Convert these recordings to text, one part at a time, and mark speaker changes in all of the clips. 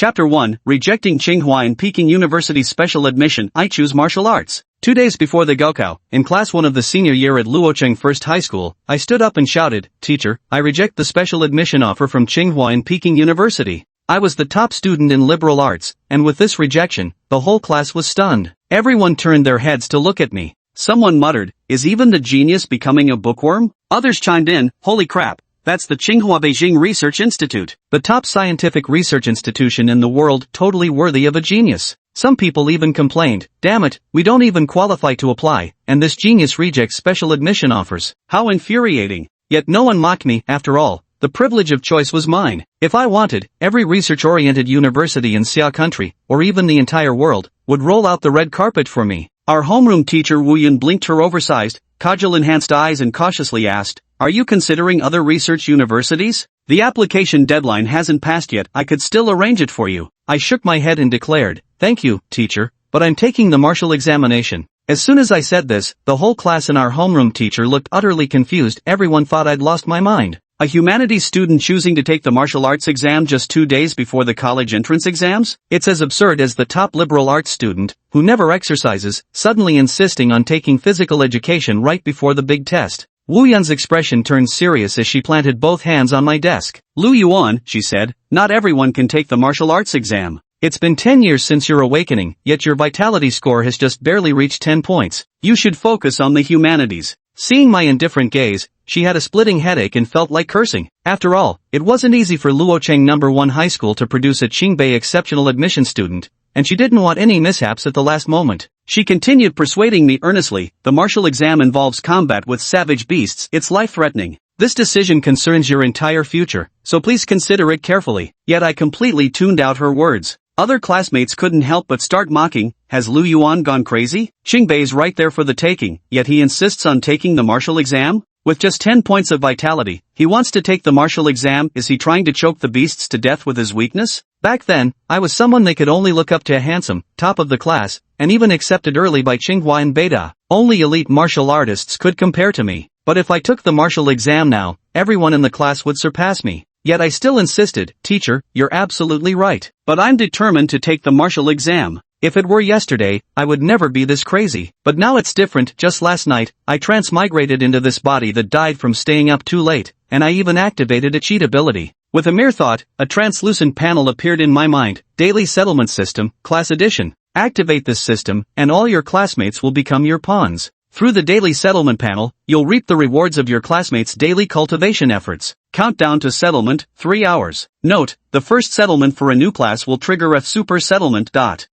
Speaker 1: Chapter 1, Rejecting Tsinghua and Peking University's Special Admission. I choose martial arts. 2 days before the Gaokao, in class 1 of the senior year at Luocheng First High School, I stood up and shouted, "Teacher, I reject the special admission offer from Tsinghua and Peking University." I was the top student in liberal arts, and with this rejection, the whole class was stunned. Everyone turned their heads to look at me. Someone muttered, "Is even the genius becoming a bookworm?" Others chimed in, "Holy crap. That's the Tsinghua Beijing Research Institute, the top scientific research institution in the world, totally worthy of a genius." Some people even complained, "Damn it, we don't even qualify to apply, and this genius rejects special admission offers." How infuriating. Yet no one mocked me. After all, the privilege of choice was mine. If I wanted, every research-oriented university in Xia country, or even the entire world, would roll out the red carpet for me. Our homeroom teacher Wu Yun blinked her oversized, cudgel-enhanced eyes and cautiously asked, "Are you considering other research universities? The application deadline hasn't passed yet. I could still arrange it for you." I shook my head and declared, "Thank you, teacher, but I'm taking the martial examination." As soon as I said this, the whole class and our homeroom teacher looked utterly confused. Everyone thought I'd lost my mind. A humanities student choosing to take the martial arts exam just 2 days before the college entrance exams? It's as absurd as the top liberal arts student, who never exercises, suddenly insisting on taking physical education right before the big test. Wu Yun's expression turned serious as she planted both hands on my desk. "Lu Yuan," she said, "not everyone can take the martial arts exam. It's been 10 years since your awakening, yet your vitality score has just barely reached 10 points. You should focus on the humanities." Seeing my indifferent gaze, she had a splitting headache and felt like cursing. After all, it wasn't easy for Luocheng No. 1 High School to produce a Qingbei exceptional admission student, and she didn't want any mishaps at the last moment. She continued persuading me earnestly, "The martial exam involves combat with savage beasts. It's life-threatening. This decision concerns your entire future, so please consider it carefully." Yet I completely tuned out her words. Other classmates couldn't help but start mocking. Has Lu Yuan gone crazy? Qingbei's right there for the taking, yet he insists on taking the martial exam? With just 10 points of vitality, he wants to take the martial exam. Is he trying to choke the beasts to death with his weakness? Back then, I was someone they could only look up to, a handsome, top of the class, and even accepted early by Tsinghua and Beida. Only elite martial artists could compare to me. But if I took the martial exam now, everyone in the class would surpass me. Yet I still insisted, "Teacher, you're absolutely right. But I'm determined to take the martial exam. If it were yesterday, I would never be this crazy. But now it's different. Just last night, I transmigrated into this body that died from staying up too late, and I even activated a cheat ability. With a mere thought, a translucent panel appeared in my mind. Daily Settlement System, Class Edition. Activate this system, and all your classmates will become your pawns. Through the Daily Settlement panel, you'll reap the rewards of your classmates' daily cultivation efforts. Countdown to settlement, 3 hours. Note, the first settlement for a new class will trigger a super settlement.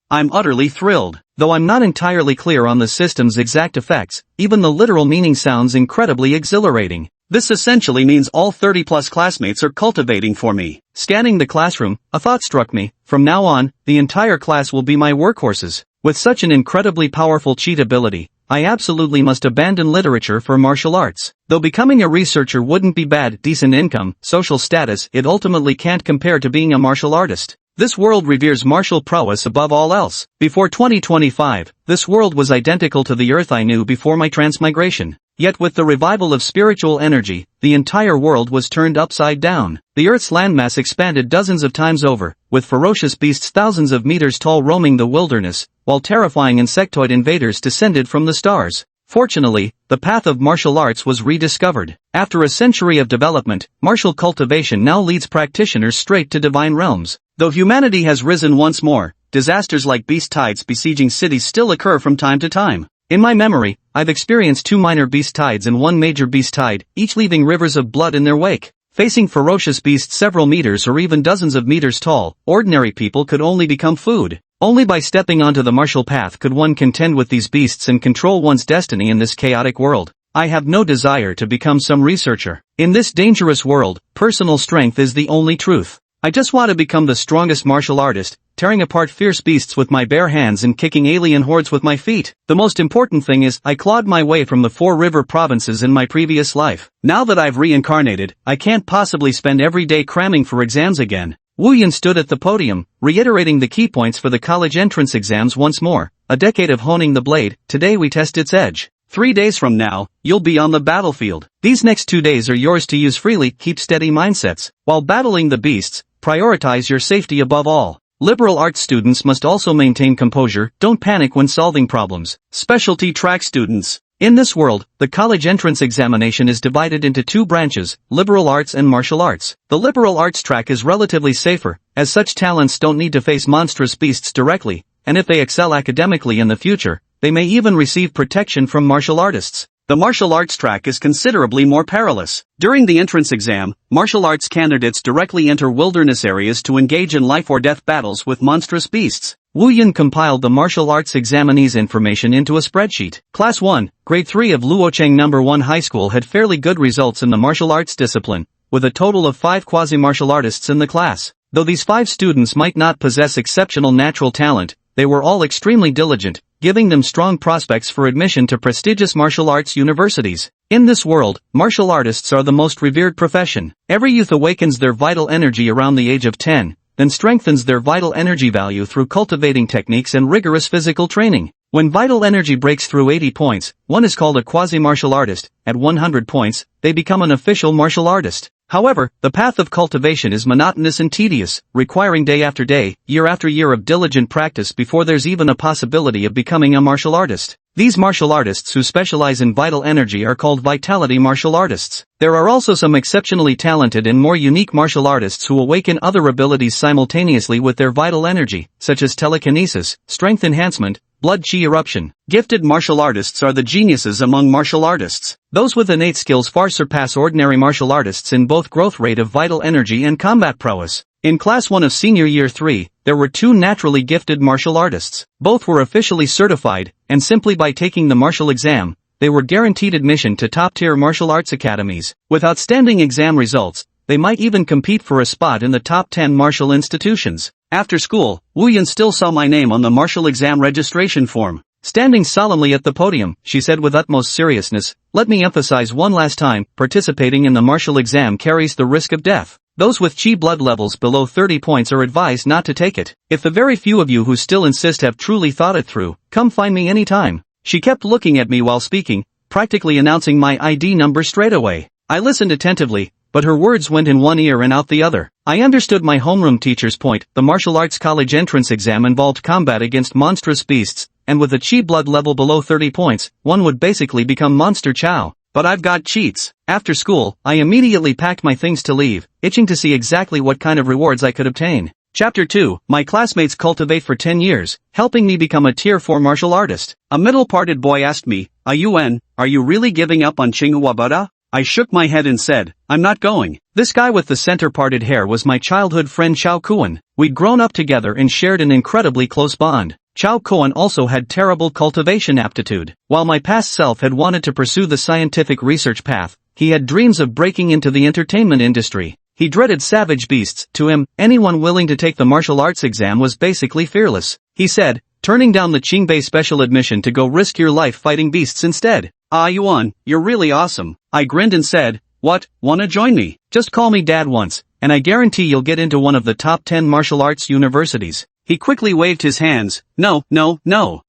Speaker 1: I'm utterly thrilled. Though I'm not entirely clear on the system's exact effects, even the literal meaning sounds incredibly exhilarating. This essentially means all 30+ classmates are cultivating for me. Scanning the classroom, a thought struck me. From now on, the entire class will be my workhorses. With such an incredibly powerful cheat ability, I absolutely must abandon literature for martial arts. Though becoming a researcher wouldn't be bad, decent income, social status, it ultimately can't compare to being a martial artist. This world reveres martial prowess above all else. Before 2025, this world was identical to the Earth I knew before my transmigration. Yet with the revival of spiritual energy, the entire world was turned upside down. The Earth's landmass expanded dozens of times over, with ferocious beasts thousands of meters tall roaming the wilderness, while terrifying insectoid invaders descended from the stars. Fortunately, the path of martial arts was rediscovered. After a century of development, martial cultivation now leads practitioners straight to divine realms. Though humanity has risen once more, disasters like beast tides besieging cities still occur from time to time. In my memory, I've experienced 2 minor beast tides and 1 major beast tide, each leaving rivers of blood in their wake. Facing ferocious beasts several meters or even dozens of meters tall, ordinary people could only become food. Only by stepping onto the martial path could one contend with these beasts and control one's destiny in this chaotic world. I have no desire to become some researcher. In this dangerous world, personal strength is the only truth. I just want to become the strongest martial artist, tearing apart fierce beasts with my bare hands and kicking alien hordes with my feet. The most important thing is, I clawed my way from the 4 river provinces in my previous life. Now that I've reincarnated, I can't possibly spend every day cramming for exams again. Wu Yun stood at the podium, reiterating the key points for the college entrance exams once more. A decade of honing the blade, today we test its edge. 3 days from now, you'll be on the battlefield. These next 2 days are yours to use freely. Keep steady mindsets. While battling the beasts, prioritize your safety above all. Liberal arts students must also maintain composure, don't panic when solving problems. Specialty track students. In this world, the college entrance examination is divided into two branches, liberal arts and martial arts. The liberal arts track is relatively safer, as such talents don't need to face monstrous beasts directly, and if they excel academically in the future, they may even receive protection from martial artists. The martial arts track is considerably more perilous. During the entrance exam, martial arts candidates directly enter wilderness areas to engage in life-or-death battles with monstrous beasts. Wu Yun compiled the martial arts examinees' information into a spreadsheet. Class 1, Grade 3 of Luocheng No. 1 High School had fairly good results in the martial arts discipline, with a total of 5 quasi-martial artists in the class. Though these 5 students might not possess exceptional natural talent, they were all extremely diligent, giving them strong prospects for admission to prestigious martial arts universities. In this world, martial artists are the most revered profession. Every youth awakens their vital energy around the age of 10, then strengthens their vital energy value through cultivating techniques and rigorous physical training. When vital energy breaks through 80 points, one is called a quasi-martial artist. At 100 points, they become an official martial artist. However, the path of cultivation is monotonous and tedious, requiring day after day, year after year of diligent practice before there's even a possibility of becoming a martial artist. These martial artists who specialize in vital energy are called vitality martial artists. There are also some exceptionally talented and more unique martial artists who awaken other abilities simultaneously with their vital energy, such as telekinesis, strength enhancement, blood chi eruption. Gifted martial artists are the geniuses among martial artists. Those with innate skills far surpass ordinary martial artists in both growth rate of vital energy and combat prowess. In Class 1 of Senior Year 3, there were 2 naturally gifted martial artists. Both were officially certified, and simply by taking the martial exam, they were guaranteed admission to top-tier martial arts academies. With outstanding exam results, they might even compete for a spot in the top 10 martial institutions. After school, Wu Yun still saw my name on the martial exam registration form. Standing solemnly at the podium, she said with utmost seriousness, "Let me emphasize one last time, participating in the martial exam carries the risk of death. Those with chi blood levels below 30 points are advised not to take it. If the very few of you who still insist have truly thought it through, come find me anytime." She kept looking at me while speaking, practically announcing my ID number straight away. I listened attentively, but her words went in one ear and out the other. I understood my homeroom teacher's point. The martial arts college entrance exam involved combat against monstrous beasts, and with a chi blood level below 30 points, one would basically become Monster Chow. But I've got cheats. After school, I immediately packed my things to leave, itching to see exactly what kind of rewards I could obtain. Chapter 2, my classmates cultivate for 10 years, helping me become a Tier 4 martial artist. A middle-parted boy asked me, "Ayun, are you really giving up on Tsinghua?" I shook my head and said, "I'm not going." This guy with the center-parted hair was my childhood friend Chao Kuan. We'd grown up together and shared an incredibly close bond. Chao Kuan also had terrible cultivation aptitude. While my past self had wanted to pursue the scientific research path, he had dreams of breaking into the entertainment industry. He dreaded savage beasts. To him, anyone willing to take the martial arts exam was basically fearless. He said, turning down the Qingbei special admission to go risk your life fighting beasts instead. "Ah Yuan, you're really awesome." I grinned and said, "What, wanna join me? Just call me Dad once, and I guarantee you'll get into one of the top 10 martial arts universities." He quickly waved his hands. No.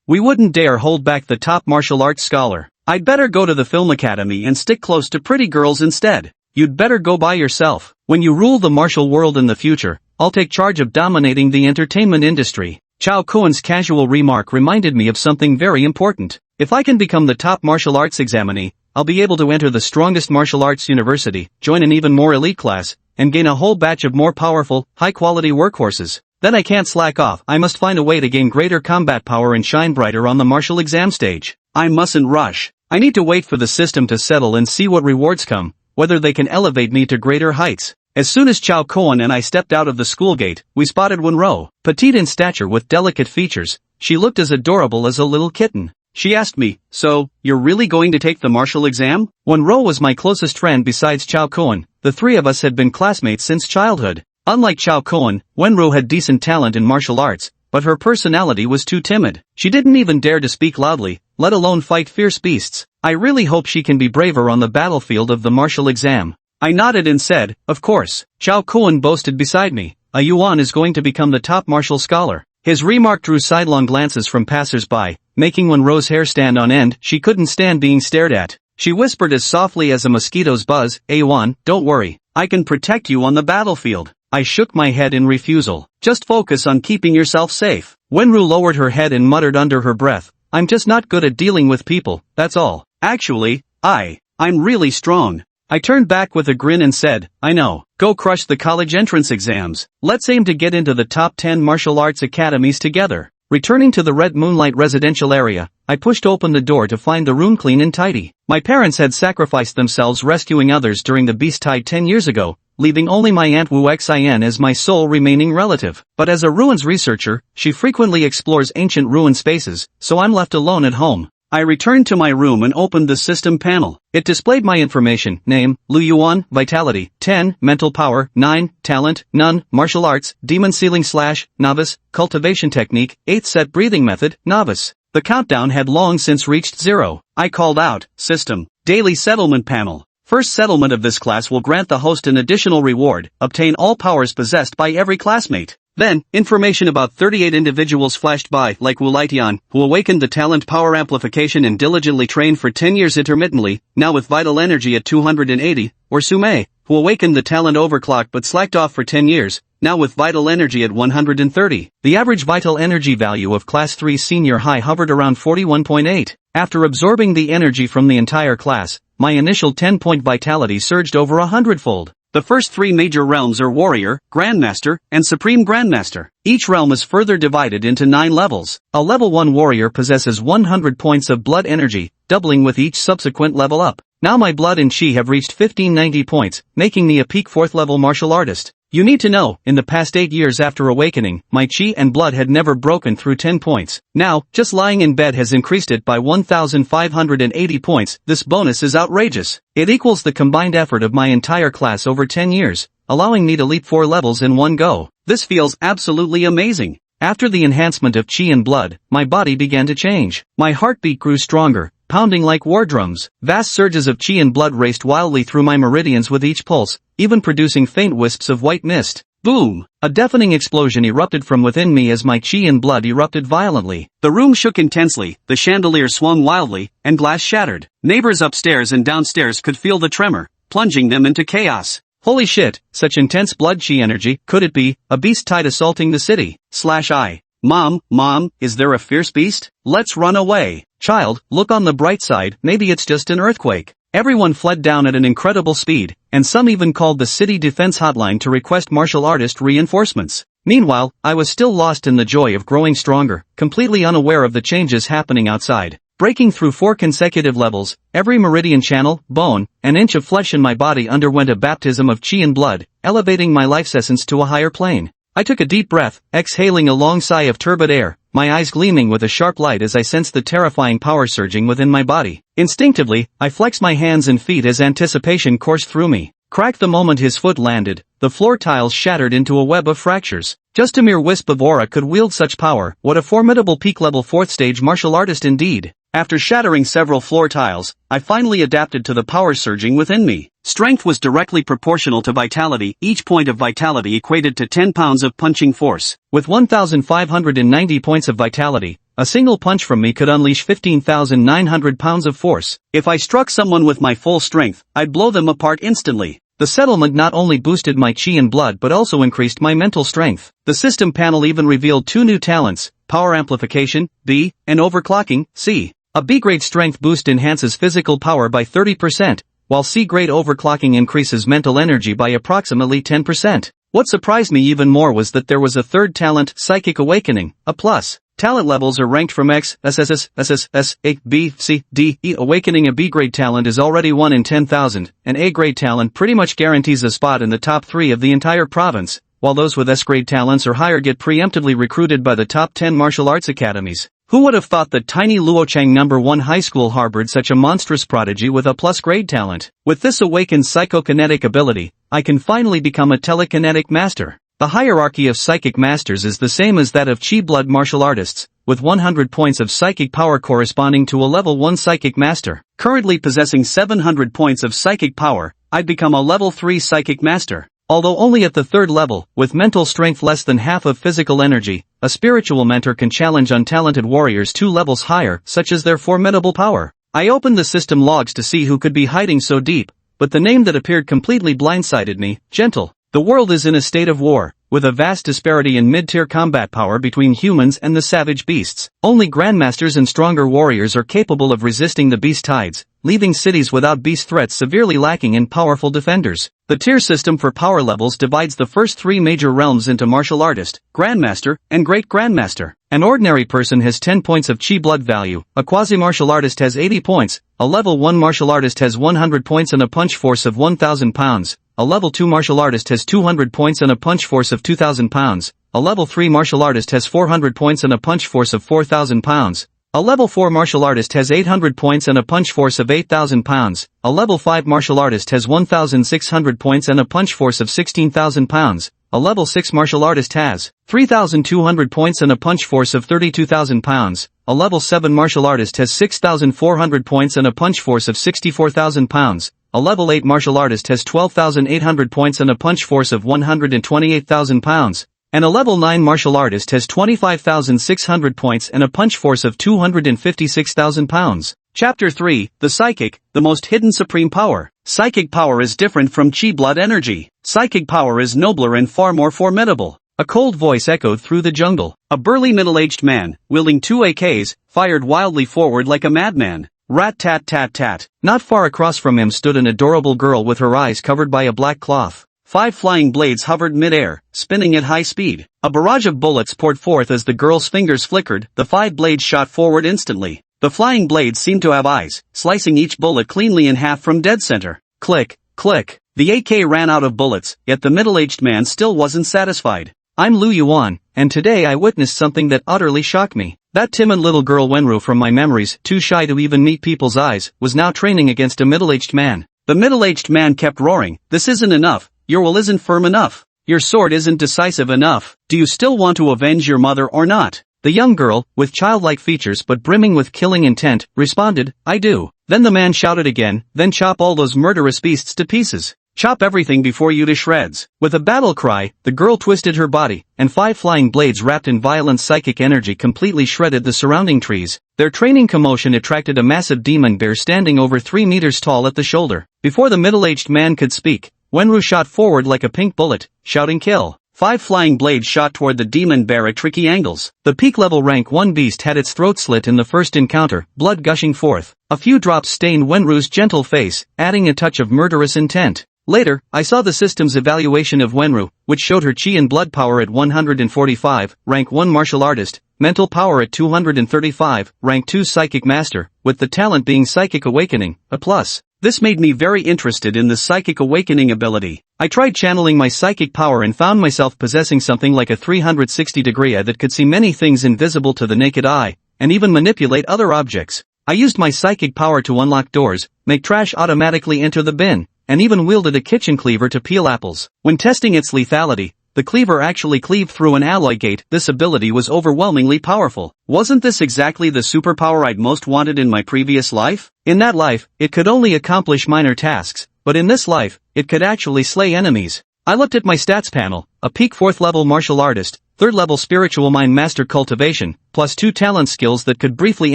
Speaker 1: We wouldn't dare hold back the top martial arts scholar. I'd better go to the film academy and stick close to pretty girls instead. You'd better go by yourself. When you rule the martial world in the future, I'll take charge of dominating the entertainment industry. Chao Kuan's casual remark reminded me of something very important. If I can become the top martial arts examinee, I'll be able to enter the strongest martial arts university, join an even more elite class, and gain a whole batch of more powerful, high-quality workhorses. Then I can't slack off. I must find a way to gain greater combat power and shine brighter on the martial exam stage. I mustn't rush. I need to wait for the system to settle and see what rewards come, whether they can elevate me to greater heights. As soon as Chao Kuan and I stepped out of the school gate, we spotted Wenro. Petite in stature with delicate features, she looked as adorable as a little kitten. She asked me, "So, you're really going to take the martial exam?" Wenro was my closest friend besides Chao Kuan. The three of us had been classmates since childhood. Unlike Chao Kuan, Wenro had decent talent in martial arts, but her personality was too timid. She didn't even dare to speak loudly, let alone fight fierce beasts. I really hope she can be braver on the battlefield of the martial exam. I nodded and said, "Of course." Chao Kuan boasted beside me, "A Yuan is going to become the top martial scholar." His remark drew sidelong glances from passers-by, making Wenro's hair stand on end. She couldn't stand being stared at. She whispered as softly as a mosquito's buzz, "Yuan, don't worry. I can protect you on the battlefield." I shook my head in refusal. Just focus on keeping yourself safe. Wenru lowered her head and muttered under her breath, I'm just not good at dealing with people, that's all. Actually, I'm really strong. I turned back with a grin and said, I know. Go crush the college entrance exams. Let's aim to get into the top 10 martial arts academies together. Returning to the Red Moonlight residential area, I pushed open the door to find the room clean and tidy. My parents had sacrificed themselves rescuing others during the Beast Tide 10 years ago, leaving only my Aunt Wu Xin as my sole remaining relative. But as a ruins researcher, she frequently explores ancient ruin spaces, so I'm left alone at home. I returned to my room and opened the system panel. It displayed my information, name, Lu Yuan, vitality, 10, mental power, 9, talent, none, martial arts, demon sealing / novice, cultivation technique, 8th set breathing method, novice. The countdown had long since reached 0. I called out, system, daily settlement panel. First settlement of this class will grant the host an additional reward, obtain all powers possessed by every classmate. Then, information about 38 individuals flashed by, like Wu Lietian, who awakened the talent power amplification and diligently trained for 10 years intermittently, now with vital energy at 280, or Sumei, who awakened the talent overclock but slacked off for 10 years, now with vital energy at 130. The average vital energy value of Class 3 Senior High hovered around 41.8. After absorbing the energy from the entire class, my initial 10-point vitality surged over 100-fold. The first 3 major realms are Warrior, Grandmaster, and Supreme Grandmaster. Each realm is further divided into 9 levels. A level 1 warrior possesses 100 points of blood energy, doubling with each subsequent level up. Now my blood and chi have reached 1590 points, making me a peak 4th level martial artist. You need to know, in the past 8 years after awakening, my chi and blood had never broken through 10 points. Now, just lying in bed has increased it by 1,580 points. This bonus is outrageous. It equals the combined effort of my entire class over 10 years, allowing me to leap 4 levels in one go. This feels absolutely amazing. After the enhancement of chi and blood, my body began to change. My heartbeat grew stronger, pounding like war drums. Vast surges of chi and blood raced wildly through my meridians with each pulse, even producing faint wisps of white mist. Boom! A deafening explosion erupted from within me as my chi and blood erupted violently. The room shook intensely, the chandelier swung wildly, and glass shattered. Neighbors upstairs and downstairs could feel the tremor, plunging them into chaos. Holy shit, such intense blood chi energy, could it be a beast tide assaulting the city? / Mom, is there a fierce beast? Let's run away. Child, look on the bright side, maybe it's just an earthquake. Everyone fled down at an incredible speed, and some even called the city defense hotline to request martial artist reinforcements. Meanwhile, I was still lost in the joy of growing stronger, completely unaware of the changes happening outside. Breaking through 4 consecutive levels, every meridian channel, bone, and inch of flesh in my body underwent a baptism of chi and blood, elevating my life's essence to a higher plane. I took a deep breath, exhaling a long sigh of turbid air, my eyes gleaming with a sharp light as I sensed the terrifying power surging within my body. Instinctively, I flexed my hands and feet as anticipation coursed through me. Crack the moment his foot landed, the floor tiles shattered into a web of fractures. Just a mere wisp of aura could wield such power. What a formidable peak-level 4th stage martial artist indeed. After shattering several floor tiles, I finally adapted to the power surging within me. Strength was directly proportional to vitality. Each point of vitality equated to 10 pounds of punching force. With 1,590 points of vitality, a single punch from me could unleash 15,900 pounds of force. If I struck someone with my full strength, I'd blow them apart instantly. The settlement not only boosted my chi and blood but also increased my mental strength. The system panel even revealed 2 new talents, power amplification, B, and overclocking, C. A B-grade strength boost enhances physical power by 30%, while C-grade overclocking increases mental energy by approximately 10%. What surprised me even more was that there was a 3rd talent, Psychic Awakening, a plus. Talent levels are ranked from X, S, A, B, C, D, E. Awakening a B-grade talent is already 1 in 10,000, an A-grade talent pretty much guarantees a spot in the top 3 of the entire province, while those with S-grade talents or higher get preemptively recruited by the top 10 martial arts academies. Who would have thought that tiny Luochang No. 1 high school harbored such a monstrous prodigy with a plus grade talent? With this awakened psychokinetic ability, I can finally become a telekinetic master. The hierarchy of psychic masters is the same as that of chi blood martial artists, with 100 points of psychic power corresponding to a level 1 psychic master. Currently possessing 700 points of psychic power, I'd become a level 3 psychic master. Although only at the 3rd level, with mental strength less than half of physical energy, a spiritual mentor can challenge untalented warriors 2 levels higher, such as their formidable power. I opened the system logs to see who could be hiding so deep, but the name that appeared completely blindsided me, Gentle. The world is in a state of war, with a vast disparity in mid-tier combat power between humans and the savage beasts. Only Grandmasters and stronger warriors are capable of resisting the beast tides, leaving cities without beast threats severely lacking in powerful defenders. The tier system for power levels divides the first three major realms into Martial Artist, Grandmaster, and Great Grandmaster. An ordinary person has 10 points of Chi blood value, a quasi-martial artist has 80 points, a level 1 martial artist has 100 points and a punch force of 1,000 pounds, a level 2 martial artist has 200 points and a punch force of 2,000 pounds, a level 3 martial artist has 400 points and a punch force of 4,000 pounds, a level 4 martial artist has 800 points and a punch force of 8,000 pounds, a level 5 martial artist has 1,600 points and a punch force of 16,000 pounds, a level 6 martial artist has 3,200 points and a punch force of 32,000 pounds, a level 7 martial artist has 6,400 points and a punch force of 64,000 pounds, a level 8 martial artist has 12,800 points and a punch force of 128,000 pounds, and a level 9 martial artist has 25,600 points and a punch force of 256,000 pounds. Chapter 3, The Psychic, the most hidden supreme power. Psychic power is different from Chi blood energy. Psychic power is nobler and far more formidable. A cold voice echoed through the jungle. A burly middle-aged man, wielding 2 AKs, fired wildly forward like a madman. Rat-tat-tat-tat. Not far across from him stood an adorable girl with her eyes covered by a black cloth. 5 flying blades hovered mid-air, spinning at high speed. A barrage of bullets poured forth as the girl's fingers flickered. The 5 blades shot forward instantly. The flying blades seemed to have eyes, slicing each bullet cleanly in half from dead center. Click, click. The AK ran out of bullets, yet the middle-aged man still wasn't satisfied. I'm Lu Yuan, and today I witnessed something that utterly shocked me. That timid little girl Wenru from my memories, too shy to even meet people's eyes, was now training against a middle-aged man. The middle-aged man kept roaring, "This isn't enough. Your will isn't firm enough. Your sword isn't decisive enough. Do you still want to avenge your mother or not?" The young girl, with childlike features but brimming with killing intent, responded, "I do." Then the man shouted again, "Then chop all those murderous beasts to pieces. Chop everything before you to shreds." With a battle cry, the girl twisted her body, and 5 flying blades wrapped in violent psychic energy completely shredded the surrounding trees. Their training commotion attracted a massive demon bear standing over 3 meters tall at the shoulder. Before the middle-aged man could speak, Wenru shot forward like a pink bullet, shouting "Kill." 5 flying blades shot toward the demon bear at tricky angles. The peak-level rank 1 beast had its throat slit in the first encounter, blood gushing forth. A few drops stained Wenru's gentle face, adding a touch of murderous intent. Later, I saw the system's evaluation of Wenru, which showed her Chi and blood power at 145, rank 1 martial artist, mental power at 235, rank 2 psychic master, with the talent being psychic awakening, a plus. This made me very interested in the psychic awakening ability. I tried channeling my psychic power and found myself possessing something like a 360-degree eye that could see many things invisible to the naked eye, and even manipulate other objects. I used my psychic power to unlock doors, make trash automatically enter the bin, and even wielded a kitchen cleaver to peel apples. When testing its lethality, the cleaver actually cleaved through an alloy gate. This ability was overwhelmingly powerful. Wasn't this exactly the superpower I'd most wanted in my previous life? In that life, it could only accomplish minor tasks, but in this life, it could actually slay enemies. I looked at my stats panel, a peak 4th level martial artist, 3rd level spiritual mind master cultivation, plus 2 talent skills that could briefly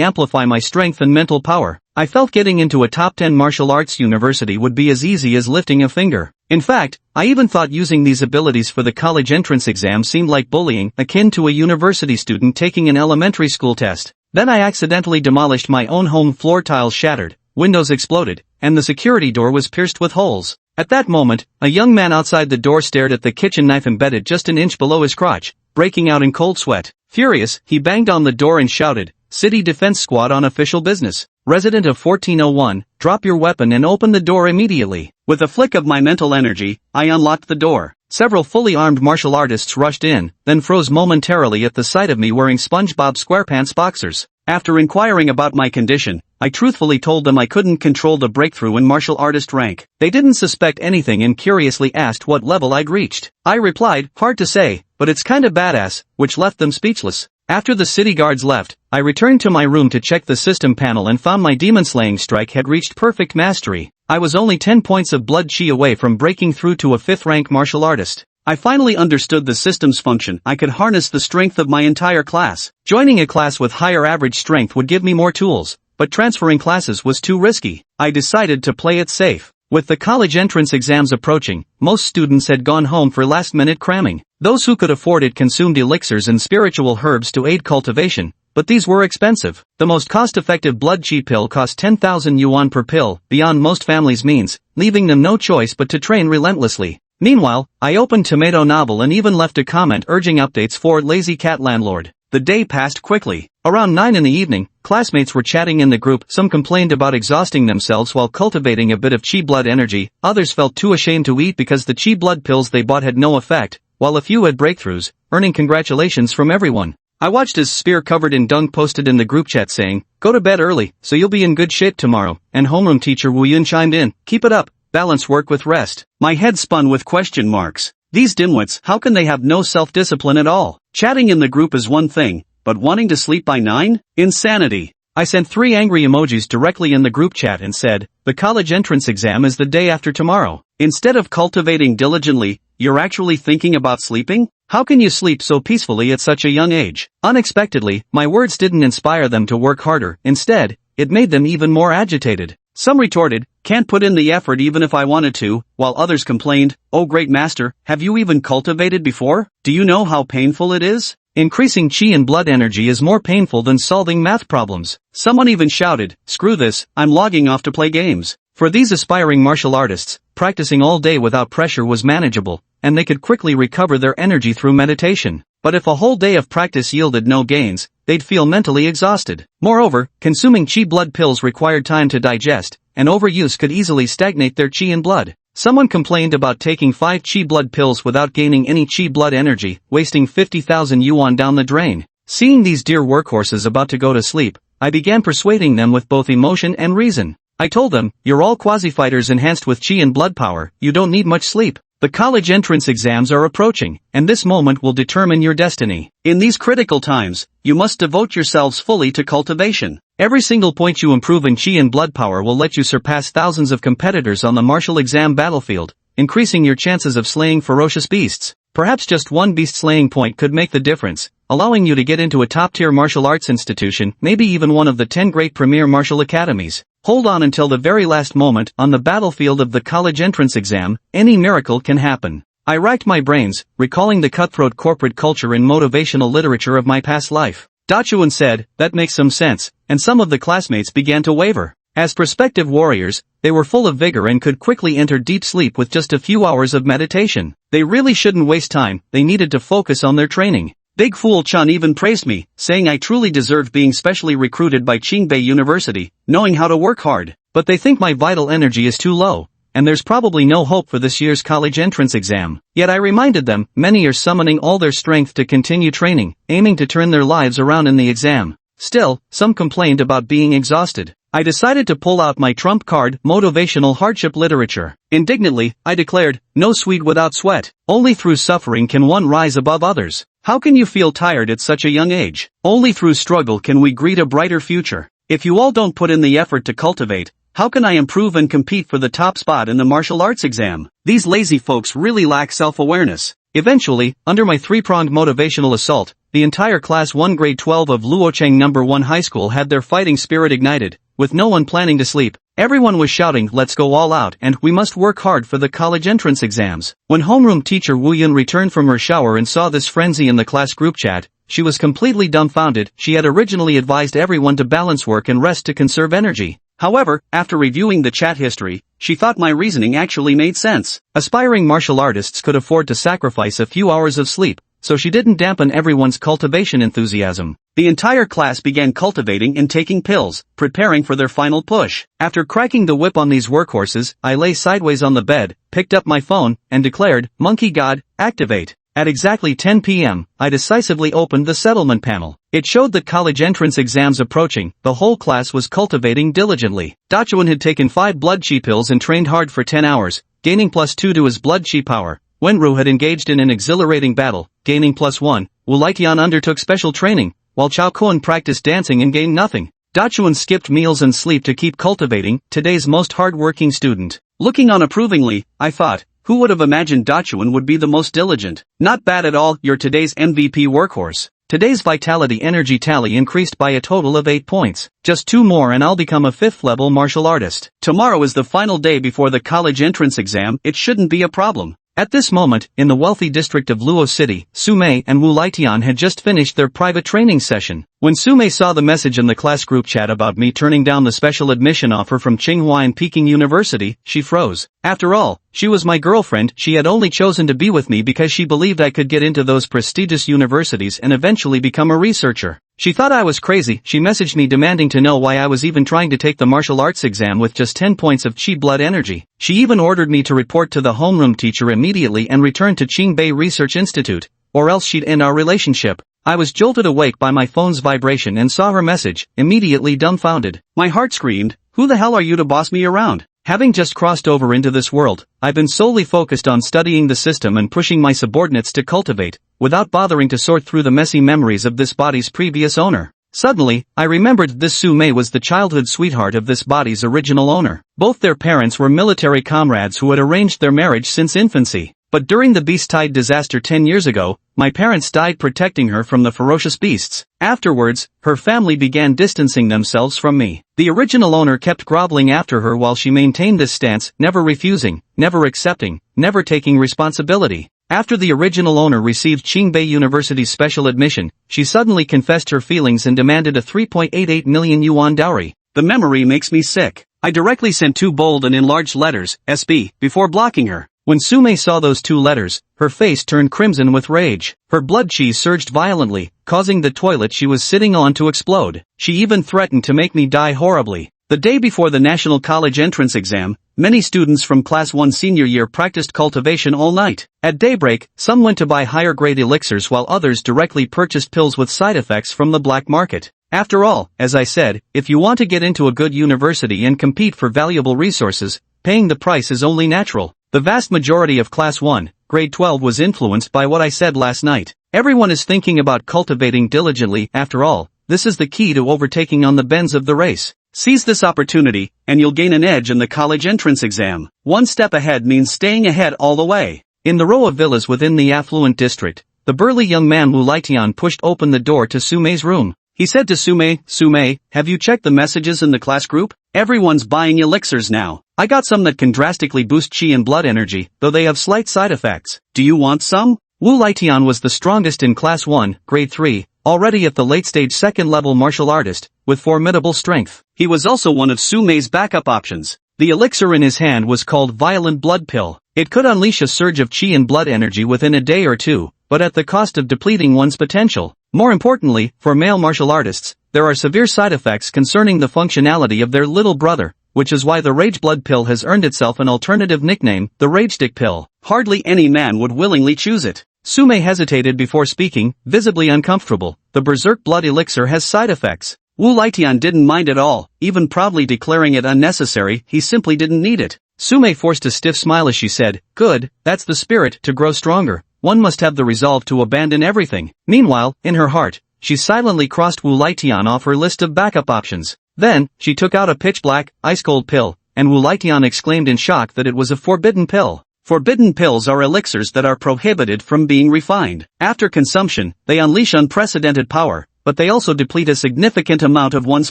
Speaker 1: amplify my strength and mental power. I felt getting into a top 10 martial arts university would be as easy as lifting a finger. In fact, I even thought using these abilities for the college entrance exam seemed like bullying, akin to a university student taking an elementary school test. Then I accidentally demolished my own home. Floor tiles shattered, windows exploded, and the security door was pierced with holes. At that moment, a young man outside the door stared at the kitchen knife embedded just an inch below his crotch, breaking out in cold sweat. Furious, he banged on the door and shouted, "City Defense Squad on official business. Resident of 1401, drop your weapon and open the door immediately." With a flick of my mental energy, I unlocked the door. Several fully armed martial artists rushed in, then froze momentarily at the sight of me wearing SpongeBob SquarePants boxers. After inquiring about my condition, I truthfully told them I couldn't control the breakthrough in martial artist rank. They didn't suspect anything and curiously asked what level I'd reached. I replied, "Hard to say, but it's kinda badass," which left them speechless. After the city guards left, I returned to my room to check the system panel and found my demon-slaying strike had reached perfect mastery. I was only 10 points of blood chi away from breaking through to a 5th rank martial artist. I finally understood the system's function. I could harness the strength of my entire class. Joining a class with higher average strength would give me more tools, but transferring classes was too risky. I decided to play it safe. With the college entrance exams approaching, most students had gone home for last-minute cramming. Those who could afford it consumed elixirs and spiritual herbs to aid cultivation, but these were expensive. The most cost-effective blood chi pill cost 10,000 yuan per pill, beyond most families' means, leaving them no choice but to train relentlessly. Meanwhile, I opened Tomato Novel and even left a comment urging updates for Lazy Cat Landlord. The day passed quickly. Around 9 in the evening, classmates were chatting in the group. Some complained about exhausting themselves while cultivating a bit of chi blood energy, others felt too ashamed to eat because the chi blood pills they bought had no effect, while a few had breakthroughs, earning congratulations from everyone. I watched as Spear covered in dung posted in the group chat saying, "Go to bed early, so you'll be in good shape tomorrow," and homeroom teacher Wu Yun chimed in, "Keep it up, balance work with rest." My head spun with question marks. These dimwits, how can they have no self-discipline at all? Chatting in the group is one thing, but wanting to sleep by 9? Insanity. I sent 3 angry emojis directly in the group chat and said, "The college entrance exam is the day after tomorrow. Instead of cultivating diligently, you're actually thinking about sleeping? How can you sleep so peacefully at such a young age?" Unexpectedly, my words didn't inspire them to work harder. Instead, it made them even more agitated. Some retorted, "Can't put in the effort even if I wanted to," while others complained, "Oh great master, have you even cultivated before? Do you know how painful it is? Increasing chi and blood energy is more painful than solving math problems." Someone even shouted, "Screw this, I'm logging off to play games." For these aspiring martial artists, practicing all day without pressure was manageable, and they could quickly recover their energy through meditation. But if a whole day of practice yielded no gains, they'd feel mentally exhausted. Moreover, consuming chi blood pills required time to digest, and overuse could easily stagnate their chi and blood. Someone complained about taking 5 chi blood pills without gaining any chi blood energy, wasting 50,000 yuan down the drain. Seeing these dear workhorses about to go to sleep, I began persuading them with both emotion and reason. I told them, "You're all quasi-fighters enhanced with chi and blood power, you don't need much sleep. The college entrance exams are approaching, and this moment will determine your destiny. In these critical times, you must devote yourselves fully to cultivation. Every single point you improve in chi and blood power will let you surpass thousands of competitors on the martial exam battlefield, increasing your chances of slaying ferocious beasts. Perhaps just one beast slaying point could make the difference, allowing you to get into a top-tier martial arts institution, maybe even one of the 10 great premier martial academies. Hold on until the very last moment. On the battlefield of the college entrance exam, any miracle can happen." I racked my brains, recalling the cutthroat corporate culture and motivational literature of my past life. Dachuan said, "That makes some sense," and some of the classmates began to waver. As prospective warriors, they were full of vigor and could quickly enter deep sleep with just a few hours of meditation. They really shouldn't waste time, they needed to focus on their training. Big Fool Chun even praised me, saying I truly deserved being specially recruited by Qingbei University, knowing how to work hard. But they think my vital energy is too low, and there's probably no hope for this year's college entrance exam. Yet I reminded them, many are summoning all their strength to continue training, aiming to turn their lives around in the exam. Still, some complained about being exhausted. I decided to pull out my trump card, motivational hardship literature. Indignantly, I declared, "No sweat without sweat. Only through suffering can one rise above others. How can you feel tired at such a young age? Only through struggle can we greet a brighter future. If you all don't put in the effort to cultivate, how can I improve and compete for the top spot in the martial arts exam? These lazy folks really lack self-awareness." Eventually, under my 3-pronged motivational assault, the entire Class 1 Grade 12 of Luocheng No. 1 High School had their fighting spirit ignited, with no one planning to sleep. Everyone was shouting, "Let's go all out and we must work hard for the college entrance exams." When homeroom teacher Wu Yun returned from her shower and saw this frenzy in the class group chat, she was completely dumbfounded. She had originally advised everyone to balance work and rest to conserve energy. However, after reviewing the chat history, she thought my reasoning actually made sense. Aspiring martial artists could afford to sacrifice a few hours of sleep, so she didn't dampen everyone's cultivation enthusiasm. The entire class began cultivating and taking pills, preparing for their final push. After cracking the whip on these workhorses, I lay sideways on the bed, picked up my phone, and declared, "Monkey God, activate." At exactly 10 p.m., I decisively opened the settlement panel. It showed the college entrance exams approaching. The whole class was cultivating diligently. Dachuan had taken 5 blood chi pills and trained hard for 10 hours, gaining +2 to his blood chi power. Wenru had engaged in an exhilarating battle, gaining +1. Wu Lietian undertook special training, while Chao Kun practiced dancing and gained nothing. Dachuan skipped meals and sleep to keep cultivating, today's most hard-working student. Looking on approvingly, I thought, Who would have imagined Dachuan would be the most diligent? Not bad at all, you're today's MVP workhorse. Today's vitality energy tally increased by a total of 8 points. Just 2 more and I'll become a 5th level martial artist. Tomorrow is the final day before the college entrance exam, it shouldn't be a problem. At this moment, in the wealthy district of Luo City, Sumei and Wu Lietian had just finished their private training session. When Sumei saw the message in the class group chat about me turning down the special admission offer from Tsinghua and Peking University, she froze. After all, she was my girlfriend, she had only chosen to be with me because she believed I could get into those prestigious universities and eventually become a researcher. She thought I was crazy, she messaged me demanding to know why I was even trying to take the martial arts exam with just 10 points of chi blood energy. She even ordered me to report to the homeroom teacher immediately and return to Qingbei Research Institute, or else she'd end our relationship. I was jolted awake by my phone's vibration and saw her message, immediately dumbfounded. My heart screamed, who the hell are you to boss me around? Having just crossed over into this world, I've been solely focused on studying the system and pushing my subordinates to cultivate, without bothering to sort through the messy memories of this body's previous owner. Suddenly, I remembered this Sumei was the childhood sweetheart of this body's original owner. Both their parents were military comrades who had arranged their marriage since infancy. But during the Beast Tide disaster 10 years ago, my parents died protecting her from the ferocious beasts. Afterwards, her family began distancing themselves from me. The original owner kept groveling after her while she maintained this stance, never refusing, never accepting, never taking responsibility. After the original owner received Qingbei University's special admission, she suddenly confessed her feelings and demanded a 3.88 million yuan dowry. The memory makes me sick. I directly sent 2 bold and enlarged letters, SB, before blocking her. When Sumei saw those 2 letters, her face turned crimson with rage. Her blood chi surged violently, causing the toilet she was sitting on to explode. She even threatened to make me die horribly. The day before the National College entrance exam, many students from Class 1 senior year practiced cultivation all night. At daybreak, some went to buy higher grade elixirs while others directly purchased pills with side effects from the black market. After all, as I said, if you want to get into a good university and compete for valuable resources, paying the price is only natural. The vast majority of Class 1, Grade 12 was influenced by what I said last night. Everyone is thinking about cultivating diligently, after all, this is the key to overtaking on the bends of the race. Seize this opportunity, and you'll gain an edge in the college entrance exam. One step ahead means staying ahead all the way. In the row of villas within the affluent district, the burly young man Wu Lietian pushed open the door to Sumei's room. He said to Sumei, have you checked the messages in the class group? Everyone's buying elixirs now. I got some that can drastically boost chi and blood energy, though they have slight side effects. Do you want some? Wu Lietian was the strongest in Class 1, Grade 3, already at the late-stage second-level martial artist, with formidable strength. He was also one of Sumei's backup options. The elixir in his hand was called Violent Blood Pill. It could unleash a surge of chi and blood energy within a day or two, but at the cost of depleting one's potential. More importantly, for male martial artists, there are severe side effects concerning the functionality of their little brother, which is why the Rage Blood Pill has earned itself an alternative nickname, the Rage Stick Pill. Hardly any man would willingly choose it. Sumei hesitated before speaking, visibly uncomfortable. The Berserk Blood Elixir has side effects. Wu Lietian didn't mind at all, even proudly declaring it unnecessary, he simply didn't need it. Sumei forced a stiff smile as she said, good, that's the spirit, to grow stronger. One must have the resolve to abandon everything. Meanwhile, in her heart, she silently crossed Wu Lietian off her list of backup options. Then, she took out a pitch-black, ice-cold pill, and Wu Lietian exclaimed in shock that it was a forbidden pill. Forbidden pills are elixirs that are prohibited from being refined. After consumption, they unleash unprecedented power, but they also deplete a significant amount of one's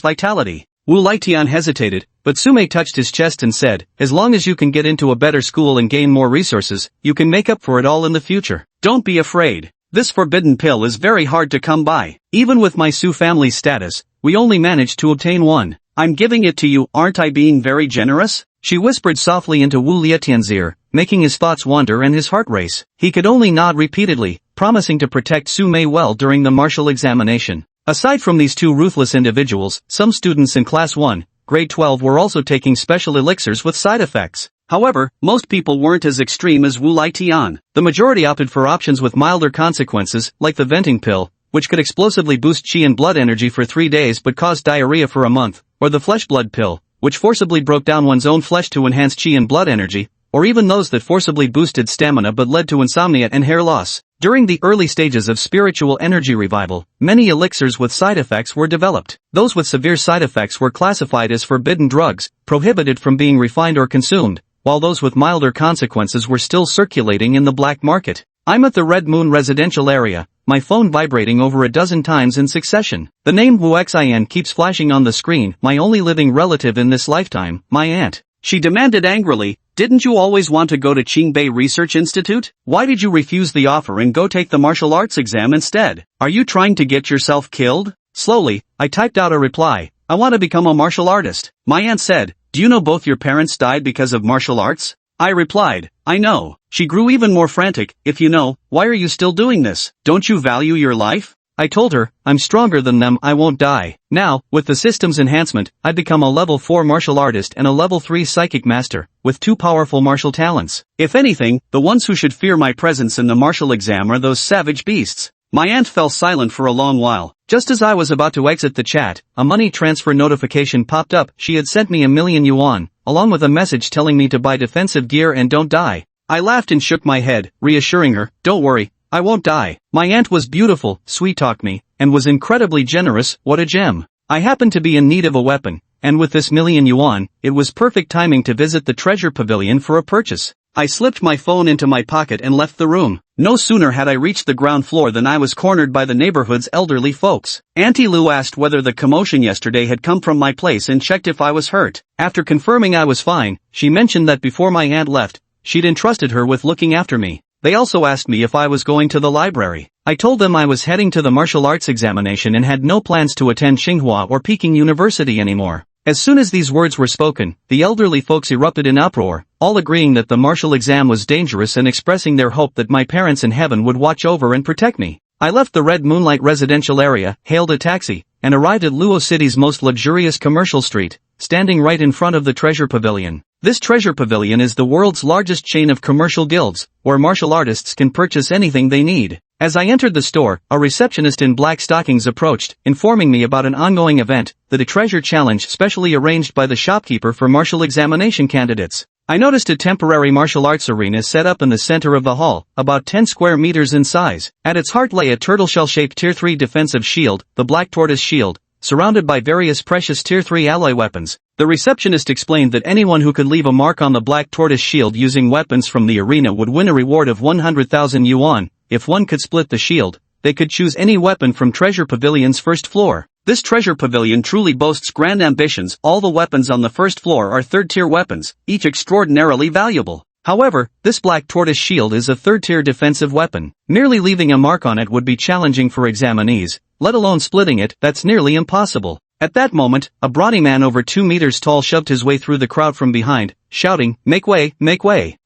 Speaker 1: vitality. Wu Lietian hesitated, but Sumei touched his chest and said, as long as you can get into a better school and gain more resources, you can make up for it all in the future. Don't be afraid. This forbidden pill is very hard to come by. Even with my Su family's status, we only managed to obtain one. I'm giving it to you, aren't I being very generous? She whispered softly into Wu Lietian's ear, making his thoughts wander and his heart race. He could only nod repeatedly, promising to protect Sumei well during the martial examination. Aside from these 2 ruthless individuals, some students in Class 1, Grade 12 were also taking special elixirs with side effects. However, most people weren't as extreme as Wu Lietian. The majority opted for options with milder consequences, like the venting pill, which could explosively boost chi and blood energy for 3 days but cause diarrhea for a month, or the flesh blood pill, which forcibly broke down one's own flesh to enhance chi and blood energy, or even those that forcibly boosted stamina but led to insomnia and hair loss. During the early stages of spiritual energy revival, many elixirs with side effects were developed. Those with severe side effects were classified as forbidden drugs, prohibited from being refined or consumed, while those with milder consequences were still circulating in the black market. I'm at the Red Moon residential area, my phone vibrating over a dozen times in succession. The name Wu Xin keeps flashing on the screen, my only living relative in this lifetime, my aunt. She demanded angrily, "Didn't you always want to go to Qingbei Research Institute? Why did you refuse the offer and go take the martial arts exam instead? Are you trying to get yourself killed?" Slowly, I typed out a reply, "I want to become a martial artist." My aunt said, "Do you know both your parents died because of martial arts?" I replied, "I know." She grew even more frantic, "If you know, why are you still doing this? Don't you value your life?" I told her, "I'm stronger than them, I won't die." Now, with the system's enhancement, I'd become a level 4 martial artist and a level 3 psychic master, with 2 powerful martial talents. If anything, the ones who should fear my presence in the martial exam are those savage beasts. My aunt fell silent for a long while. Just as I was about to exit the chat, a money transfer notification popped up. She had sent me 1,000,000 yuan, along with a message telling me to buy defensive gear and don't die. I laughed and shook my head, reassuring her, "Don't worry, I won't die." My aunt was beautiful, sweet-talked me, and was incredibly generous. What a gem. I happened to be in need of a weapon, and with this 1,000,000 yuan, it was perfect timing to visit the treasure pavilion for a purchase. I slipped my phone into my pocket and left the room. No sooner had I reached the ground floor than I was cornered by the neighborhood's elderly folks. Auntie Lou asked whether the commotion yesterday had come from my place and checked if I was hurt. After confirming I was fine, she mentioned that before my aunt left, she'd entrusted her with looking after me. They also asked me if I was going to the library. I told them I was heading to the martial arts examination and had no plans to attend Tsinghua or Peking University anymore. As soon as these words were spoken, the elderly folks erupted in uproar, all agreeing that the martial exam was dangerous and expressing their hope that my parents in heaven would watch over and protect me. I left the Red Moonlight residential area, hailed a taxi, and arrived at Luo City's most luxurious commercial street, standing right in front of the treasure pavilion. This treasure pavilion is the world's largest chain of commercial guilds, where martial artists can purchase anything they need. As I entered the store, a receptionist in black stockings approached, informing me about an ongoing event, the Treasure Challenge specially arranged by the shopkeeper for martial examination candidates. I noticed a temporary martial arts arena set up in the center of the hall, about 10 square meters in size. At its heart lay a turtle-shell-shaped Tier 3 defensive shield, the Black Tortoise Shield, surrounded by various precious Tier 3 alloy weapons. The receptionist explained that anyone who could leave a mark on the Black Tortoise Shield using weapons from the arena would win a reward of 100,000 yuan. If one could split the shield, they could choose any weapon from Treasure Pavilion's first floor. This treasure pavilion truly boasts grand ambitions. All the weapons on the first floor are third-tier weapons, each extraordinarily valuable. However, this Black Tortoise Shield is a third-tier defensive weapon. Merely leaving a mark on it would be challenging for examinees, let alone splitting it. That's nearly impossible. At that moment, a brawny man over 2 meters tall shoved his way through the crowd from behind, shouting, make way,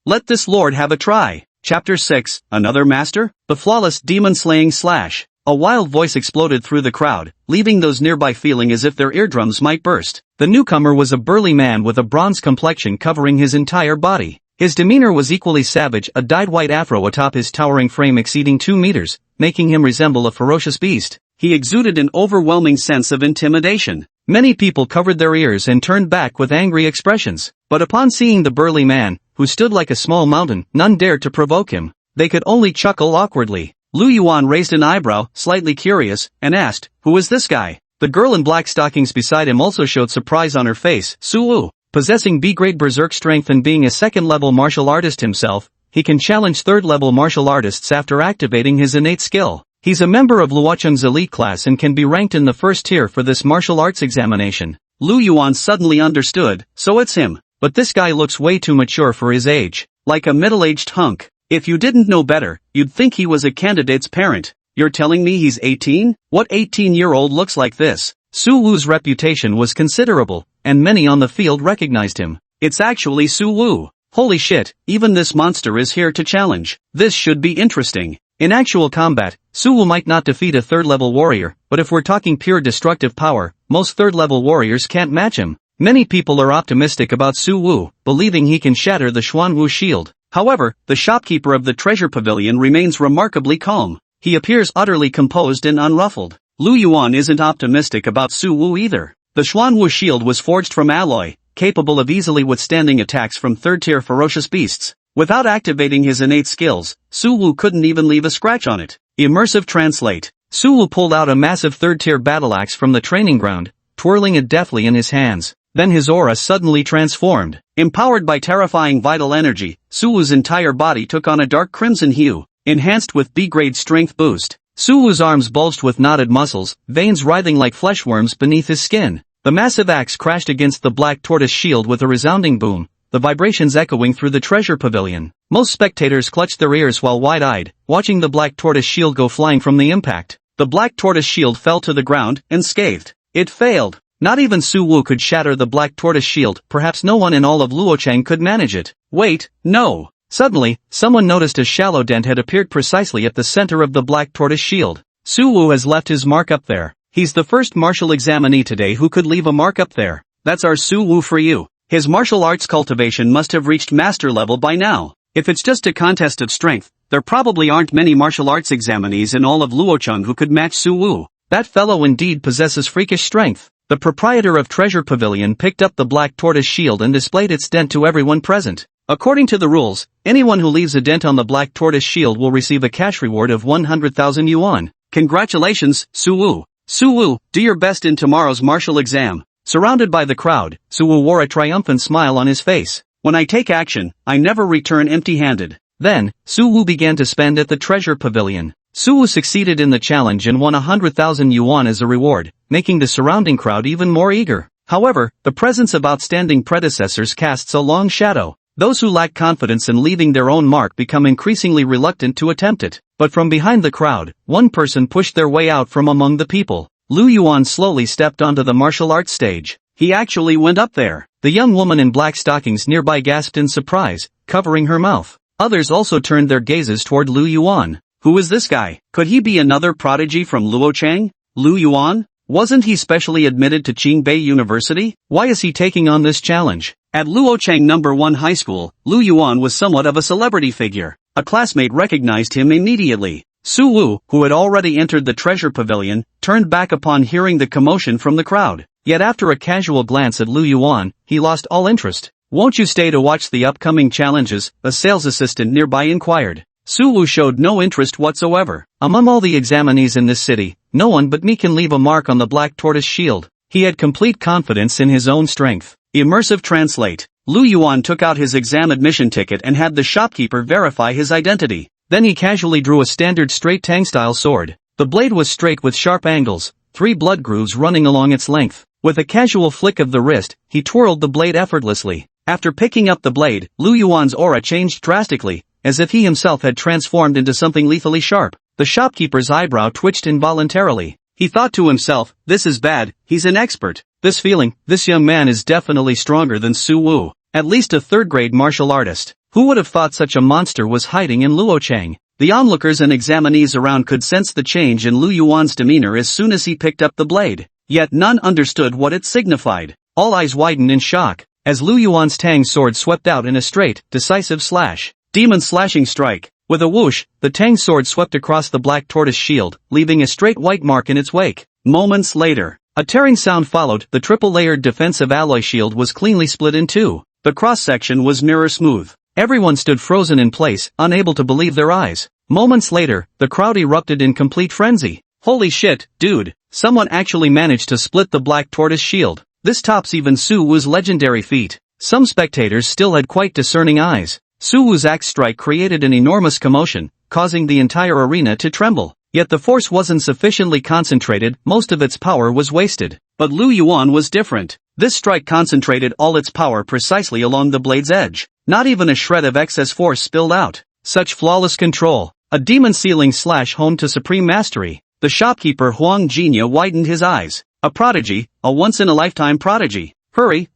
Speaker 1: let this lord have a try." Chapter 6, Another Master? The Flawless Demon-Slaying Slash. A wild voice exploded through the crowd, leaving those nearby feeling as if their eardrums might burst. The newcomer was a burly man with a bronze complexion covering his entire body. His demeanor was equally savage, a dyed white afro atop his towering frame exceeding 2 meters, making him resemble a ferocious beast. He exuded an overwhelming sense of intimidation. Many people covered their ears and turned back with angry expressions. But upon seeing the burly man, who stood like a small mountain, none dared to provoke him. They could only chuckle awkwardly. Lu Yuan raised an eyebrow, slightly curious, and asked, "Who is this guy?" The girl in black stockings beside him also showed surprise on her face. Su Wu. Possessing B-grade berserk strength and being a second-level martial artist himself, he can challenge third-level martial artists after activating his innate skill. He's a member of Luocheng's elite class and can be ranked in the first tier for this martial arts examination. Lu Yuan suddenly understood, so it's him. But this guy looks way too mature for his age. Like a middle-aged hunk. If you didn't know better, you'd think he was a candidate's parent. You're telling me he's 18? What 18-year-old looks like this? Su Wu's reputation was considerable, and many on the field recognized him. It's actually Su Wu. Holy shit, even this monster is here to challenge. This should be interesting. In actual combat, Su Wu might not defeat a third-level warrior, but if we're talking pure destructive power, most third-level warriors can't match him. Many people are optimistic about Su Wu, believing he can shatter the Xuanwu shield. However, the shopkeeper of the treasure pavilion remains remarkably calm. He appears utterly composed and unruffled. Lu Yuan isn't optimistic about Su Wu either. The Xuanwu shield was forged from alloy, capable of easily withstanding attacks from third-tier ferocious beasts. Without activating his innate skills, Su Wu couldn't even leave a scratch on it. Immersive translate. Su Wu pulled out a massive third-tier battle axe from the training ground, twirling it deftly in his hands. Then his aura suddenly transformed. Empowered by terrifying vital energy, Suwu's entire body took on a dark crimson hue, enhanced with B-grade strength boost. Suwu's arms bulged with knotted muscles, veins writhing like fleshworms beneath his skin. The massive axe crashed against the black tortoise shield with a resounding boom, the vibrations echoing through the treasure pavilion. Most spectators clutched their ears while wide-eyed, watching the black tortoise shield go flying from the impact. The black tortoise shield fell to the ground, unscathed. It failed. Not even Suwu could shatter the black tortoise shield, perhaps no one in all of Luocheng could manage it. Wait, no! Suddenly, someone noticed a shallow dent had appeared precisely at the center of the black tortoise shield. Suwu has left his mark up there. He's the first martial examinee today who could leave a mark up there. That's our Suwu for you. His martial arts cultivation must have reached master level by now. If it's just a contest of strength, there probably aren't many martial arts examinees in all of Luocheng who could match Suwu. That fellow indeed possesses freakish strength. The proprietor of Treasure Pavilion picked up the black tortoise shield and displayed its dent to everyone present. According to the rules, anyone who leaves a dent on the black tortoise shield will receive a cash reward of 100,000 yuan. Congratulations, Suwu. Suwu, do your best in tomorrow's martial exam. Surrounded by the crowd, Suwu wore a triumphant smile on his face. When I take action, I never return empty-handed. Then, Suwu began to spend at the Treasure Pavilion. Suwu succeeded in the challenge and won 100,000 yuan as a reward, making the surrounding crowd even more eager. However, the presence of outstanding predecessors casts a long shadow. Those who lack confidence in leaving their own mark become increasingly reluctant to attempt it. But from behind the crowd, one person pushed their way out from among the people. Lu Yuan slowly stepped onto the martial arts stage. He actually went up there. The young woman in black stockings nearby gasped in surprise, covering her mouth. Others also turned their gazes toward Lu Yuan. Who is this guy? Could he be another prodigy from Luocheng? Lu Yuan? Wasn't he specially admitted to Qingbei University? Why is he taking on this challenge? At Luocheng No. 1 High School, Lu Yuan was somewhat of a celebrity figure. A classmate recognized him immediately. Suwu, who had already entered the treasure pavilion, turned back upon hearing the commotion from the crowd. Yet after a casual glance at Lu Yuan, he lost all interest. Won't you stay to watch the upcoming challenges? A sales assistant nearby inquired. Suwu showed no interest whatsoever. Among all the examinees in this city, no one but me can leave a mark on the black tortoise shield. He had complete confidence in his own strength. Immersive translate. Lu Yuan took out his exam admission ticket and had the shopkeeper verify his identity. Then he casually drew a standard straight Tang-style sword. The blade was straight with sharp angles, 3 blood grooves running along its length. With a casual flick of the wrist, he twirled the blade effortlessly. After picking up the blade, Lu Yuan's aura changed drastically, as if he himself had transformed into something lethally sharp. The shopkeeper's eyebrow twitched involuntarily. He thought to himself, this is bad, he's an expert. This young man is definitely stronger than Suwu. At least a third-grade martial artist. Who would have thought such a monster was hiding in Luocheng? The onlookers and examinees around could sense the change in Lu Yuan's demeanor as soon as he picked up the blade. Yet none understood what it signified. All eyes widened in shock, as Lu Yuan's Tang sword swept out in a straight, decisive slash. Demon slashing strike. With a whoosh, the Tang sword swept across the black tortoise shield, leaving a straight white mark in its wake. Moments later, a tearing sound followed. The triple-layered defensive alloy shield was cleanly split in two. The cross-section was mirror smooth. Everyone stood frozen in place, unable to believe their eyes. Moments later, the crowd erupted in complete frenzy. Holy shit, dude, someone actually managed to split the black tortoise shield. This tops even Suwu's legendary feat. Some spectators still had quite discerning eyes. Suwu's axe strike created an enormous commotion, causing the entire arena to tremble. Yet the force wasn't sufficiently concentrated, most of its power was wasted. But Lu Yuan was different. This strike concentrated all its power precisely along the blade's edge. Not even a shred of excess force spilled out. Such flawless control. A demon ceiling slash home to supreme mastery. The shopkeeper Huang Jinya widened his eyes. A prodigy, a once-in-a-lifetime prodigy. Hurry,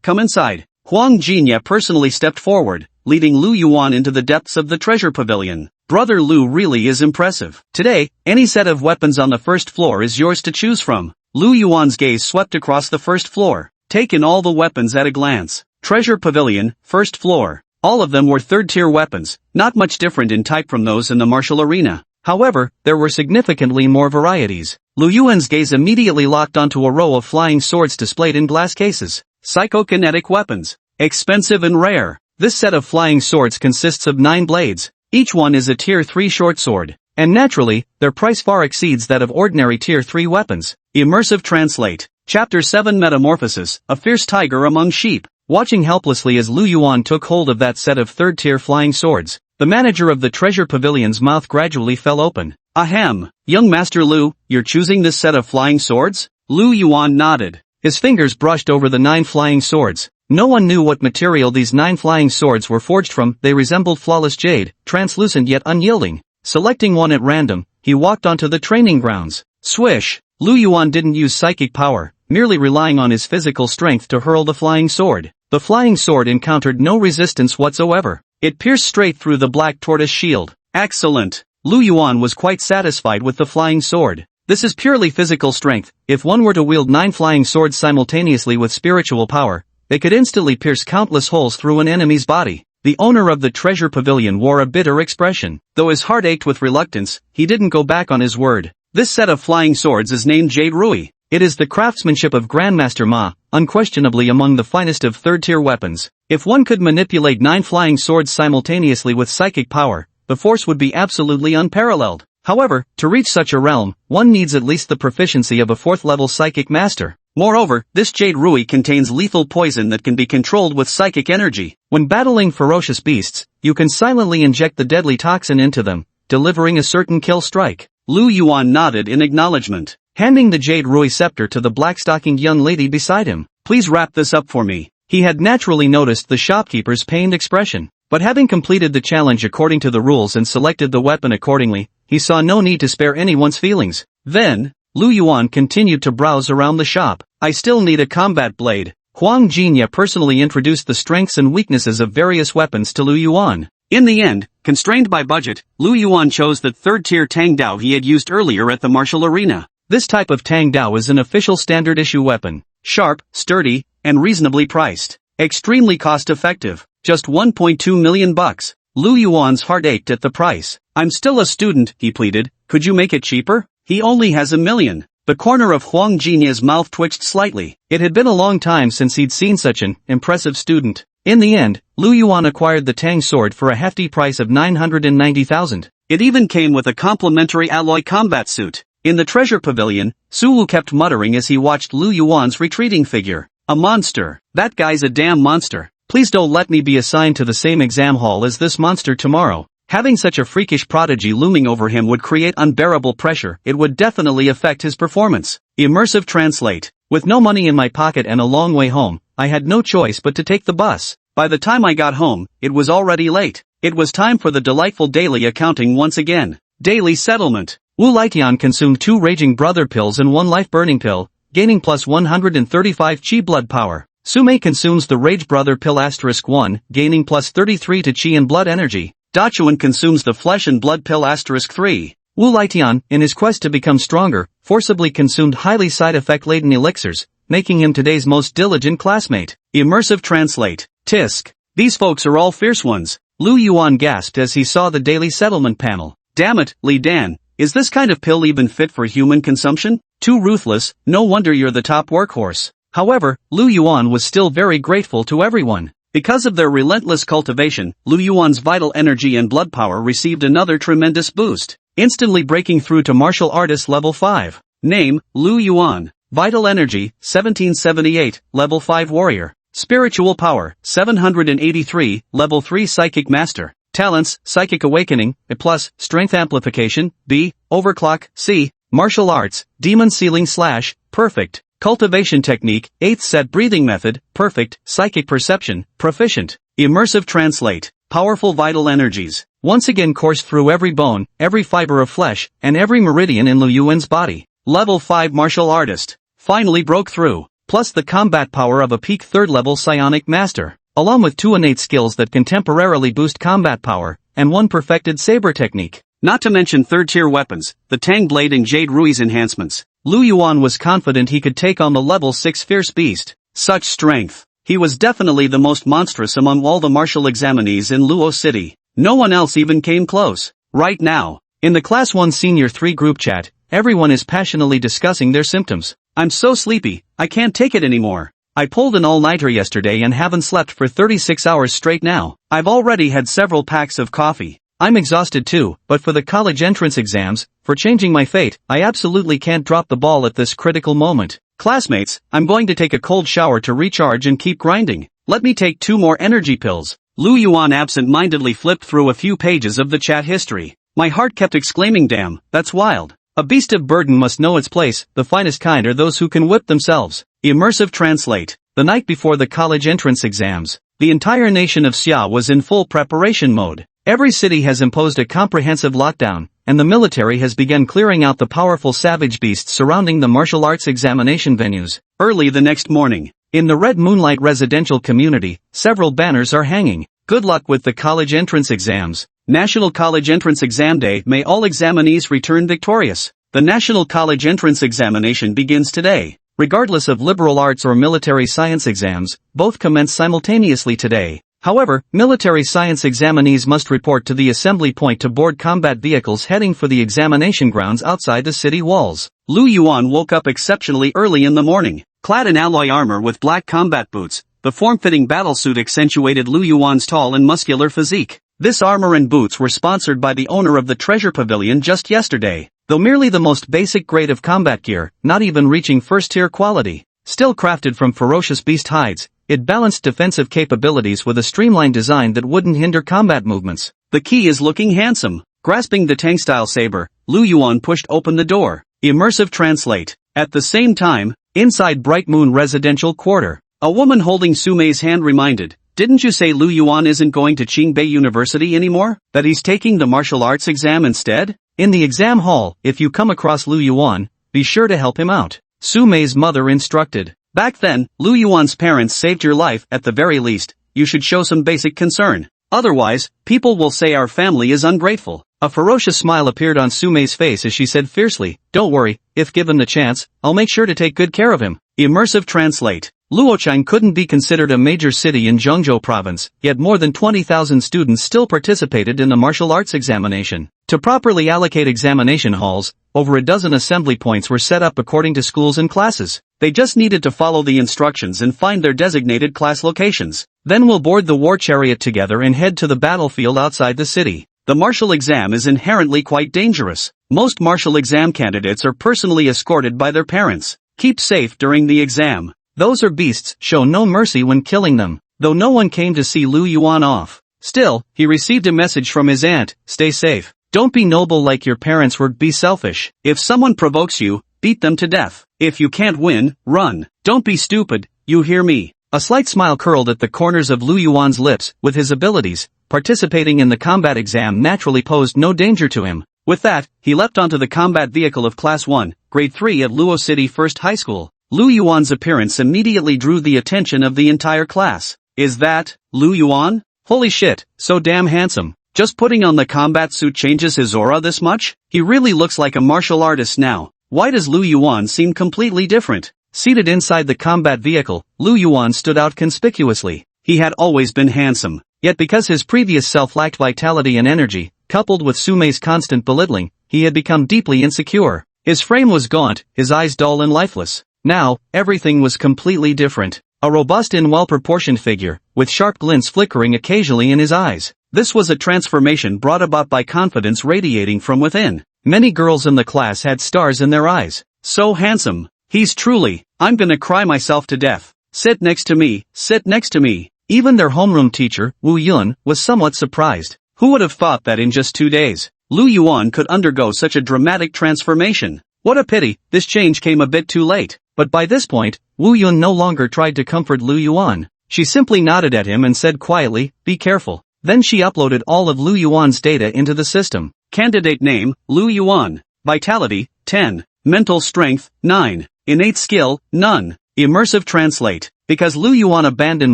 Speaker 1: come inside. Huang Jinya personally stepped forward, leading Lu Yuan into the depths of the treasure pavilion. Brother Lu really is impressive. Today, any set of weapons on the first floor is yours to choose from. Lu Yuan's gaze swept across the first floor. Take in all the weapons at a glance. Treasure pavilion, first floor. All of them were third-tier weapons, not much different in type from those in the martial arena. However, there were significantly more varieties. Lu Yuan's gaze immediately locked onto a row of flying swords displayed in glass cases. Psychokinetic weapons. Expensive and rare. This set of flying swords consists of 9 blades. Each one is a Tier 3 short sword. And naturally, their price far exceeds that of ordinary Tier 3 weapons. Immersive translate. Chapter 7 Metamorphosis, a fierce tiger among sheep. Watching helplessly as Lu Yuan took hold of that set of third-tier flying swords, the manager of the treasure pavilion's mouth gradually fell open. Ahem, young Master Lu, you're choosing this set of flying swords? Lu Yuan nodded. His fingers brushed over the 9 flying swords. No one knew what material these 9 flying swords were forged from. They resembled flawless jade, translucent yet unyielding. Selecting one at random, he walked onto the training grounds. Swish! Lu Yuan didn't use psychic power, merely relying on his physical strength to hurl the flying sword. The flying sword encountered no resistance whatsoever. It pierced straight through the black tortoise shield. Excellent! Lu Yuan was quite satisfied with the flying sword. This is purely physical strength. If one were to wield 9 flying swords simultaneously with spiritual power, they could instantly pierce countless holes through an enemy's body. The owner of the treasure pavilion wore a bitter expression. Though his heart ached with reluctance, he didn't go back on his word. This set of flying swords is named Jade Rui. It is the craftsmanship of Grandmaster Ma, unquestionably among the finest of third-tier weapons. If one could manipulate 9 flying swords simultaneously with psychic power, the force would be absolutely unparalleled. However, to reach such a realm, one needs at least the proficiency of a 4th-level psychic master. Moreover, this Jade Rui contains lethal poison that can be controlled with psychic energy. When battling ferocious beasts, you can silently inject the deadly toxin into them, delivering a certain kill strike. Lu Yuan nodded in acknowledgement, handing the Jade Rui scepter to the black-stockinged young lady beside him. Please wrap this up for me. He had naturally noticed the shopkeeper's pained expression, but having completed the challenge according to the rules and selected the weapon accordingly, he saw no need to spare anyone's feelings. Then, Lu Yuan continued to browse around the shop. I still need a combat blade. Huang Jinya personally introduced the strengths and weaknesses of various weapons to Lu Yuan. In the end, constrained by budget, Lu Yuan chose the third-tier Tang Dao he had used earlier at the martial arena. This type of Tang Dao is an official standard-issue weapon. Sharp, sturdy, and reasonably priced. Extremely cost-effective. Just 1.2 million bucks. Lu Yuan's heart ached at the price. I'm still a student, he pleaded. Could you make it cheaper? He only has $1 million. The corner of Huang Jinya's mouth twitched slightly. It had been a long time since he'd seen such an impressive student. In the end, Lu Yuan acquired the Tang sword for a hefty price of 990,000. It even came with a complimentary alloy combat suit. In the treasure pavilion, Suwu kept muttering as he watched Lu Yuan's retreating figure. A monster. That guy's a damn monster. Please don't let me be assigned to the same exam hall as this monster tomorrow. Having such a freakish prodigy looming over him would create unbearable pressure. It would definitely affect his performance. Immersive translate. With no money in my pocket and a long way home, I had no choice but to take the bus. By the time I got home, it was already late. It was time for the delightful daily accounting once again. Daily settlement. Wu Lietian consumed 2 raging brother pills and 1 life-burning pill, gaining plus 135 chi blood power. Sume consumes the rage brother pill *1, gaining plus 33 to chi and blood energy. Dachuan consumes the flesh and blood pill *3. Wu Lietian, in his quest to become stronger, forcibly consumed highly side-effect-laden elixirs, making him today's most diligent classmate. Immersive translate. Tisk. These folks are all fierce ones. Lu Yuan gasped as he saw the daily settlement panel. Damn it, Li Dan, is this kind of pill even fit for human consumption? Too ruthless, no wonder you're the top workhorse. However, Lu Yuan was still very grateful to everyone. Because of their relentless cultivation, Lu Yuan's vital energy and blood power received another tremendous boost, instantly breaking through to martial artist level 5. Name, Lu Yuan. Vital energy, 1778, level 5 warrior. Spiritual power, 783, level 3 psychic master. Talents, psychic awakening, A+, strength amplification, B, overclock, C, martial arts, demon sealing / perfect. Cultivation technique, 8th set breathing method, perfect. Psychic perception, proficient. Immersive translate, powerful vital energies, once again course through every bone, every fiber of flesh, and every meridian in Lu Yuan's body. Level 5 martial artist, finally broke through, plus the combat power of a peak 3rd level psionic master, along with 2 innate skills that can temporarily boost combat power, and 1 perfected saber technique. Not to mention 3rd-tier weapons, the Tang Blade and Jade Rui's enhancements. Lu Yuan was confident he could take on the level 6 fierce beast. Such strength. He was definitely the most monstrous among all the martial examinees in Luo City. No one else even came close. Right now, in the Class 1 Senior 3 group chat, everyone is passionately discussing their symptoms. I'm so sleepy, I can't take it anymore. I pulled an all-nighter yesterday and haven't slept for 36 hours straight now. I've already had several packs of coffee. I'm exhausted too, but for the college entrance exams, for changing my fate, I absolutely can't drop the ball at this critical moment. Classmates, I'm going to take a cold shower to recharge and keep grinding. Let me take 2 more energy pills. Lu Yuan absent-mindedly flipped through a few pages of the chat history. My heart kept exclaiming, damn, that's wild. A beast of burden must know its place, the finest kind are those who can whip themselves. Immersive translate. The night before the college entrance exams, the entire nation of Xia was in full preparation mode. Every city has imposed a comprehensive lockdown, and the military has begun clearing out the powerful savage beasts surrounding the martial arts examination venues. Early the next morning, in the Red Moonlight residential community, several banners are hanging. Good luck with the college entrance exams. National College Entrance Exam Day. May all examinees return victorious. The National College Entrance Examination begins today. Regardless of liberal arts or military science exams, both commence simultaneously today. However, military science examinees must report to the assembly point to board combat vehicles heading for the examination grounds outside the city walls. Lu Yuan woke up exceptionally early in the morning. Clad in alloy armor with black combat boots, the form-fitting battlesuit accentuated Lu Yuan's tall and muscular physique. This armor and boots were sponsored by the owner of the Treasure Pavilion just yesterday. Though merely the most basic grade of combat gear, not even reaching first-tier quality, still crafted from ferocious beast hides, it balanced defensive capabilities with a streamlined design that wouldn't hinder combat movements. The key is looking handsome. Grasping the Tang-style saber, Lu Yuan pushed open the door. Immersive translate. At the same time, inside Bright Moon Residential Quarter, a woman holding Sumei's hand reminded, "Didn't you say Lu Yuan isn't going to Qingbei University anymore? That he's taking the martial arts exam instead?" In the exam hall, if you come across Lu Yuan, be sure to help him out, Sumei's mother instructed. Back then, Lu Yuan's parents saved your life. At the very least, you should show some basic concern. Otherwise, people will say our family is ungrateful. A ferocious smile appeared on Sumei's face as she said fiercely, "Don't worry, if given the chance, I'll make sure to take good care of him." Immersive translate. Luochang couldn't be considered a major city in Zhengzhou province, yet more than 20,000 students still participated in the martial arts examination. To properly allocate examination halls, over a dozen assembly points were set up according to schools and classes. They just needed to follow the instructions and find their designated class locations. Then we'll board the war chariot together and head to the battlefield outside the city. The martial exam is inherently quite dangerous. Most martial exam candidates are personally escorted by their parents. Keep safe during the exam. Those are beasts, show no mercy when killing them. Though no one came to see Lu Yuan off, still, he received a message from his aunt, "Stay safe. Don't be noble like your parents were, be selfish. If someone provokes you, beat them to death. If you can't win, run. Don't be stupid, you hear me?" A slight smile curled at the corners of Lu Yuan's lips. With his abilities, participating in the combat exam naturally posed no danger to him. With that, he leapt onto the combat vehicle of Class 1, Grade 3 at Luo City First High School. Lu Yuan's appearance immediately drew the attention of the entire class. Is that Lu Yuan? Holy shit, so damn handsome. Just putting on the combat suit changes his aura this much? He really looks like a martial artist now. Why does Lu Yuan seem completely different? Seated inside the combat vehicle, Lu Yuan stood out conspicuously. He had always been handsome, yet because his previous self lacked vitality and energy, coupled with Sumei's constant belittling, he had become deeply insecure. His frame was gaunt, his eyes dull and lifeless. Now, everything was completely different. A robust and well-proportioned figure, with sharp glints flickering occasionally in his eyes. This was a transformation brought about by confidence radiating from within. Many girls in the class had stars in their eyes. So handsome. He's truly, I'm gonna cry myself to death. Sit next to me, sit next to me. Even their homeroom teacher, Wu Yun, was somewhat surprised. Who would have thought that in just 2 days, Lu Yuan could undergo such a dramatic transformation? What a pity, this change came a bit too late. But by this point, Wu Yun no longer tried to comfort Lu Yuan. She simply nodded at him and said quietly, "Be careful." Then she uploaded all of Lu Yuan's data into the system. Candidate name, Lu Yuan. Vitality, 10. Mental strength, 9. Innate skill, none. Immersive translate. Because Lu Yuan abandoned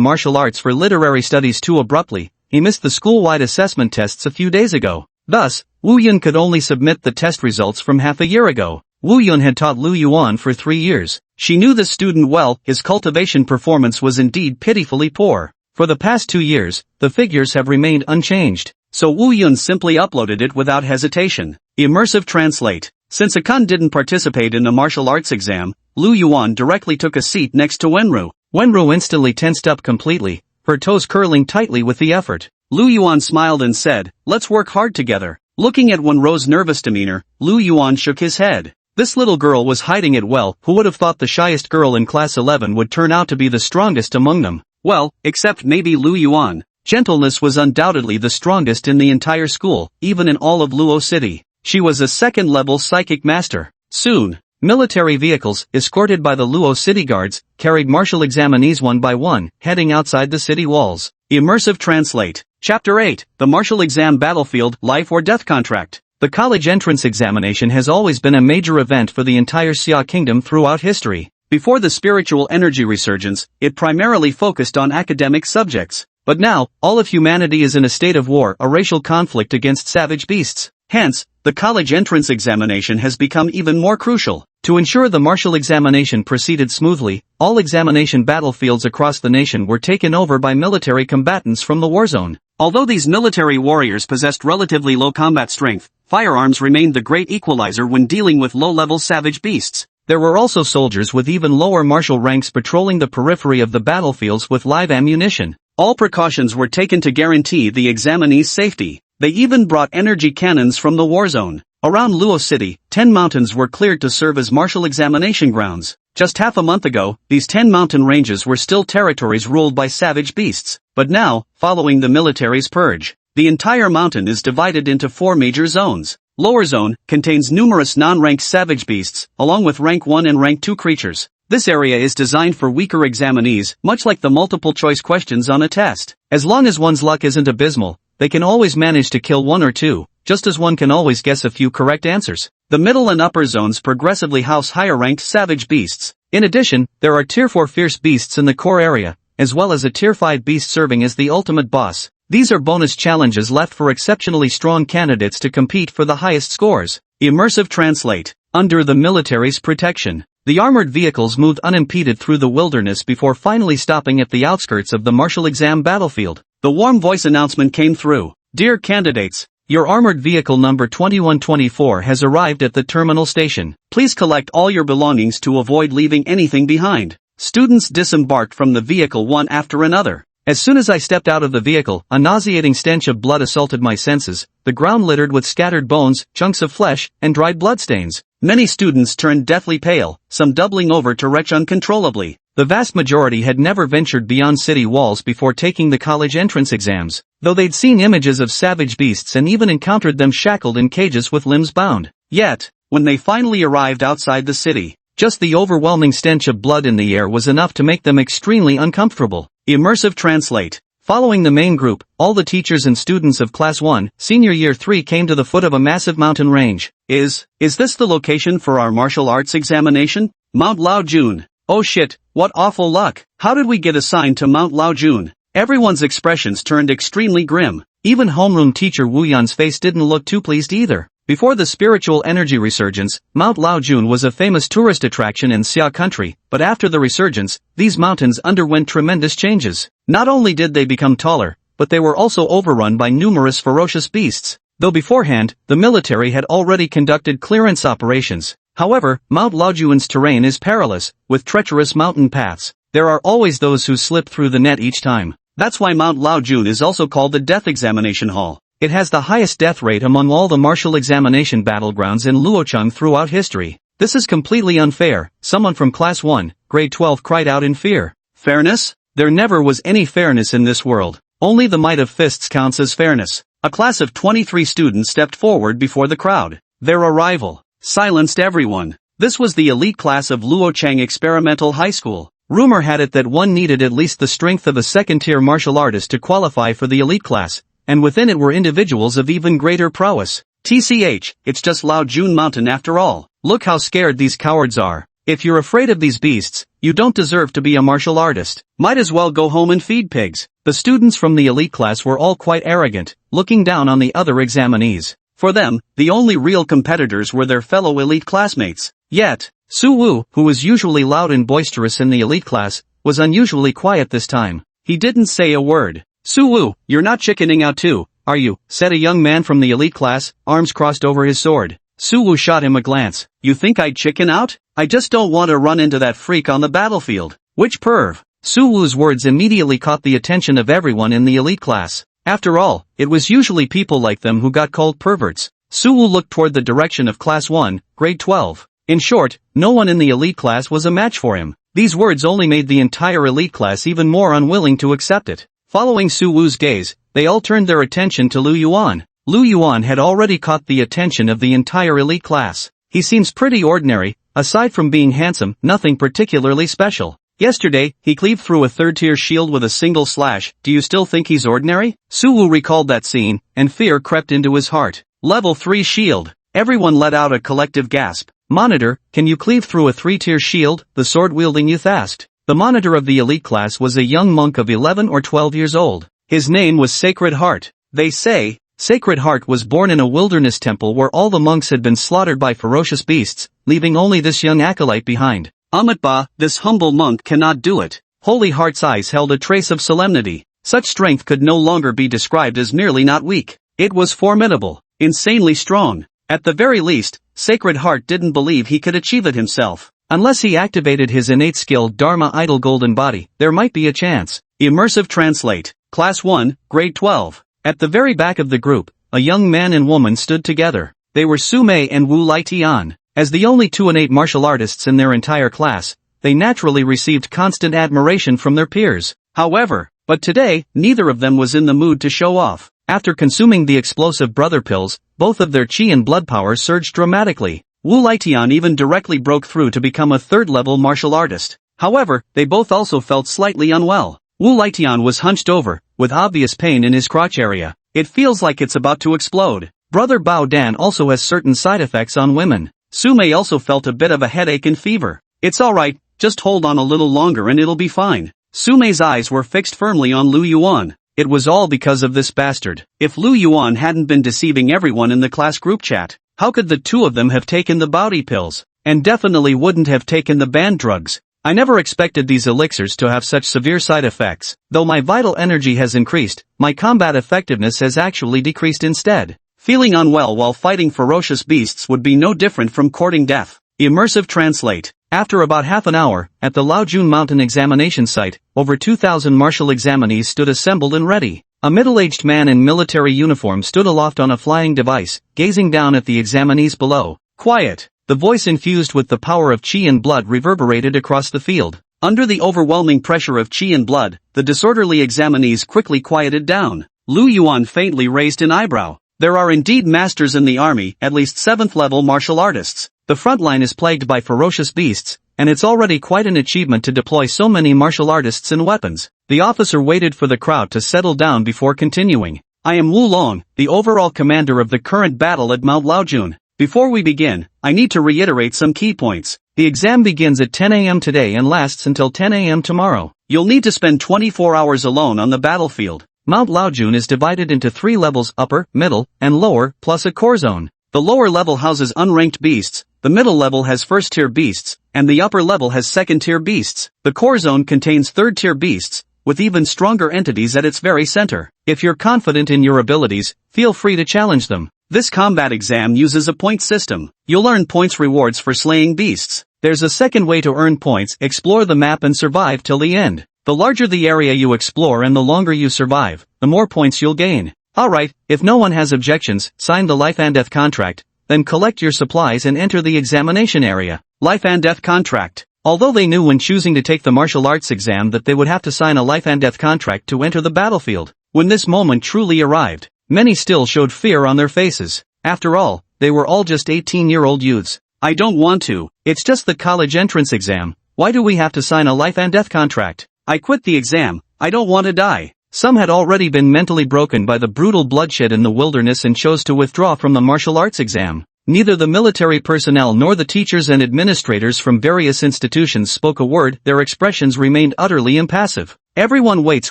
Speaker 1: martial arts for literary studies too abruptly, he missed the school-wide assessment tests a few days ago. Thus, Wu Yun could only submit the test results from half a year ago. Wu Yun had taught Lu Yuan for 3 years. She knew the student well. His cultivation performance was indeed pitifully poor. For the past 2 years, the figures have remained unchanged. So Wu Yun simply uploaded it without hesitation. Immersive translate. Since Akun didn't participate in the martial arts exam, Lu Yuan directly took a seat next to Wenru. Wenru instantly tensed up completely, her toes curling tightly with the effort. Lu Yuan smiled and said, "Let's work hard together." Looking at Wenru's nervous demeanor, Lu Yuan shook his head. This little girl was hiding it well. Who would have thought the shyest girl in class 11 would turn out to be the strongest among them? Well, except maybe Lu Yuan. Gentleness was undoubtedly the strongest in the entire school, even in all of Luo City. She was a second-level psychic master. Soon, military vehicles, escorted by the Luo City guards, carried martial examinees one by one, heading outside the city walls. Immersive Translate. Chapter 8, The Martial Exam Battlefield, Life or Death Contract. The college entrance examination has always been a major event for the entire Xia Kingdom throughout history. Before the spiritual energy resurgence, it primarily focused on academic subjects. But now, all of humanity is in a state of war, a racial conflict against savage beasts. Hence, the college entrance examination has become even more crucial. To ensure the martial examination proceeded smoothly, all examination battlefields across the nation were taken over by military combatants from the war zone. Although these military warriors possessed relatively low combat strength, firearms remained the great equalizer when dealing with low-level savage beasts. There were also soldiers with even lower martial ranks patrolling the periphery of the battlefields with live ammunition. All precautions were taken to guarantee the examinees' safety. They even brought energy cannons from the war zone. Around Luo City, 10 mountains were cleared to serve as martial examination grounds. Just half a month ago, these 10 mountain ranges were still territories ruled by savage beasts. But now, following the military's purge, the entire mountain is divided into 4 major zones. Lower zone contains numerous non-ranked savage beasts, along with rank 1 and rank 2 creatures. This area is designed for weaker examinees, much like the multiple-choice questions on a test. As long as one's luck isn't abysmal, they can always manage to kill 1 or 2, just as one can always guess a few correct answers. The middle and upper zones progressively house higher-ranked savage beasts. In addition, there are Tier 4 fierce beasts in the core area, as well as a Tier 5 beast serving as the ultimate boss. These are bonus challenges left for exceptionally strong candidates to compete for the highest scores. Immersive Translate. Under the military's protection, the armored vehicles moved unimpeded through the wilderness before finally stopping at the outskirts of the martial exam battlefield. The warm voice announcement came through. Dear candidates, your armored vehicle number 2124 has arrived at the terminal station. Please collect all your belongings to avoid leaving anything behind. Students disembarked from the vehicle one after another. As soon as I stepped out of the vehicle, a nauseating stench of blood assaulted my senses, the ground littered with scattered bones, chunks of flesh, and dried bloodstains. Many students turned deathly pale, some doubling over to retch uncontrollably. The vast majority had never ventured beyond city walls before taking the college entrance exams, though they'd seen images of savage beasts and even encountered them shackled in cages with limbs bound. Yet, when they finally arrived outside the city, just the overwhelming stench of blood in the air was enough to make them extremely uncomfortable. Immersive Translate. Following the main group, all the teachers and students of Class 1, Senior Year 3 came to the foot of a massive mountain range. Is this the location for our martial arts examination? Mount Laojun. Oh shit, what awful luck. How did we get assigned to Mount Laojun? Everyone's expressions turned extremely grim. Even homeroom teacher Wu Yan's face didn't look too pleased either. Before the spiritual energy resurgence, Mount Laojun was a famous tourist attraction in Xia country, but after the resurgence, these mountains underwent tremendous changes. Not only did they become taller, but they were also overrun by numerous ferocious beasts. Though beforehand, the military had already conducted clearance operations. However, Mount Laojun's terrain is perilous, with treacherous mountain paths. There are always those who slip through the net each time. That's why Mount Laojun is also called the Death Examination Hall. It has the highest death rate among all the martial examination battlegrounds in Luocheng throughout history. This is completely unfair, someone from Class 1, Grade 12 cried out in fear. Fairness? There never was any fairness in this world. Only the might of fists counts as fairness. A class of 23 students stepped forward before the crowd. Their arrival silenced everyone. This was the elite class of Luocheng Experimental High School. Rumor had it that one needed at least the strength of a second-tier martial artist to qualify for the elite class, and within it were individuals of even greater prowess. TCH, it's just Laojun Mountain after all. Look how scared these cowards are. If you're afraid of these beasts, you don't deserve to be a martial artist. Might as well go home and feed pigs. The students from the elite class were all quite arrogant, looking down on the other examinees. For them, the only real competitors were their fellow elite classmates. Yet, Su Wu, who was usually loud and boisterous in the elite class, was unusually quiet this time. He didn't say a word. Su Wu, you're not chickening out too, are you? Said a young man from the elite class, arms crossed over his sword. Su Wu shot him a glance. You think I'd chicken out? I just don't want to run into that freak on the battlefield. Which perv? Su Wu's words immediately caught the attention of everyone in the elite class. After all, it was usually people like them who got called perverts. Su Wu looked toward the direction of Class 1, Grade 12. In short, no one in the elite class was a match for him. These words only made the entire elite class even more unwilling to accept it. Following Su Wu's gaze, they all turned their attention to Lu Yuan. Lu Yuan had already caught the attention of the entire elite class. He seems pretty ordinary, aside from being handsome, nothing particularly special. Yesterday, he cleaved through a third-tier shield with a single slash. Do you still think he's ordinary? Su Wu recalled that scene, and fear crept into his heart. Level 3 shield. Everyone let out a collective gasp. Monitor, can you cleave through a 3-tier shield? The sword-wielding youth asked. The monitor of the elite class was a young monk of 11 or 12 years old. His name was Sacred Heart. They say, Sacred Heart was born in a wilderness temple where all the monks had been slaughtered by ferocious beasts, leaving only this young acolyte behind. Amitba, this humble monk cannot do it. Holy Heart's eyes held a trace of solemnity. Such strength could no longer be described as merely not weak. It was formidable, insanely strong. At the very least, Sacred Heart didn't believe he could achieve it himself. Unless he activated his innate skill Dharma Idol Golden Body, there might be a chance. Immersive Translate. Class 1, Grade 12. At the very back of the group, a young man and woman stood together. They were Su Mei and Wu Lai Tian. As the only 2 innate martial artists in their entire class, they naturally received constant admiration from their peers. However, but today, neither of them was in the mood to show off. After consuming the explosive brother pills, both of their chi and blood power surged dramatically. Wu Lai Tian even directly broke through to become a 3rd-level martial artist. However, they both also felt slightly unwell. Wu Lai Tian was hunched over, with obvious pain in his crotch area. It feels like it's about to explode. Brother Bao Dan also has certain side effects on women. Su Mei also felt a bit of a headache and fever. It's alright, just hold on a little longer and it'll be fine. Su Mei's eyes were fixed firmly on Lu Yuan. It was all because of this bastard. If Lu Yuan hadn't been deceiving everyone in the class group chat, how could the 2 of them have taken the bounty pills? And definitely wouldn't have taken the banned drugs. I never expected these elixirs to have such severe side effects. Though my vital energy has increased, my combat effectiveness has actually decreased instead. Feeling unwell while fighting ferocious beasts would be no different from courting death. Immersive Translate. After about half an hour, at the Laojun Mountain examination site, over 2,000 martial examinees stood assembled and ready. A middle-aged man in military uniform stood aloft on a flying device, gazing down at the examinees below. Quiet. The voice infused with the power of chi and blood reverberated across the field. Under the overwhelming pressure of chi and blood, the disorderly examinees quickly quieted down. Lu Yuan faintly raised an eyebrow. There are indeed masters in the army, at least 7th-level martial artists. The front line is plagued by ferocious beasts, and it's already quite an achievement to deploy so many martial artists and weapons. The officer waited for the crowd to settle down before continuing. I am Wu Long, the overall commander of the current battle at Mount Laojun. Before we begin, I need to reiterate some key points. The exam begins at 10 a.m. today and lasts until 10 a.m. tomorrow. You'll need to spend 24 hours alone on the battlefield. Mount Laojun is divided into 3 levels: upper, middle, and lower, plus a core zone. The lower level houses unranked beasts, the middle level has 1st-tier beasts, and the upper level has 2nd-tier beasts. The core zone contains 3rd-tier beasts, with even stronger entities at its very center. If you're confident in your abilities, feel free to challenge them. This combat exam uses a point system. You'll earn points rewards for slaying beasts. There's a second way to earn points: explore the map and survive till the end. The larger the area you explore and the longer you survive, the more points you'll gain. Alright, if no one has objections, sign the life and death contract, then collect your supplies and enter the examination area. Life and death contract. Although they knew when choosing to take the martial arts exam that they would have to sign a life and death contract to enter the battlefield, when this moment truly arrived, many still showed fear on their faces. After all, they were all just 18-year-old youths. I don't want to. It's just the college entrance exam. Why do we have to sign a life and death contract? I quit the exam. I don't want to die. Some had already been mentally broken by the brutal bloodshed in the wilderness and chose to withdraw from the martial arts exam. Neither the military personnel nor the teachers and administrators from various institutions spoke a word. Their expressions remained utterly impassive. Everyone waits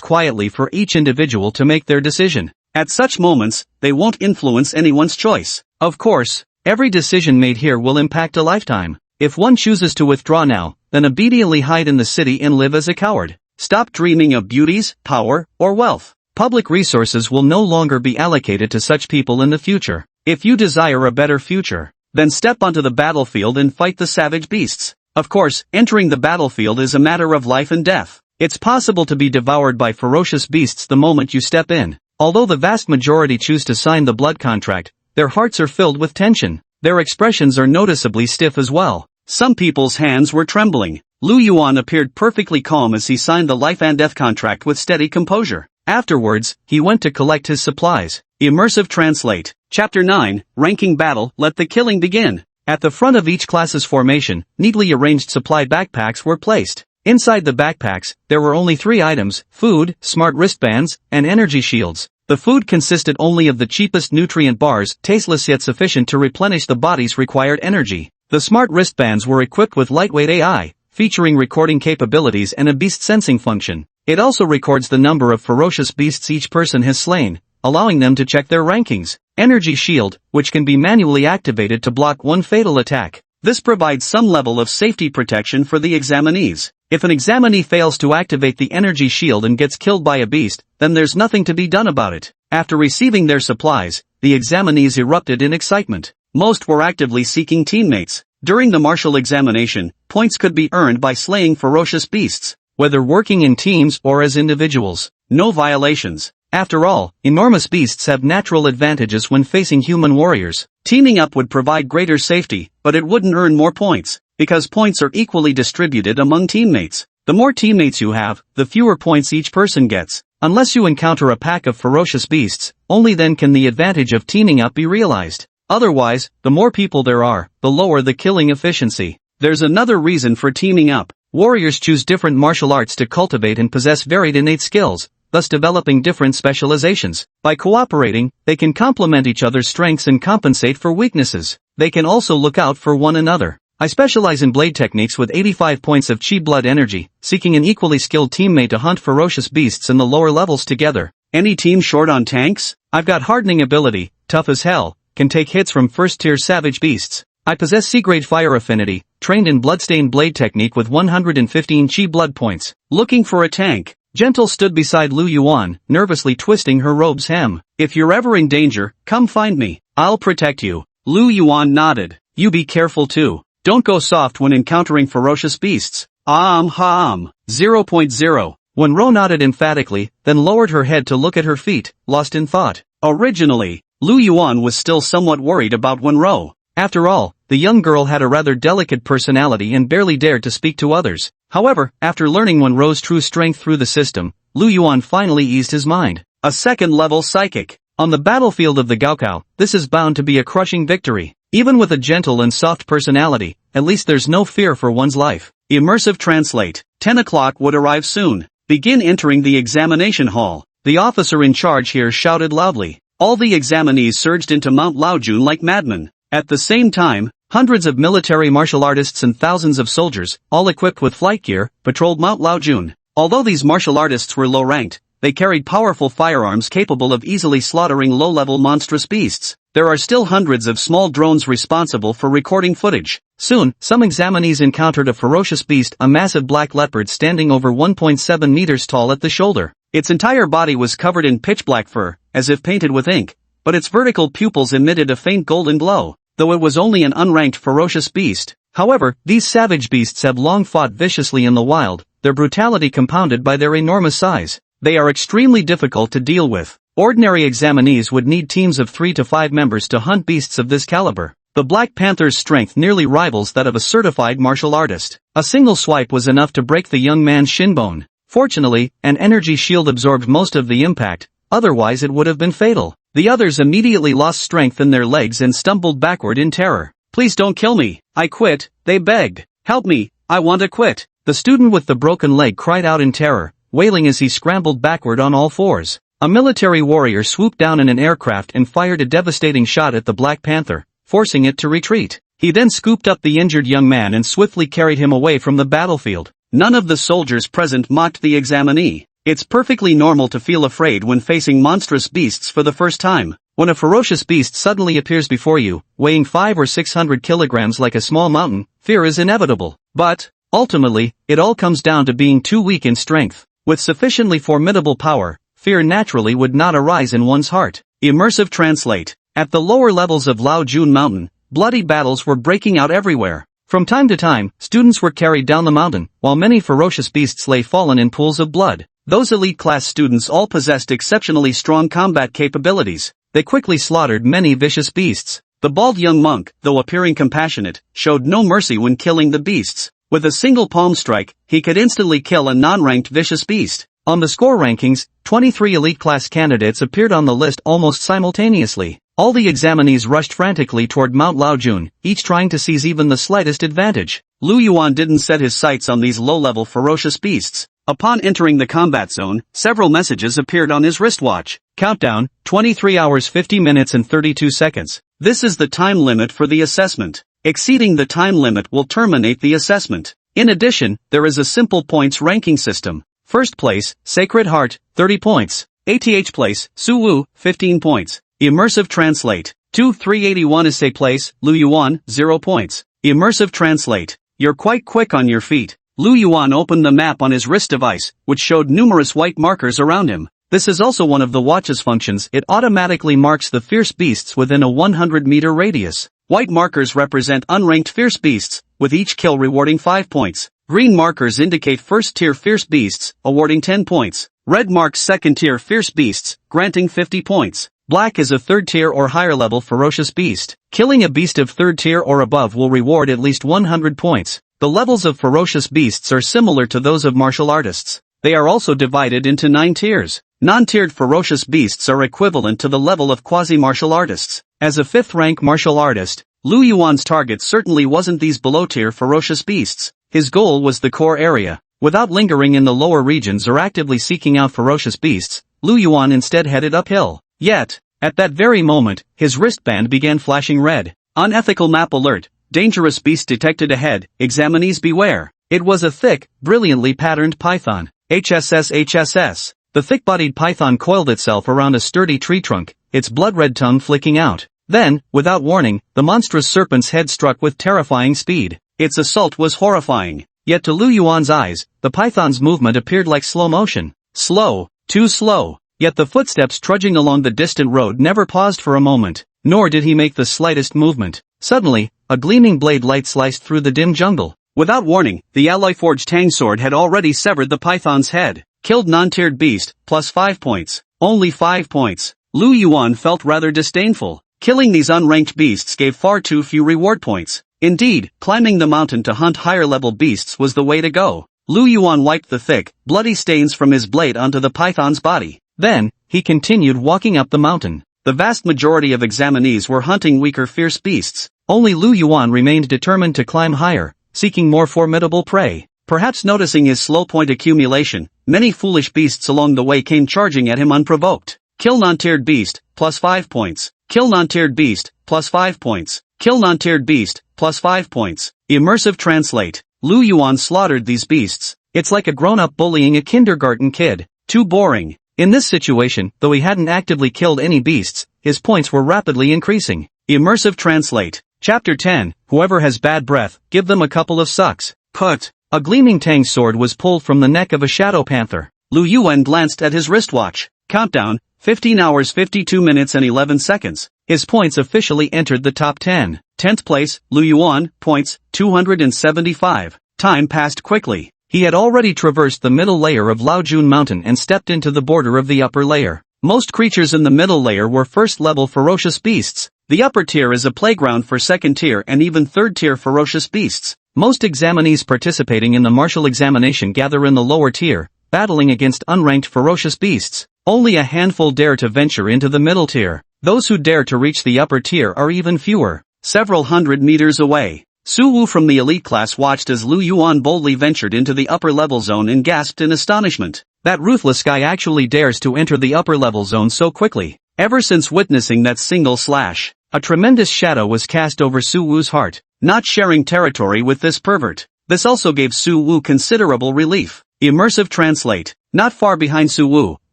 Speaker 1: quietly for each individual to make their decision. At such moments, they won't influence anyone's choice. Of course, every decision made here will impact a lifetime. If one chooses to withdraw now, then obediently hide in the city and live as a coward. Stop dreaming of beauties, power, or wealth. Public resources will no longer be allocated to such people in the future. If you desire a better future, then step onto the battlefield and fight the savage beasts. Of course, entering the battlefield is a matter of life and death. It's possible to be devoured by ferocious beasts the moment you step in. Although the vast majority choose to sign the blood contract, their hearts are filled with tension. Their expressions are noticeably stiff as well. Some people's hands were trembling. Lu Yuan appeared perfectly calm as he signed the life and death contract with steady composure. Afterwards, he went to collect his supplies. Immersive Translate. Chapter 9, Ranking Battle, Let the Killing Begin. At the front of each class's formation, neatly arranged supply backpacks were placed. Inside the backpacks, there were only 3 items: food, smart wristbands, and energy shields. The food consisted only of the cheapest nutrient bars, tasteless yet sufficient to replenish the body's required energy. The smart wristbands were equipped with lightweight AI, featuring recording capabilities and a beast sensing function. It also records the number of ferocious beasts each person has slain, allowing them to check their rankings. Energy shield, which can be manually activated to block one fatal attack. This provides some level of safety protection for the examinees. If an examinee fails to activate the energy shield and gets killed by a beast, then there's nothing to be done about it. After receiving their supplies, the examinees erupted in excitement. Most were actively seeking teammates. During the martial examination, points could be earned by slaying ferocious beasts, whether working in teams or as individuals. No violations. After all, enormous beasts have natural advantages when facing human warriors. Teaming up would provide greater safety, but it wouldn't earn more points, because points are equally distributed among teammates. The more teammates you have, the fewer points each person gets. Unless you encounter a pack of ferocious beasts, only then can the advantage of teaming up be realized. Otherwise, the more people there are, the lower the killing efficiency. There's another reason for teaming up. Warriors choose different martial arts to cultivate and possess varied innate skills, thus developing different specializations. By cooperating, they can complement each other's strengths and compensate for weaknesses. They can also look out for one another. I specialize in blade techniques with 85 points of chi blood energy, seeking an equally skilled teammate to hunt ferocious beasts in the lower levels together. Any team short on tanks? I've got hardening ability, tough as hell, can take hits from first-tier savage beasts. I possess C-grade fire affinity, trained in bloodstained blade technique with 115 chi blood points. Looking for a tank. Gentle stood beside Lu Yuan, nervously twisting her robe's hem. If you're ever in danger, come find me. I'll protect you. Lu Yuan nodded. You be careful too. Don't go soft when encountering ferocious beasts. 0.0. When Ro nodded emphatically, then lowered her head to look at her feet, lost in thought. Originally, Lu Yuan was still somewhat worried about Ro. After all, the young girl had a rather delicate personality and barely dared to speak to others. However, after learning Ro's true strength through the system, Lu Yuan finally eased his mind. A second-level psychic. On the battlefield of the Gaokao, this is bound to be a crushing victory. Even with a gentle and soft personality, at least there's no fear for one's life. Immersive Translate. 10 o'clock would arrive soon. Begin entering the examination hall. The officer in charge here shouted loudly. All the examinees surged into Mount Laojun like madmen. At the same time, hundreds of military martial artists and thousands of soldiers, all equipped with flight gear, patrolled Mount Laojun. Although these martial artists were low-ranked, they carried powerful firearms capable of easily slaughtering low-level monstrous beasts. There are still hundreds of small drones responsible for recording footage. Soon, some examinees encountered a ferocious beast, a massive black leopard standing over 1.7 meters tall at the shoulder. Its entire body was covered in pitch-black fur, as if painted with ink, but its vertical pupils emitted a faint golden glow. Though it was only an unranked ferocious beast. However, these savage beasts have long fought viciously in the wild, their brutality compounded by their enormous size. They are extremely difficult to deal with. Ordinary examinees would need teams of 3 to 5 members to hunt beasts of this caliber. The Black Panther's strength nearly rivals that of a certified martial artist. A single swipe was enough to break the young man's shin bone. Fortunately, an energy shield absorbed most of the impact, otherwise it would have been fatal. The others immediately lost strength in their legs and stumbled backward in terror. Please don't kill me. I quit, they begged. Help me, I want to quit. The student with the broken leg cried out in terror, wailing as he scrambled backward on all fours. A military warrior swooped down in an aircraft and fired a devastating shot at the Black Panther, forcing it to retreat. He then scooped up the injured young man and swiftly carried him away from the battlefield. None of the soldiers present mocked the examinee. It's perfectly normal to feel afraid when facing monstrous beasts for the first time. When a ferocious beast suddenly appears before you, weighing 500 or 600 kilograms like a small mountain, fear is inevitable. But, ultimately, it all comes down to being too weak in strength. With sufficiently formidable power, fear naturally would not arise in one's heart. Immersive Translate. At the lower levels of Laojun Mountain, bloody battles were breaking out everywhere. From time to time, students were carried down the mountain, while many ferocious beasts lay fallen in pools of blood. Those elite-class students all possessed exceptionally strong combat capabilities. They quickly slaughtered many vicious beasts. The bald young monk, though appearing compassionate, showed no mercy when killing the beasts. With a single palm strike, he could instantly kill a non-ranked vicious beast. On the score rankings, 23 elite class candidates appeared on the list almost simultaneously. All the examinees rushed frantically toward Mount Laojun, each trying to seize even the slightest advantage. Lu Yuan didn't set his sights on these low-level ferocious beasts. Upon entering the combat zone, several messages appeared on his wristwatch. Countdown, 23 hours 50 minutes and 32 seconds. This is the time limit for the assessment. Exceeding the time limit will terminate the assessment. In addition, there is a simple points ranking system. First place, Sacred Heart, 30 points. ATH place, Su Wu, 15 points. Immersive Translate. 381 Essay place, Lu Yuan, 0 points. Immersive Translate. You're quite quick on your feet. Lu Yuan opened the map on his wrist device, which showed numerous white markers around him. This is also one of the watch's functions. It automatically marks the fierce beasts within a 100-meter radius. White markers represent unranked fierce beasts, with each kill rewarding 5 points. Green markers indicate first-tier fierce beasts, awarding 10 points. Red marks second-tier fierce beasts, granting 50 points. Black is a third-tier or higher-level ferocious beast. Killing a beast of third tier or above will reward at least 100 points. The levels of ferocious beasts are similar to those of martial artists. They are also divided into 9 tiers. Non-tiered ferocious beasts are equivalent to the level of quasi-martial artists. As a 5th-rank martial artist, Lu Yuan's target certainly wasn't these below-tier ferocious beasts. His goal was the core area. Without lingering in the lower regions or actively seeking out ferocious beasts, Lu Yuan instead headed uphill. Yet, at that very moment, his wristband began flashing red. Unethical map alert. Dangerous beast detected ahead. Examinees beware. It was a thick, brilliantly patterned python. HSS. The thick-bodied python coiled itself around a sturdy tree trunk, its blood-red tongue flicking out. Then, without warning, the monstrous serpent's head struck with terrifying speed. Its assault was horrifying. Yet to Lu Yuan's eyes, the python's movement appeared like slow motion. Slow, too slow. Yet the footsteps trudging along the distant road never paused for a moment, nor did he make the slightest movement. Suddenly, a gleaming blade light sliced through the dim jungle. Without warning, the alloy-forged tang sword had already severed the python's head. Killed non-tiered beast, plus 5 points. Only 5 points. Lu Yuan felt rather disdainful. Killing these unranked beasts gave far too few reward points. Indeed, climbing the mountain to hunt higher-level beasts was the way to go. Lu Yuan wiped the thick, bloody stains from his blade onto the python's body. Then, he continued walking up the mountain. The vast majority of examinees were hunting weaker fierce beasts. Only Lu Yuan remained determined to climb higher, seeking more formidable prey. Perhaps noticing his slow point accumulation, many foolish beasts along the way came charging at him unprovoked. Kill non-tiered beast, plus 5 points. Kill non-tiered beast, plus 5 points. Kill non-tiered beast, plus 5 points. Immersive Translate. Lu Yuan slaughtered these beasts. It's like a grown-up bullying a kindergarten kid. Too boring. In this situation, though he hadn't actively killed any beasts, his points were rapidly increasing. Immersive Translate. Chapter 10. Whoever has bad breath, give them a couple of sucks. Put. A gleaming tang sword was pulled from the neck of a shadow panther. Lu Yuan glanced at his wristwatch. Countdown, 15 hours 52 minutes and 11 seconds. His points officially entered the top 10. 10th place, Lu Yuan, points, 275. Time passed quickly. He had already traversed the middle layer of Laojun Mountain and stepped into the border of the upper layer. Most creatures in the middle layer were first-level ferocious beasts. The upper tier is a playground for second-tier and even third-tier ferocious beasts. Most examinees participating in the martial examination gather in the lower tier, battling against unranked ferocious beasts. Only a handful dare to venture into the middle tier. Those who dare to reach the upper tier are even fewer. Several hundred meters away, Su Wu from the elite class watched as Lu Yuan boldly ventured into the upper level zone and gasped in astonishment. That ruthless guy actually dares to enter the upper level zone so quickly. Ever since witnessing that single slash, a tremendous shadow was cast over Su Wu's heart. Not sharing territory with this pervert. This also gave Su Wu considerable relief. Immersive Translate. Not far behind Su Wu,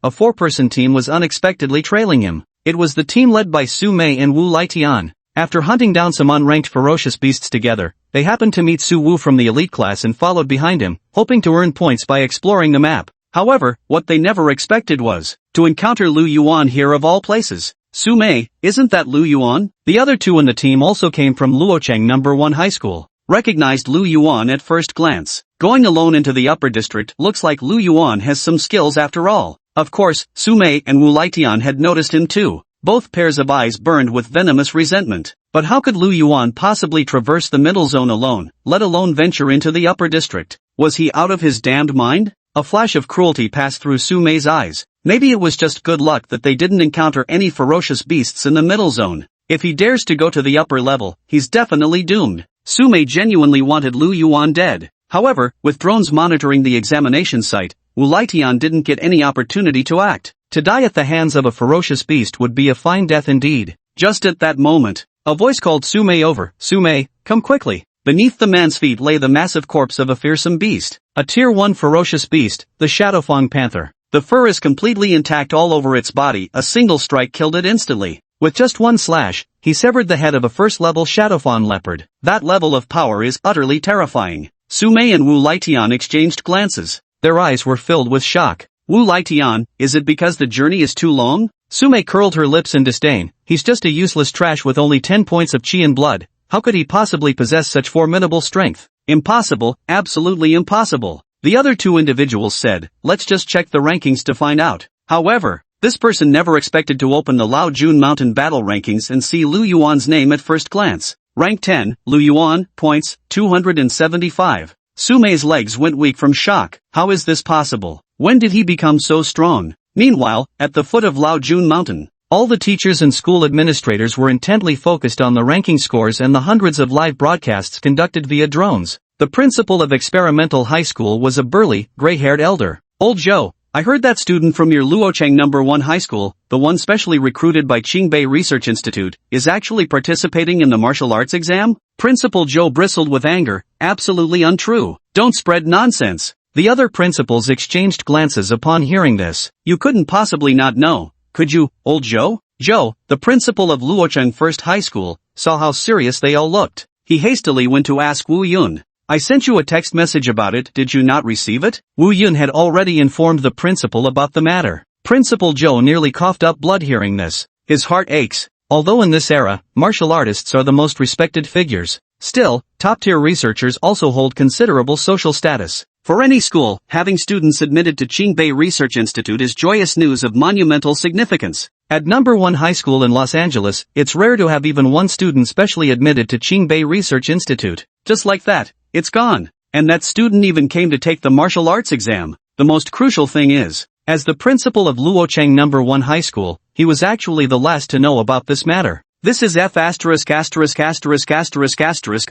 Speaker 1: a 4-person team was unexpectedly trailing him. It was the team led by Su Mei and Wu Lietian. After hunting down some unranked ferocious beasts together, they happened to meet Su Wu from the elite class and followed behind him, hoping to earn points by exploring the map. However, what they never expected was to encounter Lu Yuan here of all places. Su Mei, isn't that Lu Yuan? The other two in the team also came from Luocheng No. 1 High School. Recognized Lu Yuan at first glance. Going alone into the upper district looks like Lu Yuan has some skills after all. Of course, Su Mei and Wu Lietian had noticed him too. Both pairs of eyes burned with venomous resentment. But how could Lu Yuan possibly traverse the middle zone alone, let alone venture into the upper district? Was he out of his damned mind? A flash of cruelty passed through Su Mei's eyes. Maybe it was just good luck that they didn't encounter any ferocious beasts in the middle zone. If he dares to go to the upper level, he's definitely doomed. Su Mei genuinely wanted Lu Yuan dead. However, with drones monitoring the examination site, Wu Lietian didn't get any opportunity to act. To die at the hands of a ferocious beast would be a fine death indeed. Just at that moment, a voice called Su Mei over. Su Mei, come quickly. Beneath the man's feet lay the massive corpse of a fearsome beast. A Tier 1 ferocious beast, the Shadowfang Panther. The fur is completely intact all over its body. A single strike killed it instantly. With just one slash, he severed the head of a first-level Shadowfang leopard. That level of power is utterly terrifying. Su Mei and Wu Lietian exchanged glances. Their eyes were filled with shock. Wu Lietian, is it because the journey is too long? Su Mei curled her lips in disdain. He's just a useless trash with only 10 points of chi and blood. How could he possibly possess such formidable strength? Impossible, absolutely impossible. The other two individuals said, let's just check the rankings to find out. However, this person never expected to open the Lao Jun Mountain battle rankings and see Lu Yuan's name at first glance. Rank 10, Lu Yuan, points, 275. Su Mei's legs went weak from shock. How is this possible? When did he become so strong? Meanwhile, at the foot of Lao Jun Mountain, all the teachers and school administrators were intently focused on the ranking scores and the hundreds of live broadcasts conducted via drones. The principal of Experimental High School was a burly, gray-haired elder. Old Zhou, I heard that student from your Luocheng No. 1 high school, the one specially recruited by Qingbei Research Institute, is actually participating in the martial arts exam? Principal Zhou bristled with anger. Absolutely untrue. Don't spread nonsense. The other principals exchanged glances upon hearing this. You couldn't possibly not know, could you, old Zhou? Zhou, the principal of Luocheng First High School, saw how serious they all looked. He hastily went to ask Wu Yun. I sent you a text message about it, did you not receive it? Wu Yun had already informed the principal about the matter. Principal Zhou nearly coughed up blood hearing this. His heart aches. Although in this era, martial artists are the most respected figures, still, top-tier researchers also hold considerable social status. For any school, having students admitted to Qingbei Research Institute is joyous news of monumental significance. At No. 1 high school in Los Angeles, it's rare to have even one student specially admitted to Qingbei Research Institute. Just like that, it's gone. And that student even came to take the martial arts exam. The most crucial thing is, as the principal of Luocheng No. 1 high school, he was actually the last to know about this matter. This is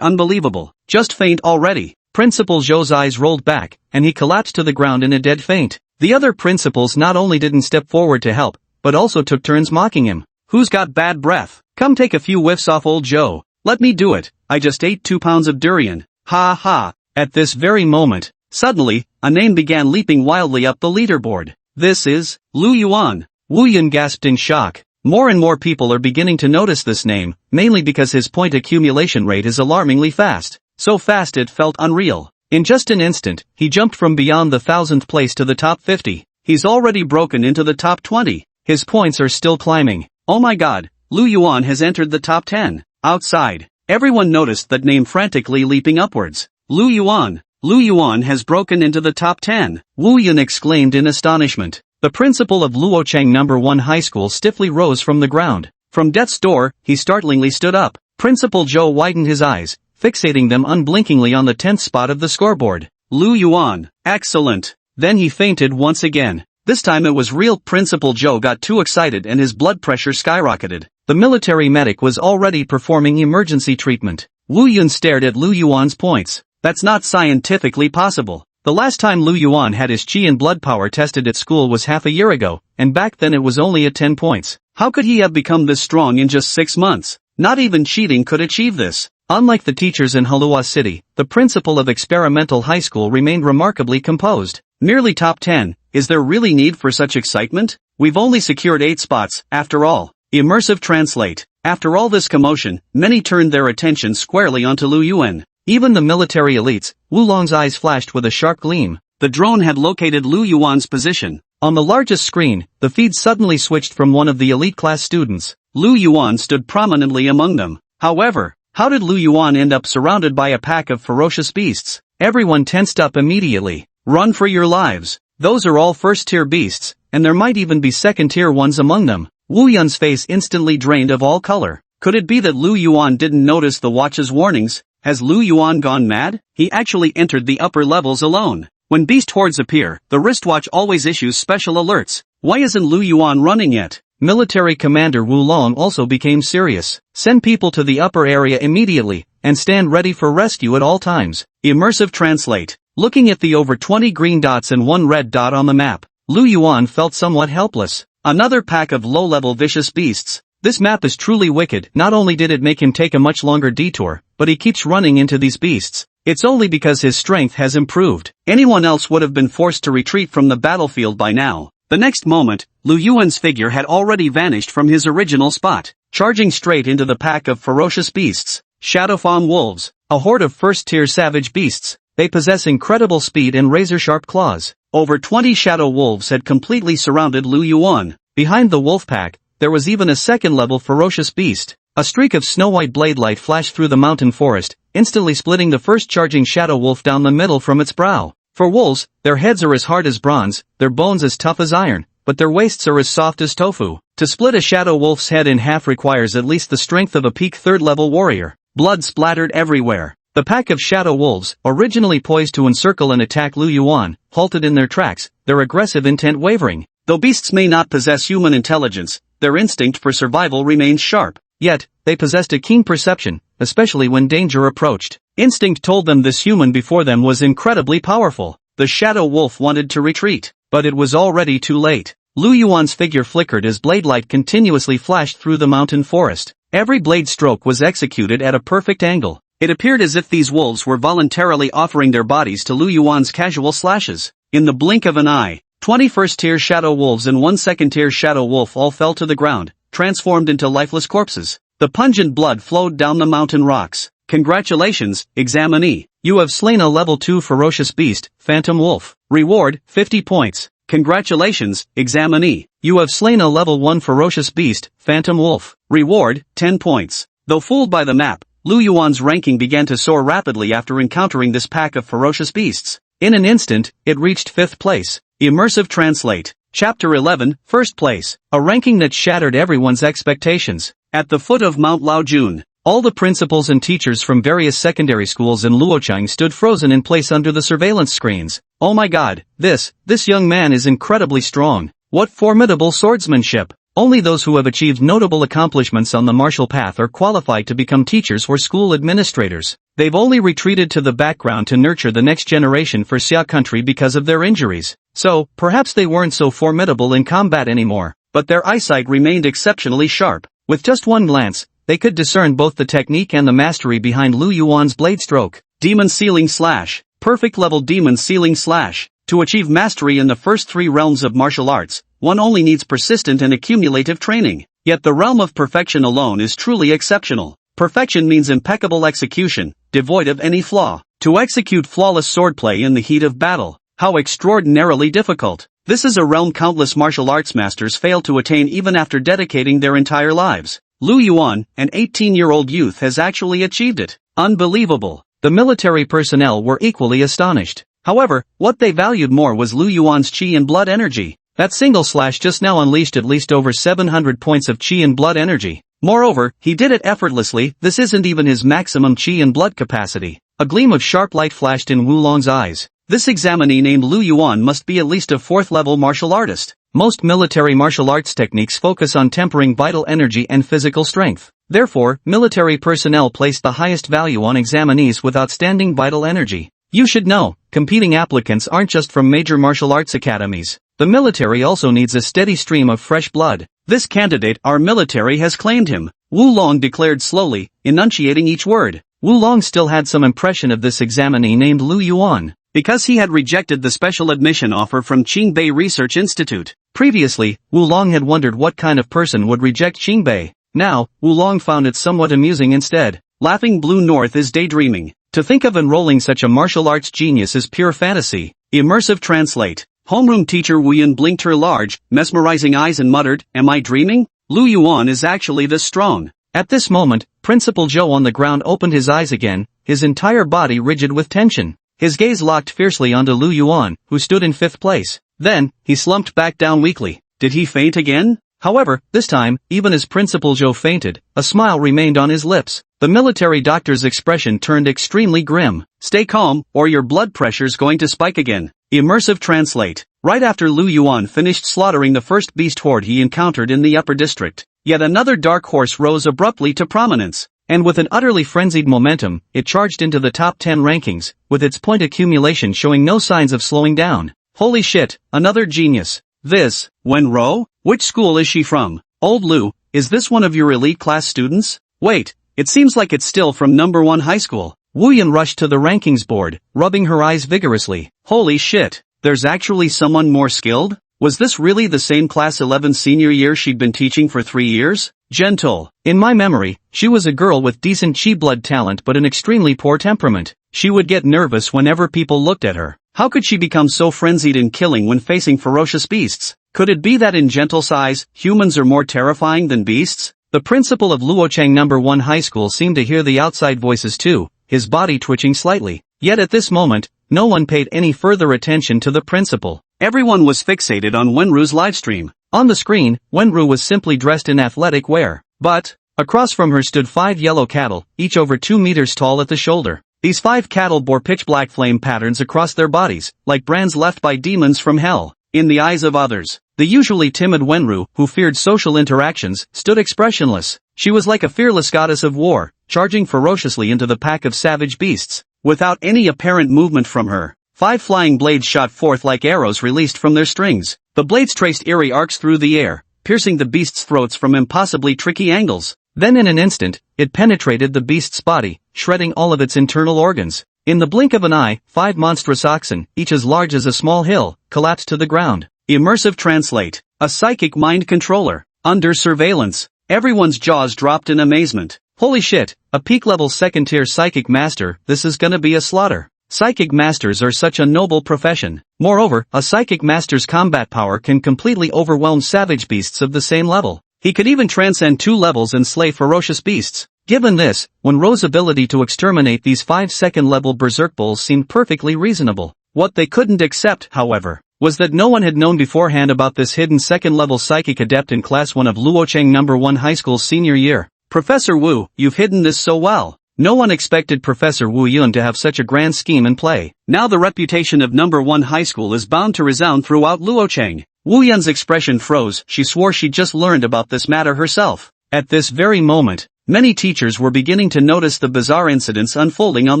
Speaker 1: unbelievable. Just faint already. Principal Zhou's eyes rolled back, and he collapsed to the ground in a dead faint. The other principals not only didn't step forward to help, but also took turns mocking him. Who's got bad breath? Come take a few whiffs off old Zhou. Let me do it. I just ate 2 pounds of durian. Ha ha. At this very moment, suddenly, a name began leaping wildly up the leaderboard. This is Lu Yuan. Wu Yun gasped in shock. More and more people are beginning to notice this name, mainly because his point accumulation rate is alarmingly fast. So fast it felt unreal. In just an instant, he jumped from beyond the 1000th place to the top 50. He's already broken into the top 20. His points are still climbing. Oh my god, Lu Yuan has entered the top 10. Outside, everyone noticed that name frantically leaping upwards. Lu Yuan has broken into the top 10. Wu Yun exclaimed in astonishment. The principal of Luocheng No. 1 high school stiffly rose from the ground. From death's door, he startlingly stood up. Principal Zhou widened his eyes, fixating them unblinkingly on the 10th spot of the scoreboard. Lu Yuan, excellent. Then he fainted once again. This time it was real. Principal Zhou got too excited and his blood pressure skyrocketed. The military medic was already performing emergency treatment. Wu Yun stared at Lu Yuan's points. That's not scientifically possible. The last time Lu Yuan had his chi and blood power tested at school was half a year ago, and back then it was only at 10 points. How could he have become this strong in just 6 months? Not even cheating could achieve this. Unlike the teachers in Halua City, the principal of Experimental High School remained remarkably composed. Merely top 10, is there really need for such excitement? We've only secured 8 spots, after all. Immersive translate. After all this commotion, many turned their attention squarely onto Lu Yuan. Even the military elites. Wulong's eyes flashed with a sharp gleam. The drone had located Lu Yuan's position. On the largest screen, the feed suddenly switched from one of the elite class students. Lu Yuan stood prominently among them. However, how did Lu Yuan end up surrounded by a pack of ferocious beasts? Everyone tensed up immediately. Run for your lives. Those are all first-tier beasts, and there might even be second-tier ones among them. Wu Yun's face instantly drained of all color. Could it be that Lu Yuan didn't notice the watch's warnings? Has Lu Yuan gone mad? He actually entered the upper levels alone. When beast hordes appear, the wristwatch always issues special alerts. Why isn't Lu Yuan running yet? Military Commander Wu Long also became serious. Send people to the upper area immediately, and stand ready for rescue at all times. Immersive translate. Looking at the over 20 green dots and one red dot on the map, Lu Yuan felt somewhat helpless. Another pack of low-level vicious beasts. This map is truly wicked. Not only did it make him take a much longer detour, but he keeps running into these beasts. It's only because his strength has improved. Anyone else would have been forced to retreat from the battlefield by now. The next moment, Lu Yuan's figure had already vanished from his original spot, charging straight into the pack of ferocious beasts. Shadowfawn wolves, a horde of first-tier savage beasts. They possess incredible speed and razor-sharp claws. Over 20 shadow wolves had completely surrounded Lu Yuan. Behind the wolf pack, there was even a second-level ferocious beast. A streak of snow-white blade light flashed through the mountain forest, instantly splitting the first charging shadow wolf down the middle from its brow. For wolves, their heads are as hard as bronze, their bones as tough as iron, but their waists are as soft as tofu. To split a shadow wolf's head in half requires at least the strength of a peak third-level warrior. Blood splattered everywhere. The pack of shadow wolves, originally poised to encircle and attack Lu Yuan, halted in their tracks, their aggressive intent wavering. Though beasts may not possess human intelligence, their instinct for survival remains sharp. Yet, they possessed a keen perception, especially when danger approached. Instinct told them this human before them was incredibly powerful. The shadow wolf wanted to retreat, but it was already too late. Lu Yuan's figure flickered as blade light continuously flashed through the mountain forest. Every blade stroke was executed at a perfect angle. It appeared as if these wolves were voluntarily offering their bodies to Lu Yuan's casual slashes. In the blink of an eye, 20 first-tier shadow wolves and one second-tier shadow wolf all fell to the ground, transformed into lifeless corpses. The pungent blood flowed down the mountain rocks. Congratulations, examinee. You have slain a level 2 ferocious beast, Phantom Wolf. Reward, 50 points. Congratulations, examinee. You have slain a level 1 ferocious beast, Phantom Wolf. Reward, 10 points. Though fooled by the map, Lu Yuan's ranking began to soar rapidly after encountering this pack of ferocious beasts. In an instant, it reached 5th place. Immersive translate. Chapter 11, First Place. A ranking that shattered everyone's expectations. At the foot of Mount Laojun, all the principals and teachers from various secondary schools in Luochang stood frozen in place under the surveillance screens. Oh my god, this young man is incredibly strong. What formidable swordsmanship. Only those who have achieved notable accomplishments on the martial path are qualified to become teachers or school administrators. They've only retreated to the background to nurture the next generation for Xia country because of their injuries. So, perhaps they weren't so formidable in combat anymore, but their eyesight remained exceptionally sharp. With just one glance, they could discern both the technique and the mastery behind Lu Yuan's blade stroke. Demon Sealing Slash. Perfect level Demon Sealing Slash. To achieve mastery in the first 3 realms of martial arts, one only needs persistent and accumulative training. Yet the realm of perfection alone is truly exceptional. Perfection means impeccable execution, devoid of any flaw. To execute flawless swordplay in the heat of battle. How extraordinarily difficult. This is a realm countless martial arts masters fail to attain even after dedicating their entire lives. Lu Yuan, an 18-year-old youth, has actually achieved it. Unbelievable. The military personnel were equally astonished. However, what they valued more was Lu Yuan's chi and blood energy. That single slash just now unleashed at least over 700 points of chi and blood energy. Moreover, he did it effortlessly. This isn't even his maximum chi and blood capacity. A gleam of sharp light flashed in Wu Long's eyes. This examinee named Lu Yuan must be at least a 4th-level martial artist. Most military martial arts techniques focus on tempering vital energy and physical strength. Therefore, military personnel placed the highest value on examinees with outstanding vital energy. You should know, competing applicants aren't just from major martial arts academies. The military also needs a steady stream of fresh blood. This candidate, our military has claimed him, Wu Long declared slowly, enunciating each word. Wu Long still had some impression of this examinee named Lu Yuan, because he had rejected the special admission offer from Qingbei Research Institute. Previously, Wu Long had wondered what kind of person would reject Qingbei. Now, Wu Long found it somewhat amusing instead. Laughing Blue North is daydreaming. To think of enrolling such a martial arts genius is pure fantasy. Immersive translate. Homeroom teacher Wu Yun blinked her large, mesmerizing eyes and muttered, "Am I dreaming? Lu Yuan is actually this strong." At this moment, Principal Zhou on the ground opened his eyes again, his entire body rigid with tension. His gaze locked fiercely onto Lu Yuan, who stood in 5th place. Then, he slumped back down weakly. Did he faint again? However, this time, even as Principal Zhou fainted, a smile remained on his lips. The military doctor's expression turned extremely grim. Stay calm, or your blood pressure's going to spike again. Immersive translate. Right after Lu Yuan finished slaughtering the first beast horde he encountered in the upper district, yet another dark horse rose abruptly to prominence. And with an utterly frenzied momentum, it charged into the top 10 rankings, with its point accumulation showing no signs of slowing down. Holy shit, another genius. This, Wenro? Which school is she from? Old Lu, is this one of your elite class students? Wait, it seems like it's still from number 1 high school. Wu Yan rushed to the rankings board, rubbing her eyes vigorously. Holy shit, there's actually someone more skilled? Was this really the same class 11 senior year she'd been teaching for 3 years? Gentle. In my memory, she was a girl with decent chi blood talent but an extremely poor temperament. She would get nervous whenever people looked at her. How could she become so frenzied in killing when facing ferocious beasts? Could it be that in gentle size, humans are more terrifying than beasts? The principal of Luochang No. 1 High School seemed to hear the outside voices too, his body twitching slightly. Yet at this moment, no one paid any further attention to the principal. Everyone was fixated on Wenru's livestream. On the screen, Wenru was simply dressed in athletic wear. But, across from her stood 5 yellow cattle, each over 2 meters tall at the shoulder. These 5 cattle bore pitch-black flame patterns across their bodies, like brands left by demons from hell. In the eyes of others, the usually timid Wenru, who feared social interactions, stood expressionless. She was like a fearless goddess of war, charging ferociously into the pack of savage beasts. Without any apparent movement from her, 5 flying blades shot forth like arrows released from their strings. The blades traced eerie arcs through the air, piercing the beast's throats from impossibly tricky angles. Then in an instant, it penetrated the beast's body, shredding all of its internal organs. In the blink of an eye, 5 monstrous oxen, each as large as a small hill, collapsed to the ground. Immersive translate. A psychic mind controller. Under surveillance. Everyone's jaws dropped in amazement. Holy shit, a peak-level second-tier psychic master, this is gonna be a slaughter. Psychic masters are such a noble profession. Moreover, a psychic master's combat power can completely overwhelm savage beasts of the same level. He could even transcend 2 levels and slay ferocious beasts. Given this, Wenro's ability to exterminate these 5 second-level berserk bulls seemed perfectly reasonable. What they couldn't accept, however, was that no one had known beforehand about this hidden second-level psychic adept in Class 1 of Luochang No. 1 High School's senior year. Professor Wu, you've hidden this so well. No one expected Professor Wu Yun to have such a grand scheme in play. Now the reputation of No. 1 High School is bound to resound throughout Luochang. Wu Yun's expression froze. She swore she'd just learned about this matter herself. At this very moment, many teachers were beginning to notice the bizarre incidents unfolding on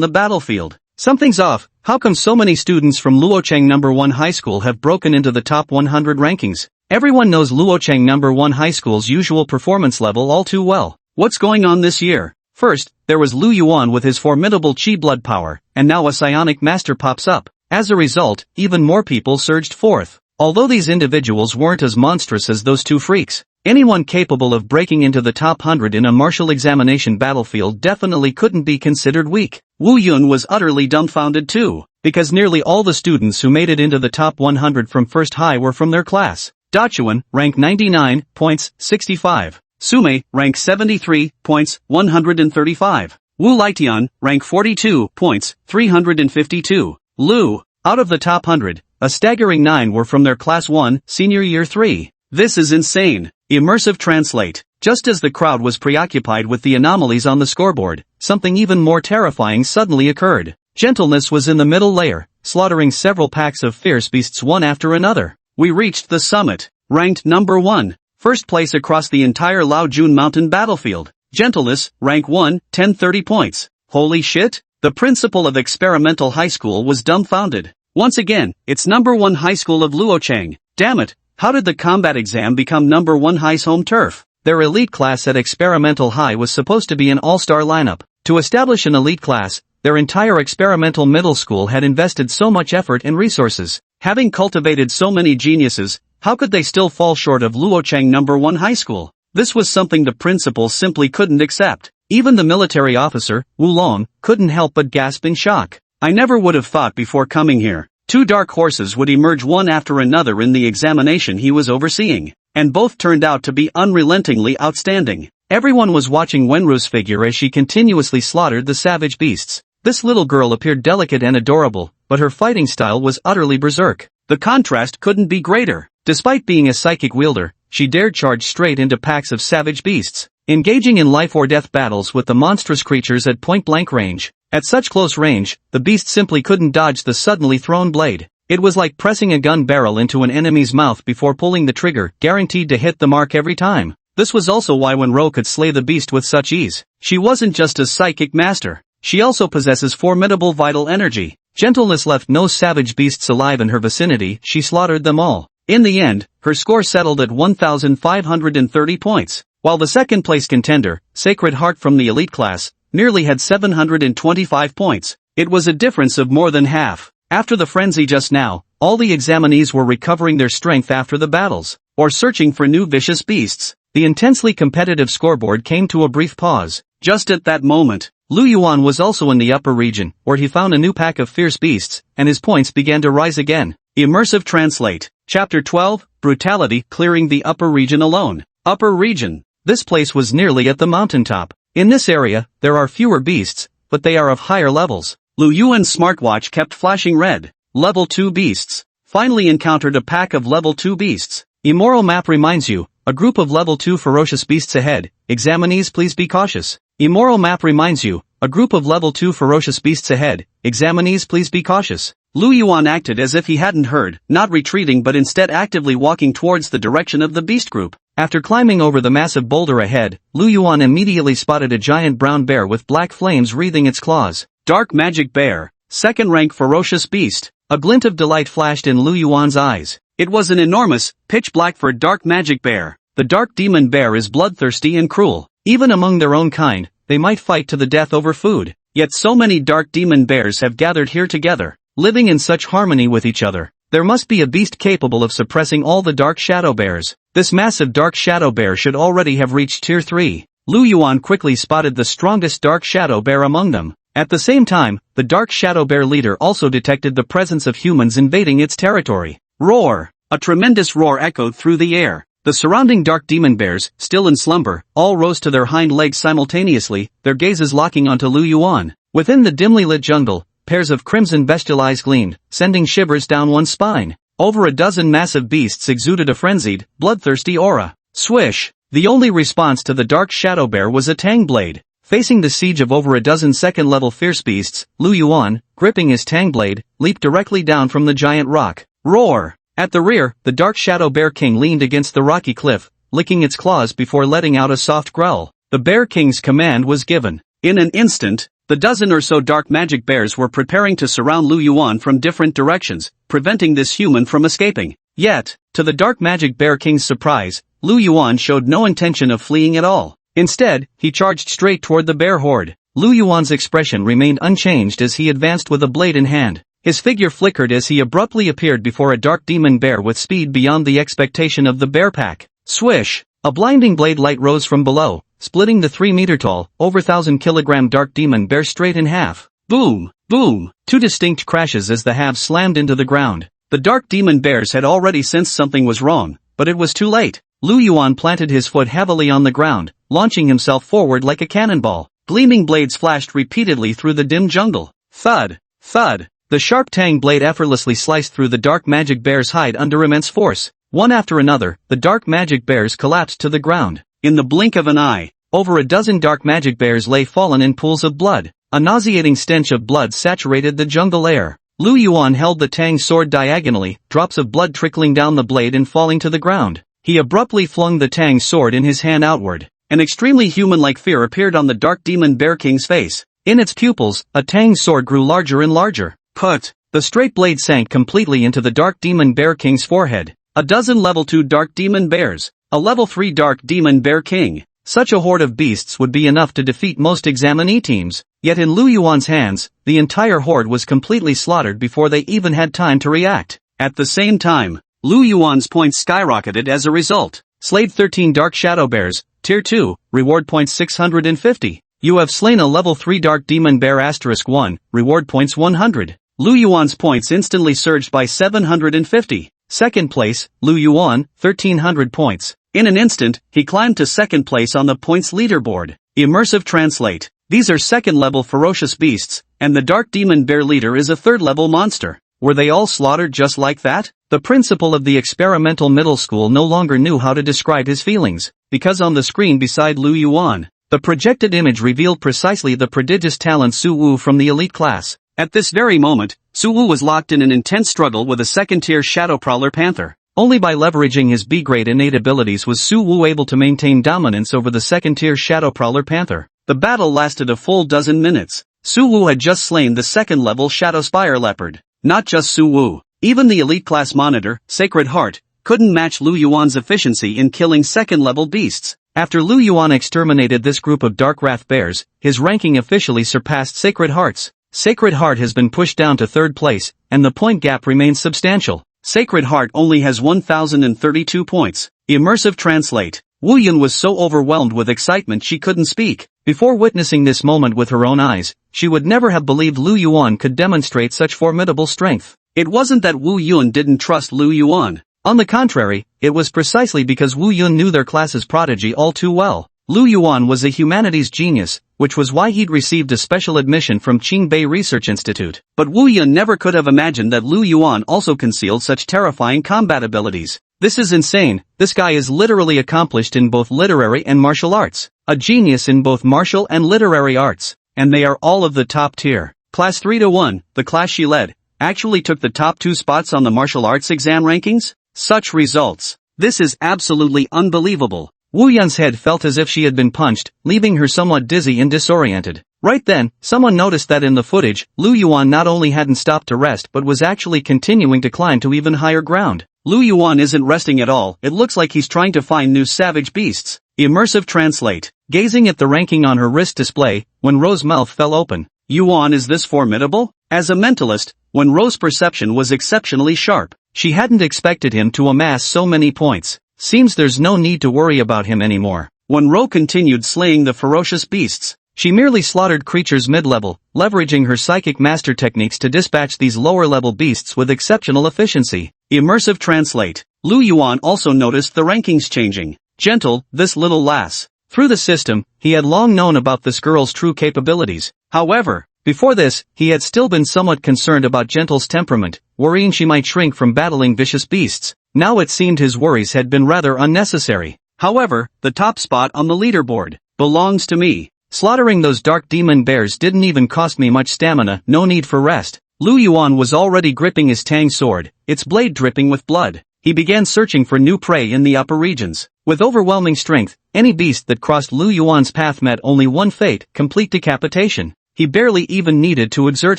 Speaker 1: the battlefield. Something's off. How come so many students from Luochang No. 1 High School have broken into the top 100 rankings? Everyone knows Luochang No. 1 High School's usual performance level all too well. What's going on this year? First, there was Lu Yuan with his formidable chi blood power, and now a psionic master pops up. As a result, even more people surged forth. Although these individuals weren't as monstrous as those 2 freaks, anyone capable of breaking into the top 100 in a martial examination battlefield definitely couldn't be considered weak. Wu Yun was utterly dumbfounded too, because nearly all the students who made it into the top 100 from first high were from their class. Dachuan, rank 99, points, 65. Sume, rank 73, points, 135. Wu Lietian, rank 42, points, 352. Lu, out of the top 100, a staggering 9 were from their Class 1, Senior Year 3. This is insane. Immersive translate. Just as the crowd was preoccupied with the anomalies on the scoreboard, something even more terrifying suddenly occurred. Gentleness was in the middle layer, slaughtering several packs of fierce beasts one after another. We reached the summit, ranked number 1. First place across the entire Laojun Mountain battlefield. Gentleness, rank 1, 1030 points. Holy shit! The principal of Experimental High School was dumbfounded. Once again, it's number 1 High School of Luochang. Damn it, how did the combat exam become number 1 High's home turf? Their elite class at Experimental High was supposed to be an all-star lineup. To establish an elite class, their entire experimental middle school had invested so much effort and resources. Having cultivated so many geniuses, how could they still fall short of Luochang No. 1 High School? This was something the principal simply couldn't accept. Even the military officer, Wu Long, couldn't help but gasp in shock. I never would have thought before coming here. 2 dark horses would emerge one after another in the examination he was overseeing, and both turned out to be unrelentingly outstanding. Everyone was watching Wenru's figure as she continuously slaughtered the savage beasts. This little girl appeared delicate and adorable, but her fighting style was utterly berserk. The contrast couldn't be greater. Despite being a psychic wielder, she dared charge straight into packs of savage beasts, engaging in life-or-death battles with the monstrous creatures at point-blank range. At such close range, the beast simply couldn't dodge the suddenly thrown blade. It was like pressing a gun barrel into an enemy's mouth before pulling the trigger, guaranteed to hit the mark every time. This was also why when Ro could slay the beast with such ease, she wasn't just a psychic master. She also possesses formidable vital energy. Gentleness left no savage beasts alive in her vicinity, she slaughtered them all. In the end, her score settled at 1,530 points, while the second-place contender, Sacred Heart from the elite class, nearly had 725 points. It was a difference of more than half. After the frenzy just now, all the examinees were recovering their strength after the battles, or searching for new vicious beasts. The intensely competitive scoreboard came to a brief pause. Just at that moment, Lu Yuan was also in the upper region, where he found a new pack of fierce beasts, and his points began to rise again. Immersive Translate. Chapter 12, Brutality, Clearing the Upper Region Alone. Upper Region. This place was nearly at the mountaintop. In this area, there are fewer beasts, but they are of higher levels. Lu Yuan's smartwatch kept flashing red. Level 2 beasts. Finally encountered a pack of level 2 beasts. Immoral map reminds you, a group of level 2 ferocious beasts ahead. Examinees, please be cautious. Immoral map reminds you, a group of level 2 ferocious beasts ahead. Examinees, please be cautious. Lu Yuan acted as if he hadn't heard, not retreating but instead actively walking towards the direction of the beast group. After climbing over the massive boulder ahead, Lu Yuan immediately spotted a giant brown bear with black flames wreathing its claws. Dark Magic Bear. Second-rank ferocious beast. A glint of delight flashed in Lu Yuan's eyes. It was an enormous, pitch-black fur dark magic bear. The dark demon bear is bloodthirsty and cruel. Even among their own kind, they might fight to the death over food. Yet so many dark demon bears have gathered here together, living in such harmony with each other. There must be a beast capable of suppressing all the dark shadow bears. This massive dark shadow bear should already have reached tier 3. Lu Yuan quickly spotted the strongest dark shadow bear among them. At the same time, the dark shadow bear leader also detected the presence of humans invading its territory. Roar! A tremendous roar echoed through the air. The surrounding dark demon bears, still in slumber, all rose to their hind legs simultaneously, their gazes locking onto Lu Yuan. Within the dimly lit jungle, pairs of crimson bestial eyes gleamed, sending shivers down one's spine. Over a dozen massive beasts exuded a frenzied, bloodthirsty aura. Swish! The only response to the dark shadow bear was a tang blade. Facing the siege of over a dozen second-level fierce beasts, Lu Yuan, gripping his tang blade, leaped directly down from the giant rock. Roar! At the rear, the dark shadow bear king leaned against the rocky cliff, licking its claws before letting out a soft growl. The bear king's command was given. In an instant, the dozen or so dark magic bears were preparing to surround Lu Yuan from different directions, preventing this human from escaping. Yet, to the dark magic bear king's surprise, Lu Yuan showed no intention of fleeing at all. Instead, he charged straight toward the bear horde. Lu Yuan's expression remained unchanged as he advanced with a blade in hand. His figure flickered as he abruptly appeared before a dark demon bear with speed beyond the expectation of the bear pack. Swish! A blinding blade light rose from below, splitting the 3-meter-tall, over 1,000-kilogram dark demon bear straight in half. Boom! Boom! Two distinct crashes as the halves slammed into the ground. The dark demon bears had already sensed something was wrong, but it was too late. Lu Yuan planted his foot heavily on the ground, launching himself forward like a cannonball. Gleaming blades flashed repeatedly through the dim jungle. Thud! Thud! The sharp tang blade effortlessly sliced through the dark magic bear's hide under immense force. One after another, the dark magic bears collapsed to the ground. In the blink of an eye, over a dozen dark magic bears lay fallen in pools of blood. A nauseating stench of blood saturated the jungle air. Lu Yuan held the tang sword diagonally, drops of blood trickling down the blade and falling to the ground. He abruptly flung the tang sword in his hand outward. An extremely human-like fear appeared on the dark demon bear king's face. In its pupils, a tang sword grew larger and larger. Put! The straight blade sank completely into the dark demon bear king's forehead. A dozen level 2 dark demon bears. A level 3 dark demon bear king. Such a horde of beasts would be enough to defeat most examinee teams. Yet in Lu Yuan's hands, the entire horde was completely slaughtered before they even had time to react. At the same time, Lu Yuan's points skyrocketed as a result. Slayed 13 dark shadow bears, tier 2, reward points 650. You have slain a level 3 dark demon bear *1, reward points 100. Lu Yuan's points instantly surged by 750. Second place, Lu Yuan, 1300 points. In an instant, he climbed to second place on the points leaderboard. Immersive Translate. These are second-level ferocious beasts, and the dark demon bear leader is a third-level monster. Were they all slaughtered just like that? The principal of the experimental middle school no longer knew how to describe his feelings, because on the screen beside Lu Yuan, the projected image revealed precisely the prodigious talent Su Wu from the elite class. At this very moment, Su Wu was locked in an intense struggle with a second-tier Shadow Prowler Panther. Only by leveraging his B-grade innate abilities was Su Wu able to maintain dominance over the second-tier Shadow Prowler Panther. The battle lasted a full dozen minutes. Su Wu had just slain the second-level Shadow Spire Leopard. Not just Su Wu. Even the elite class monitor, Sacred Heart, couldn't match Lu Yuan's efficiency in killing second-level beasts. After Lu Yuan exterminated this group of Dark Wrath Bears, his ranking officially surpassed Sacred Heart's. Sacred Heart has been pushed down to third place, and the point gap remains substantial. Sacred Heart only has 1,032 points. Immersive translate. Wu Yun was so overwhelmed with excitement she couldn't speak. Before witnessing this moment with her own eyes, she would never have believed Lu Yuan could demonstrate such formidable strength. It wasn't that Wu Yun didn't trust Lu Yuan. On the contrary, it was precisely because Wu Yun knew their class's prodigy all too well. Lu Yuan was a humanities genius, which was why he'd received a special admission from Qingbei Research Institute. But Wu Yun never could have imagined that Lu Yuan also concealed such terrifying combat abilities. This is insane. This guy is literally accomplished in both literary and martial arts. A genius in both martial and literary arts. And they are all of the top tier. Class 3-1, the class she led, actually took the top 2 spots on the martial arts exam rankings? Such results. This is absolutely unbelievable. Wu Yun's head felt as if she had been punched, leaving her somewhat dizzy and disoriented. Right then, someone noticed that in the footage, Lu Yuan not only hadn't stopped to rest but was actually continuing to climb to even higher ground. Lu Yuan isn't resting at all, it looks like he's trying to find new savage beasts. Immersive translate. Gazing at the ranking on her wrist display, when Ro's mouth fell open. Yuan, is this formidable? As a mentalist, when Ro's perception was exceptionally sharp, she hadn't expected him to amass so many points. Seems there's no need to worry about him anymore. When Ro continued slaying the ferocious beasts, she merely slaughtered creatures mid-level, leveraging her psychic master techniques to dispatch these lower-level beasts with exceptional efficiency. Immersive translate. Lu Yuan also noticed the rankings changing. Gentle, this little lass. Through the system, he had long known about this girl's true capabilities. However, before this, he had still been somewhat concerned about Gentle's temperament, worrying she might shrink from battling vicious beasts. Now it seemed his worries had been rather unnecessary. However, the top spot on the leaderboard belongs to me. Slaughtering those dark demon bears didn't even cost me much stamina, no need for rest. Lu Yuan was already gripping his Tang sword, its blade dripping with blood. He began searching for new prey in the upper regions. With overwhelming strength, any beast that crossed Lu Yuan's path met only one fate, complete decapitation. He barely even needed to exert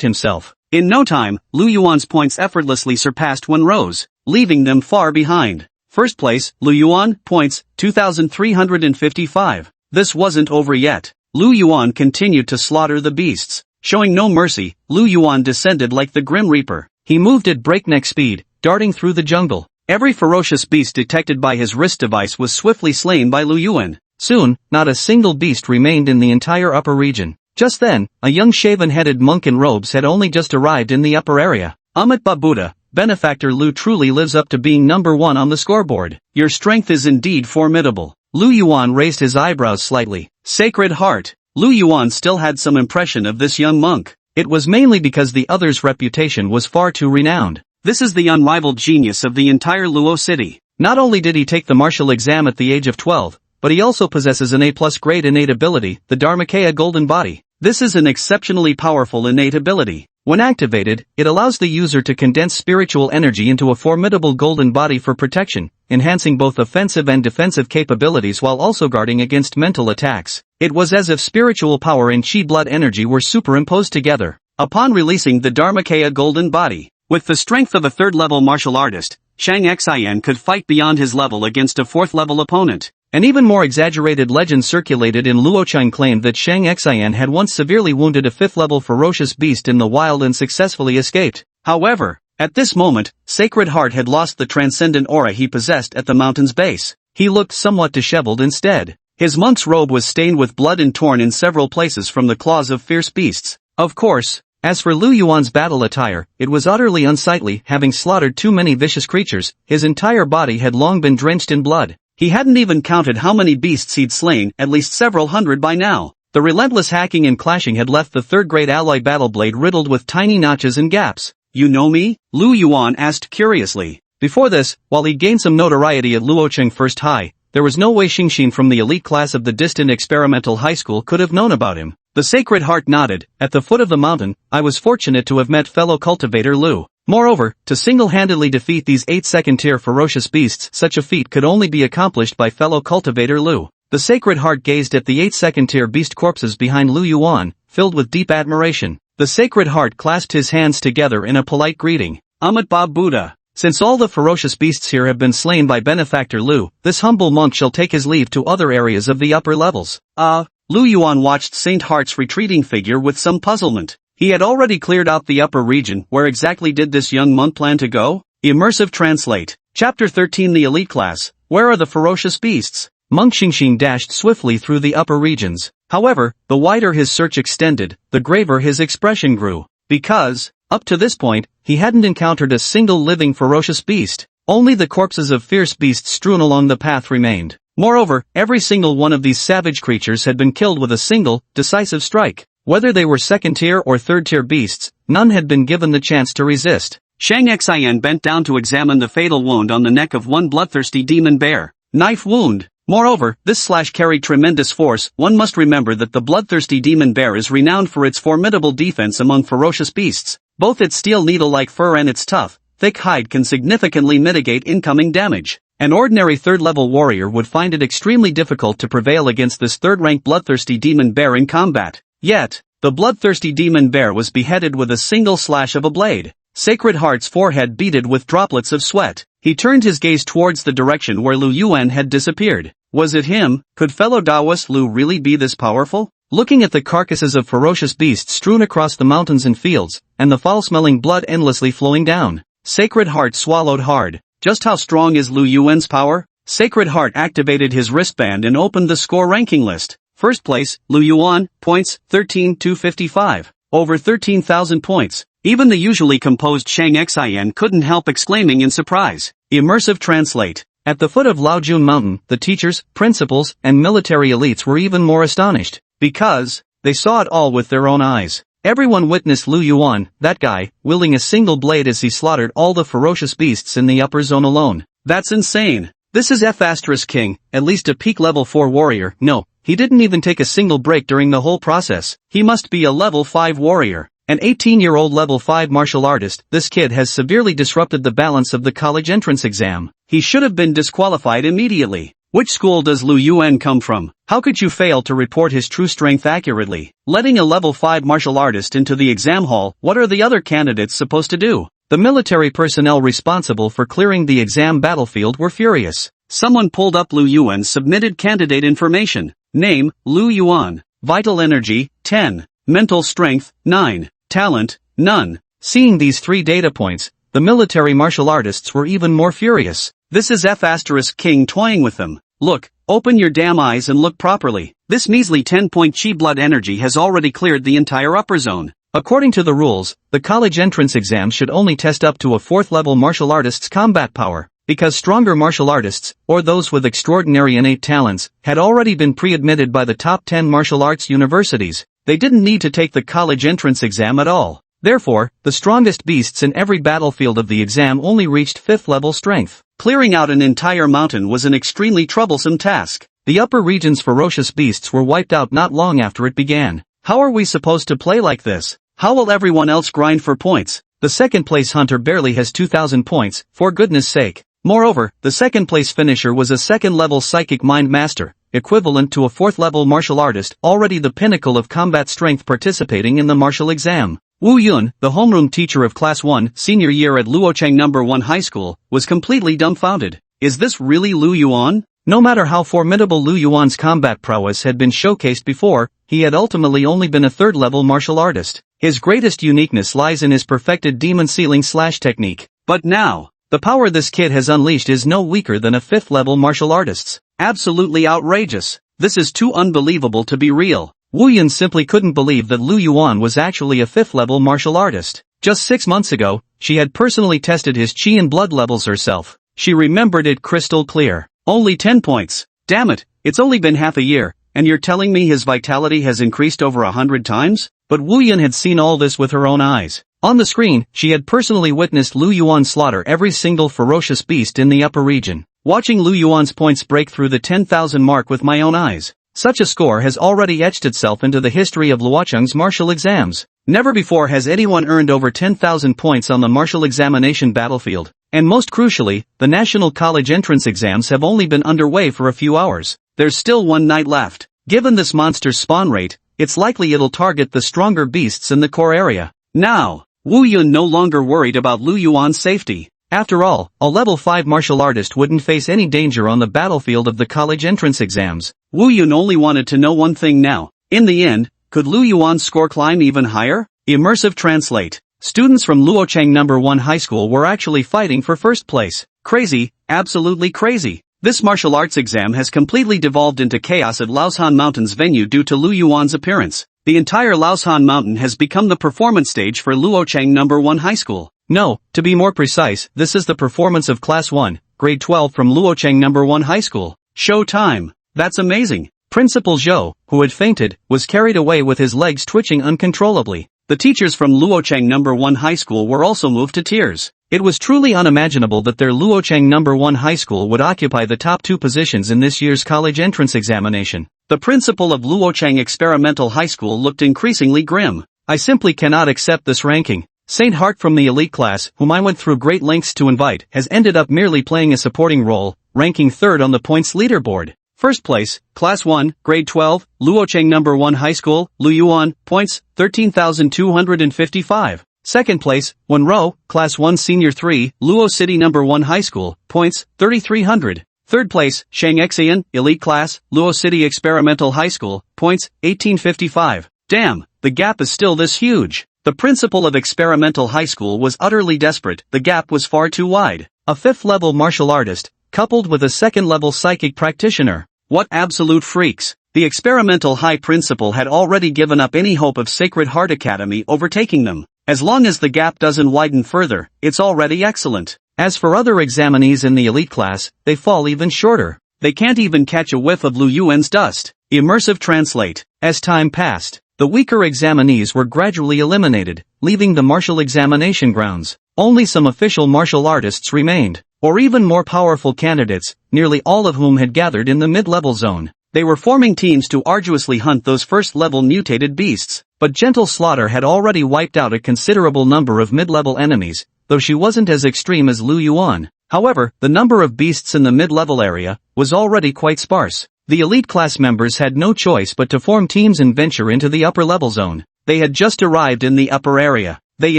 Speaker 1: himself. In no time, Lu Yuan's points effortlessly surpassed Wenro's, leaving them far behind. First place, Lu Yuan, points, 2,355. This wasn't over yet. Lu Yuan continued to slaughter the beasts. Showing no mercy, Lu Yuan descended like the Grim Reaper. He moved at breakneck speed, darting through the jungle. Every ferocious beast detected by his wrist device was swiftly slain by Lu Yuan. Soon, not a single beast remained in the entire upper region. Just then, a young shaven-headed monk in robes had only just arrived in the upper area. Amitabha Buddha, benefactor Lu truly lives up to being number 1 on the scoreboard. Your strength is indeed formidable. Lu Yuan raised his eyebrows slightly. Sacred Heart. Lu Yuan still had some impression of this young monk. It was mainly because the other's reputation was far too renowned. This is the unrivaled genius of the entire Luo city. Not only did he take the martial exam at the age of 12, but he also possesses an A+ grade innate ability, the Dharmakaya Golden Body. This is an exceptionally powerful innate ability. When activated, it allows the user to condense spiritual energy into a formidable golden body for protection, enhancing both offensive and defensive capabilities while also guarding against mental attacks. It was as if spiritual power and chi blood energy were superimposed together. Upon releasing the Dharmakaya Golden Body, with the strength of a third-level martial artist, Shang Xian could fight beyond his level against a fourth-level opponent. An even more exaggerated legend circulated in Luocheng claimed that Shang Xian had once severely wounded a fifth-level ferocious beast in the wild and successfully escaped. However, at this moment, Sacred Heart had lost the transcendent aura he possessed at the mountain's base. He looked somewhat disheveled instead. His monk's robe was stained with blood and torn in several places from the claws of fierce beasts. Of course, as for Lu Yuan's battle attire, it was utterly unsightly. Having slaughtered too many vicious creatures, his entire body had long been drenched in blood. He hadn't even counted how many beasts he'd slain, at least several hundred by now. The relentless hacking and clashing had left the third-grade alloy battle blade riddled with tiny notches and gaps. You know me? Lu Yuan asked curiously. Before this, while he gained some notoriety at Luocheng First High, there was no way Xingxin from the elite class of the distant experimental high school could have known about him. The Sacred Heart nodded. At the foot of the mountain, I was fortunate to have met fellow cultivator Lu. Moreover, to single-handedly defeat these 8 second-tier ferocious beasts, such a feat could only be accomplished by fellow cultivator Lu. The Sacred Heart gazed at the 8 second-tier beast corpses behind Lu Yuan, filled with deep admiration. The Sacred Heart clasped his hands together in a polite greeting. Amat Bab Buddha. Since all the ferocious beasts here have been slain by benefactor Lu, this humble monk shall take his leave to other areas of the upper levels. Lu Yuan watched Saint Heart's retreating figure with some puzzlement. He had already cleared out the upper region. Where exactly did this young monk plan to go? Immersive Translate. Chapter 13 The Elite Class. Where are the ferocious beasts? Monk Xingxin dashed swiftly through the upper regions. However, the wider his search extended, the graver his expression grew. Because, up to this point, he hadn't encountered a single living ferocious beast. Only the corpses of fierce beasts strewn along the path remained. Moreover, every single one of these savage creatures had been killed with a single, decisive strike. Whether they were second-tier or third-tier beasts, none had been given the chance to resist. Shang Xian bent down to examine the fatal wound on the neck of one bloodthirsty demon bear. Knife wound. Moreover, this slash carried tremendous force. One must remember that the bloodthirsty demon bear is renowned for its formidable defense among ferocious beasts. Both its steel needle-like fur and its tough, thick hide can significantly mitigate incoming damage. An ordinary third-level warrior would find it extremely difficult to prevail against this third-rank bloodthirsty demon bear in combat. Yet, the bloodthirsty demon bear was beheaded with a single slash of a blade. Sacred Heart's forehead beaded with droplets of sweat. He turned his gaze towards the direction where Lu Yuan had disappeared. Was it him? Could fellow Taoist Lu really be this powerful? Looking at the carcasses of ferocious beasts strewn across the mountains and fields, and the foul-smelling blood endlessly flowing down, Sacred Heart swallowed hard. Just how strong is Lu Yuan's power? Sacred Heart activated his wristband and opened the score ranking list. First place, Lu Yuan, points, 13,255. Over 13,000 points. Even the usually composed Shang Xian couldn't help exclaiming in surprise. Immersive Translate. At the foot of Laojun Mountain, the teachers, principals, and military elites were even more astonished. Because, they saw it all with their own eyes. Everyone witnessed Lu Yuan, that guy, wielding a single blade as he slaughtered all the ferocious beasts in the upper zone alone. That's insane. This is F*King, at least a peak level 4 warrior. No, he didn't even take a single break during the whole process. He must be a level 5 warrior. An 18-year-old level 5 martial artist. This kid has severely disrupted the balance of the college entrance exam. He should have been disqualified immediately. Which school does Lu Yuan come from? How could you fail to report his true strength accurately? Letting a level 5 martial artist into the exam hall, what are the other candidates supposed to do? The military personnel responsible for clearing the exam battlefield were furious. Someone pulled up Lu Yuan's submitted candidate information. Name, Lu Yuan. Vital energy, 10. Mental strength, 9. Talent, none. Seeing these 3 data points, the military martial artists were even more furious. This is F*King toying with them. Look, open your damn eyes and look properly. This measly 10-point chi blood energy has already cleared the entire upper zone. According to the rules, the college entrance exam should only test up to a 4th-level martial artist's combat power, because stronger martial artists, or those with extraordinary innate talents, had already been pre-admitted by the top 10 martial arts universities. They didn't need to take the college entrance exam at all. Therefore, the strongest beasts in every battlefield of the exam only reached 5th-level strength. Clearing out an entire mountain was an extremely troublesome task. The upper region's ferocious beasts were wiped out not long after it began. How are we supposed to play like this? How will everyone else grind for points? The second-place hunter barely has 2,000 points, for goodness sake. Moreover, the second-place finisher was a second-level psychic mind master, equivalent to a 4th-level martial artist, already the pinnacle of combat strength participating in the martial exam. Wu Yun, the homeroom teacher of Class 1, senior year at Luocheng No. 1 High School, was completely dumbfounded. Is this really Lu Yuan? No matter how formidable Lu Yuan's combat prowess had been showcased before, he had ultimately only been a 3rd-level martial artist. His greatest uniqueness lies in his perfected demon sealing slash technique. But now, the power this kid has unleashed is no weaker than a 5th-level martial artist's. Absolutely outrageous. This is too unbelievable to be real. Wu Yun simply couldn't believe that Lu Yuan was actually a 5th-level martial artist. Just 6 months ago, she had personally tested his chi and blood levels herself. She remembered it crystal clear. Only 10 points. Damn it, it's only been half a year, and you're telling me his vitality has increased over 100 times? But Wu Yun had seen all this with her own eyes. On the screen, she had personally witnessed Lu Yuan slaughter every single ferocious beast in the upper region. Watching Lu Yuan's points break through the 10,000 mark with my own eyes. Such a score has already etched itself into the history of Luocheng's martial exams. Never before has anyone earned over 10,000 points on the martial examination battlefield. And most crucially, the national college entrance exams have only been underway for a few hours. There's still one night left. Given this monster's spawn rate, it's likely it'll target the stronger beasts in the core area. Now, Wu Yun no longer worried about Lu Yuan's safety. After all, a level 5 martial artist wouldn't face any danger on the battlefield of the college entrance exams. Wu Yun only wanted to know one thing now. In the end, could Lu Yuan's score climb even higher? Immersive translate. Students from Luocheng No. 1 High School were actually fighting for first place. Crazy, absolutely crazy. This martial arts exam has completely devolved into chaos at Laoshan Mountain's venue due to Lu Yuan's appearance. The entire Laoshan Mountain has become the performance stage for Luocheng No. 1 High School. No, to be more precise, this is the performance of Class 1, Grade 12 from Luocheng No. 1 High School. Show time. That's amazing. Principal Zhou, who had fainted, was carried away with his legs twitching uncontrollably. The teachers from Luocheng No. 1 High School were also moved to tears. It was truly unimaginable that their Luocheng No. 1 High School would occupy the top 2 positions in this year's college entrance examination. The principal of Luocheng Experimental High School looked increasingly grim. I simply cannot accept this ranking. Saint Hart from the elite class, whom I went through great lengths to invite, has ended up merely playing a supporting role, ranking 3rd on the points leaderboard. First place, Class 1, Grade 12, Luocheng No. 1 High School, Lu Yuan, points, 13,255. Second place, Wenro, Class 1 Senior 3, Luo City No. 1 High School, points, 3,300. Third place, Shang Xian, Elite Class, Luo City Experimental High School, points, 1855. Damn, the gap is still this huge. The principal of Experimental High School was utterly desperate. The gap was far too wide. A 5th-level martial artist, coupled with a 2nd-level psychic practitioner. What absolute freaks. The Experimental High Principal had already given up any hope of Sacred Heart Academy overtaking them. As long as the gap doesn't widen further, it's already excellent. As for other examinees in the elite class, they fall even shorter. They can't even catch a whiff of Lu Yuan's dust. Immersive translate. As time passed, the weaker examinees were gradually eliminated, leaving the martial examination grounds. Only some official martial artists remained, or even more powerful candidates, nearly all of whom had gathered in the mid-level zone. They were forming teams to arduously hunt those first-level mutated beasts, but Gentle Slaughter had already wiped out a considerable number of mid-level enemies, though she wasn't as extreme as Lu Yuan. However, the number of beasts in the mid-level area was already quite sparse. The elite class members had no choice but to form teams and venture into the upper level zone. They had just arrived in the upper area. They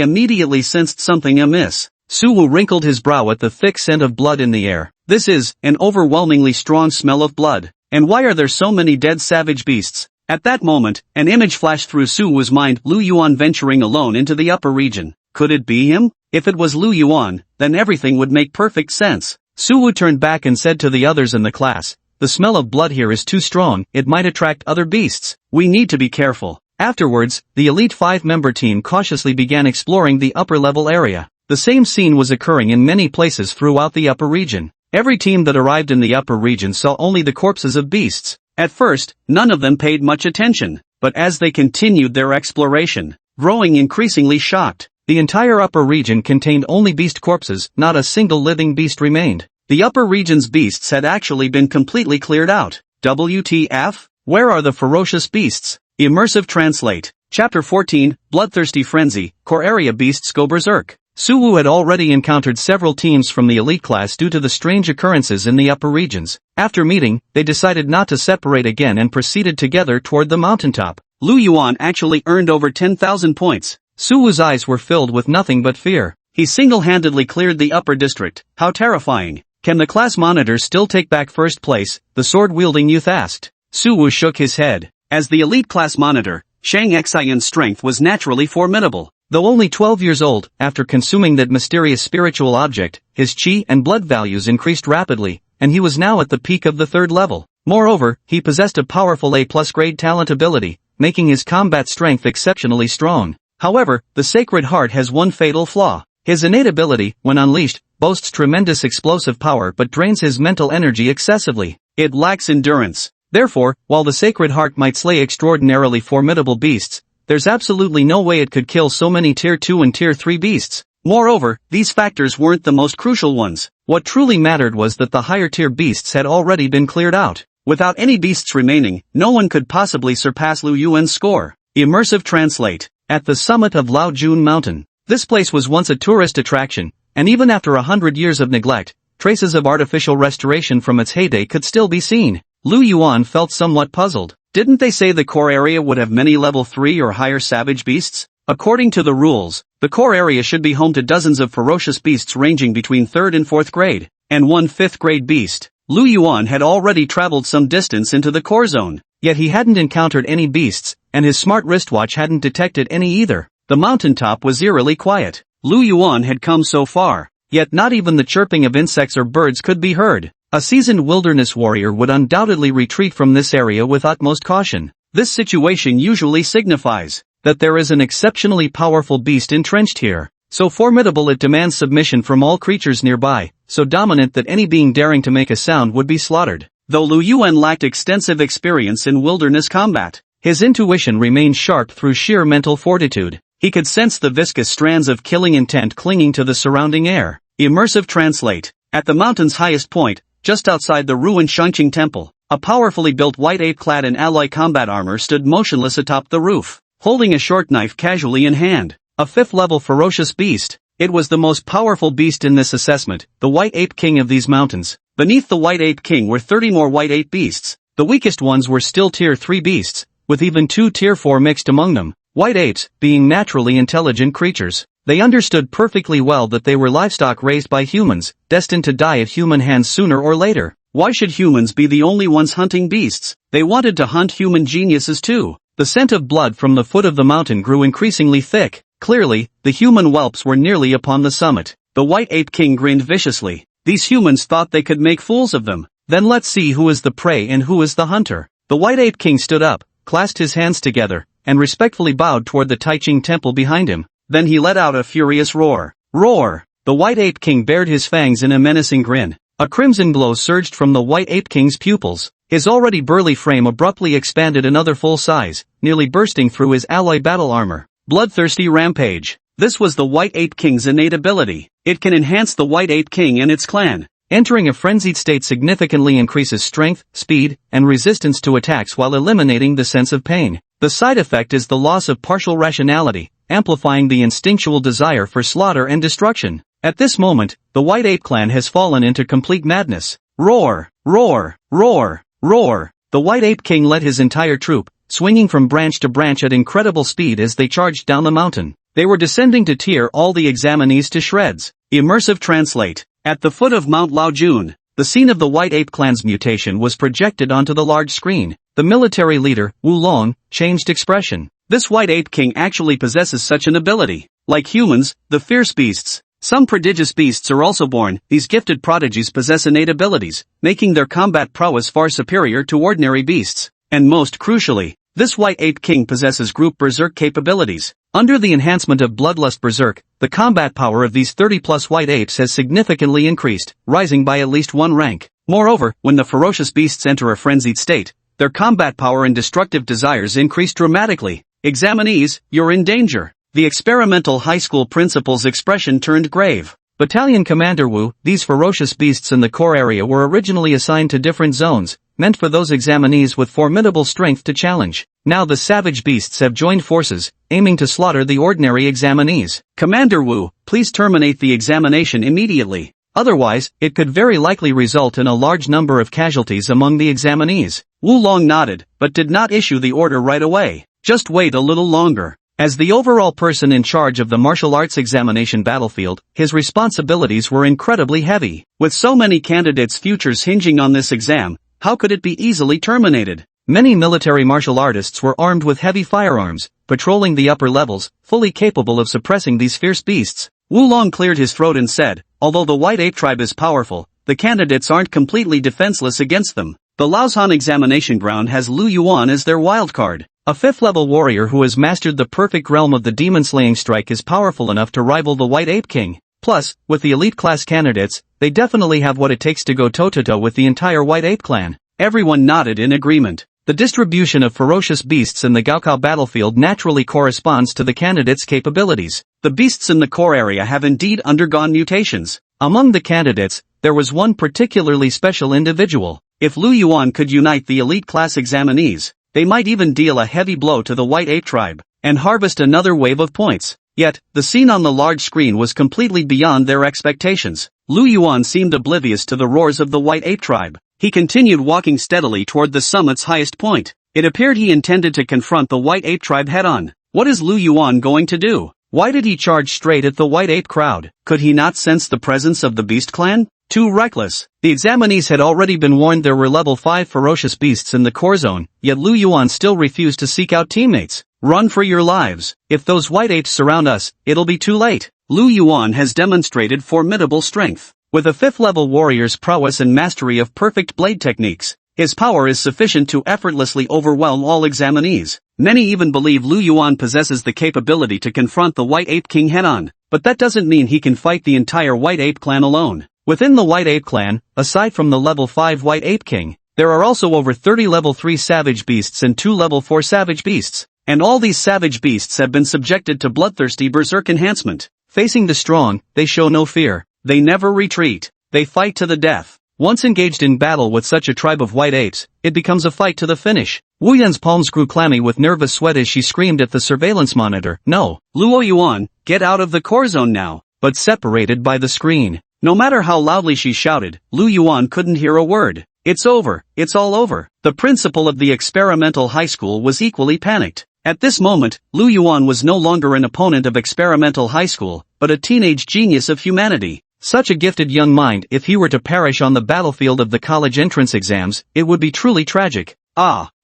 Speaker 1: immediately sensed something amiss. Suwu wrinkled his brow at the thick scent of blood in the air. This is an overwhelmingly strong smell of blood. And why are there so many dead savage beasts? At that moment, an image flashed through Suwu's mind, Lu Yuan venturing alone into the upper region. Could it be him? If it was Lu Yuan, then everything would make perfect sense. Suwu turned back and said to the others in the class, "The smell of blood here is too strong, it might attract other beasts. We need to be careful." Afterwards, the elite 5-member team cautiously began exploring the upper-level area. The same scene was occurring in many places throughout the upper region. Every team that arrived in the upper region saw only the corpses of beasts. At first, none of them paid much attention, but as they continued their exploration, growing increasingly shocked, the entire upper region contained only beast corpses, not a single living beast remained. The upper region's beasts had actually been completely cleared out. WTF? Where are the ferocious beasts? Immersive translate. Chapter 14, Bloodthirsty Frenzy, Core Area Beasts Go Berserk. Suwu had already encountered several teams from the elite class due to the strange occurrences in the upper regions. After meeting, they decided not to separate again and proceeded together toward the mountaintop. Lu Yuan actually earned over 10,000 points. Suwu's eyes were filled with nothing but fear. He single-handedly cleared the upper district. How terrifying. Can the class monitor still take back first place? The sword-wielding youth asked. Suwu shook his head. As the elite class monitor, Shang Xian's strength was naturally formidable. Though only 12 years old, after consuming that mysterious spiritual object, his chi and blood values increased rapidly, and he was now at the peak of the 3rd level. Moreover, he possessed a powerful A+ grade talent ability, making his combat strength exceptionally strong. However, the Sacred Heart has one fatal flaw. His innate ability, when unleashed, boasts tremendous explosive power but drains his mental energy excessively. It lacks endurance. Therefore, while the Sacred Heart might slay extraordinarily formidable beasts, there's absolutely no way it could kill so many Tier 2 and Tier 3 beasts. Moreover, these factors weren't the most crucial ones. What truly mattered was that the higher tier beasts had already been cleared out. Without any beasts remaining, no one could possibly surpass Lu Yuan's score. Immersive translate. At the summit of Lao Jun Mountain. This place was once a tourist attraction, and even after 100 years of neglect, traces of artificial restoration from its heyday could still be seen. Lu Yuan felt somewhat puzzled. Didn't they say the core area would have many level 3 or higher savage beasts? According to the rules, the core area should be home to dozens of ferocious beasts ranging between 3rd and 4th grade, and one 5th grade beast. Lu Yuan had already traveled some distance into the core zone, yet he hadn't encountered any beasts, and his smart wristwatch hadn't detected any either. The mountaintop was eerily quiet. Lu Yuan had come so far, yet not even the chirping of insects or birds could be heard. A seasoned wilderness warrior would undoubtedly retreat from this area with utmost caution. This situation usually signifies that there is an exceptionally powerful beast entrenched here, so formidable it demands submission from all creatures nearby, so dominant that any being daring to make a sound would be slaughtered. Though Lu Yuan lacked extensive experience in wilderness combat, his intuition remained sharp through sheer mental fortitude. He could sense the viscous strands of killing intent clinging to the surrounding air. Immersive translate. At the mountain's highest point, just outside the ruined Shangqing Temple, a powerfully built white ape clad in alloy combat armor stood motionless atop the roof, holding a short knife casually in hand. A 5th-level ferocious beast. It was the most powerful beast in this assessment, the White Ape King of these mountains. Beneath the White Ape King were 30 more White Ape beasts. The weakest ones were still Tier 3 beasts, with even 2 Tier 4 mixed among them. White apes, being naturally intelligent creatures, they understood perfectly well that they were livestock raised by humans, destined to die at human hands sooner or later. Why should humans be the only ones hunting beasts? They wanted to hunt human geniuses too. The scent of blood from the foot of the mountain grew increasingly thick. Clearly, the human whelps were nearly upon the summit. The White Ape King grinned viciously. These humans thought they could make fools of them. Then let's see who is the prey and who is the hunter. The White Ape King stood up, clasped his hands together, and respectfully bowed toward the Taiching Temple behind him. Then he let out a furious roar. Roar! The White Ape King bared his fangs in a menacing grin. A crimson glow surged from the White Ape King's pupils. His already burly frame abruptly expanded another full size, nearly bursting through his alloy battle armor. Bloodthirsty rampage. This was the White Ape King's innate ability. It can enhance the White Ape King and its clan. Entering a frenzied state significantly increases strength, speed, and resistance to attacks while eliminating the sense of pain. The side effect is the loss of partial rationality, amplifying the instinctual desire for slaughter and destruction. At this moment, the White Ape Clan has fallen into complete madness. Roar! Roar! Roar! Roar! The White Ape King led his entire troop, swinging from branch to branch at incredible speed as they charged down the mountain. They were descending to tear all the examinees to shreds. Immersive translate. At the foot of Mount Laojun, the scene of the White Ape Clan's mutation was projected onto the large screen. The military leader, Wu Long, changed expression. This White Ape King actually possesses such an ability. Like humans, the fierce beasts. Some prodigious beasts are also born. These gifted prodigies possess innate abilities, making their combat prowess far superior to ordinary beasts. And most crucially, this White Ape King possesses group berserk capabilities. Under the enhancement of Bloodlust Berserk, the combat power of these 30-plus white apes has significantly increased, rising by at least 1 rank. Moreover, when the ferocious beasts enter a frenzied state, their combat power and destructive desires increase dramatically. Examinees, you're in danger. The experimental high school principal's expression turned grave. Battalion Commander Wu, these ferocious beasts in the core area were originally assigned to different zones, meant for those examinees with formidable strength to challenge. Now the savage beasts have joined forces, aiming to slaughter the ordinary examinees. Commander Wu, please terminate the examination immediately. Otherwise, it could very likely result in a large number of casualties among the examinees. Wu Long nodded, but did not issue the order right away. Just wait a little longer. As the overall person in charge of the martial arts examination battlefield, his responsibilities were incredibly heavy. With so many candidates' futures hinging on this exam, how could it be easily terminated? Many military martial artists were armed with heavy firearms, patrolling the upper levels, fully capable of suppressing these fierce beasts. Wu Long cleared his throat and said, although the White Ape tribe is powerful, the candidates aren't completely defenseless against them. The Laozhan examination ground has Lu Yuan as their wildcard. A 5th-level warrior who has mastered the perfect realm of the demon-slaying strike is powerful enough to rival the White Ape King. Plus, with the elite class candidates, they definitely have what it takes to go toe-to-toe with the entire White Ape clan. Everyone nodded in agreement. The distribution of ferocious beasts in the Gaokao battlefield naturally corresponds to the candidates' capabilities. The beasts in the core area have indeed undergone mutations. Among the candidates, there was one particularly special individual. If Lu Yuan could unite the elite class examinees, they might even deal a heavy blow to the White Ape tribe, and harvest another wave of points. Yet, the scene on the large screen was completely beyond their expectations. Lu Yuan seemed oblivious to the roars of the White Ape tribe. He continued walking steadily toward the summit's highest point. It appeared he intended to confront the White Ape tribe head-on. What is Lu Yuan going to do? Why did he charge straight at the White Ape crowd? Could he not sense the presence of the Beast Clan? Too reckless. The examinees had already been warned there were level 5 ferocious beasts in the core zone, yet Lu Yuan still refused to seek out teammates. Run for your lives. If those white apes surround us, it'll be too late. Lu Yuan has demonstrated formidable strength. With a 5th level warrior's prowess and mastery of perfect blade techniques, his power is sufficient to effortlessly overwhelm all examinees. Many even believe Lu Yuan possesses the capability to confront the White Ape King head-on, but that doesn't mean he can fight the entire White Ape clan alone. Within the White Ape clan, aside from the level 5 White Ape King, there are also over 30 level 3 savage beasts and 2 level 4 savage beasts. And all these savage beasts have been subjected to bloodthirsty berserk enhancement. Facing the strong, they show no fear. They never retreat. They fight to the death. Once engaged in battle with such a tribe of white apes, it becomes a fight to the finish. Wu Yan's palms grew clammy with nervous sweat as she screamed at the surveillance monitor. No, Luo Yuan, get out of the core zone now. But separated by the screen. No matter how loudly she shouted, Lu Yuan couldn't hear a word. It's over. It's all over. The principal of the experimental high school was equally panicked. At this moment, Lu Yuan was no longer an opponent of experimental high school, but a teenage genius of humanity. Such a gifted young mind, if he were to perish on the battlefield of the college entrance exams, it would be truly tragic.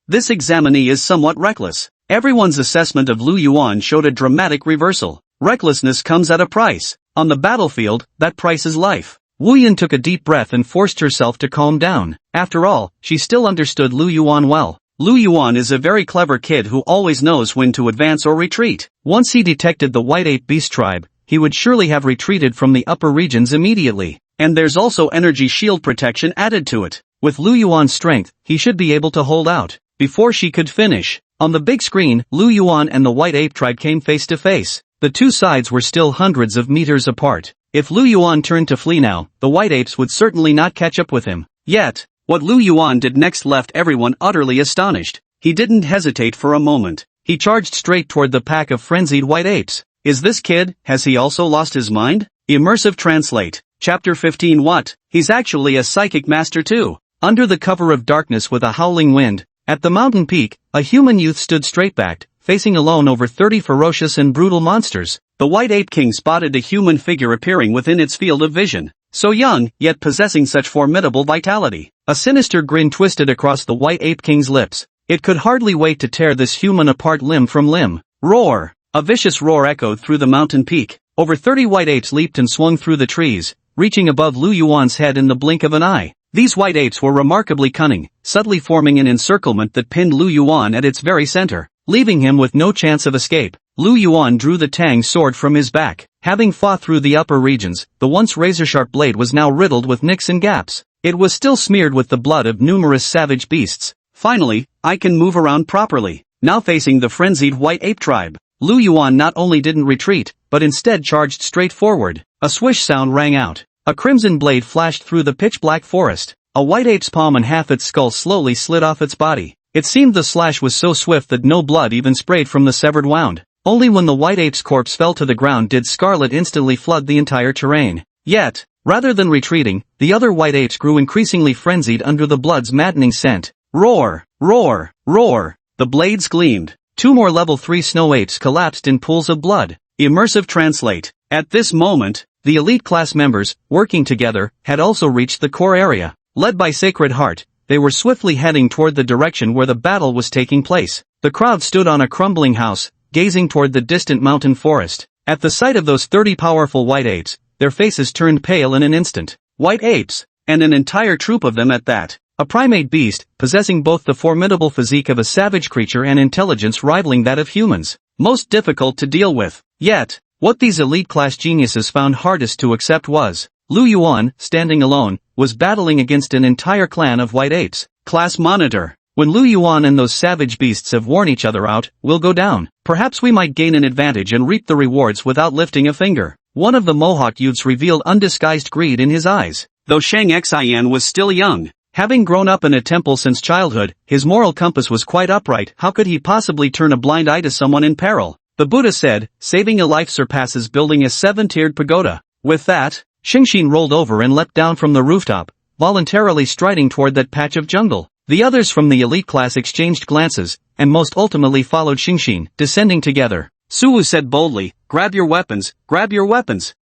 Speaker 1: This examinee is somewhat reckless. Everyone's assessment of Lu Yuan showed a dramatic reversal. Recklessness comes at a price. On the battlefield, that price is life. Wu Yan took a deep breath and forced herself to calm down. After all, she still understood Lu Yuan well. Lu Yuan is a very clever kid who always knows when to advance or retreat. Once he detected the White Ape Beast tribe, he would surely have retreated from the upper regions immediately. And there's also energy shield protection added to it. With Lu Yuan's strength, he should be able to hold out. Before she could finish, on the big screen, Lu Yuan and the White Ape tribe came face to face. The two sides were still hundreds of meters apart. If Lu Yuan turned to flee now, the White Apes would certainly not catch up with him. Yet, what Lu Yuan did next left everyone utterly astonished. He didn't hesitate for a moment. He charged straight toward the pack of frenzied White Apes. Is this kid, has he also lost his mind? Immersive Translate. Chapter 15. What? He's actually a psychic master too. Under the cover of darkness with a howling wind, at the mountain peak, a human youth stood straight-backed, facing alone over 30 ferocious and brutal monsters. The White Ape King spotted a human figure appearing within its field of vision. So young, yet possessing such formidable vitality. A sinister grin twisted across the White Ape King's lips. It could hardly wait to tear this human apart limb from limb. Roar! A vicious roar echoed through the mountain peak. Over 30 white apes leaped and swung through the trees, reaching above Lu Yuan's head in the blink of an eye. These white apes were remarkably cunning, subtly forming an encirclement that pinned Lu Yuan at its very center, leaving him with no chance of escape. Lu Yuan drew the Tang sword from his back. Having fought through the upper regions, the once razor-sharp blade was now riddled with nicks and gaps. It was still smeared with the blood of numerous savage beasts. Finally, I can move around properly. Now facing the frenzied White Ape tribe, Lu Yuan not only didn't retreat, but instead charged straight forward. A swish sound rang out. A crimson blade flashed through the pitch-black forest. A white ape's palm and half its skull slowly slid off its body. It seemed the slash was so swift that no blood even sprayed from the severed wound. Only when the white ape's corpse fell to the ground did scarlet instantly flood the entire terrain. Yet, rather than retreating, the other white apes grew increasingly frenzied under the blood's maddening scent. Roar! Roar! Roar! The blades gleamed. 2 more level 3 snow apes collapsed in pools of blood. Immersive Translate. At this moment, the elite class members, working together, had also reached the core area. Led by Sacred Heart, they were swiftly heading toward the direction where the battle was taking place. The crowd stood on a crumbling house, gazing toward the distant mountain forest. At the sight of those 30 powerful white apes, their faces turned pale in an instant. White apes, and an entire troop of them at that. A primate beast, possessing both the formidable physique of a savage creature and intelligence rivaling that of humans. Most difficult to deal with. Yet, what these elite class geniuses found hardest to accept was, Lu Yuan, standing alone, was battling against an entire clan of white apes. Class Monitor. When Lu Yuan and those savage beasts have worn each other out, we'll go down. Perhaps we might gain an advantage and reap the rewards without lifting a finger. One of the Mohawk youths revealed undisguised greed in his eyes. Though Shang Xian was still young, having grown up in a temple since childhood, his moral compass was quite upright. How could he possibly turn a blind eye to someone in peril? The Buddha said, saving a life surpasses building a 7-tiered pagoda. With that, Xingxin rolled over and leapt down from the rooftop, voluntarily striding toward that patch of jungle. The others from the elite class exchanged glances, and most ultimately followed Xingxin, descending together. Suwu said boldly, grab your weapons,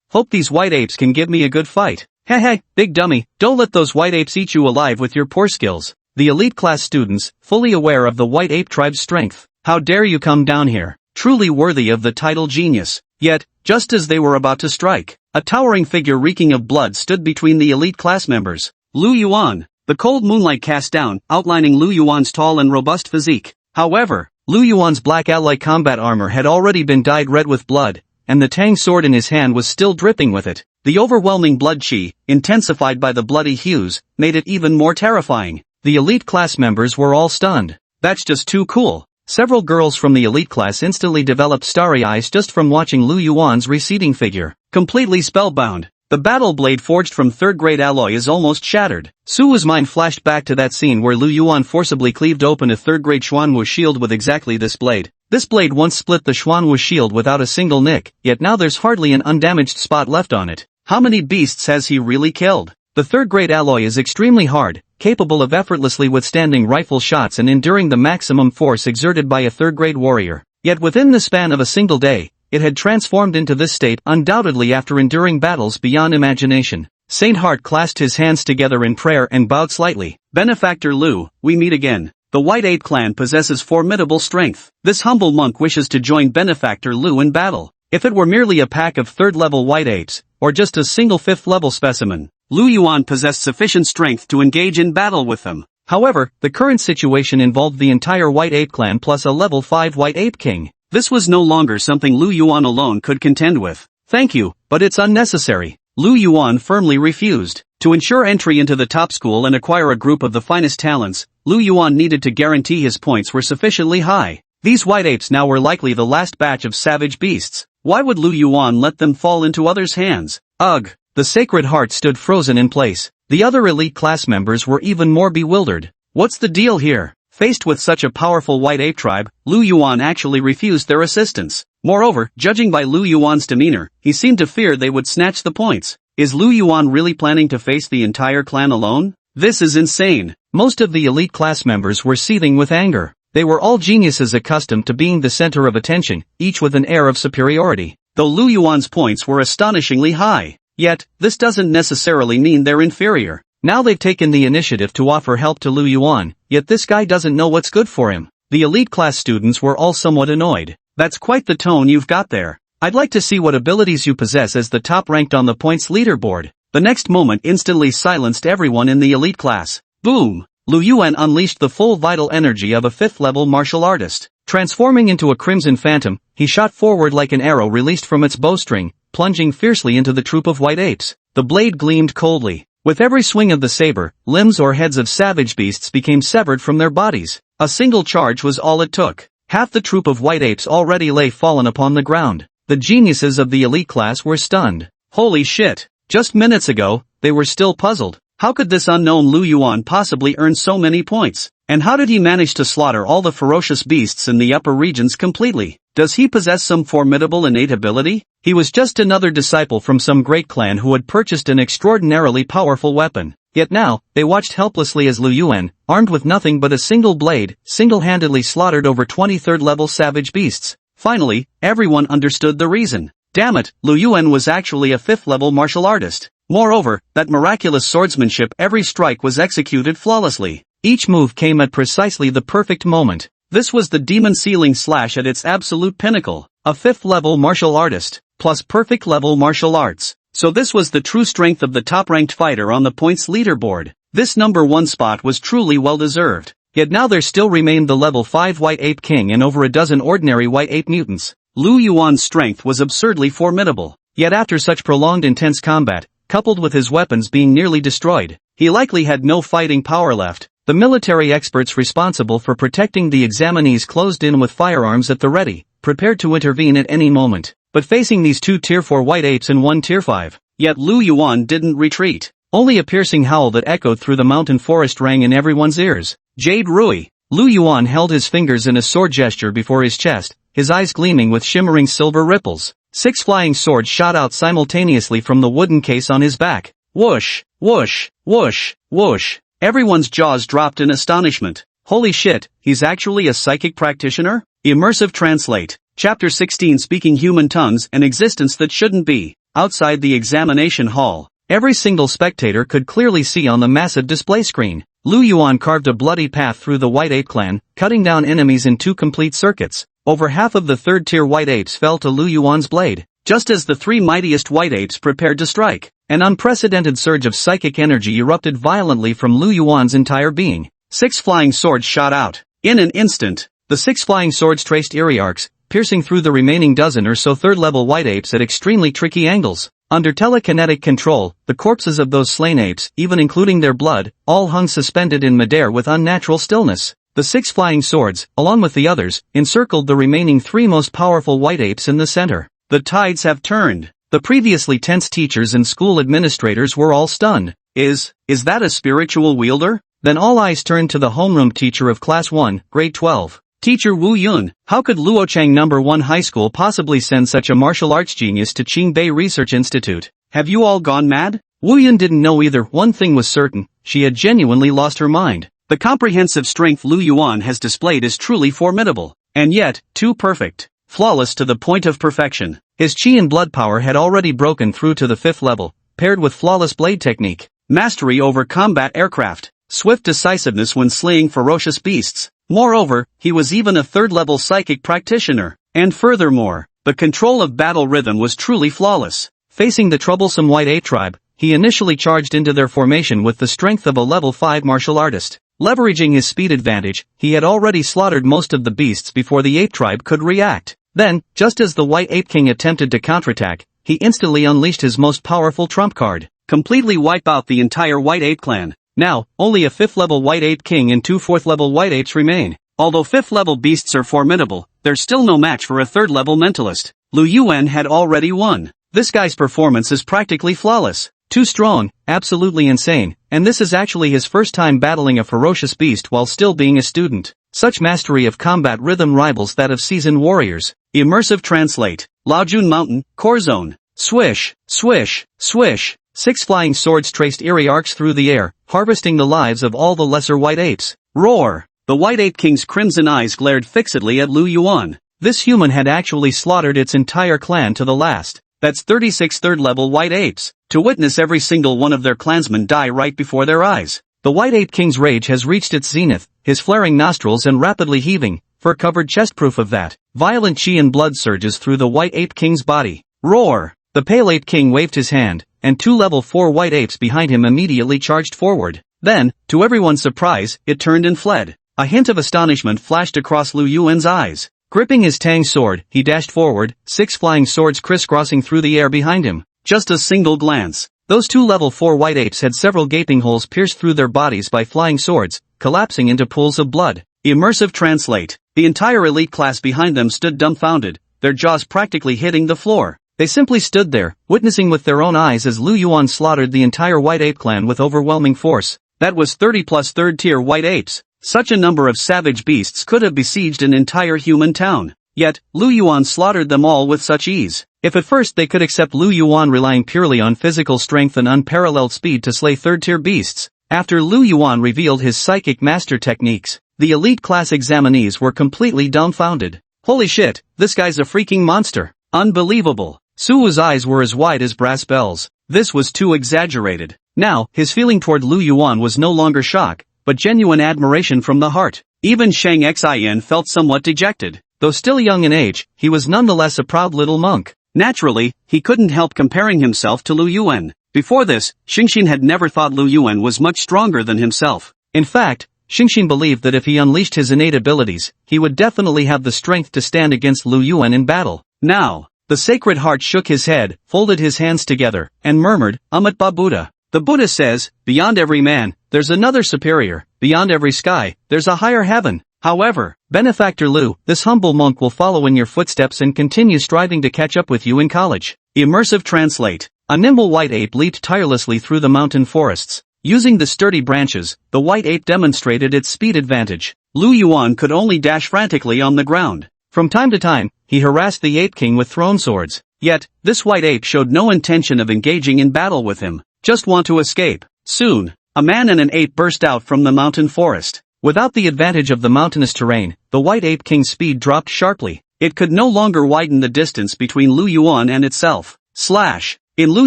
Speaker 1: hope these white apes can give me a good fight. Heh, big dummy, don't let those white apes eat you alive with your poor skills. The elite class students, fully aware of the white ape tribe's strength. How dare you come down here, truly worthy of the title genius. Yet, just as they were about to strike, a towering figure reeking of blood stood between the elite class members. Lu Yuan. The cold moonlight cast down, outlining Lu Yuan's tall and robust physique. However, Lu Yuan's black alloy combat armor had already been dyed red with blood, and the Tang sword in his hand was still dripping with it. The overwhelming blood qi, intensified by the bloody hues, made it even more terrifying. The elite class members were all stunned. That's just too cool. Several girls from the elite class instantly developed starry eyes just from watching Lu Yuan's receding figure. Completely spellbound. The battle blade forged from third-grade alloy is almost shattered. Suwu's mind flashed back to that scene where Lu Yuan forcibly cleaved open a third-grade Xuanwu shield with exactly this blade. This blade once split the Xuanwu shield without a single nick, yet now there's hardly an undamaged spot left on it. How many beasts has he really killed? The third-grade alloy is extremely hard, capable of effortlessly withstanding rifle shots and enduring the maximum force exerted by a third-grade warrior. Yet within the span of a single day, it had transformed into this state undoubtedly after enduring battles beyond imagination. Saint Heart clasped his hands together in prayer and bowed slightly. Benefactor Lu, we meet again. The White Ape clan possesses formidable strength. This humble monk wishes to join Benefactor Lu in battle. If it were merely a pack of third-level white apes, or just a single fifth-level specimen, Lu Yuan possessed sufficient strength to engage in battle with them. However, the current situation involved the entire White Ape clan plus a level 5 White Ape King. This was no longer something Lu Yuan alone could contend with. Thank you, but it's unnecessary. Lu Yuan firmly refused. To ensure entry into the top school and acquire a group of the finest talents, Lu Yuan needed to guarantee his points were sufficiently high. These white apes now were likely the last batch of savage beasts. Why would Lu Yuan let them fall into others' hands? Ugh! The Sacred Heart stood frozen in place. The other elite class members were even more bewildered. What's the deal here? Faced with such a powerful white ape tribe, Lu Yuan actually refused their assistance. Moreover, judging by Lu Yuan's demeanor, he seemed to fear they would snatch the points. Is Lu Yuan really planning to face the entire clan alone? This is insane. Most of the elite class members were seething with anger. They were all geniuses accustomed to being the center of attention, each with an air of superiority. Though Lu Yuan's points were astonishingly high. Yet, this doesn't necessarily mean they're inferior. Now they've taken the initiative to offer help to Lu Yuan, yet this guy doesn't know what's good for him. The elite class students were all somewhat annoyed. That's quite the tone you've got there. I'd like to see what abilities you possess as the top ranked on the points leaderboard. The next moment instantly silenced everyone in the elite class. Boom! Lu Yuan unleashed the full vital energy of a 5th-level martial artist. Transforming into a crimson phantom, he shot forward like an arrow released from its bowstring, plunging fiercely into the troop of white apes. The blade gleamed coldly. With every swing of the saber, limbs or heads of savage beasts became severed from their bodies. A single charge was all it took. Half the troop of white apes already lay fallen upon the ground. The geniuses of the elite class were stunned. Holy shit! Just minutes ago, they were still puzzled. How could this unknown Lu Yuan possibly earn so many points? And how did he manage to slaughter all the ferocious beasts in the upper regions completely? Does he possess some formidable innate ability? He was just another disciple from some great clan who had purchased an extraordinarily powerful weapon. Yet now, they watched helplessly as Lu Yuan, armed with nothing but a single blade, single-handedly slaughtered over 23rd-level savage beasts. Finally, everyone understood the reason. Damn it, Lu Yuan was actually a 5th-level martial artist. Moreover, that miraculous swordsmanship, every strike was executed flawlessly. Each move came at precisely the perfect moment. This was the demon ceiling slash at its absolute pinnacle. A 5th-level martial artist, plus perfect-level martial arts. So this was the true strength of the top-ranked fighter on the points leaderboard. This number 1 spot was truly well-deserved. Yet now there still remained the level 5 White Ape King and over a dozen ordinary White Ape mutants. Lu Yuan's strength was absurdly formidable. Yet after such prolonged intense combat, coupled with his weapons being nearly destroyed, he likely had no fighting power left. The military experts responsible for protecting the examinees closed in with firearms at the ready, prepared to intervene at any moment, but facing these 2 Tier 4 white apes and 1 Tier 5. Yet Lu Yuan didn't retreat. Only a piercing howl that echoed through the mountain forest rang in everyone's ears. Jade Rui. Lu Yuan held his fingers in a sword gesture before his chest, his eyes gleaming with shimmering silver ripples. 6 flying swords shot out simultaneously from the wooden case on his back. Whoosh, whoosh, whoosh, whoosh. Everyone's jaws dropped in astonishment. Holy shit, he's actually a psychic practitioner? Immersive Translate. Chapter 16 Speaking Human Tongues, an existence that shouldn't be. Outside the examination hall, every single spectator could clearly see on the massive display screen. Lu Yuan carved a bloody path through the White Ape clan, cutting down enemies in 2 complete circuits. Over half of the 3rd tier White Apes fell to Lu Yuan's blade, just as the 3 mightiest White Apes prepared to strike. An unprecedented surge of psychic energy erupted violently from Lu Yuan's entire being. 6 flying swords shot out. In an instant, the 6 flying swords traced eerie arcs, piercing through the remaining dozen or so 3rd-level White Apes at extremely tricky angles. Under telekinetic control, the corpses of those slain apes, even including their blood, all hung suspended in midair with unnatural stillness. The 6 flying swords, along with the others, encircled the remaining 3 most powerful White Apes in the center. The tides have turned. The previously tense teachers and school administrators were all stunned. Is that a spiritual wielder? Then all eyes turned to the homeroom teacher of Class 1, Grade 12. Teacher Wu Yun, how could Luochang No. 1 High School possibly send such a martial arts genius to Qingbei Research Institute? Have you all gone mad? Wu Yun didn't know either. One thing was certain, she had genuinely lost her mind. The comprehensive strength Lu Yuan has displayed is truly formidable, and yet, too perfect. Flawless to the point of perfection. His chi and blood power had already broken through to the 5th level, paired with flawless blade technique, mastery over combat aircraft, swift decisiveness when slaying ferocious beasts. Moreover, he was even a 3rd-level psychic practitioner. And furthermore, the control of battle rhythm was truly flawless. Facing the troublesome White Ape tribe, he initially charged into their formation with the strength of a level 5 martial artist. Leveraging his speed advantage, he had already slaughtered most of the beasts before the ape tribe could react. Then, just as the White Ape King attempted to counterattack, he instantly unleashed his most powerful trump card. Completely wipe out the entire White Ape clan. Now, only a 5th-level White Ape King and 2 4th-level White Apes remain. Although 5th-level beasts are formidable, they're still no match for a 3rd-level mentalist. Lu Yuan had already won. This guy's performance is practically flawless. Too strong, absolutely insane, and this is actually his first time battling a ferocious beast while still being a student. Such mastery of combat rhythm rivals that of seasoned warriors. Immersive Translate. Laojun Mountain, Core Zone. Swish, swish, swish. 6 flying swords traced eerie arcs through the air, harvesting the lives of all the lesser White Apes. Roar! The White Ape King's crimson eyes glared fixedly at Lu Yuan. This human had actually slaughtered its entire clan to the last. That's 36 3rd-level White Apes. To witness every single one of their clansmen die right before their eyes. The White Ape King's rage has reached its zenith, his flaring nostrils and rapidly heaving, fur-covered chest proof of that. Violent chi and blood surges through the White Ape King's body. Roar! The Pale Ape King waved his hand, and 2 level 4 White Apes behind him immediately charged forward. Then, to everyone's surprise, it turned and fled. A hint of astonishment flashed across Lu Yuan's eyes. Gripping his Tang sword, he dashed forward, 6 flying swords crisscrossing through the air behind him. Just a single glance. Those 2 level 4 White Apes had several gaping holes pierced through their bodies by flying swords, collapsing into pools of blood. Immersive Translate. The entire elite class behind them stood dumbfounded, their jaws practically hitting the floor. They simply stood there, witnessing with their own eyes as Lu Yuan slaughtered the entire White Ape clan with overwhelming force. That was 30 plus 3rd-tier White Apes. Such a number of savage beasts could have besieged an entire human town. Yet, Lu Yuan slaughtered them all with such ease. If at first they could accept Lu Yuan relying purely on physical strength and unparalleled speed to slay 3rd-tier beasts, after Lu Yuan revealed his psychic master techniques, the elite class examinees were completely dumbfounded. Holy shit, this guy's a freaking monster. Unbelievable. Suwu's eyes were as wide as brass bells. This was too exaggerated. Now, his feeling toward Lu Yuan was no longer shock, but genuine admiration from the heart. Even Shang Xin felt somewhat dejected. Though still young in age, he was nonetheless a proud little monk. Naturally, he couldn't help comparing himself to Lu Yuan. Before this, Xingxin had never thought Lu Yuan was much stronger than himself. In fact, Xingxin believed that if he unleashed his innate abilities, he would definitely have the strength to stand against Lu Yuan in battle. Now, the Sacred Heart shook his head, folded his hands together, and murmured, Amitba Buddha. The Buddha says, beyond every man, there's another superior. beyond every sky, there's a higher heaven. However, Benefactor Lu, this humble monk will follow in your footsteps and continue striving to catch up with you in college. Immersive translate. A nimble white ape leaped tirelessly through the mountain forests. Using the sturdy branches, the white ape demonstrated its speed advantage. Lu Yuan could only dash frantically on the ground. From time to time, he harassed the Ape King with thrown swords. Yet, this white ape showed no intention of engaging in battle with him. Just want to escape. Soon, a man and an ape burst out from the mountain forest. Without the advantage of the mountainous terrain, the white ape king's speed dropped sharply. It could no longer widen the distance between Lu Yuan and itself. Slash. In Lu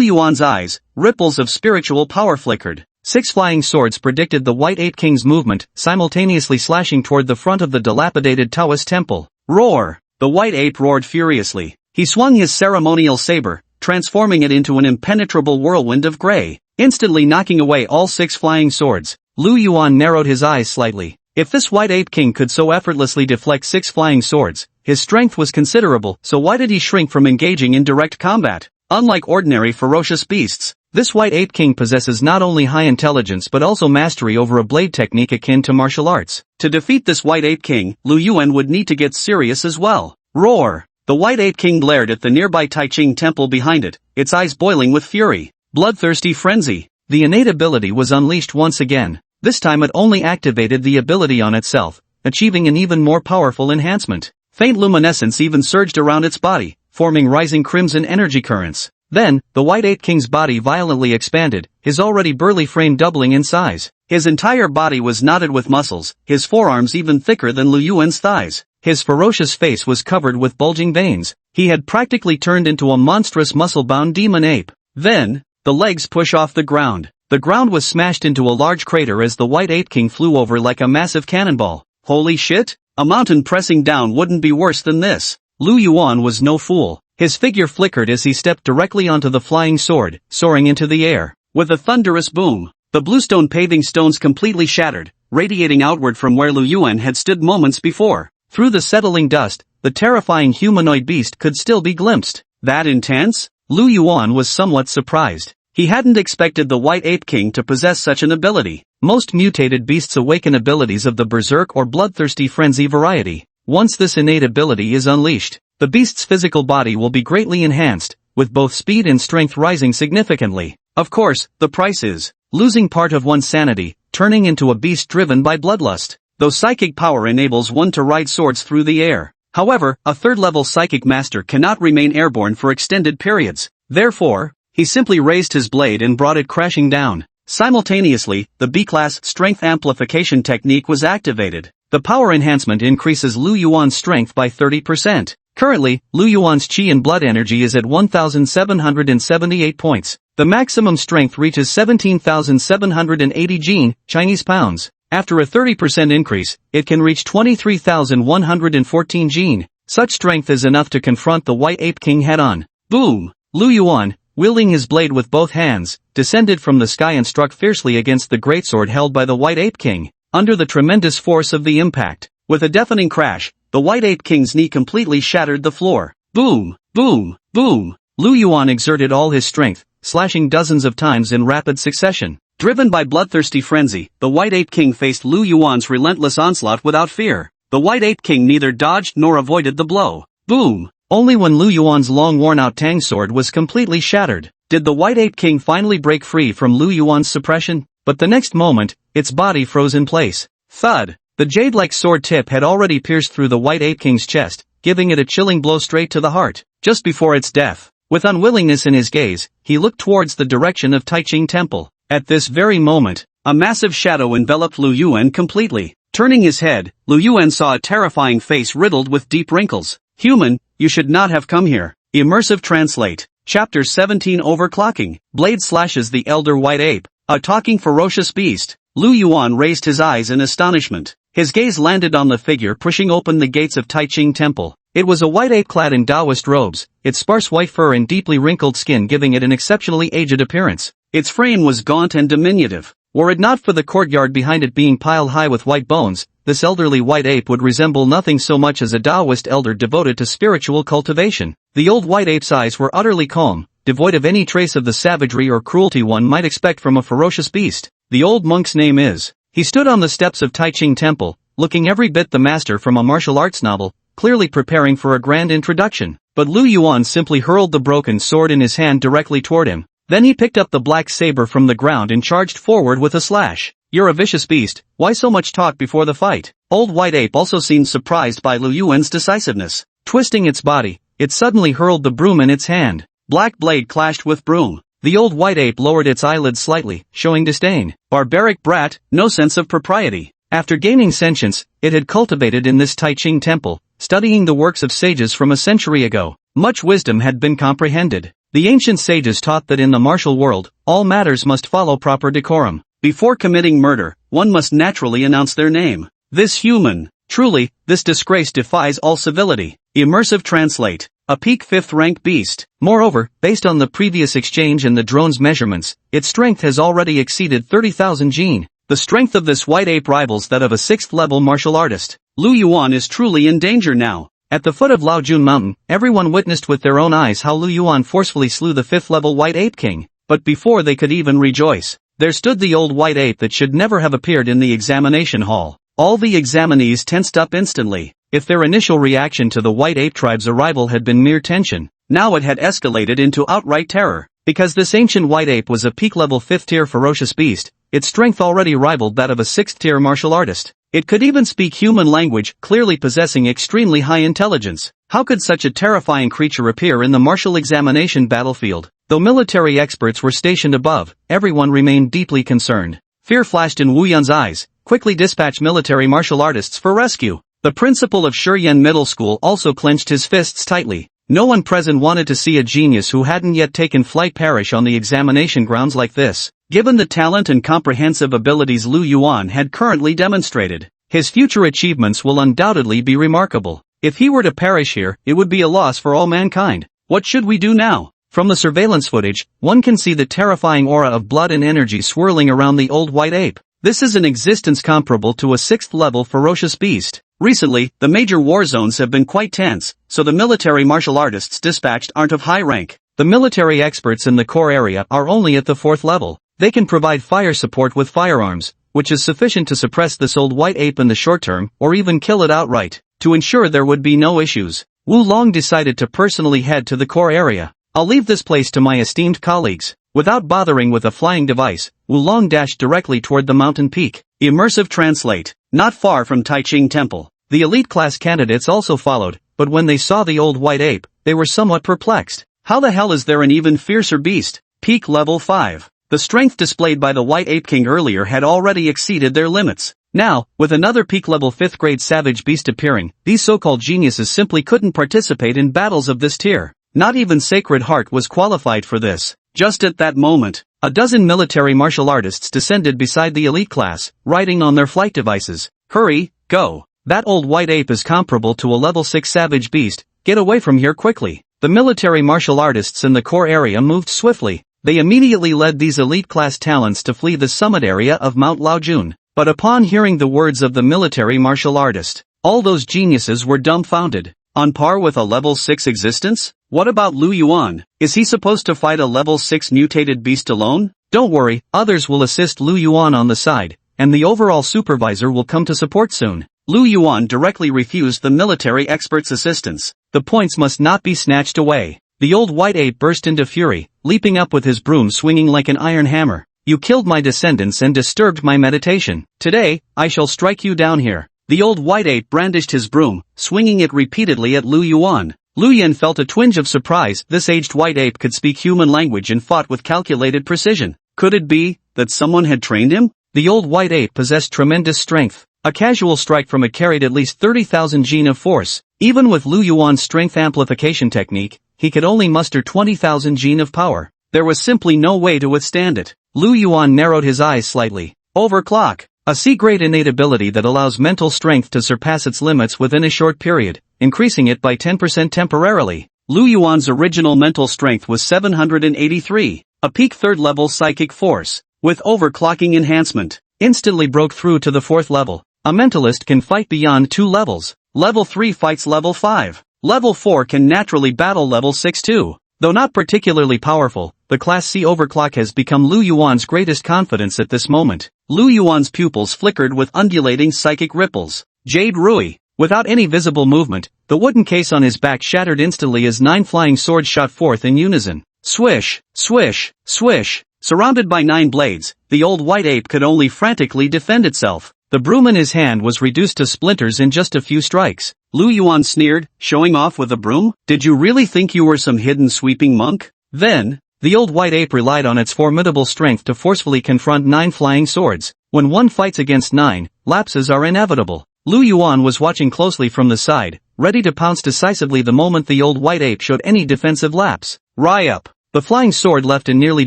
Speaker 1: Yuan's eyes, ripples of spiritual power flickered. 6 flying swords predicted the white ape king's movement, simultaneously slashing toward the front of the dilapidated Taoist temple. Roar! The white ape roared furiously. He swung his ceremonial saber, transforming it into an impenetrable whirlwind of gray, instantly knocking away all 6 flying swords. Lu Yuan narrowed his eyes slightly. If this white ape king could so effortlessly deflect 6 flying swords, his strength was considerable, so why did he shrink from engaging in direct combat? Unlike ordinary ferocious beasts, this white ape king possesses not only high intelligence but also mastery over a blade technique akin to martial arts. To defeat this white ape king, Lu Yuan would need to get serious as well. Roar! The white ape king glared at the nearby Taiching temple behind it, its eyes boiling with fury. Bloodthirsty frenzy. The innate ability was unleashed once again. This time it only activated the ability on itself, achieving an even more powerful enhancement. Faint luminescence even surged around its body, forming rising crimson energy currents. Then, the white ape king's body violently expanded, his already burly frame doubling in size. His entire body was knotted with muscles, his forearms even thicker than Lu Yuan's thighs. His ferocious face was covered with bulging veins. He had practically turned into a monstrous muscle-bound demon ape. Then, the legs push off the ground. The ground was smashed into a large crater as the white ape king flew over like a massive cannonball. Holy shit! A mountain pressing down wouldn't be worse than this. Lu Yuan was no fool. His figure flickered as he stepped directly onto the flying sword, soaring into the air. With a thunderous boom, the bluestone paving stones completely shattered, radiating outward from where Lu Yuan had stood moments before. Through the settling dust, the terrifying humanoid beast could still be glimpsed. That intense? Lu Yuan was somewhat surprised. He hadn't expected the white ape king to possess such an ability. Most mutated beasts awaken abilities of the berserk or bloodthirsty frenzy variety. Once this innate ability is unleashed, the beast's physical body will be greatly enhanced, with both speed and strength rising significantly. Of course, the price is losing part of one's sanity, turning into a beast driven by bloodlust. Though psychic power enables one to ride swords through the air. However, a third-level psychic master cannot remain airborne for extended periods. Therefore, he simply raised his blade and brought it crashing down. Simultaneously, the B-class strength amplification technique was activated. The power enhancement increases Lu Yuan's strength by 30%. Currently, Lu Yuan's chi and blood energy is at 1,778 points. The maximum strength reaches 17,780 jin, Chinese pounds. After a 30% increase, it can reach 23,114 jin. Such strength is enough to confront the white ape king head-on. Boom! Lu Yuan, wielding his blade with both hands, descended from the sky and struck fiercely against the greatsword held by the white ape king. Under the tremendous force of the impact, with a deafening crash, the white ape king's knee completely shattered the floor. Boom! Boom! Boom! Lu Yuan exerted all his strength, slashing dozens of times in rapid succession. Driven by bloodthirsty frenzy, the white ape king faced Lu Yuan's relentless onslaught without fear. The white ape king neither dodged nor avoided the blow. Boom! Only when Lu Yuan's long worn-out tang sword was completely shattered, did the white ape king finally break free from Lu Yuan's suppression. But the next moment, its body froze in place. Thud! The jade-like sword tip had already pierced through the white ape king's chest, giving it a chilling blow straight to the heart. Just before its death, with unwillingness in his gaze, he looked towards the direction of Taiching Temple. At this very moment, a massive shadow enveloped Lu Yuan completely. Turning his head, Lu Yuan saw a terrifying face riddled with deep wrinkles. Human, you should not have come here. Immersive translate. Chapter 17 Overclocking. Blade slashes the elder white ape. A talking ferocious beast. Lu Yuan raised his eyes in astonishment. His gaze landed on the figure pushing open the gates of Taiching Temple. It was a white ape clad in Taoist robes, its sparse white fur and deeply wrinkled skin giving it an exceptionally aged appearance. Its frame was gaunt and diminutive. Were it not for the courtyard behind it being piled high with white bones, this elderly white ape would resemble nothing so much as a Taoist elder devoted to spiritual cultivation. The old white ape's eyes were utterly calm, devoid of any trace of the savagery or cruelty one might expect from a ferocious beast. The old monk's name is He stood on the steps of Taiching Temple, looking every bit the master from a martial arts novel, clearly preparing for a grand introduction. But Lu Yuan simply hurled the broken sword in his hand directly toward him. Then he picked up the black saber from the ground and charged forward with a slash. "You're a vicious beast, why so much talk before the fight?" Old White Ape also seemed surprised by Lu Yuan's decisiveness. Twisting its body, it suddenly hurled the broom in its hand. Black blade clashed with broom. The old White Ape lowered its eyelids slightly, showing disdain. Barbaric brat, no sense of propriety. After gaining sentience, it had cultivated in this Taiching temple, studying the works of sages from a century ago. Much wisdom had been comprehended. The ancient sages taught that in the martial world, all matters must follow proper decorum. Before committing murder, one must naturally announce their name. This human. Truly, this disgrace defies all civility. Immersive translate. A peak 5th rank beast. Moreover, based on the previous exchange and the drone's measurements, its strength has already exceeded 30,000 gene. The strength of this white ape rivals that of a 6th level martial artist. Lu Yuan is truly in danger now. At the foot of Laojun Mountain, everyone witnessed with their own eyes how Lu Yuan forcefully slew the 5th level white ape king. But before they could even rejoice, there stood the old white ape that should never have appeared in the examination hall. All the examinees tensed up instantly. If their initial reaction to the white ape tribe's arrival had been mere tension, now it had escalated into outright terror. Because this ancient white ape was a peak level 5th tier ferocious beast, its strength already rivaled that of a 6th tier martial artist. It could even speak human language, clearly possessing extremely high intelligence. How could such a terrifying creature appear in the martial examination battlefield? Though military experts were stationed above, everyone remained deeply concerned. Fear flashed in Wu Yun's eyes. Quickly dispatch military martial artists for rescue. The principal of Shuryen Middle School also clenched his fists tightly. No one present wanted to see a genius who hadn't yet taken flight perish on the examination grounds like this. Given the talent and comprehensive abilities Lu Yuan had currently demonstrated, his future achievements will undoubtedly be remarkable. If he were to perish here, it would be a loss for all mankind. What should we do now? From the surveillance footage, one can see the terrifying aura of blood and energy swirling around the old white ape. This is an existence comparable to a 6th level ferocious beast. Recently, the major war zones have been quite tense, so the military martial artists dispatched aren't of high rank. The military experts in the core area are only at the 4th level. They can provide fire support with firearms, which is sufficient to suppress this old white ape in the short term, or even kill it outright. To ensure there would be no issues, Wu Long decided to personally head to the core area. "I'll leave this place to my esteemed colleagues." Without bothering with a flying device, Wu Long dashed directly toward the mountain peak. Immersive translate. Not far from Taiching Temple, the elite class candidates also followed, but when they saw the old white ape, they were somewhat perplexed. How the hell is there an even fiercer beast? Peak level 5. The strength displayed by the white ape king earlier had already exceeded their limits. Now, with another peak level 5th grade savage beast appearing, these so-called geniuses simply couldn't participate in battles of this tier. Not even Sacred Heart was qualified for this. Just at that moment, a dozen military martial artists descended beside the elite class, riding on their flight devices. "Hurry, go. That old white ape is comparable to a level 6 savage beast, get away from here quickly." The military martial artists in the core area moved swiftly. They immediately led these elite class talents to flee the summit area of Mount Laojun. But upon hearing the words of the military martial artist, all those geniuses were dumbfounded. On par with a level 6 existence? What about Lu Yuan? Is he supposed to fight a level 6 mutated beast alone? Don't worry, others will assist Lu Yuan on the side, and the overall supervisor will come to support soon. Lu Yuan directly refused the military expert's assistance. The points must not be snatched away. The old white ape burst into fury, leaping up with his broom swinging like an iron hammer. "You killed my descendants and disturbed my meditation. Today, I shall strike you down here." The old white ape brandished his broom, swinging it repeatedly at Lu Yuan. Lu Yan felt a twinge of surprise. This aged white ape could speak human language and fought with calculated precision. Could it be that someone had trained him? The old white ape possessed tremendous strength. A casual strike from it carried at least 30,000 gene of force. Even with Lu Yuan's strength amplification technique, he could only muster 20,000 gene of power. There was simply no way to withstand it. Lu Yuan narrowed his eyes slightly. Overclock. A C-grade innate ability that allows mental strength to surpass its limits within a short period, increasing it by 10% temporarily. Lu Yuan's original mental strength was 783. A peak 3rd level psychic force, with overclocking enhancement, instantly broke through to the 4th level. A mentalist can fight beyond 2 levels. Level 3 fights level 5. Level 4 can naturally battle level 6 too. Though not particularly powerful, the Class C overclock has become Lu Yuan's greatest confidence at this moment. Lu Yuan's pupils flickered with undulating psychic ripples. Jade Rui. Without any visible movement, the wooden case on his back shattered instantly as 9 flying swords shot forth in unison. Swish, swish, swish. Surrounded by 9 blades, the old white ape could only frantically defend itself. The broom in his hand was reduced to splinters in just a few strikes. Lu Yuan sneered, showing off with a broom? Did you really think you were some hidden sweeping monk? Then, the old white ape relied on its formidable strength to forcefully confront 9 flying swords. When one fights against 9, lapses are inevitable. Lu Yuan was watching closely from the side, ready to pounce decisively the moment the old white ape showed any defensive lapse. Rai up! The flying sword left a nearly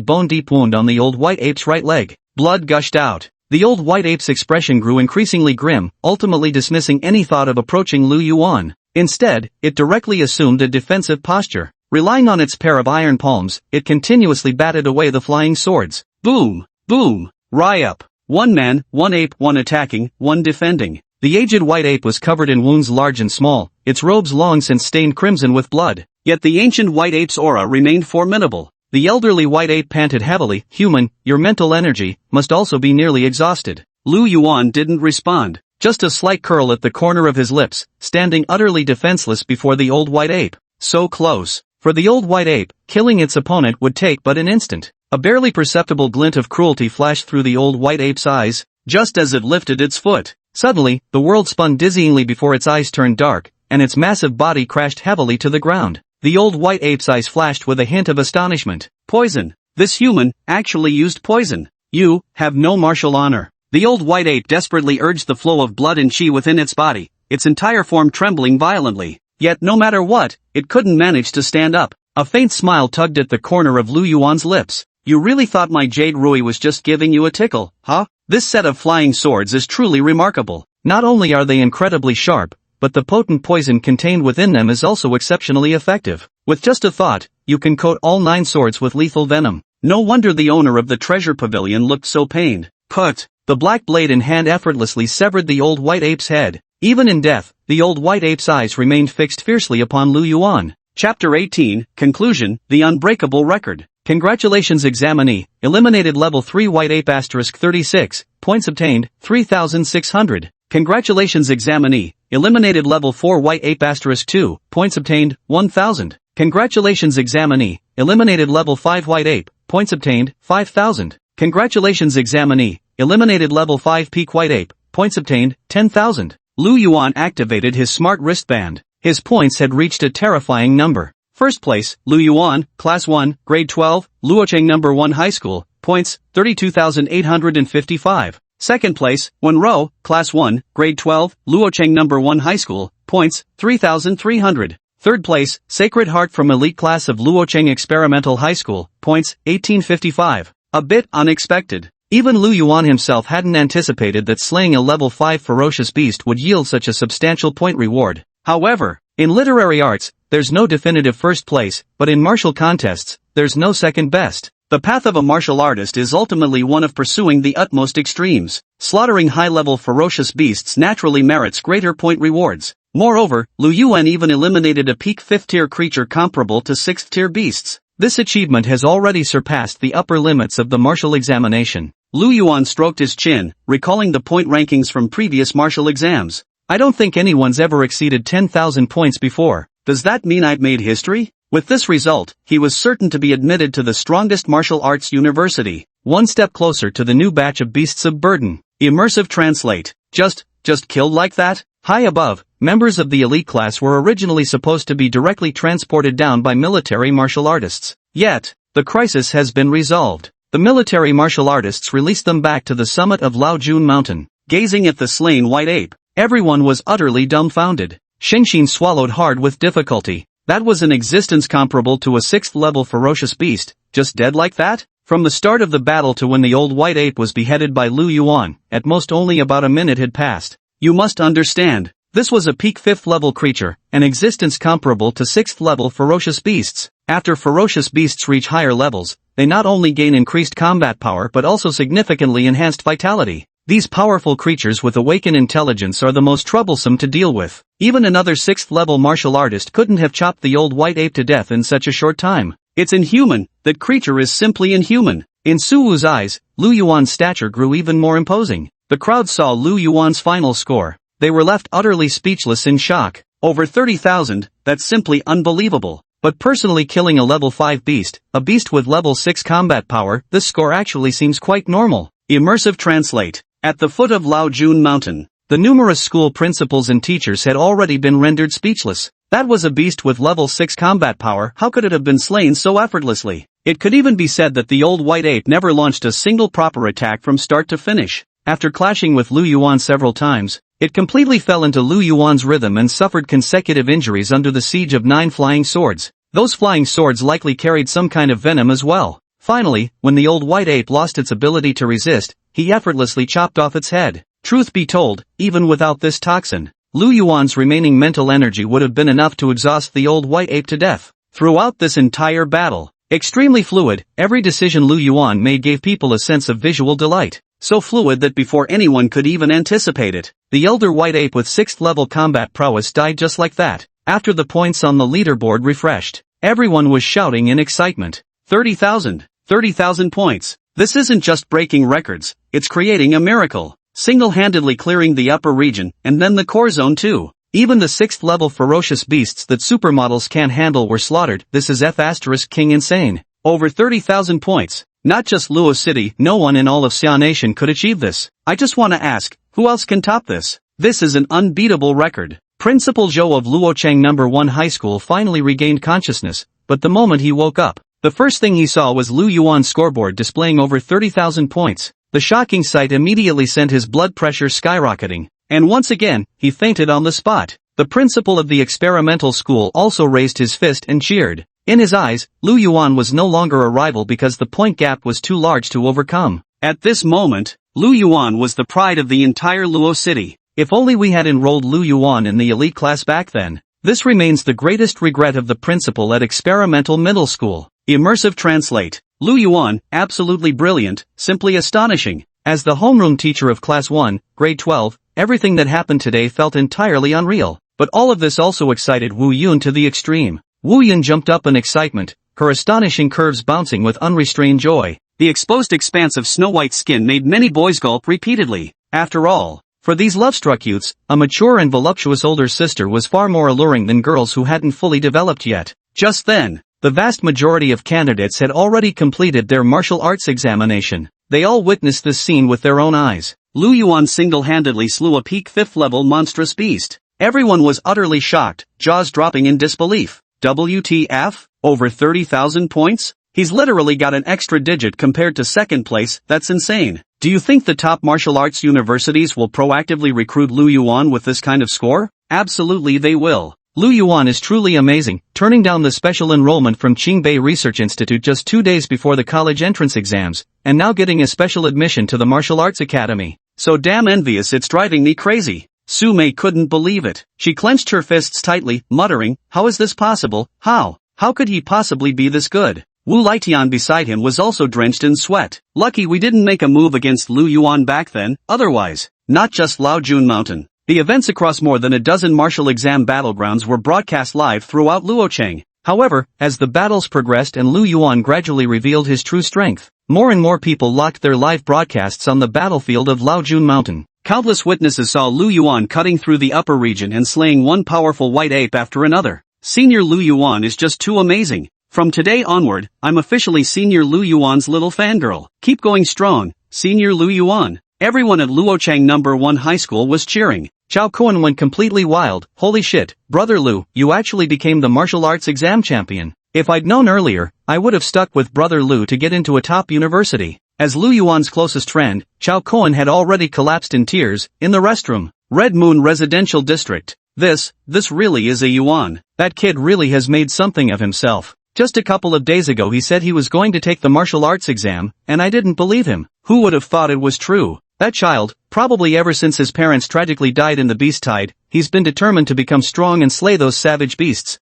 Speaker 1: bone-deep wound on the old white ape's right leg. Blood gushed out. The old white ape's expression grew increasingly grim, ultimately dismissing any thought of approaching Lu Yuan. Instead, it directly assumed a defensive posture. Relying on its pair of iron palms, it continuously batted away the flying swords. Boom! Boom! Rai up! 1 man, 1 ape, 1 attacking, 1 defending. The aged white ape was covered in wounds large and small, its robes long since stained crimson with blood. Yet the ancient white ape's aura remained formidable. The elderly white ape panted heavily. Human, your mental energy must also be nearly exhausted. Lu Yuan didn't respond, just a slight curl at the corner of his lips, standing utterly defenseless before the old white ape. So close. For the old white ape, killing its opponent would take but an instant. A barely perceptible glint of cruelty flashed through the old white ape's eyes, just as it lifted its foot. Suddenly, the world spun dizzyingly before its eyes turned dark, and its massive body crashed heavily to the ground. The old white ape's eyes flashed with a hint of astonishment. Poison. This human actually used poison. You have no martial honor. The old white ape desperately urged the flow of blood and chi within its body, its entire form trembling violently. Yet no matter what, it couldn't manage to stand up. A faint smile tugged at the corner of Lu Yuan's lips. You really thought my Jade Rui was just giving you a tickle, huh? This set of flying swords is truly remarkable. Not only are they incredibly sharp, but the potent poison contained within them is also exceptionally effective. With just a thought, you can coat all 9 swords with lethal venom. No wonder the owner of the treasure pavilion looked so pained. Put! The black blade in hand effortlessly severed the old white ape's head. Even in death, the old white ape's eyes remained fixed fiercely upon Lu Yuan. Chapter 18, Conclusion, The Unbreakable Record. Congratulations examinee, eliminated level 3 white ape asterisk 36, points obtained, 3,600. Congratulations examinee, eliminated level 4 white ape asterisk 2, points obtained, 1,000. Congratulations examinee, eliminated level 5 white ape, points obtained, 5,000. Congratulations examinee, eliminated level 5 peak white ape, points obtained, 10,000. Lu Yuan activated his smart wristband. His points had reached a terrifying number. First place, Lu Yuan, Class 1, Grade 12, Luocheng No. 1 High School, points, 32,855. Second place, Wenro, Class 1, Grade 12, Luocheng No. 1 High School, points, 3,300. Third place, Sacred Heart from Elite Class of Luocheng Experimental High School, points, 1855. A bit unexpected. Even Lu Yuan himself hadn't anticipated that slaying a level 5 ferocious beast would yield such a substantial point reward. However, in literary arts, there's no definitive first place, but in martial contests, there's no second best. The path of a martial artist is ultimately one of pursuing the utmost extremes. Slaughtering high-level ferocious beasts naturally merits greater point rewards. Moreover, Lu Yuan even eliminated a peak 5th-tier creature comparable to 6th-tier beasts. This achievement has already surpassed the upper limits of the martial examination. Lu Yuan stroked his chin, recalling the point rankings from previous martial exams. I don't think anyone's ever exceeded 10,000 points before. Does that mean I've made history? With this result, he was certain to be admitted to the strongest martial arts university. One step closer to the new batch of beasts of burden. Immersive translate. Just killed like that? High above, members of the elite class were originally supposed to be directly transported down by military martial artists. Yet, the crisis has been resolved. The military martial artists released them back to the summit of Lao Jun Mountain. Gazing at the slain white ape, everyone was utterly dumbfounded. Shengxin swallowed hard with difficulty. That was an existence comparable to a 6th-level ferocious beast, just dead like that? From the start of the battle to when the old white ape was beheaded by Lu Yuan, at most only about a minute had passed. You must understand, this was a peak 5th-level creature, an existence comparable to 6th-level ferocious beasts. After ferocious beasts reach higher levels, they not only gain increased combat power but also significantly enhanced vitality. These powerful creatures with awakened intelligence are the most troublesome to deal with. Even another 6th-level martial artist couldn't have chopped the old white ape to death in such a short time. It's inhuman, that creature is simply inhuman. In Suwu's eyes, Lu Yuan's stature grew even more imposing. The crowd saw Lu Yuan's final score. They were left utterly speechless in shock. Over 30,000, that's simply unbelievable. But personally killing a level 5 beast, a beast with level 6 combat power, this score actually seems quite normal. Immersive translate. At the foot of Laojun Mountain, the numerous school principals and teachers had already been rendered speechless. That was a beast with level 6 combat power. How could it have been slain so effortlessly? It could even be said that the old white ape never launched a single proper attack from start to finish. After clashing with Lu Yuan several times, it completely fell into Lu Yuan's rhythm and suffered consecutive injuries under the siege of 9 flying swords. Those flying swords likely carried some kind of venom as well. Finally, when the old white ape lost its ability to resist, he effortlessly chopped off its head. Truth be told, even without this toxin, Lu Yuan's remaining mental energy would have been enough to exhaust the old white ape to death. Throughout this entire battle, extremely fluid, every decision Lu Yuan made gave people a sense of visual delight. So fluid that before anyone could even anticipate it, the elder white ape with 6th level combat prowess died just like that. After the points on the leaderboard refreshed, everyone was shouting in excitement. 30,000! 30,000 points! This isn't just breaking records, it's creating a miracle. Single-handedly clearing the upper region, and then the core zone too. Even the 6th level ferocious beasts that supermodels can't handle were slaughtered. This is King insane. Over 30,000 points. Not just Luo City, no one in all of Xia Nation could achieve this. I just wanna ask, who else can top this? This is an unbeatable record. Principal Zhou of Luocheng No. 1 High School finally regained consciousness, but the moment he woke up, the first thing he saw was Lu Yuan's scoreboard displaying over 30,000 points. The shocking sight immediately sent his blood pressure skyrocketing, and once again, he fainted on the spot. The principal of the experimental school also raised his fist and cheered. In his eyes, Lu Yuan was no longer a rival because the point gap was too large to overcome. At this moment, Lu Yuan was the pride of the entire Luo City. If only we had enrolled Lu Yuan in the elite class back then. This remains the greatest regret of the principal at experimental middle school. Immersive translate. Lu Yuan, absolutely brilliant, simply astonishing. As the homeroom teacher of class 1, grade 12, everything that happened today felt entirely unreal. But all of this also excited Wu Yun to the extreme. Wu Yun jumped up in excitement, her astonishing curves bouncing with unrestrained joy. The exposed expanse of snow-white skin made many boys gulp repeatedly. After all, for these love-struck youths, a mature and voluptuous older sister was far more alluring than girls who hadn't fully developed yet. Just then, the vast majority of candidates had already completed their martial arts examination. They all witnessed this scene with their own eyes. Lu Yuan single-handedly slew a peak 5th level monstrous beast. Everyone was utterly shocked, jaws dropping in disbelief. WTF? Over 30,000 points? He's literally got an extra digit compared to second place. That's insane. Do you think the top martial arts universities will proactively recruit Lu Yuan with this kind of score? Absolutely they will. Lu Yuan is truly amazing, turning down the special enrollment from Qingbei Research Institute just 2 days before the college entrance exams, and now getting a special admission to the Martial Arts Academy. So damn envious it's driving me crazy. Su Mei couldn't believe it. She clenched her fists tightly, muttering, how is this possible? How could he possibly be this good? Wu Lietian beside him was also drenched in sweat. Lucky we didn't make a move against Lu Yuan back then, otherwise, not just Laojun Mountain. The events across more than a dozen martial exam battlegrounds were broadcast live throughout Luocheng. However, as the battles progressed and Lu Yuan gradually revealed his true strength, more and more people locked their live broadcasts on the battlefield of Laojun Mountain. Countless witnesses saw Lu Yuan cutting through the upper region and slaying one powerful white ape after another. Senior Lu Yuan is just too amazing. From today onward, I'm officially Senior Lu Yuan's little fangirl. Keep going strong, Senior Lu Yuan. Everyone at Luocheng No. 1 High School was cheering. Chao Kuan went completely wild. Holy shit, Brother Lu, you actually became the martial arts exam champion. If I'd known earlier, I would have stuck with Brother Lu to get into a top university. As Lu Yuan's closest friend, Chao Kuan had already collapsed in tears, in the restroom. Red Moon Residential District. This really is a Yuan. That kid really has made something of himself. Just a couple of days ago he said he was going to take the martial arts exam, and I didn't believe him. Who would have thought it was true? That child, probably ever since his parents tragically died in the beast tide, he's been determined to become strong and slay those savage beasts.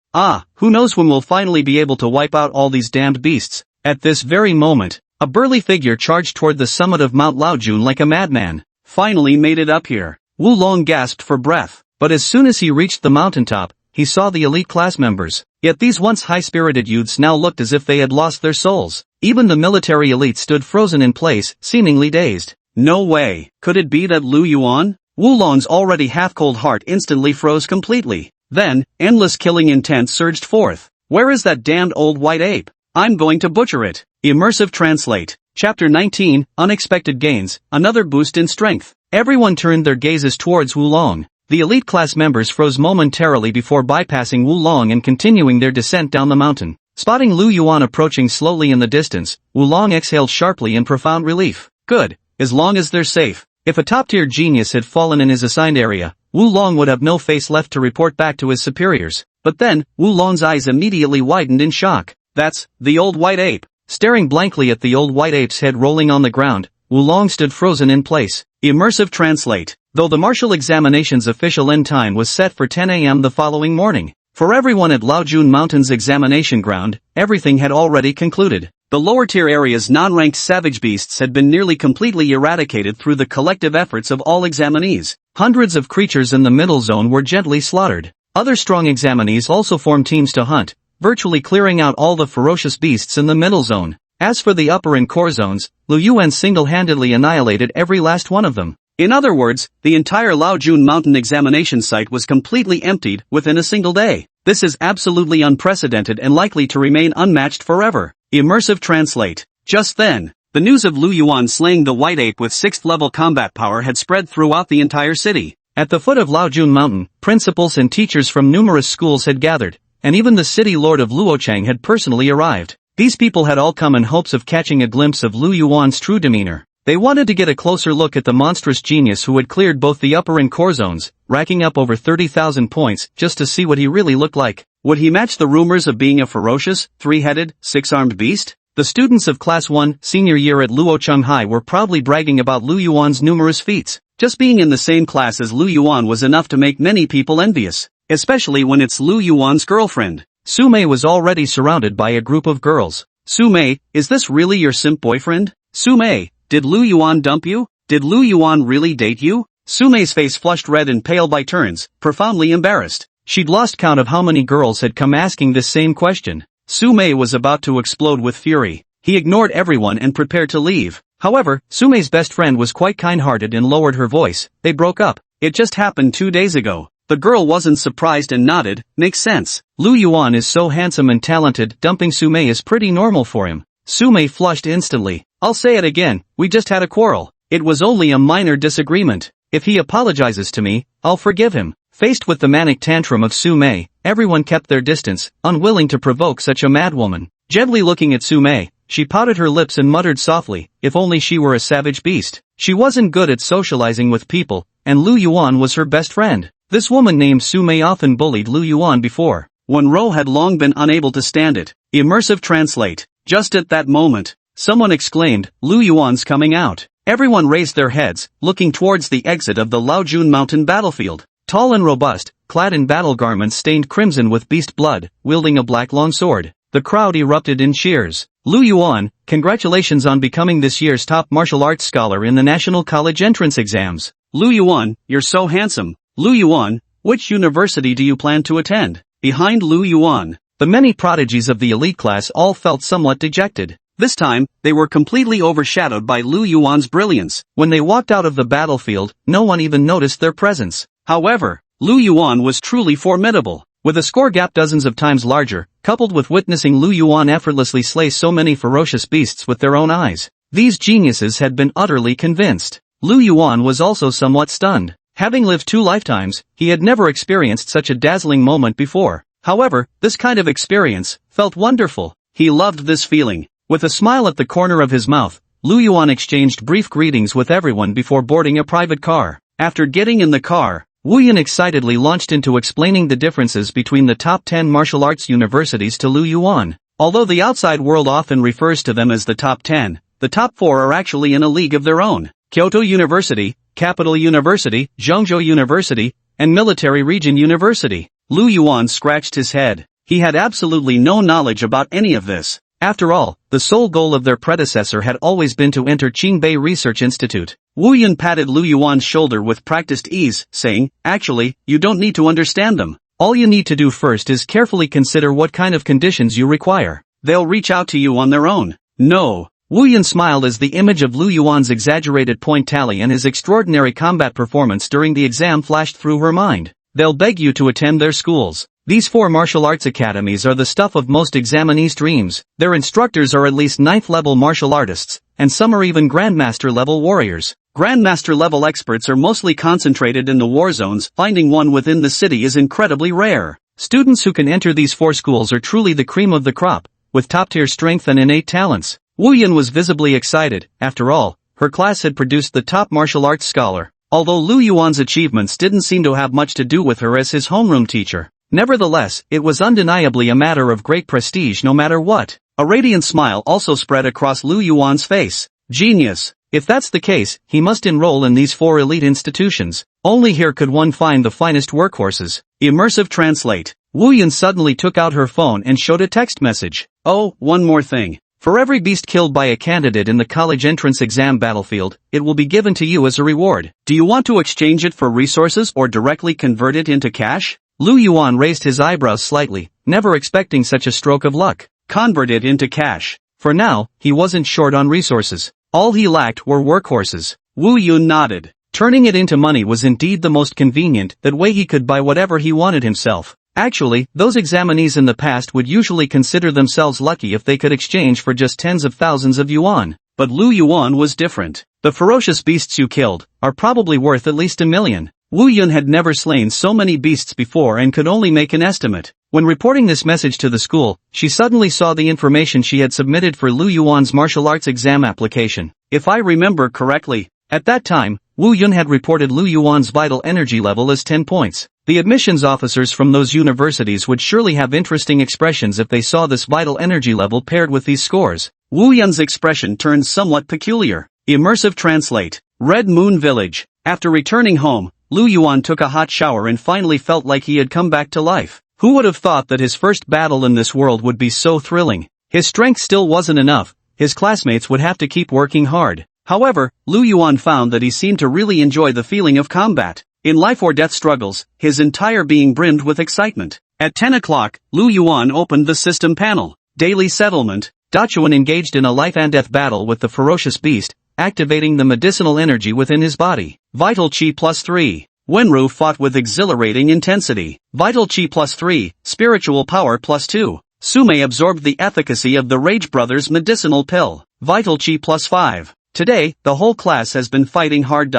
Speaker 1: Who knows when we'll finally be able to wipe out all these damned beasts. At this very moment, a burly figure charged toward the summit of Mount Laojun like a madman. Finally made it up here. Wu Long gasped for breath, but as soon as he reached the mountaintop, he saw the elite class members. Yet these once high-spirited youths now looked as if they had lost their souls. Even the military elite stood frozen in place, seemingly dazed. No way. Could it be that Lu Yuan? Wulong's already half-cold heart instantly froze completely. Then, endless killing intent surged forth. Where is that damned old white ape? I'm going to butcher it. Immersive Translate. Chapter 19, Unexpected Gains, Another Boost in Strength. Everyone turned their gazes towards Wulong. The elite class members froze momentarily before bypassing Wulong and continuing their descent down the mountain. Spotting Lu Yuan approaching slowly in the distance, Wulong exhaled sharply in profound relief. Good, as long as they're safe. If a top-tier genius had fallen in his assigned area, Wulong would have no face left to report back to his superiors. But then, Wulong's eyes immediately widened in shock. That's the old white ape. Staring blankly at the old white ape's head rolling on the ground, Wulong stood frozen in place. Immersive Translate. Though the martial examination's official end time was set for 10 a.m. the following morning, for everyone at Laojun Mountain's examination ground, everything had already concluded. The lower-tier area's non-ranked savage beasts had been nearly completely eradicated through the collective efforts of all examinees. Hundreds of creatures in the middle zone were gently slaughtered. Other strong examinees also formed teams to hunt, virtually clearing out all the ferocious beasts in the middle zone. As for the upper and core zones, Lu Yuan single-handedly annihilated every last one of them. In other words, the entire Laojun Mountain examination site was completely emptied within a single day. This is absolutely unprecedented and likely to remain unmatched forever. Immersive Translate. Just then, the news of Lu Yuan slaying the white ape with 6th-level combat power had spread throughout the entire city. At the foot of Laojun Mountain, principals and teachers from numerous schools had gathered, and even the city lord of Luochang had personally arrived. These people had all come in hopes of catching a glimpse of Lu Yuan's true demeanor. They wanted to get a closer look at the monstrous genius who had cleared both the upper and core zones, racking up over 30,000 points just to see what he really looked like. Would he match the rumors of being a ferocious, three-headed, six-armed beast? The students of Class 1, senior year at Luocheng High were proudly bragging about Lu Yuan's numerous feats. Just being in the same class as Lu Yuan was enough to make many people envious, especially when it's Lu Yuan's girlfriend. Sumei was already surrounded by a group of girls. Sumei, is this really your simp boyfriend? Sumei, did Lu Yuan dump you? Did Lu Yuan really date you? Sumei's face flushed red and pale by turns, profoundly embarrassed. She'd lost count of how many girls had come asking this same question. Sumei was about to explode with fury. He ignored everyone and prepared to leave. However, Sumei's best friend was quite kind-hearted and lowered her voice. They broke up. It just happened 2 days ago. The girl wasn't surprised and nodded. Makes sense. Lu Yuan is so handsome and talented, dumping Sumei is pretty normal for him. Sumei flushed instantly. I'll say it again, we just had a quarrel. It was only a minor disagreement. If he apologizes to me, I'll forgive him. Faced with the manic tantrum of Sumei, everyone kept their distance, unwilling to provoke such a madwoman. Gently looking at Sumei, she pouted her lips and muttered softly, if only she were a savage beast. She wasn't good at socializing with people, and Lu Yuan was her best friend. This woman named Sumei often bullied Lu Yuan before. Wenro had long been unable to stand it. Immersive Translate. Just at that moment, someone exclaimed, Lu Yuan's coming out. Everyone raised their heads, looking towards the exit of the Laojun Mountain battlefield. Tall and robust, clad in battle garments stained crimson with beast blood, wielding a black longsword. The crowd erupted in cheers. Lu Yuan, congratulations on becoming this year's top martial arts scholar in the National College entrance exams. Lu Yuan, you're so handsome. Lu Yuan, which university do you plan to attend? Behind Lu Yuan, the many prodigies of the elite class all felt somewhat dejected. This time, they were completely overshadowed by Lu Yuan's brilliance. When they walked out of the battlefield, no one even noticed their presence. However, Lu Yuan was truly formidable. With a score gap dozens of times larger, coupled with witnessing Lu Yuan effortlessly slay so many ferocious beasts with their own eyes, these geniuses had been utterly convinced. Lu Yuan was also somewhat stunned. Having lived 2 lifetimes, he had never experienced such a dazzling moment before. However, this kind of experience felt wonderful. He loved this feeling. With a smile at the corner of his mouth, Lu Yuan exchanged brief greetings with everyone before boarding a private car. After getting in the car, Wu Yan excitedly launched into explaining the differences between the top 10 martial arts universities to Lu Yuan. Although the outside world often refers to them as the top 10, the top 4 are actually in a league of their own. Kyoto University, Capital University, Zhengzhou University, and Military Region University. Lu Yuan scratched his head. He had absolutely no knowledge about any of this. After all, the sole goal of their predecessor had always been to enter Qingbei Research Institute. Wu Yan patted Lu Yuan's shoulder with practiced ease, saying, actually, you don't need to understand them. All you need to do first is carefully consider what kind of conditions you require. They'll reach out to you on their own. No. Wu Yun smiled as the image of Lu Yuan's exaggerated point tally and his extraordinary combat performance during the exam flashed through her mind. They'll beg you to attend their schools. These 4 martial arts academies are the stuff of most examinees' dreams. Their instructors are at least 9th-level martial artists, and some are even Grandmaster-level warriors. Grandmaster-level experts are mostly concentrated in the war zones. Finding one within the city is incredibly rare. Students who can enter these 4 schools are truly the cream of the crop, with top-tier strength and innate talents. Wu Yun was visibly excited. After all, her class had produced the top martial arts scholar, although Lu Yuan's achievements didn't seem to have much to do with her as his homeroom teacher. Nevertheless, it was undeniably a matter of great prestige no matter what. A radiant smile also spread across Lu Yuan's face. Genius. If that's the case, he must enroll in these 4 elite institutions. Only here could one find the finest workhorses. Immersive translate. Wu Yun suddenly took out her phone and showed a text message. Oh, one more thing. For every beast killed by a candidate in the college entrance exam battlefield, it will be given to you as a reward. Do you want to exchange it for resources or directly convert it into cash? Lu Yuan raised his eyebrows slightly, never expecting such a stroke of luck. Convert it into cash. For now, he wasn't short on resources. All he lacked were workhorses. Wu Yun nodded. Turning it into money was indeed the most convenient, that way he could buy whatever he wanted himself. Actually, those examinees in the past would usually consider themselves lucky if they could exchange for just tens of thousands of yuan. But Lu Yuan was different. The ferocious beasts you killed are probably worth at least 1 million. Wu Yun had never slain so many beasts before and could only make an estimate. When reporting this message to the school, she suddenly saw the information she had submitted for Lu Yuan's martial arts exam application. If I remember correctly, at that time, Wu Yun had reported Lu Yuan's vital energy level as 10 points. The admissions officers from those universities would surely have interesting expressions if they saw this vital energy level paired with these scores. Wu Yun's expression turned somewhat peculiar. Immersive translate. Red Moon Village. After returning home, Lu Yuan took a hot shower and finally felt like he had come back to life. Who would have thought that his first battle in this world would be so thrilling? His strength still wasn't enough. His classmates would have to keep working hard. However, Lu Yuan found that he seemed to really enjoy the feeling of combat. In life or death struggles, his entire being brimmed with excitement. At 10 o'clock, Lu Yuan opened the system panel. Daily settlement. Dachuan engaged in a life and death battle with the ferocious beast, activating the medicinal energy within his body. Vital Chi +3. Wenru fought with exhilarating intensity. Vital Chi +3, Spiritual Power +2. Sume absorbed the efficacy of the Rage Brothers medicinal pill. Vital Chi +5. Today, the whole class has been fighting hard.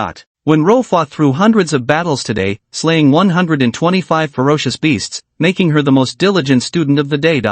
Speaker 1: Wenru fought through hundreds of battles today, slaying 125 ferocious beasts, making her the most diligent student of the day.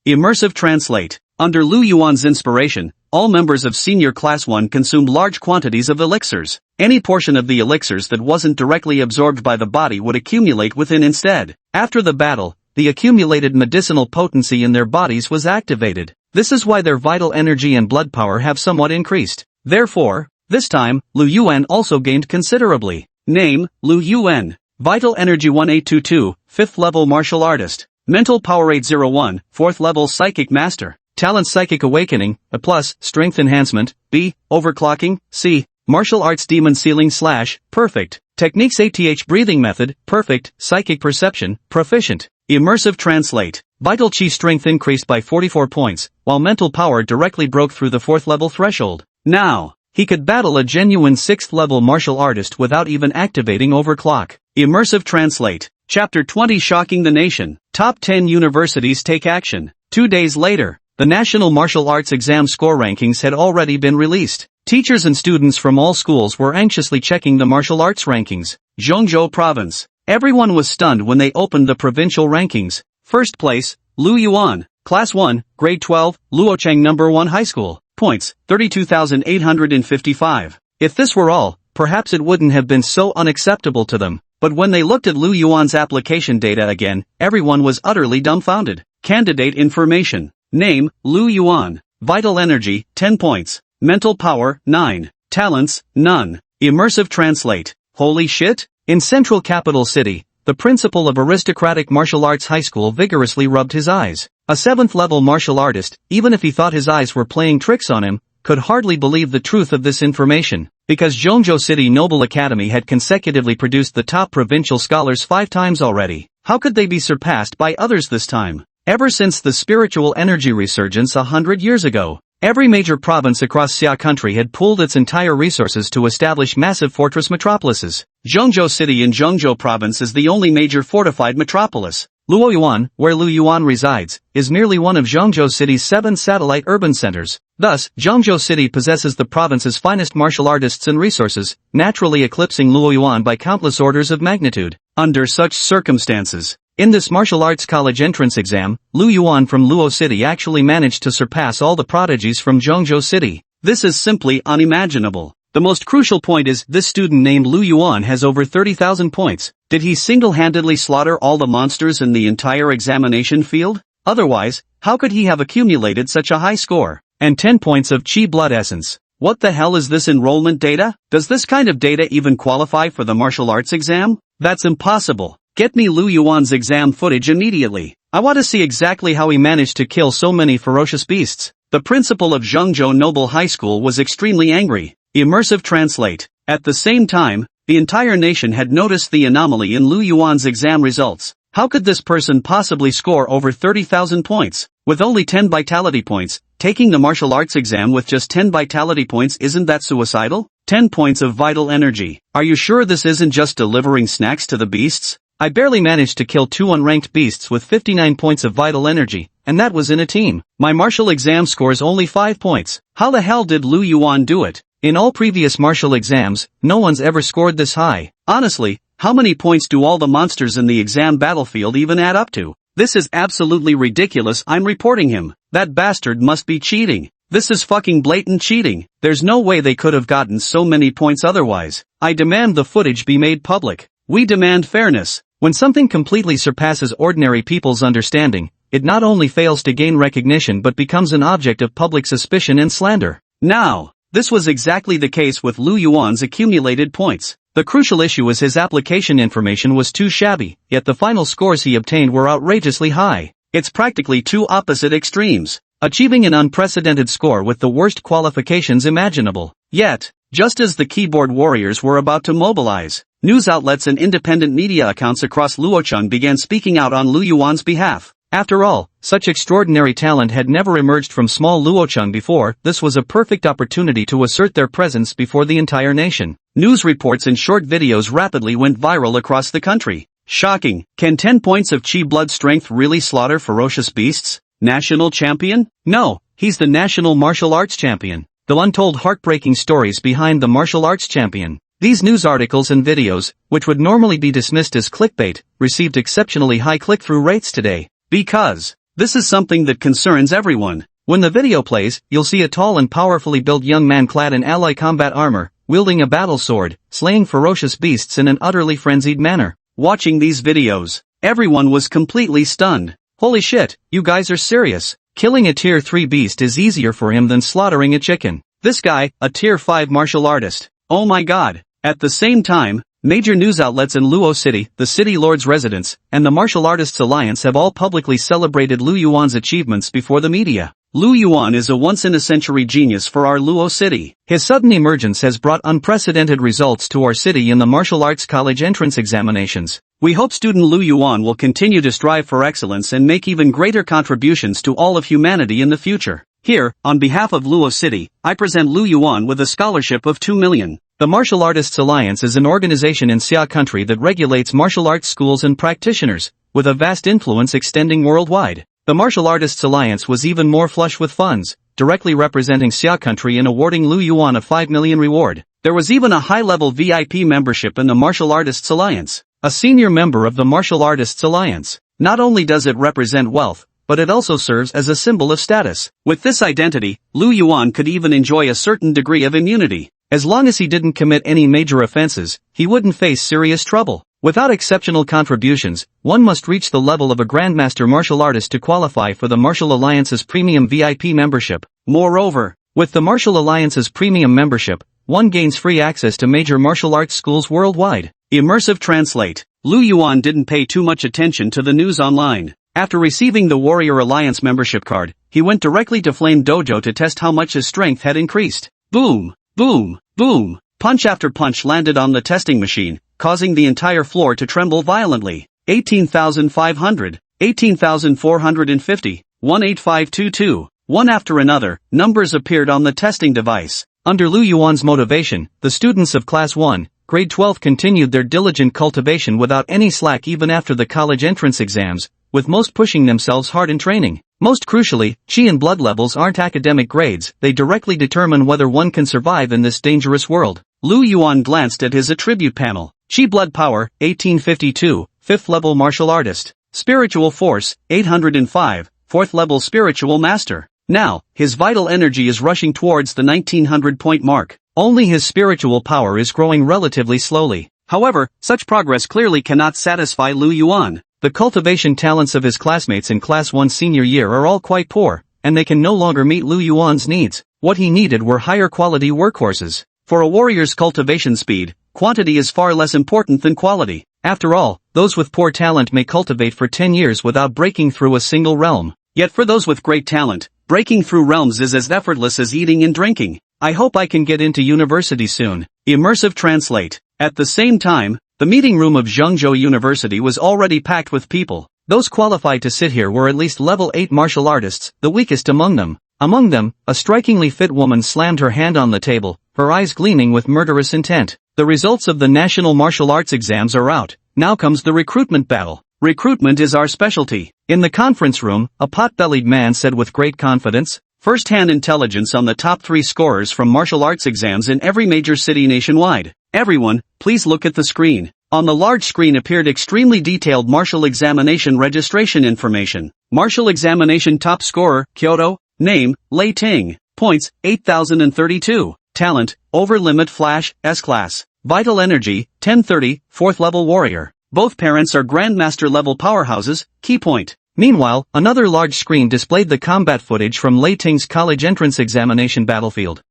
Speaker 1: Immersive translate. Under Lu Yuan's inspiration, all members of Senior Class 1 consumed large quantities of elixirs. Any portion of the elixirs that wasn't directly absorbed by the body would accumulate within instead. After the battle, the accumulated medicinal potency in their bodies was activated. This is why their vital energy and blood power have somewhat increased. Therefore, this time, Lu Yuan also gained considerably. Name, Lu Yuan. Vital Energy 1822, 5th level martial artist. Mental Power 801, 4th level psychic master. Talent Psychic Awakening, A+, Strength Enhancement, B, Overclocking, C, Martial Arts Demon Sealing / Perfect. Techniques ATH Breathing Method, Perfect. Psychic Perception, Proficient. Immersive Translate. Vital Chi Strength increased by 44 points, while Mental Power directly broke through the 4th level threshold. Now, he could battle a genuine 6th level martial artist without even activating Overclock. Immersive Translate. Chapter 20 Shocking the Nation. Top 10 Universities Take Action. 2 days later, the National Martial Arts Exam score rankings had already been released. Teachers and students from all schools were anxiously checking the martial arts rankings. Zhongzhou Province. Everyone was stunned when they opened the provincial rankings. First place, Lu Yuan, Class 1, Grade 12, Luocheng No. 1 High School. Points, 32,855. If this were all, perhaps it wouldn't have been so unacceptable to them. But when they looked at Lu Yuan's application data again, everyone was utterly dumbfounded. Candidate information. Name, Lu Yuan. Vital Energy, 10 points. Mental Power, 9. Talents, none. Immersive Translate. Holy shit? In Central Capital City, the principal of Aristocratic Martial Arts High School vigorously rubbed his eyes. A 7th level martial artist, even if he thought his eyes were playing tricks on him, could hardly believe the truth of this information, because Zhongzhou City Noble Academy had consecutively produced the top provincial scholars 5 times already. How could they be surpassed by others this time? Ever since the spiritual energy resurgence 100 years ago, every major province across Xia country had pooled its entire resources to establish massive fortress metropolises. Zhengzhou City in Zhengzhou Province is the only major fortified metropolis. Luoyuan, where Luoyuan resides, is merely one of Zhengzhou City's 7 satellite urban centers. Thus, Zhengzhou City possesses the province's finest martial artists and resources, naturally eclipsing Luoyuan by countless orders of magnitude. Under such circumstances, in this martial arts college entrance exam, Luoyuan from Luo City actually managed to surpass all the prodigies from Zhengzhou City. This is simply unimaginable. The most crucial point is, this student named Luoyuan has over 30,000 points. Did he single-handedly slaughter all the monsters in the entire examination field? Otherwise, how could he have accumulated such a high score? And 10 points of Qi blood essence. What the hell is this enrollment data? Does this kind of data even qualify for the martial arts exam? That's impossible. Get me Luoyuan's exam footage immediately. I want to see exactly how he managed to kill so many ferocious beasts. The principal of Zhengzhou Noble High School was extremely angry. Immersive translate. At the same time, the entire nation had noticed the anomaly in Luoyuan's exam results. How could this person possibly score over 30,000 points? With only 10 vitality points, taking the martial arts exam with just 10 vitality points, isn't that suicidal? 10 points of vital energy. Are you sure this isn't just delivering snacks to the beasts? I barely managed to kill 2 unranked beasts with 59 points of vital energy, and that was in a team. My martial exam scores only 5 points. How the hell did Luoyuan do it? In all previous martial exams, no one's ever scored this high. Honestly, how many points do all the monsters in the exam battlefield even add up to? This is absolutely ridiculous. I'm reporting him. That bastard must be cheating. This is fucking blatant cheating. There's no way they could have gotten so many points otherwise. I demand the footage be made public. We demand fairness. When something completely surpasses ordinary people's understanding, it not only fails to gain recognition but becomes an object of public suspicion and slander. Now, this was exactly the case with Luoyuan's accumulated points. The crucial issue is his application information was too shabby, yet the final scores he obtained were outrageously high. It's practically two opposite extremes, achieving an unprecedented score with the worst qualifications imaginable. Yet, just as the keyboard warriors were about to mobilize, news outlets and independent media accounts across Luocheng began speaking out on Luoyuan's behalf. After all, such extraordinary talent had never emerged from small Luocheng before. This was a perfect opportunity to assert their presence before the entire nation. News reports and short videos rapidly went viral across the country. Shocking. Can 10 points of Qi blood strength really slaughter ferocious beasts? National champion? No, he's the national martial arts champion. The untold heartbreaking stories behind the martial arts champion. These news articles and videos, which would normally be dismissed as clickbait, received exceptionally high click-through rates today. Because this is something that concerns everyone. When the video plays, you'll see a tall and powerfully built young man clad in alloy combat armor, wielding a battle sword, slaying ferocious beasts in an utterly frenzied manner. Watching these videos, everyone was completely stunned. Holy shit, you guys are serious. Killing a tier 3 beast is easier for him than slaughtering a chicken. This guy, a tier 5 martial artist. Oh my god. At the same time, major news outlets in Luo City, the City Lord's residence, and the Martial Artists Alliance have all publicly celebrated Luoyuan's achievements before the media. Luoyuan is a once-in-a-century genius for our Luo City. His sudden emergence has brought unprecedented results to our city in the martial arts college entrance examinations. We hope student Luoyuan will continue to strive for excellence and make even greater contributions to all of humanity in the future. Here, on behalf of Luo City, I present Luoyuan with a scholarship of 2 million. The Martial Artists Alliance is an organization in Xia country that regulates martial arts schools and practitioners, with a vast influence extending worldwide. The Martial Artists Alliance was even more flush with funds, directly representing Xia country in awarding Luoyuan a 5 million reward. There was even a high-level VIP membership in the Martial Artists Alliance. A senior member of the Martial Artists Alliance. Not only does it represent wealth, but it also serves as a symbol of status. With this identity, Luoyuan could even enjoy a certain degree of immunity. As long as he didn't commit any major offenses, he wouldn't face serious trouble. Without exceptional contributions, one must reach the level of a Grandmaster martial artist to qualify for the Martial Alliance's premium VIP membership. Moreover, with the Martial Alliance's premium membership, one gains free access to major martial arts schools worldwide. Immersive translate. Luoyuan didn't pay too much attention to the news online. After receiving the Warrior Alliance membership card, he went directly to Flame Dojo to test how much his strength had increased. Boom! Boom! Boom! Punch after punch landed on the testing machine, causing the entire floor to tremble violently. 18,500, 18,450, 18522. One after another, numbers appeared on the testing device. Under Lu Yuan's motivation, the students of Class 1, Grade 12 continued their diligent cultivation without any slack even after the college entrance exams, with most pushing themselves hard in training. Most crucially, Qi and blood levels aren't academic grades, they directly determine whether one can survive in this dangerous world. Lu Yuan glanced at his attribute panel. Qi blood power, 1852, 5th level martial artist. Spiritual force, 805, 4th level spiritual master. Now, his vital energy is rushing towards the 1900 point mark. Only his spiritual power is growing relatively slowly. However, such progress clearly cannot satisfy Lu Yuan. The cultivation talents of his classmates in Class 1 senior year are all quite poor, and they can no longer meet Lu Yuan's needs. What he needed were higher quality workhorses. For a warrior's cultivation speed, quantity is far less important than quality. After all, those with poor talent may cultivate for 10 years without breaking through a single realm. Yet for those with great talent, breaking through realms is as effortless as eating and drinking. I hope I can get into university soon. Immersive translate. At the same time, the meeting room of Zhengzhou University was already packed with people. Those qualified to sit here were at least level 8 martial artists, the weakest among them. Among them, a strikingly fit woman slammed her hand on the table, her eyes gleaming with murderous intent. The results of the national martial arts exams are out. Now comes the recruitment battle. Recruitment is our specialty. In the conference room, a pot-bellied man said with great confidence, first-hand intelligence on the top 3 scorers from martial arts exams in every major city nationwide. Everyone, please look at the screen. On the large screen appeared extremely detailed martial examination registration information. Martial examination top scorer, Kyoto. Name, Lei Ting. Points, 8,032. Talent, over limit flash, S-class. Vital energy, 1030, 4th level warrior. Both parents are Grandmaster level powerhouses, key point. Meanwhile, another large screen displayed the combat footage from Lei Ting's college entrance examination battlefield.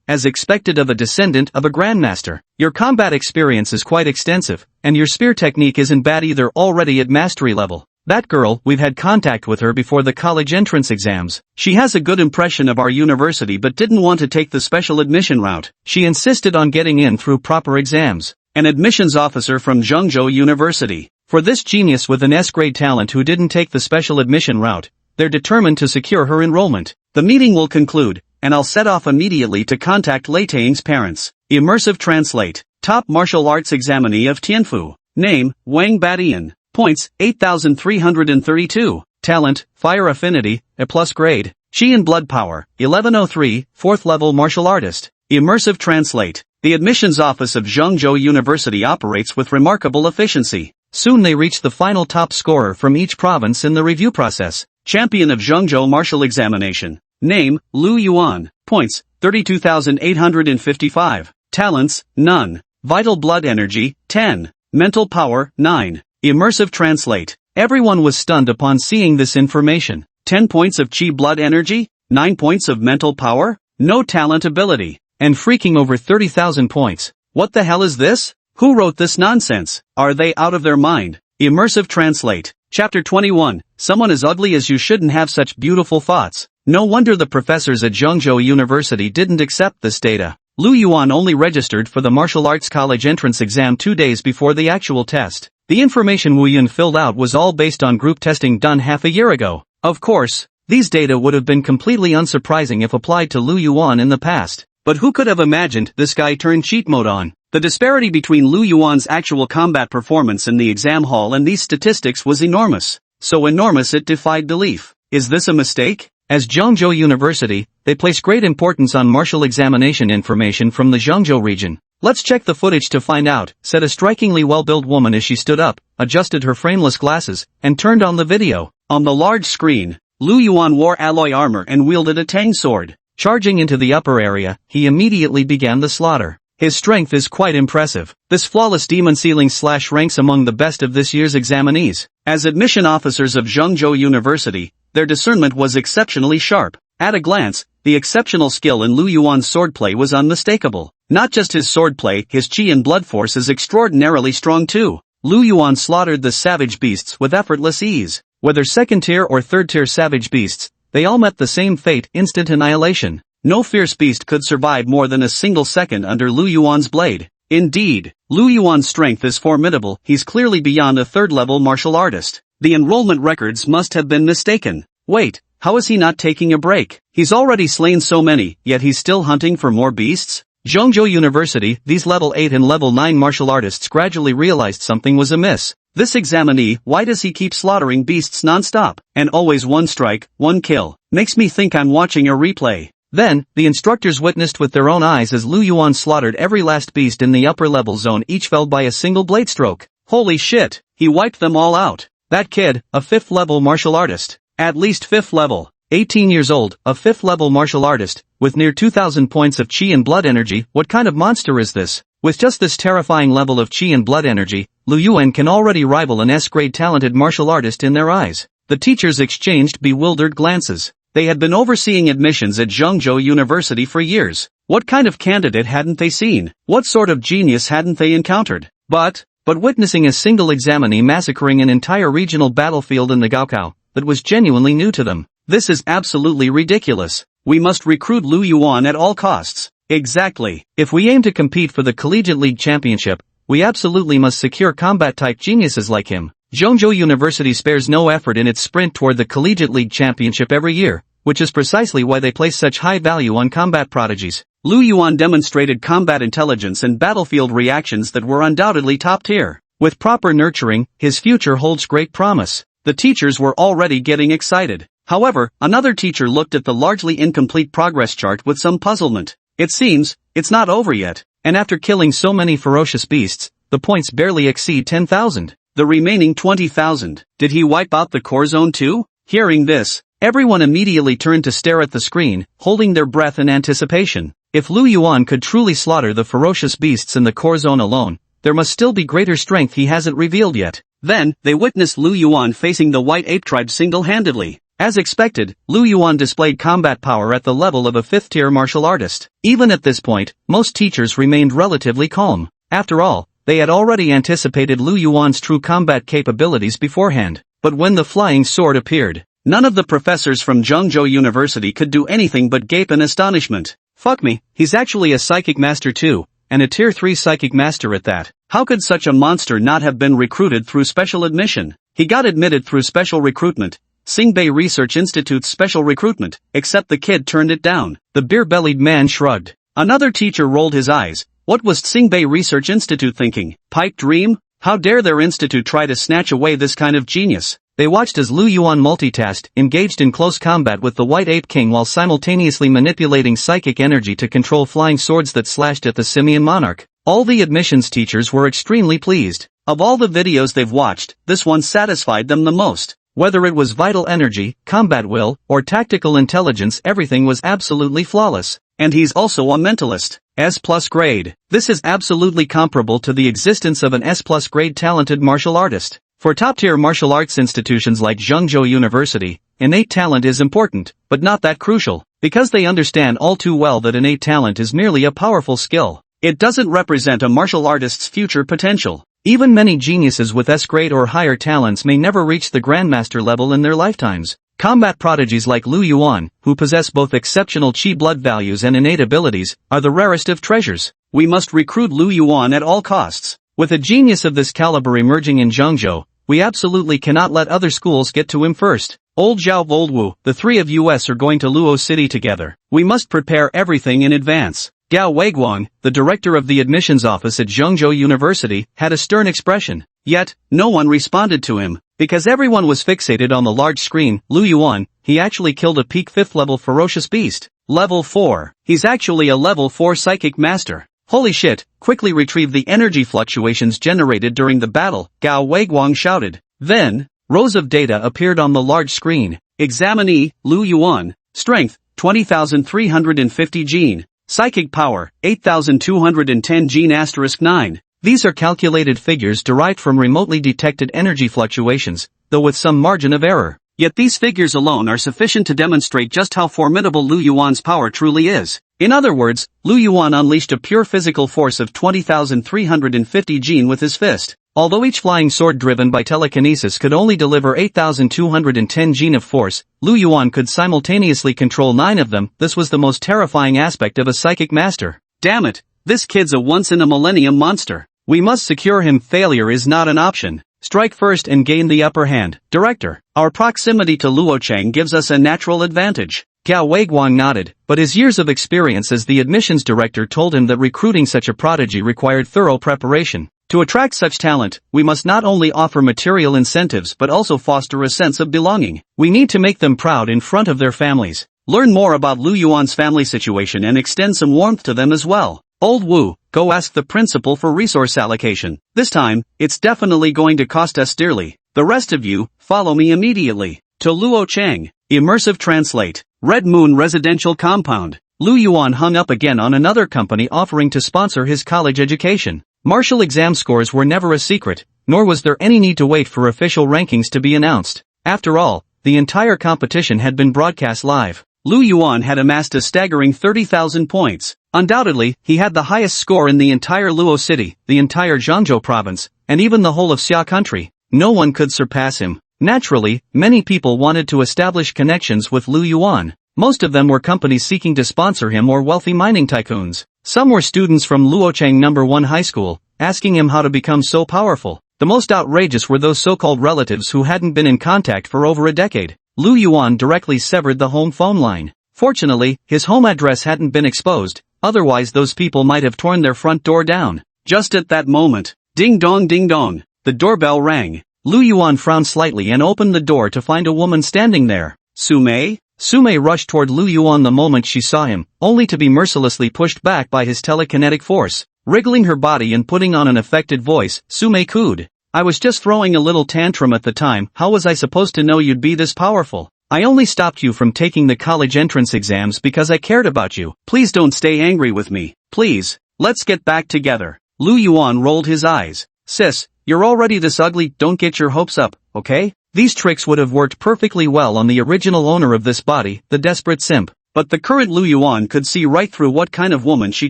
Speaker 1: As expected of a descendant of a Grandmaster. Your combat experience is quite extensive, and your spear technique isn't bad either, already at mastery level. That girl, we've had contact with her before the college entrance exams. She has a good impression of our university but didn't want to take the special admission route. She insisted on getting in through proper exams. An admissions officer from Zhengzhou University. For this genius with an S-grade talent who didn't take the special admission route, they're determined to secure her enrollment. The meeting will conclude, and I'll set off immediately to contact Lei Ting's parents. Immersive translate. Top martial arts examinee of Tianfu. Name, Wang Badian. Points, 8,332. Talent, Fire Affinity, A+ grade. Qi and Blood Power, 1103, 4th level martial artist. Immersive translate. The admissions office of Zhengzhou University operates with remarkable efficiency. Soon they reach the final top scorer from each province in the review process. Champion of Zhengzhou martial examination. Name, Lu Yuan. Points, 32,855. Talents, none. Vital blood energy, 10. Mental power, 9. Immersive translate. Everyone was stunned upon seeing this information. 10 points of Qi blood energy, 9 points of mental power, no talent ability, and freaking over 30,000 points. What the hell is this? Who wrote this nonsense? Are they out of their mind? Immersive translate. Chapter 21. Someone as ugly as you shouldn't have such beautiful thoughts. No wonder the professors at Zhengzhou University didn't accept this data. Lu Yuan only registered for the martial arts college entrance exam 2 days before the actual test. The information Wu Yun filled out was all based on group testing done half a year ago. Of course, these data would have been completely unsurprising if applied to Lu Yuan in the past. But who could have imagined this guy turned cheat mode on? The disparity between Lu Yuan's actual combat performance in the exam hall and these statistics was enormous. So enormous it defied belief. Is this a mistake? As Zhengzhou University, they place great importance on martial examination information from the Zhengzhou region. Let's check the footage to find out, said a strikingly well-built woman as she stood up, adjusted her frameless glasses, and turned on the video. On the large screen, Lu Yuan wore alloy armor and wielded a tang sword. Charging into the upper area, he immediately began the slaughter. His strength is quite impressive. This flawless demon ceiling slash ranks among the best of this year's examinees. As admission officers of Zhengzhou University, their discernment was exceptionally sharp. At a glance, the exceptional skill in Lu Yuan's swordplay was unmistakable. Not just his swordplay, his Qi and blood force is extraordinarily strong too. Lu Yuan slaughtered the savage beasts with effortless ease. Whether second-tier or third-tier savage beasts, they all met the same fate, instant annihilation. No fierce beast could survive more than a single second under Lu Yuan's blade. Indeed, Lu Yuan's strength is formidable. He's clearly beyond a third-level martial artist. The enrollment records must have been mistaken. Wait, how is he not taking a break? He's already slain so many, yet he's still hunting for more beasts? Zhongzhou University, these level 8 and level 9 martial artists gradually realized something was amiss. This examinee, why does he keep slaughtering beasts non-stop? And always one strike, one kill. Makes me think I'm watching a replay. Then, the instructors witnessed with their own eyes as Lu Yuan slaughtered every last beast in the upper level zone, each felled by a single blade stroke. Holy shit, he wiped them all out. That kid, a 5th level martial artist. At least 5th level. 18 years old, a 5th level martial artist, with near 2,000 points of chi and blood energy. What kind of monster is this? With just this terrifying level of chi and blood energy, Lu Yuan can already rival an S-grade talented martial artist in their eyes. The teachers exchanged bewildered glances. They had been overseeing admissions at Zhongzhou University for years. What kind of candidate hadn't they seen? What sort of genius hadn't they encountered? But witnessing a single examinee massacring an entire regional battlefield in the Gaokao, that was genuinely new to them. This is absolutely ridiculous. We must recruit Lu Yuan at all costs. Exactly. If we aim to compete for the Collegiate League Championship, we absolutely must secure combat-type geniuses like him. Zhongzhou University spares no effort in its sprint toward the Collegiate League Championship every year, which is precisely why they place such high value on combat prodigies. Lu Yuan demonstrated combat intelligence and battlefield reactions that were undoubtedly top tier. With proper nurturing, his future holds great promise. The teachers were already getting excited. However, another teacher looked at the largely incomplete progress chart with some puzzlement. It seems, it's not over yet, and after killing so many ferocious beasts, the points barely exceed 10,000. The remaining 20,000, did he wipe out the core zone too? Hearing this, everyone immediately turned to stare at the screen, holding their breath in anticipation. If Lu Yuan could truly slaughter the ferocious beasts in the core zone alone, there must still be greater strength he hasn't revealed yet. Then, they witnessed Lu Yuan facing the White Ape tribe single-handedly. As expected, Lu Yuan displayed combat power at the level of a 5th-tier martial artist. Even at this point, most teachers remained relatively calm. After all, they had already anticipated Lu Yuan's true combat capabilities beforehand. But when the flying sword appeared, none of the professors from Zhongzhou University could do anything but gape in astonishment. Fuck me, he's actually a psychic master too, and a tier 3 psychic master at that. How could such a monster not have been recruited through special admission? He got admitted through special recruitment. Singbei Research Institute's special recruitment, except the kid turned it down. The beer-bellied man shrugged. Another teacher rolled his eyes. What was Singbei Research Institute thinking? Pipe dream? How dare their institute try to snatch away this kind of genius? They watched as Lu Yuan multitasked, engaged in close combat with the White Ape King while simultaneously manipulating psychic energy to control flying swords that slashed at the Simian monarch. All the admissions teachers were extremely pleased. Of all the videos they've watched, this one satisfied them the most. Whether it was vital energy, combat will, or tactical intelligence, everything was absolutely flawless. And he's also a mentalist. S+ grade. This is absolutely comparable to the existence of an S+ grade talented martial artist. For top-tier martial arts institutions like Zhongzhou University, innate talent is important, but not that crucial, because they understand all too well that innate talent is merely a powerful skill. It doesn't represent a martial artist's future potential. Even many geniuses with S-grade or higher talents may never reach the Grandmaster level in their lifetimes. Combat prodigies like Lu Yuan, who possess both exceptional chi blood values and innate abilities, are the rarest of treasures. We must recruit Lu Yuan at all costs. With a genius of this caliber emerging in Zhongzhou, we absolutely cannot let other schools get to him first. Old Zhao Voldwu, the three of us are going to Luo City together. We must prepare everything in advance. Gao Weiguang, the director of the admissions office at Zhongzhou University, had a stern expression. Yet, no one responded to him, because everyone was fixated on the large screen. Lu Yuan, he actually killed a peak 5th level ferocious beast. Level 4. He's actually a level 4 psychic master. Holy shit, quickly retrieve the energy fluctuations generated during the battle, Gao Weiguang shouted. Then, rows of data appeared on the large screen. Examinee, Lu Yuan. Strength, 20,350 gene. Psychic power, 8,210 gene *9. These are calculated figures derived from remotely detected energy fluctuations, though with some margin of error. Yet these figures alone are sufficient to demonstrate just how formidable Lu Yuan's power truly is. In other words, Lu Yuan unleashed a pure physical force of 20,350 gene with his fist. Although each flying sword driven by telekinesis could only deliver 8,210 gene of force, Lu Yuan could simultaneously control 9 of them. This was the most terrifying aspect of a psychic master. Damn it, This kid's a once-in-a-millennium monster. We must secure him. Failure is not an option. Strike first and gain the upper hand. Director, our proximity to Luocheng gives us a natural advantage. Gao Weiguang nodded, but his years of experience as the admissions director told him that recruiting such a prodigy required thorough preparation. To attract such talent, we must not only offer material incentives but also foster a sense of belonging. We need to make them proud in front of their families. Learn more about Lu Yuan's family situation and extend some warmth to them as well. Old Wu, go ask the principal for resource allocation. This time, it's definitely going to cost us dearly. The rest of you, follow me immediately. To Luocheng. Immersive Translate. Red Moon Residential Compound. Lu Yuan hung up again on another company offering to sponsor his college education. Martial exam scores were never a secret, nor was there any need to wait for official rankings to be announced. After all, the entire competition had been broadcast live. Lu Yuan had amassed a staggering 30,000 points. Undoubtedly, he had the highest score in the entire Luo city, the entire Zhangzhou province, and even the whole of Xia country. No one could surpass him. Naturally, many people wanted to establish connections with Lu Yuan. Most of them were companies seeking to sponsor him or wealthy mining tycoons. Some were students from Luocheng No. 1 High School, asking him how to become so powerful. The most outrageous were those so-called relatives who hadn't been in contact for over a decade. Lu Yuan directly severed the home phone line. Fortunately, his home address hadn't been exposed, otherwise those people might have torn their front door down. Just at that moment, ding dong, the doorbell rang. Lu Yuan frowned slightly and opened the door to find a woman standing there. Sumei? Sumei rushed toward Lu Yuan the moment she saw him, only to be mercilessly pushed back by his telekinetic force. Wriggling her body and putting on an affected voice, Sumei cooed. I was just throwing a little tantrum at the time. How was I supposed to know you'd be this powerful? I only stopped you from taking the college entrance exams because I cared about you. Please don't stay angry with me. Please, let's get back together. Lu Yuan rolled his eyes. Sis, you're already this ugly, don't get your hopes up, okay? These tricks would have worked perfectly well on the original owner of this body, the desperate simp. But the current Lu Yuan could see right through what kind of woman she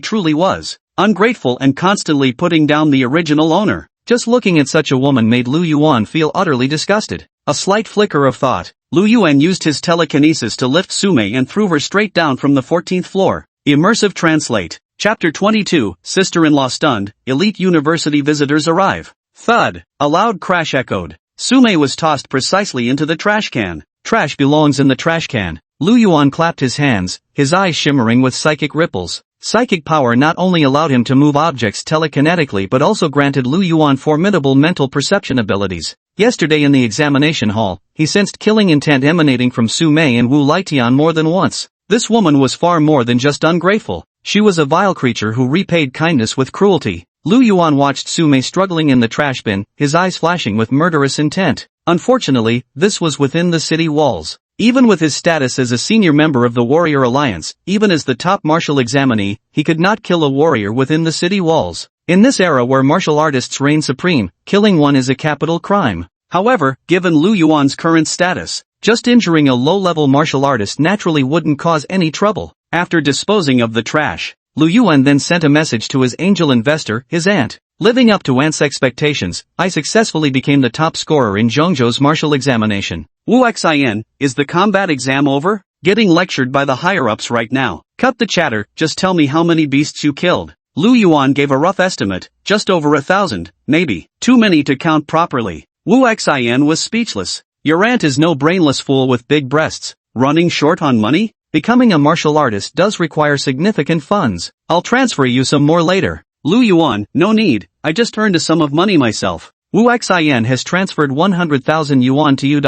Speaker 1: truly was. Ungrateful and constantly putting down the original owner. Just looking at such a woman made Lu Yuan feel utterly disgusted. A slight flicker of thought. Lu Yuan used his telekinesis to lift Sumei and threw her straight down from the 14th floor. Immersive Translate. Chapter 22, Sister-in-law stunned, elite university visitors arrive. Thud. A loud crash echoed. Sumei was tossed precisely into the trash can. Trash belongs in the trash can. Lu Yuan clapped his hands, his eyes shimmering with psychic ripples. Psychic power not only allowed him to move objects telekinetically but also granted Lu Yuan formidable mental perception abilities. Yesterday in the examination hall, he sensed killing intent emanating from Sumei and Wu Lietian more than once. This woman was far more than just ungrateful. She was a vile creature who repaid kindness with cruelty. Lu Yuan watched Sumei struggling in the trash bin, his eyes flashing with murderous intent. Unfortunately, this was within the city walls. Even with his status as a senior member of the Warrior Alliance, even as the top martial examinee, he could not kill a warrior within the city walls. In this era where martial artists reign supreme, killing one is a capital crime. However, given Lu Yuan's current status, just injuring a low-level martial artist naturally wouldn't cause any trouble. After disposing of the trash, Lu Yuan then sent a message to his angel investor, his aunt. Living up to aunt's expectations, I successfully became the top scorer in Zhongzhou's martial examination. Wu Xin, is the combat exam over? Getting lectured by the higher-ups right now. Cut the chatter, just tell me how many beasts you killed. Lu Yuan gave a rough estimate, just over 1,000, maybe. Too many to count properly. Wu Xin was speechless. Your aunt is no brainless fool with big breasts. Running short on money? Becoming a martial artist does require significant funds. I'll transfer you some more later. Lu Yuan, no need, I just earned a sum of money myself. Wu Xin has transferred 100,000 yuan to you.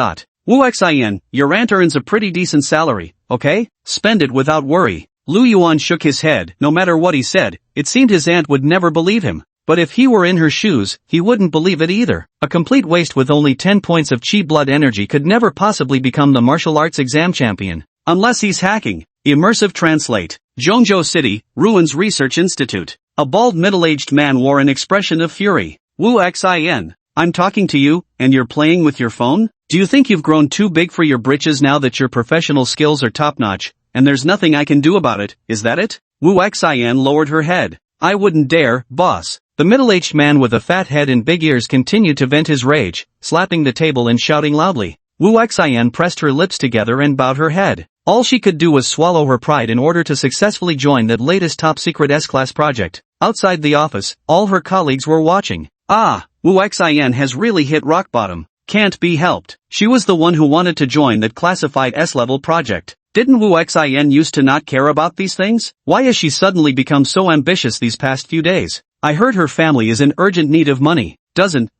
Speaker 1: Wu Xin, your aunt earns a pretty decent salary, okay? Spend it without worry. Lu Yuan shook his head. No matter what he said, it seemed his aunt would never believe him. But if he were in her shoes, he wouldn't believe it either. A complete waste with only 10 points of chi blood energy could never possibly become the martial arts exam champion. Unless he's hacking. Immersive Translate. Zhongzhou City, Ruins Research Institute. A bald middle-aged man wore an expression of fury. Wu Xin, I'm talking to you, and you're playing with your phone? Do you think you've grown too big for your britches now that your professional skills are top-notch, and there's nothing I can do about it, is that it? Wu Xin lowered her head. I wouldn't dare, boss. The middle-aged man with a fat head and big ears continued to vent his rage, slapping the table and shouting loudly. Wu Xin pressed her lips together and bowed her head. All she could do was swallow her pride in order to successfully join that latest top-secret S-class project. Outside the office, all her colleagues were watching. Ah, Wu Xin has really hit rock bottom. Can't be helped. She was the one who wanted to join that classified S-level project. Didn't Wu Xin used to not care about these things? Why has she suddenly become so ambitious these past few days? I heard her family is in urgent need of money. Doesn't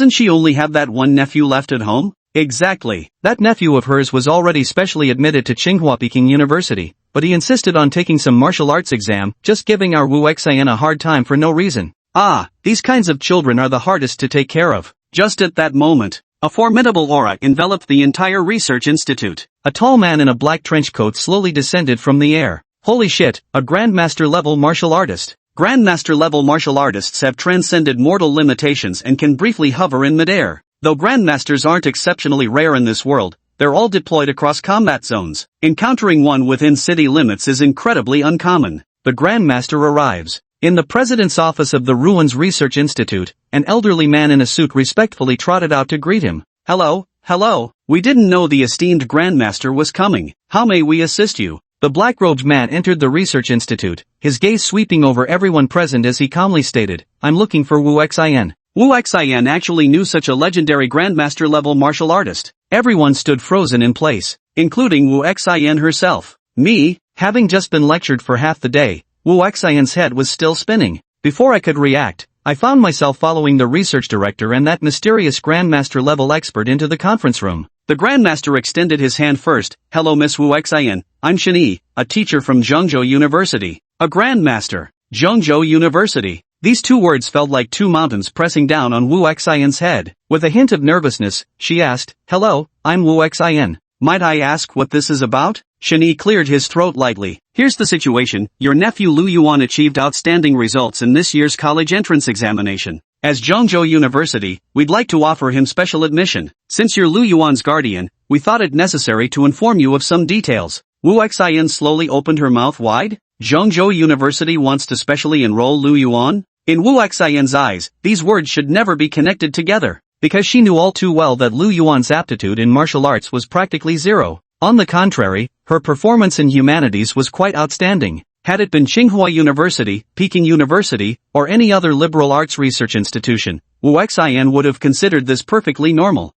Speaker 1: she only have that one nephew left at home? Exactly. That nephew of hers was already specially admitted to Tsinghua Peking University, but he insisted on taking some martial arts exam, just giving our Wu Xian a hard time for no reason. Ah, these kinds of children are the hardest to take care of. Just at that moment, a formidable aura enveloped the entire research institute. A tall man in a black trench coat slowly descended from the air. Holy shit, a Grandmaster-level martial artist. Grandmaster-level martial artists have transcended mortal limitations and can briefly hover in midair. Though Grandmasters aren't exceptionally rare in this world, they're all deployed across combat zones. Encountering one within city limits is incredibly uncommon. The Grandmaster arrives. In the president's office of the Ruins Research Institute, an elderly man in a suit respectfully trotted out to greet him. Hello. We didn't know the esteemed Grandmaster was coming. How may we assist you? The black-robed man entered the research institute, his gaze sweeping over everyone present as he calmly stated, I'm looking for Wu Xian. Wu Xian actually knew such a legendary Grandmaster-level martial artist. Everyone stood frozen in place, including Wu Xian herself. Me, having just been lectured for half the day, Wu Xian's head was still spinning. Before I could react, I found myself following the research director and that mysterious Grandmaster-level expert into the conference room. The Grandmaster extended his hand first. Hello Miss Wu Xian, I'm Shenyi, a teacher from Zhengzhou University. A Grandmaster. Zhengzhou University. These two words felt like two mountains pressing down on Wu Xian's head. With a hint of nervousness, she asked, Hello, I'm Wu Xian. Might I ask what this is about? Shenyi cleared his throat lightly. Here's the situation, your nephew Lu Yuan achieved outstanding results in this year's college entrance examination. As Zhengzhou University, we'd like to offer him special admission. Since you're Lu Yuan's guardian, we thought it necessary to inform you of some details. Wu Xian slowly opened her mouth wide. Zhengzhou University wants to specially enroll Lu Yuan? In Wu Xian's eyes, these words should never be connected together, because she knew all too well that Lu Yuan's aptitude in martial arts was practically zero. On the contrary, her performance in humanities was quite outstanding. Had it been Tsinghua University, Peking University, or any other liberal arts research institution, Wu Xian would have considered this perfectly normal.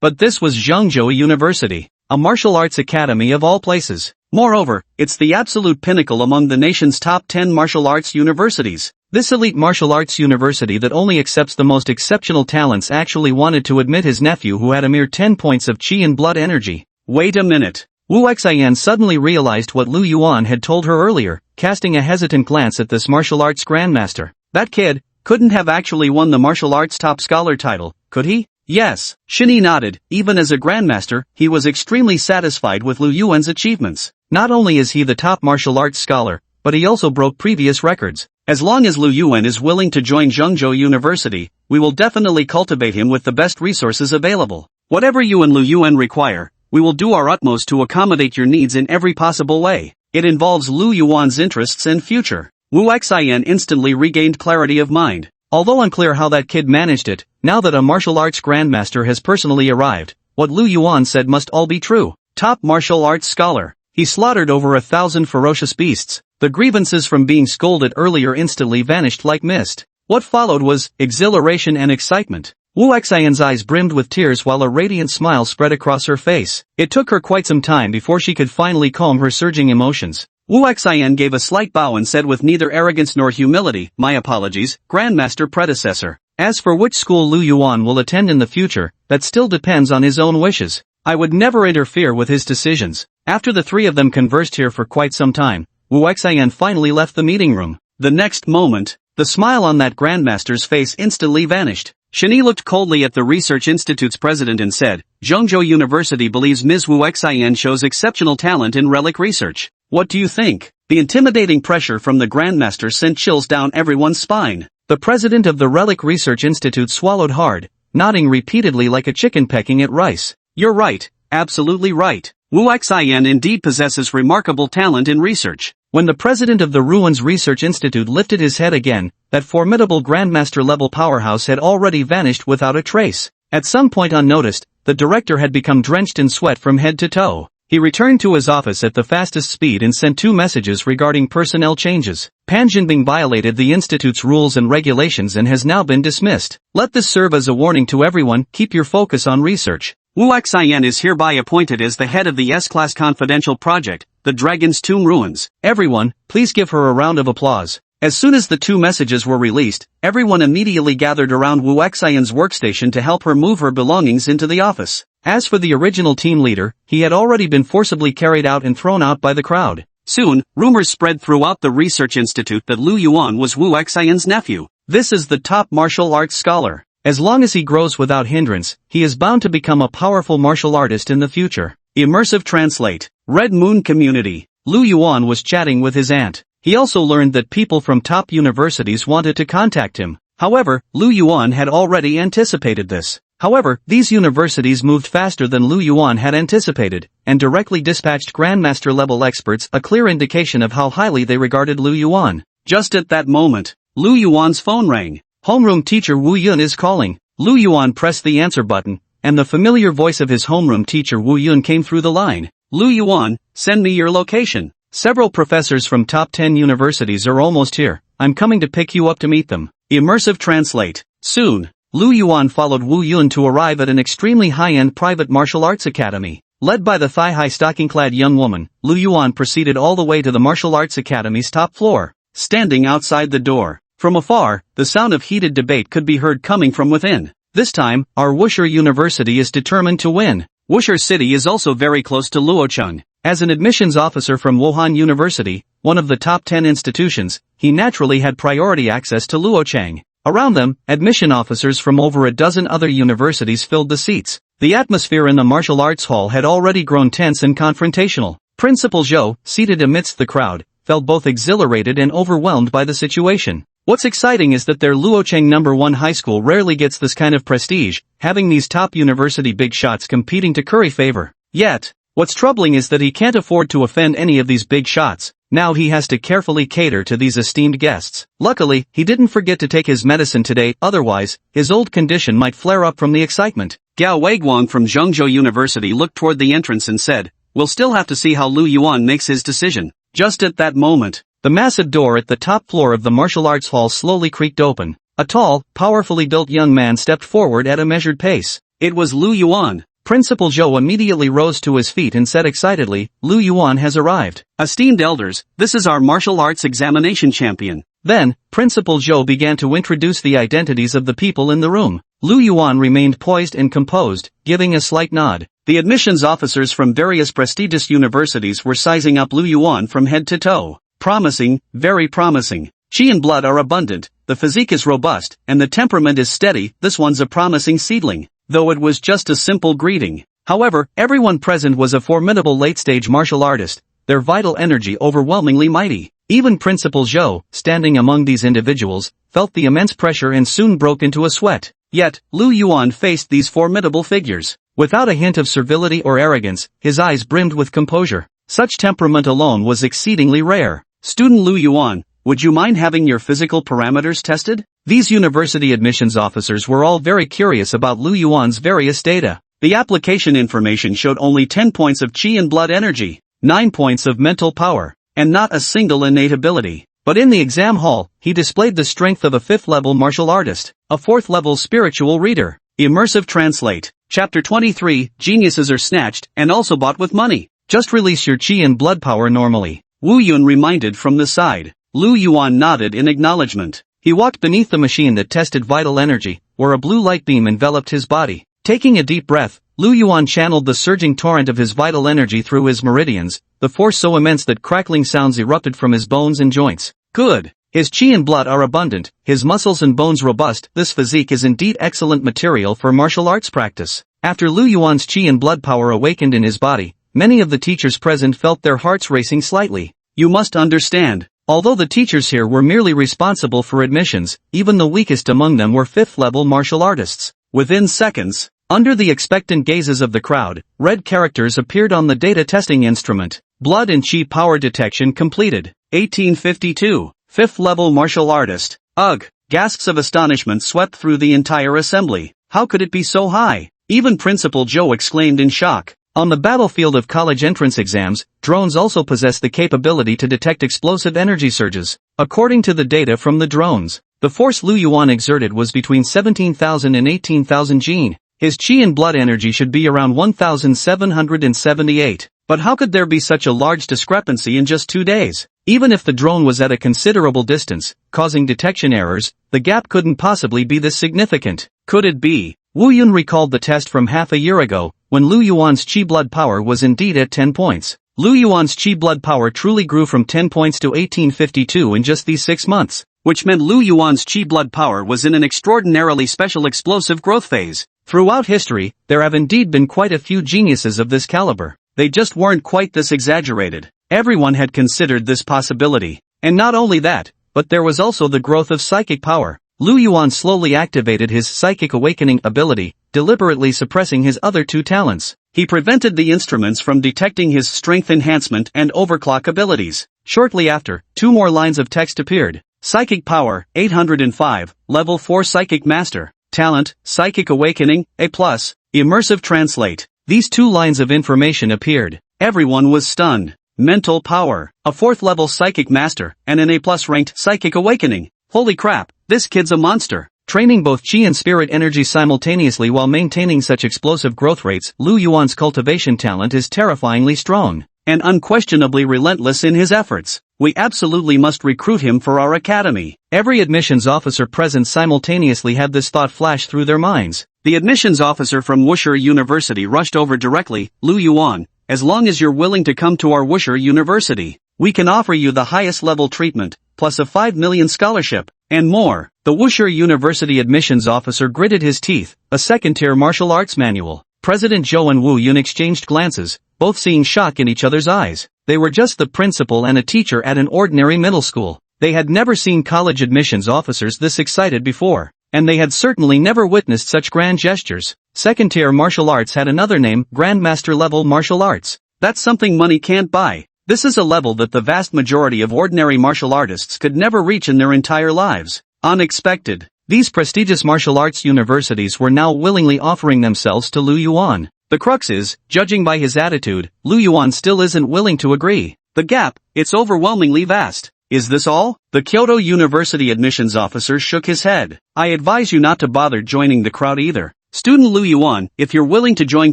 Speaker 1: But this was Zhengzhou University, a martial arts academy of all places. Moreover, it's the absolute pinnacle among the nation's top 10 martial arts universities. This elite martial arts university that only accepts the most exceptional talents actually wanted to admit his nephew who had a mere 10 points of chi and blood energy. Wait a minute. Wu Xian suddenly realized what Lu Yuan had told her earlier, casting a hesitant glance at this martial arts grandmaster. That kid couldn't have actually won the martial arts top scholar title, could he? Yes. Shenyi nodded. Even as a grandmaster, he was extremely satisfied with Lu Yuan's achievements. Not only is he the top martial arts scholar, but he also broke previous records. As long as Lu Yuan is willing to join Zhengzhou University, we will definitely cultivate him with the best resources available. Whatever you and Lu Yuan require, we will do our utmost to accommodate your needs in every possible way. It involves Lu Yuan's interests and future. Wu Xian instantly regained clarity of mind. Although unclear how that kid managed it, now that a martial arts grandmaster has personally arrived, what Lu Yuan said must all be true. Top martial arts scholar. He slaughtered over 1,000 ferocious beasts. The grievances from being scolded earlier instantly vanished like mist. What followed was exhilaration and excitement. Wu Xian's eyes brimmed with tears while a radiant smile spread across her face. It took her quite some time before she could finally calm her surging emotions. Wu Xian gave a slight bow and said with neither arrogance nor humility, My apologies, Grandmaster predecessor. As for which school Lu Yuan will attend in the future, that still depends on his own wishes. I would never interfere with his decisions. After the three of them conversed here for quite some time, Wu Xian finally left the meeting room. The next moment, the smile on that grandmaster's face instantly vanished. Shenyi looked coldly at the research institute's president and said, Zhengzhou University believes Ms. Wu Xian shows exceptional talent in relic research. What do you think? The intimidating pressure from the grandmaster sent chills down everyone's spine. The president of the Relic Research Institute swallowed hard, nodding repeatedly like a chicken pecking at rice. You're right, absolutely right. Wu Xian indeed possesses remarkable talent in research. When the president of the Ruins Research Institute lifted his head again, that formidable grandmaster-level powerhouse had already vanished without a trace. At some point unnoticed, the director had become drenched in sweat from head to toe. He returned to his office at the fastest speed and sent 2 messages regarding personnel changes. Pan Jinbing violated the institute's rules and regulations and has now been dismissed. Let this serve as a warning to everyone, keep your focus on research. Wu Xian is hereby appointed as the head of the S-Class confidential project, the Dragon's Tomb Ruins. Everyone, please give her a round of applause. As soon as the 2 messages were released, everyone immediately gathered around Wu Xian's workstation to help her move her belongings into the office. As for the original team leader, he had already been forcibly carried out and thrown out by the crowd. Soon, rumors spread throughout the research institute that Lu Yuan was Wu Xian's nephew. This is the top martial arts scholar. As long as he grows without hindrance, he is bound to become a powerful martial artist in the future. Immersive Translate. Red Moon Community. Lu Yuan was chatting with his aunt. He also learned that people from top universities wanted to contact him. However, Lu Yuan had already anticipated this. However, these universities moved faster than Lu Yuan had anticipated, and directly dispatched Grandmaster-level experts, a clear indication of how highly they regarded Lu Yuan. Just at that moment, Lu Yuan's phone rang. Homeroom teacher Wu Yun is calling. Lu Yuan pressed the answer button, and the familiar voice of his homeroom teacher Wu Yun came through the line. Lu Yuan, send me your location. Several professors from top 10 universities are almost here. I'm coming to pick you up to meet them. Immersive Translate. Soon, Lu Yuan followed Wu Yun to arrive at an extremely high-end private martial arts academy. Led by the thigh-high stocking-clad young woman, Lu Yuan proceeded all the way to the martial arts academy's top floor. Standing outside the door, from afar, the sound of heated debate could be heard coming from within. This time, our Wusher University is determined to win. Wusher City is also very close to Luocheng. As an admissions officer from Wuhan University, one of the top 10 institutions, he naturally had priority access to Luocheng. Around them, admission officers from over a dozen other universities filled the seats. The atmosphere in the martial arts hall had already grown tense and confrontational. Principal Zhou, seated amidst the crowd, felt both exhilarated and overwhelmed by the situation. What's exciting is that their Luocheng No. 1 high school rarely gets this kind of prestige, having these top university big shots competing to curry favor. Yet, what's troubling is that he can't afford to offend any of these big shots. Now he has to carefully cater to these esteemed guests. Luckily, he didn't forget to take his medicine today, otherwise, his old condition might flare up from the excitement. Gao Weiguang from Zhengzhou University looked toward the entrance and said, "We'll still have to see how Lu Yuan makes his decision." Just at that moment, the massive door at the top floor of the martial arts hall slowly creaked open. A tall, powerfully built young man stepped forward at a measured pace. It was Lu Yuan. Principal Zhou immediately rose to his feet and said excitedly, "Lu Yuan has arrived. Esteemed elders, this is our martial arts examination champion." Then, Principal Zhou began to introduce the identities of the people in the room. Lu Yuan remained poised and composed, giving a slight nod. The admissions officers from various prestigious universities were sizing up Lu Yuan from head to toe. Promising, very promising. Qi and blood are abundant, the physique is robust, and the temperament is steady. This one's a promising seedling. Though it was just a simple greeting. However, everyone present was a formidable late-stage martial artist, their vital energy overwhelmingly mighty. Even Principal Zhou, standing among these individuals, felt the immense pressure and soon broke into a sweat. Yet, Lu Yuan faced these formidable figures. Without a hint of servility or arrogance, his eyes brimmed with composure. Such temperament alone was exceedingly rare. "Student Lu Yuan, would you mind having your physical parameters tested?" These university admissions officers were all very curious about Lu Yuan's various data. The application information showed only 10 points of qi and blood energy, 9 points of mental power, and not a single innate ability. But in the exam hall, he displayed the strength of a 5th-level martial artist, a 4th-level spiritual reader. Immersive Translate. Chapter 23, Geniuses are snatched and also bought with money. Just release your qi and blood power normally. Wu Yun reminded from the side. Lu Yuan nodded in acknowledgement. He walked beneath the machine that tested vital energy, where a blue light beam enveloped his body. Taking a deep breath, Lu Yuan channeled the surging torrent of his vital energy through his meridians, the force so immense that crackling sounds erupted from his bones and joints. Good. His qi and blood are abundant, his muscles and bones robust. This physique is indeed excellent material for martial arts practice. After Lu Yuan's qi and blood power awakened in his body, many of the teachers present felt their hearts racing slightly. You must understand. Although the teachers here were merely responsible for admissions, even the weakest among them were 5th-level martial artists. Within seconds, under the expectant gazes of the crowd, red characters appeared on the data testing instrument. Blood and qi power detection completed. 1852. 5th-level martial artist. Ugh! Gasps of astonishment swept through the entire assembly. How could it be so high? Even Principal Zhou exclaimed in shock. On the battlefield of college entrance exams, drones also possess the capability to detect explosive energy surges. According to the data from the drones, the force Lu Yuan exerted was between 17,000 and 18,000 Jin. His chi and blood energy should be around 1,778. But how could there be such a large discrepancy in just 2 days? Even if the drone was at a considerable distance, causing detection errors, the gap couldn't possibly be this significant. Could it be? Wu Yun recalled the test from half a year ago, when Lu Yuan's chi blood power was indeed at 10 points. Lu Yuan's chi blood power truly grew from 10 points to 1852 in just these 6 months, which meant Lu Yuan's chi blood power was in an extraordinarily special explosive growth phase. Throughout history, there have indeed been quite a few geniuses of this caliber. They just weren't quite this exaggerated. Everyone had considered this possibility. And not only that, but there was also the growth of psychic power. Lu Yuan slowly activated his psychic awakening ability, deliberately suppressing his other 2 talents. He prevented the instruments from detecting his strength enhancement and overclock abilities. Shortly after, 2 more lines of text appeared. Psychic power, 805, level 4 psychic master. Talent, Psychic Awakening, A+, Immersive Translate. These 2 lines of information appeared. Everyone was stunned. Mental power, a 4th level Psychic Master, and an A+ ranked Psychic Awakening. Holy crap, this kid's a monster. Training both chi and spirit energy simultaneously while maintaining such explosive growth rates, Lu Yuan's cultivation talent is terrifyingly strong, and unquestionably relentless in his efforts. We absolutely must recruit him for our academy. Every admissions officer present simultaneously had this thought flash through their minds. The admissions officer from Wusher University rushed over directly. Lu Yuan, as long as you're willing to come to our Wusher University, we can offer you the highest level treatment, plus a 5 million scholarship, and more. The Wusher University admissions officer gritted his teeth. A second-tier martial arts manual. President Zhou and Wu Yun exchanged glances, both seeing shock in each other's eyes. They were just the principal and a teacher at an ordinary middle school. They had never seen college admissions officers this excited before, and they had certainly never witnessed such grand gestures. Second-tier martial arts had another name, Grandmaster level martial arts. That's something money can't buy. This is a level that the vast majority of ordinary martial artists could never reach in their entire lives. Unexpected. These prestigious martial arts universities were now willingly offering themselves to Lu Yuan. The crux is, judging by his attitude, Lu Yuan still isn't willing to agree. The gap, it's overwhelmingly vast. Is this all? The Kyoto University admissions officer shook his head. I advise you not to bother joining the crowd either. Student Lu Yuan, if you're willing to join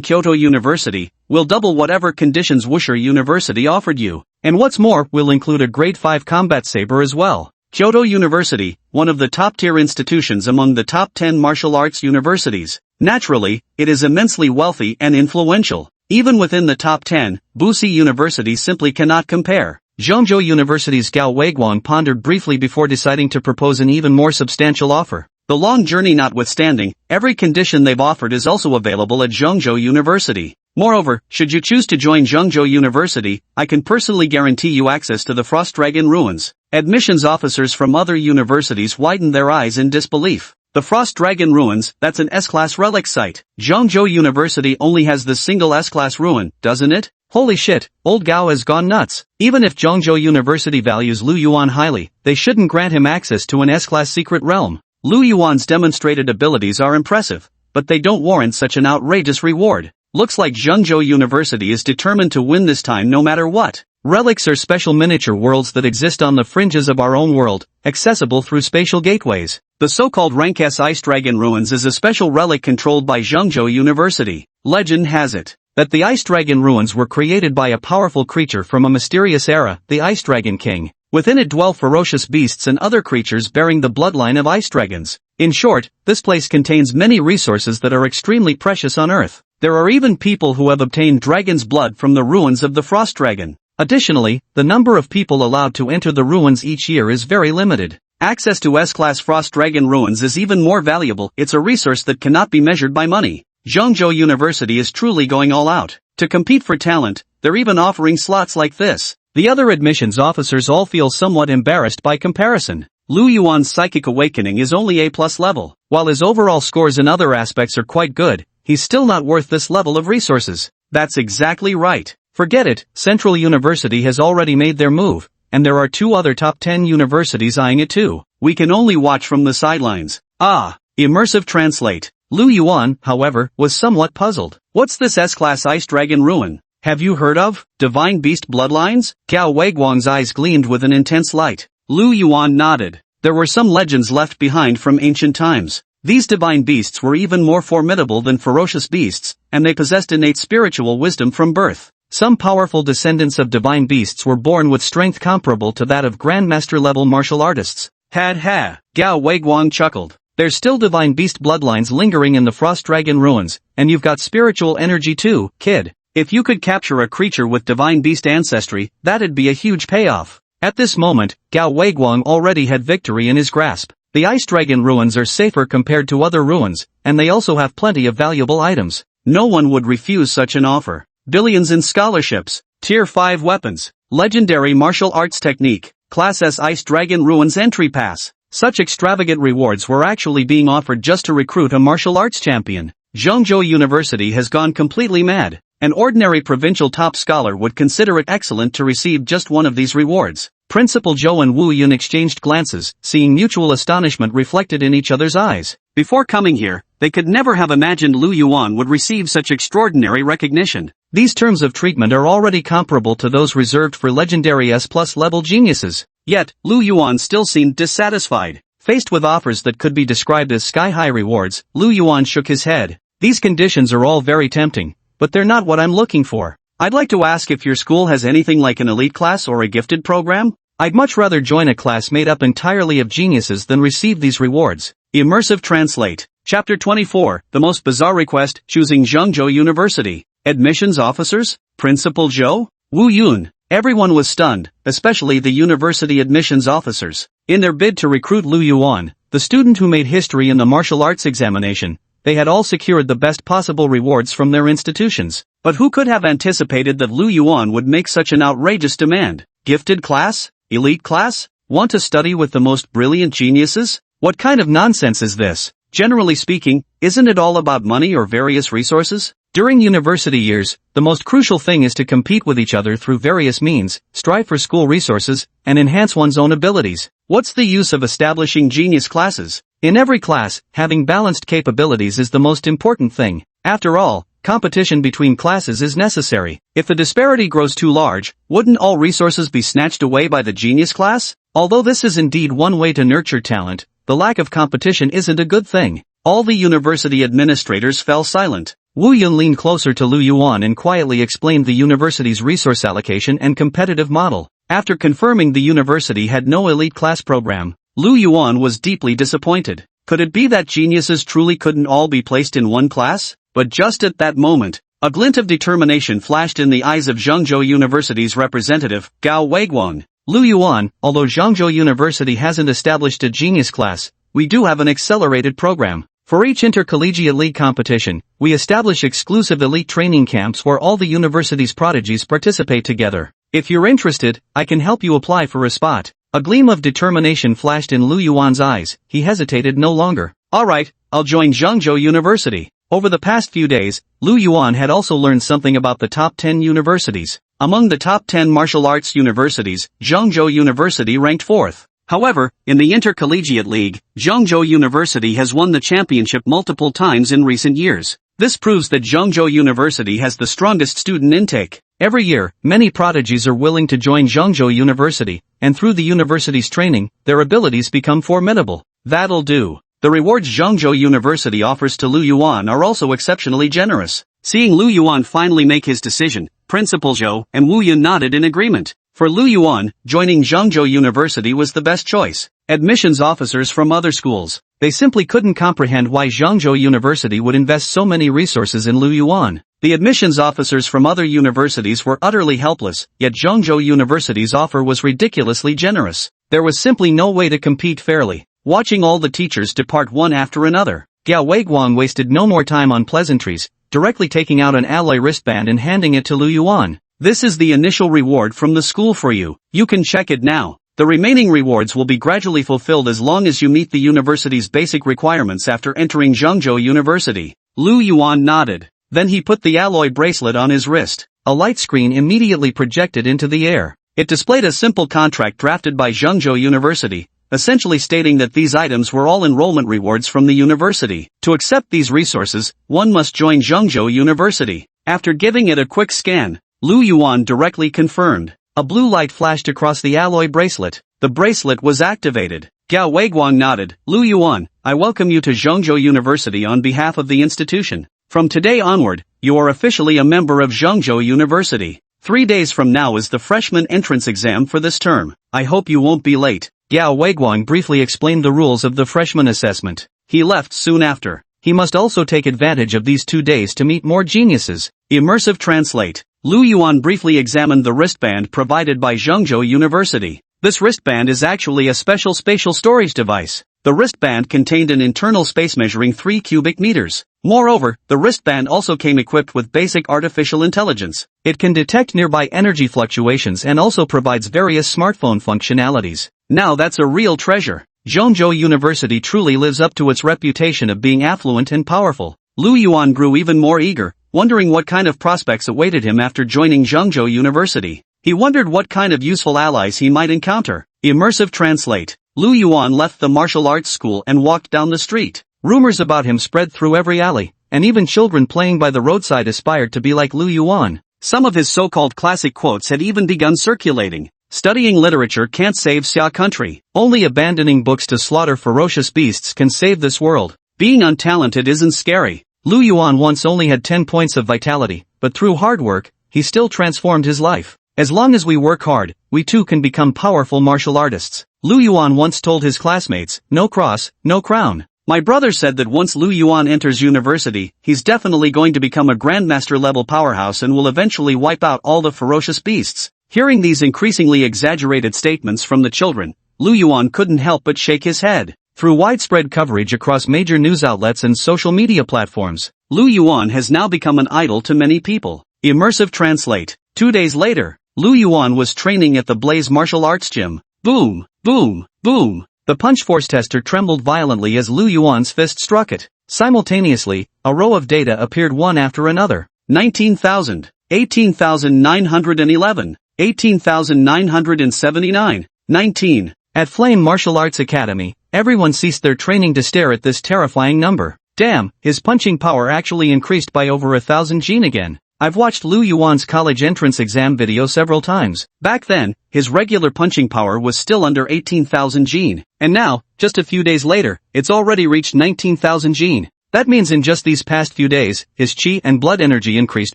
Speaker 1: Kyoto University, we'll double whatever conditions Wusher University offered you. And what's more, we'll include a grade 5 combat saber as well. Kyoto University, one of the top-tier institutions among the top 10 martial arts universities. Naturally, it is immensely wealthy and influential. Even within the top 10, Busi University simply cannot compare. Zhengzhou University's Gao Weiguang pondered briefly before deciding to propose an even more substantial offer. The long journey notwithstanding, every condition they've offered is also available at Zhengzhou University. Moreover, should you choose to join Zhengzhou University, I can personally guarantee you access to the Frost Dragon Ruins. Admissions officers from other universities widened their eyes in disbelief. The Frost Dragon Ruins, that's an S-Class relic site. Zhengzhou University only has the single S-Class ruin, doesn't it? Holy shit, old Gao has gone nuts. Even if Zhengzhou University values Lu Yuan highly, they shouldn't grant him access to an S-Class secret realm. Lu Yuan's demonstrated abilities are impressive, but they don't warrant such an outrageous reward. Looks like Zhengzhou University is determined to win this time no matter what. Relics are special miniature worlds that exist on the fringes of our own world, accessible through spatial gateways. The so-called Rank S Ice Dragon Ruins is a special relic controlled by Zhengzhou University. Legend has it that the Ice Dragon Ruins were created by a powerful creature from a mysterious era, the Ice Dragon King. Within it dwell ferocious beasts and other creatures bearing the bloodline of ice dragons. In short, this place contains many resources that are extremely precious on Earth. There are even people who have obtained dragon's blood from the ruins of the Frost Dragon. Additionally, the number of people allowed to enter the ruins each year is very limited. Access to S-Class Frost Dragon Ruins is even more valuable. It's a resource that cannot be measured by money. Zhengzhou University is truly going all out. To compete for talent, they're even offering slots like this. The other admissions officers all feel somewhat embarrassed by comparison. Lu Yuan's Psychic Awakening is only A+ level. While his overall scores in other aspects are quite good, he's still not worth this level of resources. That's exactly right. Forget it, Central University has already made their move, and there are 2 other top 10 universities eyeing it too. We can only watch from the sidelines. Immersive Translate. Lu Yuan, however, was somewhat puzzled. What's this S-Class Ice Dragon Ruin? Have you heard of Divine Beast Bloodlines? Gao Weiguang's eyes gleamed with an intense light. Lu Yuan nodded. There were some legends left behind from ancient times. These divine beasts were even more formidable than ferocious beasts, and they possessed innate spiritual wisdom from birth. Some powerful descendants of divine beasts were born with strength comparable to that of Grandmaster-level martial artists. Ha! Gao Weiguang chuckled. There's still divine beast bloodlines lingering in the Frost Dragon ruins, and you've got spiritual energy too, kid. If you could capture a creature with divine beast ancestry, that'd be a huge payoff. At this moment, Gao Weiguang already had victory in his grasp. The Ice Dragon ruins are safer compared to other ruins, and they also have plenty of valuable items. No one would refuse such an offer. Billions in scholarships, Tier 5 weapons, legendary martial arts technique, Class S Ice Dragon Ruins entry pass. Such extravagant rewards were actually being offered just to recruit a martial arts champion. Zhengzhou University has gone completely mad. An ordinary provincial top scholar would consider it excellent to receive just one of these rewards. Principal Zhou and Wu Yun exchanged glances, seeing mutual astonishment reflected in each other's eyes. Before coming here, they could never have imagined Lu Yuan would receive such extraordinary recognition. These terms of treatment are already comparable to those reserved for legendary S+ level geniuses. Yet, Lu Yuan still seemed dissatisfied. Faced with offers that could be described as sky-high rewards, Lu Yuan shook his head. These conditions are all very tempting, but they're not what I'm looking for. I'd like to ask if your school has anything like an elite class or a gifted program? I'd much rather join a class made up entirely of geniuses than receive these rewards. Immersive Translate. Chapter 24, The Most Bizarre Request, Choosing Zhengzhou University. Admissions Officers? Principal Zhou? Wu Yun. Everyone was stunned, especially the university admissions officers. In their bid to recruit Lu Yuan, the student who made history in the martial arts examination, they had all secured the best possible rewards from their institutions. But who could have anticipated that Lu Yuan would make such an outrageous demand? Gifted class? Elite class? Want to study with the most brilliant geniuses? What kind of nonsense is this? Generally speaking, isn't it all about money or various resources? During university years, the most crucial thing is to compete with each other through various means, strive for school resources, and enhance one's own abilities. What's the use of establishing genius classes? In every class, having balanced capabilities is the most important thing. After all, competition between classes is necessary. If the disparity grows too large, wouldn't all resources be snatched away by the genius class? Although this is indeed one way to nurture talent, the lack of competition isn't a good thing. All the university administrators fell silent. Wu Yun leaned closer to Lu Yuan and quietly explained the university's resource allocation and competitive model. After confirming the university had no elite class program, Lu Yuan was deeply disappointed. Could it be that geniuses truly couldn't all be placed in one class? But just at that moment, a glint of determination flashed in the eyes of Zhengzhou University's representative, Gao Weiguang. Lu Yuan, although Zhengzhou University hasn't established a genius class, we do have an accelerated program. For each intercollegiate league competition, we establish exclusive elite training camps where all the university's prodigies participate together. If you're interested, I can help you apply for a spot. A gleam of determination flashed in Lu Yuan's eyes. He hesitated no longer. Alright, I'll join Zhengzhou University. Over the past few days, Lu Yuan had also learned something about the top 10 universities. Among the top 10 martial arts universities, Zhengzhou University ranked 4th. However, in the Intercollegiate League, Zhengzhou University has won the championship multiple times in recent years. This proves that Zhengzhou University has the strongest student intake. Every year, many prodigies are willing to join Zhengzhou University, and through the university's training, their abilities become formidable. That'll do. The rewards Zhengzhou University offers to Lu Yuan are also exceptionally generous. Seeing Lu Yuan finally make his decision, Principal Zhou and Wu Yun nodded in agreement. For Lu Yuan, joining Zhengzhou University was the best choice. Admissions officers from other schools, they simply couldn't comprehend why Zhengzhou University would invest so many resources in Lu Yuan. The admissions officers from other universities were utterly helpless, yet Zhengzhou University's offer was ridiculously generous. There was simply no way to compete fairly. Watching all the teachers depart one after another, Gao Weiguang wasted no more time on pleasantries, directly taking out an alloy wristband and handing it to Lu Yuan. This is the initial reward from the school for you. You can check it now. The remaining rewards will be gradually fulfilled as long as you meet the university's basic requirements after entering Zhengzhou University. Lu Yuan nodded. Then he put the alloy bracelet on his wrist. A light screen immediately projected into the air. It displayed a simple contract drafted by Zhengzhou University, essentially stating that these items were all enrollment rewards from the university. To accept these resources, one must join Zhengzhou University. After giving it a quick scan, Lu Yuan directly confirmed. A blue light flashed across the alloy bracelet. The bracelet was activated. Gao Weiguang nodded. Lu Yuan, I welcome you to Zhengzhou University on behalf of the institution. From today onward, you are officially a member of Zhengzhou University. 3 days from now is the freshman entrance exam for this term. I hope you won't be late. Gao Weiguang briefly explained the rules of the freshman assessment. He left soon after. He must also take advantage of these 2 days to meet more geniuses. Immersive Translate. Lu Yuan briefly examined the wristband provided by Zhengzhou University. This wristband is actually a special spatial storage device. The wristband contained an internal space measuring 3 cubic meters. Moreover, the wristband also came equipped with basic artificial intelligence. It can detect nearby energy fluctuations and also provides various smartphone functionalities. Now that's a real treasure. Zhengzhou University truly lives up to its reputation of being affluent and powerful. Lu Yuan grew even more eager, wondering what kind of prospects awaited him after joining Zhengzhou University. He wondered what kind of useful allies he might encounter. Immersive Translate. Lu Yuan left the martial arts school and walked down the street. Rumors about him spread through every alley, and even children playing by the roadside aspired to be like Lu Yuan. Some of his so-called classic quotes had even begun circulating. Studying literature can't save Xia country. Only abandoning books to slaughter ferocious beasts can save this world. Being untalented isn't scary. Lu Yuan once only had 10 points of vitality, but through hard work, he still transformed his life. As long as we work hard, we too can become powerful martial artists. Lu Yuan once told his classmates, no cross, no crown. My brother said that once Lu Yuan enters university, he's definitely going to become a Grandmaster level powerhouse and will eventually wipe out all the ferocious beasts. Hearing these increasingly exaggerated statements from the children, Lu Yuan couldn't help but shake his head. Through widespread coverage across major news outlets and social media platforms, Lu Yuan has now become an idol to many people. Immersive Translate. 2 days later, Lu Yuan was training at the Blaze Martial Arts Gym. Boom, boom, boom. The punch force tester trembled violently as Lu Yuan's fist struck it. Simultaneously, a row of data appeared one after another. 19,000, 18,911, 18,979, 19. At Flame Martial Arts Academy, everyone ceased their training to stare at this terrifying number. Damn, his punching power actually increased by over 1,000 Jin again. I've watched Lu Yuan's college entrance exam video several times. Back then, his regular punching power was still under 18,000 Jin. And now, just a few days later, it's already reached 19,000 Jin. That means in just these past few days, his chi and blood energy increased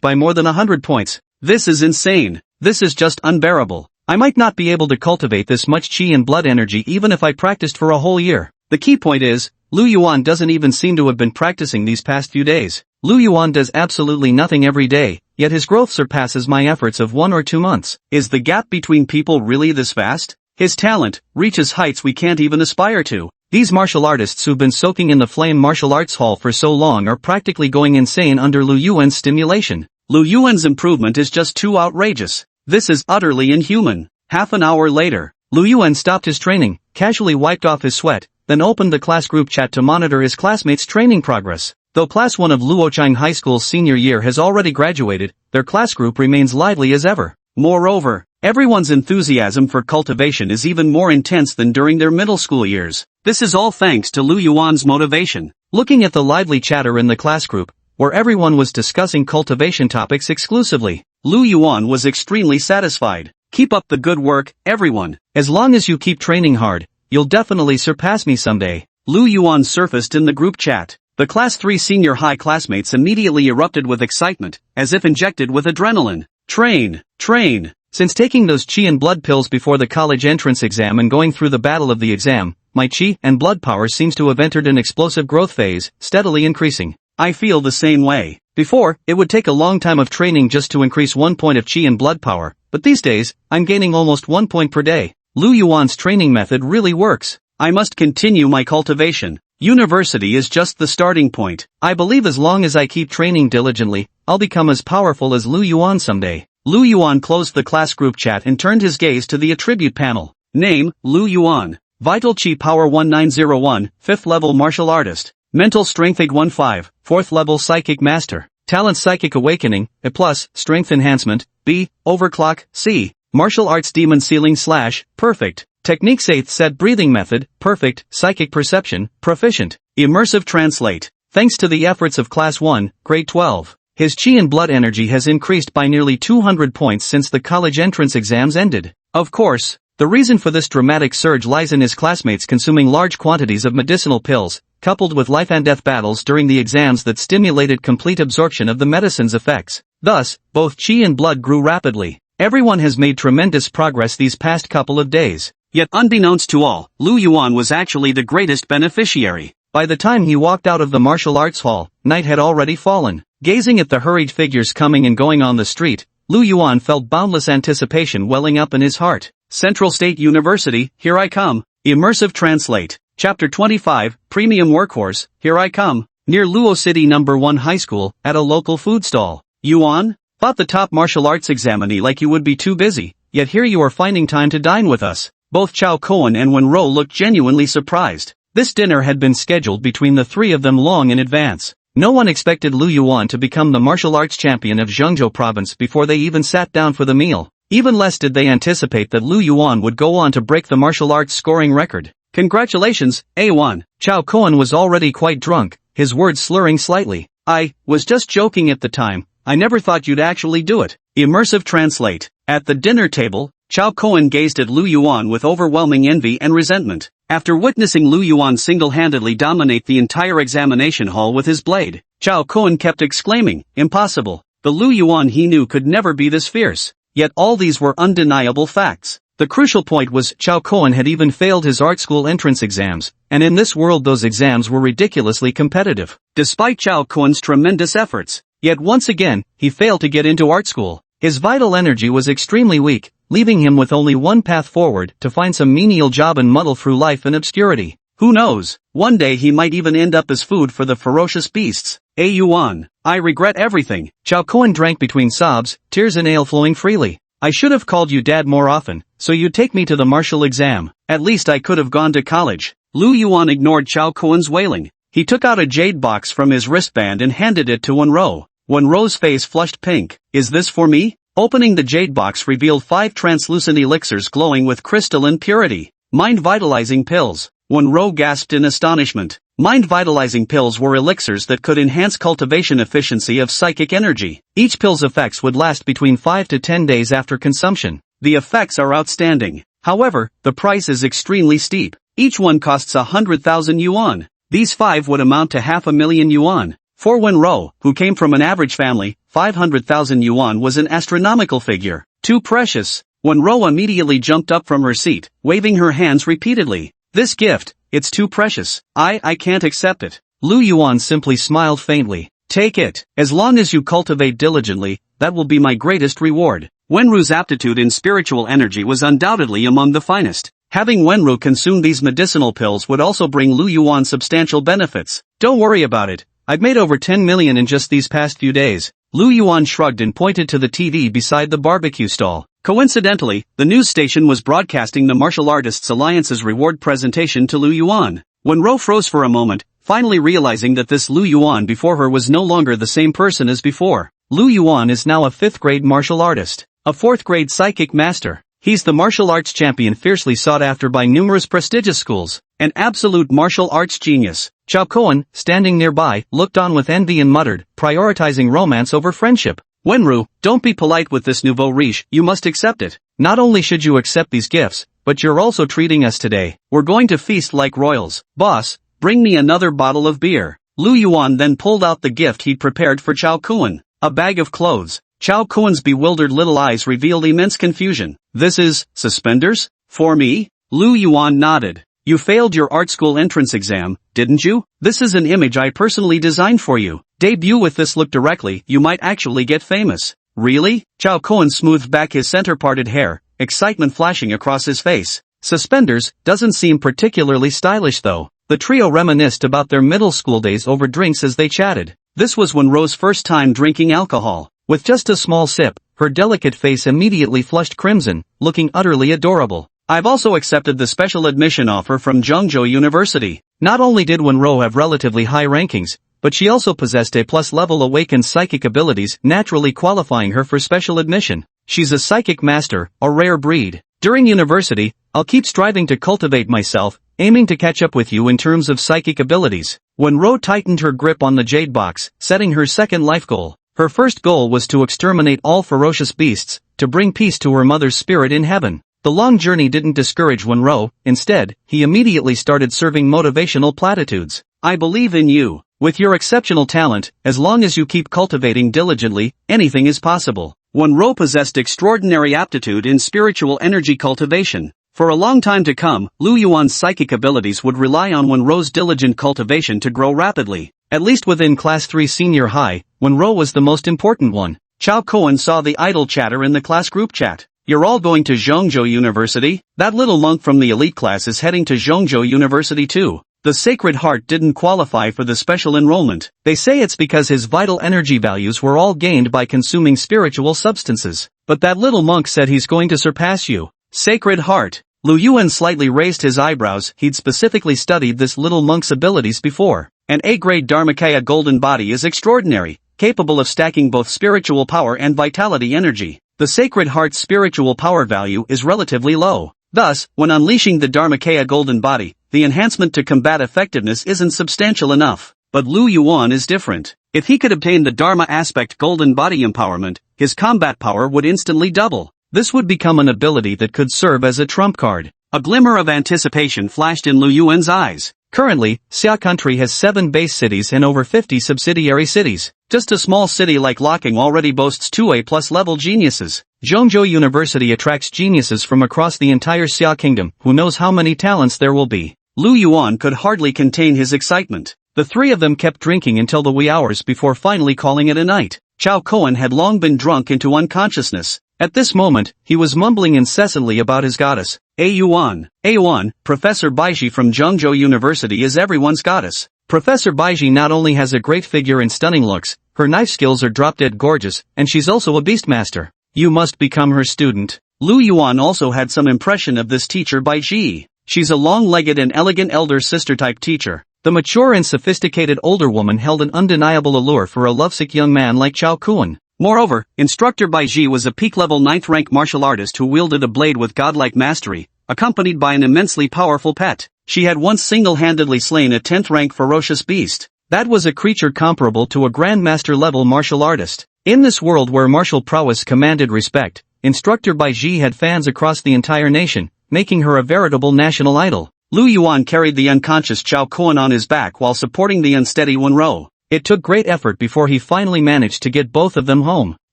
Speaker 1: by more than 100 points. This is insane. This is just unbearable. I might not be able to cultivate this much chi and blood energy even if I practiced for a whole year. The key point is, Lu Yuan doesn't even seem to have been practicing these past few days. Lu Yuan does absolutely nothing every day, yet his growth surpasses my efforts of 1 or 2 months. Is the gap between people really this vast? His talent reaches heights we can't even aspire to. These martial artists who've been soaking in the Flame Martial Arts Hall for so long are practically going insane under Lu Yuan's stimulation. Lu Yuan's improvement is just too outrageous. This is utterly inhuman. Half an hour later, Lu Yuan stopped his training, casually wiped off his sweat, then opened the class group chat to monitor his classmates' training progress. Though Class 1 of Luochang High School's senior year has already graduated, their class group remains lively as ever. Moreover, everyone's enthusiasm for cultivation is even more intense than during their middle school years. This is all thanks to Lu Yuan's motivation. Looking at the lively chatter in the class group, where everyone was discussing cultivation topics exclusively, Lu Yuan was extremely satisfied. Keep up the good work, everyone. As long as you keep training hard, you'll definitely surpass me someday. Lu Yuan surfaced in the group chat. The Class 3 senior high classmates immediately erupted with excitement, as if injected with adrenaline. Train, train. Since taking those chi and blood pills before the college entrance exam and going through the battle of the exam, my chi and blood power seems to have entered an explosive growth phase, steadily increasing. I feel the same way. Before, it would take a long time of training just to increase 1 point of chi and blood power, but these days, I'm gaining almost 1 point per day. Lu Yuan's training method really works. I must continue my cultivation. University is just the starting point. I believe as long as I keep training diligently, I'll become as powerful as Lu Yuan someday. Lu Yuan closed the class group chat and turned his gaze to the attribute panel. Name, Lu Yuan. Vital Chi Power 1901, 5th level martial artist. Mental Strength 815, 4th level psychic master. Talent Psychic Awakening, A+, Strength Enhancement, B, Overclock, C. Martial Arts Demon Ceiling / Perfect. Techniques 8th set breathing method, perfect, psychic perception, proficient, immersive translate. Thanks to the efforts of Class 1, Grade 12, his chi and blood energy has increased by nearly 200 points since the college entrance exams ended. Of course, the reason for this dramatic surge lies in his classmates consuming large quantities of medicinal pills, coupled with life and death battles during the exams that stimulated complete absorption of the medicine's effects. Thus, both chi and blood grew rapidly. Everyone has made tremendous progress these past couple of days. Yet unbeknownst to all, Lu Yuan was actually the greatest beneficiary. By the time he walked out of the martial arts hall, night had already fallen. Gazing at the hurried figures coming and going on the street, Lu Yuan felt boundless anticipation welling up in his heart. Central State University, here I come. Immersive Translate. Chapter 25, Premium Workhorse, here I come. Near Luo City No. 1 High School, at a local food stall. Yuan? Thought the top martial arts examinee like you would be too busy, yet here you are finding time to dine with us. Both Chao Koan and Wenro looked genuinely surprised. This dinner had been scheduled between the three of them long in advance. No one expected Lu Yuan to become the martial arts champion of Zhengzhou province before they even sat down for the meal. Even less did they anticipate that Lu Yuan would go on to break the martial arts scoring record. Congratulations, A1. Chao Koan was already quite drunk, his words slurring slightly. I was just joking at the time. I never thought you'd actually do it. Immersive Translate. At the dinner table, Chao Koan gazed at Lu Yuan with overwhelming envy and resentment. After witnessing Lu Yuan single-handedly dominate the entire examination hall with his blade, Chao Koan kept exclaiming, impossible. The Lu Yuan he knew could never be this fierce. Yet all these were undeniable facts. The crucial point was Chao Koan had even failed his art school entrance exams, and in this world those exams were ridiculously competitive. Despite Chao Koan's tremendous efforts, yet once again, he failed to get into art school. His vital energy was extremely weak, leaving him with only one path forward, to find some menial job and muddle through life in obscurity. Who knows, one day he might even end up as food for the ferocious beasts. Yuan, I regret everything. Chao Koan drank between sobs, tears and ale flowing freely. I should have called you dad more often, so you'd take me to the martial exam. At least I could have gone to college. Lu Yuan ignored Chao Koan's wailing. He took out a jade box from his wristband and handed it to Wenro. Wenro's face flushed pink. Is this for me? Opening the jade box revealed 5 translucent elixirs glowing with crystalline purity. Mind-vitalizing pills. Wenro gasped in astonishment. Mind-vitalizing pills were elixirs that could enhance cultivation efficiency of psychic energy. Each pill's effects would last between 5 to 10 days after consumption. The effects are outstanding. However, the price is extremely steep. Each one costs 100,000 yuan. These 5 would amount to 500,000 yuan. For Wenro, who came from an average family, 500,000 yuan was an astronomical figure. Too precious. Wenro immediately jumped up from her seat, waving her hands repeatedly. This gift, it's too precious. I can't accept it. Lu Yuan simply smiled faintly. Take it. As long as you cultivate diligently, that will be my greatest reward. Wenru's aptitude in spiritual energy was undoubtedly among the finest. Having Wenru consume these medicinal pills would also bring Lu Yuan substantial benefits. Don't worry about it. I've made over 10 million in just these past few days. Lu Yuan shrugged and pointed to the TV beside the barbecue stall. Coincidentally, the news station was broadcasting the Martial Artists Alliance's reward presentation to Lu Yuan. Wenro froze for a moment, finally realizing that this Lu Yuan before her was no longer the same person as before. Lu Yuan is now a 5th grade martial artist, a 4th grade psychic master. He's the martial arts champion fiercely sought after by numerous prestigious schools, an absolute martial arts genius. Chao Koan, standing nearby, looked on with envy and muttered, prioritizing romance over friendship. Wenru, don't be polite with this nouveau riche, you must accept it. Not only should you accept these gifts, but you're also treating us today. We're going to feast like royals. Boss, bring me another bottle of beer. Lu Yuan then pulled out the gift he'd prepared for Chao Koan, a bag of clothes. Chao Koan's bewildered little eyes revealed immense confusion. This is, suspenders? For me? Lu Yuan nodded. You failed your art school entrance exam, didn't you? This is an image I personally designed for you. Debut with this look directly, you might actually get famous. Really? Chao Koan smoothed back his center-parted hair, excitement flashing across his face. Suspenders, doesn't seem particularly stylish though. The trio reminisced about their middle school days over drinks as they chatted. This was Wenro's first time drinking alcohol. With just a small sip, her delicate face immediately flushed crimson, looking utterly adorable. I've also accepted the special admission offer from Zhengzhou University. Not only did Wenro have relatively high rankings, but she also possessed A+ level awakened psychic abilities, naturally qualifying her for special admission. She's a psychic master, a rare breed. During university, I'll keep striving to cultivate myself, aiming to catch up with you in terms of psychic abilities. Wenro tightened her grip on the jade box, setting her second life goal. Her first goal was to exterminate all ferocious beasts, to bring peace to her mother's spirit in heaven. The long journey didn't discourage Wenro, instead, he immediately started serving motivational platitudes. I believe in you. With your exceptional talent, as long as you keep cultivating diligently, anything is possible. Wenro possessed extraordinary aptitude in spiritual energy cultivation. For a long time to come, Lu Yuan's psychic abilities would rely on Wenro's diligent cultivation to grow rapidly. At least within Class 3 Senior High, Wenro was the most important one. Chao Koan saw the idle chatter in the class group chat. You're all going to Zhongzhou University? That little monk from the elite class is heading to Zhongzhou University too. The Sacred Heart didn't qualify for the special enrollment. They say it's because his vital energy values were all gained by consuming spiritual substances. But that little monk said he's going to surpass you. Sacred Heart. Lu Yuan slightly raised his eyebrows. He'd specifically studied this little monk's abilities before. An A-grade Dharmakaya golden body is extraordinary, capable of stacking both spiritual power and vitality energy. The Sacred Heart's spiritual power value is relatively low. Thus, when unleashing the Dharmakaya golden body, the enhancement to combat effectiveness isn't substantial enough. But Lu Yuan is different. If he could obtain the Dharma aspect golden body empowerment, his combat power would instantly double. This would become an ability that could serve as a trump card. A glimmer of anticipation flashed in Lu Yuan's eyes. Currently, Xia Country has 7 base cities and over 50 subsidiary cities. Just a small city like Locking already boasts 2 A+ level geniuses. Zhongzhou University attracts geniuses from across the entire Xia Kingdom. Who knows how many talents there will be? Lu Yuan could hardly contain his excitement. The three of them kept drinking until the wee hours before finally calling it a night. Chao Koan had long been drunk into unconsciousness. At this moment, he was mumbling incessantly about his goddess. A1, Professor Baiji from Zhongzhou University is everyone's goddess. Professor Baiji not only has a great figure and stunning looks, her knife skills are drop-dead gorgeous, and she's also a beastmaster. You must become her student. Lu Yuan also had some impression of this teacher Baiji. She's a long-legged and elegant elder sister-type teacher. The mature and sophisticated older woman held an undeniable allure for a lovesick young man like Chao Kuan. Moreover, Instructor Baiji was a peak-level 9th-rank martial artist who wielded a blade with godlike mastery, accompanied by an immensely powerful pet. She had once single-handedly slain a 10th-rank ferocious beast. That was a creature comparable to a Grandmaster-level martial artist. In this world where martial prowess commanded respect, Instructor Baiji had fans across the entire nation, making her a veritable national idol. Lu Yuan carried the unconscious Chao Kuan on his back while supporting the unsteady Wenro. It took great effort before he finally managed to get both of them home.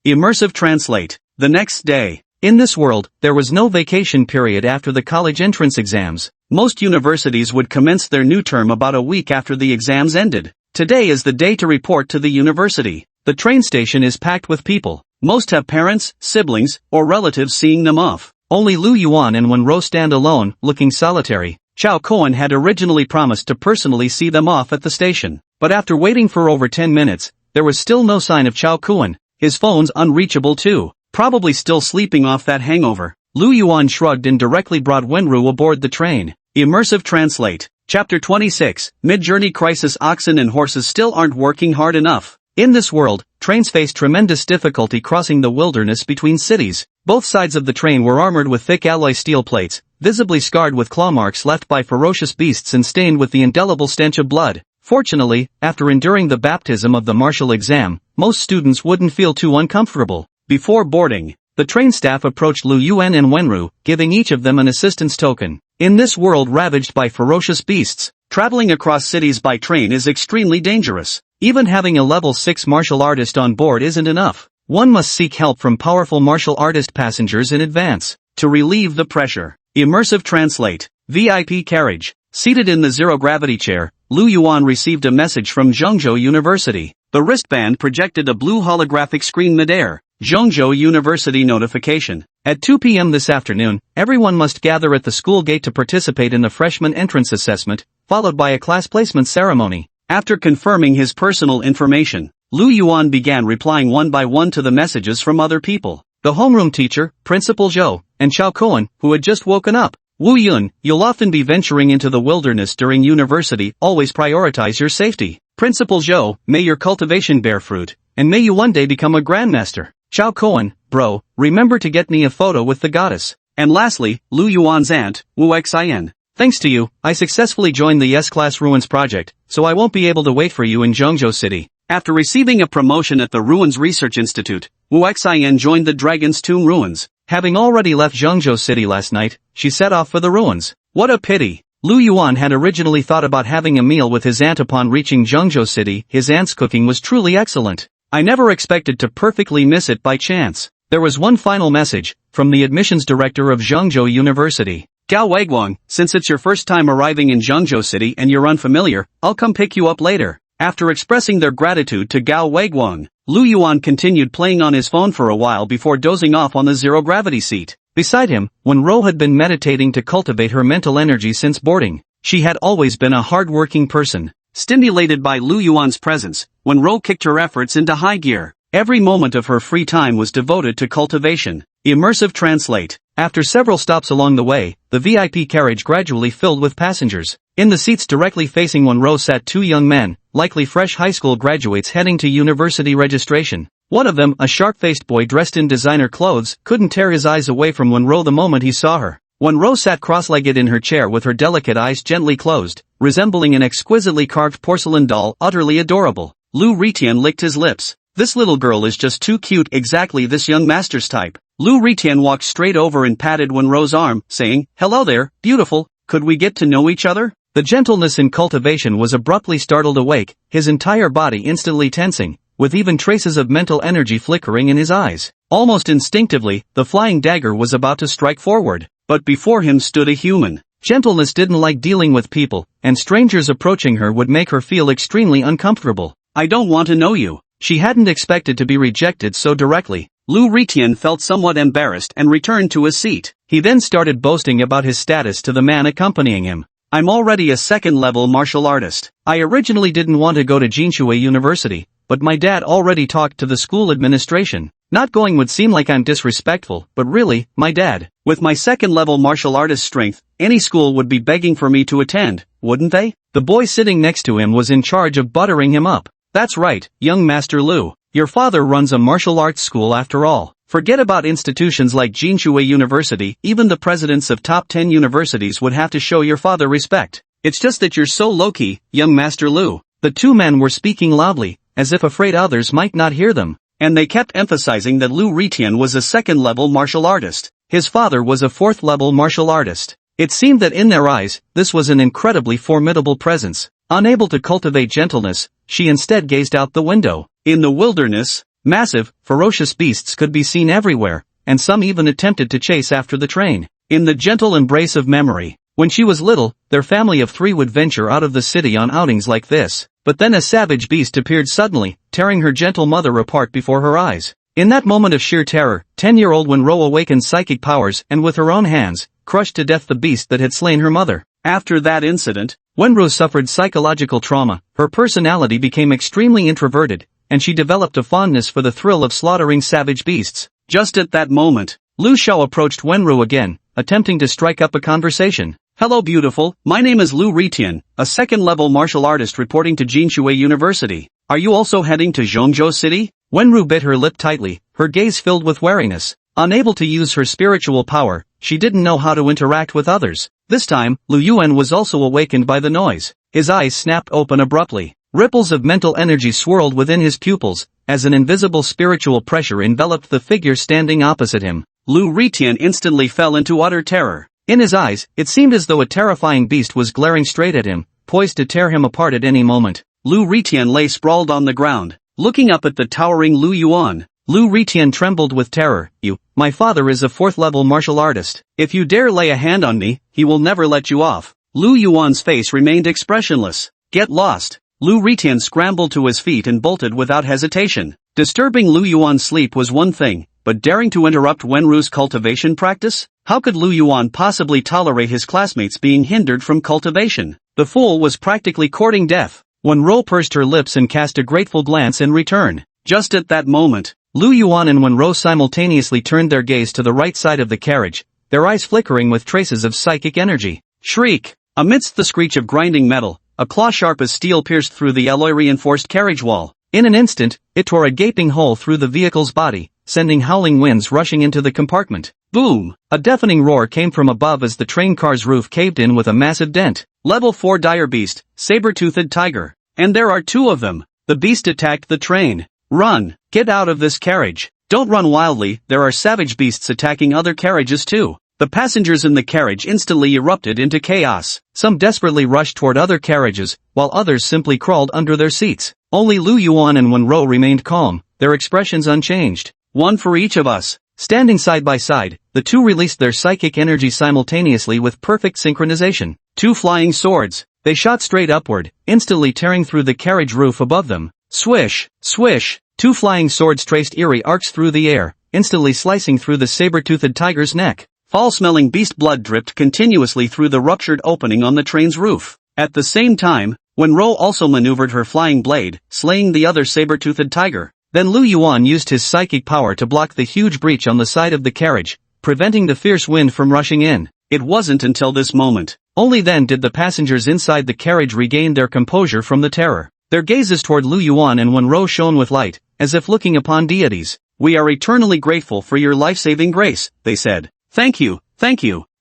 Speaker 1: Immersive Translate. The next day. In this world, there was no vacation period after the college entrance exams. Most universities would commence their new term about a week after the exams ended. Today is the day to report to the university. The train station is packed with people. Most have parents, siblings, or relatives seeing them off. Only Lu Yuan and Wenro stand alone, looking solitary. Chao Kuan had originally promised to personally see them off at the station. But after waiting for over 10 minutes, there was still no sign of Chao Kuan. His phone's unreachable too. Probably still sleeping off that hangover. Lu Yuan shrugged and directly brought Wenru aboard the train. Immersive Translate. Chapter 26. Mid-journey crisis. Oxen and horses still aren't working hard enough. In this world, trains face tremendous difficulty crossing the wilderness between cities. Both sides of the train were armored with thick alloy steel plates, visibly scarred with claw marks left by ferocious beasts and stained with the indelible stench of blood. Fortunately, after enduring the baptism of the martial exam, most students wouldn't feel too uncomfortable. Before boarding, the train staff approached Lu Yuan and Wenru, giving each of them an assistance token. In this world ravaged by ferocious beasts, traveling across cities by train is extremely dangerous. Even having a level 6 martial artist on board isn't enough. One must seek help from powerful martial artist passengers in advance. To relieve the pressure. Immersive Translate. VIP Carriage. Seated in the zero-gravity chair, Lu Yuan received a message from Zhongzhou University. The wristband projected a blue holographic screen midair. Zhongzhou University notification. At 2 p.m. this afternoon, everyone must gather at the school gate to participate in the freshman entrance assessment, followed by a class placement ceremony. After confirming his personal information, Lu Yuan began replying one by one to the messages from other people. The homeroom teacher, Principal Zhou, and Chao Kuan, who had just woken up. Wu Yun, you'll often be venturing into the wilderness during university, always prioritize your safety. Principal Zhou, may your cultivation bear fruit, and may you one day become a Grandmaster. Chao Kuan, bro, remember to get me a photo with the goddess. And lastly, Lu Yuan's aunt, Wu Xin. Thanks to you, I successfully joined the S-Class Ruins project, so I won't be able to wait for you in Zhengzhou City. After receiving a promotion at the Ruins Research Institute, Wu Xin joined the Dragon's Tomb Ruins. Having already left Zhengzhou City last night, she set off for the ruins. What a pity! Lu Yuan had originally thought about having a meal with his aunt upon reaching Zhengzhou City. His aunt's cooking was truly excellent. I never expected to perfectly miss it by chance. There was one final message, from the admissions director of Zhengzhou University. Gao Weiguang, since it's your first time arriving in Zhengzhou City and you're unfamiliar, I'll come pick you up later. After expressing their gratitude to Gao Weiguang, Lu Yuan continued playing on his phone for a while before dozing off on the zero-gravity seat. Beside him, Wenro had been meditating to cultivate her mental energy since boarding. She had always been a hard-working person. Stimulated by Lu Yuan's presence, Wenro kicked her efforts into high gear. Every moment of her free time was devoted to cultivation. Immersive translate. After several stops along the way, the VIP carriage gradually filled with passengers. In the seats directly facing Wenro sat two young men, likely fresh high school graduates heading to university registration. One of them, a sharp-faced boy dressed in designer clothes, couldn't tear his eyes away from Wenro the moment he saw her. Wenro sat cross-legged in her chair with her delicate eyes gently closed, resembling an exquisitely carved porcelain doll, utterly adorable. Lu Ritian licked his lips. This little girl is just too cute, exactly this young master's type. Lu Ritian walked straight over and patted Wenro's arm, saying, "Hello there, beautiful, could we get to know each other?" The gentleness in cultivation was abruptly startled awake, his entire body instantly tensing, with even traces of mental energy flickering in his eyes. Almost instinctively, the flying dagger was about to strike forward, but before him stood a human. Gentleness didn't like dealing with people, and strangers approaching her would make her feel extremely uncomfortable. "I don't want to know you." She hadn't expected to be rejected so directly. Lu Ritian felt somewhat embarrassed and returned to his seat. He then started boasting about his status to the man accompanying him. "I'm already a second-level martial artist. I originally didn't want to go to Jinshui University, but my dad already talked to the school administration. Not going would seem like I'm disrespectful, but really, my dad. With my second-level martial artist strength, any school would be begging for me to attend, wouldn't they?" The boy sitting next to him was in charge of buttering him up. "That's right, young Master Lu. Your father runs a martial arts school after all. Forget about institutions like Jinshui University, even the presidents of top 10 universities would have to show your father respect. It's just that you're so low-key, young Master Lu." The two men were speaking loudly, as if afraid others might not hear them. And they kept emphasizing that Lu Ritian was a second-level martial artist. His father was a fourth-level martial artist. It seemed that in their eyes, this was an incredibly formidable presence. Unable to cultivate gentleness, she instead gazed out the window. In the wilderness, massive, ferocious beasts could be seen everywhere, and some even attempted to chase after the train. In the gentle embrace of memory, when she was little, their family of three would venture out of the city on outings like this. But then a savage beast appeared suddenly, tearing her gentle mother apart before her eyes. In that moment of sheer terror, 10-year-old Wenro awakened psychic powers and with her own hands, crushed to death the beast that had slain her mother. After that incident, Wenro suffered psychological trauma, her personality became extremely introverted, and she developed a fondness for the thrill of slaughtering savage beasts. Just at that moment, Lu Xiao approached Wenro again, attempting to strike up a conversation. "Hello beautiful, my name is Lu Ritian, a second-level martial artist reporting to Jinshui University. Are you also heading to Zhengzhou City?" Wenru bit her lip tightly, her gaze filled with wariness. Unable to use her spiritual power, she didn't know how to interact with others. This time, Lu Yuan was also awakened by the noise. His eyes snapped open abruptly. Ripples of mental energy swirled within his pupils, as an invisible spiritual pressure enveloped the figure standing opposite him. Lu Ritian instantly fell into utter terror. In his eyes, it seemed as though a terrifying beast was glaring straight at him, poised to tear him apart at any moment. Lu Ritian lay sprawled on the ground, looking up at the towering Lu Yuan. Lu Ritian trembled with terror. My father is a fourth-level martial artist. If you dare lay a hand on me, he will never let you off." Lu Yuan's face remained expressionless. "Get lost." Lu Ritian scrambled to his feet and bolted without hesitation. Disturbing Lu Yuan's sleep was one thing, but daring to interrupt Wenru's cultivation practice? How could Lu Yuan possibly tolerate his classmates being hindered from cultivation? The fool was practically courting death. Wenro pursed her lips and cast a grateful glance in return. Just at that moment, Lu Yuan and Wenro simultaneously turned their gaze to the right side of the carriage, their eyes flickering with traces of psychic energy. Shriek! Amidst the screech of grinding metal, a claw sharp as steel pierced through the alloy-reinforced carriage wall. In an instant, it tore a gaping hole through the vehicle's body, sending howling winds rushing into the compartment. Boom! A deafening roar came from above as the train car's roof caved in with a massive dent. Level 4 Dire Beast, Saber-toothed Tiger. And there are two of them. The beast attacked the train. Run! Get out of this carriage. Don't run wildly, there are savage beasts attacking other carriages too. The passengers in the carriage instantly erupted into chaos. Some desperately rushed toward other carriages, while others simply crawled under their seats. Only Lu Yuan and Wenro remained calm, their expressions unchanged. One for each of us. Standing side by side, the two released their psychic energy simultaneously with perfect synchronization. Two flying swords. They shot straight upward, instantly tearing through the carriage roof above them. Swish! Swish! Two flying swords traced eerie arcs through the air, instantly slicing through the saber-toothed tiger's neck. Foul-smelling beast blood dripped continuously through the ruptured opening on the train's roof. At the same time, Wenro also maneuvered her flying blade, slaying the other saber-toothed tiger. Then Lu Yuan used his psychic power to block the huge breach on the side of the carriage, preventing the fierce wind from rushing in. It wasn't until this moment. Only then did the passengers inside the carriage regain their composure from the terror. Their gazes toward Lu Yuan and Wenro shone with light, as if looking upon deities. "We are eternally grateful for your life-saving grace," they said. Thank you.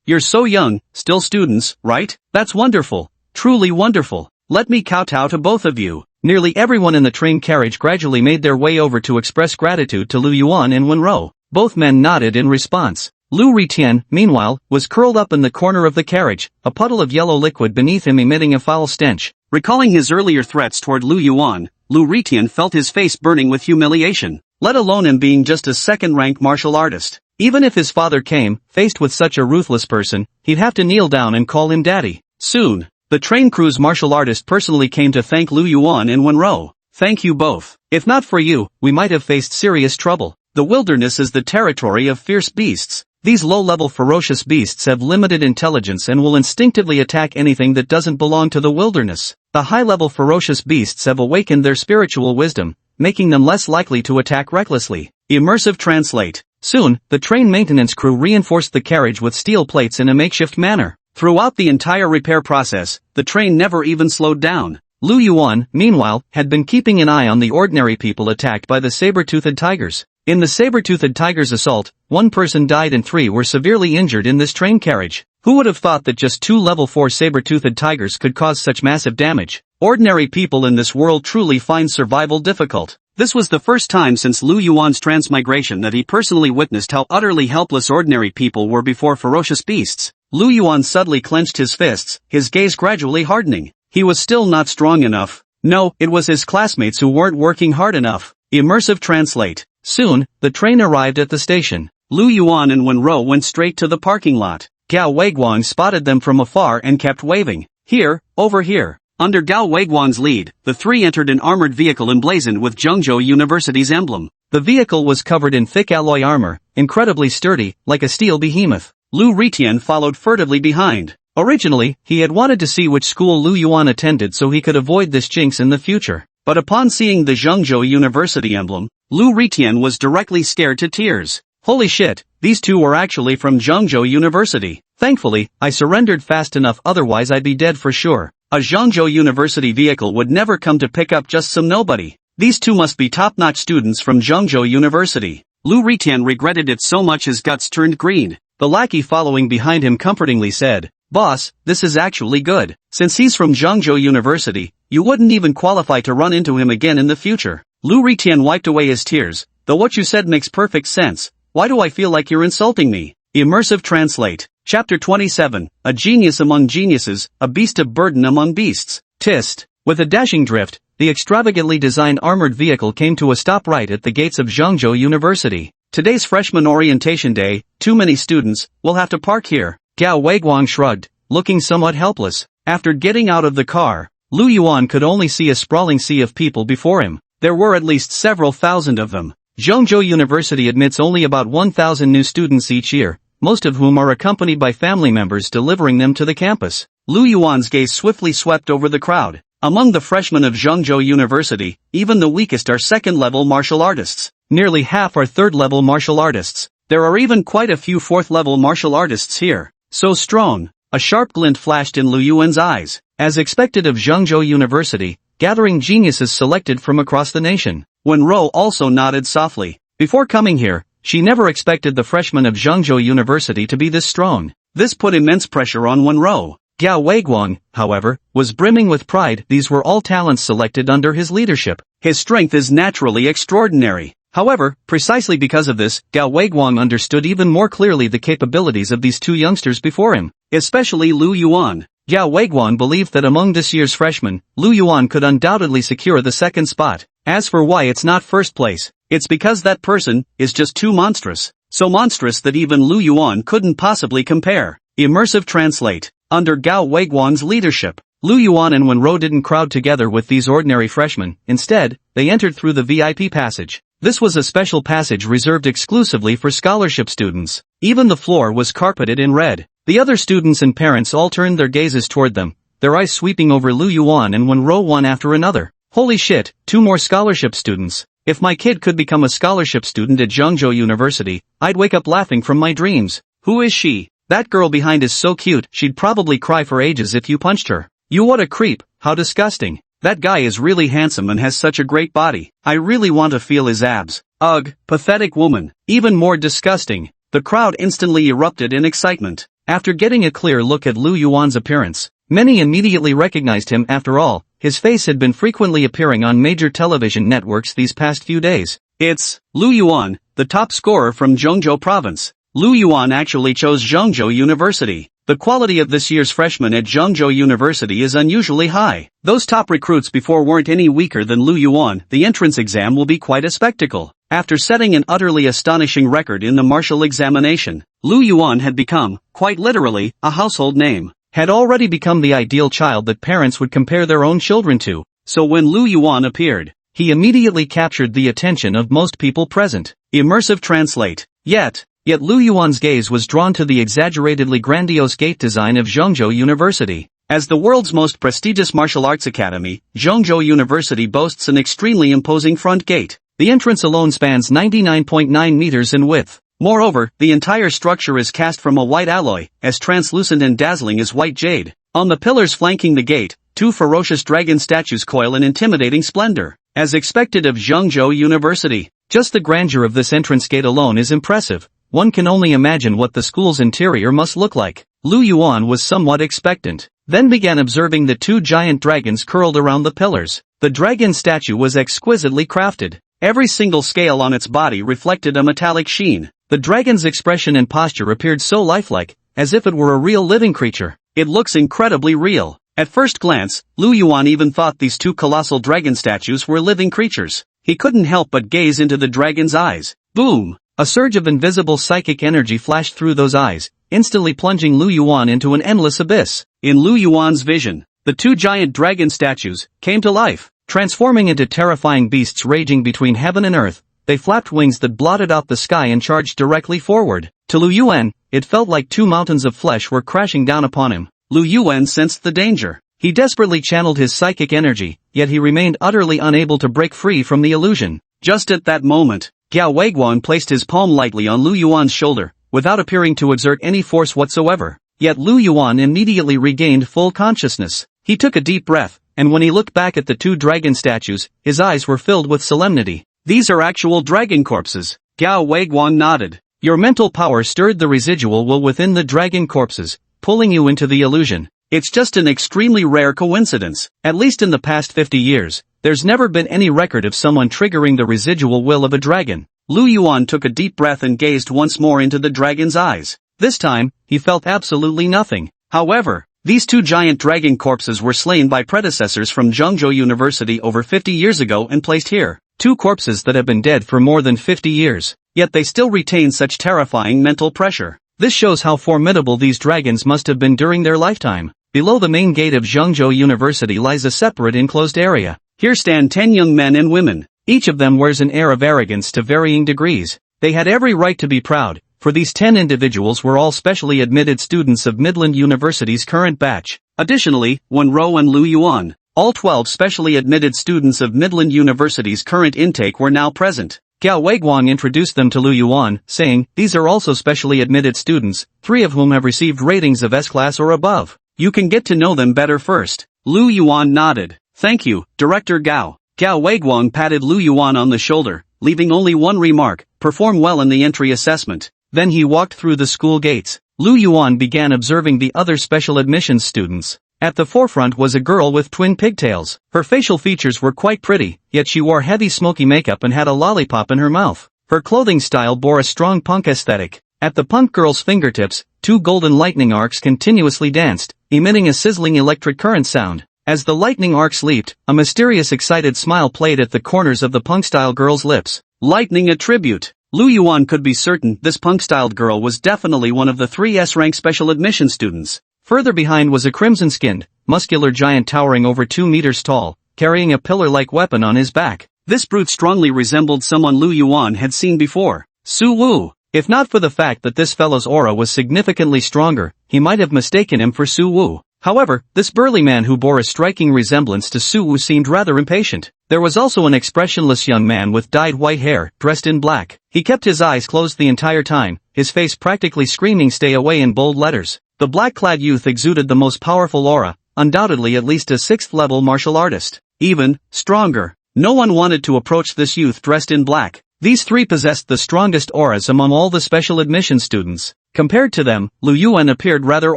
Speaker 1: You're so young, still students, right? That's wonderful. Truly wonderful. Let me kowtow to both of you." Nearly everyone in the train carriage gradually made their way over to express gratitude to Lu Yuan and Wenro. Both men nodded in response. Lu Ritian, meanwhile, was curled up in the corner of the carriage, a puddle of yellow liquid beneath him emitting a foul stench. Recalling his earlier threats toward Lu Yuan, Lu Ritian felt his face burning with humiliation, let alone him being just a second-rank martial artist. Even if his father came, faced with such a ruthless person, he'd have to kneel down and call him daddy. Soon, the train crew's martial artist personally came to thank Lu Yuan and Wenro. "Thank you both. If not for you, we might have faced serious trouble. The wilderness is the territory of fierce beasts. These low-level ferocious beasts have limited intelligence and will instinctively attack anything that doesn't belong to the wilderness. The high-level ferocious beasts have awakened their spiritual wisdom, making them less likely to attack recklessly." Immersive translate. Soon, the train maintenance crew reinforced the carriage with steel plates in a makeshift manner. Throughout the entire repair process, the train never even slowed down. Lu Yuan, meanwhile, had been keeping an eye on the ordinary people attacked by the saber-toothed tigers. In the saber-toothed tiger's assault, one person died and 3 were severely injured in this train carriage. Who would have thought that just 2 level 4 saber-toothed tigers could cause such massive damage? Ordinary people in this world truly find survival difficult. This was the first time since Lu Yuan's transmigration that he personally witnessed how utterly helpless ordinary people were before ferocious beasts. Lu Yuan suddenly clenched his fists, his gaze gradually hardening. He was still not strong enough. No, it was his classmates who weren't working hard enough. Immersive translate. Soon, the train arrived at the station. Lu Yuan and Wenro went straight to the parking lot. Gao Weiguang spotted them from afar and kept waving. "Here, over here." Under Gao Weiguang's lead, the 3 entered an armored vehicle emblazoned with Zhengzhou University's emblem. The vehicle was covered in thick alloy armor, incredibly sturdy, like a steel behemoth. Lu Ritian followed furtively behind. Originally, he had wanted to see which school Lu Yuan attended so he could avoid this jinx in the future. But upon seeing the Zhengzhou University emblem, Lu Ritian was directly scared to tears. Holy shit, these two were actually from Zhengzhou University. Thankfully, I surrendered fast enough, otherwise I'd be dead for sure. A Zhengzhou University vehicle would never come to pick up just some nobody. These two must be top-notch students from Zhengzhou University. Lu Ritian regretted it so much his guts turned green. The lackey following behind him comfortingly said, "Boss, this is actually good. Since he's from Zhengzhou University, you wouldn't even qualify to run into him again in the future." Lu Ritian wiped away his tears. "Though what you said makes perfect sense. Why do I feel like you're insulting me?" Immersive translate. Chapter 27, A Genius Among Geniuses, a Beast of Burden Among Beasts. Tist. With a dashing drift, the extravagantly designed armored vehicle came to a stop right at the gates of Zhengzhou University. "Today's freshman orientation day, too many students, we'll have to park here." Gao Weiguang shrugged, looking somewhat helpless. After getting out of the car, Lu Yuan could only see a sprawling sea of people before him. There were at least several thousand of them. Zhengzhou University admits only about 1,000 new students each year, most of whom are accompanied by family members delivering them to the campus. Lu Yuan's gaze swiftly swept over the crowd. Among the freshmen of Zhengzhou University, even the weakest are second-level martial artists. Nearly half are third-level martial artists. There are even quite a few fourth-level martial artists here. So strong. A sharp glint flashed in Lu Yuan's eyes. As expected of Zhengzhou University, gathering geniuses selected from across the nation. Wenro also nodded softly. Before coming here, She never expected the freshmen of Zhengzhou University to be this strong. This put immense pressure on Wenro. Gao Weiguang, however, was brimming with pride. These were all talents selected under his leadership. His strength is naturally extraordinary. However, precisely because of this, Gao Weiguang understood even more clearly the capabilities of these two youngsters before him, especially Lu Yuan. Gao Weiguang believed that among this year's freshmen, Lu Yuan could undoubtedly secure the second spot. As for why it's not first place, it's because that person is just too monstrous. So monstrous that even Lu Yuan couldn't possibly compare. Immersive Translate. Under Gao Weiguang's leadership, Lu Yuan and Wenro didn't crowd together with these ordinary freshmen. Instead, they entered through the VIP passage. This was a special passage reserved exclusively for scholarship students. Even the floor was carpeted in red. The other students and parents all turned their gazes toward them, their eyes sweeping over Lu Yuan and Wenro one after another. Holy shit, 2 more scholarship students. If my kid could become a scholarship student at Zhengzhou University, I'd wake up laughing from my dreams. Who is she? That girl behind is so cute, she'd probably cry for ages if you punched her. You what a creep, how disgusting. That guy is really handsome and has such a great body. I really want to feel his abs. Ugh, pathetic woman. Even more disgusting. The crowd instantly erupted in excitement. After getting a clear look at Lu Yuan's appearance, many immediately recognized him. After all, his face had been frequently appearing on major television networks these past few days. It's Lu Yuan, the top scorer from Zhengzhou province. Lu Yuan actually chose Zhengzhou University. The quality of this year's freshmen at Zhengzhou University is unusually high. Those top recruits before weren't any weaker than Lu Yuan. The entrance exam will be quite a spectacle. After setting an utterly astonishing record in the martial examination, Lu Yuan had become, quite literally, a household name. Had already become the ideal child that parents would compare their own children to. So when Lu Yuan appeared, he immediately captured the attention of most people present. Immersive Translate. Yet Lu Yuan's gaze was drawn to the exaggeratedly grandiose gate design of Zhengzhou University. As the world's most prestigious martial arts academy, Zhengzhou University boasts an extremely imposing front gate. The entrance alone spans 99.9 meters in width. Moreover, the entire structure is cast from a white alloy, as translucent and dazzling as white jade. On the pillars flanking the gate, 2 ferocious dragon statues coil in intimidating splendor. As expected of Zhengzhou University, just the grandeur of this entrance gate alone is impressive. One can only imagine what the school's interior must look like. Lu Yuan was somewhat expectant, then began observing the 2 giant dragons curled around the pillars. The dragon statue was exquisitely crafted. Every single scale on its body reflected a metallic sheen. The dragon's expression and posture appeared so lifelike, as if it were a real living creature. It looks incredibly real. At first glance, Lu Yuan even thought these 2 colossal dragon statues were living creatures. He couldn't help but gaze into the dragon's eyes. Boom! A surge of invisible psychic energy flashed through those eyes, instantly plunging Lu Yuan into an endless abyss. In Lu Yuan's vision, the 2 giant dragon statues came to life, transforming into terrifying beasts raging between heaven and earth. They flapped wings that blotted out the sky and charged directly forward. To Lu Yuan, it felt like 2 mountains of flesh were crashing down upon him. Lu Yuan sensed the danger. He desperately channeled his psychic energy, yet he remained utterly unable to break free from the illusion. Just at that moment, Gao Weiguang placed his palm lightly on Lu Yuan's shoulder, without appearing to exert any force whatsoever. Yet Lu Yuan immediately regained full consciousness. He took a deep breath, and when he looked back at the 2 dragon statues, his eyes were filled with solemnity. These are actual dragon corpses. Gao Weiguang nodded. Your mental power stirred the residual will within the dragon corpses, pulling you into the illusion. It's just an extremely rare coincidence. At least in the past 50 years, there's never been any record of someone triggering the residual will of a dragon. Lu Yuan took a deep breath and gazed once more into the dragon's eyes. This time, he felt absolutely nothing. However, these 2 giant dragon corpses were slain by predecessors from Zhengzhou University over 50 years ago and placed here. 2 corpses that have been dead for more than 50 years. Yet they still retain such terrifying mental pressure. This shows how formidable these dragons must have been during their lifetime. Below the main gate of Zhengzhou University lies a separate enclosed area. Here stand 10 young men and women. Each of them wears an air of arrogance to varying degrees. They had every right to be proud, for these 10 individuals were all specially admitted students of Midland University's current batch. Additionally, Wenro and Lu Yuan, all 12 specially admitted students of Midland University's current intake were now present. Gao Weiguang introduced them to Lu Yuan, saying, these are also specially admitted students, 3 of whom have received ratings of S-class or above. You can get to know them better first. Lu Yuan nodded. Thank you, Director Gao. Gao Weiguang patted Lu Yuan on the shoulder, leaving only one remark. perform well in the entry assessment. Then he walked through the school gates. Lu Yuan began observing the other special admissions students. At the forefront was a girl with twin pigtails. Her facial features were quite pretty, yet she wore heavy smoky makeup and had a lollipop in her mouth. Her clothing style bore a strong punk aesthetic. At the punk girl's fingertips, 2 golden lightning arcs continuously danced, emitting a sizzling electric current sound. As the lightning arcs leaped, a mysterious excited smile played at the corners of the punk-style girl's lips. Lightning attribute. Lu Yuan could be certain this punk-styled girl was definitely one of the 3 S-rank special admission students. Further behind was a crimson-skinned, muscular giant towering over 2 meters tall, carrying a pillar-like weapon on his back. This brute strongly resembled someone Lu Yuan had seen before. Su Wu. If not for the fact that this fellow's aura was significantly stronger, he might have mistaken him for Su Wu. However, this burly man who bore a striking resemblance to Su Wu seemed rather impatient. There was also an expressionless young man with dyed white hair, dressed in black. He kept his eyes closed the entire time, his face practically screaming "Stay away" in bold letters. The black-clad youth exuded the most powerful aura, undoubtedly at least a 6th-level martial artist. Even stronger. No one wanted to approach this youth dressed in black. These 3 possessed the strongest auras among all the special admission students. Compared to them, Lu Yuan appeared rather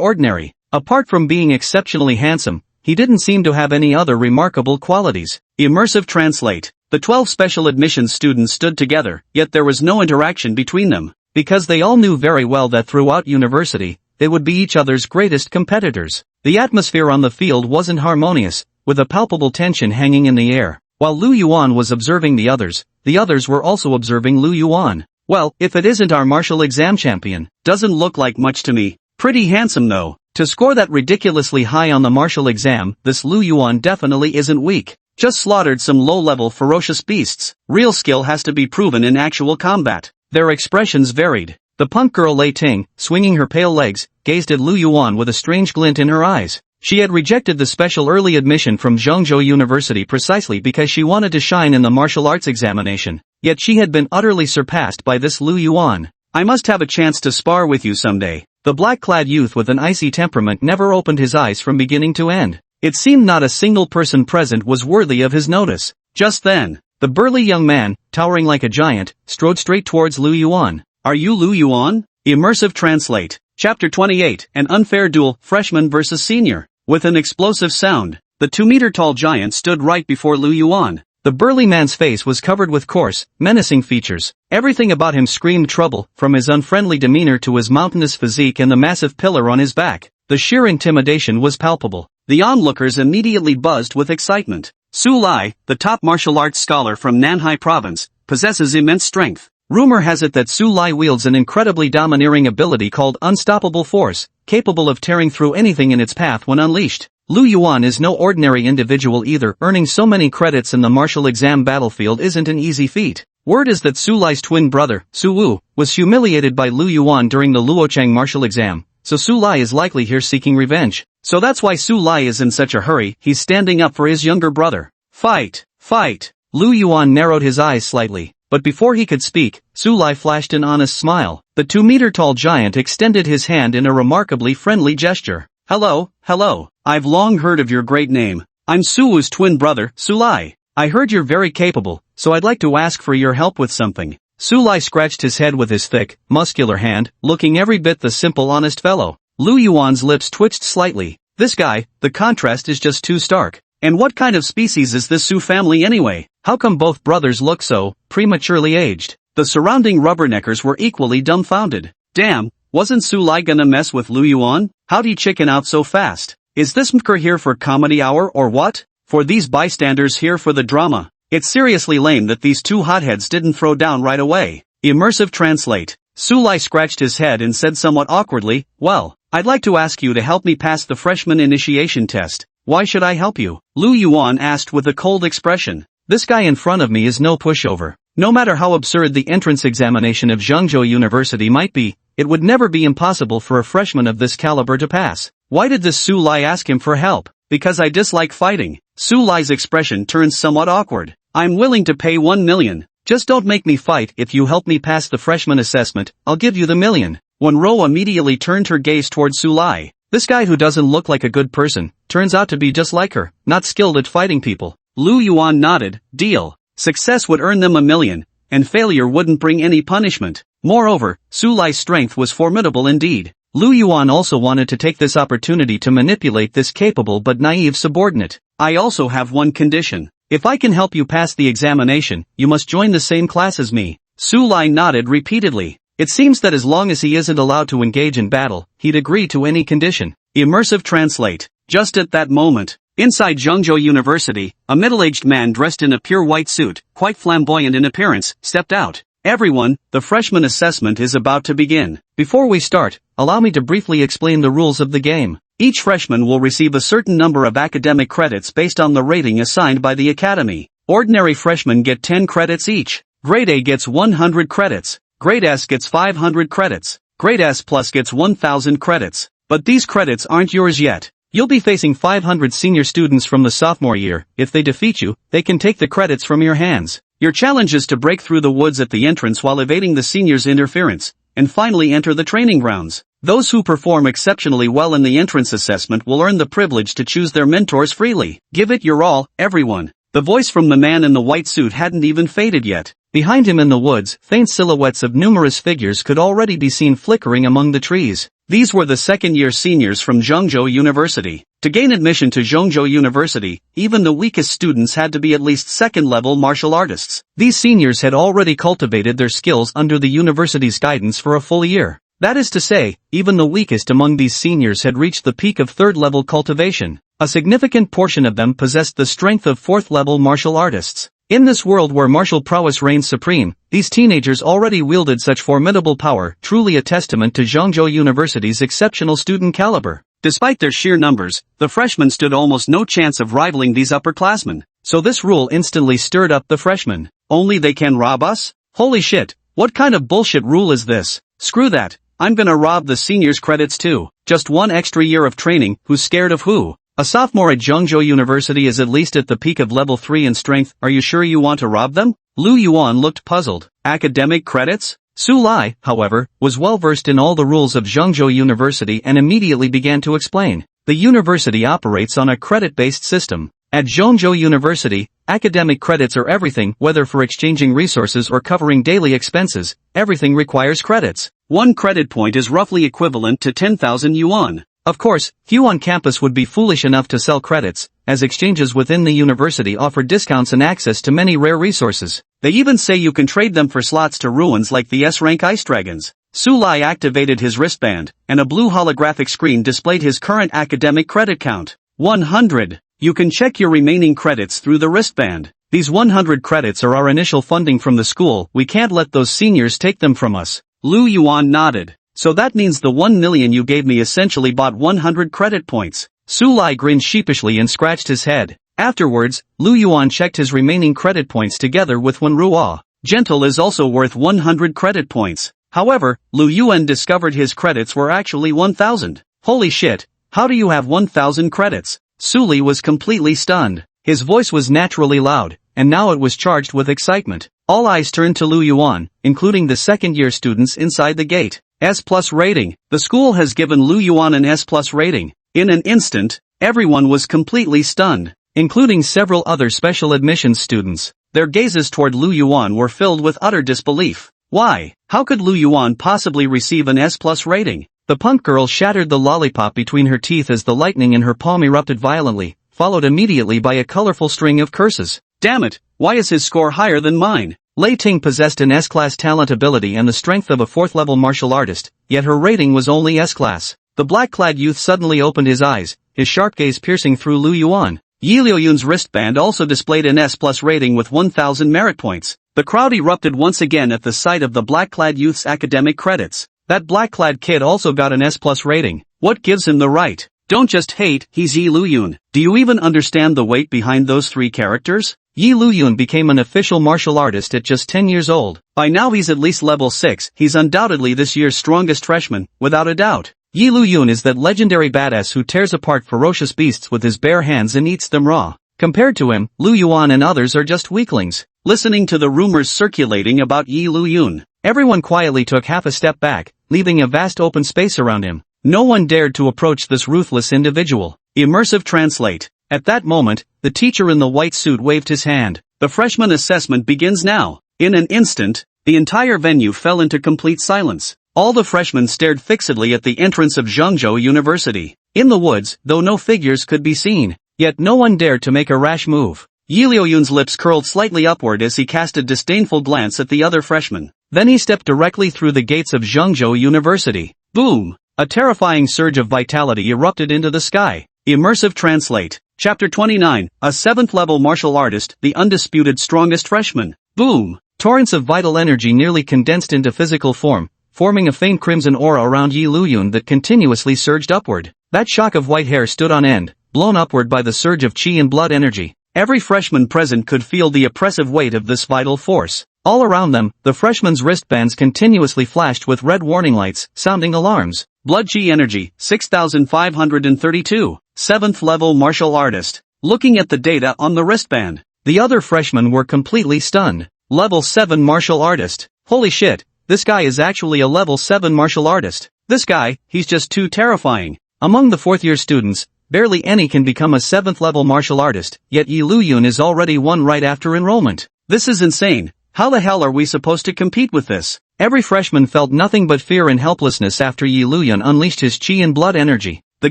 Speaker 1: ordinary. Apart from being exceptionally handsome, he didn't seem to have any other remarkable qualities. Immersive translate. The 12 special admissions students stood together, yet there was no interaction between them. Because they all knew very well that throughout university, they would be each other's greatest competitors. The atmosphere on the field wasn't harmonious, with a palpable tension hanging in the air. While Lu Yuan was observing the others were also observing Lu Yuan. Well, if it isn't our martial exam champion, doesn't look like much to me. Pretty handsome though. To score that ridiculously high on the martial exam, this Lu Yuan definitely isn't weak. Just slaughtered some low-level ferocious beasts. Real skill has to be proven in actual combat. Their expressions varied. The punk girl Lei Ting, swinging her pale legs, gazed at Lu Yuan with a strange glint in her eyes. She had rejected the special early admission from Zhengzhou University precisely because she wanted to shine in the martial arts examination. Yet she had been utterly surpassed by this Lu Yuan. I must have a chance to spar with you someday. The black-clad youth with an icy temperament never opened his eyes from beginning to end. It seemed not a single person present was worthy of his notice. Just then, the burly young man, towering like a giant, strode straight towards Lu Yuan. Are you Lu Yuan? Immersive translate. Chapter 28, An Unfair Duel, Freshman vs. Senior. With an explosive sound, the 2-meter-tall giant stood right before Lu Yuan. The burly man's face was covered with coarse, menacing features. Everything about him screamed trouble, from his unfriendly demeanor to his mountainous physique and the massive pillar on his back. The sheer intimidation was palpable. The onlookers immediately buzzed with excitement. Su Lai, the top martial arts scholar from Nanhai province, possesses immense strength. Rumor has it that Su Lai wields an incredibly domineering ability called Unstoppable Force, capable of tearing through anything in its path when unleashed. Lu Yuan is no ordinary individual either. Earning so many credits in the martial exam battlefield isn't an easy feat. Word is that Su Lai's twin brother, Su Wu, was humiliated by Lu Yuan during the Luochang martial exam, so Su Lai is likely here seeking revenge. So that's why Su Lai is in such a hurry. He's standing up for his younger brother. Fight! Fight! Lu Yuan narrowed his eyes slightly. But before he could speak, Su Lai flashed an honest smile. The 2-meter-tall giant extended his hand in a remarkably friendly gesture. Hello, hello. I've long heard of your great name. I'm Su Wu's twin brother, Su Lai. I heard you're very capable, so I'd like to ask for your help with something. Su Lai scratched his head with his thick, muscular hand, looking every bit the simple honest fellow. Lu Yuan's lips twitched slightly. This guy, the contrast is just too stark. And what kind of species is this Su family anyway? How come both brothers look so prematurely aged? The surrounding rubberneckers were equally dumbfounded. Damn, wasn't Su Lai gonna mess with Lu Yuan? How'd he chicken out so fast? Is this mker here for comedy hour or what? For these bystanders here for the drama? It's seriously lame that these 2 hotheads didn't throw down right away. Immersive translate. Su Lai scratched his head and said somewhat awkwardly, well, I'd like to ask you to help me pass the freshman initiation test. Why should I help you? Lu Yuan asked with a cold expression. This guy in front of me is no pushover. No matter how absurd the entrance examination of Zhengzhou University might be, it would never be impossible for a freshman of this caliber to pass. Why did this Su Lai ask him for help? Because I dislike fighting. Su Lai's expression turned somewhat awkward. I'm willing to pay 1 million. Just don't make me fight. If you help me pass the freshman assessment, I'll give you the million. Wen Rou immediately turned her gaze towards Su Lai. This guy who doesn't look like a good person, turns out to be just like her, not skilled at fighting people. Lu Yuan nodded. Deal. Success would earn them 1 million, and failure wouldn't bring any punishment. Moreover, Su Lai's strength was formidable indeed. Lu Yuan also wanted to take this opportunity to manipulate this capable but naive subordinate. I also have one condition. If I can help you pass the examination, you must join the same class as me. Su Lai nodded repeatedly. It seems that as long as he isn't allowed to engage in battle, he'd agree to any condition. Immersive translate. Just at that moment, inside Zhengzhou University, a middle-aged man dressed in a pure white suit, quite flamboyant in appearance, stepped out. Everyone, the freshman assessment is about to begin. Before we start, allow me to briefly explain the rules of the game. Each freshman will receive a certain number of academic credits based on the rating assigned by the academy. Ordinary freshmen get 10 credits each. Grade A gets 100 credits. Grade S gets 500 credits. Grade S plus gets 1000 credits. But these credits aren't yours yet. You'll be facing 500 senior students from the sophomore year. If they defeat you, they can take the credits from your hands. Your challenge is to break through the woods at the entrance while evading the seniors' interference, and finally enter the training grounds. Those who perform exceptionally well in the entrance assessment will earn the privilege to choose their mentors freely. Give it your all, everyone. The voice from the man in the white suit hadn't even faded yet. Behind him in the woods, faint silhouettes of numerous figures could already be seen flickering among the trees. These were the second-year seniors from Zhengzhou University. To gain admission to Zhengzhou University, even the weakest students had to be at least second-level martial artists. These seniors had already cultivated their skills under the university's guidance for a full year. That is to say, even the weakest among these seniors had reached the peak of third-level cultivation. A significant portion of them possessed the strength of fourth-level martial artists. In this world where martial prowess reigns supreme, these teenagers already wielded such formidable power, truly a testament to Zhengzhou University's exceptional student caliber. Despite their sheer numbers, the freshmen stood almost no chance of rivaling these upperclassmen. So this rule instantly stirred up the freshmen. Only they can rob us? Holy shit, what kind of bullshit rule is this? Screw that, I'm gonna rob the seniors' credits too. Just one extra year of training, who's scared of who? A sophomore at Zhengzhou University is at least at the peak of level 3 in strength. Are you sure you want to rob them? Lu Yuan looked puzzled. Academic credits? Su Lai, however, was well versed in all the rules of Zhengzhou University and immediately began to explain. The university operates on a credit-based system. At Zhengzhou University, academic credits are everything, whether for exchanging resources or covering daily expenses. Everything requires credits. 1 credit point is roughly equivalent to 10,000 yuan. Of course, few on campus would be foolish enough to sell credits, as exchanges within the university offer discounts and access to many rare resources. They even say you can trade them for slots to ruins like the S-rank ice dragons. Su Lai activated his wristband, and a blue holographic screen displayed his current academic credit count. 100. You can check your remaining credits through the wristband. These 100 credits are our initial funding from the school. We can't let those seniors take them from us. Lu Yuan nodded. So that means the 1 million you gave me essentially bought 100 credit points. Su Lai grinned sheepishly and scratched his head. Afterwards, Lu Yuan checked his remaining credit points together with 1 ruo. Gentle is also worth 100 credit points. However, Lu Yuan discovered his credits were actually 1000. Holy shit, how do you have 1000 credits? Su Li was completely stunned. His voice was naturally loud, and now it was charged with excitement. All eyes turned to Lu Yuan, including the second-year students inside the gate. S+ rating. The school has given Lu Yuan an S+ rating. In an instant, everyone was completely stunned, including several other special admissions students. Their gazes toward Lu Yuan were filled with utter disbelief. Why? How could Lu Yuan possibly receive an S+ rating? The punk girl shattered the lollipop between her teeth as the lightning in her palm erupted violently, followed immediately by a colorful string of curses. Damn it, why is his score higher than mine? Lei Ting possessed an S-class talent ability and the strength of a 4th-level martial artist, yet her rating was only S-class. The black-clad youth suddenly opened his eyes, his sharp gaze piercing through Lu Yuan. Yi Liuyun's wristband also displayed an S+ rating with 1000 merit points. The crowd erupted once again at the sight of the black-clad youth's academic credits. That black-clad kid also got an S+ rating. What gives him the right? Don't just hate, he's Yi Liyun. Do you even understand the weight behind those 3 characters? Yi Liyun became an official martial artist at just 10 years old. By now he's at least level 6, he's undoubtedly this year's strongest freshman, without a doubt. Yi Liyun is that legendary badass who tears apart ferocious beasts with his bare hands and eats them raw. Compared to him, Lu Yuan and others are just weaklings. Listening to the rumors circulating about Yi Liyun, everyone quietly took half a step back, leaving a vast open space around him. No one dared to approach this ruthless individual. Immersive translate. At that moment, the teacher in the white suit waved his hand. The freshman assessment begins now. In an instant, the entire venue fell into complete silence. All the freshmen stared fixedly at the entrance of Zhengzhou University. In the woods, though no figures could be seen, yet no one dared to make a rash move. Yi Liuyun's lips curled slightly upward as he cast a disdainful glance at the other freshmen. Then he stepped directly through the gates of Zhengzhou University. Boom! A terrifying surge of vitality erupted into the sky. Immersive Translate. Chapter 29, a 7th level martial artist, the undisputed strongest freshman. Boom! Torrents of vital energy nearly condensed into physical form, forming a faint crimson aura around Yi Luyun that continuously surged upward. That shock of white hair stood on end, blown upward by the surge of chi and blood energy. Every freshman present could feel the oppressive weight of this vital force. All around them, the freshmen's wristbands continuously flashed with red warning lights, sounding alarms. Blood chi energy, 6,532. 7th level martial artist. Looking at the data on the wristband, the other freshmen were completely stunned. Level 7 martial artist. Holy shit, this guy is actually a level 7 martial artist. This guy, he's just too terrifying. Among the 4th year students, barely any can become a 7th level martial artist, yet Yi Luyun is already one right after enrollment. This is insane. How the hell are we supposed to compete with this? Every freshman felt nothing but fear and helplessness after Yi Luyun unleashed his chi and blood energy. The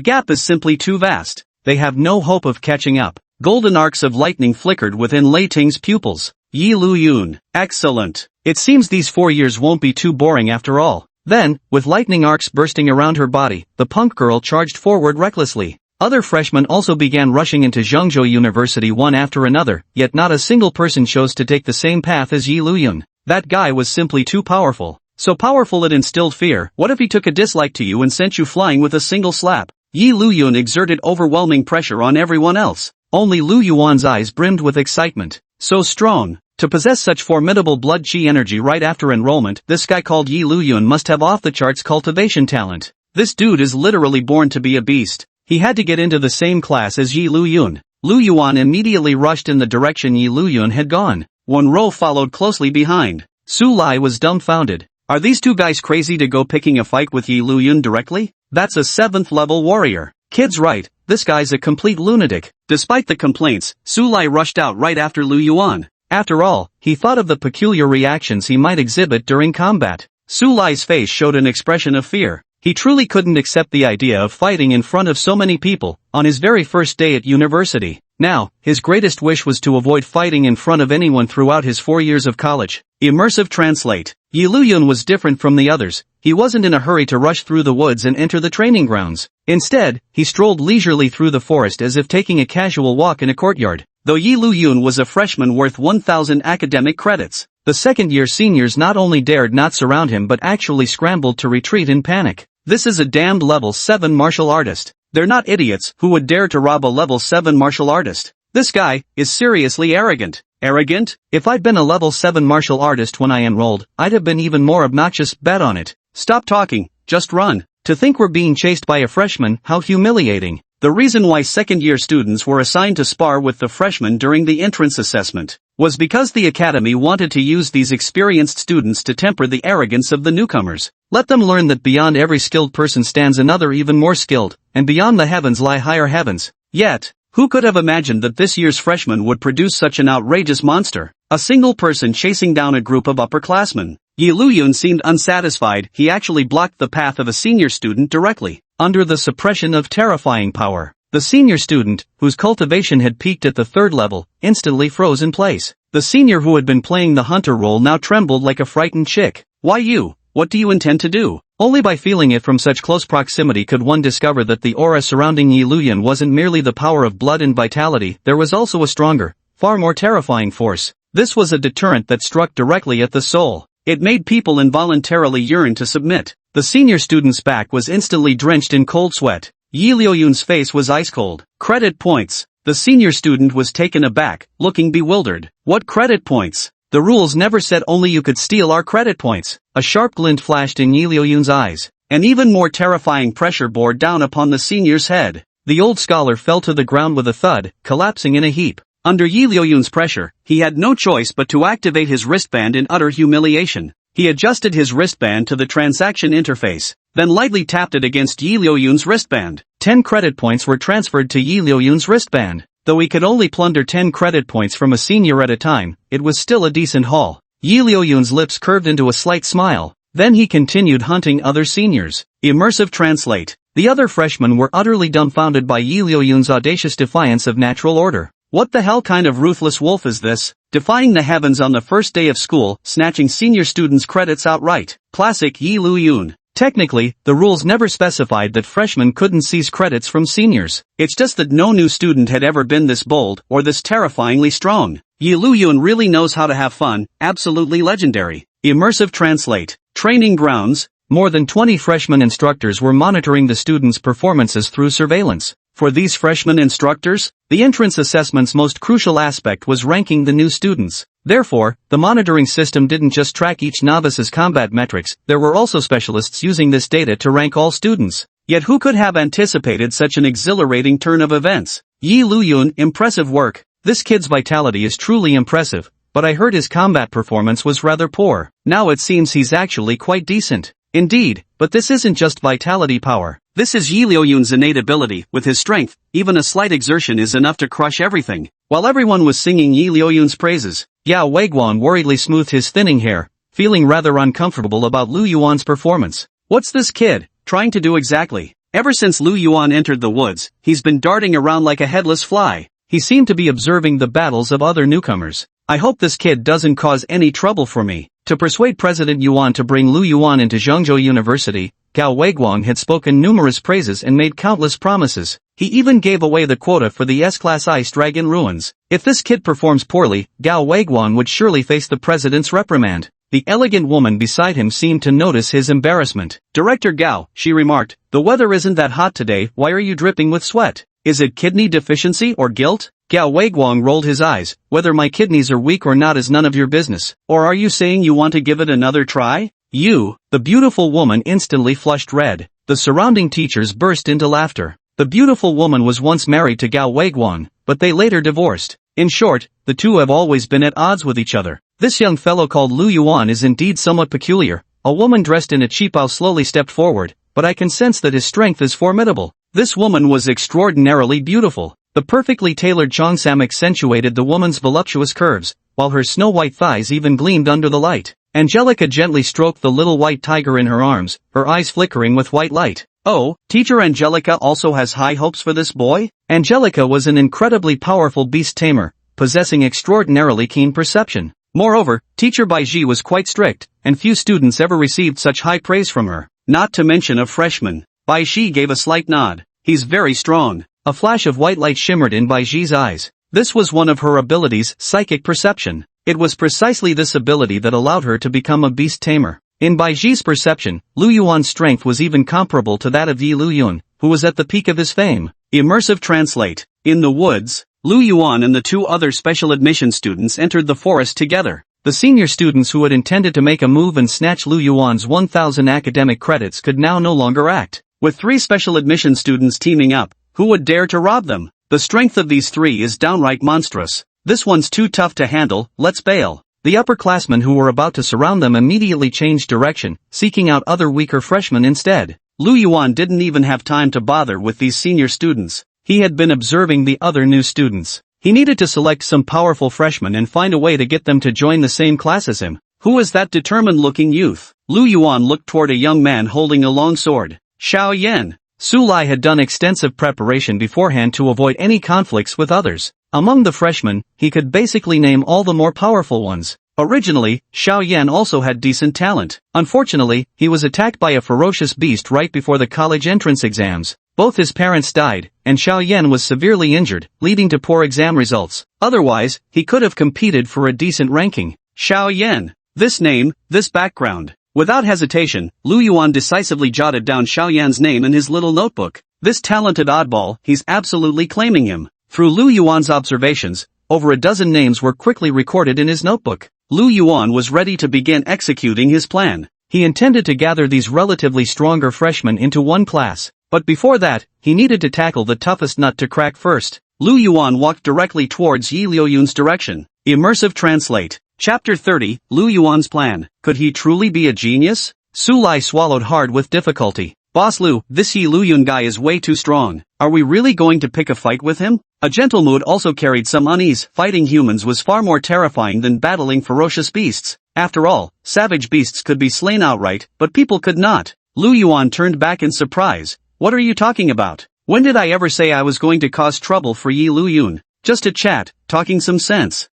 Speaker 1: gap is simply too vast. They have no hope of catching up. Golden arcs of lightning flickered within Lei Ting's pupils. Yi Luyun. Excellent. It seems these 4 years won't be too boring after all. Then, with lightning arcs bursting around her body, the punk girl charged forward recklessly. Other freshmen also began rushing into Zhengzhou University one after another, yet not a single person chose to take the same path as Yi Luyun. That guy was simply too powerful. So powerful it instilled fear. What if he took a dislike to you and sent you flying with a single slap? Yi Luyun exerted overwhelming pressure on everyone else. Only Lu Yuan's eyes brimmed with excitement. So strong. To possess such formidable blood chi energy right after enrollment, this guy called Yi Luyun must have off-the-charts cultivation talent. This dude is literally born to be a beast. He had to get into the same class as Yi Luyun. Lu Yuan immediately rushed in the direction Yi Luyun had gone. Wen Rou followed closely behind. Su Lai was dumbfounded. Are these two guys crazy to go picking a fight with Yi Luyun directly? That's a 7th level warrior. Kid's right, this guy's a complete lunatic. Despite the complaints, Su Lai rushed out right after Lu Yuan. After all, he thought of the peculiar reactions he might exhibit during combat. Su Lai's face showed an expression of fear. He truly couldn't accept the idea of fighting in front of so many people, on his very first day at university. Now, his greatest wish was to avoid fighting in front of anyone throughout his 4 years of college. Immersive Translate. Yi Luyun was different from the others. He wasn't in a hurry to rush through the woods and enter the training grounds. Instead, he strolled leisurely through the forest as if taking a casual walk in a courtyard. Though Yi Luyun was a freshman worth 1,000 academic credits, the second-year seniors not only dared not surround him but actually scrambled to retreat in panic. This is a damned level 7 martial artist. They're not idiots who would dare to rob a level 7 martial artist. This guy is seriously arrogant. Arrogant? If I'd been a level 7 martial artist when I enrolled, I'd have been even more obnoxious. Bet on it. Stop talking, just run. To think we're being chased by a freshman, how humiliating. The reason why second-year students were assigned to spar with the freshmen during the entrance assessment was because the academy wanted to use these experienced students to temper the arrogance of the newcomers. Let them learn that beyond every skilled person stands another even more skilled, and beyond the heavens lie higher heavens. Yet, who could have imagined that this year's freshmen would produce such an outrageous monster? A single person chasing down a group of upperclassmen. Yi Luyun seemed unsatisfied. He actually blocked the path of a senior student directly. Under the suppression of terrifying power, the senior student, whose cultivation had peaked at the 3rd level, instantly froze in place. The senior who had been playing the hunter role now trembled like a frightened chick. Why you? What do you intend to do? Only by feeling it from such close proximity could one discover that the aura surrounding Yi Luyun wasn't merely the power of blood and vitality, there was also a stronger, far more terrifying force. This was a deterrent that struck directly at the soul. It made people involuntarily yearn to submit. The senior student's back was instantly drenched in cold sweat. Yi Liuyun's face was ice cold. Credit points. The senior student was taken aback, looking bewildered. What credit points? The rules never said only you could steal our credit points. A sharp glint flashed in Yi Liuyun's eyes. An even more terrifying pressure bore down upon the senior's head. The old scholar fell to the ground with a thud, collapsing in a heap. Under Yi Liuyun's pressure, he had no choice but to activate his wristband in utter humiliation. He adjusted his wristband to the transaction interface, then lightly tapped it against Yi Liuyun's wristband. 10 credit points were transferred to Yi Liuyun's wristband. Though he could only plunder 10 credit points from a senior at a time, it was still a decent haul. Yi Liuyun's lips curved into a slight smile. Then he continued hunting other seniors. Immersive translate. The other freshmen were utterly dumbfounded by Yi Liuyun's audacious defiance of natural order. What the hell kind of ruthless wolf is this? Defying the heavens on the first day of school, snatching senior students' credits outright. Classic Yi Liuyun. Technically, the rules never specified that freshmen couldn't seize credits from seniors. It's just that no new student had ever been this bold, or this terrifyingly strong. Yi Liuyun really knows how to have fun, absolutely legendary. Immersive translate. Training grounds. More than 20 freshman instructors were monitoring the students' performances through surveillance. For these freshman instructors, the entrance assessment's most crucial aspect was ranking the new students. Therefore, the monitoring system didn't just track each novice's combat metrics, there were also specialists using this data to rank all students. Yet who could have anticipated such an exhilarating turn of events? Yi Liuyun, impressive work. This kid's vitality is truly impressive, but I heard his combat performance was rather poor. Now it seems he's actually quite decent. Indeed, but this isn't just vitality power. This is Yi Liuyun's innate ability. With his strength, even a slight exertion is enough to crush everything. While everyone was singing Yi Liuyun's praises, Yao Weiguan worriedly smoothed his thinning hair, feeling rather uncomfortable about Lu Yuan's performance. What's this kid trying to do exactly? Ever since Lu Yuan entered the woods, he's been darting around like a headless fly. He seemed to be observing the battles of other newcomers. I hope this kid doesn't cause any trouble for me. To persuade President Yuan to bring Lu Yuan into Zhengzhou University, Gao Weiguang had spoken numerous praises and made countless promises. He even gave away the quota for the S-Class Ice Dragon Ruins. If this kid performs poorly, Gao Weiguang would surely face the president's reprimand. The elegant woman beside him seemed to notice his embarrassment. Director Gao, she remarked, the weather isn't that hot today, why are you dripping with sweat? Is it kidney deficiency or guilt? Gao Weiguang rolled his eyes. Whether my kidneys are weak or not is none of your business. Or are you saying you want to give it another try? You, the beautiful woman instantly flushed red. The surrounding teachers burst into laughter. The beautiful woman was once married to Gao Weiguang, but they later divorced. In short, the two have always been at odds with each other. This young fellow called Lu Yuan is indeed somewhat peculiar. A woman dressed in a cheapao slowly stepped forward, but I can sense that his strength is formidable. This woman was extraordinarily beautiful. The perfectly tailored cheongsam accentuated the woman's voluptuous curves, while her snow-white thighs even gleamed under the light. Angelica gently stroked the little white tiger in her arms, her eyes flickering with white light. Oh, teacher Angelica also has high hopes for this boy? Angelica was an incredibly powerful beast tamer, possessing extraordinarily keen perception. Moreover, teacher Baiji was quite strict, and few students ever received such high praise from her. Not to mention a freshman. Baiji gave a slight nod. He's very strong. A flash of white light shimmered in Baiji's eyes. This was one of her abilities, psychic perception. It was precisely this ability that allowed her to become a beast tamer. In Baiji's perception, Lu Yuan's strength was even comparable to that of Yi Liuyun, who was at the peak of his fame. Immersive translate. In the woods, Lu Yuan and the two other special admission students entered the forest together. The senior students who had intended to make a move and snatch Lu Yuan's 1,000 academic credits could now no longer act. With 3 special admission students teaming up, who would dare to rob them? The strength of these 3 is downright monstrous. This one's too tough to handle, let's bail. The upperclassmen who were about to surround them immediately changed direction, seeking out other weaker freshmen instead. Lu Yuan didn't even have time to bother with these senior students. He had been observing the other new students. He needed to select some powerful freshmen and find a way to get them to join the same class as him. Who was that determined-looking youth? Lu Yuan looked toward a young man holding a long sword. Xiao Yan. Su Lai had done extensive preparation beforehand to avoid any conflicts with others. Among the freshmen, he could basically name all the more powerful ones. Originally, Xiao Yan also had decent talent. Unfortunately, he was attacked by a ferocious beast right before the college entrance exams. Both his parents died, and Xiao Yan was severely injured, leading to poor exam results. Otherwise, he could have competed for a decent ranking. Xiao Yan. This name, this background. Without hesitation, Lu Yuan decisively jotted down Xiao Yan's name in his little notebook. This talented oddball, he's absolutely claiming him. Through Lu Yuan's observations, over a dozen names were quickly recorded in his notebook. Lu Yuan was ready to begin executing his plan. He intended to gather these relatively stronger freshmen into one class, but before that, he needed to tackle the toughest nut to crack first. Lu Yuan walked directly towards Yi Liuyun's direction. Immersive translate. Chapter 30, Lu Yuan's plan. Could he truly be a genius? Su Lai swallowed hard with difficulty. Boss Lu, this Yi Liuyun guy is way too strong. Are we really going to pick a fight with him? A gentle mood also carried some unease. Fighting humans was far more terrifying than battling ferocious beasts. After all, savage beasts could be slain outright, but people could not. Lu Yuan turned back in surprise. What are you talking about? When did I ever say I was going to cause trouble for Yi Lu Yun? Just a chat, talking some sense.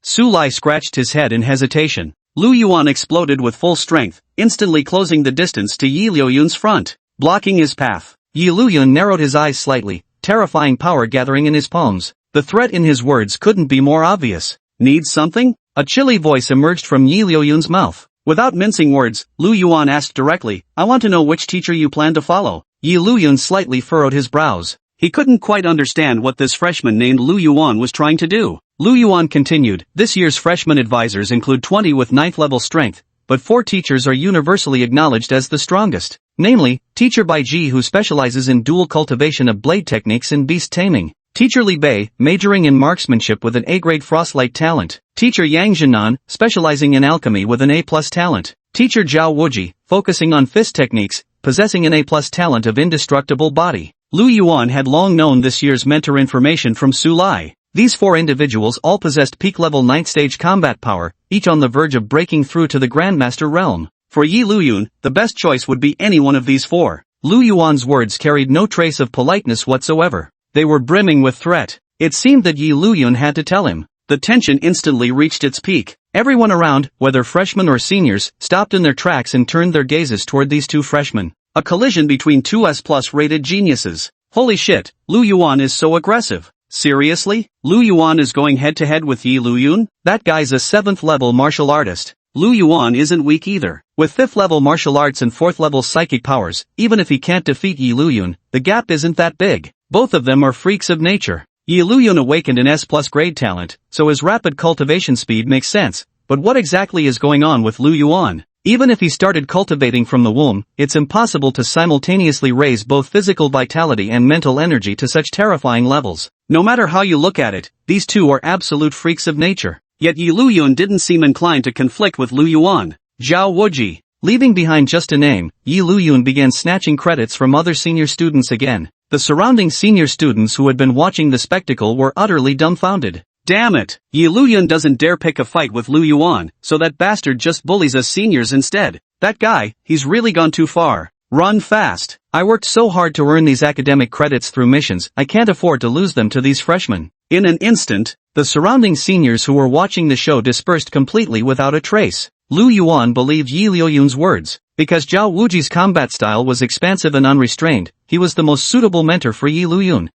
Speaker 1: Su Lai scratched his head in hesitation. Lu Yuan exploded with full strength, instantly closing the distance to Yi Liu Yun's front, blocking his path. Yi Lu Yun narrowed his eyes slightly, terrifying power gathering in his palms. The threat in his words couldn't be more obvious. Needs something? A chilly voice emerged from Yi Liu Yun's mouth. Without mincing words, Lu Yuan asked directly, I want to know which teacher you plan to follow. Yi Lu Yun slightly furrowed his brows. He couldn't quite understand what this freshman named Lu Yuan was trying to do. Lu Yuan continued, this year's freshman advisors include 20 with 9th level strength, but 4 teachers are universally acknowledged as the strongest. Namely, Teacher Bai Ji who specializes in dual cultivation of blade techniques and beast taming. Teacher Li Bei, majoring in marksmanship with an A-grade frostlight talent. Teacher Yang Jinan, specializing in alchemy with an A+ talent. Teacher Zhao Wuji, focusing on fist techniques, possessing an A+ talent of indestructible body. Lu Yuan had long known this year's mentor information from Su Lai. These 4 individuals all possessed peak-level 9th stage combat power, each on the verge of breaking through to the Grandmaster realm. For Yi Lu Yun, the best choice would be any one of these 4. Lu Yuan's words carried no trace of politeness whatsoever. They were brimming with threat. It seemed that Yi Lu Yun had to tell him. The tension instantly reached its peak. Everyone around, whether freshmen or seniors, stopped in their tracks and turned their gazes toward these 2 freshmen. A collision between 2 S+ rated geniuses. Holy shit, Lu Yuan is so aggressive. Seriously? Lu Yuan is going head-to-head with Yi Lu Yun? That guy's a 7th level martial artist. Lu Yuan isn't weak either. With 5th level martial arts and 4th level psychic powers, even if he can't defeat Yi Lu Yun, the gap isn't that big. Both of them are freaks of nature. Yi Lu Yun awakened an S+ grade talent, so his rapid cultivation speed makes sense, but what exactly is going on with Lu Yuan? Even if he started cultivating from the womb, it's impossible to simultaneously raise both physical vitality and mental energy to such terrifying levels. No matter how you look at it, these 2 are absolute freaks of nature. Yet Yi Lu Yun didn't seem inclined to conflict with Lu Yuan. Zhao Wuji. Leaving behind just a name, Yi Lu Yun began snatching credits from other senior students again. The surrounding senior students who had been watching the spectacle were utterly dumbfounded. Damn it! Yi Lu Yun doesn't dare pick a fight with Lu Yuan, so that bastard just bullies us seniors instead. That guy, he's really gone too far. Run fast. I worked so hard to earn these academic credits through missions, I can't afford to lose them to these freshmen. In an instant, the surrounding seniors who were watching the show dispersed completely without a trace. Lu Yuan believed Yi Liu Yun's words. Because Zhao Wuji's combat style was expansive and unrestrained, he was the most suitable mentor for Yi Lu Yun.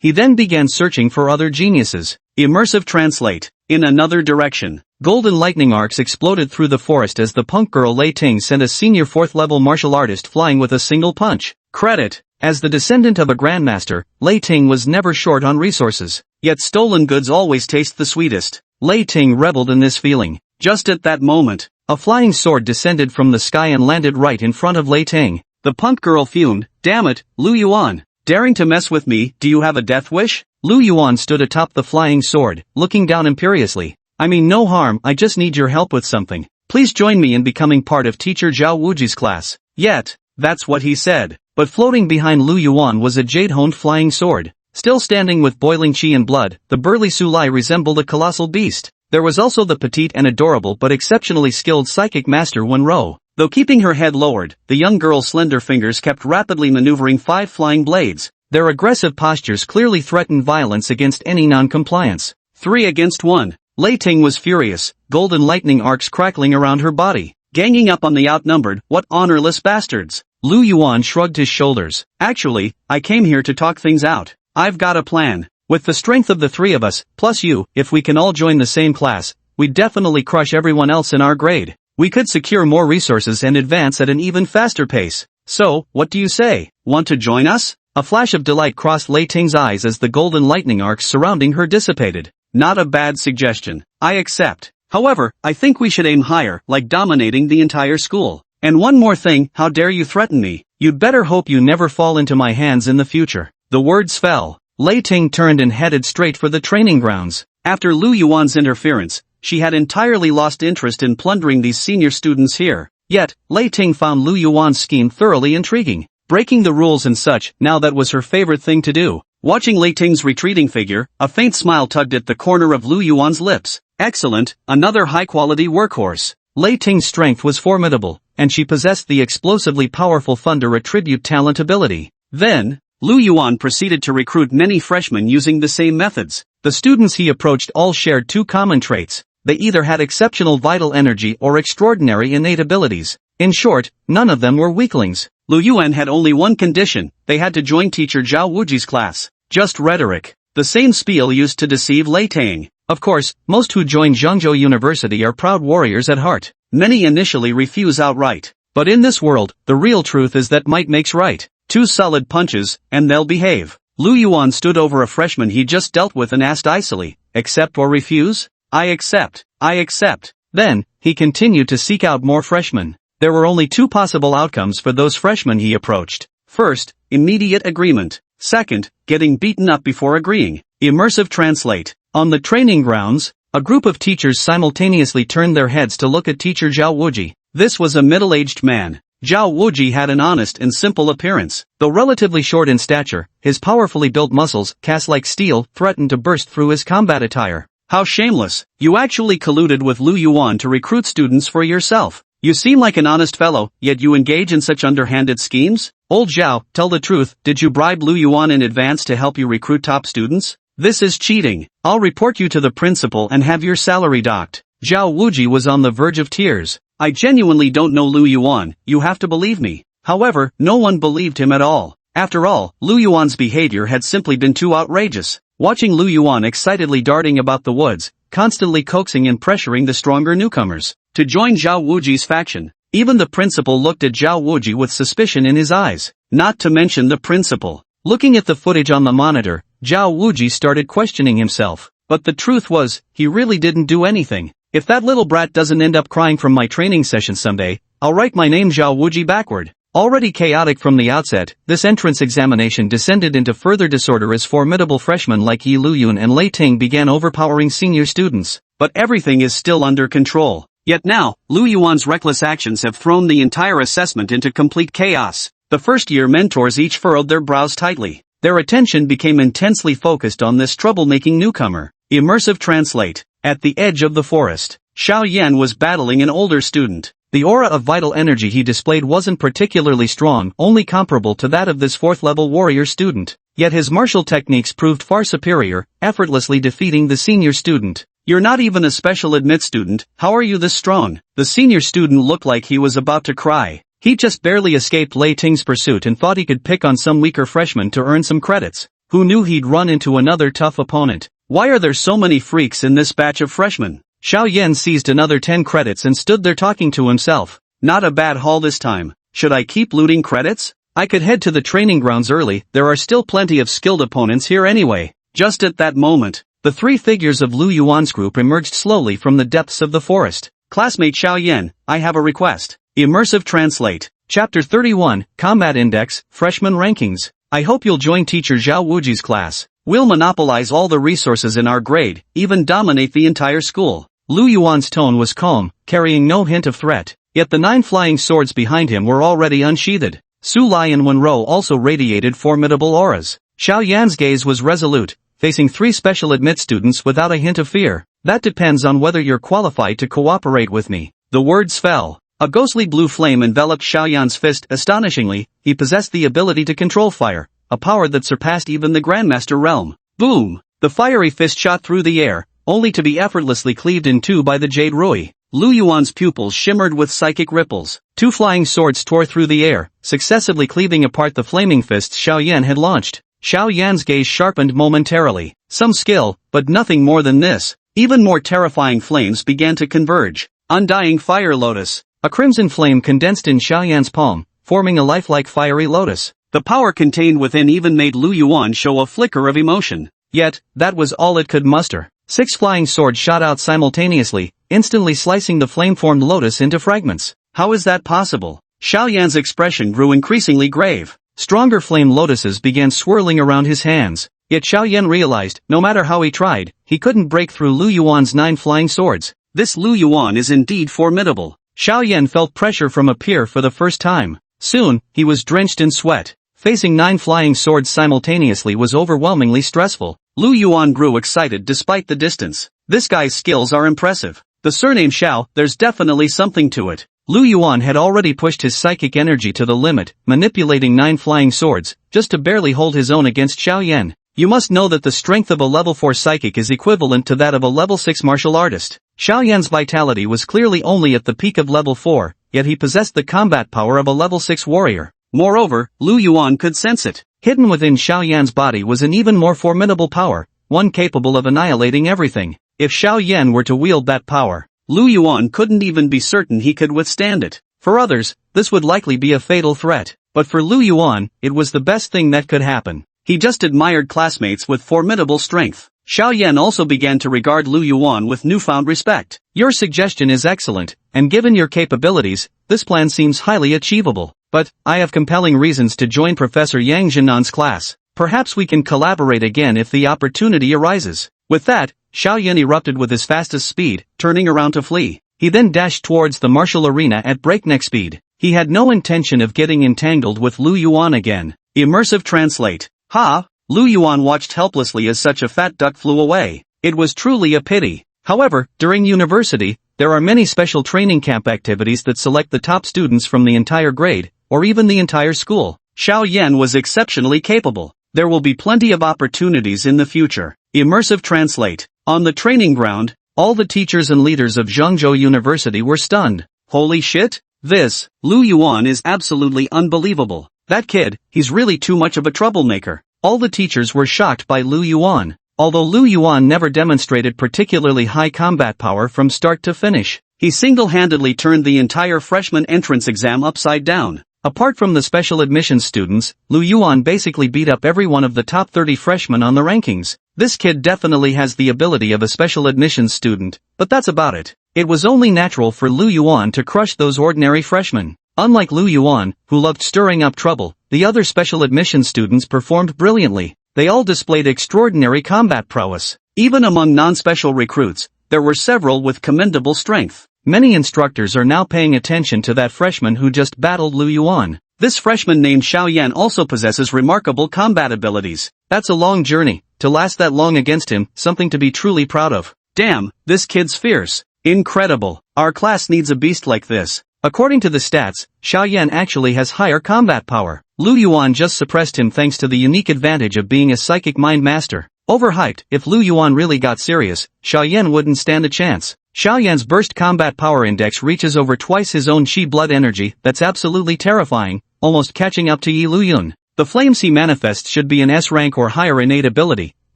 Speaker 1: He then began searching for other geniuses. Immersive translate. In another direction. Golden lightning arcs exploded through the forest as the punk girl Lei Ting sent a senior 4th level martial artist flying with a single punch. Credit. As the descendant of a Grandmaster, Lei Ting was never short on resources. Yet stolen goods always taste the sweetest. Lei Ting reveled in this feeling. Just at that moment, a flying sword descended from the sky and landed right in front of Lei Ting. The punk girl fumed, damn it, Lu Yuan. Daring to mess with me, do you have a death wish? Lu Yuan stood atop the flying sword, looking down imperiously. I mean no harm, I just need your help with something. Please join me in becoming part of Teacher Zhao Wuji's class. Yet, that's what he said. But floating behind Lu Yuan was a jade-honed flying sword. Still standing with boiling chi and blood, the burly Su Lai resembled a colossal beast. There was also the petite and adorable but exceptionally skilled psychic master Wenro. Though keeping her head lowered, the young girl's slender fingers kept rapidly maneuvering 5 flying blades. Their aggressive postures clearly threatened violence against any non-compliance. 3 against 1. Lei Ting was furious, golden lightning arcs crackling around her body. Ganging up on the outnumbered, what honorless bastards. Lu Yuan shrugged his shoulders. Actually, I came here to talk things out. I've got a plan. With the strength of the 3 of us, plus you, if we can all join the same class, we'd definitely crush everyone else in our grade. We could secure more resources and advance at an even faster pace. So, what do you say? Want to join us? A flash of delight crossed Lei Ting's eyes as the golden lightning arcs surrounding her dissipated. Not a bad suggestion. I accept. However, I think we should aim higher, like dominating the entire school. And one more thing, how dare you threaten me? You'd better hope you never fall into my hands in the future. The words fell. Lei Ting turned and headed straight for the training grounds. After Lu Yuan's interference, she had entirely lost interest in plundering these senior students here. Yet, Lei Ting found Lu Yuan's scheme thoroughly intriguing. Breaking the rules and such, now that was her favorite thing to do. Watching Lei Ting's retreating figure, a faint smile tugged at the corner of Lu Yuan's lips. Excellent, another high-quality workhorse. Lei Ting's strength was formidable, and she possessed the explosively powerful Thunder Attribute talent ability. Then, Lu Yuan proceeded to recruit many freshmen using the same methods. The students he approached all shared two common traits. They either had exceptional vital energy or extraordinary innate abilities. In short, none of them were weaklings. Lu Yuan had only one condition: they had to join teacher Zhao Wuji's class. Just rhetoric. The same spiel used to deceive Lei Ting. Of course, most who join Zhangzhou University are proud warriors at heart. Many initially refuse outright. But in this world, the real truth is that might makes right. 2 solid punches, and they'll behave. Lu Yuan stood over a freshman he just dealt with and asked icily, "Accept or refuse?" "I accept. I accept." Then, he continued to seek out more freshmen. There were only 2 possible outcomes for those freshmen he approached. First, immediate agreement. Second, getting beaten up before agreeing. Immersive translate. On the training grounds, a group of teachers simultaneously turned their heads to look at teacher Zhao Wuji. This was a middle-aged man. Zhao Wuji had an honest and simple appearance. Though relatively short in stature, his powerfully built muscles, cast like steel, threatened to burst through his combat attire. How shameless. You actually colluded with Lu Yuan to recruit students for yourself. You seem like an honest fellow, yet you engage in such underhanded schemes? Old Zhao, tell the truth, did you bribe Lu Yuan in advance to help you recruit top students? This is cheating. I'll report you to the principal and have your salary docked. Zhao Wuji was on the verge of tears. I genuinely don't know Lu Yuan, you have to believe me. However, no one believed him at all. After all, Lu Yuan's behavior had simply been too outrageous. Watching Lu Yuan excitedly darting about the woods, constantly coaxing and pressuring the stronger newcomers to join Zhao Wuji's faction. Even the principal looked at Zhao Wuji with suspicion in his eyes. Not to mention the principal. Looking at the footage on the monitor, Zhao Wuji started questioning himself. But the truth was, he really didn't do anything. If that little brat doesn't end up crying from my training session someday, I'll write my name Zhao Wuji backward. Already chaotic from the outset, this entrance examination descended into further disorder as formidable freshmen like Yi Luyun and Lei Ting began overpowering senior students. But everything is still under control. Yet now, Lu Yuan's reckless actions have thrown the entire assessment into complete chaos. The first-year mentors each furrowed their brows tightly. Their attention became intensely focused on this troublemaking newcomer. Immersive translate. At the edge of the forest, Xiao Yan was battling an older student. The aura of vital energy he displayed wasn't particularly strong, only comparable to that of this 4th-level warrior student. Yet his martial techniques proved far superior, effortlessly defeating the senior student. You're not even a special admit student, how are you this strong? The senior student looked like he was about to cry. He just barely escaped Lei Ting's pursuit and thought he could pick on some weaker freshman to earn some credits. Who knew he'd run into another tough opponent? Why are there so many freaks in this batch of freshmen? Xiao Yan seized another 10 credits and stood there talking to himself. Not a bad haul this time. Should I keep looting credits? I could head to the training grounds early, there are still plenty of skilled opponents here anyway. Just at that moment, the 3 figures of Lu Yuan's group emerged slowly from the depths of the forest. Classmate Xiao Yan, I have a request. Immersive translate. Chapter 31, Combat Index, Freshman Rankings. I hope you'll join teacher Zhao Wuji's class. We'll monopolize all the resources in our grade, even dominate the entire school. Lu Yuan's tone was calm, carrying no hint of threat. Yet the 9 flying swords behind him were already unsheathed. Su Lai and Wenro also radiated formidable auras. Xiao Yan's gaze was resolute, facing 3 special admit students without a hint of fear. That depends on whether you're qualified to cooperate with me. The words fell. A ghostly blue flame enveloped Xiao Yan's fist. Astonishingly, he possessed the ability to control fire, a power that surpassed even the Grandmaster realm. Boom! The fiery fist shot through the air, only to be effortlessly cleaved in 2 by the Jade Rui. Lu Yuan's pupils shimmered with psychic ripples. 2 flying swords tore through the air, successively cleaving apart the flaming fists Xiao Yan had launched. Xiao Yan's gaze sharpened momentarily. Some skill, but nothing more than this. Even more terrifying flames began to converge. Undying Fire Lotus. A crimson flame condensed in Xiao Yan's palm, forming a lifelike fiery lotus. The power contained within even made Lu Yuan show a flicker of emotion. Yet, that was all it could muster. 6 flying swords shot out simultaneously, instantly slicing the flame-formed lotus into fragments. How is that possible? Xiao Yan's expression grew increasingly grave. Stronger flame lotuses began swirling around his hands. Yet Xiao Yan realized, no matter how he tried, he couldn't break through Lu Yuan's 9 flying swords. This Lu Yuan is indeed formidable. Xiao Yan felt pressure from a peer for the first time. Soon, he was drenched in sweat. Facing 9 flying swords simultaneously was overwhelmingly stressful. Lu Yuan grew excited despite the distance. This guy's skills are impressive. The surname Xiao, there's definitely something to it. Lu Yuan had already pushed his psychic energy to the limit, manipulating 9 flying swords, just to barely hold his own against Xiao Yan. You must know that the strength of a level 4 psychic is equivalent to that of a level 6 martial artist. Xiao Yan's vitality was clearly only at the peak of level 4, yet he possessed the combat power of a level 6 warrior. Moreover, Lu Yuan could sense it. Hidden within Xiao Yan's body was an even more formidable power, one capable of annihilating everything. If Xiao Yan were to wield that power, Lu Yuan couldn't even be certain he could withstand it. For others, this would likely be a fatal threat, but for Lu Yuan, it was the best thing that could happen. He just admired classmates with formidable strength. Xiao Yan also began to regard Lu Yuan with newfound respect. Your suggestion is excellent, and given your capabilities, this plan seems highly achievable. But, I have compelling reasons to join Professor Yang Jinnan's class. Perhaps we can collaborate again if the opportunity arises. With that, Xiao Yan erupted with his fastest speed, turning around to flee. He then dashed towards the martial arena at breakneck speed. He had no intention of getting entangled with Lu Yuan again. Immersive translate. Ha! Lu Yuan watched helplessly as such a fat duck flew away. It was truly a pity. However, during university, there are many special training camp activities that select the top students from the entire grade, or even the entire school. Xiao Yan was exceptionally capable. There will be plenty of opportunities in the future. Immersive translate. On the training ground, all the teachers and leaders of Zhengzhou University were stunned. Holy shit! This, Lu Yuan is absolutely unbelievable. That kid, he's really too much of a troublemaker. All the teachers were shocked by Lu Yuan. Although Lu Yuan never demonstrated particularly high combat power from start to finish, he single-handedly turned the entire freshman entrance exam upside down. Apart from the special admissions students, Lu Yuan basically beat up every one of the top 30 freshmen on the rankings. This kid definitely has the ability of a special admissions student, but that's about it. It was only natural for Lu Yuan to crush those ordinary freshmen. Unlike Lu Yuan, who loved stirring up trouble, the other special admissions students performed brilliantly. They all displayed extraordinary combat prowess. Even among non-special recruits, there were several with commendable strength. Many instructors are now paying attention to that freshman who just battled Lu Yuan. This freshman named Xiao Yan also possesses remarkable combat abilities. That's a long journey. To last that long against him, something to be truly proud of. Damn, this kid's fierce. Incredible. Our class needs a beast like this. According to the stats, Xiao Yan actually has higher combat power. Lu Yuan just suppressed him thanks to the unique advantage of being a psychic mind master. Overhyped, if Lu Yuan really got serious, Xiao Yan wouldn't stand a chance. Xiao Yan's burst combat power index reaches over twice his own Qi blood energy. That's absolutely terrifying, almost catching up to Yi Luyun. The flames he manifests should be an S rank or higher innate ability,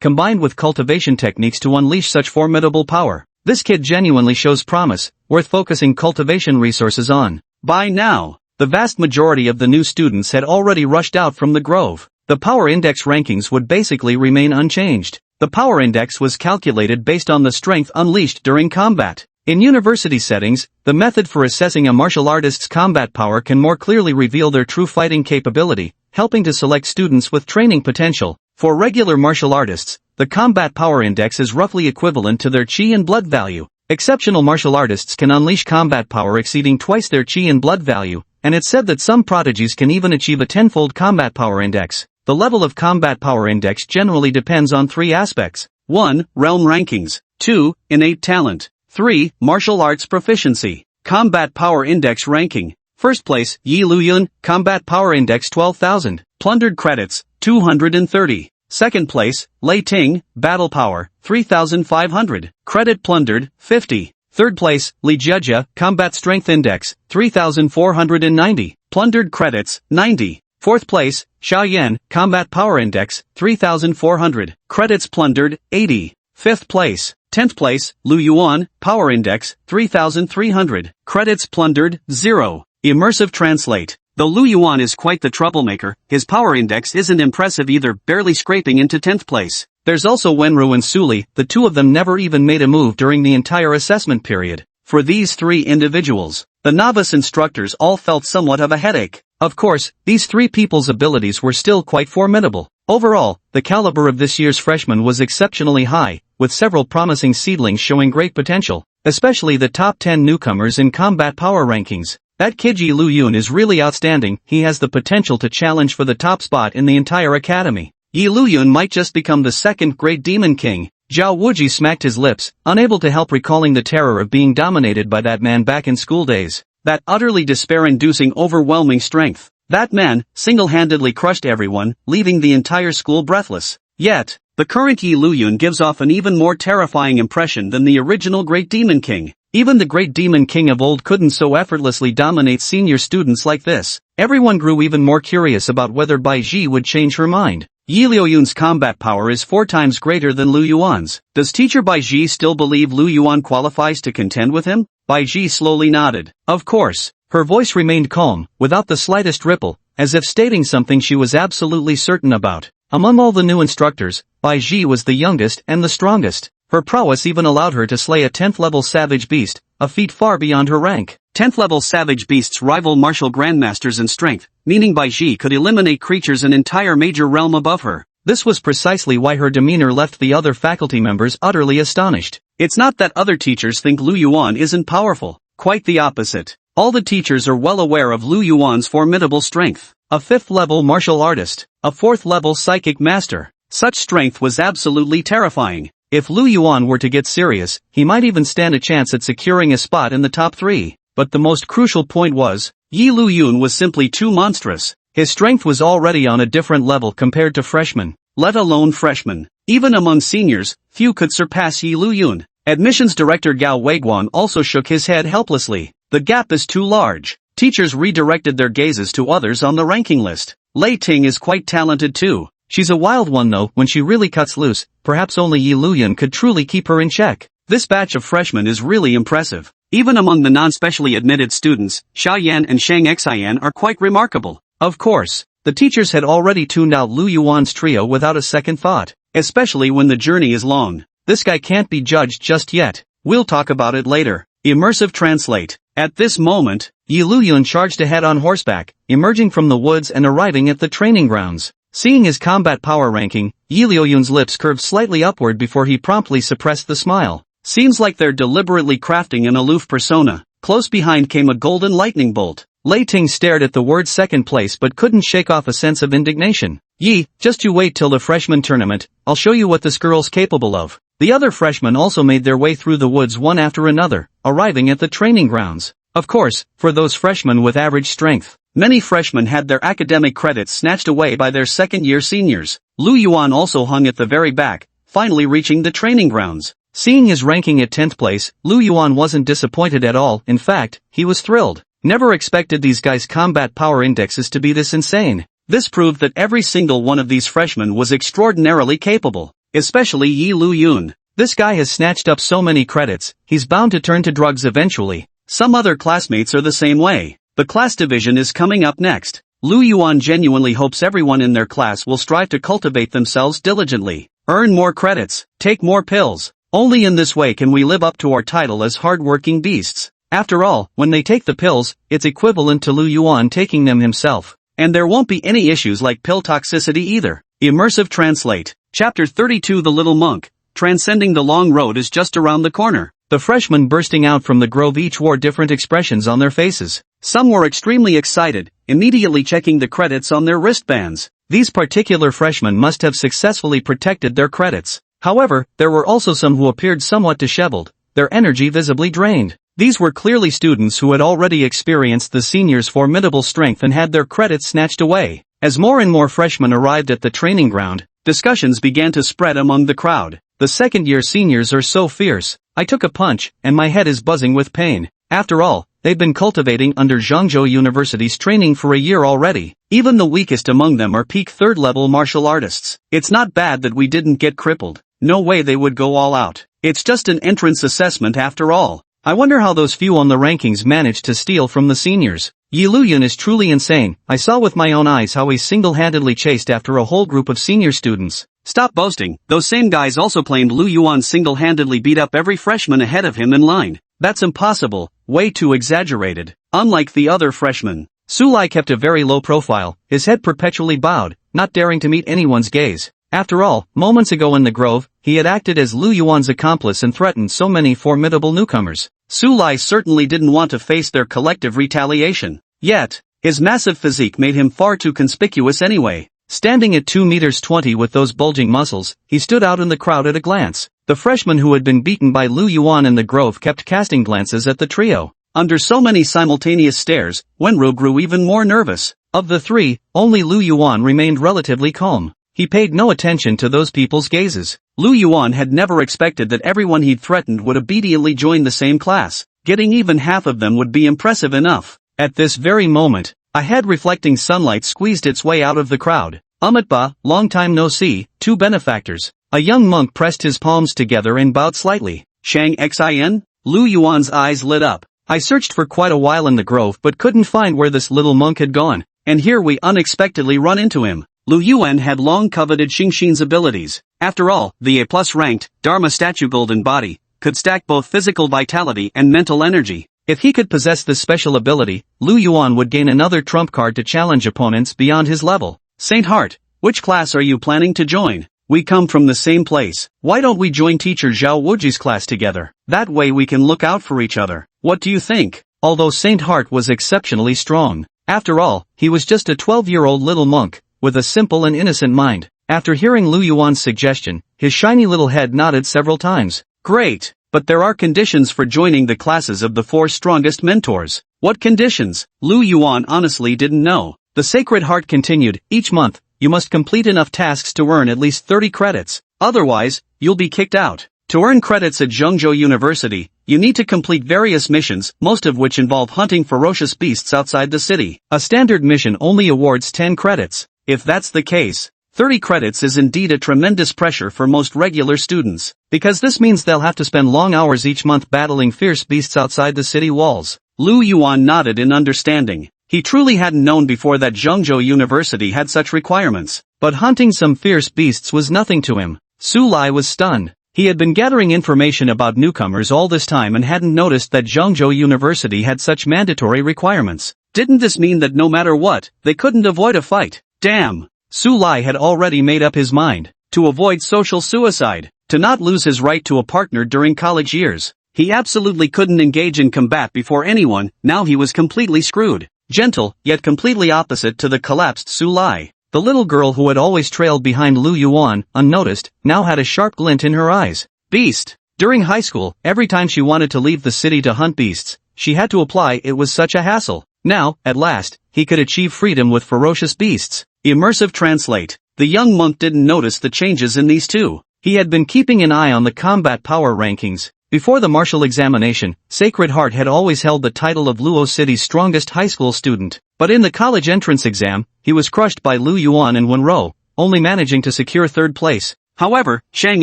Speaker 1: combined with cultivation techniques to unleash such formidable power. This kid genuinely shows promise, worth focusing cultivation resources on. By now, the vast majority of the new students had already rushed out from the grove. The power index rankings would basically remain unchanged. The power index was calculated based on the strength unleashed during combat. In university settings, the method for assessing a martial artist's combat power can more clearly reveal their true fighting capability, helping to select students with training potential. For regular martial artists, the combat power index is roughly equivalent to their Qi and blood value. Exceptional martial artists can unleash combat power exceeding twice their Qi and blood value, and it's said that some prodigies can even achieve a tenfold combat power index. The level of combat power index generally depends on 3 aspects. 1. Realm rankings. 2. Innate talent. 3. Martial arts proficiency. Combat power index ranking. First place, Yi Luyun, combat power index 12,000. Plundered credits, 230. Second place, Lei Ting, battle power, 3,500. Credit plundered, 50. Third place, Li Jieja, combat strength index, 3,490. Plundered credits, 90. Fourth place, Xiao Yan, combat power index, 3,400. Credits plundered, 80. Fifth place, 10th place, Lu Yuan, power index, 3,300. Credits plundered, 0. Immersive translate. Though Lu Yuan is quite the troublemaker, his power index isn't impressive either, barely scraping into 10th place. There's also Wenru and Suli, the two of them never even made a move during the entire assessment period. For these 3 individuals, the novice instructors all felt somewhat of a headache. Of course, these 3 people's abilities were still quite formidable. Overall, the caliber of this year's freshmen was exceptionally high, with several promising seedlings showing great potential, especially the top 10 newcomers in combat power rankings. That kid Yi Lu Yun is really outstanding, he has the potential to challenge for the top spot in the entire academy. Yi Lu Yun might just become the second great demon king. Zhao Wuji smacked his lips, unable to help recalling the terror of being dominated by that man back in school days. That utterly despair-inducing overwhelming strength. That man, single-handedly crushed everyone, leaving the entire school breathless. Yet, the current Yi Lu Yun gives off an even more terrifying impression than the original Great Demon King. Even the Great Demon King of old couldn't so effortlessly dominate senior students like this. Everyone grew even more curious about whether Bai Ji would change her mind. Yi Liu Yun's combat power is 4 times greater than Lu Yuan's. Does teacher Bai Ji still believe Lu Yuan qualifies to contend with him? Bai Ji slowly nodded. Of course. Her voice remained calm, without the slightest ripple, as if stating something she was absolutely certain about. Among all the new instructors, Bai Ji was the youngest and the strongest. Her prowess even allowed her to slay a 10th level savage beast, a feat far beyond her rank. 10th level savage beasts rival martial grandmasters in strength, meaning Bai Ji could eliminate creatures an entire major realm above her. This was precisely why her demeanor left the other faculty members utterly astonished. It's not that other teachers think Lu Yuan isn't powerful, quite the opposite. All the teachers are well aware of Lu Yuan's formidable strength. A 5th level martial artist, a 4th level psychic master. Such strength was absolutely terrifying. If Lu Yuan were to get serious, he might even stand a chance at securing a spot in the top 3. But the most crucial point was, Yi Lu Yun was simply too monstrous. His strength was already on a different level compared to freshmen, let alone freshmen. Even among seniors, few could surpass Yi Lu Yun. Admissions director Gao Weiguan also shook his head helplessly. The gap is too large. Teachers redirected their gazes to others on the ranking list. Lei Ting is quite talented too. She's a wild one though, when she really cuts loose, perhaps only Yi Lu Yun could truly keep her in check. This batch of freshmen is really impressive. Even among the non-specially admitted students, Xia Yan and Shang Xian are quite remarkable. Of course, the teachers had already tuned out Lu Yuan's trio without a second thought, especially when the journey is long. This guy can't be judged just yet. We'll talk about it later. Immersive translate. At this moment, Yi Lu Yun charged ahead on horseback, emerging from the woods and arriving at the training grounds. Seeing his combat power ranking, Yi Liu Yun's lips curved slightly upward before he promptly suppressed the smile. Seems like they're deliberately crafting an aloof persona. Close behind came a golden lightning bolt. Lei Ting stared at the word second place but couldn't shake off a sense of indignation. Yi, just you wait till the freshman tournament, I'll show you what this girl's capable of. The other freshmen also made their way through the woods one after another, arriving at the training grounds. Of course, for those freshmen with average strength, many freshmen had their academic credits snatched away by their second-year seniors. Lu Yuan also hung at the very back, finally reaching the training grounds. Seeing his ranking at 10th place, Lu Yuan wasn't disappointed at all. In fact, he was thrilled. Never expected these guys' combat power indexes to be this insane. This proved that every single one of these freshmen was extraordinarily capable, especially Yi Lu Yun. This guy has snatched up so many credits, he's bound to turn to drugs eventually. Some other classmates are the same way. The class division is coming up next. Lu Yuan genuinely hopes everyone in their class will strive to cultivate themselves diligently, earn more credits, take more pills. Only in this way can we live up to our title as hard-working beasts. After all, when they take the pills, it's equivalent to Lu Yuan taking them himself. And there won't be any issues like pill toxicity either. Immersive translate. Chapter 32 The Little Monk. Transcending the long road is just around the corner. The freshmen bursting out from the grove each wore different expressions on their faces. Some were extremely excited, immediately checking the credits on their wristbands. These particular freshmen must have successfully protected their credits. However, there were also some who appeared somewhat disheveled, their energy visibly drained. These were clearly students who had already experienced the seniors' formidable strength and had their credits snatched away. As more and more freshmen arrived at the training ground, discussions began to spread among the crowd. The second-year seniors are so fierce. I took a punch, and my head is buzzing with pain. After all, they've been cultivating under Zhangzhou University's training for a year already. Even the weakest among them are peak third-level martial artists. It's not bad that we didn't get crippled. No way they would go all out. It's just an entrance assessment after all. I wonder how those few on the rankings managed to steal from the seniors. Yi Lu Yun is truly insane. I saw with my own eyes how he single-handedly chased after a whole group of senior students. Stop boasting. Those same guys also claimed Lu Yuan single-handedly beat up every freshman ahead of him in line. That's impossible. Way too exaggerated. Unlike the other freshmen, Su Lai kept a very low profile, his head perpetually bowed, not daring to meet anyone's gaze. After all, moments ago in the grove, he had acted as Lu Yuan's accomplice and threatened so many formidable newcomers. Su Lai certainly didn't want to face their collective retaliation. Yet, his massive physique made him far too conspicuous anyway. Standing at 2 meters 20 with those bulging muscles, he stood out in the crowd at a glance. The freshman who had been beaten by Lu Yuan in the Grove kept casting glances at the trio. Under so many simultaneous stares, Wenru grew even more nervous. Of the three, only Lu Yuan remained relatively calm. He paid no attention to those people's gazes. Lu Yuan had never expected that everyone he'd threatened would obediently join the same class. Getting even half of them would be impressive enough. At this very moment, a head reflecting sunlight squeezed its way out of the crowd. Amitba, long time no see, two benefactors. A young monk pressed his palms together and bowed slightly. Shang Xin? Lu Yuan's eyes lit up. I searched for quite a while in the grove but couldn't find where this little monk had gone. And here we unexpectedly run into him. Lu Yuan had long coveted Xingxin's abilities. After all, the A+ ranked, Dharma statue golden body, could stack both physical vitality and mental energy. If he could possess this special ability, Lu Yuan would gain another trump card to challenge opponents beyond his level. Saint Heart, which class are you planning to join? We come from the same place. Why don't we join teacher Zhao Wuji's class together? That way we can look out for each other. What do you think? Although Saint Heart was exceptionally strong, after all, he was just a 12-year-old little monk, with a simple and innocent mind. After hearing Lu Yuan's suggestion, his shiny little head nodded several times. Great, but there are conditions for joining the classes of the 4 strongest mentors. What conditions? Lu Yuan honestly didn't know. The Sacred Heart continued, each month, you must complete enough tasks to earn at least 30 credits. Otherwise, you'll be kicked out. To earn credits at Zhengzhou University, you need to complete various missions, most of which involve hunting ferocious beasts outside the city. A standard mission only awards 10 credits. If that's the case, 30 credits is indeed a tremendous pressure for most regular students, because this means they'll have to spend long hours each month battling fierce beasts outside the city walls. Lu Yuan nodded in understanding. He truly hadn't known before that Zhengzhou University had such requirements, but hunting some fierce beasts was nothing to him. Su Lai was stunned. He had been gathering information about newcomers all this time and hadn't noticed that Zhengzhou University had such mandatory requirements. Didn't this mean that no matter what, they couldn't avoid a fight? Damn! Su Lai had already made up his mind. To avoid social suicide. To not lose his right to a partner during college years. He absolutely couldn't engage in combat before anyone, now he was completely screwed. Gentle, yet completely opposite to the collapsed Su Lai. The little girl who had always trailed behind Lu Yuan, unnoticed, now had a sharp glint in her eyes. Beast! During high school, every time she wanted to leave the city to hunt beasts, she had to apply. It was such a hassle. Now, at last, he could achieve freedom with ferocious beasts. Immersive translate. The young monk didn't notice the changes in these two. He had been keeping an eye on the combat power rankings. Before the martial examination, Sacred Heart had always held the title of Luo City's strongest high school student. But in the college entrance exam, he was crushed by Lu Yuan and Wenro, only managing to secure third place. However, Shang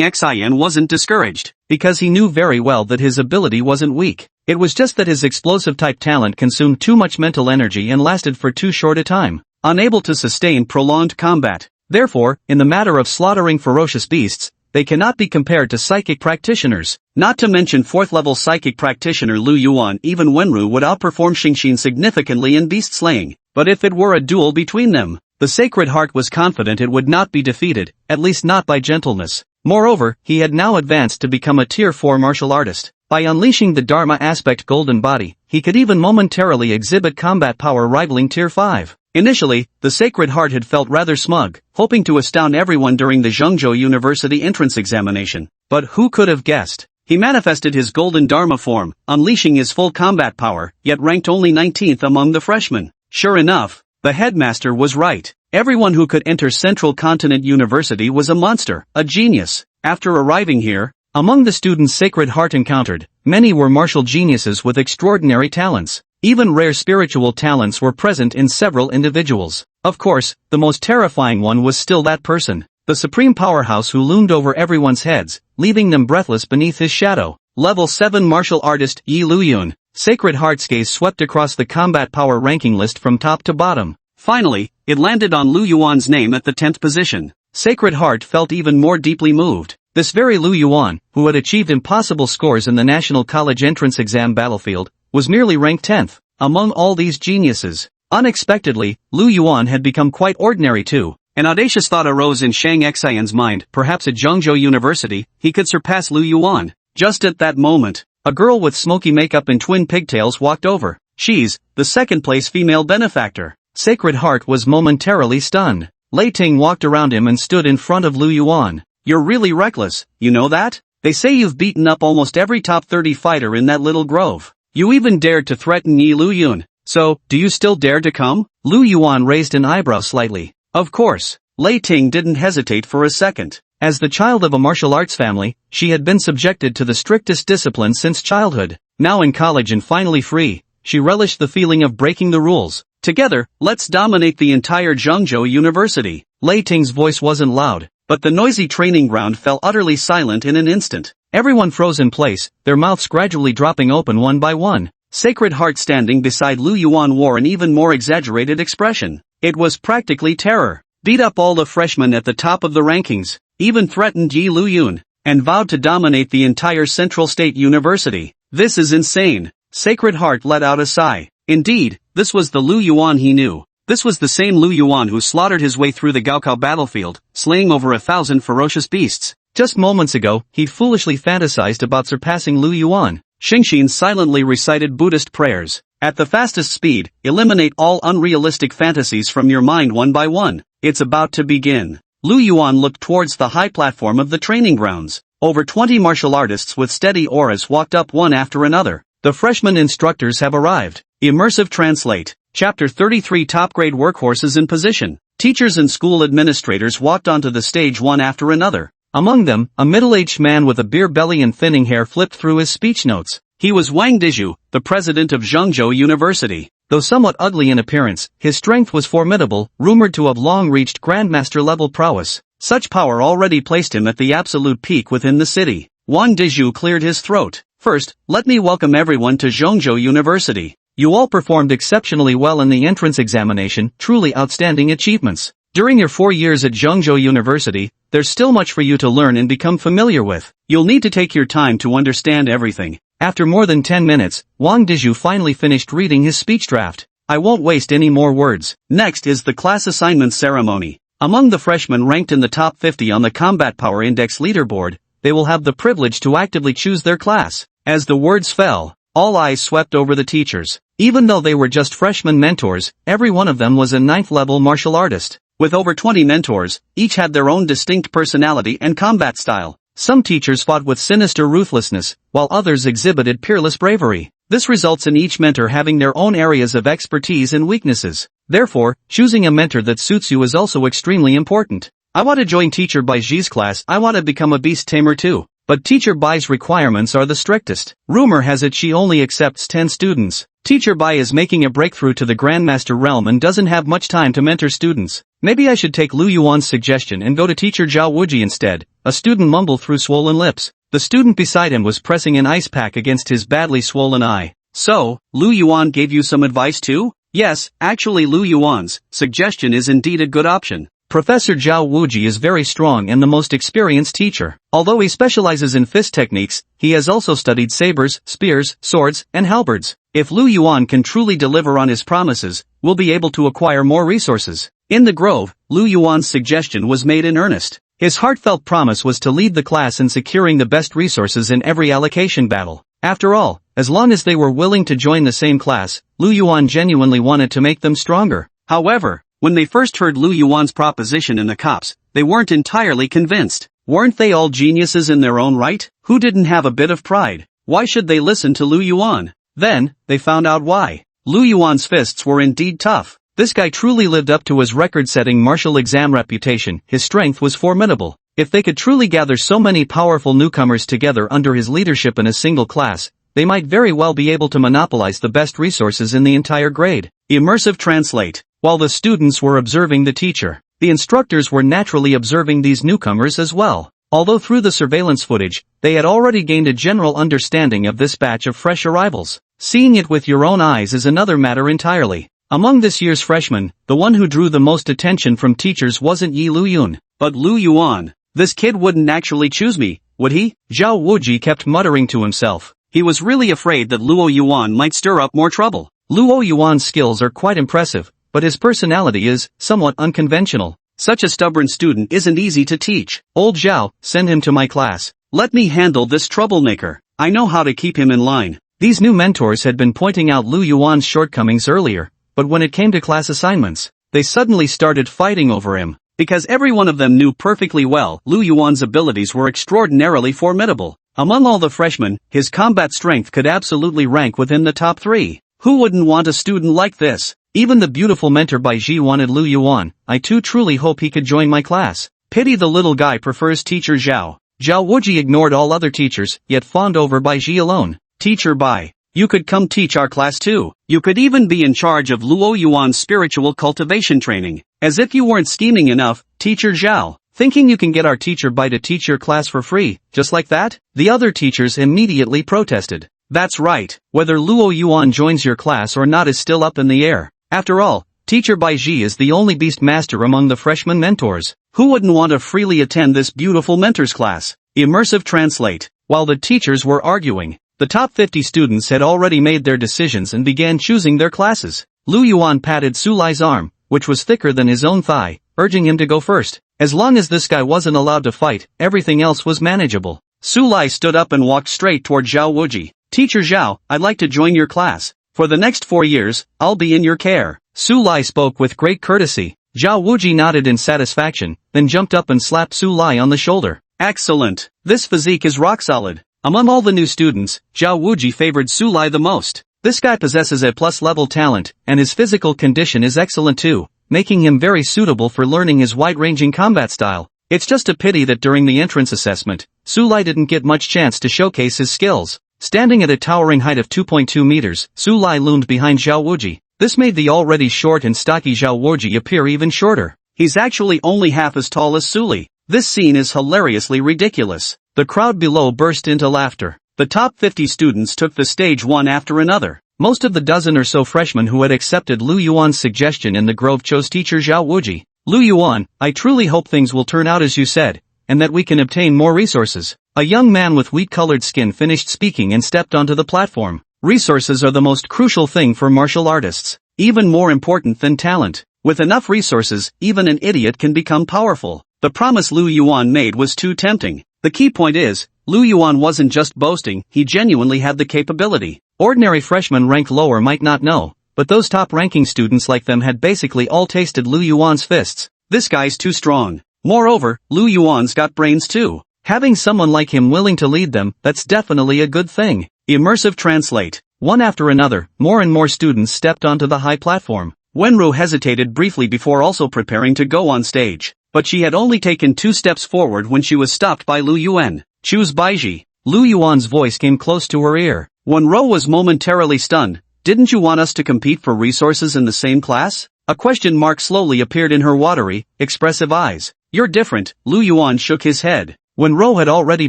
Speaker 1: Xian wasn't discouraged, because he knew very well that his ability wasn't weak. It was just that his explosive-type talent consumed too much mental energy and lasted for too short a time, unable to sustain prolonged combat. Therefore, in the matter of slaughtering ferocious beasts, they cannot be compared to psychic practitioners. Not to mention 4th-level psychic practitioner Lu Yuan. Even Wenru would outperform Xingxin significantly in beast slaying. But if it were a duel between them, the Sacred Heart was confident it would not be defeated, at least not by gentleness. Moreover, he had now advanced to become a Tier 4 martial artist. By unleashing the Dharma aspect golden body, he could even momentarily exhibit combat power rivaling Tier 5. Initially, the Sacred Heart had felt rather smug, hoping to astound everyone during the Zhengzhou University entrance examination. But who could have guessed? He manifested his golden Dharma form, unleashing his full combat power, yet ranked only 19th among the freshmen. Sure enough, the headmaster was right. Everyone who could enter Central Continent University was a monster, a genius. After arriving here, among the students Sacred Heart encountered, many were martial geniuses with extraordinary talents. Even rare spiritual talents were present in several individuals. Of course, the most terrifying one was still that person, the supreme powerhouse who loomed over everyone's heads, leaving them breathless beneath his shadow. Level 7 martial artist Yi Luyun. Sacred Heart's gaze swept across the combat power ranking list from top to bottom. Finally, it landed on Lu Yuan's name at the 10th position. Sacred Heart felt even more deeply moved. This very Lu Yuan, who had achieved impossible scores in the National College Entrance Exam battlefield, was merely ranked 10th. Among all these geniuses, unexpectedly, Lu Yuan had become quite ordinary too. An audacious thought arose in Shang Xian's mind. Perhaps at Zhengzhou University, he could surpass Lu Yuan. Just at that moment, A girl with smoky makeup and twin pigtails walked over. She's the second-place female benefactor. Sacred Heart was momentarily stunned. Lei Ting walked around him and stood in front of Lu Yuan. You're really reckless, you know that? They say you've beaten up almost every top 30 fighter in that little grove. You even dared to threaten Yi Lu Yun. So, do you still dare to come? Lu Yuan raised an eyebrow slightly. Of course. Lei Ting didn't hesitate for a second. As the child of a martial arts family, she had been subjected to the strictest discipline since childhood. Now in college and finally free, she relished the feeling of breaking the rules. Together, let's dominate the entire Zhengzhou University. Lei Ting's voice wasn't loud, but the noisy training ground fell utterly silent in an instant. Everyone froze in place, their mouths gradually dropping open one by one. Sacred Heart standing beside Lu Yuan wore an even more exaggerated expression. It was practically terror. Beat up all the freshmen at the top of the rankings, even threatened Yi Lu Yun, and vowed to dominate the entire Central State University. This is insane. Sacred Heart let out a sigh. Indeed, this was the Lu Yuan he knew. This was the same Lu Yuan who slaughtered his way through the Gaokao battlefield, slaying over 1,000 ferocious beasts. Just moments ago, he foolishly fantasized about surpassing Lu Yuan. Xingxin silently recited Buddhist prayers. At the fastest speed, eliminate all unrealistic fantasies from your mind one by one. It's about to begin. Lu Yuan looked towards the high platform of the training grounds. Over 20 martial artists with steady auras walked up one after another. The freshman instructors have arrived. Immersive Translate. Chapter 33 Top-grade workhorses in position. Teachers and school administrators walked onto the stage one after another. Among them, a middle-aged man with a beer belly and thinning hair flipped through his speech notes. He was Wang Dizhu, the president of Zhengzhou University. Though somewhat ugly in appearance, his strength was formidable, rumored to have long reached Grandmaster-level prowess. Such power already placed him at the absolute peak within the city. Wang Dizhu cleared his throat. First, let me welcome everyone to Zhengzhou University. You all performed exceptionally well in the entrance examination, truly outstanding achievements. During your 4 years at Zhengzhou University, there's still much for you to learn and become familiar with. You'll need to take your time to understand everything. After more than 10 minutes, Wang Dizhu finally finished reading his speech draft. I won't waste any more words. Next is the class assignment ceremony. Among the freshmen ranked in the top 50 on the Combat Power Index leaderboard, they will have the privilege to actively choose their class. As the words fell, all eyes swept over the teachers. Even though they were just freshman mentors, every one of them was a 9th-level martial artist. With over 20 mentors, each had their own distinct personality and combat style. Some teachers fought with sinister ruthlessness, while others exhibited peerless bravery. This results in each mentor having their own areas of expertise and weaknesses. Therefore, choosing a mentor that suits you is also extremely important. I want to join Teacher Bai Ji's class. I want to become a beast tamer too. But Teacher Bai's requirements are the strictest. Rumor has it she only accepts 10 students. Teacher Bai is making a breakthrough to the Grandmaster realm and doesn't have much time to mentor students. Maybe I should take Lu Yuan's suggestion and go to Teacher Zhao Wuji instead. A student mumbled through swollen lips. The student beside him was pressing an ice pack against his badly swollen eye. So, Lu Yuan gave you some advice too? Yes, actually Lu Yuan's suggestion is indeed a good option. Professor Zhao Wuji is very strong and the most experienced teacher. Although he specializes in fist techniques, he has also studied sabers, spears, swords, and halberds. If Lu Yuan can truly deliver on his promises, we'll be able to acquire more resources. In the grove, Lu Yuan's suggestion was made in earnest. His heartfelt promise was to lead the class in securing the best resources in every allocation battle. After all, as long as they were willing to join the same class, Lu Yuan genuinely wanted to make them stronger. However, when they first heard Lu Yuan's proposition in the cops, they weren't entirely convinced. Weren't they all geniuses in their own right? Who didn't have a bit of pride? Why should they listen to Lu Yuan? Then, they found out why. Lu Yuan's fists were indeed tough. This guy truly lived up to his record-setting martial exam reputation. His strength was formidable. If they could truly gather so many powerful newcomers together under his leadership in a single class, they might very well be able to monopolize the best resources in the entire grade. Immersive Translate. While the students were observing the teacher, the instructors were naturally observing these newcomers as well. Although through the surveillance footage, they had already gained a general understanding of this batch of fresh arrivals. Seeing it with your own eyes is another matter entirely. Among this year's freshmen, the one who drew the most attention from teachers wasn't Yi Lu Yun, but Lu Yuan. This kid wouldn't actually choose me, would he? Zhao Wuji kept muttering to himself. He was really afraid that Luo Yuan might stir up more trouble. Luo Yuan's skills are quite impressive, but his personality is somewhat unconventional. Such a stubborn student isn't easy to teach. Old Zhao, send him to my class. Let me handle this troublemaker. I know how to keep him in line. These new mentors had been pointing out Lu Yuan's shortcomings earlier, but when it came to class assignments, they suddenly started fighting over him. Because every one of them knew perfectly well Lu Yuan's abilities were extraordinarily formidable. Among all the freshmen, his combat strength could absolutely rank within the top 3. Who wouldn't want a student like this? Even the beautiful mentor Baiji wanted Lu Yuan. I too truly hope he could join my class. Pity the little guy prefers teacher Zhao. Zhao Wuji ignored all other teachers, yet fawned over Baiji alone. Teacher Bai, you could come teach our class too. You could even be in charge of Luo Yuan's spiritual cultivation training. As if you weren't scheming enough, teacher Zhao. Thinking you can get our teacher Bai to teach your class for free, just like that? The other teachers immediately protested. That's right, whether Luo Yuan joins your class or not is still up in the air. After all, teacher Baiji is the only beast master among the freshman mentors. Who wouldn't want to freely attend this beautiful mentors class? Immersive translate. While the teachers were arguing, the top 50 students had already made their decisions and began choosing their classes. Lu Yuan patted Su Lai's arm, which was thicker than his own thigh, urging him to go first. As long as this guy wasn't allowed to fight, everything else was manageable. Su Lai stood up and walked straight toward Zhao Wuji. Teacher Zhao, I'd like to join your class. For the next 4 years, I'll be in your care. Su Lai spoke with great courtesy. Zhao Wuji nodded in satisfaction, then jumped up and slapped Su Lai on the shoulder. Excellent. This physique is rock solid. Among all the new students, Zhao Wuji favored Su Lai the most. This guy possesses a plus-level talent, and his physical condition is excellent too, making him very suitable for learning his wide-ranging combat style. It's just a pity that during the entrance assessment, Su Lai didn't get much chance to showcase his skills. Standing at a towering height of 2.2 meters, Su Lai loomed behind Zhao Wuji. This made the already short and stocky Zhao Wuji appear even shorter. He's actually only half as tall as Su Li. This scene is hilariously ridiculous. The crowd below burst into laughter. The top 50 students took the stage one after another. Most of the dozen or so freshmen who had accepted Lu Yuan's suggestion in the grove chose teacher Zhao Wuji. Lu Yuan, I truly hope things will turn out as you said, and that we can obtain more resources. A young man with wheat-colored skin finished speaking and stepped onto the platform. Resources are the most crucial thing for martial artists, even more important than talent. With enough resources, even an idiot can become powerful. The promise Lu Yuan made was too tempting. The key point is, Lu Yuan wasn't just boasting, he genuinely had the capability. Ordinary freshmen ranked lower might not know, but those top-ranking students like them had basically all tasted Lu Yuan's fists. This guy's too strong. Moreover, Lu Yuan's got brains too. Having someone like him willing to lead them, that's definitely a good thing. Immersive translate. One after another, more and more students stepped onto the high platform. Wenru hesitated briefly before also preparing to go on stage. But she had only taken 2 steps forward when she was stopped by Lu Yuan. Choose Baiji. Lu Yuan's voice came close to her ear. Wenru was momentarily stunned. Didn't you want us to compete for resources in the same class? A question mark slowly appeared in her watery, expressive eyes. You're different. Lu Yuan shook his head. Wenru had already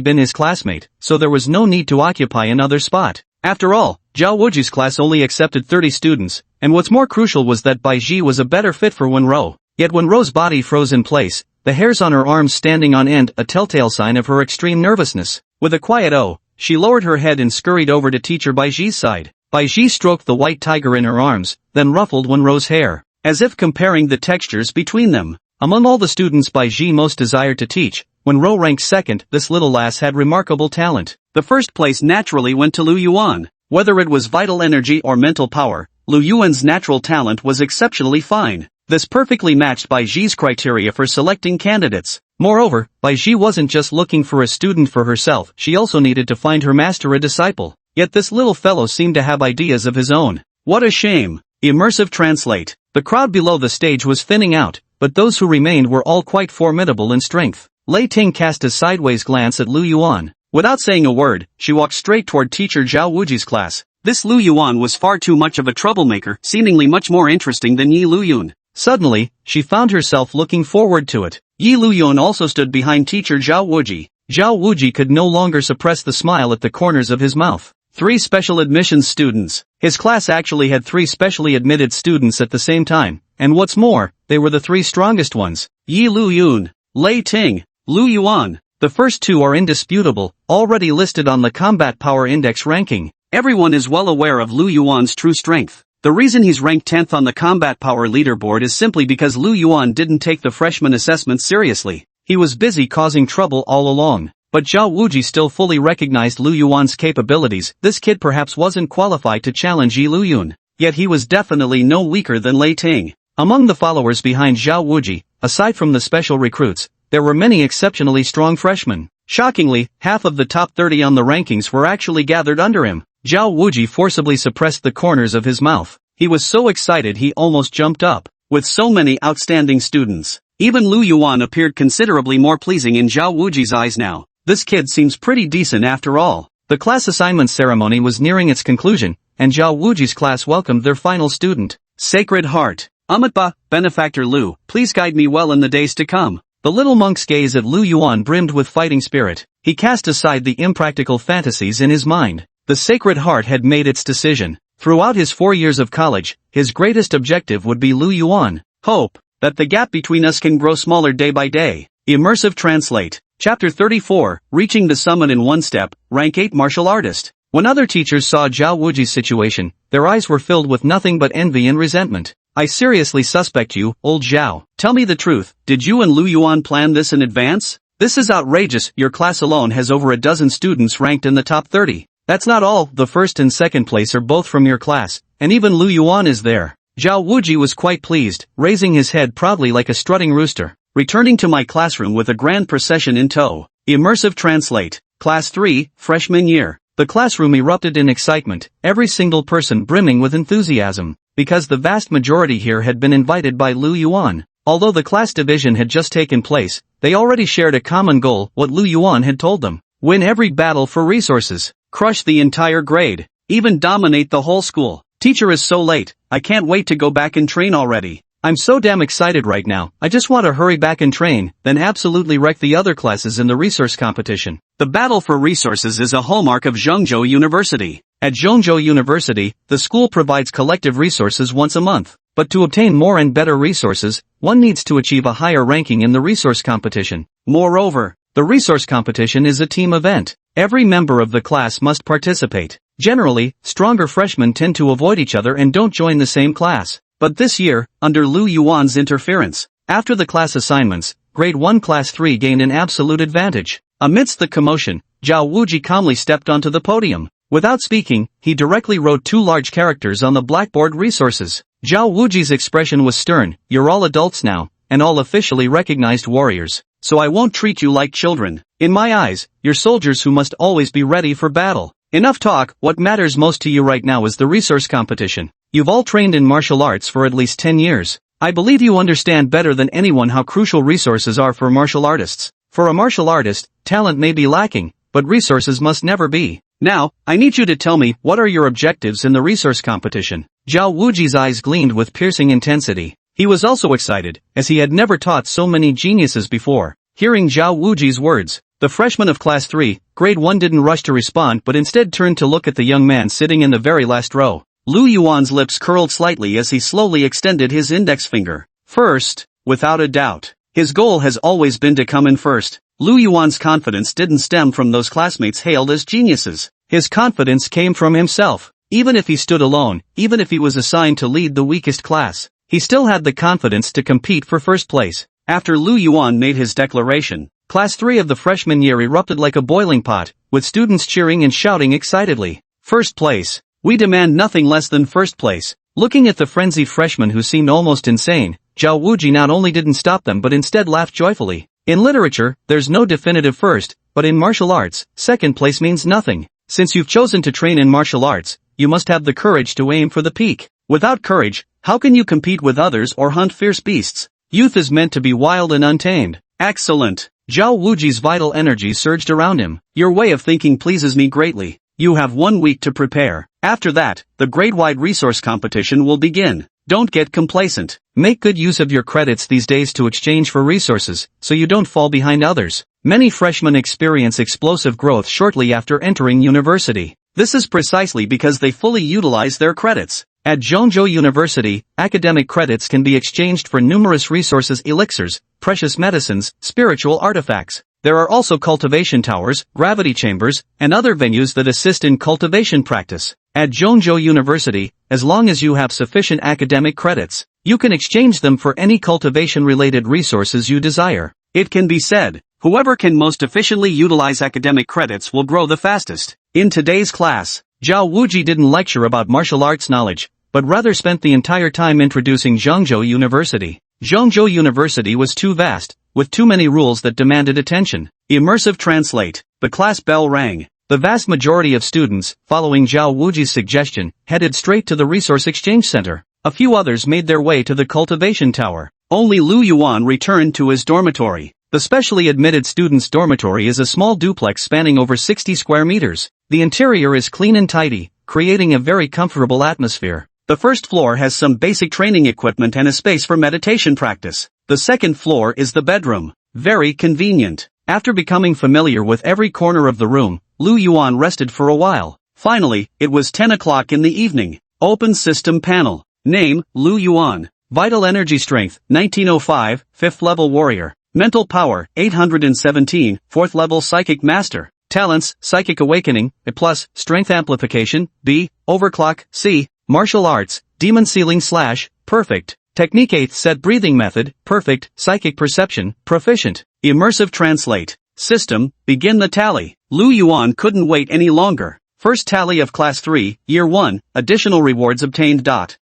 Speaker 1: been his classmate, so there was no need to occupy another spot. After all, Zhao Wuji's class only accepted 30 students, and what's more crucial was that Baiji was a better fit for Wenru. Yet Wenru's body froze in place, the hairs on her arms standing on end, a telltale sign of her extreme nervousness. With a quiet "oh," she lowered her head and scurried over to teacher Baiji's side. Baiji stroked the white tiger in her arms, then ruffled Wenru's hair, as if comparing the textures between them. Among all the students Baiji most desired to teach, Wenru ranked second. This little lass had remarkable talent. The first place naturally went to Lu Yuan. Whether it was vital energy or mental power, Lu Yuan's natural talent was exceptionally fine. This perfectly matched Baiji's criteria for selecting candidates. Moreover, Baiji wasn't just looking for a student for herself, she also needed to find her master a disciple. Yet this little fellow seemed to have ideas of his own. What a shame. Immersive translate. The crowd below the stage was thinning out, but those who remained were all quite formidable in strength. Lei Ting cast a sideways glance at Lu Yuan. Without saying a word, she walked straight toward teacher Zhao Wuji's class. This Lu Yuan was far too much of a troublemaker, seemingly much more interesting than Yi Lu Yun. Suddenly, she found herself looking forward to it. Yi Lu Yun also stood behind teacher Zhao Wuji. Zhao Wuji could no longer suppress the smile at the corners of his mouth. 3 special admissions students. His class actually had 3 specially admitted students at the same time, and what's more, they were the 3 strongest ones. Yi Lu Yun, Lei Ting, Lu Yuan. The first 2 are indisputable, already listed on the Combat Power Index ranking. Everyone is well aware of Lu Yuan's true strength. The reason he's ranked 10th on the Combat Power Leaderboard is simply because Lu Yuan didn't take the freshman assessment seriously. He was busy causing trouble all along. But Zhao Wuji still fully recognized Lu Yuan's capabilities. This kid perhaps wasn't qualified to challenge Yi Luyun, yet he was definitely no weaker than Lei Ting. Among the followers behind Zhao Wuji, aside from the special recruits, there were many exceptionally strong freshmen. Shockingly, half of the top 30 on the rankings were actually gathered under him. Zhao Wuji forcibly suppressed the corners of his mouth. He was so excited he almost jumped up. With so many outstanding students, even Lu Yuan appeared considerably more pleasing in Zhao Wuji's eyes now. This kid seems pretty decent after all. The class assignment ceremony was nearing its conclusion, and Zhao Wuji's class welcomed their final student. Sacred Heart. Amitba, Benefactor Lu, please guide me well in the days to come. The little monk's gaze at Lu Yuan brimmed with fighting spirit. He cast aside the impractical fantasies in his mind. The Sacred Heart had made its decision. Throughout his 4 years of college, his greatest objective would be Lu Yuan. Hope that the gap between us can grow smaller day by day. Immersive Translate. Chapter 34, Reaching the Summit in One Step, Rank 8 Martial Artist. When other teachers saw Zhao Wuji's situation, their eyes were filled with nothing but envy and resentment. I seriously suspect you, old Zhao. Tell me the truth, did you and Lu Yuan plan this in advance? This is outrageous, your class alone has over a dozen students ranked in the top 30. That's not all, the first and second place are both from your class, and even Lu Yuan is there. Zhao Wuji was quite pleased, raising his head proudly like a strutting rooster. Returning to my classroom with a grand procession in tow. Immersive Translate. Class 3, Freshman Year. The classroom erupted in excitement, every single person brimming with enthusiasm, because the vast majority here had been invited by Lu Yuan. Although the class division had just taken place, they already shared a common goal, what Lu Yuan had told them. Win every battle for resources. Crush the entire grade. Even dominate the whole school. Teacher is so late, I can't wait to go back and train already. I'm so damn excited right now, I just want to hurry back and train, then absolutely wreck the other classes in the resource competition. The battle for resources is a hallmark of Zhengzhou University. At Zhengzhou University, the school provides collective resources once a month. But to obtain more and better resources, one needs to achieve a higher ranking in the resource competition. Moreover, the resource competition is a team event. Every member of the class must participate. Generally, stronger freshmen tend to avoid each other and don't join the same class. But this year, under Lu Yuan's interference, after the class assignments, Grade 1 Class 3 gained an absolute advantage. Amidst the commotion, Zhao Wuji calmly stepped onto the podium. Without speaking, he directly wrote 2 large characters on the blackboard resources. Zhao Wuji's expression was stern, you're all adults now, and all officially recognized warriors. So I won't treat you like children. In my eyes, you're soldiers who must always be ready for battle. Enough talk, what matters most to you right now is the resource competition. You've all trained in martial arts for at least 10 years. I believe you understand better than anyone how crucial resources are for martial artists. For a martial artist, talent may be lacking, but resources must never be. Now, I need you to tell me, what are your objectives in the resource competition? Zhao Wuji's eyes gleamed with piercing intensity. He was also excited, as he had never taught so many geniuses before. Hearing Zhao Wuji's words, the freshman of Class 3, Grade 1 didn't rush to respond but instead turned to look at the young man sitting in the very last row. Lu Yuan's lips curled slightly as he slowly extended his index finger. First, without a doubt. His goal has always been to come in first. Lu Yuan's confidence didn't stem from those classmates hailed as geniuses. His confidence came from himself. Even if he stood alone, even if he was assigned to lead the weakest class, he still had the confidence to compete for first place. After Lu Yuan made his declaration, Class 3 of the freshman year erupted like a boiling pot, with students cheering and shouting excitedly. First place. We demand nothing less than first place. Looking at the frenzied freshman who seemed almost insane, Zhao Wuji not only didn't stop them but instead laughed joyfully. In literature, there's no definitive first, but in martial arts, second place means nothing. Since you've chosen to train in martial arts, you must have the courage to aim for the peak. Without courage, how can you compete with others or hunt fierce beasts? Youth is meant to be wild and untamed. Excellent. Zhao Wuji's vital energy surged around him. Your way of thinking pleases me greatly. You have 1 week to prepare. After that, the grade-wide resource competition will begin. Don't get complacent. Make good use of your credits these days to exchange for resources, so you don't fall behind others. Many freshmen experience explosive growth shortly after entering university. This is precisely because they fully utilize their credits. At Zhengzhou University, academic credits can be exchanged for numerous resources, elixirs, precious medicines, spiritual artifacts. There are also cultivation towers, gravity chambers, and other venues that assist in cultivation practice. At Zhengzhou University, as long as you have sufficient academic credits, you can exchange them for any cultivation-related resources you desire. It can be said, Whoever can most efficiently utilize academic credits will grow the fastest. In today's class, Zhao Wuji didn't lecture about martial arts knowledge, but rather spent the entire time introducing Zhengzhou University. Zhengzhou University was too vast, with too many rules that demanded attention. Immersive translate. The class bell rang. The vast majority of students, following Zhao Wuji's suggestion, headed straight to the Resource Exchange Center. A few others made their way to the Cultivation Tower. Only Lu Yuan returned to his dormitory. The specially admitted students' dormitory is a small duplex spanning over 60 square meters. The interior is clean and tidy, creating a very comfortable atmosphere. The first floor has some basic training equipment and a space for meditation practice. The second floor is the bedroom. Very convenient. After becoming familiar with every corner of the room, Lu Yuan rested for a while. Finally, it was 10 o'clock in the evening. Open system panel. Name, Lu Yuan. Vital energy strength, 1905, 5th level warrior. Mental power, 817, 4th level psychic master. Talents, psychic awakening, A+, strength amplification, B, overclock, C, martial arts, demon sealing / perfect. Technique 8th set breathing method, perfect, psychic perception, proficient. Immersive translate. System, begin the tally. Lu Yuan couldn't wait any longer. First tally of class 3, year 1, additional rewards obtained.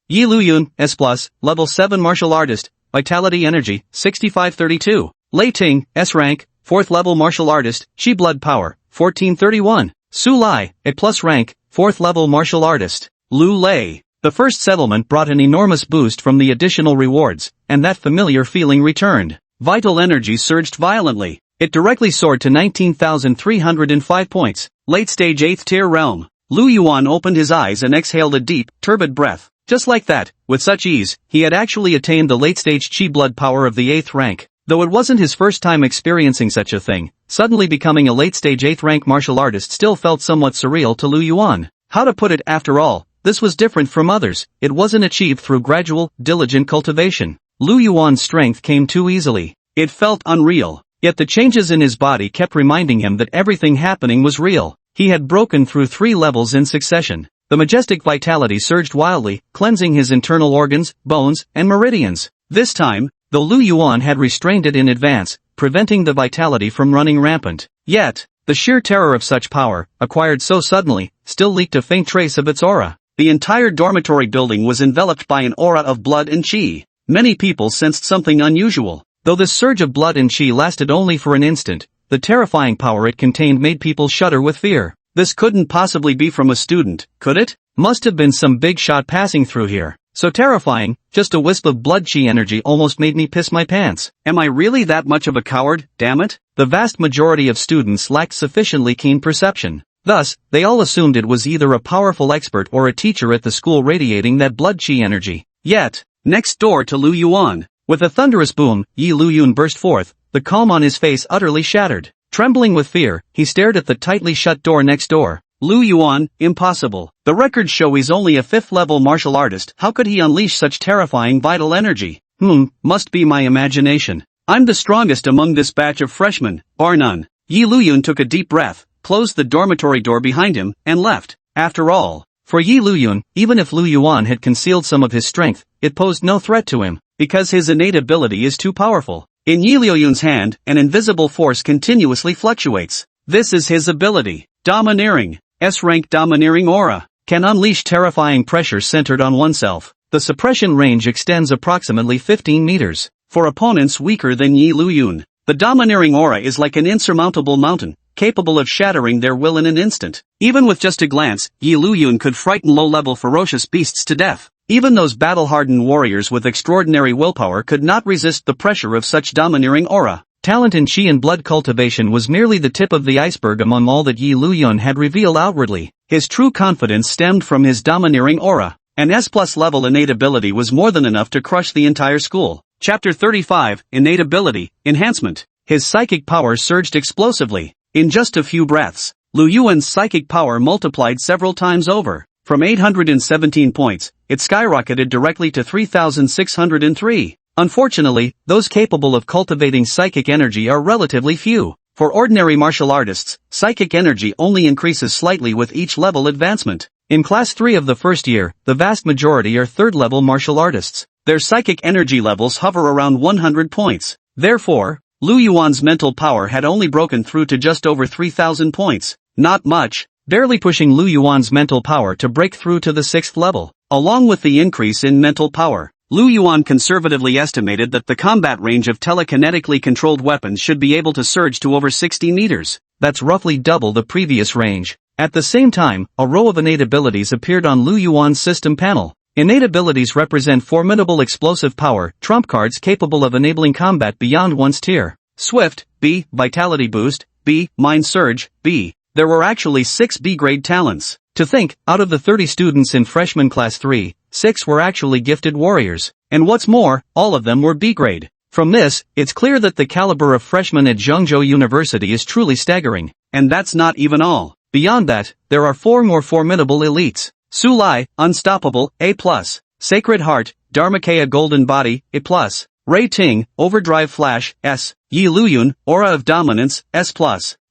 Speaker 1: Yi Luyun, S+, level 7 martial artist, vitality energy, 6532. Lei Ting, S rank, 4th level martial artist, Qi blood power, 1431. Su Lai, A+ rank, 4th level martial artist. Lu Lei. The first settlement brought an enormous boost from the additional rewards, and that familiar feeling returned. Vital energy surged violently. It directly soared to 19,305 points. Late stage 8th tier realm. Lu Yuan opened his eyes and exhaled a deep, turbid breath. Just like that, with such ease, he had actually attained the late-stage Qi blood power of the 8th rank. Though it wasn't his first time experiencing such a thing, suddenly becoming a late-stage 8th rank martial artist still felt somewhat surreal to Lu Yuan. How to put it, after all, this was different from others. It wasn't achieved through gradual, diligent cultivation. Lu Yuan's strength came too easily. It felt unreal. Yet the changes in his body kept reminding him that everything happening was real. He had broken through 3 levels in succession. The majestic vitality surged wildly, cleansing his internal organs, bones, and meridians. This time, though Lu Yuan had restrained it in advance, preventing the vitality from running rampant. Yet, the sheer terror of such power, acquired so suddenly, still leaked a faint trace of its aura. The entire dormitory building was enveloped by an aura of blood and qi. Many people sensed something unusual. Though this surge of blood and qi lasted only for an instant, the terrifying power it contained made people shudder with fear. This couldn't possibly be from a student, could it? Must have been some big shot passing through here. So terrifying, just a wisp of blood qi energy almost made me piss my pants. Am I really that much of a coward, damn it? The vast majority of students lacked sufficiently keen perception. Thus, they all assumed it was either a powerful expert or a teacher at the school radiating that blood qi energy. Yet, next door to Lu Yuan, with a thunderous boom, Yi Luyun burst forth, the calm on his face utterly shattered. Trembling with fear, he stared at the tightly shut door next door. Lu Yuan, impossible. The records show he's only a 5th level martial artist. How could he unleash such terrifying vital energy? Must be my imagination. I'm the strongest among this batch of freshmen, bar none. Yi Luyun took a deep breath, closed the dormitory door behind him, and left. After all, for Yi Luyun, even if Lu Yuan had concealed some of his strength, it posed no threat to him, because his innate ability is too powerful. In Yi Luyun's hand, an invisible force continuously fluctuates. This is his ability. Domineering. S-rank domineering aura. Can unleash terrifying pressure centered on oneself. The suppression range extends approximately 15 meters. For opponents weaker than Yi Luyun, the domineering aura is like an insurmountable mountain, capable of shattering their will in an instant. Even with just a glance, Yi Luyun could frighten low-level ferocious beasts to death. Even those battle-hardened warriors with extraordinary willpower could not resist the pressure of such domineering aura. Talent in qi and blood cultivation was merely the tip of the iceberg among all that Yi Luyun had revealed outwardly. His true confidence stemmed from his domineering aura. An S+ level innate ability was more than enough to crush the entire school. Chapter 35, Innate Ability, Enhancement. His psychic power surged explosively. In just a few breaths, Lu Yuan's psychic power multiplied several times over. From 817 points, it skyrocketed directly to 3,603. Unfortunately, those capable of cultivating psychic energy are relatively few. For ordinary martial artists, psychic energy only increases slightly with each level advancement. In Class 3 of the first year, the vast majority are 3rd-level martial artists. Their psychic energy levels hover around 100 points. Therefore, Lu Yuan's mental power had only broken through to just over 3,000 points. Not much, barely pushing Lu Yuan's mental power to break through to the 6th level. Along with the increase in mental power, Lu Yuan conservatively estimated that the combat range of telekinetically controlled weapons should be able to surge to over 60 meters. That's roughly double the previous range. At the same time, a row of innate abilities appeared on Lu Yuan's system panel. Innate abilities represent formidable explosive power, trump cards capable of enabling combat beyond one's tier. Swift, B. Vitality Boost, B. Mind Surge, B. There were actually 6 B-grade talents. To think, out of the 30 students in freshman class 3, 6 were actually gifted warriors. And what's more, all of them were B-grade. From this, it's clear that the caliber of freshmen at Zhengzhou University is truly staggering. And that's not even all. Beyond that, there are 4 more formidable elites. Su Lai, Unstoppable, A+. Sacred Heart, Dharmakaya Golden Body, A+. Ray Ting, Overdrive Flash, S. Yi Luyun, Aura of Dominance, S+.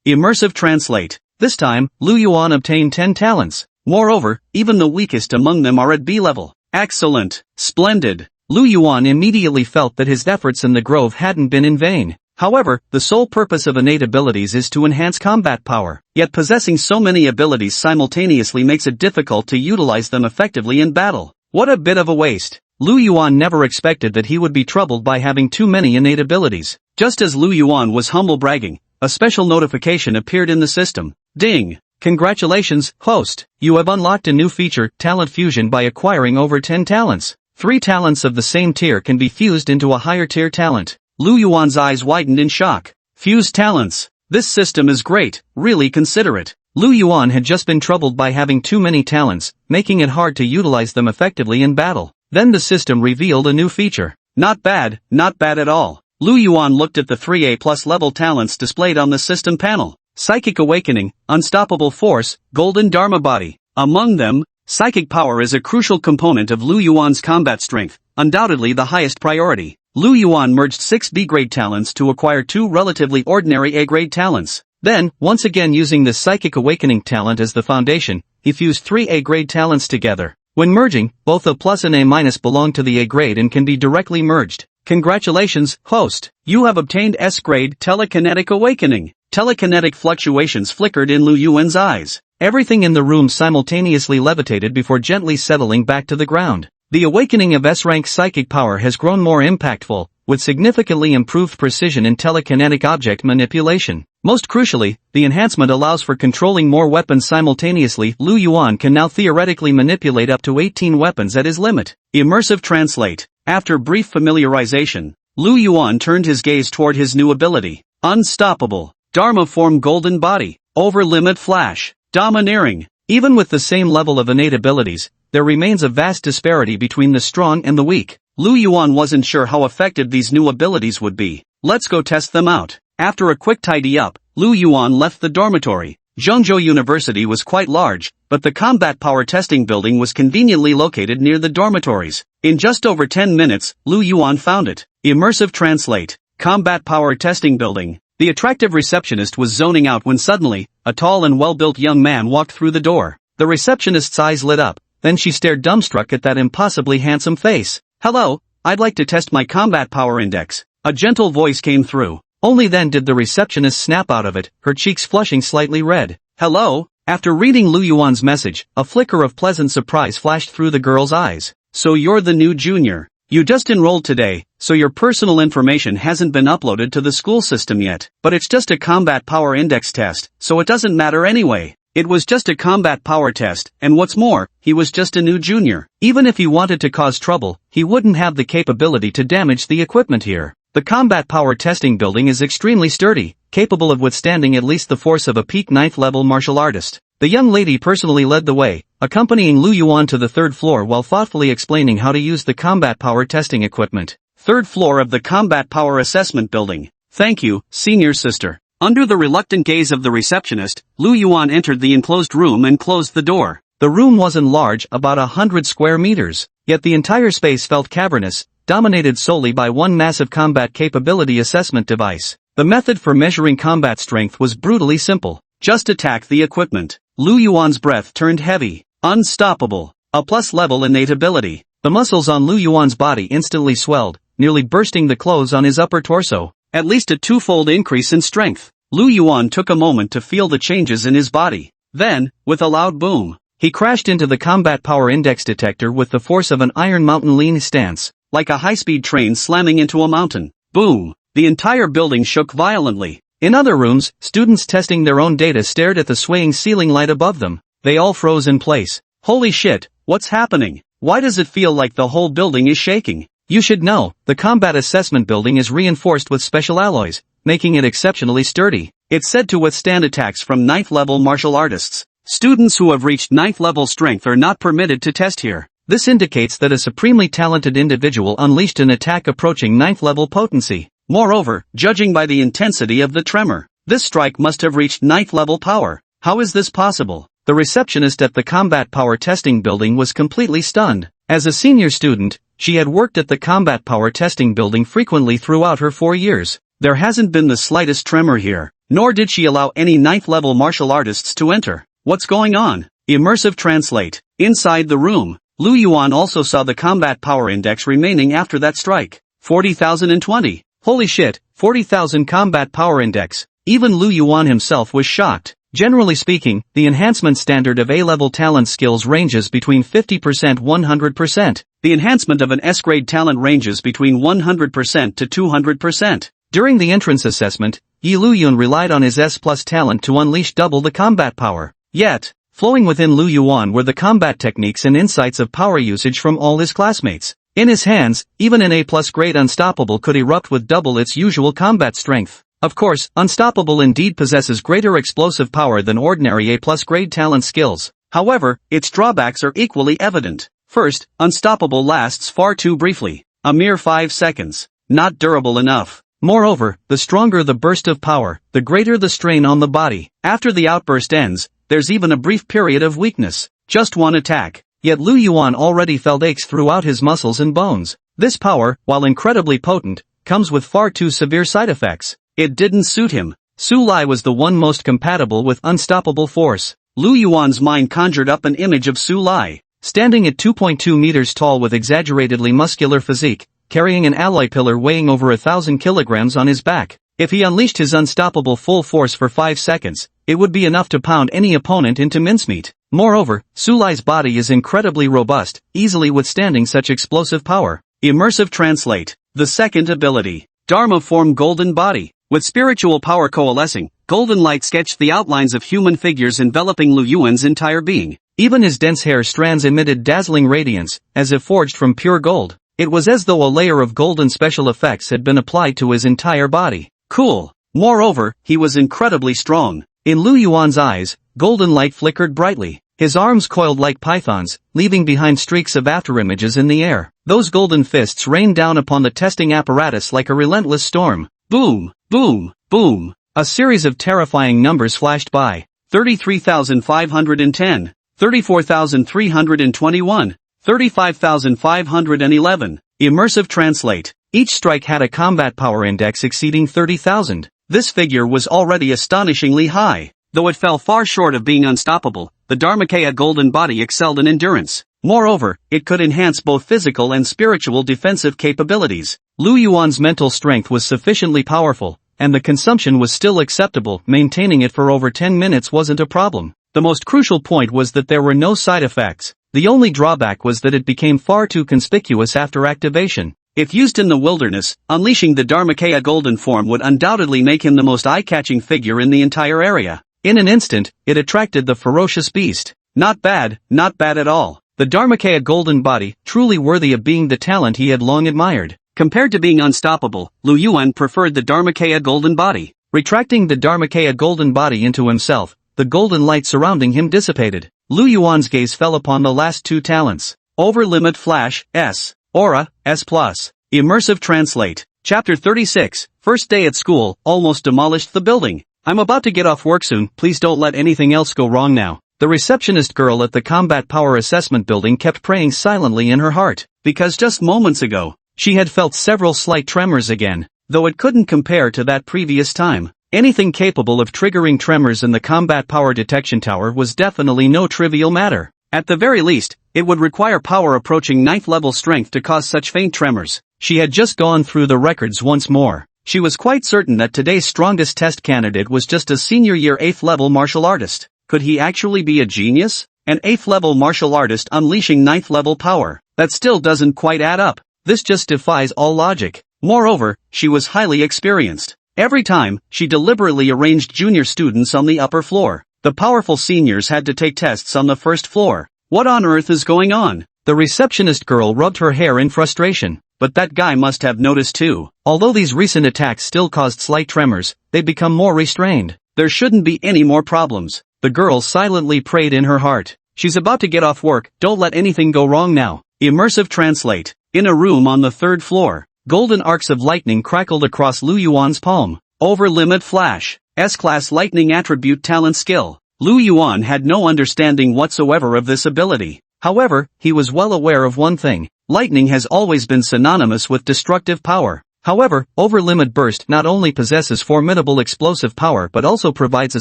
Speaker 1: Immersive Translate. This time, Lu Yuan obtained 10 talents. Moreover, even the weakest among them are at B level. Excellent. Splendid. Lu Yuan immediately felt that his efforts in the grove hadn't been in vain. However, the sole purpose of innate abilities is to enhance combat power. Yet possessing so many abilities simultaneously makes it difficult to utilize them effectively in battle. What a bit of a waste. Lu Yuan never expected that he would be troubled by having too many innate abilities. Just as Lu Yuan was humble bragging, a special notification appeared in the system. Ding! Congratulations, host! You have unlocked a new feature, Talent Fusion, by acquiring over 10 talents. 3 talents of the same tier can be fused into a higher tier talent. Lu Yuan's eyes widened in shock. Fuse talents. This system is great, really considerate. Lu Yuan had just been troubled by having too many talents, making it hard to utilize them effectively in battle. Then the system revealed a new feature. Not bad at all. Lu Yuan looked at the 3A+ level talents displayed on the system panel. Psychic Awakening, Unstoppable Force, Golden Dharma Body. Among them, psychic power is a crucial component of Lu Yuan's combat strength, undoubtedly the highest priority. Lu Yuan merged 6 B-grade talents to acquire 2 relatively ordinary A-grade talents. Then, once again using the Psychic Awakening talent as the foundation, he fused 3 A-grade talents together. When merging, both A+ and A- belong to the A-grade and can be directly merged. Congratulations, host! You have obtained S-grade Telekinetic Awakening. Telekinetic fluctuations flickered in Lu Yuan's eyes. Everything in the room simultaneously levitated before gently settling back to the ground. The awakening of S-rank psychic power has grown more impactful, with significantly improved precision in telekinetic object manipulation. Most crucially, the enhancement allows for controlling more weapons simultaneously. Lu Yuan can now theoretically manipulate up to 18 weapons at his limit. Immersive Translate. After brief familiarization, Lu Yuan turned his gaze toward his new ability. Unstoppable. Dharma Form Golden Body. Over-limit Flash. Domineering. Even with the same level of innate abilities, there remains a vast disparity between the strong and the weak. Lu Yuan wasn't sure how effective these new abilities would be. Let's go test them out. After a quick tidy up, Lu Yuan left the dormitory. Zhengzhou University was quite large, but the combat power testing building was conveniently located near the dormitories. In just over 10 minutes, Lu Yuan found it. Immersive Translate. Combat Power Testing Building. The attractive receptionist was zoning out when suddenly, a tall and well-built young man walked through the door. The receptionist's eyes lit up, then she stared dumbstruck at that impossibly handsome face. Hello, I'd like to test my combat power index. A gentle voice came through. Only then did the receptionist snap out of it, her cheeks flushing slightly red. Hello? After reading Lu Yuan's message, a flicker of pleasant surprise flashed through the girl's eyes. So you're the new junior. You just enrolled today, so your personal information hasn't been uploaded to the school system yet. But it's just a combat power index test, so it doesn't matter anyway. It was just a combat power test, and what's more, he was just a new junior. Even if he wanted to cause trouble, he wouldn't have the capability to damage the equipment here. The combat power testing building is extremely sturdy, capable of withstanding at least the force of a peak 9th level martial artist. The young lady personally led the way, accompanying Lu Yuan to the 3rd floor while thoughtfully explaining how to use the combat power testing equipment. 3rd floor of the combat power assessment building. Thank you, senior sister. Under the reluctant gaze of the receptionist, Lu Yuan entered the enclosed room and closed the door. The room wasn't large, about 100 square meters, yet the entire space felt cavernous, dominated solely by one massive combat capability assessment device. The method for measuring combat strength was brutally simple. Just attack the equipment. Lu Yuan's breath turned heavy. Unstoppable. A plus level innate ability. The muscles on Lu Yuan's body instantly swelled, nearly bursting the clothes on his upper torso. at least a twofold increase in strength. Lu Yuan took a moment to feel the changes in his body. Then, with a loud boom, he crashed into the combat power index detector with the force of an Iron Mountain lean stance, like a high-speed train slamming into a mountain. Boom! The entire building shook violently. In other rooms, students testing their own data stared at the swaying ceiling light above them. They all froze in place. Holy shit, what's happening? Why does it feel like the whole building is shaking? You should know, the combat assessment building is reinforced with special alloys, making it exceptionally sturdy. It's said to withstand attacks from 9th level martial artists. Students who have reached 9th level strength are not permitted to test here. This indicates that a supremely talented individual unleashed an attack approaching 9th level potency. Moreover, judging by the intensity of the tremor, this strike must have reached 9th level power. How is this possible? The receptionist at the combat power testing building was completely stunned. As a senior student, she had worked at the combat power testing building frequently throughout her 4 years. There hasn't been the slightest tremor here, nor did she allow any 9th level martial artists to enter. What's going on? Immersive translate. Inside the room, Lu Yuan also saw the combat power index remaining after that strike. 40,020. Holy shit, 40,000 combat power index. Even Lu Yuan himself was shocked. Generally speaking, the enhancement standard of A-level talent skills ranges between 50%–100%. The enhancement of an S-grade talent ranges between 100% to 200%. During the entrance assessment, Yi Luyun relied on his S+ talent to unleash double the combat power. Yet, flowing within Lu Yuan were the combat techniques and insights of power usage from all his classmates. In his hands, even an A+ grade Unstoppable could erupt with double its usual combat strength. Of course, Unstoppable indeed possesses greater explosive power than ordinary A+ grade talent skills. However, its drawbacks are equally evident. First, Unstoppable lasts far too briefly. A mere 5 seconds. Not durable enough. Moreover, the stronger the burst of power, the greater the strain on the body. After the outburst ends, there's even a brief period of weakness. Just one attack. Yet Lu Yuan already felt aches throughout his muscles and bones. This power, while incredibly potent, comes with far too severe side effects. It didn't suit him. Su Lai was the one most compatible with unstoppable force. Lu Yuan's mind conjured up an image of Su Lai, standing at 2.2 meters tall with exaggeratedly muscular physique, carrying an alloy pillar weighing over 1,000 kilograms on his back. If he unleashed his unstoppable full force for 5 seconds, it would be enough to pound any opponent into mincemeat. Moreover, Su Lai's body is incredibly robust, easily withstanding such explosive power. Immersive translate. The second ability. Dharma form golden body. With spiritual power coalescing, golden light sketched the outlines of human figures enveloping Lu Yuan's entire being. Even his dense hair strands emitted dazzling radiance, as if forged from pure gold. It was as though a layer of golden special effects had been applied to his entire body. Cool. Moreover, he was incredibly strong. In Lu Yuan's eyes, golden light flickered brightly. His arms coiled like pythons, leaving behind streaks of afterimages in the air. Those golden fists rained down upon the testing apparatus like a relentless storm. Boom, boom, boom. A series of terrifying numbers flashed by. 33,510, 34,321, 35,511. Immersive translate. Each strike had a combat power index exceeding 30,000. This figure was already astonishingly high. Though it fell far short of being unstoppable, the Dharmakaya golden body excelled in endurance. Moreover, it could enhance both physical and spiritual defensive capabilities. Lu Yuan's mental strength was sufficiently powerful, and the consumption was still acceptable. Maintaining it for over 10 minutes wasn't a problem. The most crucial point was that there were no side effects. The only drawback was that it became far too conspicuous after activation. If used in the wilderness, unleashing the Dharmakaya golden form would undoubtedly make him the most eye-catching figure in the entire area. In an instant, it attracted the ferocious beast. Not bad at all. The Dharmakaya golden body, truly worthy of being the talent he had long admired. Compared to being unstoppable, Lu Yuan preferred the Dharmakaya golden body. Retracting the Dharmakaya golden body into himself, the golden light surrounding him dissipated. Lu Yuan's gaze fell upon the last two talents. Over-limit flash, S. Aura, S+. Immersive translate. Chapter 36, First day at school, almost demolished the building. I'm about to get off work soon, please don't let anything else go wrong now. The receptionist girl at the combat power assessment building kept praying silently in her heart, because just moments ago, she had felt several slight tremors again, though it couldn't compare to that previous time. Anything capable of triggering tremors in the combat power detection tower was definitely no trivial matter. At the very least, it would require power approaching 9th level strength to cause such faint tremors. She had just gone through the records once more. She was quite certain that today's strongest test candidate was just a senior year 8th level martial artist. Could he actually be a genius? An 8th level martial artist unleashing 9th level power? That still doesn't quite add up. This just defies all logic. Moreover, she was highly experienced. Every time, she deliberately arranged junior students on the upper floor. The powerful seniors had to take tests on the first floor. What on earth is going on? The receptionist girl rubbed her hair in frustration. But that guy must have noticed too. Although these recent attacks still caused slight tremors, they become more restrained. There shouldn't be any more problems. The girl silently prayed in her heart. She's about to get off work, don't let anything go wrong now. Immersive translate. In a room on the 3rd floor, golden arcs of lightning crackled across Lu Yuan's palm. Over limit flash. S-class lightning attribute talent skill. Lu Yuan had no understanding whatsoever of this ability. However, he was well aware of one thing. Lightning has always been synonymous with destructive power. However, Over-Limit Burst not only possesses formidable explosive power but also provides a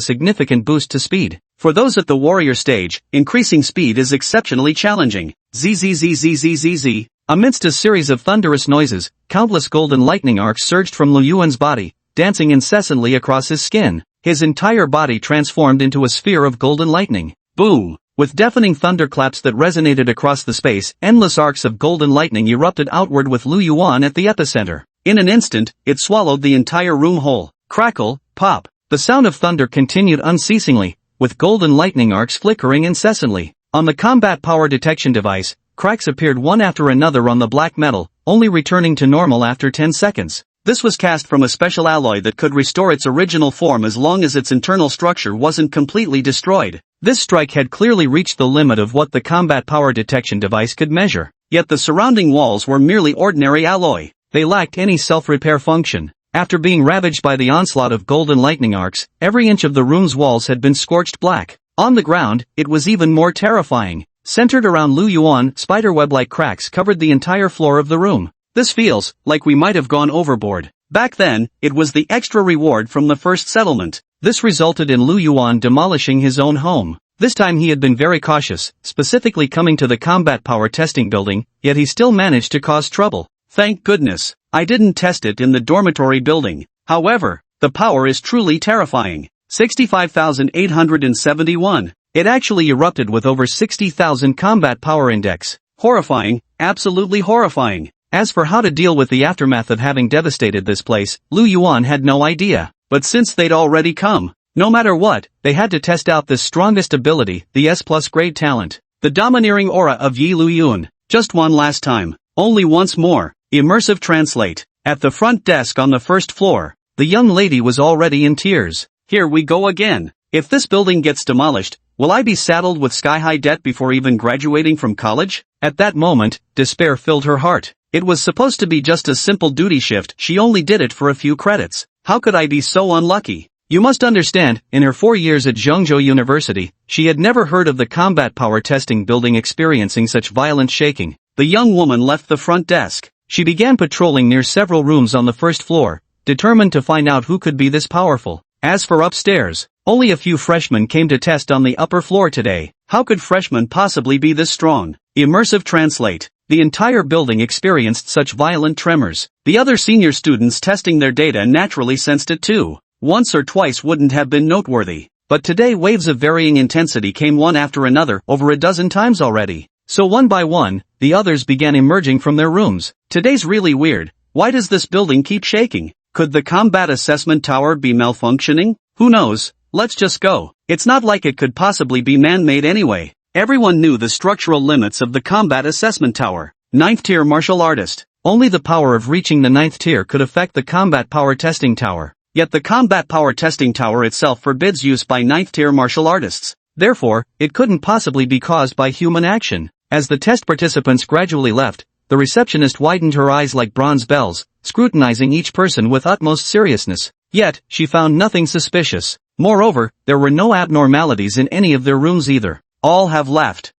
Speaker 1: significant boost to speed. For those at the warrior stage, increasing speed is exceptionally challenging. Zzzzzzzzz. Amidst a series of thunderous noises, countless golden lightning arcs surged from Lu Yuan's body, dancing incessantly across his skin. His entire body transformed into a sphere of golden lightning. Boom! With deafening thunderclaps that resonated across the space, endless arcs of golden lightning erupted outward with Lu Yuan at the epicenter. In an instant, it swallowed the entire room whole. Crackle, pop. The sound of thunder continued unceasingly, with golden lightning arcs flickering incessantly. On the combat power detection device, cracks appeared one after another on the black metal, only returning to normal after 10 seconds. This was cast from a special alloy that could restore its original form as long as its internal structure wasn't completely destroyed. This strike had clearly reached the limit of what the combat power detection device could measure. Yet the surrounding walls were merely ordinary alloy. They lacked any self-repair function. After being ravaged by the onslaught of golden lightning arcs, every inch of the room's walls had been scorched black. On the ground, it was even more terrifying. Centered around Lu Yuan, spiderweb-like cracks covered the entire floor of the room. This feels like we might have gone overboard. Back then, it was the extra reward from the first settlement. This resulted in Lu Yuan demolishing his own home. This time he had been very cautious, specifically coming to the combat power testing building, yet he still managed to cause trouble. Thank goodness, I didn't test it in the dormitory building. However, the power is truly terrifying. 65,871. It actually erupted with over 60,000 combat power index. Horrifying, absolutely horrifying. As for how to deal with the aftermath of having devastated this place, Lu Yuan had no idea. But since they'd already come, no matter what, they had to test out this strongest ability, the S+ grade talent. The domineering aura of Yi Lu Yun. Just one last time. Only once more. Immersive translate. At the front desk on the first floor, the young lady was already in tears. Here we go again. If this building gets demolished, will I be saddled with sky-high debt before even graduating from college? At that moment, despair filled her heart. It was supposed to be just a simple duty shift, she only did it for a few credits. How could I be so unlucky? You must understand, in her 4 years at Zhengzhou University, she had never heard of the combat power testing building experiencing such violent shaking. The young woman left the front desk. She began patrolling near several rooms on the first floor, determined to find out who could be this powerful. As for upstairs, only a few freshmen came to test on the upper floor today. How could freshmen possibly be this strong? Immersive translate. The entire building experienced such violent tremors. The other senior students testing their data naturally sensed it too. Once or twice wouldn't have been noteworthy. But today waves of varying intensity came one after another over a dozen times already. So one by one, the others began emerging from their rooms. Today's really weird. Why does this building keep shaking? Could the combat assessment tower be malfunctioning? Who knows? Let's just go. It's not like it could possibly be man-made anyway. Everyone knew the structural limits of the combat assessment tower. 9th tier martial artist. Only the power of reaching the 9th tier could affect the combat power testing tower. Yet the combat power testing tower itself forbids use by 9th tier martial artists. Therefore, it couldn't possibly be caused by human action. As the test participants gradually left, the receptionist widened her eyes like bronze bells, scrutinizing each person with utmost seriousness. Yet, she found nothing suspicious. Moreover, there were no abnormalities in any of their rooms either. All have left.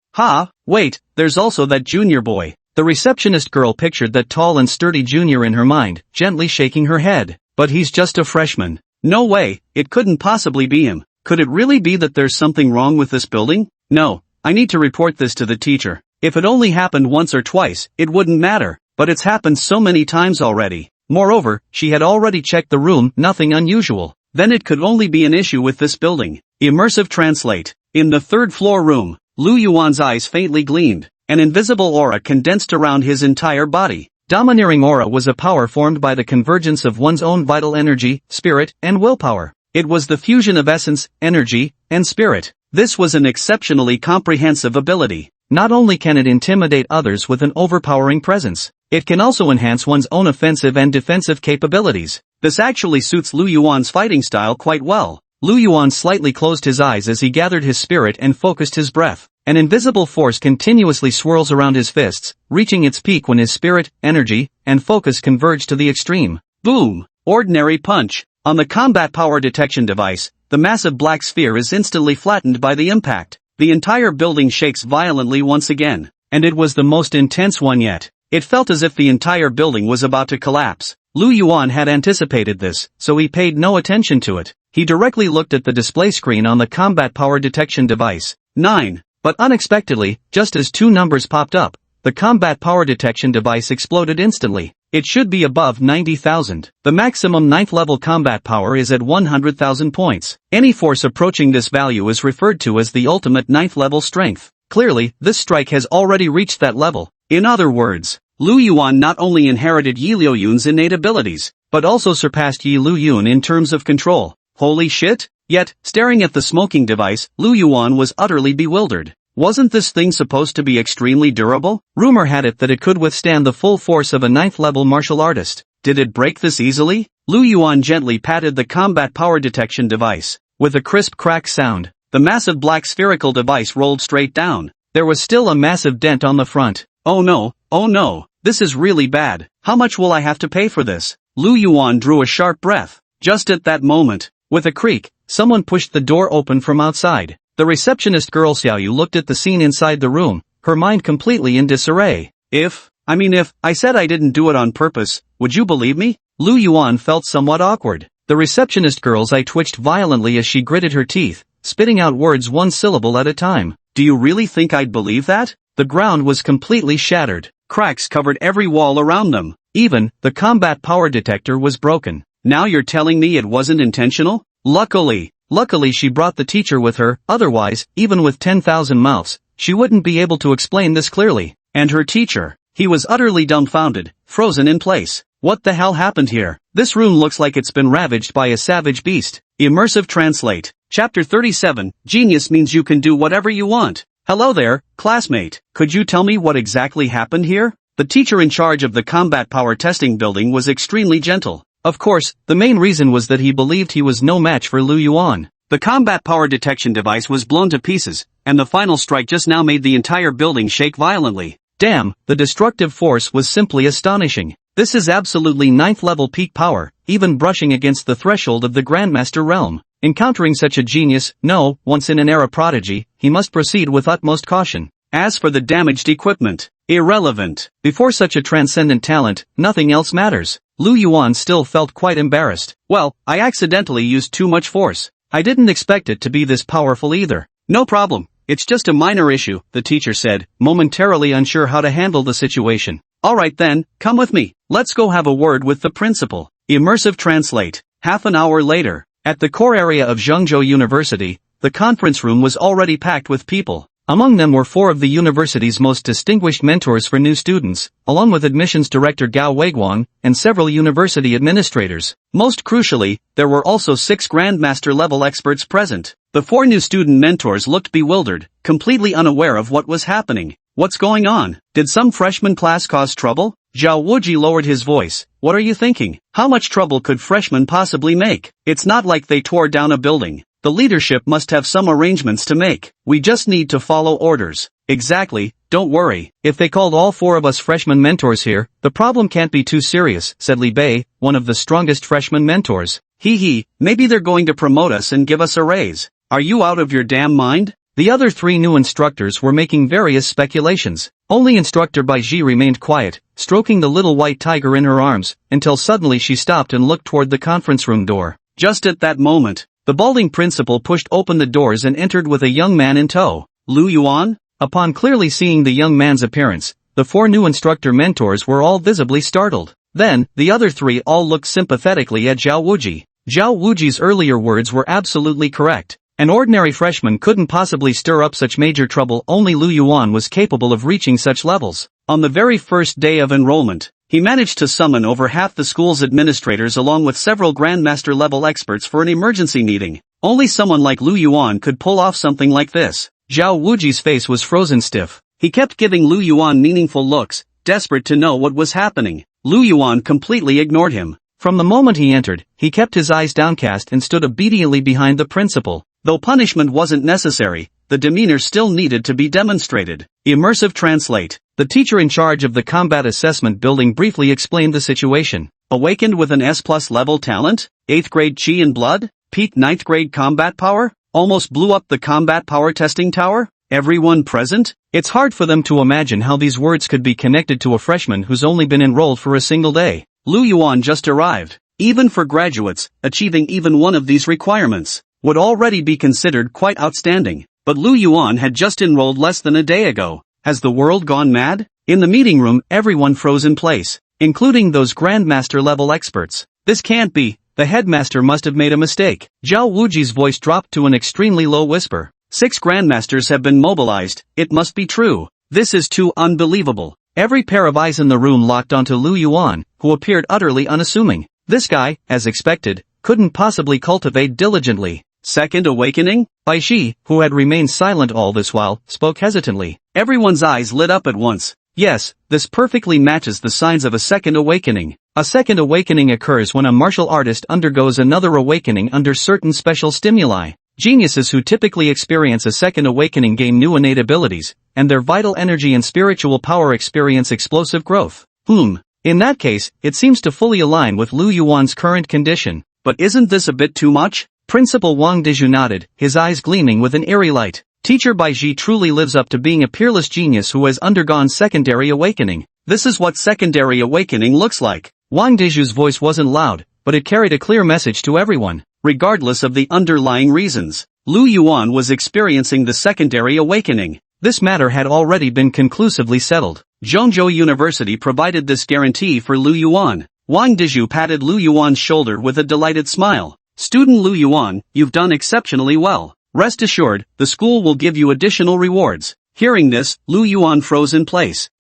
Speaker 1: Wait, there's also that junior boy. The receptionist girl pictured that tall and sturdy junior in her mind, gently shaking her head. But he's just a freshman. No way, it couldn't possibly be him. Could it really be that there's something wrong with this building? No, I need to report this to the teacher. If it only happened once or twice, it wouldn't matter. But it's happened so many times already. Moreover, she had already checked the room, nothing unusual. Then it could only be an issue with this building. Immersive translate. In the third floor room, Lu Yuan's eyes faintly gleamed. An invisible aura condensed around his entire body. Domineering aura was a power formed by the convergence of one's own vital energy, spirit, and willpower. It was the fusion of essence, energy, and spirit. This was an exceptionally comprehensive ability. Not only can it intimidate others with an overpowering presence, it can also enhance one's own offensive and defensive capabilities. This actually suits Lu Yuan's fighting style quite well. Lu Yuan slightly closed his eyes as he gathered his spirit and focused his breath. An invisible force continuously swirls around his fists, reaching its peak when his spirit, energy, and focus converge to the extreme. Boom! Ordinary punch. On the combat power detection device, the massive black sphere is instantly flattened by the impact. The entire building shakes violently once again, and it was the most intense one yet. It felt as if the entire building was about to collapse. Lu Yuan had anticipated this, so he paid no attention to it. He directly looked at the display screen on the combat power detection device. 9. But unexpectedly, just as two numbers popped up, the combat power detection device exploded instantly. It should be above 90,000. The maximum 9th level combat power is at 100,000 points. Any force approaching this value is referred to as the ultimate 9th level strength. Clearly, this strike has already reached that level. In other words, Lu Yuan not only inherited Yi Liu Yun's innate abilities, but also surpassed Yi Liu Yun in terms of control. Holy shit! Yet, staring at the smoking device, Lu Yuan was utterly bewildered. Wasn't this thing supposed to be extremely durable? Rumor had it that it could withstand the full force of a 9th level martial artist. Did it break this easily? Lu Yuan gently patted the combat power detection device. With a crisp crack sound, the massive black spherical device rolled straight down. There was still a massive dent on the front. Oh no, this is really bad. How much will I have to pay for this? Lu Yuan drew a sharp breath. Just at that moment, with a creak, someone pushed the door open from outside. The receptionist girl Xiaoyu looked at the scene inside the room, her mind completely in disarray. If I said I didn't do it on purpose, would you believe me? Lu Yuan felt somewhat awkward. The receptionist girl's eye twitched violently as she gritted her teeth, spitting out words one syllable at a time. Do you really think I'd believe that? The ground was completely shattered. Cracks covered every wall around them. Even, the combat power detector was broken. Now you're telling me it wasn't intentional? Luckily she brought the teacher with her, otherwise, even with 10,000 mouths, she wouldn't be able to explain this clearly. And her teacher. He was utterly dumbfounded, frozen in place. What the hell happened here? This room looks like it's been ravaged by a savage beast. Immersive translate. Chapter 37, Genius means you can do whatever you want. Hello there, classmate. Could you tell me what exactly happened here? The teacher in charge of the combat power testing building was extremely gentle. Of course, the main reason was that he believed he was no match for Lu Yuan. The combat power detection device was blown to pieces, and the final strike just now made the entire building shake violently. Damn, the destructive force was simply astonishing. This is absolutely 9th level peak power, even brushing against the threshold of the Grandmaster realm. Encountering such a genius, no, once-in-an-era prodigy, he must proceed with utmost caution. As for the damaged equipment, irrelevant. Before such a transcendent talent, nothing else matters. Lu Yuan still felt quite embarrassed. Well, I accidentally used too much force. I didn't expect it to be this powerful either. No problem. It's just a minor issue, the teacher said, momentarily unsure how to handle the situation. Alright then, come with me. Let's go have a word with the principal. Immersive translate. Half an hour later. At the core area of Zhengzhou University, the conference room was already packed with people. Among them were 4 of the university's most distinguished mentors for new students, along with admissions director Gao Weiguang, and several university administrators. Most crucially, there were also 6 Grandmaster-level experts present. The 4 new student mentors looked bewildered, completely unaware of what was happening. What's going on? Did some freshman class cause trouble? Zhao Wuji lowered his voice. What are you thinking? How much trouble could freshmen possibly make? It's not like they tore down a building. The leadership must have some arrangements to make. We just need to follow orders. Exactly, don't worry. If they called all 4 of us freshman mentors here, the problem can't be too serious, said Li Bei, one of the strongest freshman mentors. Maybe they're going to promote us and give us a raise. Are you out of your damn mind? The other 3 new instructors were making various speculations. Only instructor Bai Ji remained quiet, stroking the little white tiger in her arms, until suddenly she stopped and looked toward the conference room door. Just at that moment, the balding principal pushed open the doors and entered with a young man in tow. Lu Yuan? Upon clearly seeing the young man's appearance, the 4 new instructor mentors were all visibly startled. Then, the other three all looked sympathetically at Zhao Wuji. Zhao Wuji's earlier words were absolutely correct. An ordinary freshman couldn't possibly stir up such major trouble, only Lu Yuan was capable of reaching such levels. On the very first day of enrollment, he managed to summon over half the school's administrators along with several Grandmaster level experts for an emergency meeting. Only someone like Lu Yuan could pull off something like this. Zhao Wuji's face was frozen stiff. He kept giving Lu Yuan meaningful looks, desperate to know what was happening. Lu Yuan completely ignored him. From the moment he entered, he kept his eyes downcast and stood obediently behind the principal. Though punishment wasn't necessary, the demeanor still needed to be demonstrated. Immersive translate. The teacher in charge of the combat assessment building briefly explained the situation. Awakened with an S+ level talent? 8th grade chi and blood? Peak 9th grade combat power? Almost blew up the combat power testing tower? Everyone present? It's hard for them to imagine how these words could be connected to a freshman who's only been enrolled for a single day. Lu Yuan just arrived. Even for graduates, achieving even one of these requirements would already be considered quite outstanding. But Lu Yuan had just enrolled less than a day ago. Has the world gone mad? In the meeting room, everyone froze in place, including those Grandmaster level experts. This can't be. The headmaster must have made a mistake. Zhao Wuji's voice dropped to an extremely low whisper. 6 Grandmasters have been mobilized. It must be true. This is too unbelievable. Every pair of eyes in the room locked onto Lu Yuan, who appeared utterly unassuming. This guy, as expected, couldn't possibly cultivate diligently. Second awakening? Bai Shi, who had remained silent all this while, spoke hesitantly. Everyone's eyes lit up at once. Yes, this perfectly matches the signs of a second awakening. A second awakening occurs when a martial artist undergoes another awakening under certain special stimuli. Geniuses who typically experience a second awakening gain new innate abilities, and their vital energy and spiritual power experience explosive growth. In that case, it seems to fully align with Lu Yuan's current condition. But isn't this a bit too much? Principal Wang Dizhu nodded, his eyes gleaming with an eerie light. Teacher Bai Ji truly lives up to being a peerless genius who has undergone secondary awakening. This is what secondary awakening looks like. Wang Dizhu's voice wasn't loud, but it carried a clear message to everyone. Regardless of the underlying reasons, Lu Yuan was experiencing the secondary awakening. This matter had already been conclusively settled. Zhongzhou University provided this guarantee for Lu Yuan. Wang Dizhu patted Lu Yuan's shoulder with a delighted smile. Student Lu Yuan, you've done exceptionally well. Rest assured, the school will give you additional rewards. Hearing this, Lu Yuan froze in place.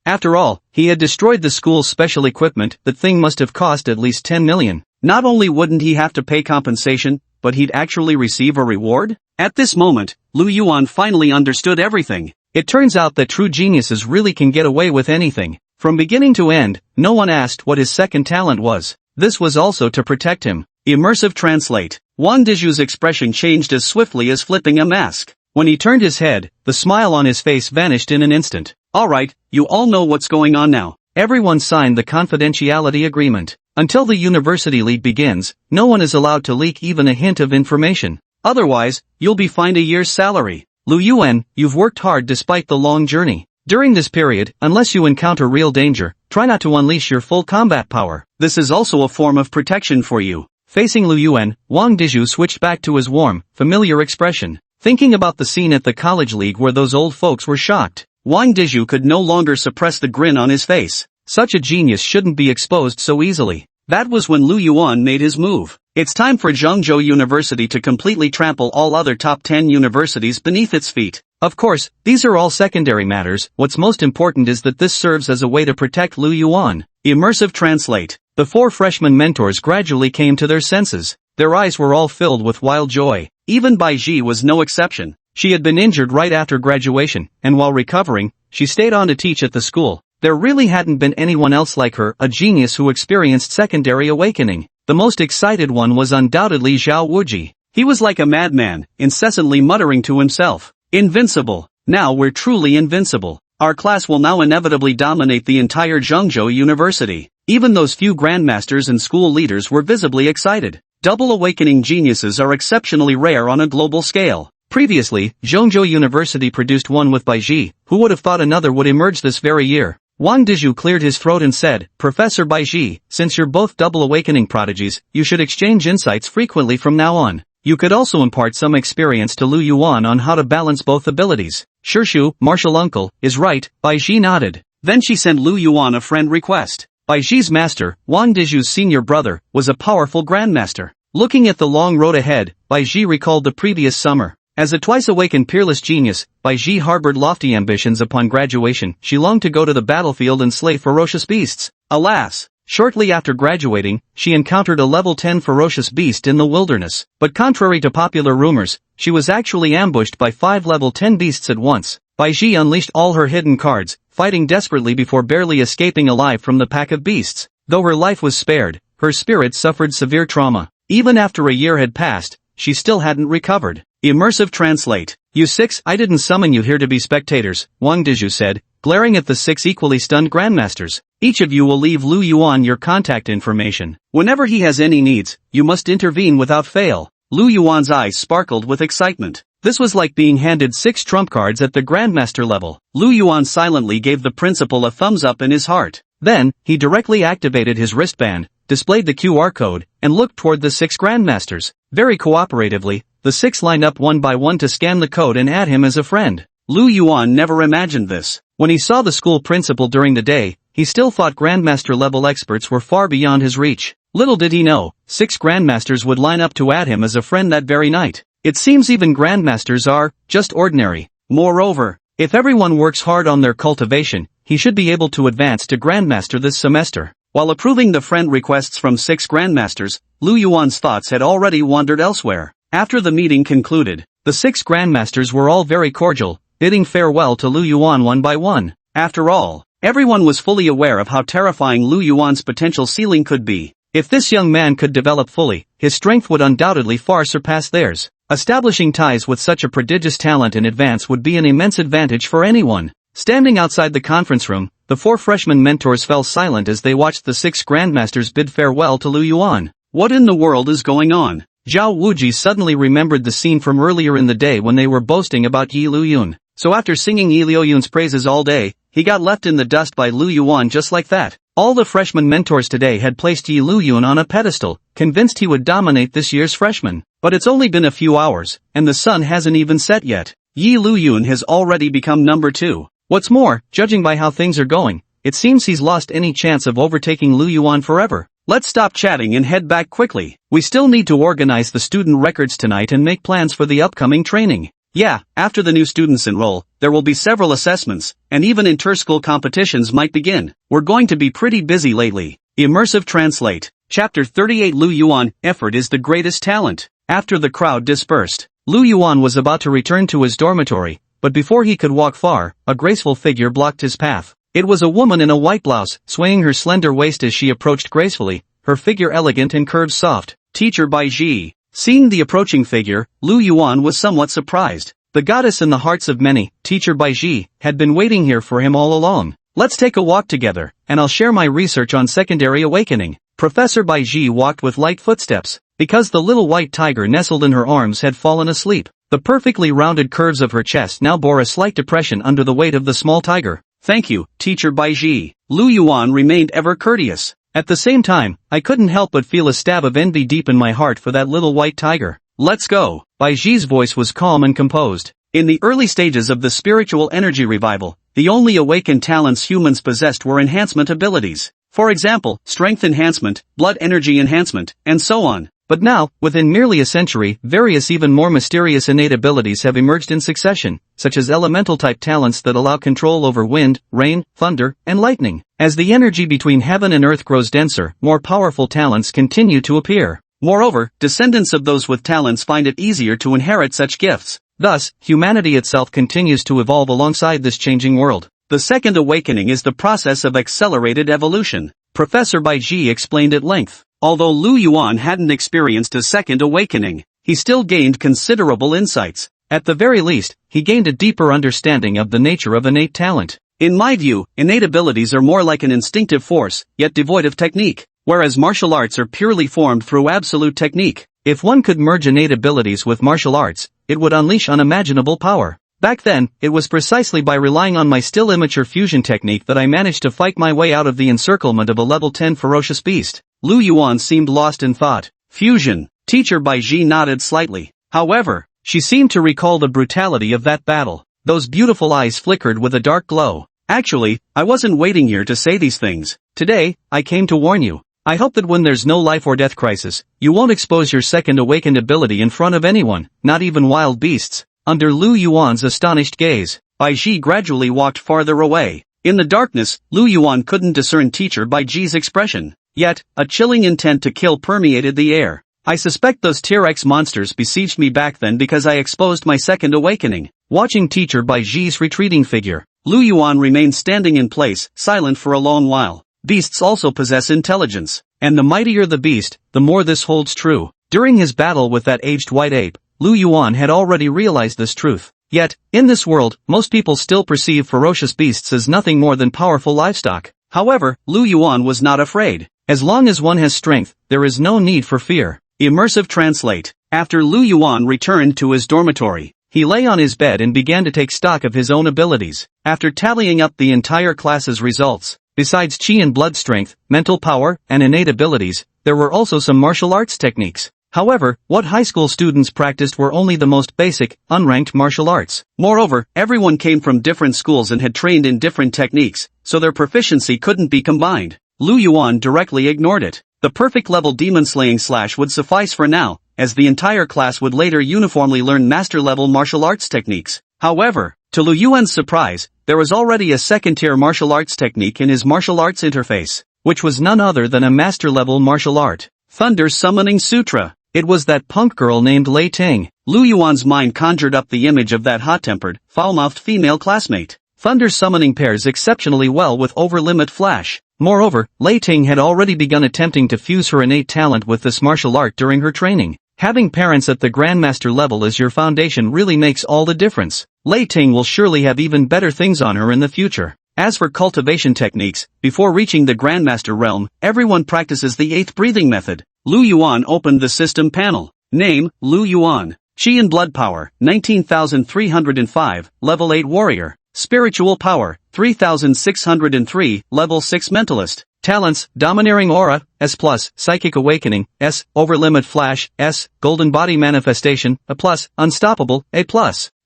Speaker 1: After all, he had destroyed the school's special equipment. That thing must have cost at least 10 million. Not only wouldn't he have to pay compensation, but he'd actually receive a reward? At this moment, Lu Yuan finally understood everything. It turns out that true geniuses really can get away with anything. From beginning to end, no one asked what his second talent was. This was also to protect him. Immersive translate. Wang Dizhu's expression changed as swiftly as flipping a mask. When he turned his head, the smile on his face vanished in an instant. Alright, you all know what's going on now. Everyone signed the confidentiality agreement. Until the university league begins, no one is allowed to leak even a hint of information. Otherwise, you'll be fined a year's salary. Lu Yuan, you've worked hard despite the long journey. During this period, unless you encounter real danger, try not to unleash your full combat power. This is also a form of protection for you. Facing Lu Yuan, Wang Dizhu switched back to his warm, familiar expression. Thinking about the scene at the college league where those old folks were shocked, Wang Dizhu could no longer suppress the grin on his face. Such a genius shouldn't be exposed so easily. That was when Lu Yuan made his move. It's time for Zhongzhou University to completely trample all other top 10 universities beneath its feet. Of course, these are all secondary matters. What's most important is that this serves as a way to protect Lu Yuan. Immersive translate. The 4 freshman mentors gradually came to their senses. Their eyes were all filled with wild joy. Even Bai Ji was no exception. She had been injured right after graduation, and while recovering, she stayed on to teach at the school. There really hadn't been anyone else like her, a genius who experienced secondary awakening. The most excited one was undoubtedly Zhao Wuji. He was like a madman, incessantly muttering to himself. Invincible. Now we're truly invincible. Our class will now inevitably dominate the entire Zhongzhou University. Even those few grandmasters and school leaders were visibly excited. Double awakening geniuses are exceptionally rare on a global scale. Previously, Zhongzhou University produced one with Bai Ji. Who would have thought another would emerge this very year? Wang Dizhu cleared his throat and said, Professor Bai Ji, since you're both double awakening prodigies, you should exchange insights frequently from now on. You could also impart some experience to Lu Yuan on how to balance both abilities. Shu, martial uncle, is right, Bai Ji nodded. Then she sent Lu Yuan a friend request. Bai Ji's master, Wang Diju's senior brother, was a powerful grandmaster. Looking at the long road ahead, Bai Ji recalled the previous summer. As a twice-awakened peerless genius, Bai Ji harbored lofty ambitions upon graduation. She longed to go to the battlefield and slay ferocious beasts. Alas! Shortly after graduating, she encountered a level 10 ferocious beast in the wilderness. But contrary to popular rumors, she was actually ambushed by 5 level 10 beasts at once. Bai Ji unleashed all her hidden cards, fighting desperately before barely escaping alive from the pack of beasts. Though her life was spared, her spirit suffered severe trauma. Even after a year had passed, she still hadn't recovered. Immersive translate. You 6, I didn't summon you here to be spectators, Wang Diju said, glaring at the 6 equally stunned grandmasters. Each of you will leave Lu Yuan your contact information. Whenever he has any needs, you must intervene without fail. Lu Yuan's eyes sparkled with excitement. This was like being handed 6 trump cards at the grandmaster level. Lu Yuan silently gave the principal a thumbs up in his heart. Then, he directly activated his wristband, displayed the QR code, and looked toward the 6 grandmasters. Very cooperatively, the 6 lined up one by one to scan the code and add him as a friend. Lu Yuan never imagined this. When he saw the school principal during the day, he still thought grandmaster-level experts were far beyond his reach. Little did he know, 6 grandmasters would line up to add him as a friend that very night. It seems even grandmasters are just ordinary. Moreover, if everyone works hard on their cultivation, he should be able to advance to grandmaster this semester. While approving the friend requests from 6 grandmasters, Lu Yuan's thoughts had already wandered elsewhere. After the meeting concluded, the 6 grandmasters were all very cordial, bidding farewell to Lu Yuan one by one. After all, everyone was fully aware of how terrifying Lu Yuan's potential ceiling could be. If this young man could develop fully, his strength would undoubtedly far surpass theirs. Establishing ties with such a prodigious talent in advance would be an immense advantage for anyone. Standing outside the conference room, the 4 freshman mentors fell silent as they watched the 6 grandmasters bid farewell to Lu Yuan. What in the world is going on? Zhao Wuji suddenly remembered the scene from earlier in the day when they were boasting about Yi Luyun. So after singing Yi Luyun's praises all day, he got left in the dust by Lu Yuan just like that. All the freshman mentors today had placed Yi Luyun on a pedestal, convinced he would dominate this year's freshmen. But it's only been a few hours, and the sun hasn't even set yet. Yi Luyun has already become number 2. What's more, judging by how things are going, it seems he's lost any chance of overtaking Lu Yuan forever. Let's stop chatting and head back quickly. We still need to organize the student records tonight and make plans for the upcoming training. Yeah, after the new students enroll, there will be several assessments, and even inter-school competitions might begin. We're going to be pretty busy lately. Immersive translate. Chapter 38 Lu Yuan, effort is the greatest talent. After the crowd dispersed, Lu Yuan was about to return to his dormitory, but before he could walk far, a graceful figure blocked his path. It was a woman in a white blouse, swaying her slender waist as she approached gracefully, her figure elegant and curves soft. Teacher Bai Ji. Seeing the approaching figure, Lu Yuan was somewhat surprised. The goddess in the hearts of many, Teacher Bai Ji, had been waiting here for him all along. Let's take a walk together, and I'll share my research on secondary awakening. Professor Bai Ji walked with light footsteps, because the little white tiger nestled in her arms had fallen asleep. The perfectly rounded curves of her chest now bore a slight depression under the weight of the small tiger. Thank you, Teacher Bai Ji. Lu Yuan remained ever courteous. At the same time, I couldn't help but feel a stab of envy deep in my heart for that little white tiger. Let's go. Bai Ji's voice was calm and composed. In the early stages of the spiritual energy revival, the only awakened talents humans possessed were enhancement abilities. For example, strength enhancement, blood energy enhancement, and so on. But now, within merely a century, various even more mysterious innate abilities have emerged in succession, such as elemental-type talents that allow control over wind, rain, thunder, and lightning. As the energy between heaven and earth grows denser, more powerful talents continue to appear. Moreover, descendants of those with talents find it easier to inherit such gifts. Thus, humanity itself continues to evolve alongside this changing world. The second awakening is the process of accelerated evolution. Professor Bai Ji explained at length. Although Lu Yuan hadn't experienced a second awakening, he still gained considerable insights. At the very least, he gained a deeper understanding of the nature of innate talent. In my view, innate abilities are more like an instinctive force, yet devoid of technique, whereas martial arts are purely formed through absolute technique. If one could merge innate abilities with martial arts, it would unleash unimaginable power. Back then, it was precisely by relying on my still immature fusion technique that I managed to fight my way out of the encirclement of a level 10 ferocious beast. Lu Yuan seemed lost in thought. Fusion. Teacher Bai Ji nodded slightly. However, she seemed to recall the brutality of that battle. Those beautiful eyes flickered with a dark glow. Actually, I wasn't waiting here to say these things. Today, I came to warn you. I hope that when there's no life or death crisis, you won't expose your second awakened ability in front of anyone, not even wild beasts. Under Lu Yuan's astonished gaze, Bai Ji gradually walked farther away. In the darkness, Lu Yuan couldn't discern Teacher Bai Ji's expression. Yet, a chilling intent to kill permeated the air. I suspect those Tier X monsters besieged me back then because I exposed my second awakening. Watching Teacher Bai Ji's retreating figure, Lu Yuan remained standing in place, silent for a long while. Beasts also possess intelligence, and the mightier the beast, the more this holds true. During his battle with that aged white ape, Lu Yuan had already realized this truth. Yet, in this world, most people still perceive ferocious beasts as nothing more than powerful livestock. However, Lu Yuan was not afraid. As long as one has strength, there is no need for fear. Immersive Translate. After Lu Yuan returned to his dormitory, he lay on his bed and began to take stock of his own abilities. After tallying up the entire class's results, besides chi and blood strength, mental power, and innate abilities, there were also some martial arts techniques. However, what high school students practiced were only the most basic, unranked martial arts. Moreover, everyone came from different schools and had trained in different techniques, so their proficiency couldn't be combined. Lu Yuan directly ignored it. The perfect level demon slaying slash would suffice for now, as the entire class would later uniformly learn master level martial arts techniques. However, to Lu Yuan's surprise, there was already a second-tier martial arts technique in his martial arts interface, which was none other than a master-level martial art. Thunder Summoning Sutra. It was that punk girl named Lei Ting. Lu Yuan's mind conjured up the image of that hot-tempered, foul-mouthed female classmate. Thunder summoning pairs exceptionally well with over-limit flash. Moreover, Lei Ting had already begun attempting to fuse her innate talent with this martial art during her training. Having parents at the Grandmaster level as your foundation really makes all the difference. Lei Ting will surely have even better things on her in the future. As for cultivation techniques, before reaching the Grandmaster realm, everyone practices the 8th breathing method. Lu Yuan opened the system panel. Name, Lu Yuan. Chi and blood power, 19,305, level 8 warrior. Spiritual power, 3,603, level 6 mentalist. Talents, domineering aura, S+, psychic awakening, S, overlimit flash, S, golden body manifestation, A+, unstoppable, A+.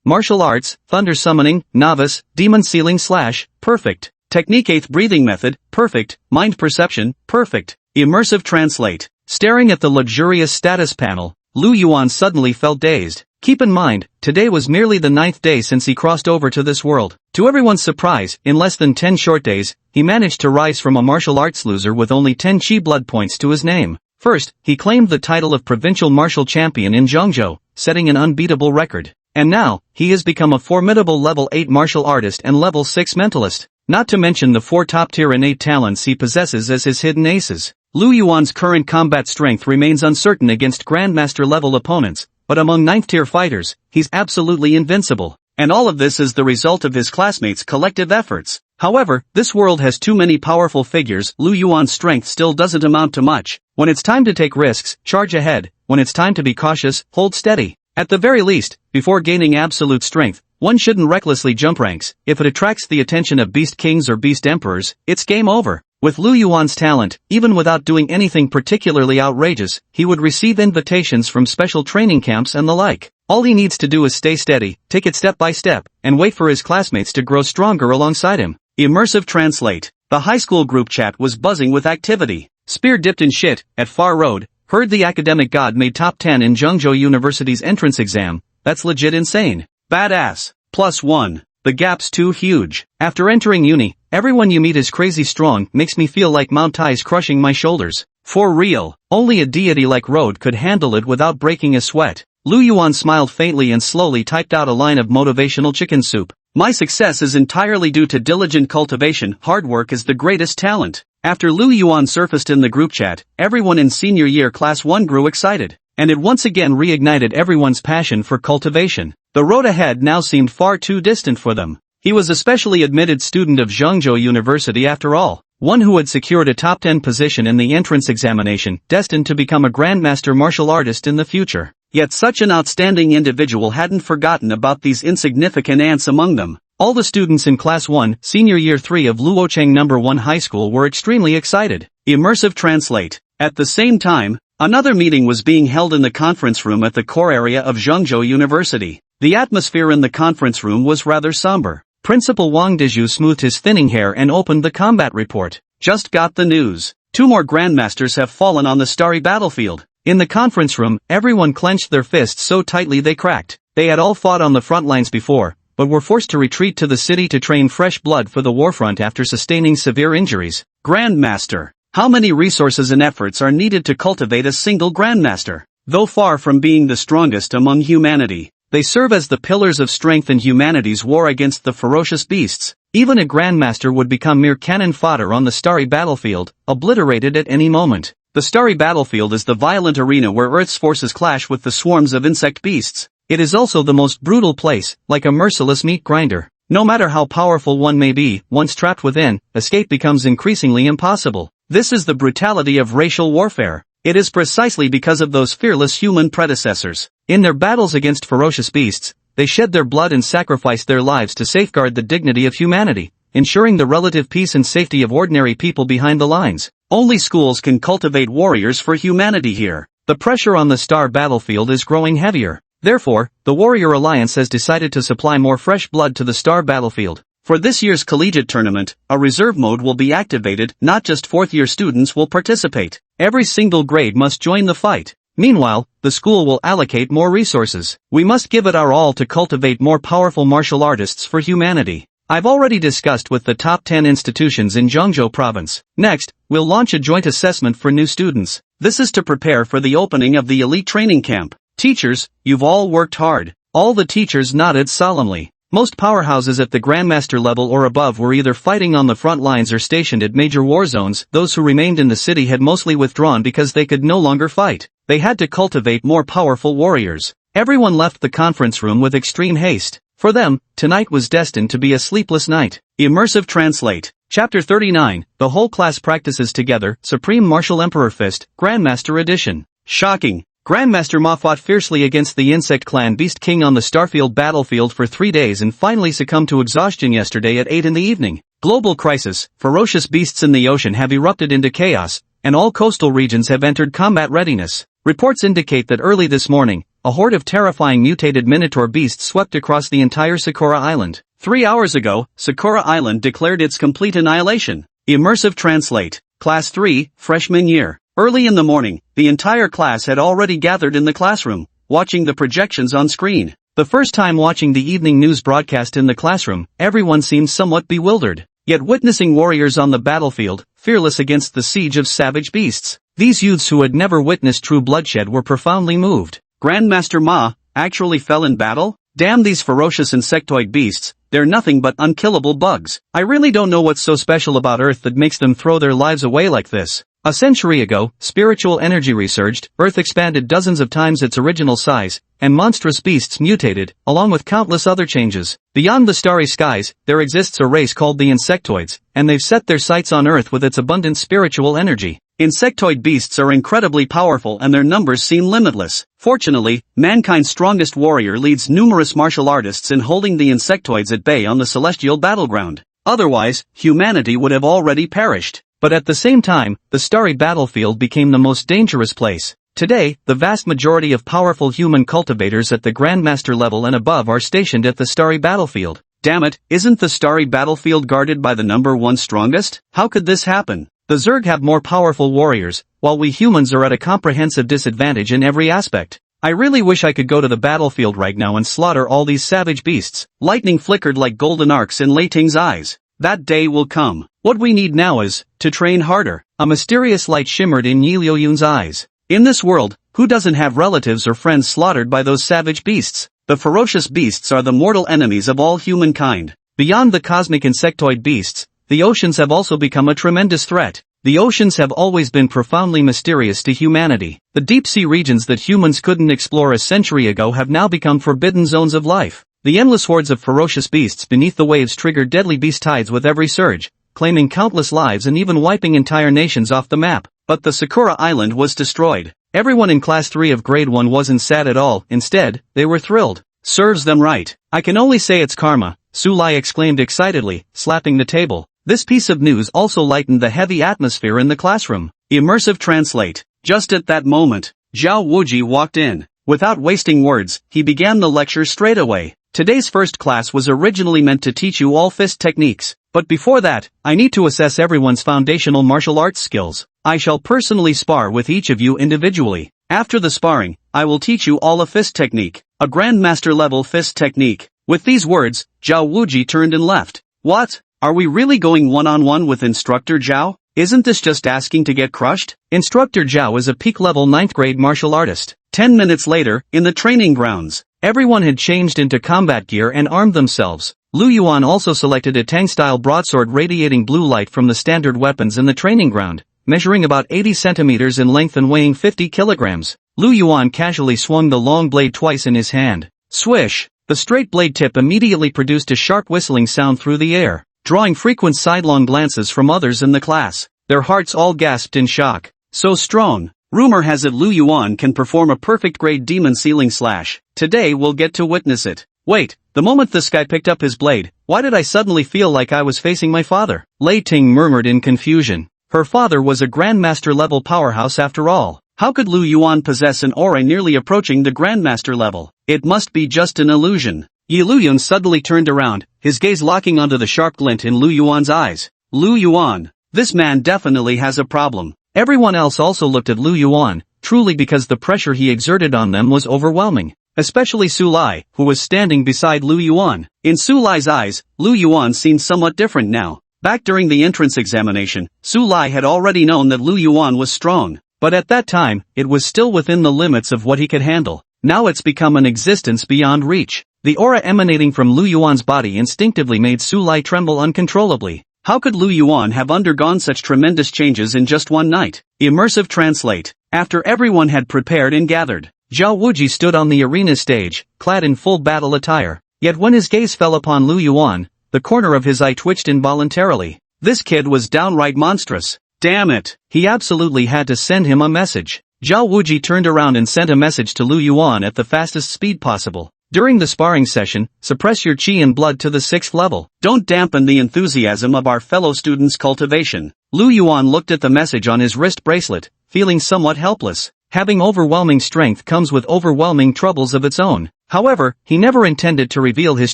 Speaker 1: Martial arts, thunder summoning, novice, demon sealing slash, perfect. Technique 8th breathing method, perfect. Mind perception, perfect. Immersive translate. Staring at the luxurious status panel, Lu Yuan suddenly felt dazed. Keep in mind, today was merely the 9th day since he crossed over to this world. To everyone's surprise, in less than 10 short days, he managed to rise from a martial arts loser with only 10 chi blood points to his name. First, he claimed the title of provincial martial champion in Zhengzhou, setting an unbeatable record. And now, he has become a formidable level 8 martial artist and level 6 mentalist. Not to mention the 4 top-tier innate talents he possesses as his hidden aces. Lu Yuan's current combat strength remains uncertain against Grandmaster-level opponents, but among 9th-tier fighters, he's absolutely invincible. And all of this is the result of his classmates' collective efforts. However, this world has too many powerful figures. Lu Yuan's strength still doesn't amount to much. When it's time to take risks, charge ahead. When it's time to be cautious, hold steady. At the very least, before gaining absolute strength, one shouldn't recklessly jump ranks. If it attracts the attention of beast kings or beast emperors, it's game over. With Lu Yuan's talent, even without doing anything particularly outrageous, he would receive invitations from special training camps and the like. All he needs to do is stay steady, take it step by step, and wait for his classmates to grow stronger alongside him. Immersive translate. The high school group chat was buzzing with activity. Spear dipped in shit, at Far Road, heard the academic god made top 10 in Zhengzhou University's entrance exam. That's legit insane. Badass. +1. The gap's too huge. After entering uni, everyone you meet is crazy strong, makes me feel like Mount Tai's crushing my shoulders. For real, only a deity like Road could handle it without breaking a sweat. Lu Yuan smiled faintly and slowly typed out a line of motivational chicken soup. My success is entirely due to diligent cultivation. Hard work is the greatest talent. After Lu Yuan surfaced in the group chat, everyone in senior year class 1 grew excited, and it once again reignited everyone's passion for cultivation. The road ahead now seemed far too distant for them. He was a specially admitted student of Zhengzhou University after all, one who had secured a top 10 position in the entrance examination, destined to become a Grandmaster martial artist in the future. Yet such an outstanding individual hadn't forgotten about these insignificant ants among them. All the students in Class 1, Senior Year 3 of Luocheng No. 1 High School were extremely excited. Immersive translate. At the same time, another meeting was being held in the conference room at the core area of Zhengzhou University. The atmosphere in the conference room was rather somber. Principal Wang Dizhu smoothed his thinning hair and opened the combat report. Just got the news. 2 more Grandmasters have fallen on the starry battlefield. In the conference room, everyone clenched their fists so tightly they cracked. They had all fought on the front lines before, but were forced to retreat to the city to train fresh blood for the warfront after sustaining severe injuries. Grandmaster. How many resources and efforts are needed to cultivate a single Grandmaster? Though far from being the strongest among humanity, they serve as the pillars of strength in humanity's war against the ferocious beasts. Even a Grandmaster would become mere cannon fodder on the starry battlefield, obliterated at any moment. The starry battlefield is the violent arena where Earth's forces clash with the swarms of insect beasts. It is also the most brutal place, like a merciless meat grinder. No matter how powerful one may be, once trapped within, escape becomes increasingly impossible. This is the brutality of racial warfare. It is precisely because of those fearless human predecessors. In their battles against ferocious beasts, they shed their blood and sacrificed their lives to safeguard the dignity of humanity, ensuring the relative peace and safety of ordinary people behind the lines. Only schools can cultivate warriors for humanity here. The pressure on the star battlefield is growing heavier. Therefore, the Warrior Alliance has decided to supply more fresh blood to the star battlefield. For this year's collegiate tournament, a reserve mode will be activated. Not just 4th-year students will participate. Every single grade must join the fight. Meanwhile, the school will allocate more resources. We must give it our all to cultivate more powerful martial artists for humanity. I've already discussed with the top 10 institutions in Zhengzhou province. Next, we'll launch a joint assessment for new students. This is to prepare for the opening of the elite training camp. Teachers, you've all worked hard. All the teachers nodded solemnly. Most powerhouses at the Grandmaster level or above were either fighting on the front lines or stationed at major war zones. Those who remained in the city had mostly withdrawn because they could no longer fight. They had to cultivate more powerful warriors. Everyone left the conference room with extreme haste. For them, tonight was destined to be a sleepless night. Immersive Translate. Chapter 39, The Whole Class Practices Together, Supreme Martial Emperor Fist, Grandmaster Edition. Shocking. Grandmaster Ma fought fiercely against the Insect Clan Beast King on the Starfield battlefield for 3 days and finally succumbed to exhaustion yesterday at 8 in the evening. Global crisis. Ferocious beasts in the ocean have erupted into chaos, and all coastal regions have entered combat readiness. Reports indicate that early this morning, a horde of terrifying mutated minotaur beasts swept across the entire Sakura Island. 3 hours ago, Sakura Island declared its complete annihilation. Immersive Translate. Class 3, Freshman Year. Early in the morning, the entire class had already gathered in the classroom, watching the projections on screen. The first time watching the evening news broadcast in the classroom, everyone seemed somewhat bewildered. Yet witnessing warriors on the battlefield, fearless against the siege of savage beasts, these youths who had never witnessed true bloodshed were profoundly moved. Grandmaster Ma actually fell in battle? Damn these ferocious insectoid beasts, they're nothing but unkillable bugs. I really don't know what's so special about Earth that makes them throw their lives away like this. A century ago, spiritual energy resurged, Earth expanded dozens of times its original size, and monstrous beasts mutated, along with countless other changes. Beyond the starry skies, there exists a race called the insectoids, and they've set their sights on Earth with its abundant spiritual energy. Insectoid beasts are incredibly powerful and their numbers seem limitless. Fortunately, mankind's strongest warrior leads numerous martial artists in holding the insectoids at bay on the celestial battleground. Otherwise, humanity would have already perished. But at the same time, the starry battlefield became the most dangerous place. Today, the vast majority of powerful human cultivators at the Grandmaster level and above are stationed at the starry battlefield. Damn it, isn't the starry battlefield guarded by the number 1 strongest? How could this happen? The Zerg have more powerful warriors, while we humans are at a comprehensive disadvantage in every aspect. I really wish I could go to the battlefield right now and slaughter all these savage beasts. Lightning flickered like golden arcs in Lei Ting's eyes. That day will come. What we need now is to train harder. A mysterious light shimmered in Yi Liuyun's eyes. In this world, who doesn't have relatives or friends slaughtered by those savage beasts? The ferocious beasts are the mortal enemies of all humankind. Beyond the cosmic insectoid beasts, the oceans have also become a tremendous threat. The oceans have always been profoundly mysterious to humanity. The deep-sea regions that humans couldn't explore a century ago have now become forbidden zones of life. The endless hordes of ferocious beasts beneath the waves trigger deadly beast tides with every surge, claiming countless lives and even wiping entire nations off the map. But the Sakura Island was destroyed. Everyone in Class 3 of Grade 1 wasn't sad at all, instead, they were thrilled. Serves them right. I can only say it's karma, Su Lai exclaimed excitedly, slapping the table. This piece of news also lightened the heavy atmosphere in the classroom. Immersive Translate. Just at that moment, Zhao Wuji walked in. Without wasting words, he began the lecture straight away. Today's first class was originally meant to teach you all fist techniques, but before that, I need to assess everyone's foundational martial arts skills. I shall personally spar with each of you individually. After the sparring, I will teach you all a fist technique, a Grandmaster level fist technique. With these words, Zhao Wuji turned and left. What? Are we really going one-on-one with Instructor Zhao? Isn't this just asking to get crushed? Instructor Zhao is a peak-level 9th grade martial artist. 10 minutes later, in the training grounds, everyone had changed into combat gear and armed themselves. Lu Yuan also selected a Tang-style broadsword radiating blue light from the standard weapons in the training ground, measuring about 80 centimeters in length and weighing 50 kilograms. Lu Yuan casually swung the long blade twice in his hand. Swish! The straight blade tip immediately produced a sharp whistling sound through the air, drawing frequent sidelong glances from others in the class. Their hearts all gasped in shock. So strong. Rumor has it Lu Yuan can perform a perfect grade demon ceiling slash. Today we'll get to witness it. Wait, the moment this guy picked up his blade, why did I suddenly feel like I was facing my father? Lei Ting murmured in confusion. Her father was a Grandmaster level powerhouse after all. How could Lu Yuan possess an aura nearly approaching the Grandmaster level? It must be just an illusion. Yi Luyun suddenly turned around, his gaze locking onto the sharp glint in Lu Yuan's eyes. Lu Yuan. This man definitely has a problem. Everyone else also looked at Lu Yuan, truly because the pressure he exerted on them was overwhelming. Especially Su Lai, who was standing beside Lu Yuan. In Su Lai's eyes, Lu Yuan seemed somewhat different now. Back during the entrance examination, Su Lai had already known that Lu Yuan was strong. But at that time, it was still within the limits of what he could handle. Now it's become an existence beyond reach. The aura emanating from Lu Yuan's body instinctively made Su Lai tremble uncontrollably. How could Lu Yuan have undergone such tremendous changes in just one night? Immersive translate. After everyone had prepared and gathered, Zhao Wuji stood on the arena stage, clad in full battle attire. Yet when his gaze fell upon Lu Yuan, the corner of his eye twitched involuntarily. This kid was downright monstrous. Damn it! He absolutely had to send him a message. Zhao Wuji turned around and sent a message to Lu Yuan at the fastest speed possible. During the sparring session, suppress your chi and blood to the 6th level. Don't dampen the enthusiasm of our fellow students' cultivation. Lu Yuan looked at the message on his wrist bracelet, feeling somewhat helpless. Having overwhelming strength comes with overwhelming troubles of its own. However, he never intended to reveal his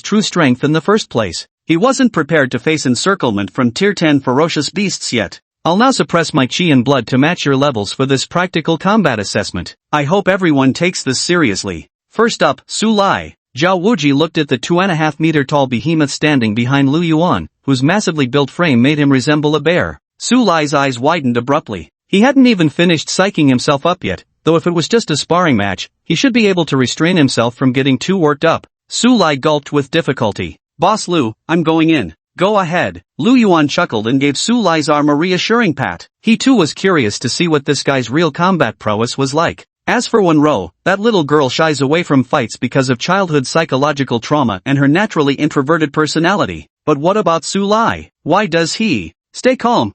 Speaker 1: true strength in the first place. He wasn't prepared to face encirclement from Tier 10 ferocious beasts yet. I'll now suppress my chi and blood to match your levels for this practical combat assessment. I hope everyone takes this seriously. First up, Su Lai. Zhao Wuji looked at the 2.5-meter-tall behemoth standing behind Lu Yuan, whose massively built frame made him resemble a bear. Su Lai's eyes widened abruptly. He hadn't even finished psyching himself up yet, though if it was just a sparring match, he should be able to restrain himself from getting too worked up. Su Lai gulped with difficulty. Boss Lu, I'm going in. Go ahead. Lu Yuan chuckled and gave Su Lai's arm a reassuring pat. He too was curious to see what this guy's real combat prowess was like. As for Wenro, that little girl shies away from fights because of childhood psychological trauma and her naturally introverted personality. But what about Su Lai? Why does he? Stay calm,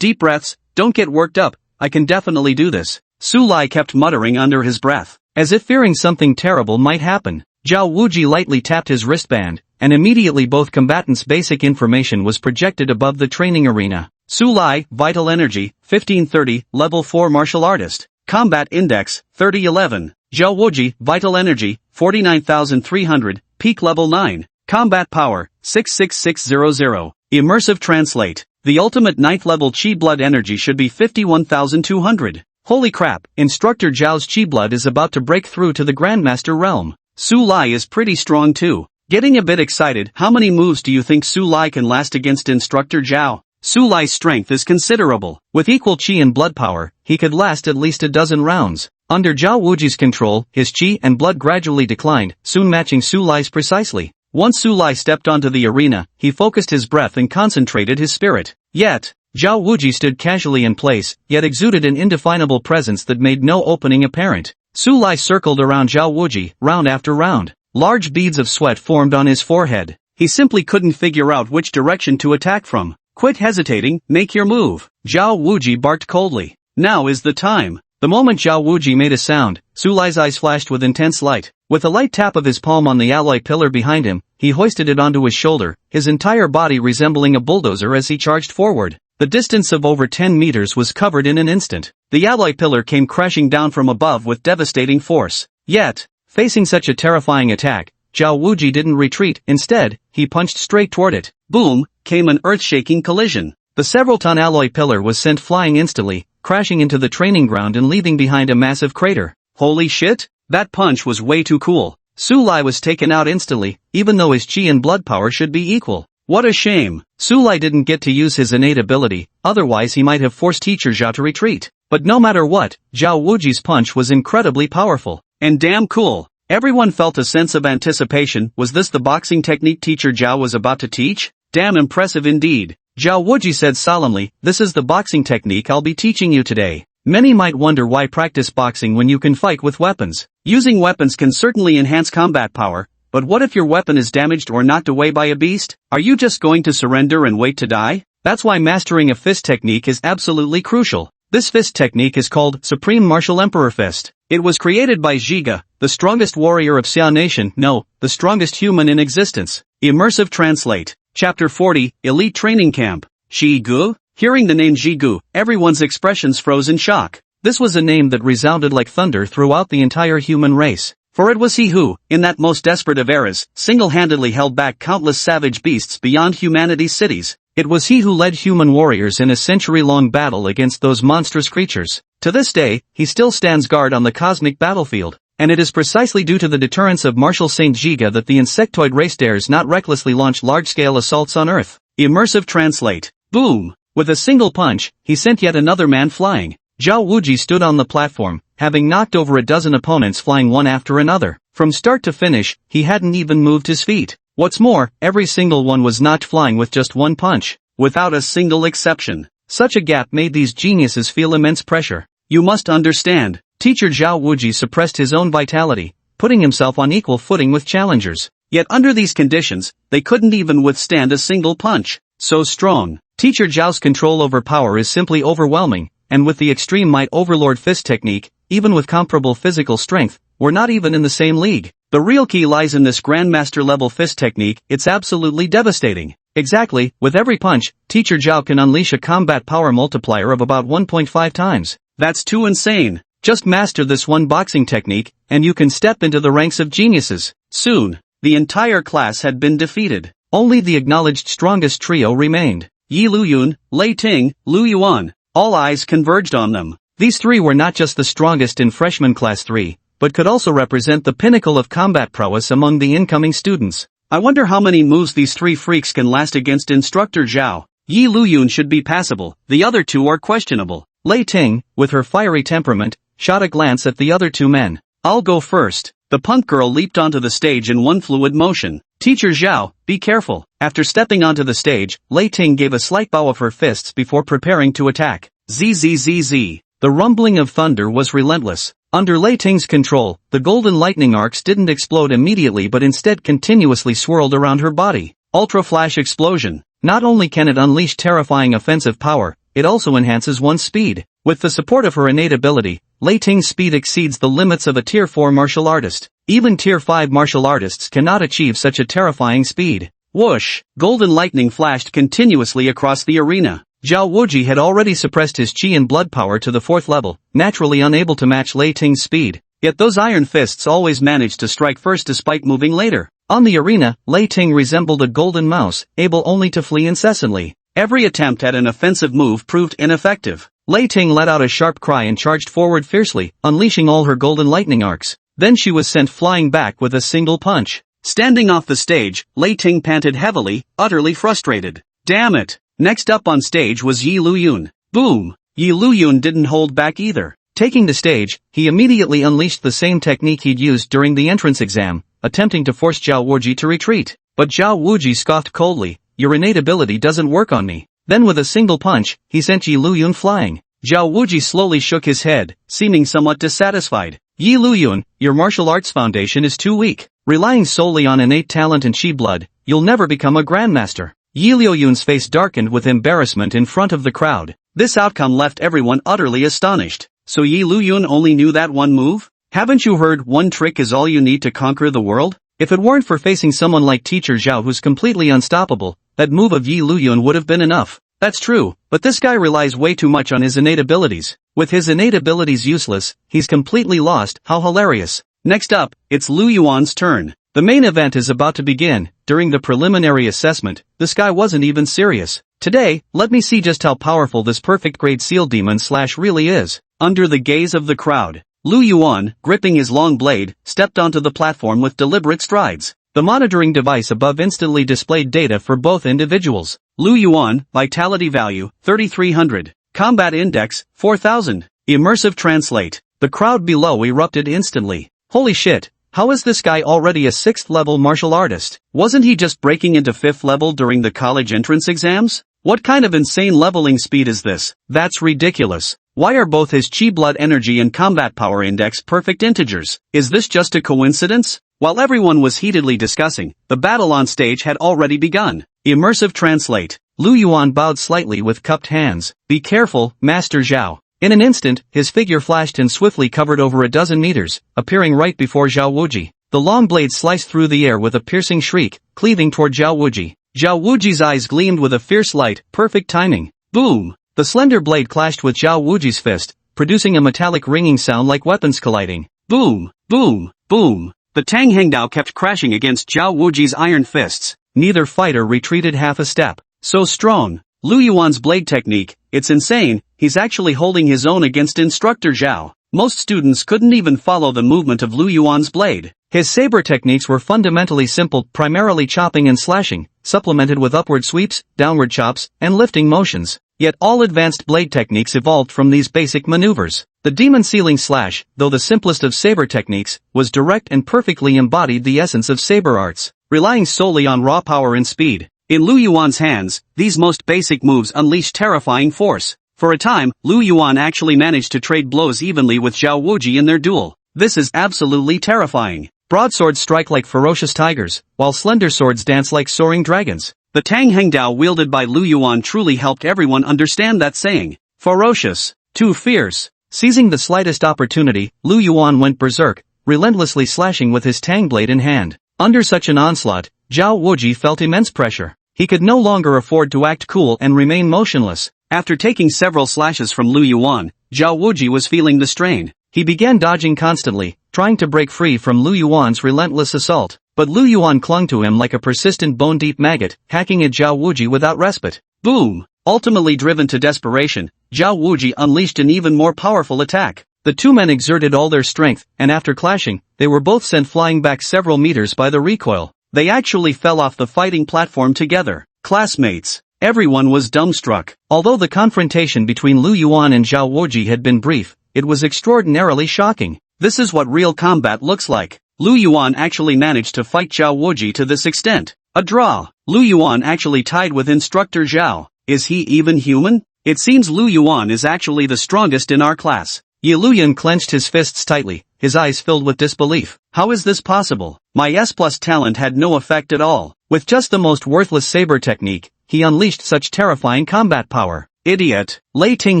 Speaker 1: deep breaths, don't get worked up, I can definitely do this. Su Lai kept muttering under his breath, as if fearing something terrible might happen. Zhao Wuji lightly tapped his wristband, and immediately both combatants' basic information was projected above the training arena. Su Lai, Vital Energy, 1530, Level 4 Martial Artist. Combat Index, 3011. Zhao Wuji, Vital Energy, 49,300, Peak Level 9. Combat Power, 66600. Immersive Translate. The ultimate 9th level Chi Blood Energy should be 51,200. Holy crap, Instructor Zhao's Chi Blood is about to break through to the Grandmaster realm. Su Lai is pretty strong too. Getting a bit excited, how many moves do you think Su Lai can last against Instructor Zhao? Su Lai's strength is considerable. With equal chi and blood power, he could last at least a dozen rounds. Under Zhao Wuji's control, his chi and blood gradually declined, soon matching Su Lai's precisely. Once Su Lai stepped onto the arena, he focused his breath and concentrated his spirit. Yet, Zhao Wuji stood casually in place, yet exuded an indefinable presence that made no opening apparent. Su Lai circled around Zhao Wuji, round after round. Large beads of sweat formed on his forehead. He simply couldn't figure out which direction to attack from. Quit hesitating, make your move. Zhao Wuji barked coldly. Now is the time. The moment Zhao Wuji made a sound, Su Lai's eyes flashed with intense light. With a light tap of his palm on the alloy pillar behind him, he hoisted it onto his shoulder, his entire body resembling a bulldozer as he charged forward. The distance of over 10 meters was covered in an instant. The alloy pillar came crashing down from above with devastating force. Yet, facing such a terrifying attack, Zhao Wuji didn't retreat, instead, he punched straight toward it. Boom, came an earth-shaking collision. The several-ton alloy pillar was sent flying instantly, crashing into the training ground and leaving behind a massive crater. Holy shit, that punch was way too cool. Su Lai was taken out instantly, even though his chi and blood power should be equal. What a shame. Su Lai didn't get to use his innate ability, otherwise he might have forced teacher Zhao to retreat. But no matter what, Zhao Wuji's punch was incredibly powerful. And damn cool. Everyone felt a sense of anticipation. Was this the boxing technique teacher Zhao was about to teach? Damn impressive indeed. Zhao Wuji said solemnly, "This is the boxing technique I'll be teaching you today." Many might wonder why practice boxing when you can fight with weapons. Using weapons can certainly enhance combat power, but what if your weapon is damaged or knocked away by a beast? Are you just going to surrender and wait to die? That's why mastering a fist technique is absolutely crucial. This fist technique is called Supreme Martial Emperor Fist. It was created by Zhiga, the strongest warrior of Xia Nation, no, the strongest human in existence. Immersive Translate. Chapter 40, Elite Training Camp. Zhigu? Hearing the name Zhigu, everyone's expressions froze in shock. This was a name that resounded like thunder throughout the entire human race. For it was he who, in that most desperate of eras, single-handedly held back countless savage beasts beyond humanity's cities. It was he who led human warriors in a century-long battle against those monstrous creatures. To this day, he still stands guard on the cosmic battlefield. And it is precisely due to the deterrence of Marshal Saint Zhiga that the insectoid race dares not recklessly launch large-scale assaults on Earth. Immersive Translate. Boom! With a single punch, he sent yet another man flying. Zhao Wuji stood on the platform, having knocked over a dozen opponents flying one after another. From start to finish, he hadn't even moved his feet. What's more, every single one was knocked flying with just one punch. Without a single exception. Such a gap made these geniuses feel immense pressure. You must understand, teacher Zhao Wuji suppressed his own vitality, putting himself on equal footing with challengers. Yet under these conditions, they couldn't even withstand a single punch. So strong. Teacher Zhao's control over power is simply overwhelming, and with the extreme might overlord fist technique, even with comparable physical strength, we're not even in the same league. The real key lies in this Grandmaster level fist technique. It's absolutely devastating. Exactly, with every punch, teacher Zhao can unleash a combat power multiplier of about 1.5 times. That's too insane. Just master this one boxing technique, and you can step into the ranks of geniuses. Soon, the entire class had been defeated. Only the acknowledged strongest trio remained. Yi Luyun, Lei Ting, Lu Yuan. All eyes converged on them. These three were not just the strongest in freshman class 3, but could also represent the pinnacle of combat prowess among the incoming students. I wonder how many moves these three freaks can last against Instructor Zhao. Yi Luyun should be passable, the other two are questionable. Lei Ting, with her fiery temperament, shot a glance at the other two men. I'll go first. The punk girl leaped onto the stage in one fluid motion. Teacher Zhao, be careful. After stepping onto the stage, Lei Ting gave a slight bow of her fists before preparing to attack. Zzz. The rumbling of thunder was relentless. Under Lei Ting's control, the golden lightning arcs didn't explode immediately but instead continuously swirled around her body. Ultra Flash Explosion. Not only can it unleash terrifying offensive power, it also enhances one's speed. With the support of her innate ability, Lei Ting's speed exceeds the limits of a Tier 4 martial artist. Even Tier 5 martial artists cannot achieve such a terrifying speed. Whoosh! Golden lightning flashed continuously across the arena. Zhao Wuji had already suppressed his chi and blood power to the 4th level, naturally unable to match Lei Ting's speed. Yet those iron fists always managed to strike first despite moving later. On the arena, Lei Ting resembled a golden mouse, able only to flee incessantly. Every attempt at an offensive move proved ineffective. Lei Ting let out a sharp cry and charged forward fiercely, unleashing all her golden lightning arcs. Then she was sent flying back with a single punch. Standing off the stage, Lei Ting panted heavily, utterly frustrated. Damn it! Next up on stage was Yi Luyun. Boom! Yi Luyun didn't hold back either. Taking the stage, he immediately unleashed the same technique he'd used during the entrance exam, attempting to force Zhao Wuji to retreat. But Zhao Wuji scoffed coldly, "Your innate ability doesn't work on me." Then with a single punch, he sent Yi Luyun flying. Zhao Wuji slowly shook his head, seeming somewhat dissatisfied. "Yi Luyun, your martial arts foundation is too weak. Relying solely on innate talent and chi blood, you'll never become a grandmaster." Yi Luyun's face darkened with embarrassment in front of the crowd. This outcome left everyone utterly astonished. So Yi Luyun only knew that one move? Haven't you heard one trick is all you need to conquer the world? If it weren't for facing someone like Teacher Zhao who's completely unstoppable, that move of Yi Luyun would have been enough. That's true, but this guy relies way too much on his innate abilities. With his innate abilities useless, he's completely lost. How hilarious. Next up, it's Lu Yuan's turn. The main event is about to begin. During the preliminary assessment, this guy wasn't even serious. Today, let me see just how powerful this perfect grade seal demon / really is. Under the gaze of the crowd, Lu Yuan, gripping his long blade, stepped onto the platform with deliberate strides. The monitoring device above instantly displayed data for both individuals. Lu Yuan, vitality value, 3300. Combat index, 4000. Immersive translate. The crowd below erupted instantly. Holy shit, how is this guy already a 6th level martial artist? Wasn't he just breaking into 5th level during the college entrance exams? What kind of insane leveling speed is this? That's ridiculous. Why are both his chi blood energy and combat power index perfect integers? Is this just a coincidence? While everyone was heatedly discussing, the battle on stage had already begun. Immersive translate. Lu Yuan bowed slightly with cupped hands. Be careful, Master Zhao. In an instant, his figure flashed and swiftly covered over a dozen meters, appearing right before Zhao Wuji. The long blade sliced through the air with a piercing shriek, cleaving toward Zhao Wuji. Zhao Wuji's eyes gleamed with a fierce light, perfect timing. Boom! The slender blade clashed with Zhao Wuji's fist, producing a metallic ringing sound like weapons colliding. Boom! Boom! Boom! The Tang Hengdao kept crashing against Zhao Wuji's iron fists. Neither fighter retreated half a step. So strong. Lu Yuan's blade technique, it's insane, he's actually holding his own against Instructor Zhao. Most students couldn't even follow the movement of Lu Yuan's blade. His saber techniques were fundamentally simple, primarily chopping and slashing, supplemented with upward sweeps, downward chops, and lifting motions. Yet all advanced blade techniques evolved from these basic maneuvers. The demon sealing slash, though the simplest of saber techniques, was direct and perfectly embodied the essence of saber arts, relying solely on raw power and speed. In Lu Yuan's hands, these most basic moves unleashed terrifying force. For a time, Lu Yuan actually managed to trade blows evenly with Zhao Wuji in their duel. This is absolutely terrifying. Broadswords strike like ferocious tigers, while slender swords dance like soaring dragons. The Tang Hengdao wielded by Lu Yuan truly helped everyone understand that saying. Ferocious. Too fierce. Seizing the slightest opportunity, Lu Yuan went berserk, relentlessly slashing with his Tang blade in hand. Under such an onslaught, Zhao Wuji felt immense pressure. He could no longer afford to act cool and remain motionless. After taking several slashes from Lu Yuan, Zhao Wuji was feeling the strain. He began dodging constantly, trying to break free from Lu Yuan's relentless assault. But Lu Yuan clung to him like a persistent bone-deep maggot, hacking at Zhao Wuji without respite. Boom! Ultimately driven to desperation, Zhao Wuji unleashed an even more powerful attack. The two men exerted all their strength, and after clashing, they were both sent flying back several meters by the recoil. They actually fell off the fighting platform together. Classmates. Everyone was dumbstruck. Although the confrontation between Lu Yuan and Zhao Wuji had been brief, it was extraordinarily shocking. This is what real combat looks like. Lu Yuan actually managed to fight Zhao Wuji to this extent. A draw. Lu Yuan actually tied with Instructor Zhao. Is he even human? It seems Lu Yuan is actually the strongest in our class. Yi Luyan clenched his fists tightly, his eyes filled with disbelief. How is this possible? My S+ talent had no effect at all. With just the most worthless saber technique, he unleashed such terrifying combat power. Idiot. Lei Ting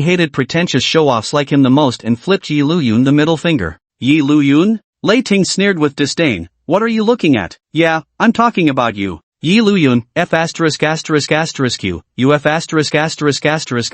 Speaker 1: hated pretentious show-offs like him the most and flipped Yi Luyan the middle finger. Yi Luyan? Lei Ting sneered with disdain. What are you looking at? Yeah, I'm talking about you. Yi Luyan, F*******Q, UF*******,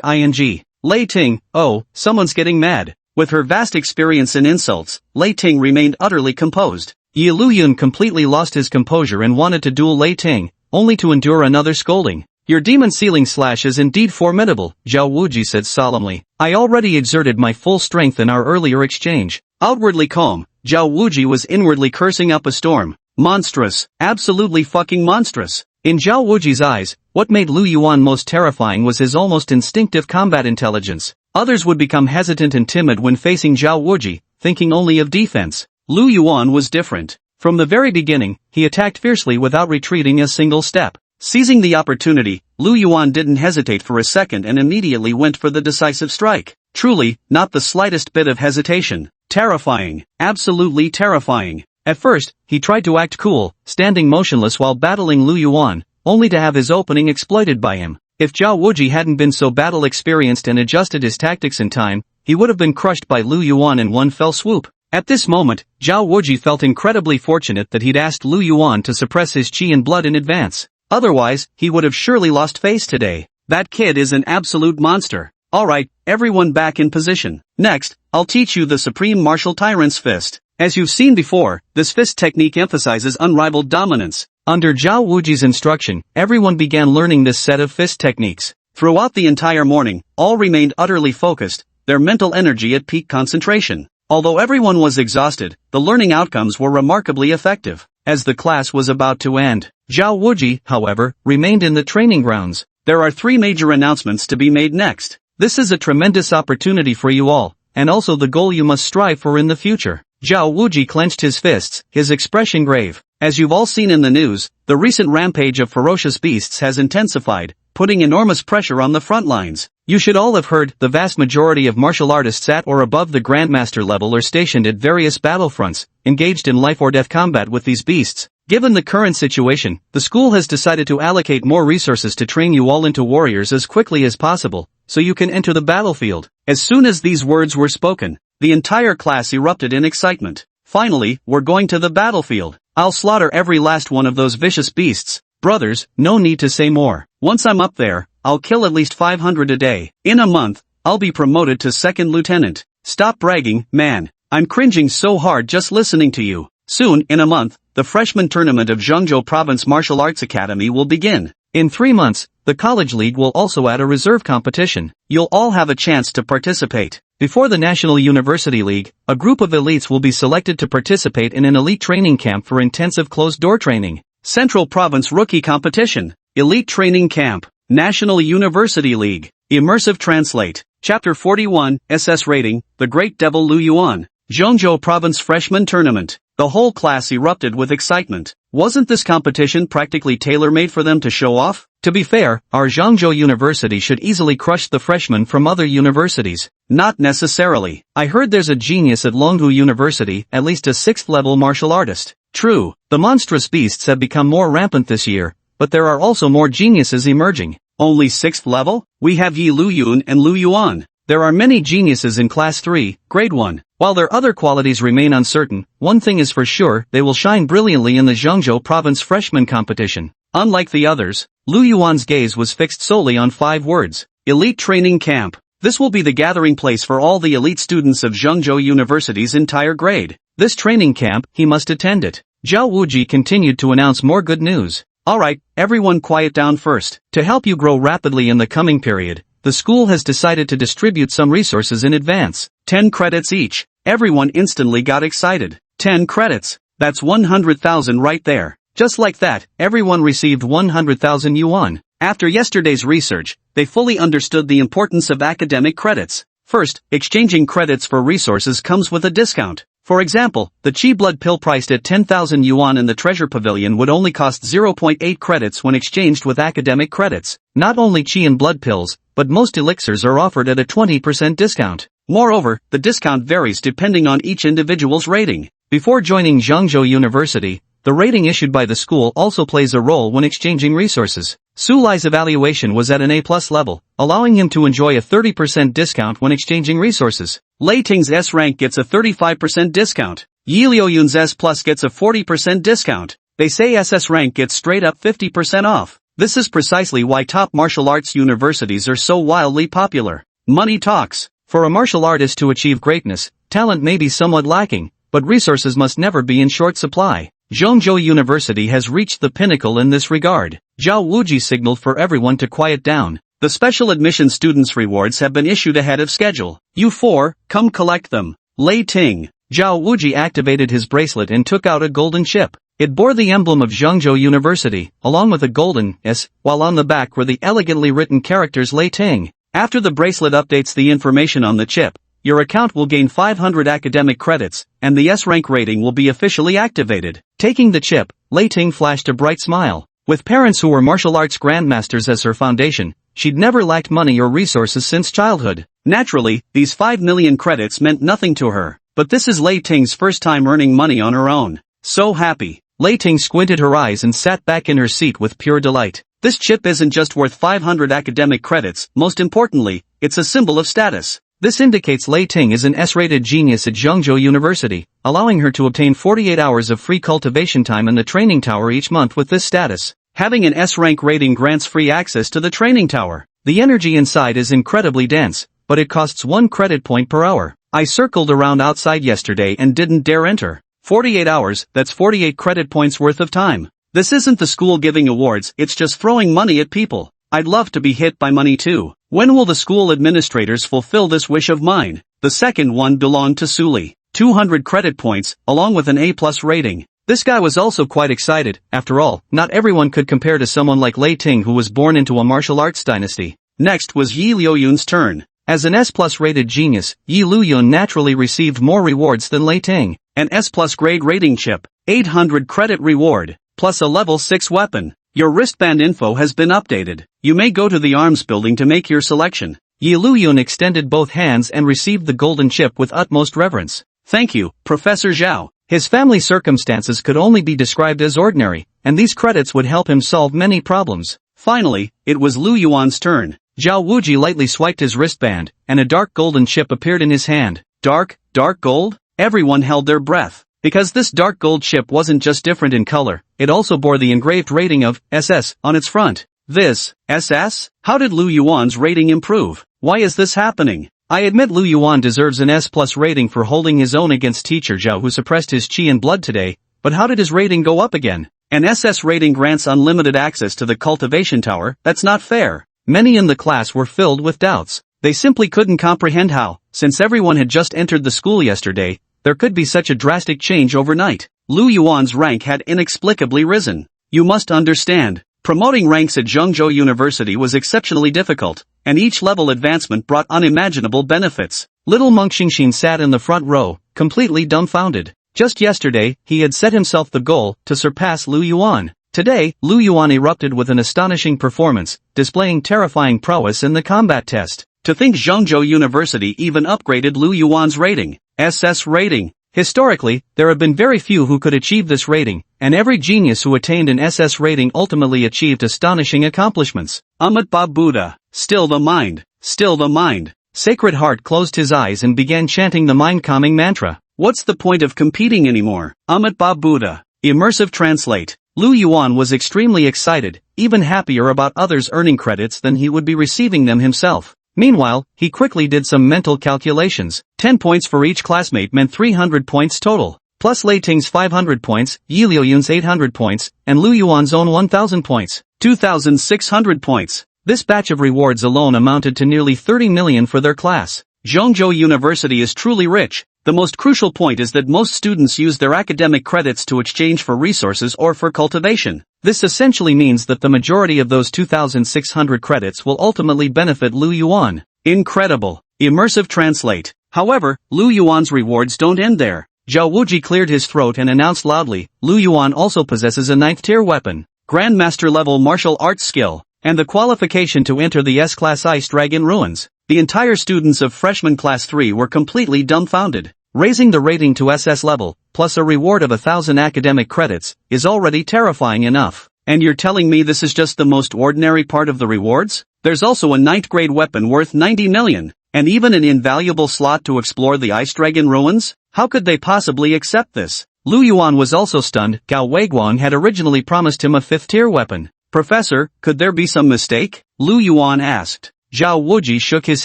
Speaker 1: ING. Lei Ting, oh, someone's getting mad. With her vast experience in insults, Lei Ting remained utterly composed. Yi Luyan completely lost his composure and wanted to duel Lei Ting, only to endure another scolding. Your demon sealing slash is indeed formidable, Zhao Wuji said solemnly. I already exerted my full strength in our earlier exchange. Outwardly calm, Zhao Wuji was inwardly cursing up a storm. Monstrous. Absolutely fucking monstrous. In Zhao Wuji's eyes, what made Lu Yuan most terrifying was his almost instinctive combat intelligence. Others would become hesitant and timid when facing Zhao Wuji, thinking only of defense. Lu Yuan was different. From the very beginning, he attacked fiercely without retreating a single step. Seizing the opportunity, Lu Yuan didn't hesitate for a second and immediately went for the decisive strike. Truly, not the slightest bit of hesitation. Terrifying. Absolutely terrifying. At first, he tried to act cool, standing motionless while battling Lu Yuan, only to have his opening exploited by him. If Zhao Wuji hadn't been so battle-experienced and adjusted his tactics in time, he would have been crushed by Lu Yuan in one fell swoop. At this moment, Zhao Wuji felt incredibly fortunate that he'd asked Lu Yuan to suppress his chi and blood in advance. Otherwise, he would have surely lost face today. That kid is an absolute monster. Alright, everyone back in position. Next, I'll teach you the Supreme Martial Tyrant's Fist. As you've seen before, this fist technique emphasizes unrivaled dominance. Under Zhao Wuji's instruction, everyone began learning this set of fist techniques. Throughout the entire morning, all remained utterly focused, their mental energy at peak concentration. Although everyone was exhausted, the learning outcomes were remarkably effective. As the class was about to end, Zhao Wuji, however, remained in the training grounds. There are 3 major announcements to be made next. This is a tremendous opportunity for you all, and also the goal you must strive for in the future. Zhao Wuji clenched his fists, his expression grave. As you've all seen in the news, the recent rampage of ferocious beasts has intensified, putting enormous pressure on the front lines. You should all have heard, the vast majority of martial artists at or above the Grandmaster level are stationed at various battlefronts, engaged in life or death combat with these beasts. Given the current situation, the school has decided to allocate more resources to train you all into warriors as quickly as possible, so you can enter the battlefield. As soon as these words were spoken, the entire class erupted in excitement. Finally, we're going to the battlefield. I'll slaughter every last one of those vicious beasts. Brothers, no need to say more. Once I'm up there, I'll kill at least 500 a day. In a month, I'll be promoted to second lieutenant. Stop bragging, man. I'm cringing so hard just listening to you. Soon, in a month, the freshman tournament of Zhengzhou Province Martial Arts Academy will begin. In 3 months, the college league will also add a reserve competition. You'll all have a chance to participate. Before the National University League, a group of elites will be selected to participate in an elite training camp for intensive closed-door training. Central Province Rookie Competition. Elite Training Camp. National University League. Immersive Translate. Chapter 41, SS Rating, The Great Devil Lu Yuan. Zhengzhou Province Freshman Tournament. The whole class erupted with excitement. Wasn't this competition practically tailor-made for them to show off? To be fair, our Zhengzhou University should easily crush the freshmen from other universities. Not necessarily. I heard there's a genius at Longhu University, at least a 6th-level martial artist. True, the monstrous beasts have become more rampant this year, but there are also more geniuses emerging. Only 6th level? We have Yi Lu Yun and Lu Yuan. There are many geniuses in Class 3, Grade 1. While their other qualities remain uncertain, one thing is for sure, they will shine brilliantly in the Zhengzhou Province Freshman Competition. Unlike the others, Lu Yuan's gaze was fixed solely on 5 words. Elite Training Camp. This will be the gathering place for all the elite students of Zhengzhou University's entire grade. This training camp, he must attend it. Zhao Wuji continued to announce more good news. Alright, everyone quiet down first. To help you grow rapidly in the coming period, the school has decided to distribute some resources in advance. 10 credits each. Everyone instantly got excited. 10 credits. That's 100,000 right there. Just like that, everyone received 100,000 yuan. After yesterday's research, they fully understood the importance of academic credits. First, exchanging credits for resources comes with a discount. For example, the Qi blood pill priced at 10,000 yuan in the treasure pavilion would only cost 0.8 credits when exchanged with academic credits. Not only Qi and blood pills, but most elixirs are offered at a 20% discount. Moreover, the discount varies depending on each individual's rating. Before joining Zhengzhou University, the rating issued by the school also plays a role when exchanging resources. Su Lai's evaluation was at an A+ level, allowing him to enjoy a 30% discount when exchanging resources. Lei Ting's S rank gets a 35% discount. Yi Liuyun's S+ gets a 40% discount. They say SS rank gets straight up 50% off. This is precisely why top martial arts universities are so wildly popular. Money talks. For a martial artist to achieve greatness, talent may be somewhat lacking, but resources must never be in short supply. Zhengzhou University has reached the pinnacle in this regard. Zhao Wuji signaled for everyone to quiet down. The special admission students' rewards have been issued ahead of schedule. You 4, come collect them. Lei Ting. Zhao Wuji activated his bracelet and took out a golden chip. It bore the emblem of Zhengzhou University, along with a golden S, while on the back were the elegantly written characters Lei Ting. After the bracelet updates the information on the chip, your account will gain 500 academic credits, and the S-rank rating will be officially activated. Taking the chip, Lei Ting flashed a bright smile. With parents who were martial arts grandmasters as her foundation, she'd never lacked money or resources since childhood. Naturally, these 5 million credits meant nothing to her, but this is Lei Ting's first time earning money on her own. So happy. Lei Ting squinted her eyes and sat back in her seat with pure delight. This chip isn't just worth 500 academic credits, most importantly, it's a symbol of status. This indicates Lei Ting is an S-rated genius at Zhengzhou University, allowing her to obtain 48 hours of free cultivation time in the training tower each month with this status. Having an S-rank rating grants free access to the training tower. The energy inside is incredibly dense, but it costs 1 credit point per hour. I circled around outside yesterday and didn't dare enter. 48 hours, that's 48 credit points worth of time. This isn't the school giving awards, it's just throwing money at people. I'd love to be hit by money too. When will the school administrators fulfill this wish of mine? The second one belonged to Suli. 200 credit points, along with an A+ rating. This guy was also quite excited. After all, not everyone could compare to someone like Lei Ting, who was born into a martial arts dynasty. Next was Yi Liuyun's turn. As an S+ rated genius, Yi Liuyun naturally received more rewards than Lei Ting. An S+ grade rating chip, 800 credit reward, plus a level 6 weapon. Your wristband info has been updated. You may go to the arms building to make your selection. Yi Liuyun extended both hands and received the golden chip with utmost reverence. Thank you, Professor Zhao. His family circumstances could only be described as ordinary, and these credits would help him solve many problems. Finally, it was Lu Yuan's turn. Zhao Wuji lightly swiped his wristband, and a dark golden chip appeared in his hand. Dark gold? Everyone held their breath. Because this dark gold chip wasn't just different in color, it also bore the engraved rating of SS on its front. This, SS? How did Lu Yuan's rating improve? Why is this happening? I admit Lu Yuan deserves an S+ rating for holding his own against Teacher Zhao, who suppressed his chi and blood today, but how did his rating go up again? An SS rating grants unlimited access to the Cultivation Tower. That's not fair. Many in the class were filled with doubts. They simply couldn't comprehend how, since everyone had just entered the school yesterday, there could be such a drastic change overnight. Lu Yuan's rank had inexplicably risen. You must understand, promoting ranks at Zhengzhou University was exceptionally difficult, and each level advancement brought unimaginable benefits. Little Monk Xingxin sat in the front row, completely dumbfounded. Just yesterday, he had set himself the goal to surpass Lu Yuan. Today, Lu Yuan erupted with an astonishing performance, displaying terrifying prowess in the combat test. To think Zhengzhou University even upgraded Lu Yuan's rating. SS rating. Historically, there have been very few who could achieve this rating, and every genius who attained an SS rating ultimately achieved astonishing accomplishments. Amitabha Buddha. Still the mind. Still the mind. Sacred Heart closed his eyes and began chanting the mind-calming mantra. What's the point of competing anymore? Amitabha Buddha. Immersive translate. Lu Yuan was extremely excited, even happier about others earning credits than he would be receiving them himself. Meanwhile, he quickly did some mental calculations. 10 points for each classmate meant 300 points total. Plus Lei Ting's 500 points, Yi Liuyun's 800 points, and Lu Yuan's own 1,000 points. 2,600 points. This batch of rewards alone amounted to nearly 30 million for their class. Zhengzhou University is truly rich. The most crucial point is that most students use their academic credits to exchange for resources or for cultivation. This essentially means that the majority of those 2,600 credits will ultimately benefit Lu Yuan. Incredible. Immersive translate. However, Lu Yuan's rewards don't end there. Zhao Wuji cleared his throat and announced loudly, Lu Yuan also possesses a 9th-tier weapon, Grandmaster level martial arts skill, and the qualification to enter the S-Class Ice Dragon Ruins. The entire students of Freshman Class 3 were completely dumbfounded. Raising the rating to SS level, plus a reward of 1,000 academic credits, is already terrifying enough. And you're telling me this is just the most ordinary part of the rewards? There's also a 9th grade weapon worth 90 million, and even an invaluable slot to explore the Ice Dragon Ruins? How could they possibly accept this? Lu Yuan was also stunned. Gao Weiguang had originally promised him a 5th-tier weapon. Professor, could there be some mistake? Lu Yuan asked. Zhao Wuji shook his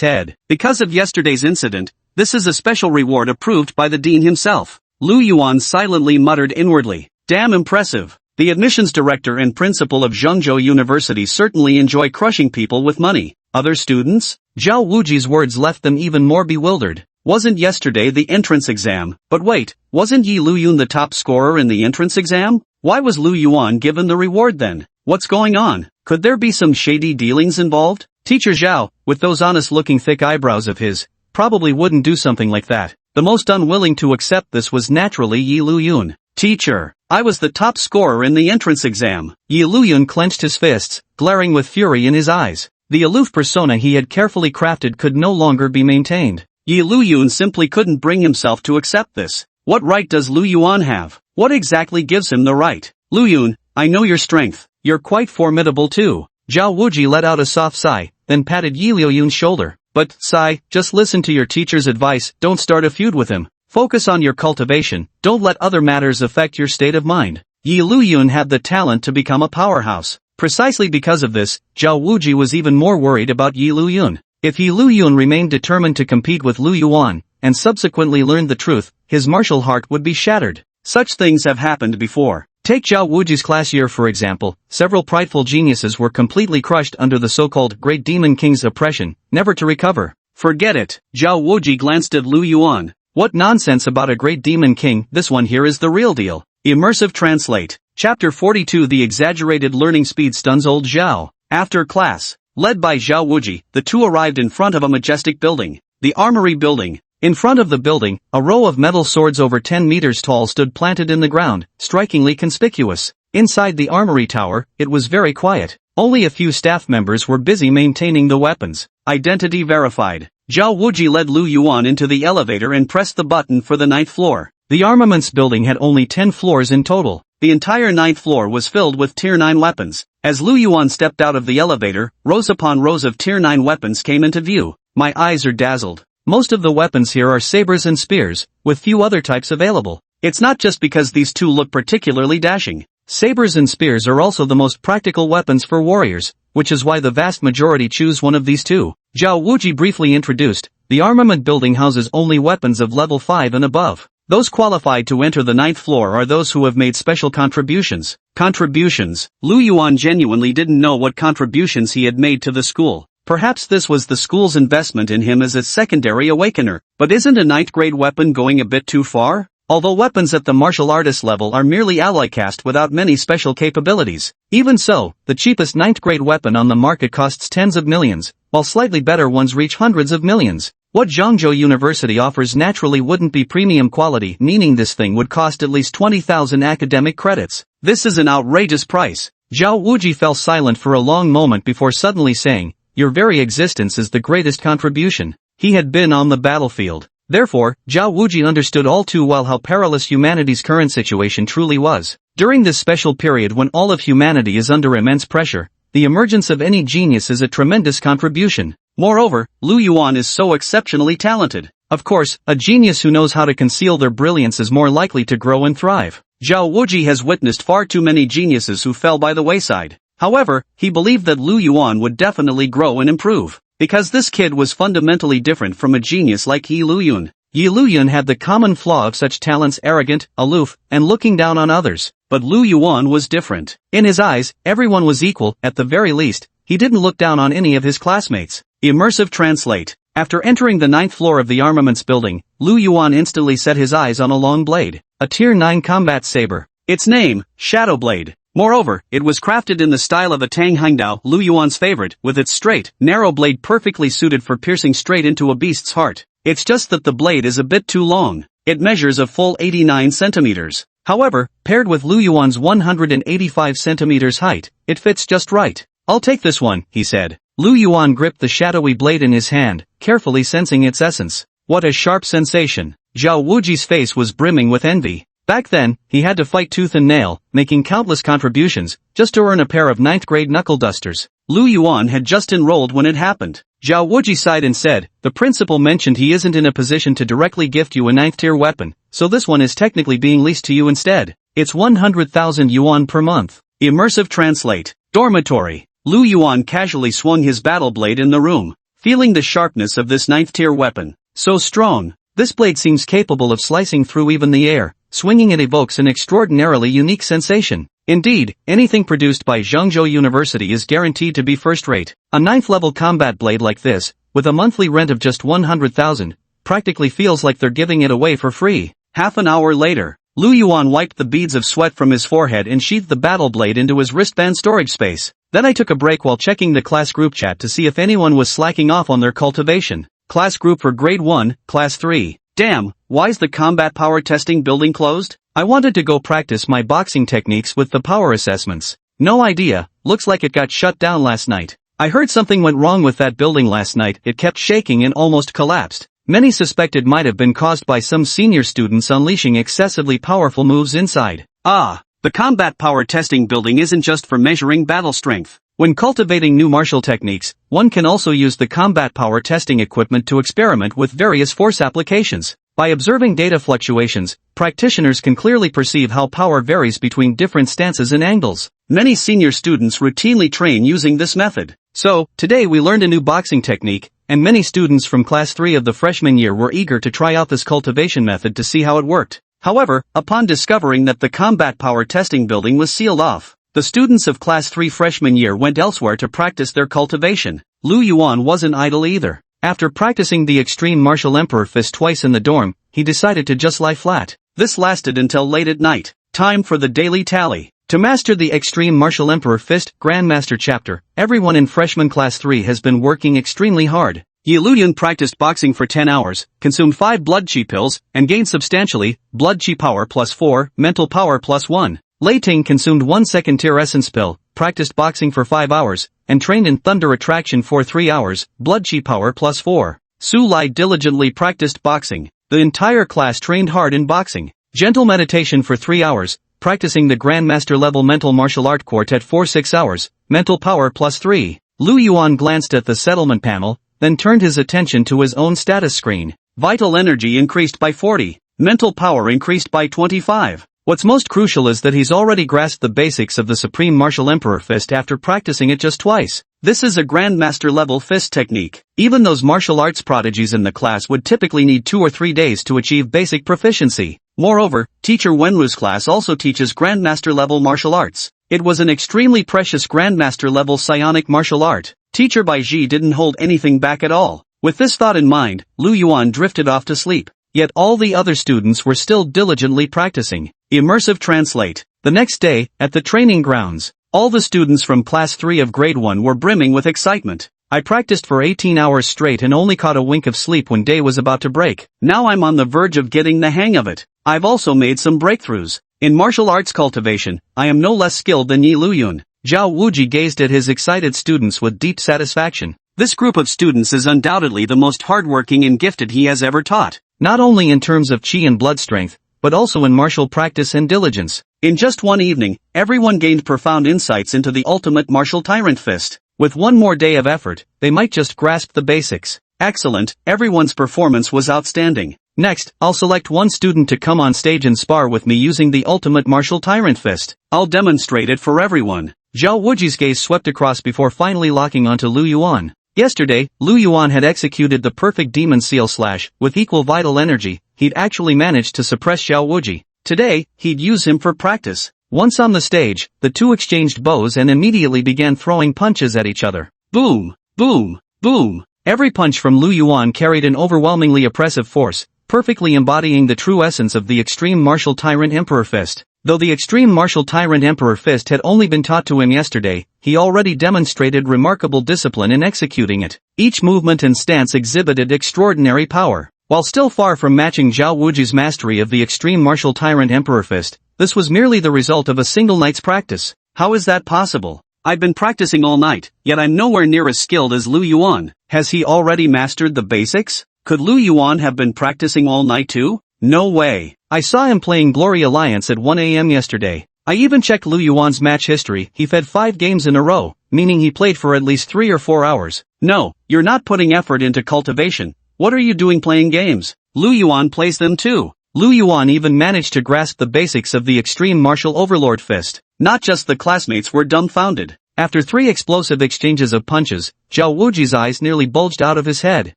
Speaker 1: head. Because of yesterday's incident, this is a special reward approved by the dean himself. Lu Yuan silently muttered inwardly. Damn impressive. The admissions director and principal of Zhengzhou University certainly enjoy crushing people with money. Other students? Zhao Wuji's words left them even more bewildered. Wasn't yesterday the entrance exam? But wait, wasn't Yi Luyun the top scorer in the entrance exam? Why was Lu Yuan given the reward then? What's going on? Could there be some shady dealings involved? Teacher Zhao, with those honest-looking thick eyebrows of his, probably wouldn't do something like that. The most unwilling to accept this was naturally Yi Luyun. Teacher, I was the top scorer in the entrance exam. Yi Luyun clenched his fists, glaring with fury in his eyes. The aloof persona he had carefully crafted could no longer be maintained. Yi Luyun simply couldn't bring himself to accept this. What right does Lu Yuan have? What exactly gives him the right? Luyun, I know your strength. You're quite formidable too. Zhao Wuji let out a soft sigh, then patted Yi Luyun's shoulder. But, Sai, just listen to your teacher's advice, don't start a feud with him. Focus on your cultivation, don't let other matters affect your state of mind. Yi Luyun had the talent to become a powerhouse. Precisely because of this, Zhao Wuji was even more worried about Yi Luyun. If Yi Luyun remained determined to compete with Lu Yuan, and subsequently learned the truth, his martial heart would be shattered. Such things have happened before. Take Zhao Wuji's class year for example. Several prideful geniuses were completely crushed under the so-called Great Demon King's oppression, never to recover. Forget it. Zhao Wuji glanced at Lu Yuan. What nonsense about a Great Demon King, this one here is the real deal. Immersive Translate. Chapter 42. The exaggerated learning speed stuns old Zhao. After class, led by Zhao Wuji, the two arrived in front of a majestic building. The Armory Building. In front of the building, a row of metal swords over 10 meters tall stood planted in the ground, strikingly conspicuous. Inside the armory tower, it was very quiet. Only a few staff members were busy maintaining the weapons. Identity verified. Zhao Wuji led Lu Yuan into the elevator and pressed the button for the 9th floor. The armaments building had only 10 floors in total. The entire 9th floor was filled with Tier 9 weapons. As Lu Yuan stepped out of the elevator, rows upon rows of Tier 9 weapons came into view. My eyes are dazzled. Most of the weapons here are sabers and spears, with few other types available. It's not just because these two look particularly dashing. Sabers and spears are also the most practical weapons for warriors, which is why the vast majority choose one of these two. Zhao Wuji briefly introduced, the armament building houses only weapons of level 5 and above. Those qualified to enter the 9th floor are those who have made special contributions. Contributions. Lu Yuan genuinely didn't know what contributions he had made to the school. Perhaps this was the school's investment in him as a secondary awakener. But isn't a 9th grade weapon going a bit too far? Although weapons at the martial artist level are merely alloy cast without many special capabilities. Even so, the cheapest 9th grade weapon on the market costs tens of millions, while slightly better ones reach hundreds of millions. What Zhangzhou University offers naturally wouldn't be premium quality, meaning this thing would cost at least 20,000 academic credits. This is an outrageous price. Zhao Wuji fell silent for a long moment before suddenly saying, your very existence is the greatest contribution. He had been on the battlefield. Therefore, Zhao Wuji understood all too well how perilous humanity's current situation truly was. During this special period when all of humanity is under immense pressure, the emergence of any genius is a tremendous contribution. Moreover, Lu Yuan is so exceptionally talented. Of course, a genius who knows how to conceal their brilliance is more likely to grow and thrive. Zhao Wuji has witnessed far too many geniuses who fell by the wayside. However, he believed that Lu Yuan would definitely grow and improve. Because this kid was fundamentally different from a genius like Yi Luyun. Yi Luyun had the common flaw of such talents: arrogant, aloof, and looking down on others. But Lu Yuan was different. In his eyes, everyone was equal. At the very least, he didn't look down on any of his classmates. Immersive Translate. After entering the 9th floor of the armaments building, Lu Yuan instantly set his eyes on a long blade. A Tier 9 combat saber. Its name, Shadow Blade. Moreover, it was crafted in the style of a Tang Hangdao, Lu Yuan's favorite, with its straight, narrow blade perfectly suited for piercing straight into a beast's heart. It's just that the blade is a bit too long. It measures a full 89 centimeters. However, paired with Lu Yuan's 185 centimeters height, it fits just right. I'll take this one, he said. Lu Yuan gripped the shadowy blade in his hand, carefully sensing its essence. What a sharp sensation. Zhao Wuji's face was brimming with envy. Back then, he had to fight tooth and nail, making countless contributions, just to earn a pair of 9th grade knuckle dusters. Lu Yuan had just enrolled when it happened. Zhao Wuji sighed and said, the principal mentioned he isn't in a position to directly gift you a 9th tier weapon, so this one is technically being leased to you instead. It's 100,000 yuan per month. Immersive Translate. Dormitory. Lu Yuan casually swung his battle blade in the room, feeling the sharpness of this 9th tier weapon. So strong. This blade seems capable of slicing through even the air. Swinging it evokes an extraordinarily unique sensation. Indeed, anything produced by Zhangzhou University is guaranteed to be first-rate. A 9th level combat blade like this, with a monthly rent of just 100,000, practically feels like they're giving it away for free. Half an hour later, Lu Yuan wiped the beads of sweat from his forehead and sheathed the battle blade into his wristband storage space. Then I took a break while checking the class group chat to see if anyone was slacking off on their cultivation. Class group for grade 1, class 3. Damn, why's the combat power testing building closed? I wanted to go practice my boxing techniques with the power assessments. No idea, looks like it got shut down last night. I heard something went wrong with that building last night. It kept shaking and almost collapsed. Many suspect it might have been caused by some senior students unleashing excessively powerful moves inside. Ah, the combat power testing building isn't just for measuring battle strength. When cultivating new martial techniques, one can also use the combat power testing equipment to experiment with various force applications. By observing data fluctuations, practitioners can clearly perceive how power varies between different stances and angles. Many senior students routinely train using this method. So, today we learned a new boxing technique, and many students from Class 3 of the freshman year were eager to try out this cultivation method to see how it worked. However, upon discovering that the combat power testing building was sealed off, the students of Class 3 freshman year went elsewhere to practice their cultivation. Lu Yuan wasn't idle either. After practicing the extreme martial emperor fist twice in the dorm, he decided to just lie flat. This lasted until late at night. Time for the daily tally. To master the extreme martial emperor fist Grandmaster chapter, everyone in freshman class 3 has been working extremely hard. Ye Luyun practiced boxing for 10 hours, consumed 5 blood chi pills, and gained substantially, blood chi power plus 4, mental power plus 1. Lei Ting consumed 1 second-tier essence pill, practiced boxing for 5 hours, and trained in thunder attraction for 3 hours, blood chi power plus 4. Su Lai diligently practiced boxing. The entire class trained hard in boxing. Gentle meditation for 3 hours, practicing the Grandmaster level mental martial art quartet for 6 hours, mental power plus 3. Lu Yuan glanced at the settlement panel, then turned his attention to his own status screen. Vital energy increased by 40. Mental power increased by 25. What's most crucial is that he's already grasped the basics of the Supreme Martial Emperor Fist after practicing it just twice. This is a Grandmaster level fist technique. Even those martial arts prodigies in the class would typically need 2 or 3 days to achieve basic proficiency. Moreover, Teacher Wenwu's class also teaches Grandmaster level martial arts. It was an extremely precious Grandmaster level psionic martial art. Teacher Bai Ji didn't hold anything back at all. With this thought in mind, Lu Yuan drifted off to sleep. Yet all the other students were still diligently practicing. Immersive Translate. The next day, at the training grounds, all the students from Class 3 of Grade 1 were brimming with excitement. I practiced for 18 hours straight and only caught a wink of sleep when day was about to break. Now I'm on the verge of getting the hang of it. I've also made some breakthroughs. In martial arts cultivation, I am no less skilled than Yi Luyun. Zhao Wuji gazed at his excited students with deep satisfaction. This group of students is undoubtedly the most hardworking and gifted he has ever taught. Not only in terms of chi and blood strength, but also in martial practice and diligence. In just one evening, everyone gained profound insights into the ultimate martial tyrant fist. With one more day of effort, they might just grasp the basics. Excellent, everyone's performance was outstanding. Next, I'll select one student to come on stage and spar with me using the ultimate martial tyrant fist. I'll demonstrate it for everyone. Zhao Wuji's gaze swept across before finally locking onto Lu Yuan. Yesterday, Lu Yuan had executed the perfect demon seal slash. With equal vital energy, he'd actually managed to suppress Zhao Wuji. Today, he'd use him for practice. Once on the stage, the two exchanged bows and immediately began throwing punches at each other. Boom! Boom! Boom! Every punch from Lu Yuan carried an overwhelmingly oppressive force, perfectly embodying the true essence of the extreme martial tyrant emperor fist. Though the extreme martial tyrant emperor fist had only been taught to him yesterday, he already demonstrated remarkable discipline in executing it. Each movement and stance exhibited extraordinary power. While still far from matching Zhao Wuji's mastery of the extreme martial tyrant emperor fist, this was merely the result of a single night's practice. How is that possible? I've been practicing all night, yet I'm nowhere near as skilled as Lu Yuan. Has he already mastered the basics? Could Lu Yuan have been practicing all night too? No way. I saw him playing Glory Alliance at 1 AM yesterday. I even checked Lu Yuan's match history. He fed 5 games in a row, meaning he played for at least 3 or 4 hours. No, you're not putting effort into cultivation. What are you doing playing games? Lu Yuan plays them too. Lu Yuan even managed to grasp the basics of the extreme martial overlord fist. Not just the classmates were dumbfounded. After 3 explosive exchanges of punches, Zhao Wuji's eyes nearly bulged out of his head.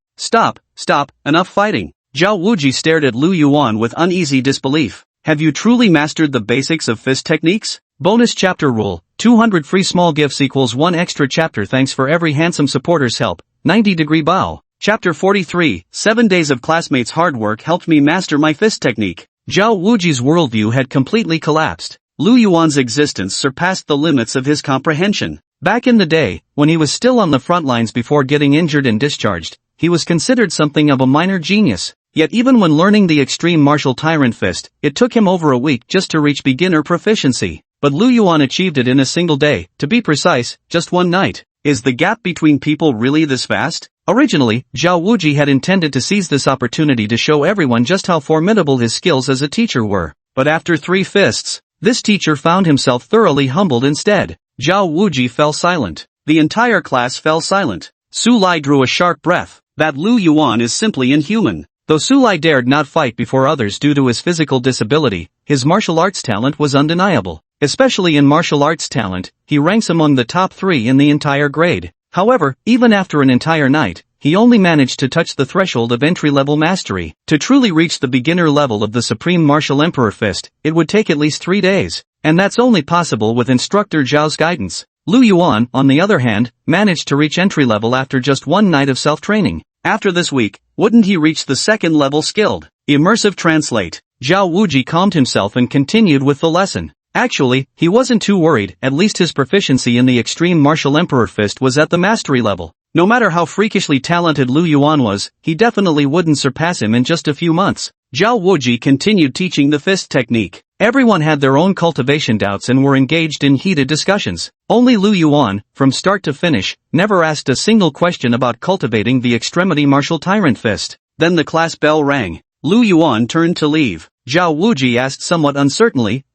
Speaker 1: Stop, enough fighting. Zhao Wuji stared at Lu Yuan with uneasy disbelief. Have you truly mastered the basics of fist techniques? Bonus chapter rule, 200 free small gifts equals 1 extra chapter. Thanks for every handsome supporter's help. 90-degree bow. Chapter 43, 7 days of classmates' hard work helped me master my fist technique. Zhao Wuji's worldview had completely collapsed. Lu Yuan's existence surpassed the limits of his comprehension. Back in the day, when he was still on the front lines before getting injured and discharged, he was considered something of a minor genius. Yet even when learning the extreme martial tyrant fist, it took him over a week just to reach beginner proficiency. But Lu Yuan achieved it in a single day, to be precise, just one night. Is the gap between people really this vast? Originally, Zhao Wuji had intended to seize this opportunity to show everyone just how formidable his skills as a teacher were. But after 3 fists, this teacher found himself thoroughly humbled instead. Zhao Wuji fell silent. The entire class fell silent. Su Lai drew a sharp breath. That Lu Yuan is simply inhuman. Though Su Lai dared not fight before others due to his physical disability, his martial arts talent was undeniable. Especially in martial arts talent, he ranks among the top 3 in the entire grade. However, even after an entire night, he only managed to touch the threshold of entry-level mastery. To truly reach the beginner level of the Supreme Martial Emperor Fist, it would take at least 3 days. And that's only possible with instructor Zhao's guidance. Lu Yuan, on the other hand, managed to reach entry level after just 1 night of self-training. After this week, wouldn't he reach the second level skilled? Immersive translate. Zhao Wuji calmed himself and continued with the lesson. Actually, he wasn't too worried, at least his proficiency in the Extreme Martial Emperor Fist was at the mastery level. No matter how freakishly talented Lu Yuan was, he definitely wouldn't surpass him in just a few months. Zhao Wuji continued teaching the fist technique. Everyone had their own cultivation doubts and were engaged in heated discussions. Only Lu Yuan, from start to finish, never asked a single question about cultivating the Extremity Martial Tyrant Fist. Then the class bell rang. Lu Yuan turned to leave. Zhao Wuji asked somewhat uncertainly,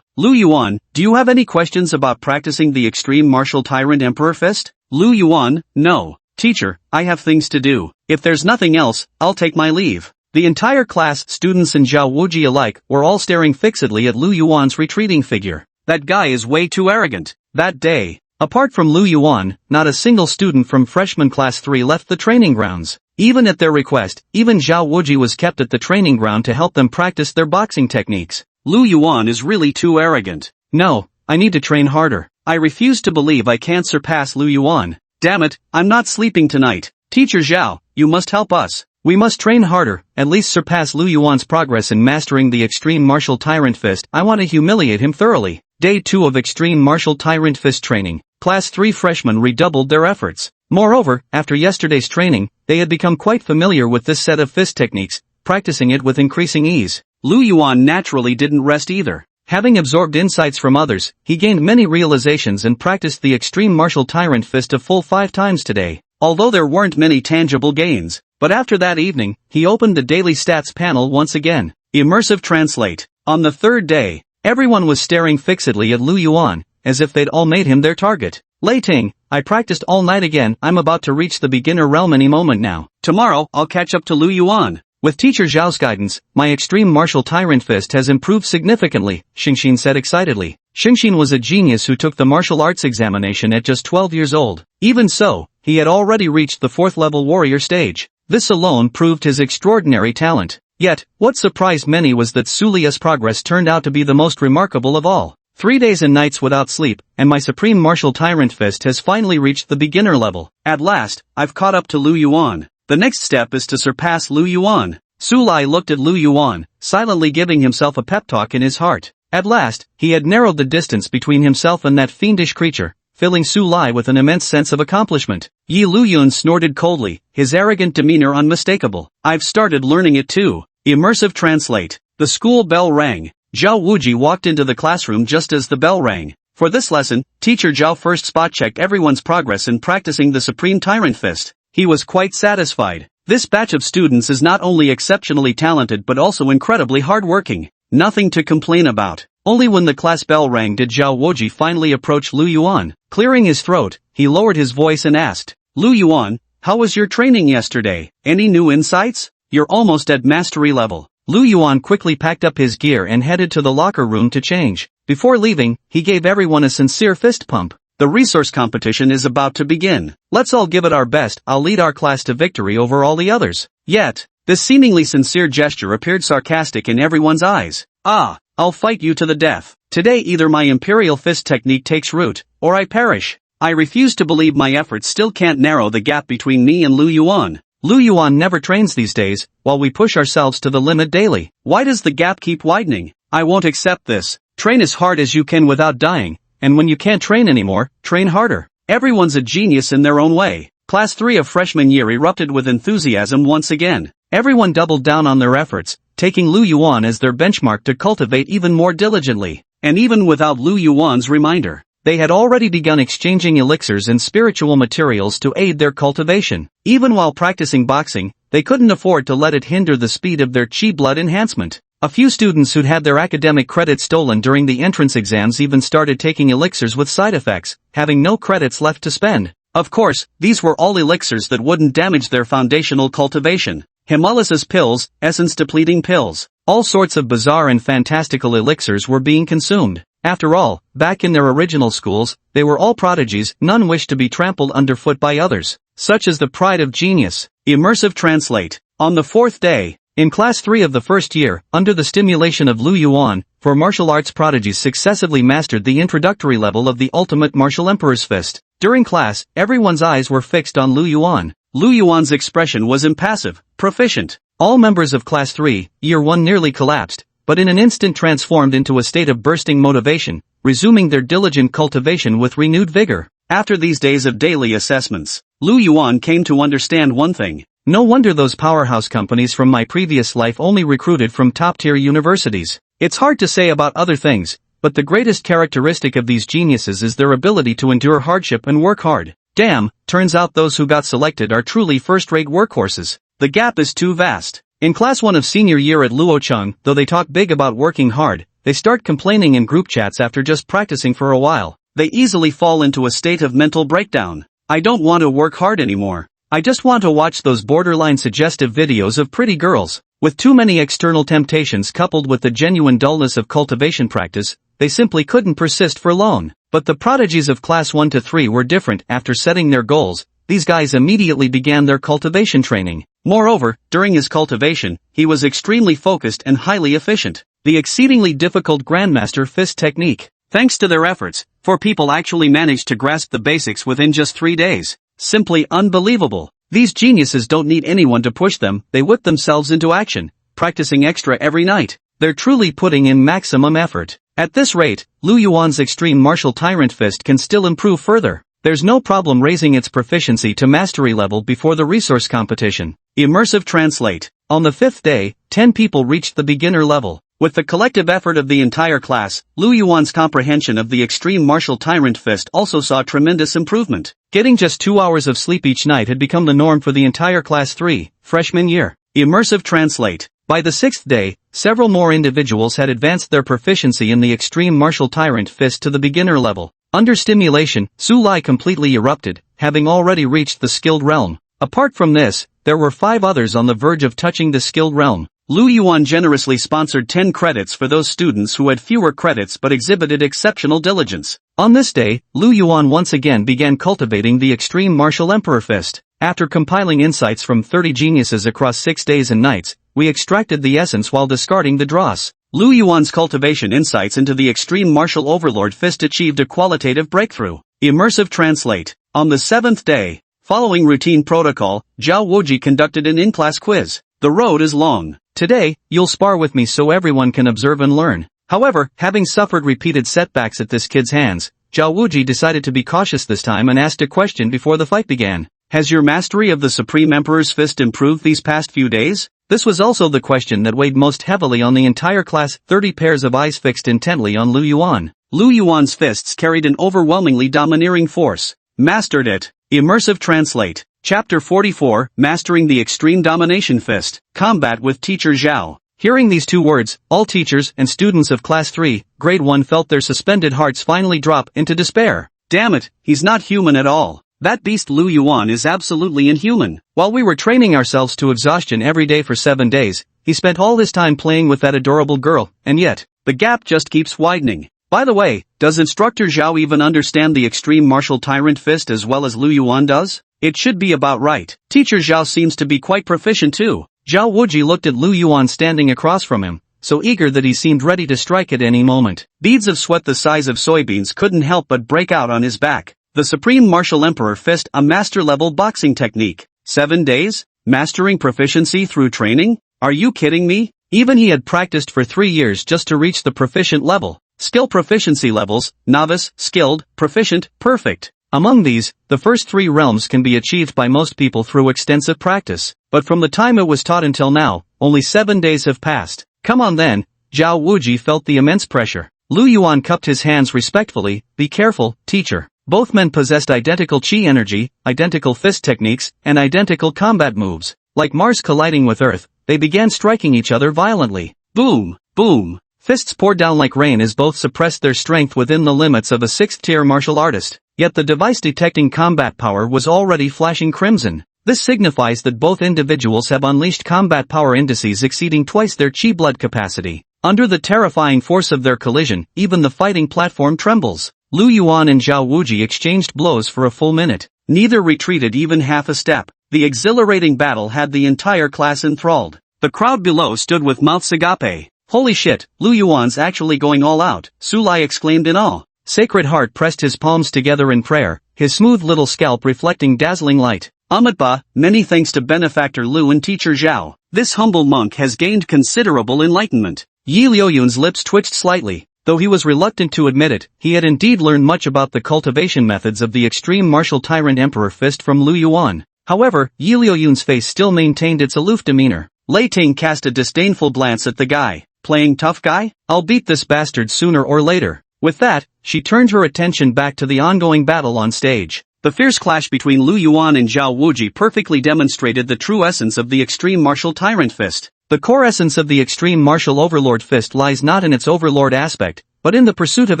Speaker 1: Lu Yuan, do you have any questions about practicing the Extreme Martial Tyrant Emperor Fist? Lu Yuan, no. Teacher, I have things to do. If there's nothing else, I'll take my leave. The entire class, students and Zhao Wuji alike, were all staring fixedly at Lu Yuan's retreating figure. That guy is way too arrogant. That day, apart from Lu Yuan, not a single student from freshman class 3 left the training grounds. Even at their request, even Zhao Wuji was kept at the training ground to help them practice their boxing techniques. Lu Yuan is really too arrogant. No, I need to train harder. I refuse to believe I can't surpass Lu Yuan. Damn it, I'm not sleeping tonight. Teacher Zhao, you must help us. We must train harder, at least surpass Lu Yuan's progress in mastering the Extreme Martial Tyrant Fist. I want to humiliate him thoroughly. Day 2 of Extreme Martial Tyrant Fist training. Class 3 freshmen redoubled their efforts. Moreover, after yesterday's training, they had become quite familiar with this set of fist techniques, practicing it with increasing ease. Lu Yuan naturally didn't rest either. Having absorbed insights from others, he gained many realizations and practiced the Extreme Martial Tyrant Fist a full 5 times today. Although there weren't many tangible gains, but after that evening, he opened the daily stats panel once again. Immersive translate. On the 3rd day, everyone was staring fixedly at Lu Yuan, as if they'd all made him their target. Lei Ting, I practiced all night again. I'm about to reach the beginner realm any moment now. Tomorrow, I'll catch up to Lu Yuan. With Teacher Zhao's guidance, my Extreme Martial Tyrant Fist has improved significantly, Xingxin said excitedly. Xingxin was a genius who took the martial arts examination at just 12 years old. Even so, he had already reached the 4th level warrior stage. This alone proved his extraordinary talent. Yet, what surprised many was that Su Lia's progress turned out to be the most remarkable of all. 3 days and nights without sleep, and my Supreme Martial Tyrant Fist has finally reached the beginner level. At last, I've caught up to Lu Yuan. The next step is to surpass Lu Yuan. Su Lai looked at Lu Yuan, silently giving himself a pep talk in his heart. At last, he had narrowed the distance between himself and that fiendish creature, filling Su Lai with an immense sense of accomplishment. Yi Luyun snorted coldly, his arrogant demeanor unmistakable. I've started learning it too. Immersive translate. The school bell rang. Zhao Wuji walked into the classroom just as the bell rang. For this lesson, Teacher Zhao first spot-checked everyone's progress in practicing the Supreme Tyrant Fist. He was quite satisfied. This batch of students is not only exceptionally talented but also incredibly hardworking. Nothing to complain about. Only when the class bell rang did Zhao Wuji finally approach Lu Yuan. Clearing his throat, he lowered his voice and asked, Lu Yuan, how was your training yesterday? Any new insights? You're almost at mastery level. Lu Yuan quickly packed up his gear and headed to the locker room to change. Before leaving, he gave everyone a sincere fist pump. The resource competition is about to begin. Let's all give it our best. I'll lead our class to victory over all the others. Yet, this seemingly sincere gesture appeared sarcastic in everyone's eyes. I'll fight you to the death. Today either my Imperial Fist technique takes root, or I perish. I refuse to believe my efforts still can't narrow the gap between me and Lu Yuan. Lu Yuan never trains these days, while we push ourselves to the limit daily. Why does the gap keep widening? I won't accept this. Train as hard as you can without dying, and when you can't train anymore, train harder. Everyone's a genius in their own way. Class 3 of freshman year erupted with enthusiasm once again. Everyone doubled down on their efforts, taking Lu Yuan as their benchmark to cultivate even more diligently. And even without Lu Yuan's reminder, they had already begun exchanging elixirs and spiritual materials to aid their cultivation. Even while practicing boxing, they couldn't afford to let it hinder the speed of their chi blood enhancement. A few students who'd had their academic credits stolen during the entrance exams even started taking elixirs with side effects, having no credits left to spend. Of course, these were all elixirs that wouldn't damage their foundational cultivation. Hemolysis pills, essence-depleting pills. All sorts of bizarre and fantastical elixirs were being consumed. After all, back in their original schools, they were all prodigies, none wished to be trampled underfoot by others. Such is the pride of genius. Immersive Translate. On the fourth day, in Class 3 of the first year, under the stimulation of Lu Yuan, four martial arts prodigies successively mastered the introductory level of the ultimate martial emperor's fist. During class, everyone's eyes were fixed on Lu Yuan. Lu Yuan's expression was impassive, proficient. All members of Class 3, Year 1 nearly collapsed, but in an instant transformed into a state of bursting motivation, resuming their diligent cultivation with renewed vigor. After these days of daily assessments, Lu Yuan came to understand one thing. No wonder those powerhouse companies from my previous life only recruited from top-tier universities. It's hard to say about other things, but the greatest characteristic of these geniuses is their ability to endure hardship and work hard. Damn, turns out those who got selected are truly first-rate workhorses. The gap is too vast. In Class 1 of senior year at Luocheng, though they talk big about working hard, they start complaining in group chats after just practicing for a while. They easily fall into a state of mental breakdown. I don't want to work hard anymore. I just want to watch those borderline suggestive videos of pretty girls. With too many external temptations coupled with the genuine dullness of cultivation practice, they simply couldn't persist for long. But the prodigies of Class 1 to 3 were different. After setting their goals, these guys immediately began their cultivation training. Moreover, during his cultivation, he was extremely focused and highly efficient. The exceedingly difficult Grandmaster fist technique. Thanks to their efforts, four people actually managed to grasp the basics within just 3 days. Simply unbelievable. These geniuses don't need anyone to push them, they whip themselves into action, practicing extra every night. They're truly putting in maximum effort. At this rate, Lu Yuan's extreme martial tyrant fist can still improve further. There's no problem raising its proficiency to mastery level before the resource competition. Immersive Translate. On the fifth day, 10 people reached the beginner level. With the collective effort of the entire class, Lu Yuan's comprehension of the extreme martial tyrant fist also saw tremendous improvement. Getting just 2 hours of sleep each night had become the norm for the entire Class 3, freshman year. Immersive Translate. By the sixth day, several more individuals had advanced their proficiency in the extreme martial tyrant fist to the beginner level. Under stimulation, Su Lai completely erupted, having already reached the skilled realm. Apart from this, there were 5 others on the verge of touching the skilled realm. Lu Yuan generously sponsored 10 credits for those students who had fewer credits but exhibited exceptional diligence. On this day, Lu Yuan once again began cultivating the extreme martial emperor fist. After compiling insights from 30 geniuses across 6 days and nights, we extracted the essence while discarding the dross. Lu Yuan's cultivation insights into the extreme martial overlord fist achieved a qualitative breakthrough. Immersive Translate. On the 7th day, following routine protocol, Zhao Wuji conducted an in-class quiz. The road is long. Today, you'll spar with me so everyone can observe and learn. However, having suffered repeated setbacks at this kid's hands, Zhao Wuji decided to be cautious this time and asked a question before the fight began. Has your mastery of the Supreme Emperor's fist improved these past few days? This was also the question that weighed most heavily on the entire class. 30 pairs of eyes fixed intently on Lu Yuan. Lu Yuan's fists carried an overwhelmingly domineering force. Mastered it. Immersive Translate. Chapter 44, Mastering the Extreme Domination Fist. Combat with Teacher Zhao. Hearing these 2 words, all teachers and students of Class 3, Grade 1 felt their suspended hearts finally drop into despair. Damn it, he's not human at all. That beast Lu Yuan is absolutely inhuman. While we were training ourselves to exhaustion every day for 7 days, he spent all his time playing with that adorable girl, and yet, the gap just keeps widening. By the way, does Instructor Zhao even understand the extreme martial tyrant fist as well as Lu Yuan does? It should be about right. Teacher Zhao seems to be quite proficient too. Zhao Wuji looked at Lu Yuan standing across from him, so eager that he seemed ready to strike at any moment. Beads of sweat the size of soybeans couldn't help but break out on his back. The Supreme Martial Emperor Fist, a master-level boxing technique. 7 days? Mastering proficiency through training? Are you kidding me? Even he had practiced for 3 years just to reach the proficient level. Skill proficiency levels: novice, skilled, proficient, perfect. Among these, the first 3 realms can be achieved by most people through extensive practice. But from the time it was taught until now, only 7 days have passed. Come on then. Zhao Wuji felt the immense pressure. Lu Yuan cupped his hands respectfully. Be careful, teacher. Both men possessed identical chi energy, identical fist techniques, and identical combat moves. Like Mars colliding with Earth, they began striking each other violently. Boom, boom. Fists poured down like rain as both suppressed their strength within the limits of a 6th-tier martial artist. Yet the device detecting combat power was already flashing crimson. This signifies that both individuals have unleashed combat power indices exceeding twice their chi blood capacity. Under the terrifying force of their collision, even the fighting platform trembles. Lu Yuan and Zhao Wuji exchanged blows for a full minute. Neither retreated even half a step. The exhilarating battle had the entire class enthralled. The crowd below stood with mouths agape. Holy shit, Lu Yuan's actually going all out, Su Lai exclaimed in awe. Sacred Heart pressed his palms together in prayer, his smooth little scalp reflecting dazzling light. Amitba, many thanks to benefactor Lu and teacher Zhao. This humble monk has gained considerable enlightenment. Yi Liuyun's lips twitched slightly. Though he was reluctant to admit it, he had indeed learned much about the cultivation methods of the extreme martial tyrant Emperor Fist from Lu Yuan. However, Yi Liuyun's face still maintained its aloof demeanor. Lei Ting cast a disdainful glance at the guy. Playing tough guy? I'll beat this bastard sooner or later. With that, she turned her attention back to the ongoing battle on stage. The fierce clash between Lu Yuan and Zhao Wuji perfectly demonstrated the true essence of the extreme martial tyrant fist. The core essence of the extreme martial overlord fist lies not in its overlord aspect, but in the pursuit of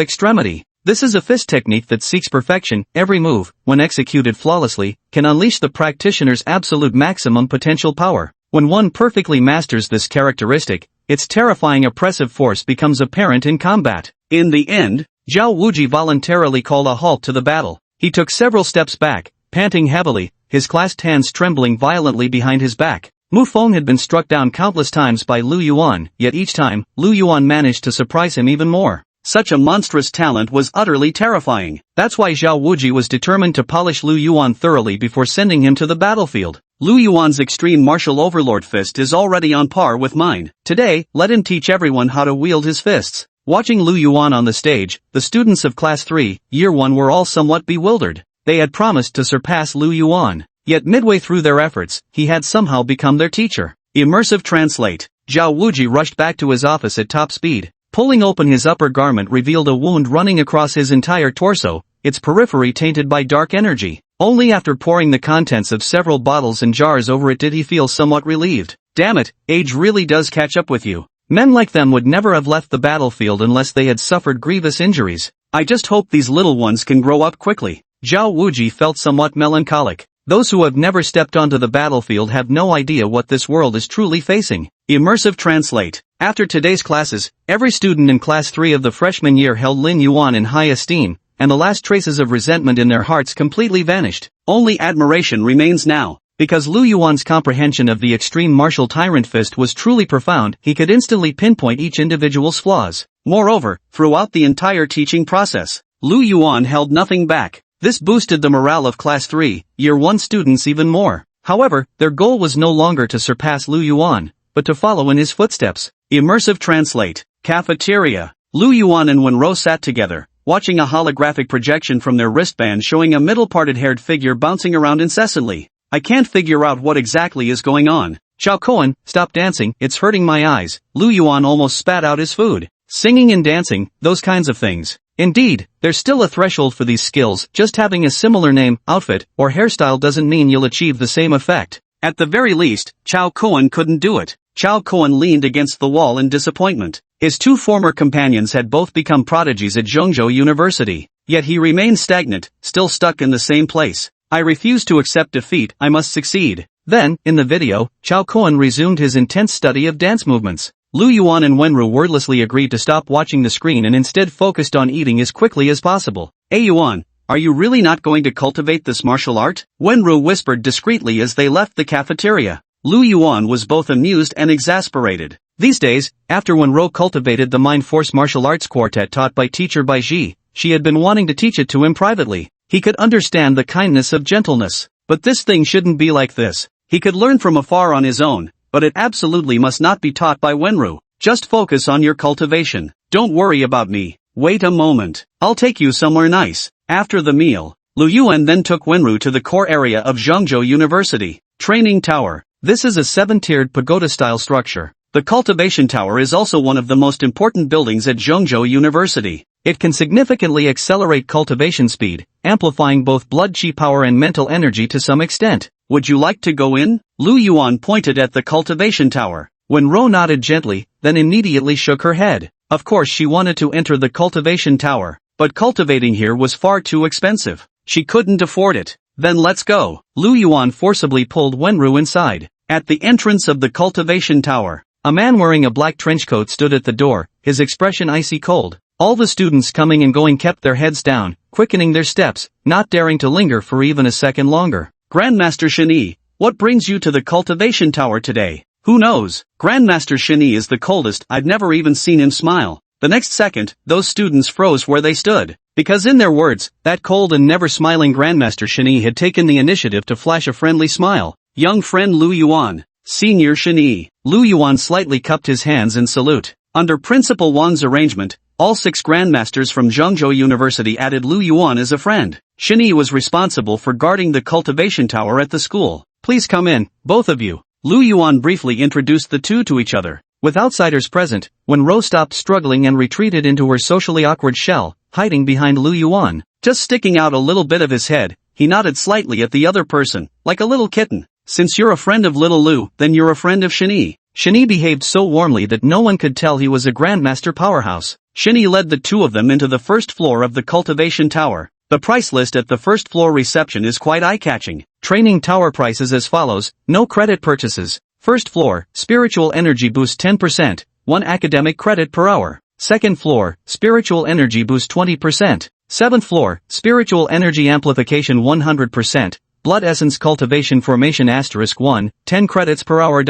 Speaker 1: extremity. This is a fist technique that seeks perfection. Every move, when executed flawlessly, can unleash the practitioner's absolute maximum potential power. When one perfectly masters this characteristic, its terrifying oppressive force becomes apparent in combat. In the end, Zhao Wuji voluntarily called a halt to the battle. He took several steps back, panting heavily, his clasped hands trembling violently behind his back. Mu Feng had been struck down countless times by Lu Yuan, yet each time, Lu Yuan managed to surprise him even more. Such a monstrous talent was utterly terrifying. That's why Zhao Wuji was determined to polish Lu Yuan thoroughly before sending him to the battlefield. Lu Yuan's extreme martial overlord fist is already on par with mine. Today, let him teach everyone how to wield his fists. Watching Lu Yuan on the stage, the students of Class 3, Year 1 were all somewhat bewildered. They had promised to surpass Lu Yuan. Yet midway through their efforts, he had somehow become their teacher. Immersive translate. Zhao Wuji rushed back to his office at top speed. Pulling open his upper garment revealed a wound running across his entire torso, its periphery tainted by dark energy. Only after pouring the contents of several bottles and jars over it did he feel somewhat relieved. Damn it, age really does catch up with you. Men like them would never have left the battlefield unless they had suffered grievous injuries. I just hope these little ones can grow up quickly. Zhao Wuji felt somewhat melancholic. Those who have never stepped onto the battlefield have no idea what this world is truly facing. Immersive translate. After today's classes, every student in Class 3 of the freshman year held Lin Yuan in high esteem, and the last traces of resentment in their hearts completely vanished. Only admiration remains now. Because Lu Yuan's comprehension of the extreme martial tyrant fist was truly profound, he could instantly pinpoint each individual's flaws. Moreover, throughout the entire teaching process, Lu Yuan held nothing back. This boosted the morale of Class 3, Year 1 students even more. However, their goal was no longer to surpass Lu Yuan, but to follow in his footsteps. Immersive translate. Cafeteria. Lu Yuan and Wenro sat together, watching a holographic projection from their wristband showing a middle-parted haired figure bouncing around incessantly. I can't figure out what exactly is going on. Xiao Koan, stop dancing, it's hurting my eyes. Lu Yuan almost spat out his food. Singing and dancing, those kinds of things. Indeed, there's still a threshold for these skills. Just having a similar name, outfit, or hairstyle doesn't mean you'll achieve the same effect. At the very least, Xiao Koan couldn't do it. Xiao Koan leaned against the wall in disappointment. His two former companions had both become prodigies at Zhengzhou University. Yet he remained stagnant, still stuck in the same place. I refuse to accept defeat, I must succeed. Then, in the video, Xiao Koan resumed his intense study of dance movements. Lu Yuan and Wenru wordlessly agreed to stop watching the screen and instead focused on eating as quickly as possible. Hey Yuan, are you really not going to cultivate this martial art? Wenru whispered discreetly as they left the cafeteria. Lu Yuan was both amused and exasperated. These days, after Wenru cultivated the Mind Force martial arts quartet taught by teacher Baiji, she had been wanting to teach it to him privately. He could understand the kindness of gentleness. But this thing shouldn't be like this. He could learn from afar on his own. But it absolutely must not be taught by Wenru. Just focus on your cultivation. Don't worry about me. Wait a moment. I'll take you somewhere nice. After the meal, Lu Yuan then took Wenru to the core area of Zhengzhou University. Training Tower. This is a 7-tiered pagoda-style structure. The Cultivation Tower is also one of the most important buildings at Zhengzhou University. It can significantly accelerate cultivation speed, amplifying both blood chi power and mental energy to some extent. Would you like to go in? Lu Yuan pointed at the Cultivation Tower. Wenro nodded gently, then immediately shook her head. Of course she wanted to enter the Cultivation Tower, but cultivating here was far too expensive. She couldn't afford it. Then let's go. Lu Yuan forcibly pulled Wenru inside. At the entrance of the Cultivation Tower, A man wearing a black trench coat stood at the door, his expression icy cold. All the students coming and going kept their heads down, quickening their steps, not daring to linger for even a second longer. Grandmaster Shini, what brings you to the Cultivation Tower today? Who knows? Grandmaster Shini is the coldest. I've never even seen him smile. The next second, those students froze where they stood. Because in their words, that cold and never smiling Grandmaster Shini had taken the initiative to flash a friendly smile. Young friend Lu Yuan. Senior Shini. Lu Yuan slightly cupped his hands in salute. Under Principal Wang's arrangement, all 6 Grandmasters from Zhengzhou University added Lu Yuan as a friend. Shini was responsible for guarding the Cultivation Tower at the school. Please come in, both of you. Lu Yuan briefly introduced the two to each other. With outsiders present, Wenro stopped struggling and retreated into her socially awkward shell, hiding behind Lu Yuan. Just sticking out a little bit of his head, he nodded slightly at the other person, like a little kitten. Since you're a friend of little Lu, then you're a friend of Shini. Shini behaved so warmly that no one could tell he was a Grandmaster powerhouse. Shini led the two of them into the first floor of the Cultivation Tower. The price list at the first floor reception is quite eye-catching. Training tower prices as follows: no credit purchases. First floor, spiritual energy boost 10%, 1 academic credit per hour. Second floor, spiritual energy boost 20%. 7th floor, spiritual energy amplification 100%, blood essence cultivation formation *1, 10 credits per hour.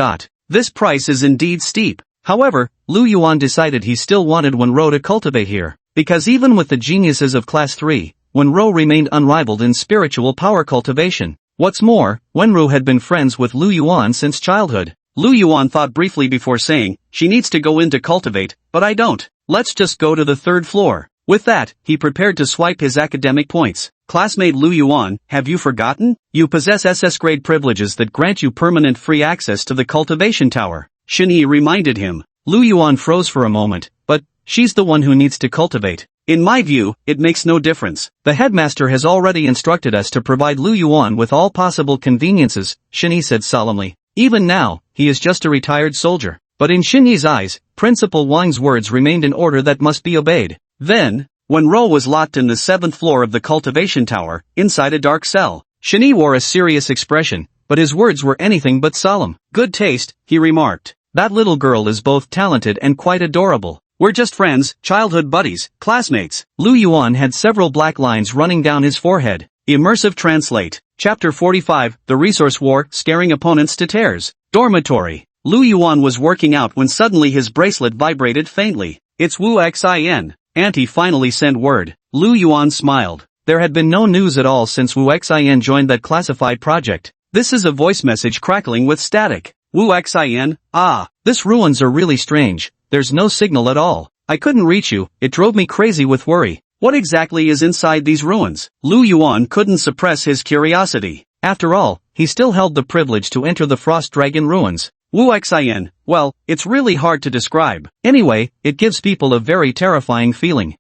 Speaker 1: This price is indeed steep. However, Lu Yuan decided he still wanted Wenro to cultivate here. Because even with the geniuses of Class 3, Wenro remained unrivaled in spiritual power cultivation. What's more, Wenro had been friends with Lu Yuan since childhood. Lu Yuan thought briefly before saying, she needs to go in to cultivate, but I don't. Let's just go to the 3rd floor. With that, he prepared to swipe his academic points. Classmate Lu Yuan, have you forgotten? You possess SS grade privileges that grant you permanent free access to the Cultivation Tower. Shini reminded him. Lu Yuan froze for a moment, but, she's the one who needs to cultivate. In my view, it makes no difference. The headmaster has already instructed us to provide Lu Yuan with all possible conveniences, Shini said solemnly. Even now, he is just a retired soldier. But in Shini's eyes, Principal Wang's words remained an order that must be obeyed. Then, Wenro was locked in the 7th floor of the Cultivation Tower, inside a dark cell. Shini wore a serious expression, but his words were anything but solemn. Good taste, he remarked. That little girl is both talented and quite adorable. We're just friends, childhood buddies, classmates. Lu Yuan had several black lines running down his forehead. Immersive Translate. Chapter 45, The Resource War, Scaring Opponents to Tears. Dormitory. Lu Yuan was working out when suddenly his bracelet vibrated faintly. It's Wu Xin. Auntie finally sent word. Lu Yuan smiled. There had been no news at all since Wu Xin joined that classified project. This is a voice message crackling with static. Wu Xin, this ruins are really strange. There's no signal at all. I couldn't reach you, it drove me crazy with worry. What exactly is inside these ruins? Lu Yuan couldn't suppress his curiosity. After all, he still held the privilege to enter the Frost Dragon ruins. Wu Xin, well, it's really hard to describe. Anyway, it gives people a very terrifying feeling.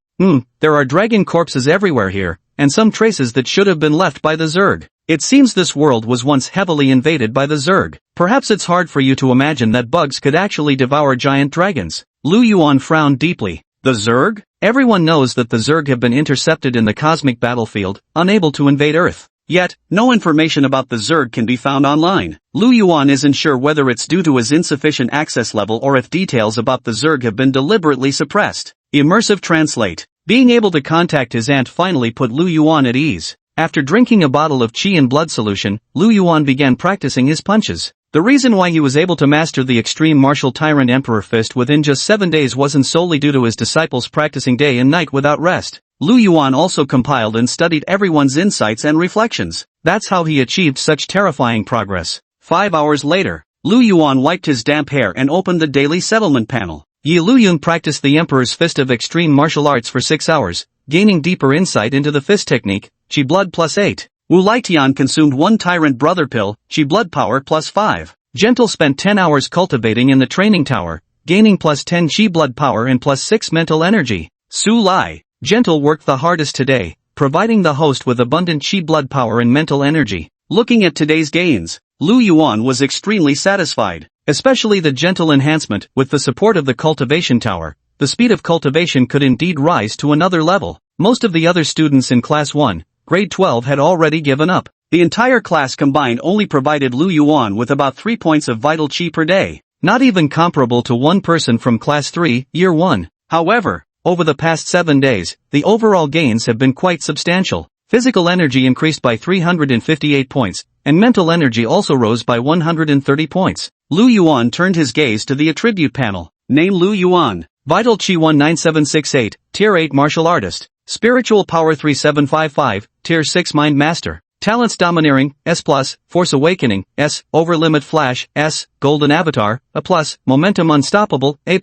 Speaker 1: There are dragon corpses everywhere here, and some traces that should have been left by the Zerg. It seems this world was once heavily invaded by the Zerg. Perhaps it's hard for you to imagine that bugs could actually devour giant dragons. Lu Yuan frowned deeply. The Zerg? Everyone knows that the Zerg have been intercepted in the cosmic battlefield, unable to invade Earth. Yet, no information about the Zerg can be found online. Lu Yuan isn't sure whether it's due to his insufficient access level or if details about the Zerg have been deliberately suppressed. Immersive Translate. Being able to contact his aunt finally put Lu Yuan at ease. After drinking a bottle of qi and blood solution, Lu Yuan began practicing his punches. The reason why he was able to master the extreme martial tyrant Emperor Fist within just 7 days wasn't solely due to his disciples practicing day and night without rest. Lu Yuan also compiled and studied everyone's insights and reflections. That's how he achieved such terrifying progress. 5 hours later, Lu Yuan wiped his damp hair and opened the daily settlement panel. Yi Luyun practiced the Emperor's Fist of extreme martial arts for 6 hours, gaining deeper insight into the fist technique, Qi Blood +8. Wu Lietian consumed 1 Tyrant Brother Pill, Qi Blood Power +5. Gentle spent 10 hours cultivating in the training tower, gaining +10 Qi Blood Power and +6 mental energy. Su Lai. Gentle worked the hardest today, providing the host with abundant Qi Blood Power and mental energy. Looking at today's gains, Lu Yuan was extremely satisfied. Especially the Gentle enhancement. With the support of the Cultivation Tower, the speed of cultivation could indeed rise to another level. Most of the other students in Class 1, Grade 12 had already given up. The entire class combined only provided Lu Yuan with about 3 points of vital Qi per day. not even comparable to one person from Class 3, Year 1. However, over the past 7 days, the overall gains have been quite substantial. Physical energy increased by 358 points, and mental energy also rose by 130 points. Lu Yuan turned his gaze to the attribute panel. Name Lu Yuan. Vital Chi 19768, Tier 8 Martial Artist. Spiritual Power 3755, Tier 6 Mind Master. Talents Domineering, S+, Force Awakening, S, Overlimit Flash, S, Golden Avatar, A+, Momentum Unstoppable, A+.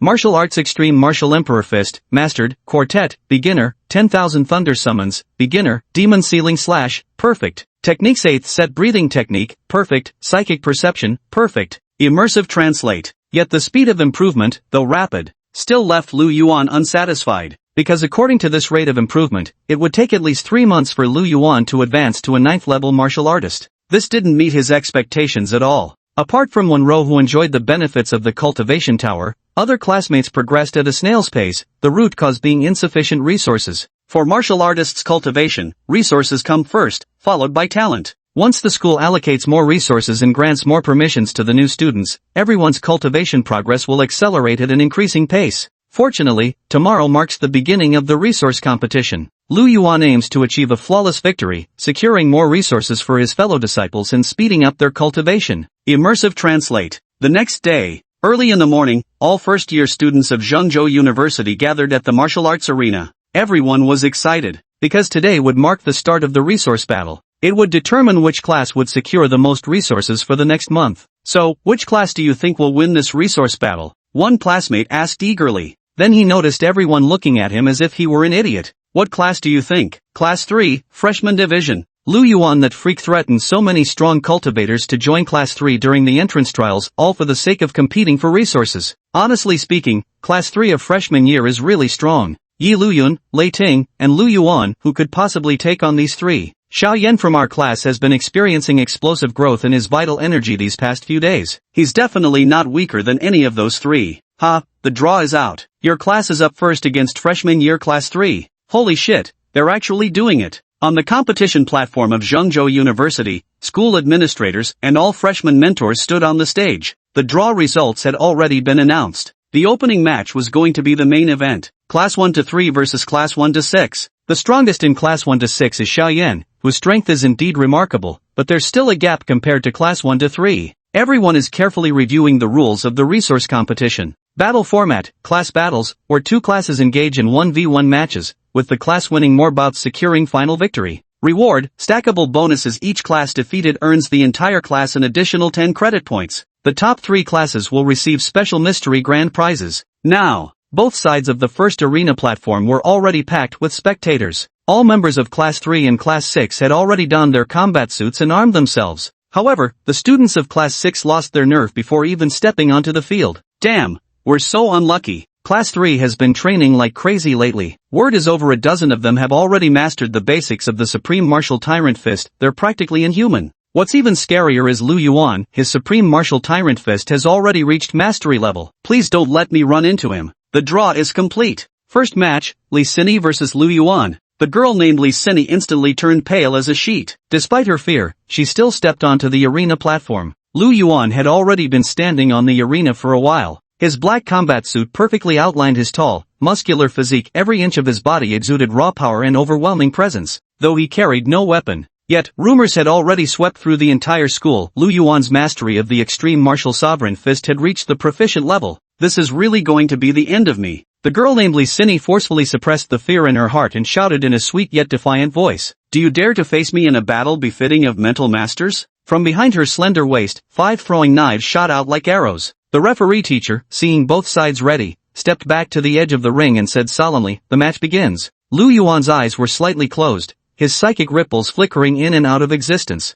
Speaker 1: Martial Arts Extreme Martial Emperor Fist, Mastered, Quartet, Beginner, 10,000 Thunder Summons, Beginner, Demon Ceiling Slash, Perfect. Techniques 8th Set Breathing Technique, Perfect. Psychic Perception, Perfect. Immersive Translate. Yet the speed of improvement, though rapid, still left Lu Yuan unsatisfied, because according to this rate of improvement, it would take at least 3 months for Lu Yuan to advance to a 9th level martial artist. This didn't meet his expectations at all. Apart from Wenro, who enjoyed the benefits of the Cultivation Tower, other classmates progressed at a snail's pace, the root cause being insufficient resources. For martial artists' cultivation, resources come first, followed by talent. Once the school allocates more resources and grants more permissions to the new students, everyone's cultivation progress will accelerate at an increasing pace. Fortunately, tomorrow marks the beginning of the resource competition. Lu Yuan aims to achieve a flawless victory, securing more resources for his fellow disciples and speeding up their cultivation. Immersive Translate. The next day, early in the morning, all first-year students of Zhengzhou University gathered at the martial arts arena. Everyone was excited, because today would mark the start of the resource battle. It would determine which class would secure the most resources for the next month. So, which class do you think will win this resource battle? One classmate asked eagerly. Then he noticed everyone looking at him as if he were an idiot. What class do you think? Class 3, Freshman Division. Lu Yuan, that freak, threatened so many strong cultivators to join Class 3 during the entrance trials, all for the sake of competing for resources. Honestly speaking, Class 3 of freshman year is really strong. Yi Luyun, Lei Ting, and Lu Yuan, who could possibly take on these three? Xiao Yan from our class has been experiencing explosive growth in his vital energy these past few days. He's definitely not weaker than any of those three. Ha, the draw is out. Your class is up first against freshman year Class 3. Holy shit, they're actually doing it. On the competition platform of Zhengzhou University, school administrators and all freshman mentors stood on the stage. The draw results had already been announced. The opening match was going to be the main event. Class 1 to 3 versus Class 1 to 6. The strongest in Class 1 to 6 is Xiao Yan, whose strength is indeed remarkable, but there's still a gap compared to Class 1 to 3. Everyone is carefully reviewing the rules of the resource competition. Battle format, class battles, where two classes engage in 1v1 matches, with the class winning more bouts securing final victory. Reward, stackable bonuses. Each class defeated earns the entire class an additional 10 credit points. The top 3 classes will receive special mystery grand prizes. Now, both sides of the first arena platform were already packed with spectators. All members of Class 3 and Class 6 had already donned their combat suits and armed themselves. However, the students of Class 6 lost their nerve before even stepping onto the field. Damn, we're so unlucky. Class 3 has been training like crazy lately. Word is over a dozen of them have already mastered the basics of the Supreme Martial Tyrant Fist. They're practically inhuman. What's even scarier is Lu Yuan. His Supreme Martial Tyrant Fist has already reached mastery level. Please don't let me run into him. The draw is complete. First match, Li Sini versus Lu Yuan. The girl named Li Sini instantly turned pale as a sheet. Despite her fear, she still stepped onto the arena platform. Lu Yuan had already been standing on the arena for a while. His black combat suit perfectly outlined his tall, muscular physique. Every inch of his body exuded raw power and overwhelming presence, though he carried no weapon. Yet, rumors had already swept through the entire school. Lu Yuan's mastery of the extreme martial sovereign fist had reached the proficient level. This is really going to be the end of me. The girl named Li Sini forcefully suppressed the fear in her heart and shouted in a sweet yet defiant voice, "Do you dare to face me in a battle befitting of mental masters?" From behind her slender waist, 5 throwing knives shot out like arrows. The referee teacher, seeing both sides ready, stepped back to the edge of the ring and said solemnly, "The match begins." Lu Yuan's eyes were slightly closed, his psychic ripples flickering in and out of existence.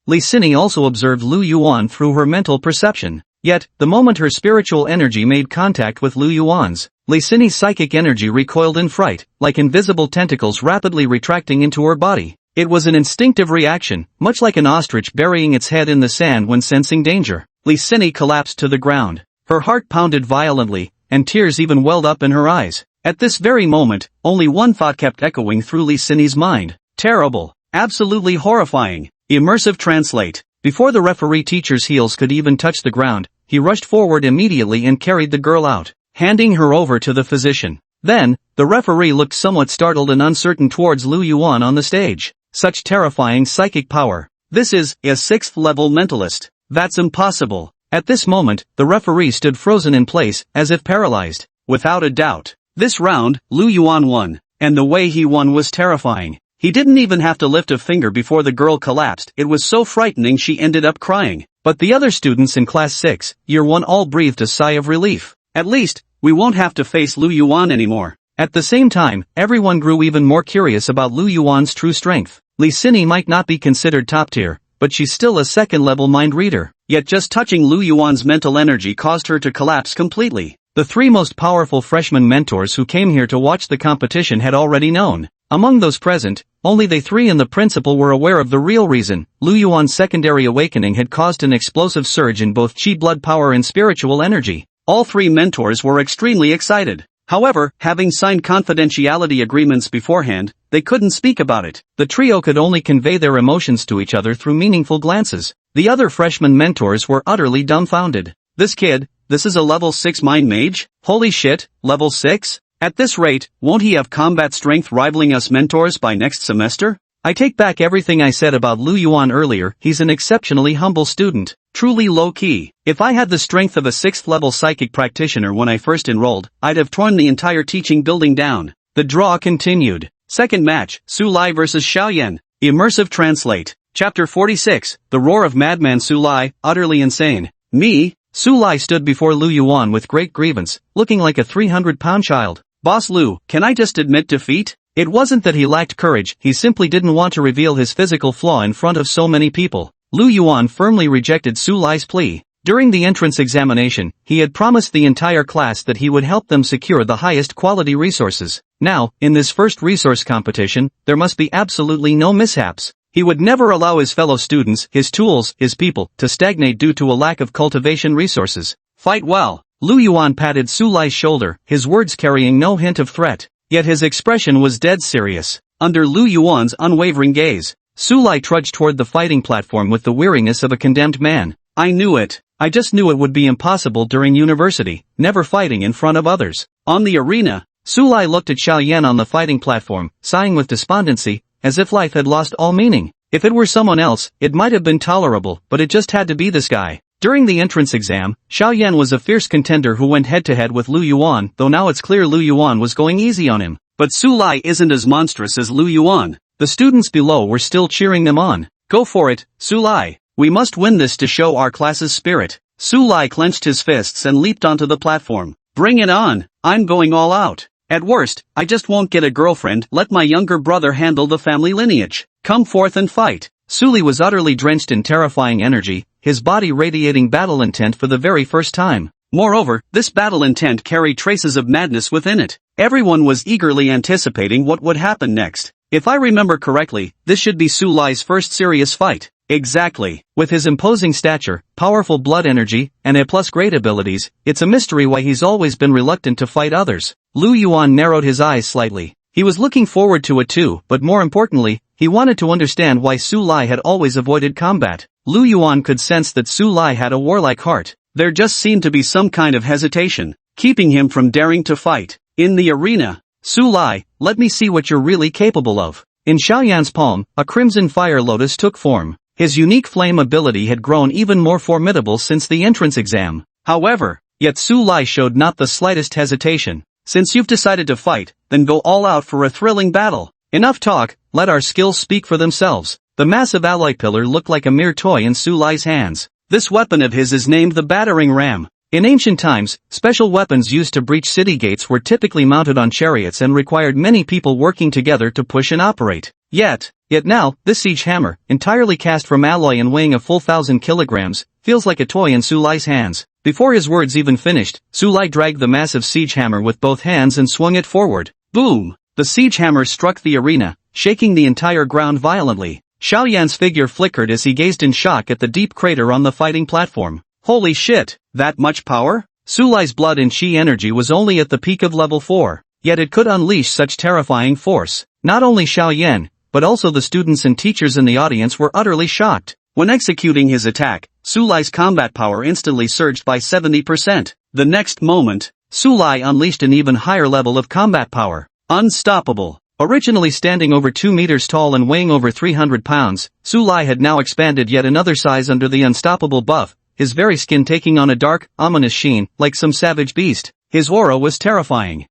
Speaker 1: Li Sini also observed Lu Yuan through her mental perception. Yet, the moment her spiritual energy made contact with Lu Yuan's, Li Sini's psychic energy recoiled in fright, like invisible tentacles rapidly retracting into her body. It was an instinctive reaction, much like an ostrich burying its head in the sand when sensing danger. Li Sini collapsed to the ground. Her heart pounded violently, and tears even welled up in her eyes. At this very moment, only one thought kept echoing through Li Sini's mind. Terrible. Absolutely horrifying. Immersive Translate. Before the referee teacher's heels could even touch the ground, he rushed forward immediately and carried the girl out, handing her over to the physician. Then, the referee looked somewhat startled and uncertain towards Lu Yuan on the stage. Such terrifying psychic power. This is a 6th level mentalist. That's impossible. At this moment, the referee stood frozen in place, as if paralyzed. Without a doubt, this round, Lu Yuan won. And the way he won was terrifying. He didn't even have to lift a finger before the girl collapsed. It was so frightening she ended up crying. But the other students in Class 6, Year 1 all breathed a sigh of relief. At least, we won't have to face Lu Yuan anymore. At the same time, everyone grew even more curious about Lu Yuan's true strength. Li Xini might not be considered top tier, but she's still a 2nd-level mind reader. Yet just touching Lu Yuan's mental energy caused her to collapse completely. The 3 most powerful freshman mentors who came here to watch the competition had already known. Among those present, only they 3 and the principal were aware of the real reason. Lu Yuan's secondary awakening had caused an explosive surge in both chi blood power and spiritual energy. All 3 mentors were extremely excited. However, having signed confidentiality agreements beforehand, they couldn't speak about it. The trio could only convey their emotions to each other through meaningful glances. The other freshman mentors were utterly dumbfounded. This kid, this is a level 6 mind mage? Holy shit, level 6? At this rate, won't he have combat strength rivaling us mentors by next semester? I take back everything I said about Lu Yuan earlier. He's an exceptionally humble student, truly low-key. If I had the strength of a 6th level psychic practitioner when I first enrolled, I'd have torn the entire teaching building down. The draw continued. Second match, Su Lai vs Xiaoyan. Immersive Translate. Chapter 46, The Roar of Madman Su Lai, utterly insane. Me? Su Lai stood before Lu Yuan with great grievance, looking like a 300-pound child. Boss Lu, can I just admit defeat? It wasn't that he lacked courage, he simply didn't want to reveal his physical flaw in front of so many people. Lu Yuan firmly rejected Su Lai's plea. During the entrance examination, he had promised the entire class that he would help them secure the highest quality resources. Now, in this first resource competition, there must be absolutely no mishaps. He would never allow his fellow students, his tools, his people, to stagnate due to a lack of cultivation resources. Fight well. Lu Yuan patted Su Lai's shoulder, his words carrying no hint of threat. Yet his expression was dead serious. Under Lu Yuan's unwavering gaze, Su Lai trudged toward the fighting platform with the weariness of a condemned man. I knew it. I just knew it would be impossible during university, never fighting in front of others. On the arena, Su Lai looked at Xiaoyan on the fighting platform, sighing with despondency, as if life had lost all meaning. If it were someone else, it might have been tolerable, but it just had to be this guy. During the entrance exam, Xiaoyan was a fierce contender who went head-to-head with Lu Yuan, though now it's clear Lu Yuan was going easy on him. But Su Lai isn't as monstrous as Lu Yuan. The students below were still cheering them on. Go for it, Su Lai. We must win this to show our class's spirit. Su Lai clenched his fists and leaped onto the platform. Bring it on. I'm going all out. At worst, I just won't get a girlfriend. Let my younger brother handle the family lineage. Come forth and fight. Su Lai was utterly drenched in terrifying energy, his body radiating battle intent for the very first time. Moreover, this battle intent carried traces of madness within it. Everyone was eagerly anticipating what would happen next. If I remember correctly, this should be Su Lai's first serious fight. Exactly. With his imposing stature, powerful blood energy, and A+ grade abilities, it's a mystery why he's always been reluctant to fight others. Lu Yuan narrowed his eyes slightly. He was looking forward to it too, but more importantly, he wanted to understand why Su Lai had always avoided combat. Lu Yuan could sense that Su Lai had a warlike heart. There just seemed to be some kind of hesitation, keeping him from daring to fight. In the arena, Su Lai, let me see what you're really capable of. In Xiaoyan's palm, a crimson fire lotus took form. His unique flame ability had grown even more formidable since the entrance exam. However, yet Su Lai showed not the slightest hesitation. Since you've decided to fight, then go all out for a thrilling battle. Enough talk, let our skills speak for themselves. The massive alloy pillar looked like a mere toy in Su Lai's hands. This weapon of his is named the battering ram. In ancient times, special weapons used to breach city gates were typically mounted on chariots and required many people working together to push and operate. Yet now, this siege hammer, entirely cast from alloy and weighing a full 1,000 kilograms, feels like a toy in Su Lai's hands. Before his words even finished, Su Lai dragged the massive siege hammer with both hands and swung it forward. Boom! The siege hammer struck the arena, shaking the entire ground violently. Xiaoyan's figure flickered as he gazed in shock at the deep crater on the fighting platform. Holy shit! That much power? Su Lai's blood and chi energy was only at the peak of level 4, yet it could unleash such terrifying force. Not only Xiaoyan, but also the students and teachers in the audience were utterly shocked. When executing his attack, Su Lai's combat power instantly surged by 70%. The next moment, Su Lai unleashed an even higher level of combat power. Unstoppable. Originally standing over 2 meters tall and weighing over 300 pounds, Su Lai had now expanded yet another size under the unstoppable buff, his very skin taking on a dark, ominous sheen, like some savage beast. His aura was terrifying.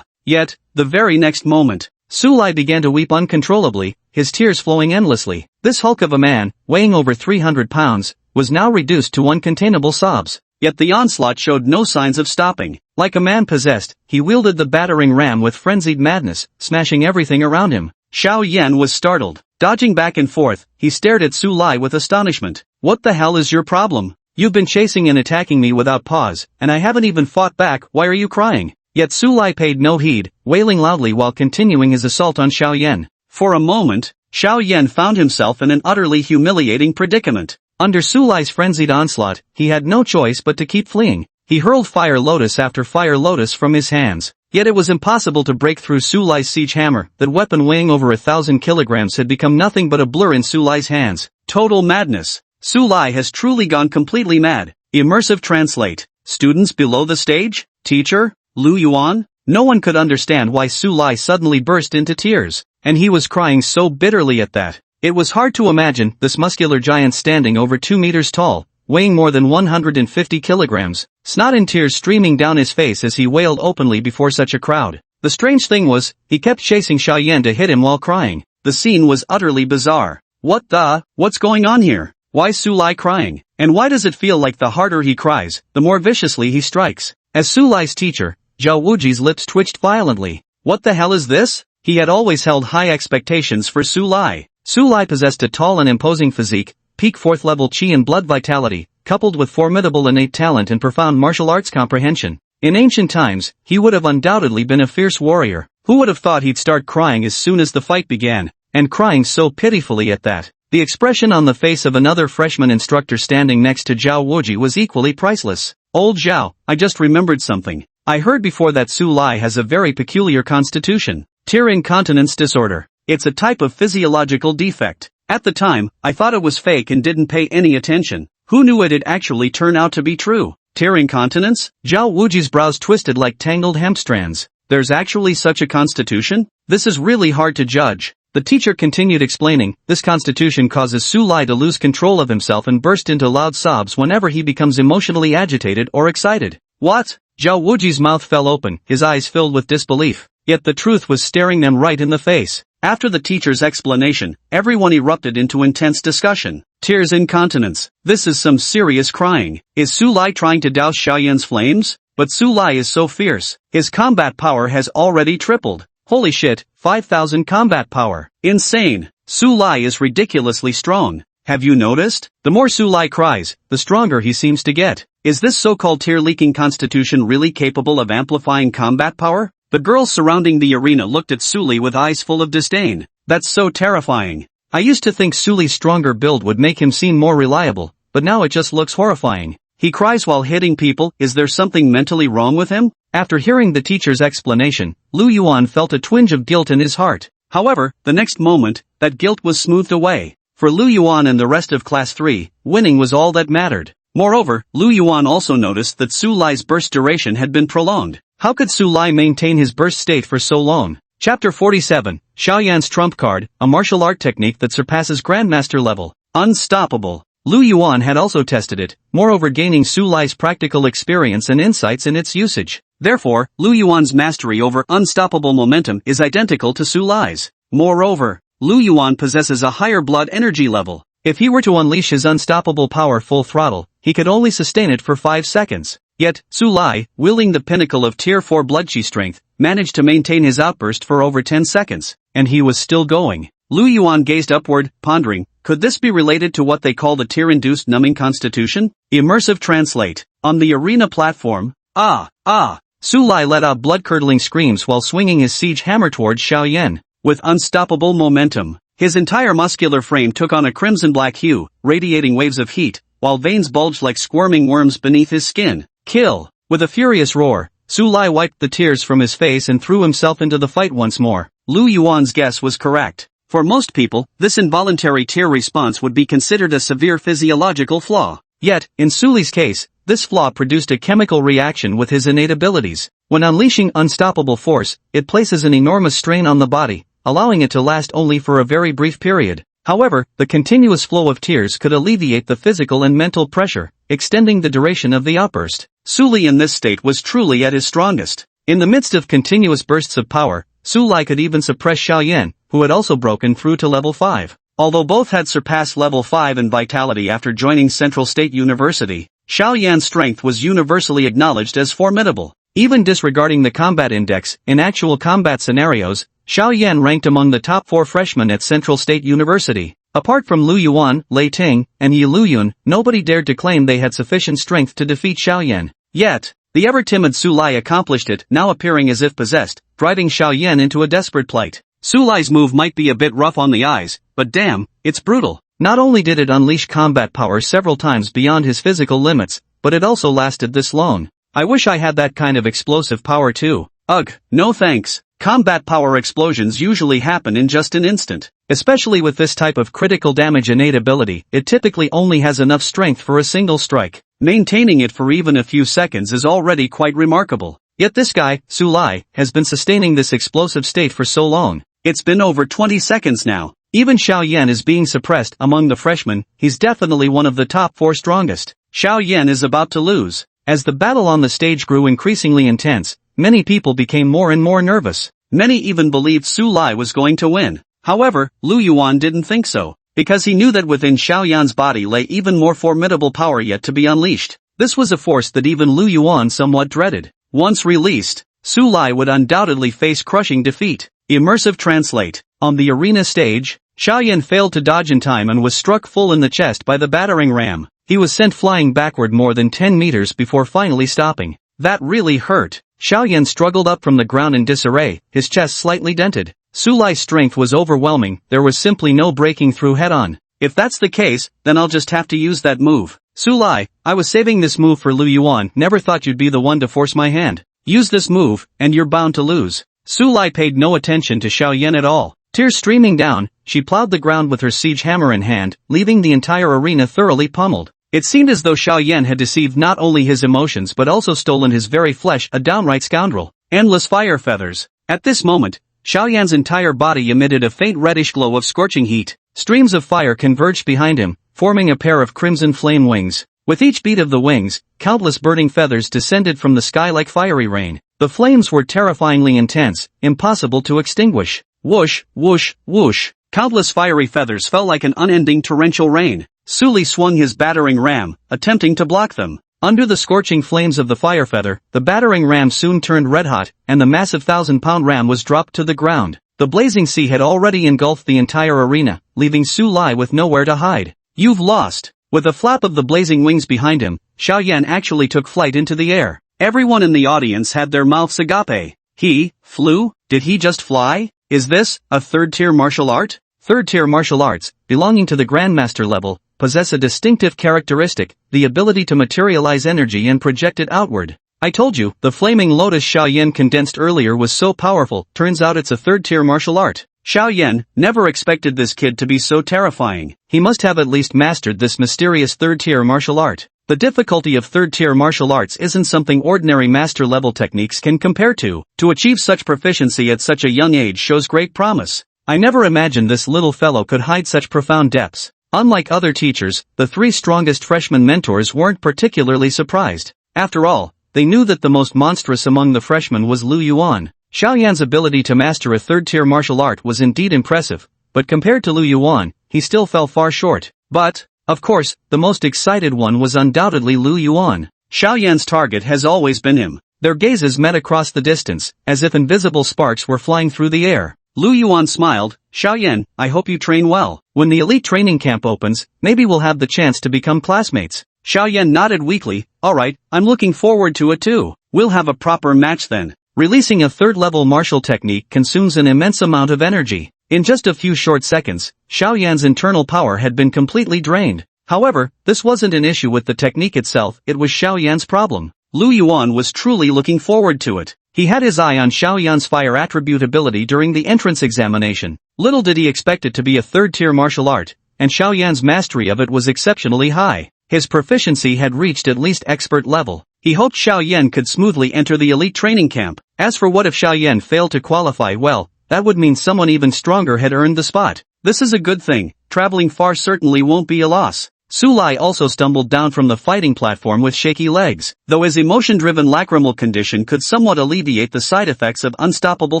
Speaker 1: Yet, the very next moment, Su Lai began to weep uncontrollably, his tears flowing endlessly. This hulk of a man, weighing over 300 pounds, was now reduced to uncontainable sobs. Yet the onslaught showed no signs of stopping. Like a man possessed, he wielded the battering ram with frenzied madness, smashing everything around him. Xiao Yan was startled. Dodging back and forth, he stared at Su Lai with astonishment. What the hell is your problem? You've been chasing and attacking me without pause, and I haven't even fought back, why are you crying? Yet Su Lai paid no heed, wailing loudly while continuing his assault on Xiao Yan. For a moment, Xiao Yan found himself in an utterly humiliating predicament. Under Su Lai's frenzied onslaught, he had no choice but to keep fleeing. He hurled fire lotus after fire lotus from his hands. Yet it was impossible to break through Su Lai's siege hammer. That weapon weighing over 1,000 kilograms had become nothing but a blur in Su Lai's hands. Total madness. Su Lai has truly gone completely mad. Immersive translate. Students below the stage? Teacher? Lu Yuan? No one could understand why Su Lai suddenly burst into tears. And he was crying so bitterly at that. It was hard to imagine this muscular giant standing over 2 meters tall, weighing more than 150 kilograms, snot and tears streaming down his face as he wailed openly before such a crowd. The strange thing was, he kept chasing Xiao Yan to hit him while crying. The scene was utterly bizarre. What's going on here? Why is Su Lai crying? And why does it feel like the harder he cries, the more viciously he strikes? As Su Lai's teacher, Zhao Wuji's lips twitched violently. What the hell is this? He had always held high expectations for Su Lai. Su Lai possessed a tall and imposing physique, peak 4th level chi and blood vitality, coupled with formidable innate talent and profound martial arts comprehension. In ancient times, he would have undoubtedly been a fierce warrior. Who would have thought he'd start crying as soon as the fight began, and crying so pitifully at that? The expression on the face of another freshman instructor standing next to Zhao Wuji was equally priceless. Old Zhao, I just remembered something. I heard before that Su Lai has a very peculiar constitution. Tear incontinence disorder. It's a type of physiological defect. At the time, I thought it was fake and didn't pay any attention. Who knew it'd actually turn out to be true? Tear incontinence? Zhao Wuji's brows twisted like tangled hemp strands. There's actually such a constitution? This is really hard to judge. The teacher continued explaining, this constitution causes Su Lai to lose control of himself and burst into loud sobs whenever he becomes emotionally agitated or excited. What? Zhao Wuji's mouth fell open, his eyes filled with disbelief. Yet the truth was staring them right in the face. After the teacher's explanation, everyone erupted into intense discussion. Tears incontinence. This is some serious crying. Is Su Lai trying to douse Xiaoyan's flames? But Su Lai is so fierce. His combat power has already tripled. Holy shit, 5,000 combat power. Insane. Su Lai is ridiculously strong. Have you noticed? The more Su Lai cries, the stronger he seems to get. Is this so-called tear-leaking constitution really capable of amplifying combat power? The girls surrounding the arena looked at Su Li with eyes full of disdain. That's so terrifying. I used to think Su Li's stronger build would make him seem more reliable, but now it just looks horrifying. He cries while hitting people. Is there something mentally wrong with him? After hearing the teacher's explanation, Lu Yuan felt a twinge of guilt in his heart. However, the next moment, that guilt was smoothed away. For Lu Yuan and the rest of Class 3, winning was all that mattered. Moreover, Lu Yuan also noticed that Su Lai's burst duration had been prolonged. How could Su Lai maintain his burst state for so long? Chapter 47, Xiaoyan's Trump Card, a martial art technique that surpasses Grandmaster level. Unstoppable. Lu Yuan had also tested it, moreover gaining Su Lai's practical experience and insights in its usage. Therefore, Lu Yuan's mastery over unstoppable momentum is identical to Su Lai's. Moreover, Lu Yuan possesses a higher blood energy level. If he were to unleash his unstoppable power full throttle, he could only sustain it for 5 seconds. Yet, Su Lai, wielding the pinnacle of Tier 4 blood chi strength, managed to maintain his outburst for over 10 seconds, and he was still going. Lu Yuan gazed upward, pondering, could this be related to what they call the tear-induced numbing constitution? Immersive translate. On the arena platform, Su Lai let out blood-curdling screams while swinging his siege hammer towards Xiao Yan. With unstoppable momentum, his entire muscular frame took on a crimson-black hue, radiating waves of heat, while veins bulged like squirming worms beneath his skin. Kill! With a furious roar, Su Lai wiped the tears from his face and threw himself into the fight once more. Lu Yuan's guess was correct. For most people, this involuntary tear response would be considered a severe physiological flaw. Yet, in Suli's case, this flaw produced a chemical reaction with his innate abilities. When unleashing unstoppable force, it places an enormous strain on the body, allowing it to last only for a very brief period. However, the continuous flow of tears could alleviate the physical and mental pressure, extending the duration of the outburst. Suli in this state was truly at his strongest. In the midst of continuous bursts of power, Suli could even suppress Xiaoyan, who had also broken through to level 5. Although both had surpassed level 5 in vitality after joining Central State University, Xiaoyan's strength was universally acknowledged as formidable. Even disregarding the combat index, in actual combat scenarios, Xiaoyan ranked among the top 4 freshmen at Central State University. Apart from Lu Yuan, Lei Ting, and Yi Luyun, nobody dared to claim they had sufficient strength to defeat Xiaoyan. Yet, the ever-timid Suli accomplished it, now appearing as if possessed, driving Xiaoyan into a desperate plight. Suli's move might be a bit rough on the eyes, but damn, it's brutal. Not only did it unleash combat power several times beyond his physical limits, but it also lasted this long. I wish I had that kind of explosive power too. Ugh, no thanks. Combat power explosions usually happen in just an instant. Especially with this type of critical damage innate ability, it typically only has enough strength for a single strike. Maintaining it for even a few seconds is already quite remarkable. Yet this guy, Suli, has been sustaining this explosive state for so long. It's been over 20 seconds now. Even Xiaoyan is being suppressed among the freshmen. He's definitely one of the top 4 strongest. Xiaoyan is about to lose. As the battle on the stage grew increasingly intense, many people became more and more nervous. Many even believed Suli was going to win. However, Lu Yuan didn't think so, because he knew that within Xiaoyan's body lay even more formidable power yet to be unleashed. This was a force that even Lu Yuan somewhat dreaded. Once released, Suli would undoubtedly face crushing defeat. Immersive translate. On the arena stage, Xiaoyan failed to dodge in time and was struck full in the chest by the battering ram. He was sent flying backward more than 10 meters before finally stopping. That really hurt. Xiaoyan struggled up from the ground in disarray, his chest slightly dented. Suli's strength was overwhelming, there was simply no breaking through head-on. If that's the case, then I'll just have to use that move. Suli, I was saving this move for Lu Yuan, never thought you'd be the one to force my hand. Use this move, and you're bound to lose. Suli paid no attention to Xiaoyan at all. Tears streaming down, she plowed the ground with her siege hammer in hand, leaving the entire arena thoroughly pummeled. It seemed as though Xiaoyan had deceived not only his emotions but also stolen his very flesh, a downright scoundrel. Endless fire feathers. At this moment, Xiaoyan's entire body emitted a faint reddish glow of scorching heat. Streams of fire converged behind him, forming a pair of crimson flame wings. With each beat of the wings, countless burning feathers descended from the sky like fiery rain. The flames were terrifyingly intense, impossible to extinguish. Whoosh, whoosh, whoosh. Countless fiery feathers fell like an unending torrential rain. Suli swung his battering ram, attempting to block them. Under the scorching flames of the fire feather, the battering ram soon turned red-hot, and the massive 1,000-pound ram was dropped to the ground. The blazing sea had already engulfed the entire arena, leaving Suli with nowhere to hide. You've lost. With a flap of the blazing wings behind him, Xiaoyan actually took flight into the air. Everyone in the audience had their mouths agape. He flew? Did he just fly? Is this a third-tier martial art? Third-tier martial arts, belonging to the Grandmaster level, possess a distinctive characteristic, the ability to materialize energy and project it outward. I told you, the flaming lotus Xiaoyan condensed earlier was so powerful, turns out it's a third-tier martial art. Xiaoyan never expected this kid to be so terrifying. He must have at least mastered this mysterious third-tier martial art. The difficulty of third-tier martial arts isn't something ordinary master-level techniques can compare to. To achieve such proficiency at such a young age shows great promise. I never imagined this little fellow could hide such profound depths. Unlike other teachers, the 3 strongest freshman mentors weren't particularly surprised. After all, they knew that the most monstrous among the freshmen was Lu Yuan. Xiaoyan's ability to master a third-tier martial art was indeed impressive, but compared to Lu Yuan, he still fell far short. But, of course, the most excited one was undoubtedly Lu Yuan. Xiaoyan's target has always been him. Their gazes met across the distance, as if invisible sparks were flying through the air. Lu Yuan smiled. Xiaoyan, I hope you train well. When the elite training camp opens, maybe we'll have the chance to become classmates. Xiaoyan nodded weakly. Alright, I'm looking forward to it too. We'll have a proper match then. Releasing a third-level martial technique consumes an immense amount of energy. In just a few short seconds, Xiaoyan's internal power had been completely drained. However, this wasn't an issue with the technique itself, it was Xiaoyan's problem. Lu Yuan was truly looking forward to it. He had his eye on Xiaoyan's fire attribute ability during the entrance examination. Little did he expect it to be a third-tier martial art, and Xiaoyan's mastery of it was exceptionally high. His proficiency had reached at least expert level. He hoped Xiaoyan could smoothly enter the elite training camp. As for what if Xiaoyan failed to qualify, well, that would mean someone even stronger had earned the spot. This is a good thing. Traveling far certainly won't be a loss. Sulai also stumbled down from the fighting platform with shaky legs, though his emotion-driven lacrimal condition could somewhat alleviate the side effects of unstoppable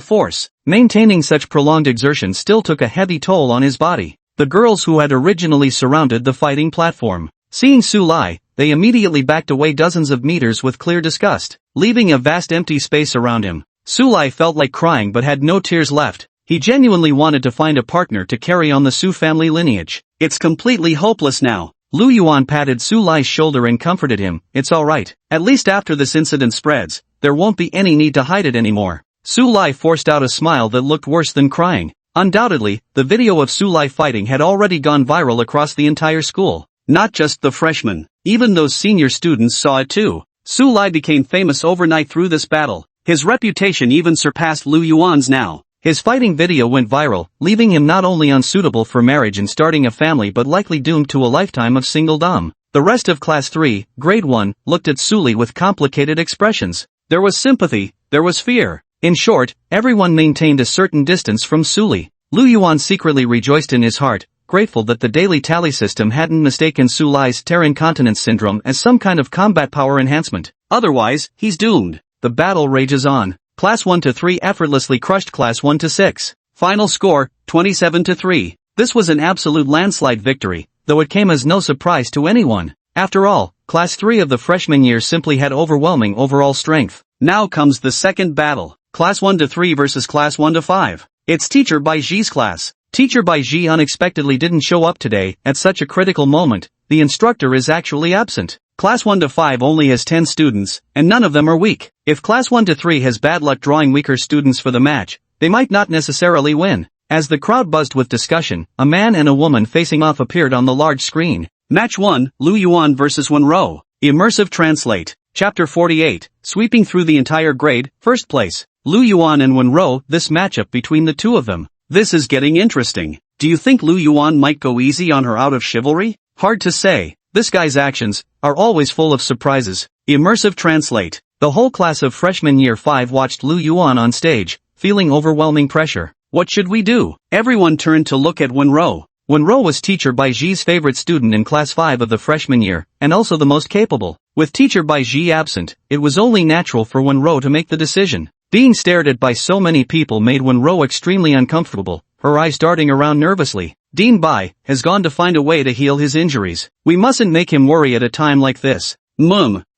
Speaker 1: force. Maintaining such prolonged exertion still took a heavy toll on his body. The girls who had originally surrounded the fighting platform, seeing Sulai, they immediately backed away dozens of meters with clear disgust, leaving a vast empty space around him. Sulai felt like crying but had no tears left. He genuinely wanted to find a partner to carry on the Su family lineage. It's completely hopeless now. Lu Yuan patted Sulai's shoulder and comforted him. It's alright. At least after this incident spreads, there won't be any need to hide it anymore. Sulai forced out a smile that looked worse than crying. Undoubtedly, the video of Sulai fighting had already gone viral across the entire school. Not just the freshmen. Even those senior students saw it too. Sulai became famous overnight through this battle. His reputation even surpassed Lu Yuan's now. His fighting video went viral, leaving him not only unsuitable for marriage and starting a family but likely doomed to a lifetime of singledom. The rest of Class 3, Grade 1, looked at Sulai with complicated expressions. There was sympathy, there was fear. In short, everyone maintained a certain distance from Sulai. Lu Yuan secretly rejoiced in his heart, grateful that the daily tally system hadn't mistaken Sulai's terror incontinence syndrome as some kind of combat power enhancement. Otherwise, he's doomed. The battle rages on. Class 1-3 effortlessly crushed Class 1-6. Final score, 27-3. This was an absolute landslide victory, though it came as no surprise to anyone. After all, Class 3 of the freshman year simply had overwhelming overall strength. Now comes the second battle. Class 1-3 versus Class 1-5. It's Teacher Baiji's class. Teacher Baiji unexpectedly didn't show up today. At such a critical moment, the instructor is actually absent. Class 1-5 only has 10 students, and none of them are weak. If Class 1-3 has bad luck drawing weaker students for the match, they might not necessarily win. As the crowd buzzed with discussion, a man and a woman facing off appeared on the large screen. Match 1, Lu Yuan vs. Wenro. Immersive Translate. Chapter 48, sweeping through the entire grade, first place. Lu Yuan and Wenro, this matchup between the two of them. This is getting interesting. Do you think Lu Yuan might go easy on her out of chivalry? Hard to say. This guy's actions are always full of surprises. Immersive Translate. The whole class of freshman year 5 watched Lu Yuan on stage, feeling overwhelming pressure. What should we do? Everyone turned to look at Wenro. Wenro was Teacher Baiji's favorite student in Class 5 of the freshman year, and also the most capable. With Teacher Baiji absent, it was only natural for Wenro to make the decision. Being stared at by so many people made Wenro extremely uncomfortable, her eyes darting around nervously. Dean Bai has gone to find a way to heal his injuries. We mustn't make him worry at a time like this.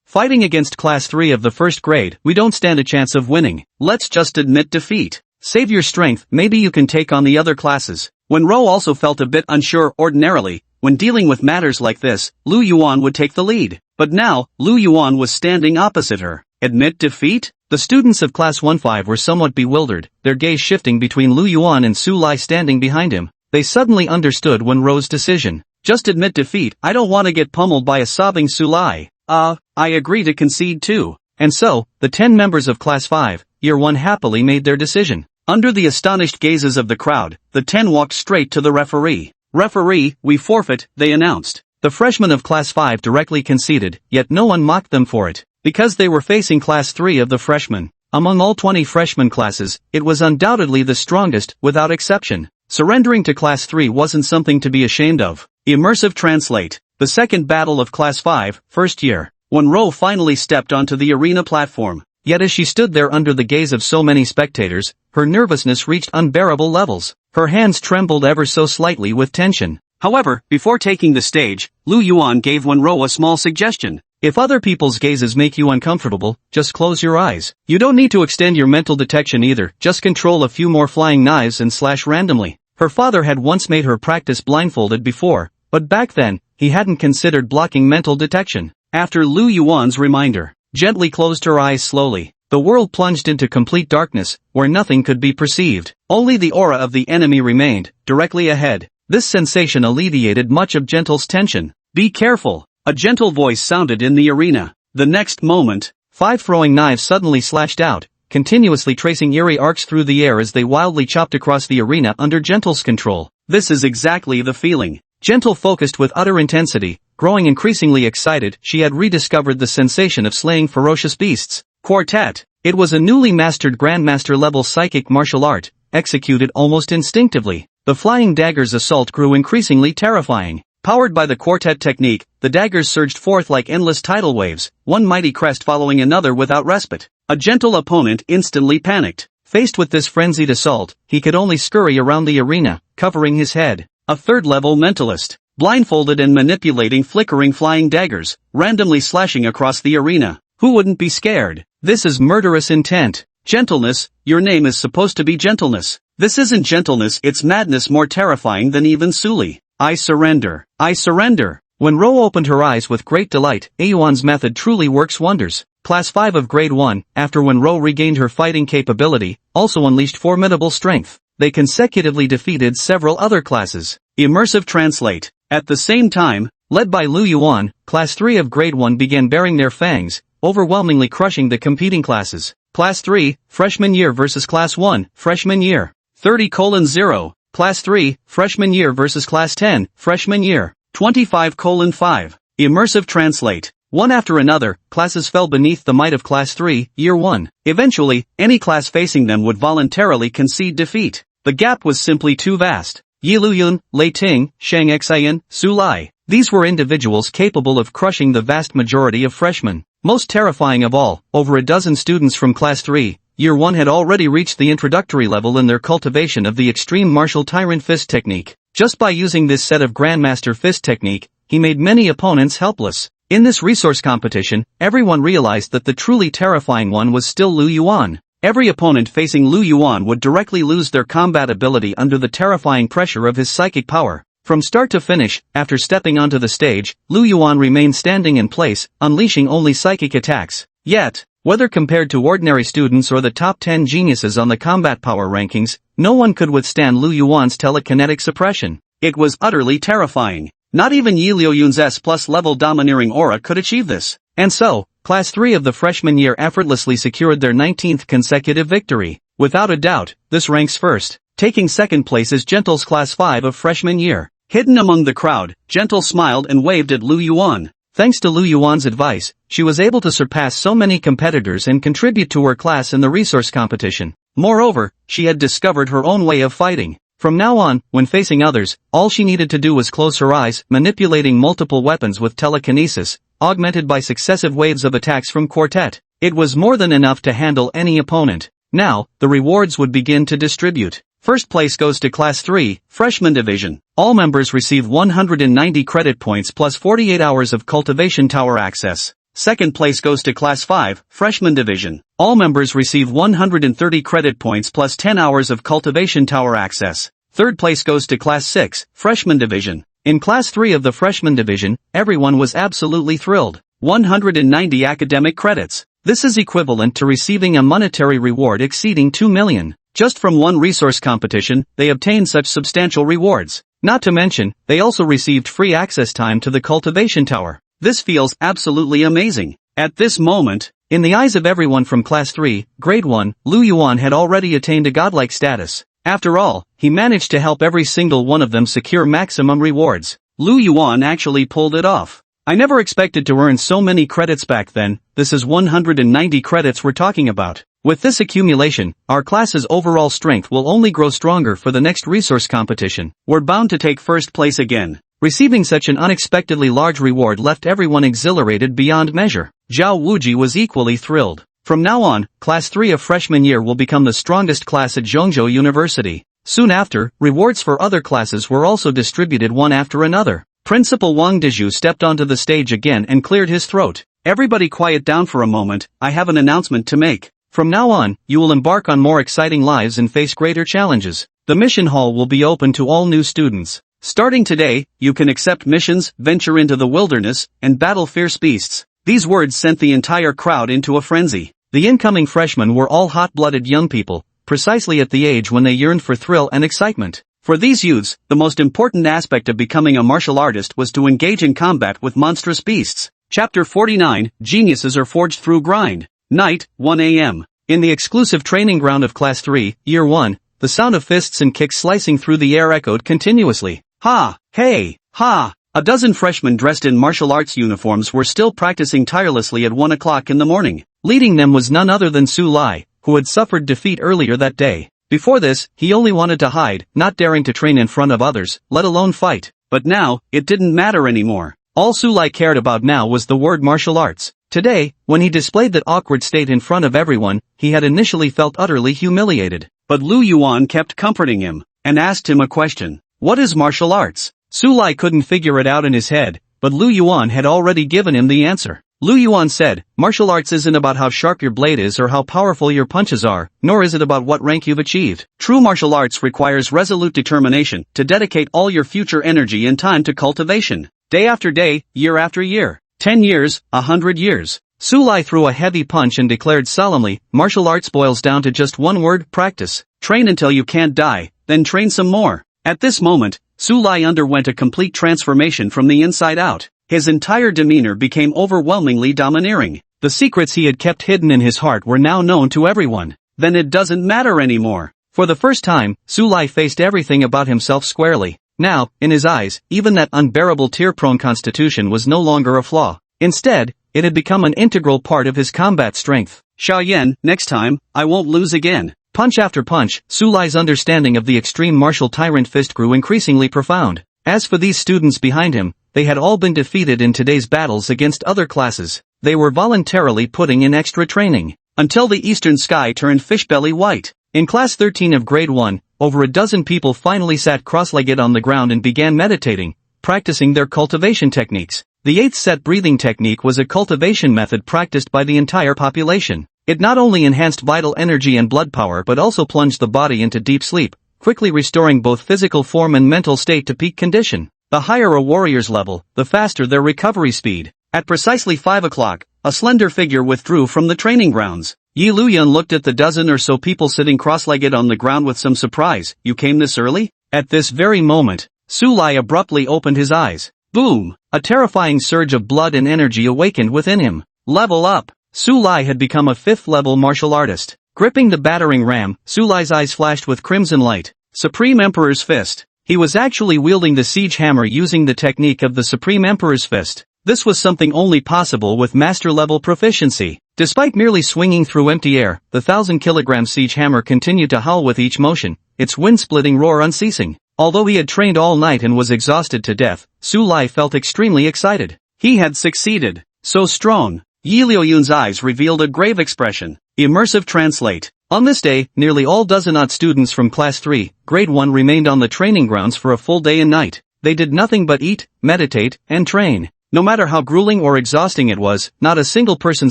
Speaker 1: Fighting against Class 3 of the first grade, we don't stand a chance of winning. Let's just admit defeat. Save your strength, maybe you can take on the other classes. Wenro also felt a bit unsure. Ordinarily, when dealing with matters like this, Lu Yuan would take the lead. But now, Lu Yuan was standing opposite her. Admit defeat? The students of Class 1-5 were somewhat bewildered, their gaze shifting between Lu Yuan and Sulai standing behind him. They suddenly understood Wenro's decision. Just admit defeat. I don't want to get pummeled by a sobbing Sulai. I agree to concede too. And so, the 10 members of Class 5, Year 1 happily made their decision. Under the astonished gazes of the crowd, the 10 walked straight to the referee. Referee, we forfeit, they announced. The freshmen of Class 5 directly conceded, yet no one mocked them for it. Because they were facing Class 3 of the freshmen. Among all 20 freshman classes, it was undoubtedly the strongest, without exception. Surrendering to Class 3 wasn't something to be ashamed of. Immersive Translate. The second battle of Class 5, first year. Wenro finally stepped onto the arena platform. Yet as she stood there under the gaze of so many spectators, her nervousness reached unbearable levels. Her hands trembled ever so slightly with tension. However, before taking the stage, Lu Yuan gave Wenro a small suggestion. If other people's gazes make you uncomfortable, just close your eyes. You don't need to extend your mental detection either, just control a few more flying knives and slash randomly. Her father had once made her practice blindfolded before, but back then, he hadn't considered blocking mental detection. After Lu Yuan's reminder, gently closed her eyes slowly. The world plunged into complete darkness, where nothing could be perceived. Only the aura of the enemy remained, directly ahead. This sensation alleviated much of Gentle's tension. Be careful. A gentle voice sounded in the arena. The next moment, 5 throwing knives suddenly slashed out, continuously tracing eerie arcs through the air as they wildly chopped across the arena under Gentle's control. This is exactly the feeling. Gentle focused with utter intensity, growing increasingly excited, she had rediscovered the sensation of slaying ferocious beasts. Quartet. It was a newly mastered Grandmaster-level psychic martial art, executed almost instinctively. The flying daggers assault grew increasingly terrifying. Powered by the quartet technique, the daggers surged forth like endless tidal waves, one mighty crest following another without respite. A Gentle opponent instantly panicked. Faced with this frenzied assault, he could only scurry around the arena, covering his head. A third-level mentalist, blindfolded and manipulating flickering flying daggers, randomly slashing across the arena. Who wouldn't be scared? This is murderous intent. Gentleness, your name is supposed to be gentleness. This isn't gentleness, it's madness more terrifying than even Suli. I surrender. I surrender. When Ro opened her eyes with great delight, Aoyuan's method truly works wonders. Class 5 of Grade 1, after when Ro regained her fighting capability, also unleashed formidable strength. They consecutively defeated several other classes. Immersive Translate. At the same time, led by Lu Yuan, Class 3 of Grade 1 began baring their fangs, overwhelmingly crushing the competing classes. Class 3, Freshman Year versus Class 1, Freshman Year. 30:0. Class 3, Freshman Year versus Class 10, Freshman Year. 25:5. Immersive Translate. One after another, classes fell beneath the might of Class 3, Year 1. Eventually, any class facing them would voluntarily concede defeat. The gap was simply too vast. Yi Luyun, Lei Ting, Shang Xian, Su Lai. These were individuals capable of crushing the vast majority of freshmen. Most terrifying of all, over a dozen students from Class 3, Year 1 had already reached the introductory level in their cultivation of the extreme martial tyrant fist technique. Just by using this set of Grandmaster fist technique, he made many opponents helpless. In this resource competition, everyone realized that the truly terrifying one was still Lu Yuan. Every opponent facing Lu Yuan would directly lose their combat ability under the terrifying pressure of his psychic power. From start to finish, after stepping onto the stage, Lu Yuan remained standing in place, unleashing only psychic attacks. Yet, whether compared to ordinary students or the top 10 geniuses on the combat power rankings, no one could withstand Lu Yuan's telekinetic suppression. It was utterly terrifying. Not even Yi Liuyun's S+ level domineering aura could achieve this. And so, Class 3 of the freshman year effortlessly secured their 19th consecutive victory. Without a doubt, this ranks first. Taking second place is Gentle's Class 5 of freshman year. Hidden among the crowd, Gentle smiled and waved at Lu Yuan. Thanks to Lu Yuan's advice, she was able to surpass so many competitors and contribute to her class in the resource competition. Moreover, she had discovered her own way of fighting. From now on, when facing others, all she needed to do was close her eyes, manipulating multiple weapons with telekinesis, augmented by successive waves of attacks from Quartet. It was more than enough to handle any opponent. Now, the rewards would begin to distribute. First place goes to Class 3, Freshman Division. All members receive 190 credit points plus 48 hours of Cultivation Tower access. Second place goes to Class 5, Freshman Division. All members receive 130 credit points plus 10 hours of Cultivation Tower access. Third place goes to Class 6, Freshman Division. In Class 3 of the Freshman Division, everyone was absolutely thrilled. 190 academic credits. This is equivalent to receiving a monetary reward exceeding 2 million. Just from one resource competition, they obtained such substantial rewards. Not to mention, they also received free access time to the Cultivation Tower. This feels absolutely amazing. At this moment, in the eyes of everyone from Class 3, Grade 1, Lu Yuan had already attained a godlike status. After all, he managed to help every single one of them secure maximum rewards. Lu Yuan actually pulled it off. I never expected to earn so many credits back then. This is 190 credits we're talking about. With this accumulation, our class's overall strength will only grow stronger for the next resource competition. We're bound to take first place again. Receiving such an unexpectedly large reward left everyone exhilarated beyond measure. Zhao Wuji was equally thrilled. From now on, Class 3 of freshman year will become the strongest class at Zhongzhou University. Soon after, rewards for other classes were also distributed one after another. Principal Wang Dezhu stepped onto the stage again and cleared his throat. Everybody quiet down for a moment, I have an announcement to make. From now on, you will embark on more exciting lives and face greater challenges. The mission hall will be open to all new students. Starting today, you can accept missions, venture into the wilderness, and battle fierce beasts. These words sent the entire crowd into a frenzy. The incoming freshmen were all hot-blooded young people, precisely at the age when they yearned for thrill and excitement. For these youths, the most important aspect of becoming a martial artist was to engage in combat with monstrous beasts. Chapter 49, Geniuses are Forged Through Grind. Night, 1 a.m. In the exclusive training ground of Class 3, Year 1, the sound of fists and kicks slicing through the air echoed continuously. Ha! Hey! Ha! A dozen freshmen dressed in martial arts uniforms were still practicing tirelessly at 1 o'clock in the morning. Leading them was none other than Su Lai, who had suffered defeat earlier that day. Before this, he only wanted to hide, not daring to train in front of others, let alone fight. But now, it didn't matter anymore. All Su Lai cared about now was the word martial arts. Today, when he displayed that awkward state in front of everyone, he had initially felt utterly humiliated. But Lu Yuan kept comforting him, and asked him a question. What is martial arts? Su Lai couldn't figure it out in his head, but Lu Yuan had already given him the answer. Lu Yuan said, martial arts isn't about how sharp your blade is or how powerful your punches are, nor is it about what rank you've achieved. True martial arts requires resolute determination to dedicate all your future energy and time to cultivation. Day after day, year after year. 10 years, 100 years. Su Lai threw a heavy punch and declared solemnly, martial arts boils down to just one word, practice. Train until you can't die, then train some more. At this moment, Su Lai underwent a complete transformation from the inside out. His entire demeanor became overwhelmingly domineering. The secrets he had kept hidden in his heart were now known to everyone. Then it doesn't matter anymore. For the first time, Su Lai faced everything about himself squarely. Now, in his eyes, even that unbearable tear-prone constitution was no longer a flaw. Instead, it had become an integral part of his combat strength. Xiaoyan, next time, I won't lose again. Punch after punch, Su Lai's understanding of the extreme martial tyrant fist grew increasingly profound. As for these students behind him, they had all been defeated in today's battles against other classes. They were voluntarily putting in extra training. Until the eastern sky turned fishbelly white. In Class 13 of Grade 1, over a dozen people finally sat cross-legged on the ground and began meditating, practicing their cultivation techniques. The 8th set breathing technique was a cultivation method practiced by the entire population. It not only enhanced vital energy and blood power but also plunged the body into deep sleep, quickly restoring both physical form and mental state to peak condition. The higher a warrior's level, the faster their recovery speed. At precisely 5 o'clock, a slender figure withdrew from the training grounds. Yi Luyan looked at the dozen or so people sitting cross-legged on the ground with some surprise. You came this early? At this very moment, Su Lai abruptly opened his eyes. Boom! A terrifying surge of blood and energy awakened within him. Level up! Su Lai had become a 5th-level martial artist. Gripping the battering ram, Su Lai's eyes flashed with crimson light. Supreme Emperor's Fist. He was actually wielding the siege hammer using the technique of the Supreme Emperor's Fist. This was something only possible with master-level proficiency. Despite merely swinging through empty air, the 1,000-kilogram siege hammer continued to howl with each motion, its wind-splitting roar unceasing. Although he had trained all night and was exhausted to death, Su Lai felt extremely excited. He had succeeded. So strong. Yi Liuyun's eyes revealed a grave expression. Immersive translate. On this day, nearly all dozen-odd students from Class 3, Grade 1 remained on the training grounds for a full day and night. They did nothing but eat, meditate, and train. No matter how grueling or exhausting it was, not a single person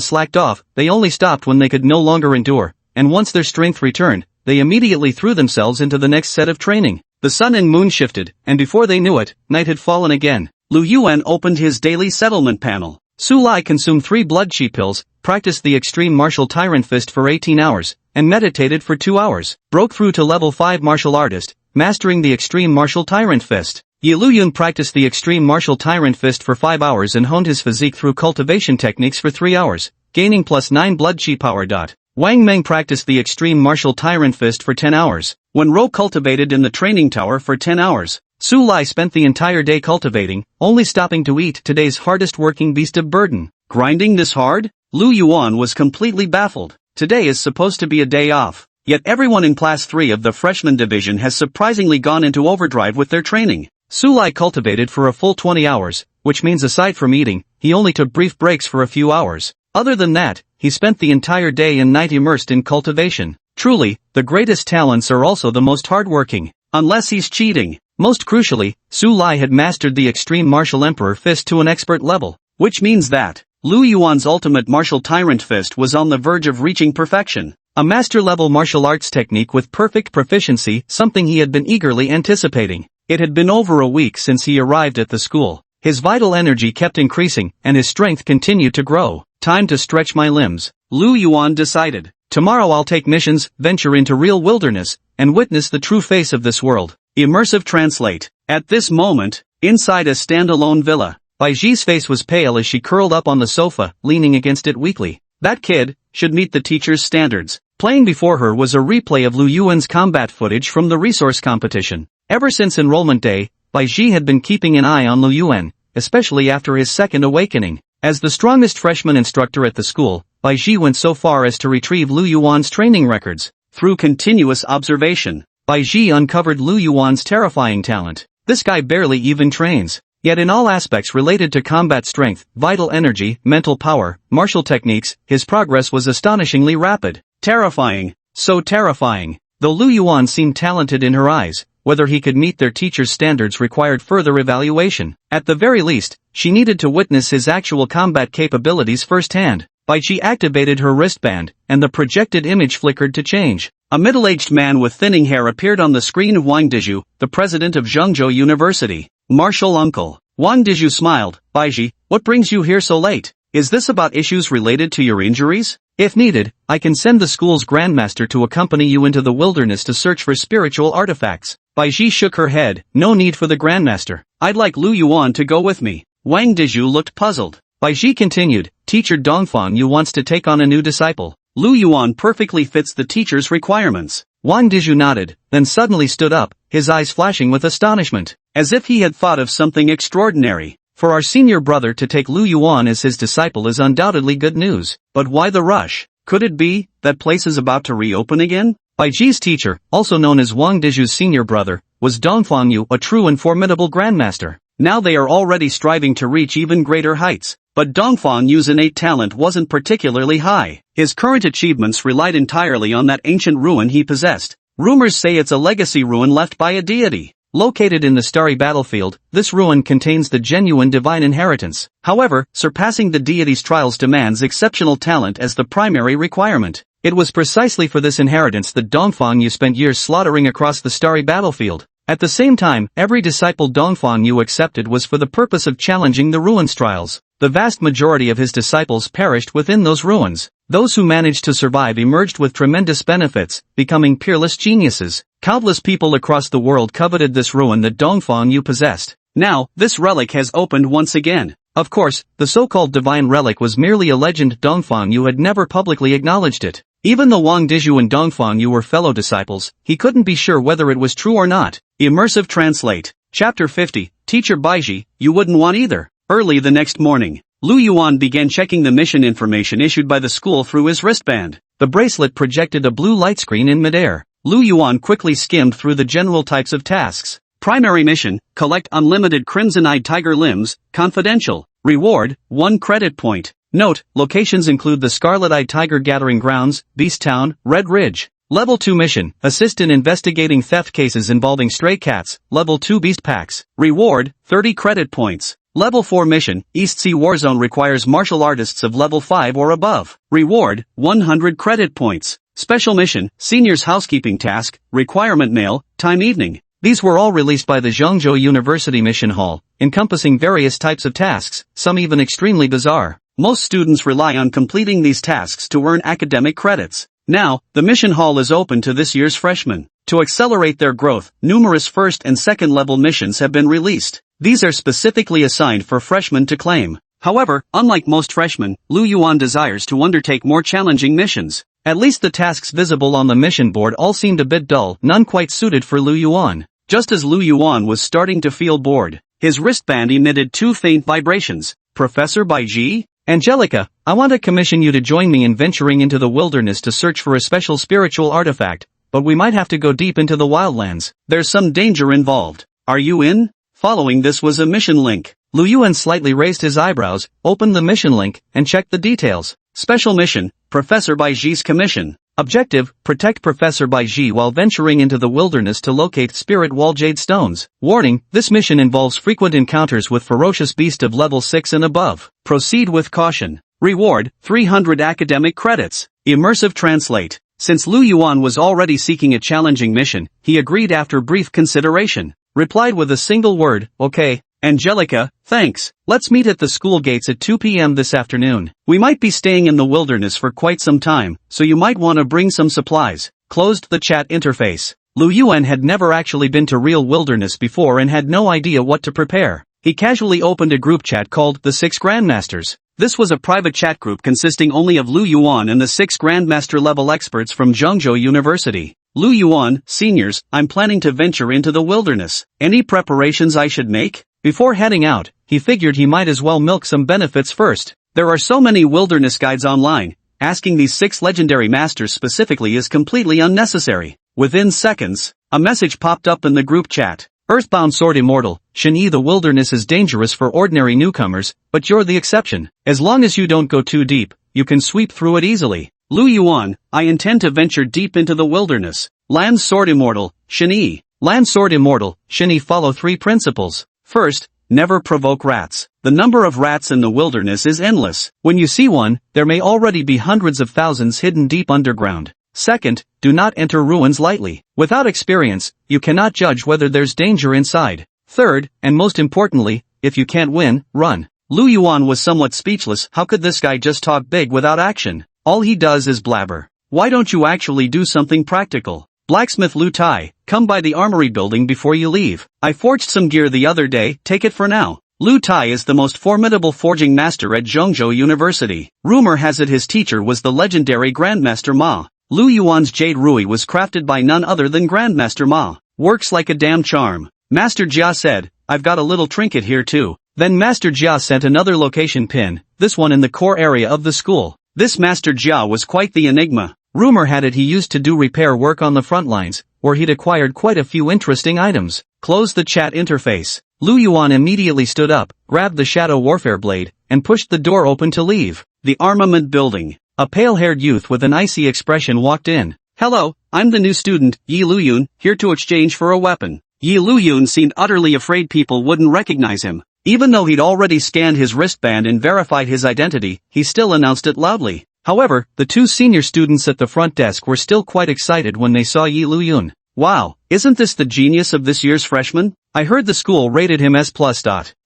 Speaker 1: slacked off. They only stopped when they could no longer endure, and once their strength returned, they immediately threw themselves into the next set of training. The sun and moon shifted, and before they knew it, night had fallen again. Lu Yuan opened his daily settlement panel. Su Lai consumed 3 blood chi pills, practiced the extreme martial tyrant fist for 18 hours, and meditated for 2 hours. Broke through to level 5 martial artist, mastering the extreme martial tyrant fist. Yi Luyun practiced the extreme martial tyrant fist for 5 hours and honed his physique through cultivation techniques for 3 hours, gaining +9 blood chi power. Wang Meng practiced the extreme martial tyrant fist for 10 hours. Wen Rou cultivated in the training tower for 10 hours. Su Lai spent the entire day cultivating, only stopping to eat today's hardest working beast of burden. Grinding this hard? Lu Yuan was completely baffled. Today is supposed to be a day off. Yet everyone in Class 3 of the freshman division has surprisingly gone into overdrive with their training. Su Lai cultivated for a full 20 hours, which means aside from eating, he only took brief breaks for a few hours. Other than that, he spent the entire day and night immersed in cultivation. Truly, the greatest talents are also the most hardworking. Unless he's cheating. Most crucially, Su Lai had mastered the extreme martial emperor fist to an expert level, which means that Lu Yuan's ultimate martial tyrant fist was on the verge of reaching perfection. A master-level martial arts technique with perfect proficiency, something he had been eagerly anticipating. It had been over a week since he arrived at the school. His vital energy kept increasing, and his strength continued to grow. Time to stretch my limbs, Lu Yuan decided. Tomorrow I'll take missions, venture into real wilderness, and witness the true face of this world. Immersive translate. At this moment, inside a standalone villa, Baiji's face was pale as she curled up on the sofa, leaning against it weakly. That kid should meet the teacher's standards. Playing before her was a replay of Lu Yuan's combat footage from the resource competition. Ever since enrollment day, Bai Ji had been keeping an eye on Lu Yuan, especially after his second awakening. As the strongest freshman instructor at the school, Bai Ji went so far as to retrieve Lu Yuan's training records. Through continuous observation, Bai Ji uncovered Lu Yuan's terrifying talent. This guy barely even trains. Yet in all aspects related to combat strength, vital energy, mental power, martial techniques, his progress was astonishingly rapid. Terrifying. So terrifying. Though Lu Yuan seemed talented in her eyes, whether he could meet their teacher's standards required further evaluation. At the very least, she needed to witness his actual combat capabilities firsthand. Bai Ji activated her wristband, and the projected image flickered to change. A middle-aged man with thinning hair appeared on the screen of Wang Dizhu, the president of Zhengzhou University. Martial uncle. Wang Dizhu smiled. Bai Ji, what brings you here so late? Is this about issues related to your injuries? If needed, I can send the school's Grandmaster to accompany you into the wilderness to search for spiritual artifacts. Bai Ji shook her head. No need for the Grandmaster. I'd like Lu Yuan to go with me. Wang Dizhu looked puzzled. Bai Ji continued. Teacher Dongfang Yu wants to take on a new disciple. Lu Yuan perfectly fits the teacher's requirements. Wang Dizhu nodded, then suddenly stood up, his eyes flashing with astonishment, as if he had thought of something extraordinary. For our senior brother to take Lu Yuan as his disciple is undoubtedly good news. But why the rush? Could it be that place is about to reopen again? Bai Ji's teacher, also known as Wang Dizhu's senior brother, was Dongfang Yu, a true and formidable Grandmaster. Now they are already striving to reach even greater heights. But Dongfang Yu's innate talent wasn't particularly high. His current achievements relied entirely on that ancient ruin he possessed. Rumors say it's a legacy ruin left by a deity. Located in the starry battlefield, this ruin contains the genuine divine inheritance. However, surpassing the deity's trials demands exceptional talent as the primary requirement. It was precisely for this inheritance that Dongfang Yu spent years slaughtering across the starry battlefield. At the same time, every disciple Dongfang Yu accepted was for the purpose of challenging the ruin's trials. The vast majority of his disciples perished within those ruins. Those who managed to survive emerged with tremendous benefits, becoming peerless geniuses. Countless people across the world coveted this ruin that Dongfang Yu possessed. Now, this relic has opened once again. Of course, the so-called divine relic was merely a legend. Dongfang Yu had never publicly acknowledged it. Even though Wang Dizhu and Dongfang Yu were fellow disciples, he couldn't be sure whether it was true or not. Immersive Translate. Chapter 50. Teacher Bai Ji, you wouldn't want either. Early the next morning, Lu Yuan began checking the mission information issued by the school through his wristband. The bracelet projected a blue light screen in midair. Lu Yuan quickly skimmed through the general types of tasks. Primary mission, collect unlimited crimson-eyed tiger limbs, confidential. Reward, 1 credit point. Note, locations include the Scarlet-Eyed Tiger Gathering Grounds, Beast Town, Red Ridge. Level 2 mission, assist in investigating theft cases involving stray cats, Level 2 Beast Packs. Reward, 30 credit points. Level 4 mission, East Sea Warzone requires martial artists of level 5 or above. Reward, 100 credit points. Special mission, Seniors Housekeeping Task, requirement male, time evening. These were all released by the Zhengzhou University Mission Hall, encompassing various types of tasks, some even extremely bizarre. Most students rely on completing these tasks to earn academic credits. Now, the mission hall is open to this year's freshmen. To accelerate their growth, numerous first and second level missions have been released. These are specifically assigned for freshmen to claim. However, unlike most freshmen, Lu Yuan desires to undertake more challenging missions. At least the tasks visible on the mission board all seemed a bit dull, none quite suited for Lu Yuan. Just as Lu Yuan was starting to feel bored, his wristband emitted 2 faint vibrations. Professor Bai Ji? Angelica, I want to commission you to join me in venturing into the wilderness to search for a special spiritual artifact, but we might have to go deep into the wildlands. There's some danger involved. Are you in? Following this was a mission link. Lu Yuan slightly raised his eyebrows, opened the mission link, and checked the details. Special mission, Professor Bai Ji's commission. Objective, protect Professor Bai Ji while venturing into the wilderness to locate spirit wall jade stones. Warning, this mission involves frequent encounters with ferocious beasts of level 6 and above. Proceed with caution. Reward, 300 academic credits. Immersive Translate. Since Lu Yuan was already seeking a challenging mission, he agreed after brief consideration. Replied with a single word, okay. Angelica, thanks. Let's meet at the school gates at 2 p.m. this afternoon. We might be staying in the wilderness for quite some time, so you might want to bring some supplies. Closed the chat interface. Lu Yuan had never actually been to real wilderness before and had no idea what to prepare. He casually opened a group chat called The 6 Grandmasters. This was a private chat group consisting only of Lu Yuan and the 6 Grandmaster level experts from Zhengzhou University. Lu Yuan, seniors, I'm planning to venture into the wilderness. Any preparations I should make? Before heading out, he figured he might as well milk some benefits first. There are so many wilderness guides online, asking these 6 legendary masters specifically is completely unnecessary. Within seconds, a message popped up in the group chat. Earthbound Sword Immortal, Shen-Yi, the wilderness is dangerous for ordinary newcomers, but you're the exception. As long as you don't go too deep, you can sweep through it easily. Lu Yuan, I intend to venture deep into the wilderness. Land Sword Immortal, Shen-Yi. Land Sword Immortal, Shen-Yi follow 3 principles. First, never provoke rats. The number of rats in the wilderness is endless. When you see one, there may already be hundreds of thousands hidden deep underground. Second, do not enter ruins lightly. Without experience, you cannot judge whether there's danger inside. Third, and most importantly, if you can't win, run. Lu Yuan was somewhat speechless. How could this guy just talk big without action? All he does is blabber. Why don't you actually do something practical? Blacksmith Lu Tai, come by the armory building before you leave. I forged some gear the other day, take it for now. Lu Tai is the most formidable forging master at Zhengzhou University. Rumor has it his teacher was the legendary Grandmaster Ma. Lu Yuan's Jade Rui was crafted by none other than Grandmaster Ma. Works like a damn charm. Master Jia said, I've got a little trinket here too. Then Master Jia sent another location pin, this one in the core area of the school. This Master Jia was quite the enigma. Rumor had it he used to do repair work on the front lines, where he'd acquired quite a few interesting items. Close the chat interface. Lu Yuan immediately stood up, grabbed the Shadow Warfare blade, and pushed the door open to leave. The armament building. A pale-haired youth with an icy expression walked in. Hello, I'm the new student, Yi Luyun, here to exchange for a weapon. Yi Luyun seemed utterly afraid people wouldn't recognize him. Even though he'd already scanned his wristband and verified his identity, he still announced it loudly. However, the 2 senior students at the front desk were still quite excited when they saw Yi Luyun. Wow, isn't this the genius of this year's freshman? I heard the school rated him S+.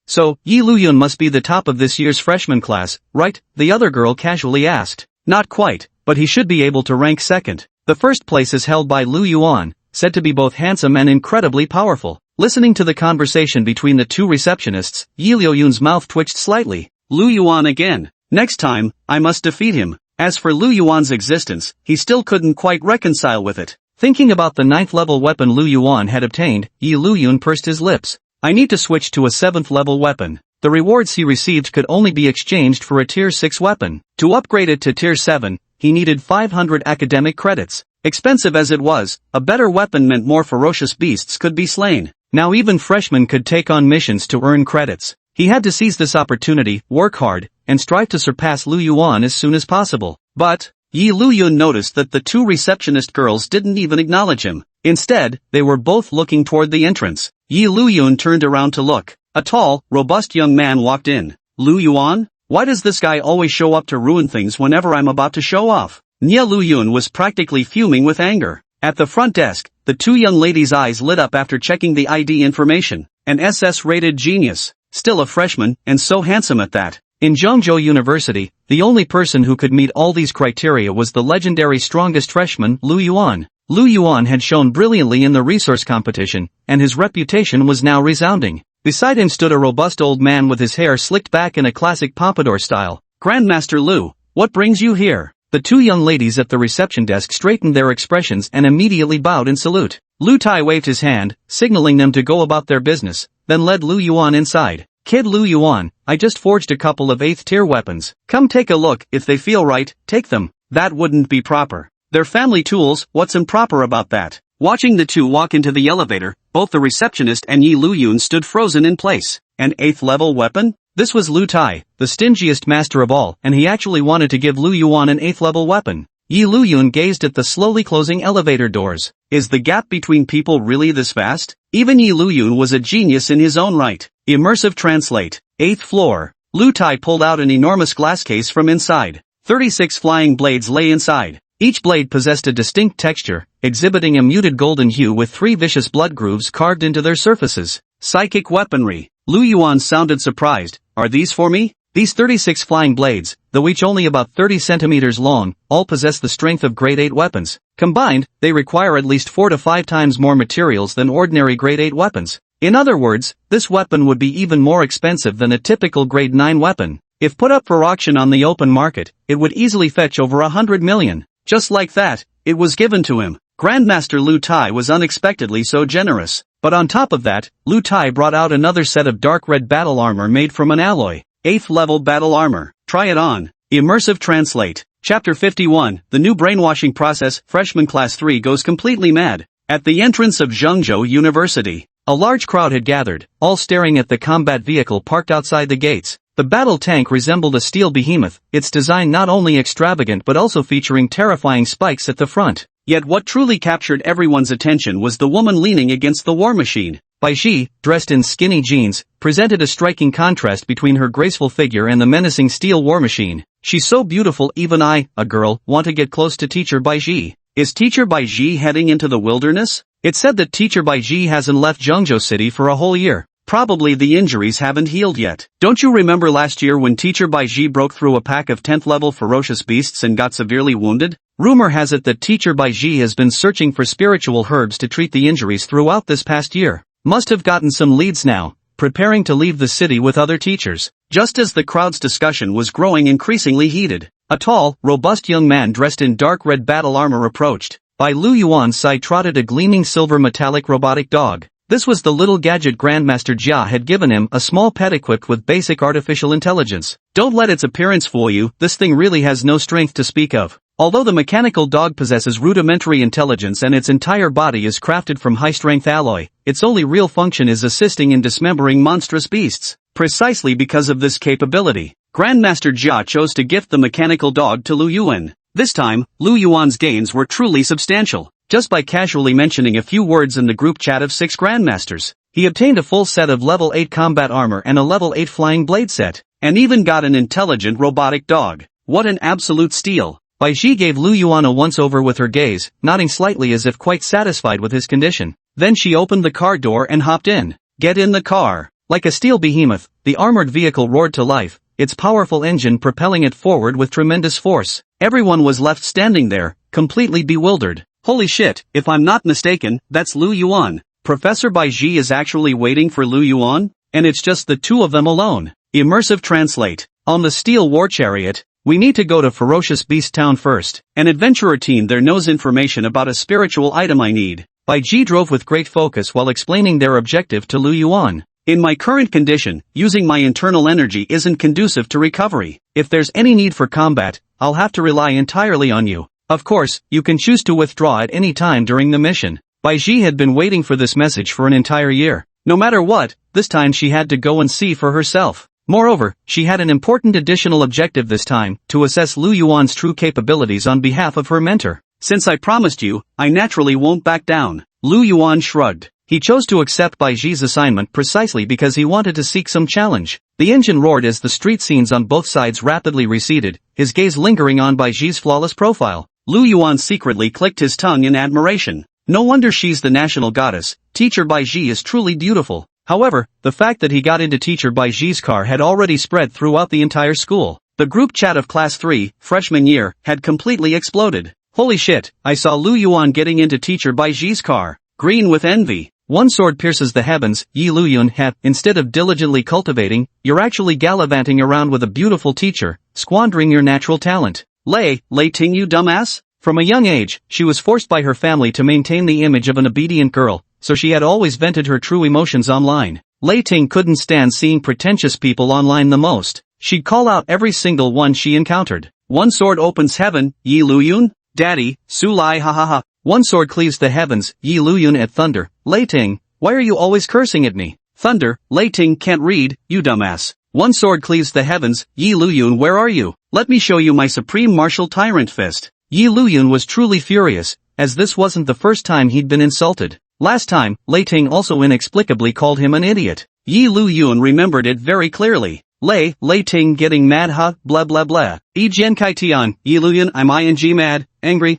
Speaker 1: So, Yi Luyun must be the top of this year's freshman class, right? The other girl casually asked. Not quite, but he should be able to rank second. The first place is held by Lu Yuan, said to be both handsome and incredibly powerful. Listening to the conversation between the 2 receptionists, Yi Luyun's mouth twitched slightly. Lu Yuan again. Next time, I must defeat him. As for Lu Yuan's existence, he still couldn't quite reconcile with it. Thinking about the 9th level weapon Lu Yuan had obtained, Yi Luyun pursed his lips. I need to switch to a 7th level weapon. The rewards he received could only be exchanged for a tier 6 weapon. To upgrade it to tier 7, he needed 500 academic credits. Expensive as it was, a better weapon meant more ferocious beasts could be slain. Now even freshmen could take on missions to earn credits. He had to seize this opportunity, work hard, and strive to surpass Lu Yuan as soon as possible. But, Yi Luyun noticed that the 2 receptionist girls didn't even acknowledge him. Instead, they were both looking toward the entrance. Yi Luyun turned around to look. A tall, robust young man walked in. Lu Yuan? Why does this guy always show up to ruin things whenever I'm about to show off? Nia Luyun was practically fuming with anger. At the front desk, the 2 young ladies' eyes lit up after checking the ID information. An SS-rated genius. Still a freshman, and so handsome at that. In Zhengzhou University, the only person who could meet all these criteria was the legendary strongest freshman, Lu Yuan. Lu Yuan had shown brilliantly in the resource competition, and his reputation was now resounding. Beside him stood a robust old man with his hair slicked back in a classic pompadour style. Grandmaster Lu, what brings you here? The 2 young ladies at the reception desk straightened their expressions and immediately bowed in salute. Lu Tai waved his hand, signaling them to go about their business, then led Lu Yuan inside. Kid Lu Yuan, I just forged a couple of 8th tier weapons. Come take a look, if they feel right, take them. That wouldn't be proper. They're family tools, what's improper about that? Watching the 2 walk into the elevator, both the receptionist and Yi Luyun stood frozen in place. An 8th level weapon? This was Lu Tai, the stingiest master of all, and he actually wanted to give Lu Yuan an 8th level weapon. Yi Luyun gazed at the slowly closing elevator doors. Is the gap between people really this vast? Even Yi Luyun was a genius in his own right. Immersive translate. 8th floor. Lu Tai pulled out an enormous glass case from inside. 36 flying blades lay inside. Each blade possessed a distinct texture, exhibiting a muted golden hue with 3 vicious blood grooves carved into their surfaces. Psychic weaponry. Lu Yuan sounded surprised. Are these for me? These 36 flying blades, though each only about 30 centimeters long, all possess the strength of grade 8 weapons. Combined, they require at least 4 to 5 times more materials than ordinary grade 8 weapons. In other words, this weapon would be even more expensive than a typical grade 9 weapon. If put up for auction on the open market, it would easily fetch over 100 million. Just like that, it was given to him. Grandmaster Lu Tai was unexpectedly so generous. But on top of that, Lu Tai brought out another set of dark red battle armor made from an alloy. 8th level battle armor. Try it on. Immersive Translate. Chapter 51, The New Brainwashing Process. Freshman Class 3 goes completely mad. At the entrance of Zhengzhou University, a large crowd had gathered, all staring at the combat vehicle parked outside the gates. The battle tank resembled a steel behemoth, its design not only extravagant but also featuring terrifying spikes at the front. Yet what truly captured everyone's attention was the woman leaning against the war machine. Bai Ji, dressed in skinny jeans, presented a striking contrast between her graceful figure and the menacing steel war machine. She's so beautiful even I, a girl, want to get close to Teacher Bai Ji. Is Teacher Bai Ji heading into the wilderness? It's said that Teacher Bai Ji hasn't left Zhengzhou City for a whole year. Probably the injuries haven't healed yet. Don't you remember last year when Teacher Bai Ji broke through a pack of 10th level ferocious beasts and got severely wounded? Rumor has it that Teacher Bai Ji has been searching for spiritual herbs to treat the injuries throughout this past year. Must have gotten some leads now, preparing to leave the city with other teachers. Just as the crowd's discussion was growing increasingly heated, a tall, robust young man dressed in dark red battle armor approached. By Lu Yuan's side trotted a gleaming silver metallic robotic dog. This was the little gadget Grandmaster Jia had given him, a small pet equipped with basic artificial intelligence. Don't let its appearance fool you, this thing really has no strength to speak of. Although the mechanical dog possesses rudimentary intelligence and its entire body is crafted from high-strength alloy, its only real function is assisting in dismembering monstrous beasts. Precisely because of this capability, Grandmaster Jia chose to gift the mechanical dog to Lu Yuan. This time, Lu Yuan's gains were truly substantial. Just by casually mentioning a few words in the group chat of 6 Grandmasters, he obtained a full set of level 8 combat armor and a level 8 flying blade set, and even got an intelligent robotic dog. What an absolute steal! Bai Ji gave Lu Yuan a once-over with her gaze, nodding slightly as if quite satisfied with his condition. Then she opened the car door and hopped in. Get in the car. Like a steel behemoth, the armored vehicle roared to life, its powerful engine propelling it forward with tremendous force. Everyone was left standing there, completely bewildered. Holy shit, if I'm not mistaken, that's Lu Yuan. Professor Bai Ji is actually waiting for Lu Yuan? And it's just the two of them alone. Immersive Translate. On the steel war chariot, we need to go to Ferocious Beast Town first. An adventurer team there knows information about a spiritual item I need. Bai Ji drove with great focus while explaining their objective to Lu Yuan. In my current condition, using my internal energy isn't conducive to recovery. If there's any need for combat, I'll have to rely entirely on you. Of course, you can choose to withdraw at any time during the mission. Bai Ji had been waiting for this message for an entire year. No matter what, this time she had to go and see for herself. Moreover, she had an important additional objective this time, to assess Lu Yuan's true capabilities on behalf of her mentor. Since I promised you, I naturally won't back down. Lu Yuan shrugged. He chose to accept Bai Ji's assignment precisely because he wanted to seek some challenge. The engine roared as the street scenes on both sides rapidly receded, his gaze lingering on Bai Ji's flawless profile. Lu Yuan secretly clicked his tongue in admiration. No wonder she's the national goddess. Teacher Bai Ji is truly beautiful. However, the fact that he got into Teacher Bai Ji's car had already spread throughout the entire school. The group chat of Class 3, freshman year, had completely exploded. Holy shit, I saw Lu Yuan getting into Teacher Bai Ji's car. Green with envy. One sword pierces the heavens, Yi Lu Yun have, instead of diligently cultivating, you're actually gallivanting around with a beautiful teacher, squandering your natural talent. Lei Ting you dumbass? From a young age, she was forced by her family to maintain the image of an obedient girl, so she had always vented her true emotions online. Lei Ting couldn't stand seeing pretentious people online the most. She'd call out every single one she encountered. One sword opens heaven, Yi Lu Yun? Daddy, Su Lai ha ha ha. One sword cleaves the heavens, Yi Lu Yun at thunder. Lei Ting, why are you always cursing at me? Thunder, Lei Ting can't read, you dumbass. One sword cleaves the heavens, Yi Lu Yun where are you? Let me show you my supreme martial tyrant fist. Yi Lu Yun was truly furious, as this wasn't the first time he'd been insulted. Last time, Lei Ting also inexplicably called him an idiot. Yi Lu Yun remembered it very clearly. Lei Ting getting mad huh, blah blah blah. Jian Kai Tian, Yi Lu Yun I'm ing mad, angry.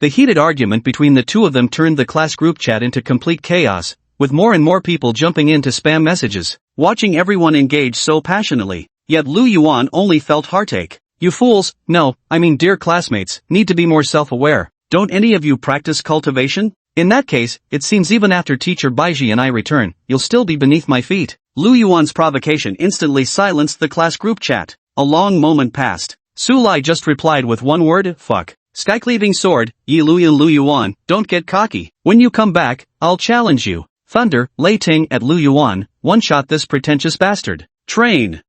Speaker 1: The heated argument between the two of them turned the class group chat into complete chaos, with more and more people jumping in to spam messages. Watching everyone engage so passionately, yet Lu Yuan only felt heartache. You fools, no, I mean dear classmates, need to be more self-aware. Don't any of you practice cultivation? In that case, it seems even after teacher Baiji and I return, you'll still be beneath my feet. Lu Yuan's provocation instantly silenced the class group chat. A long moment passed. Su Lai just replied with one word, fuck. Sky-cleaving sword, Yi Lu Yuan, don't get cocky. When you come back, I'll challenge you. Thunder, Lei Ting at Lu Yuan, one-shot this pretentious bastard. Train.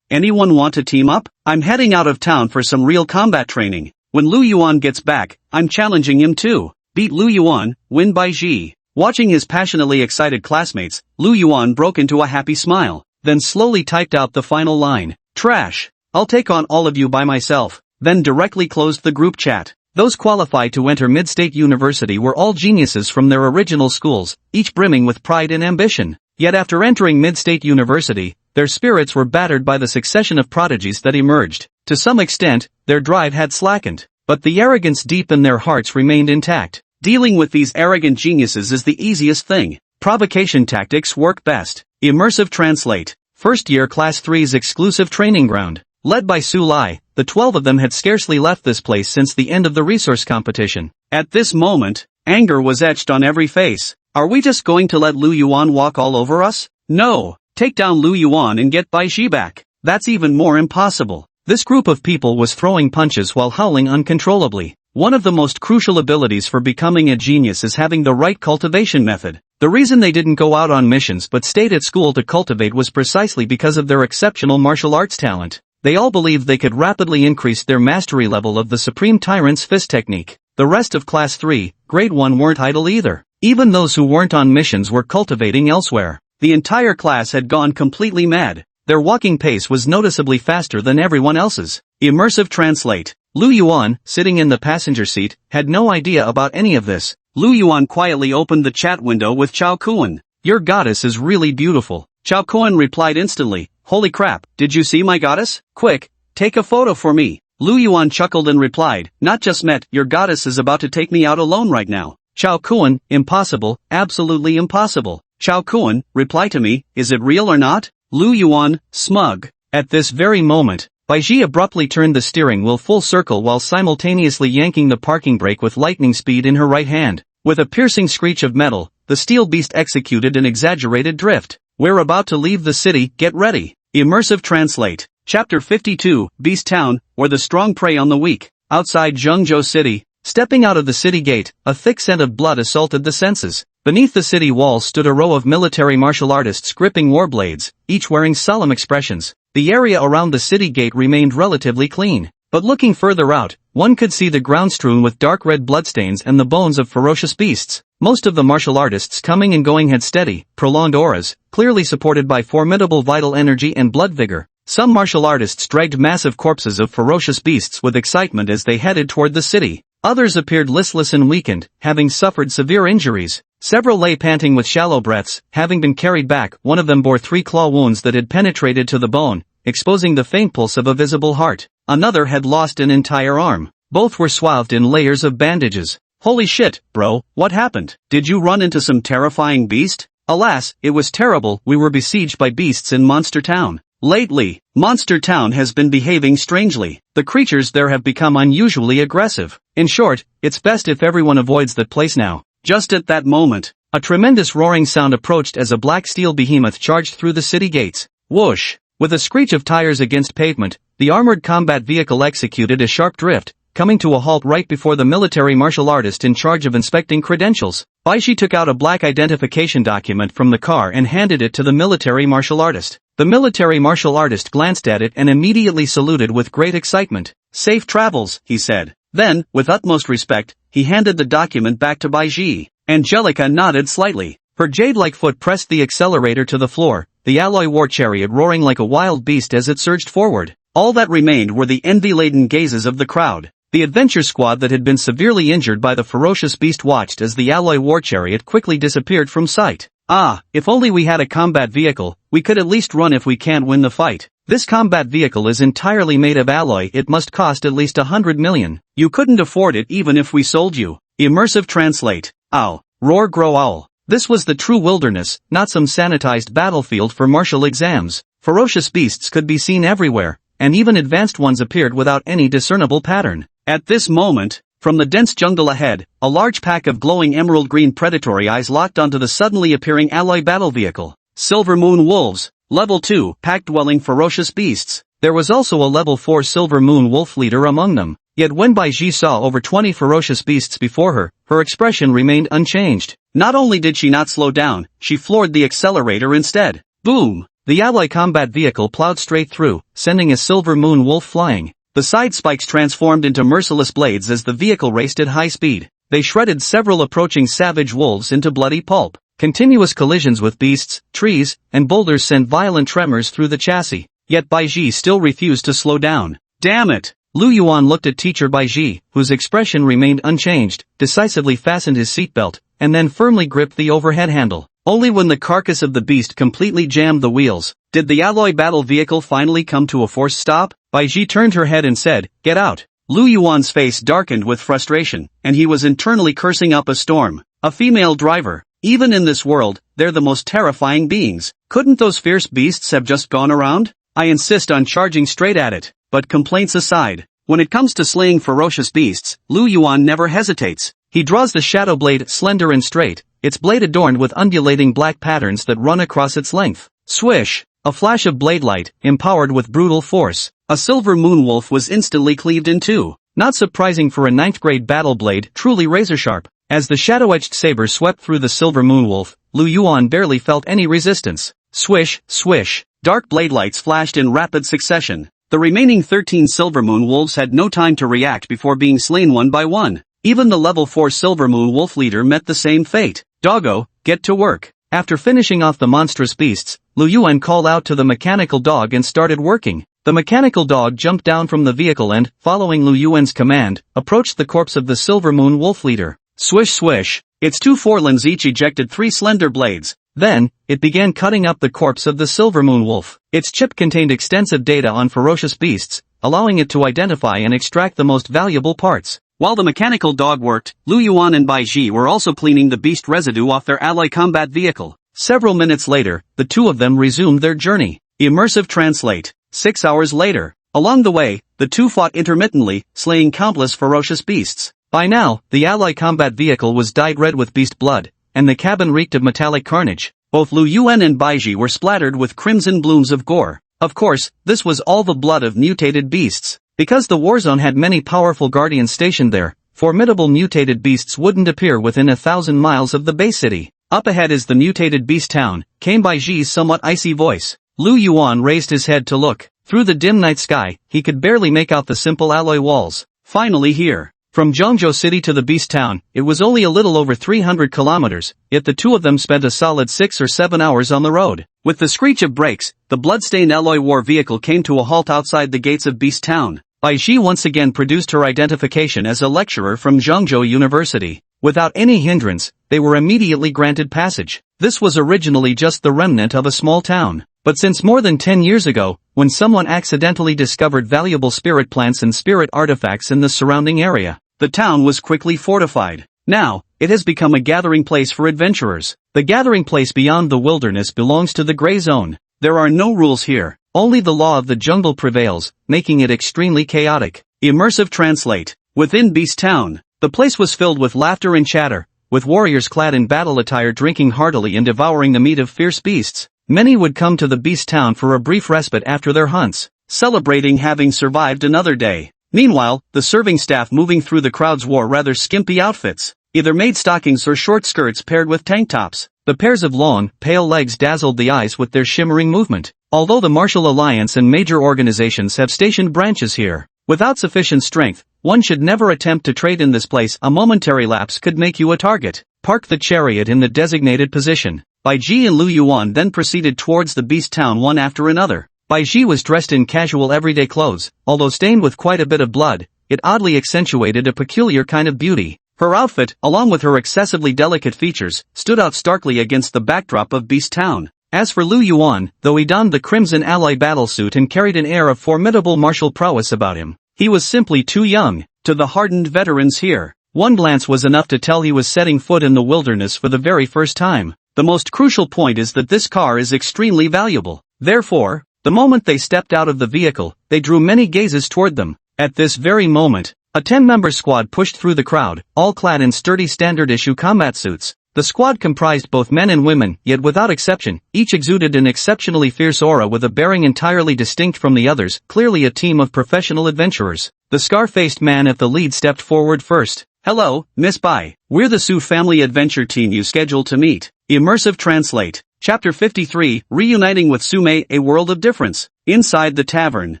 Speaker 1: Anyone want to team up? I'm heading out of town for some real combat training. When Lu Yuan gets back, I'm challenging him too. Beat Lu Yuan, win by Ji. Watching his passionately excited classmates, Lu Yuan broke into a happy smile, then slowly typed out the final line. Trash. I'll take on all of you by myself. Then directly closed the group chat. Those qualified to enter Mid-State University were all geniuses from their original schools, each brimming with pride and ambition. Yet after entering Mid-State University, their spirits were battered by the succession of prodigies that emerged. To some extent, their drive had slackened, but the arrogance deep in their hearts remained intact. Dealing with these arrogant geniuses is the easiest thing. Provocation tactics work best. Immersive Translate. First year Class 3's exclusive training ground. Led by Su Lai, the 12 of them had scarcely left this place since the end of the resource competition. At this moment, anger was etched on every face. Are we just going to let Lu Yuan walk all over us? No. Take down Lu Yuan and get Bai Shi back. That's even more impossible. This group of people was throwing punches while howling uncontrollably. One of the most crucial abilities for becoming a genius is having the right cultivation method. The reason they didn't go out on missions but stayed at school to cultivate was precisely because of their exceptional martial arts talent. They all believed they could rapidly increase their mastery level of the Supreme Tyrant's fist technique. The rest of Class 3, Grade 1 weren't idle either. Even those who weren't on missions were cultivating elsewhere. The entire class had gone completely mad. Their walking pace was noticeably faster than everyone else's. Immersive Translate. Lu Yuan, sitting in the passenger seat, had no idea about any of this. Lu Yuan quietly opened the chat window with Chao Kuan. Your goddess is really beautiful. Chao Kuan replied instantly. Holy crap, did you see my goddess? Quick, take a photo for me. Lu Yuan chuckled and replied, not just met, your goddess is about to take me out alone right now. Chao Kuan, impossible, absolutely impossible. Chao Kuan, reply to me, is it real or not? Lu Yuan, smug. At this very moment, Baiji abruptly turned the steering wheel full circle while simultaneously yanking the parking brake with lightning speed in her right hand. With a piercing screech of metal, the steel beast executed an exaggerated drift. We're about to leave the city, get ready. Immersive Translate. Chapter 52, Beast Town, or the strong prey on the weak. Outside Zhengzhou City, stepping out of the city gate, a thick scent of blood assaulted the senses. Beneath the city walls stood a row of military martial artists gripping war blades, each wearing solemn expressions. The area around the city gate remained relatively clean, but looking further out, one could see the ground strewn with dark red bloodstains and the bones of ferocious beasts. Most of the martial artists coming and going had steady, prolonged auras, clearly supported by formidable vital energy and blood vigor. Some martial artists dragged massive corpses of ferocious beasts with excitement as they headed toward the city. Others appeared listless and weakened, having suffered severe injuries. Several lay panting with shallow breaths, having been carried back. One of them bore 3 claw wounds that had penetrated to the bone, exposing the faint pulse of a visible heart. Another had lost an entire arm. Both were swathed in layers of bandages. Holy shit, bro, what happened? Did you run into some terrifying beast? Alas, it was terrible. We were besieged by beasts in Monster Town. Lately, Monster Town has been behaving strangely. The creatures there have become unusually aggressive. In short, it's best if everyone avoids that place now. Just at that moment, a tremendous roaring sound approached as a black steel behemoth charged through the city gates. Whoosh! With a screech of tires against pavement, the armored combat vehicle executed a sharp drift, coming to a halt right before the military martial artist in charge of inspecting credentials. Baishi took out a black identification document from the car and handed it to the military martial artist. The military martial artist glanced at it and immediately saluted with great excitement. Safe travels, he said. Then, with utmost respect, he handed the document back to Baiji. Angelica nodded slightly. Her jade-like foot pressed the accelerator to the floor, the alloy war chariot roaring like a wild beast as it surged forward. All that remained were the envy-laden gazes of the crowd. The adventure squad that had been severely injured by the ferocious beast watched as the alloy war chariot quickly disappeared from sight. Ah, if only we had a combat vehicle, we could at least run if we can't win the fight. This combat vehicle is entirely made of alloy. It must cost at least 100 million. You couldn't afford it even if we sold you. Immersive Translate. Ow. Roar grow owl. This was the true wilderness, not some sanitized battlefield for martial exams. Ferocious beasts could be seen everywhere, and even advanced ones appeared without any discernible pattern. At this moment, From the dense jungle ahead, a large pack of glowing emerald green predatory eyes locked onto the suddenly appearing alloy battle vehicle. Silver Moon Wolves, Level 2, pack-dwelling ferocious beasts. There was also a Level 4 Silver Moon Wolf leader among them. Yet when Bai Ji saw over 20 ferocious beasts before her, her expression remained unchanged. Not only did she not slow down, she floored the accelerator instead. Boom! The alloy combat vehicle plowed straight through, sending a Silver Moon Wolf flying. The side spikes transformed into merciless blades as the vehicle raced at high speed. They shredded several approaching savage wolves into bloody pulp. Continuous collisions with beasts, trees, and boulders sent violent tremors through the chassis. Yet Bai Ji still refused to slow down. Damn it! Lu Yuan looked at teacher Bai Ji, whose expression remained unchanged, decisively fastened his seatbelt, and then firmly gripped the overhead handle. Only when the carcass of the beast completely jammed the wheels, did the alloy battle vehicle finally come to a forced stop. Bai Ji turned her head and said, "Get out." Lu Yuan's face darkened with frustration, and he was internally cursing up a storm. A female driver. Even in this world, they're the most terrifying beings. Couldn't those fierce beasts have just gone around? I insist on charging straight at it. But complaints aside, when it comes to slaying ferocious beasts, Lu Yuan never hesitates. He draws the shadow blade slender and straight, its blade adorned with undulating black patterns that run across its length. Swish! A flash of blade light, empowered with brutal force. A silver moon wolf was instantly cleaved in two. Not surprising for a 9th grade battle blade, truly razor-sharp. As the shadow-edged saber swept through the silver moon wolf, Lu Yuan barely felt any resistance. Swish, swish. Dark blade lights flashed in rapid succession. The remaining 13 silver moon wolves had no time to react before being slain one by one. Even the level 4 silver moon wolf leader met the same fate. Doggo, get to work. After finishing off the monstrous beasts, Lu Yuan called out to the mechanical dog and started working. The mechanical dog jumped down from the vehicle and, following Lu Yuan's command, approached the corpse of the silver moon wolf leader. Swish swish. Its two forelimbs each ejected 3 slender blades. Then, it began cutting up the corpse of the silver moon wolf. Its chip contained extensive data on ferocious beasts, allowing it to identify and extract the most valuable parts. While the mechanical dog worked, Lu Yuan and Bai Ji were also cleaning the beast residue off their alloy combat vehicle. Several minutes later, the two of them resumed their journey. Immersive translate. 6 hours later. Along the way, the two fought intermittently, slaying countless ferocious beasts. By now, the alloy combat vehicle was dyed red with beast blood, and the cabin reeked of metallic carnage. Both Lu Yuan and Bai Ji were splattered with crimson blooms of gore. Of course, this was all the blood of mutated beasts. Because the warzone had many powerful guardians stationed there, formidable mutated beasts wouldn't appear within 1,000 miles of the base city. Up ahead is the mutated beast town, came Bai Ji's somewhat icy voice. Lu Yuan raised his head to look. Through the dim night sky, he could barely make out the simple alloy walls. Finally here. From Zhongzhou City to the beast town, it was only a little over 300 kilometers, yet the two of them spent a solid 6 or 7 hours on the road. With the screech of brakes, the blood-stained alloy war vehicle came to a halt outside the gates of Beast Town. Bai Ji once again produced her identification as a lecturer from Zhongzhou University. Without any hindrance, they were immediately granted passage. This was originally just the remnant of a small town. But since more than 10 years ago, when someone accidentally discovered valuable spirit plants and spirit artifacts in the surrounding area, the town was quickly fortified. Now, it has become a gathering place for adventurers. The gathering place beyond the wilderness belongs to the gray zone. There are no rules here. Only the law of the jungle prevails, making it extremely chaotic. Immersive translate. Within Beast Town, the place was filled with laughter and chatter, with warriors clad in battle attire drinking heartily and devouring the meat of fierce beasts. Many would come to the Beast Town for a brief respite after their hunts, celebrating having survived another day. Meanwhile, the serving staff moving through the crowds wore rather skimpy outfits, either made stockings or short skirts paired with tank tops. The pairs of long, pale legs dazzled the eyes with their shimmering movement. Although the Martial Alliance and major organizations have stationed branches here, without sufficient strength, one should never attempt to trade in this place. A momentary lapse could make you a target. Park the chariot in the designated position. Bai Ji and Lu Yuan then proceeded towards the beast town one after another. Bai Ji was dressed in casual everyday clothes, although stained with quite a bit of blood, it oddly accentuated a peculiar kind of beauty. Her outfit, along with her excessively delicate features, stood out starkly against the backdrop of Beast Town. As for Lu Yuan, though he donned the crimson alloy battlesuit and carried an air of formidable martial prowess about him, he was simply too young. To the hardened veterans here, one glance was enough to tell he was setting foot in the wilderness for the very first time. The most crucial point is that this car is extremely valuable. Therefore, the moment they stepped out of the vehicle, they drew many gazes toward them. At this very moment, A 10-member squad pushed through the crowd, all clad in sturdy standard-issue combat suits. The squad comprised both men and women, yet without exception, each exuded an exceptionally fierce aura with a bearing entirely distinct from the others, clearly a team of professional adventurers. The scar-faced man at the lead stepped forward first. "Hello, Miss Bai. We're the Su family adventure team you scheduled to meet." Immersive Translate. Chapter 53, Reuniting with Su Mei, A World of Difference. Inside the tavern,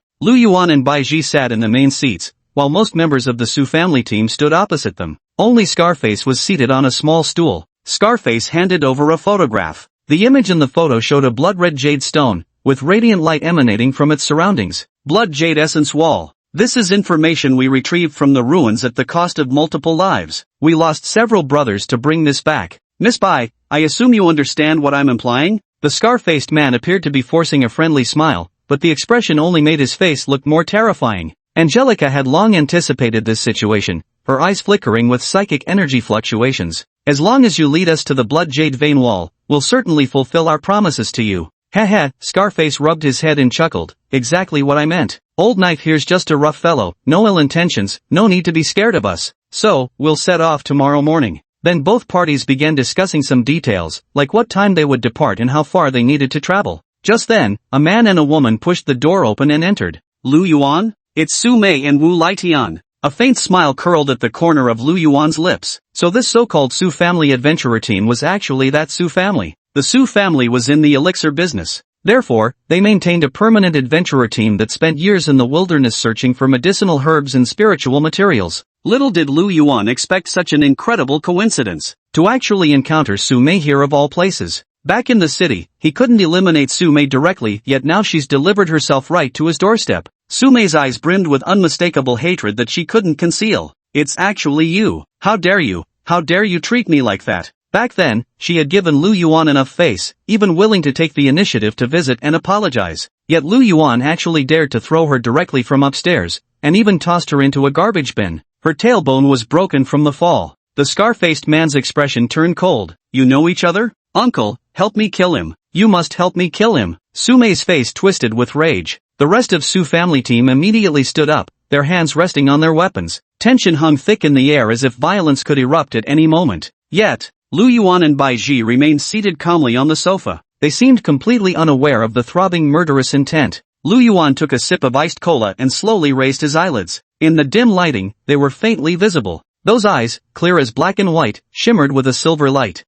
Speaker 1: Lu Yuan and Bai Ji sat in the main seats, while most members of the Su family team stood opposite them. Only Scarface was seated on a small stool. Scarface handed over a photograph. The image in the photo showed a blood-red jade stone, with radiant light emanating from its surroundings. Blood Jade Essence Wall. This is information we retrieved from the ruins at the cost of multiple lives. We lost several brothers to bring this back. Miss Bai, I assume you understand what I'm implying? The scar-faced man appeared to be forcing a friendly smile, but the expression only made his face look more terrifying. Angelica had long anticipated this situation, her eyes flickering with psychic energy fluctuations. As long as you lead us to the Blood Jade Vein Wall, we'll certainly fulfill our promises to you. Heh, Scarface rubbed his head and chuckled. Exactly what I meant. Old Knife here's just a rough fellow, no ill intentions, no need to be scared of us. So, we'll set off tomorrow morning. Then both parties began discussing some details, like what time they would depart and how far they needed to travel. Just then, a man and a woman pushed the door open and entered. Lu Yuan? It's Su Mei and Wu Lietian. A faint smile curled at the corner of Lu Yuan's lips. So this so-called Su family adventurer team was actually that Su family. The Su family was in the elixir business. Therefore, they maintained a permanent adventurer team that spent years in the wilderness searching for medicinal herbs and spiritual materials. Little did Lu Yuan expect such an incredible coincidence. To actually encounter Su Mei here of all places. Back in the city, he couldn't eliminate Su Mei directly, yet now she's delivered herself right to his doorstep. Su Mei's eyes brimmed with unmistakable hatred that she couldn't conceal. It's actually you. How dare you? How dare you treat me like that? Back then, she had given Lu Yuan enough face, even willing to take the initiative to visit and apologize. Yet Lu Yuan actually dared to throw her directly from upstairs, and even tossed her into a garbage bin. Her tailbone was broken from the fall. The scar-faced man's expression turned cold. You know each other? Uncle, help me kill him. You must help me kill him. Su Mei's face twisted with rage. The rest of Su family team immediately stood up, their hands resting on their weapons. Tension hung thick in the air as if violence could erupt at any moment. Yet, Lu Yuan and Bai Ji remained seated calmly on the sofa. They seemed completely unaware of the throbbing murderous intent. Lu Yuan took a sip of iced cola and slowly raised his eyelids. In the dim lighting, they were faintly visible. Those eyes, clear as black and white, shimmered with a silver light.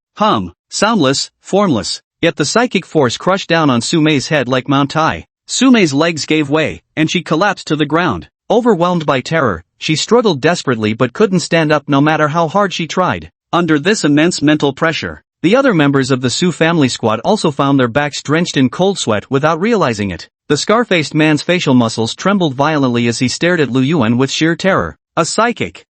Speaker 1: Soundless, formless. Yet the psychic force crushed down on Su Mei's head like Mount Tai. Su Mei's legs gave way, and she collapsed to the ground. Overwhelmed by terror, she struggled desperately but couldn't stand up no matter how hard she tried. Under this immense mental pressure, the other members of the Su family squad also found their backs drenched in cold sweat without realizing it. The scar-faced man's facial muscles trembled violently as he stared at Lu Yuan with sheer terror. A psychic.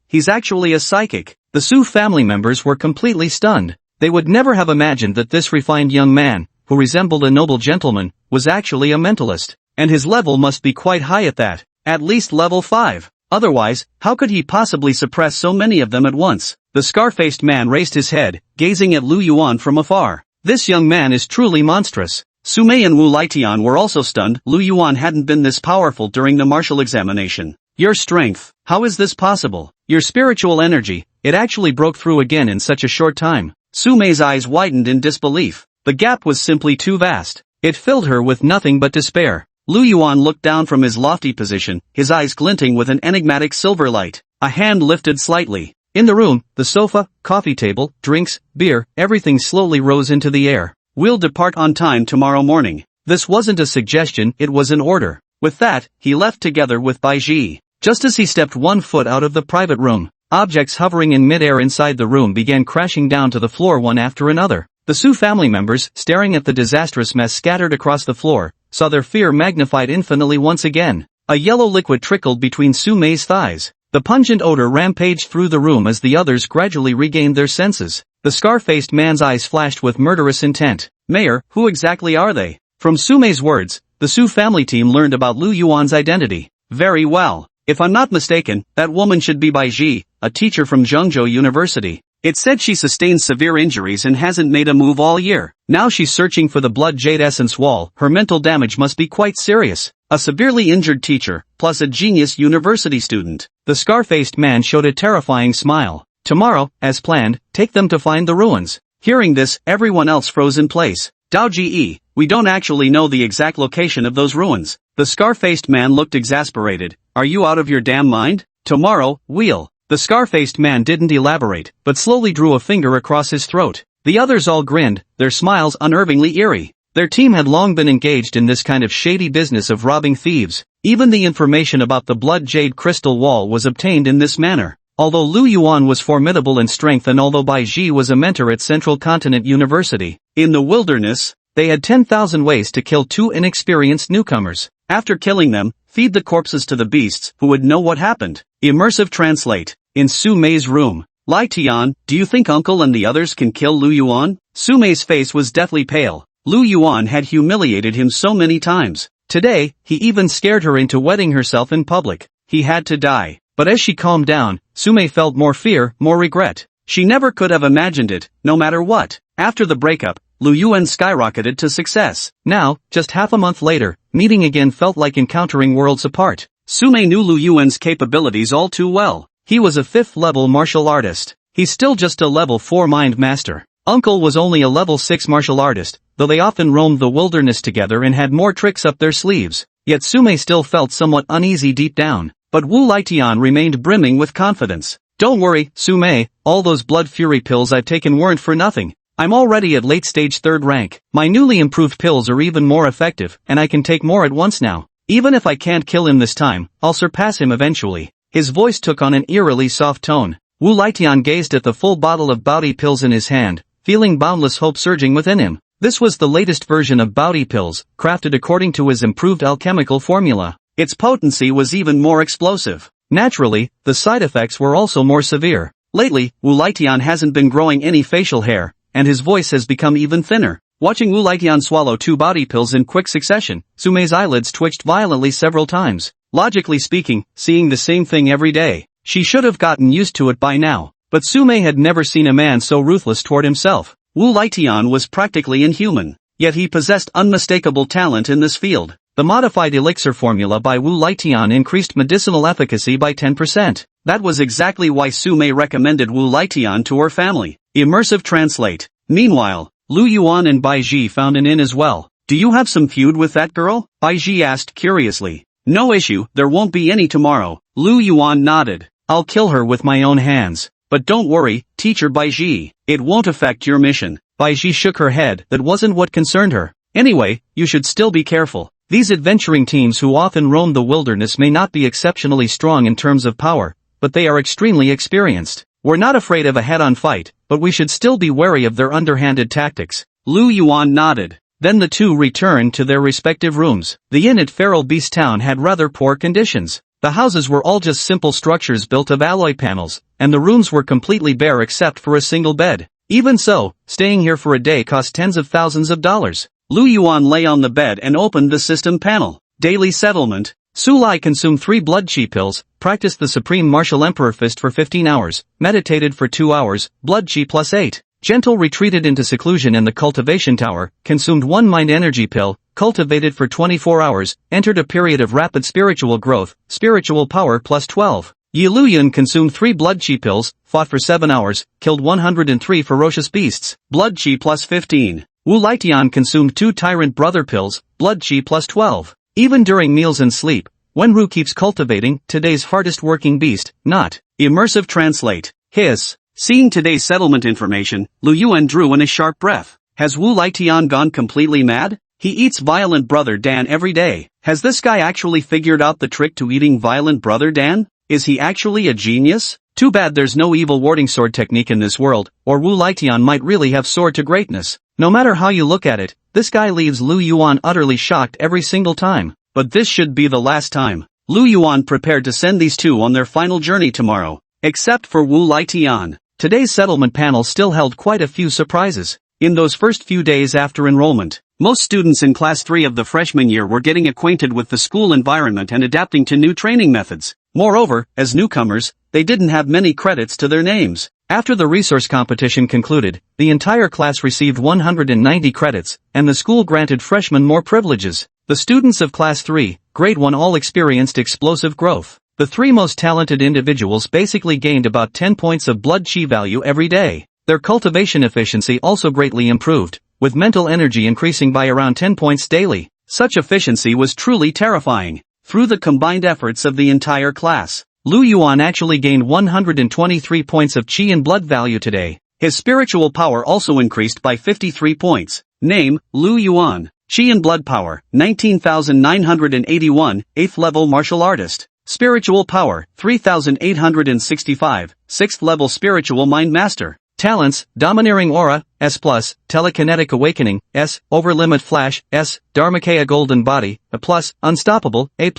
Speaker 1: He's actually a psychic. The Su family members were completely stunned. They would never have imagined that this refined young man, who resembled a noble gentleman, was actually a mentalist. And his level must be quite high at that. At least level 5. Otherwise, how could he possibly suppress so many of them at once? The scar-faced man raised his head, gazing at Lu Yuan from afar. This young man is truly monstrous. Su Mei and Wu Lietian were also stunned. Lu Yuan hadn't been this powerful during the martial examination. Your strength, how is this possible? Your spiritual energy, it actually broke through again in such a short time. Su Mei's eyes widened in disbelief. The gap was simply too vast. It filled her with nothing but despair. Lu Yuan looked down from his lofty position, his eyes glinting with an enigmatic silver light. A hand lifted slightly. In the room, the sofa, coffee table, drinks, beer, everything slowly rose into the air. We'll depart on time tomorrow morning. This wasn't a suggestion, it was an order. With that, he left together with Bai Ji. Just as he stepped one foot out of the private room, objects hovering in midair inside the room began crashing down to the floor one after another. The Su family members, staring at the disastrous mess scattered across the floor, saw their fear magnified infinitely once again. A yellow liquid trickled between Su Mei's thighs. The pungent odor rampaged through the room as the others gradually regained their senses. The scar-faced man's eyes flashed with murderous intent. Mayor, who exactly are they? From Su Mei's words, the Su family team learned about Lu Yuan's identity. Very well. If I'm not mistaken, that woman should be Bai Ji, a teacher from Zhengzhou University. It said she sustained severe injuries and hasn't made a move all year. Now she's searching for the blood jade essence wall. Her mental damage must be quite serious. A severely injured teacher, plus a genius university student. The scar-faced man showed a terrifying smile. Tomorrow, as planned, take them to find the ruins. Hearing this, everyone else froze in place. Dao Ji, we don't actually know the exact location of those ruins. The scar-faced man looked exasperated. Are you out of your damn mind? Tomorrow, we'll. The scar-faced man didn't elaborate, but slowly drew a finger across his throat. The others all grinned, their smiles unnervingly eerie. Their team had long been engaged in this kind of shady business of robbing thieves. Even the information about the blood jade crystal wall was obtained in this manner. Although Lu Yuan was formidable in strength and although Bai Ji was a mentor at Central Continent University, in the wilderness, they had 10,000 ways to kill two inexperienced newcomers. After killing them, feed the corpses to the beasts who would know what happened. Immersive translate. In Su Mei's room. Lai Tian, do you think Uncle and the others can kill Lu Yuan? Su Mei's face was deathly pale. Lu Yuan had humiliated him so many times. Today, he even scared her into wetting herself in public. He had to die. But as she calmed down, Su Mei felt more fear, more regret. She never could have imagined it, no matter what. After the breakup, Lu Yuan skyrocketed to success. Now, just half a month later, meeting again felt like encountering worlds apart. Su Mei knew Lu Yuan's capabilities all too well. He was a 5th-level martial artist. He's still just a level 4 mind master. Uncle was only a level 6 martial artist, though they often roamed the wilderness together and had more tricks up their sleeves. Yet Su Mei still felt somewhat uneasy deep down. But Wu Laitian remained brimming with confidence. Don't worry, Su Mei, all those blood fury pills I've taken weren't for nothing. I'm already at late stage 3rd rank. My newly improved pills are even more effective, and I can take more at once now. Even if I can't kill him this time, I'll surpass him eventually. His voice took on an eerily soft tone. Wu Laitian gazed at the full bottle of Baodi pills in his hand, feeling boundless hope surging within him. This was the latest version of Baodi pills, crafted according to his improved alchemical formula. Its potency was even more explosive. Naturally, the side effects were also more severe. Lately, Wu Laitian hasn't been growing any facial hair, and his voice has become even thinner. Watching Wu Laitian swallow 2 body pills in quick succession, Su Mei's eyelids twitched violently several times. Logically speaking, seeing the same thing every day, she should have gotten used to it by now. But Su Mei had never seen a man so ruthless toward himself. Wu Laitian was practically inhuman, yet he possessed unmistakable talent in this field. The modified elixir formula by Wu Laitian increased medicinal efficacy by 10%. That was exactly why Su Mei recommended Wu Laitian to her family. Immersive translate. Meanwhile, Lu Yuan and Bai Ji found an inn as well. Do you have some feud with that girl? Bai Ji asked curiously. No issue, there won't be any tomorrow. Lu Yuan nodded. I'll kill her with my own hands. But don't worry, teacher Bai Ji. It won't affect your mission. Bai Ji shook her head. That wasn't what concerned her. Anyway, you should still be careful. These adventuring teams who often roam the wilderness may not be exceptionally strong in terms of power, but they are extremely experienced. We're not afraid of a head-on fight, but we should still be wary of their underhanded tactics. Lu Yuan nodded. Then the two returned to their respective rooms. The inn at Feral Beast Town had rather poor conditions. The houses were all just simple structures built of alloy panels, and the rooms were completely bare except for a single bed. Even so, staying here for a day cost tens of thousands of dollars. Lu Yuan lay on the bed and opened the system panel. Daily settlement. Su Lai consumed 3 blood chi pills, practiced the Supreme Martial Emperor Fist for 15 hours, meditated for 2 hours, blood chi plus 8. Gentle retreated into seclusion in the Cultivation Tower, consumed 1 mind energy pill, cultivated for 24 hours, entered a period of rapid spiritual growth, spiritual power plus 12. Yi Luyan consumed 3 blood chi pills, fought for 7 hours, killed 103 ferocious beasts, blood chi plus 15. Wu Laitian consumed 2 Tyrant Brother pills, blood chi plus 12. Even during meals and sleep, Wenru keeps cultivating today's hardest working beast, not. Immersive translate. Hiss. Seeing today's settlement information, Lu Yuan drew in a sharp breath. Has Wu Laitian gone completely mad? He eats Violent Brother Dan every day. Has this guy actually figured out the trick to eating Violent Brother Dan? Is he actually a genius? Too bad there's no evil warding sword technique in this world, or Wu Laitian might really have soared to greatness. No matter how you look at it, this guy leaves Lu Yuan utterly shocked every single time. But this should be the last time. Lu Yuan prepared to send these two on their final journey tomorrow. Except for Wu Laitian. Today's settlement panel still held quite a few surprises. In those first few days after enrollment, most students in Class 3 of the freshman year were getting acquainted with the school environment and adapting to new training methods. Moreover, as newcomers, they didn't have many credits to their names. After the resource competition concluded, the entire class received 190 credits, and the school granted freshmen more privileges. The students of Class 3, Grade 1 all experienced explosive growth. The three most talented individuals basically gained about 10 points of blood chi value every day. Their cultivation efficiency also greatly improved, with mental energy increasing by around 10 points daily. Such efficiency was truly terrifying. Through the combined efforts of the entire class, Lu Yuan actually gained 123 points of chi and blood value today. His spiritual power also increased by 53 points. Name, Lu Yuan. Chi and blood power, 19,981, 8th level martial artist. Spiritual power, 3,865, 6th level spiritual mind master. Talents, Domineering Aura, S+, Telekinetic Awakening, S, Overlimit Flash, S, Dharmakaya Golden Body, A+, Unstoppable, A+.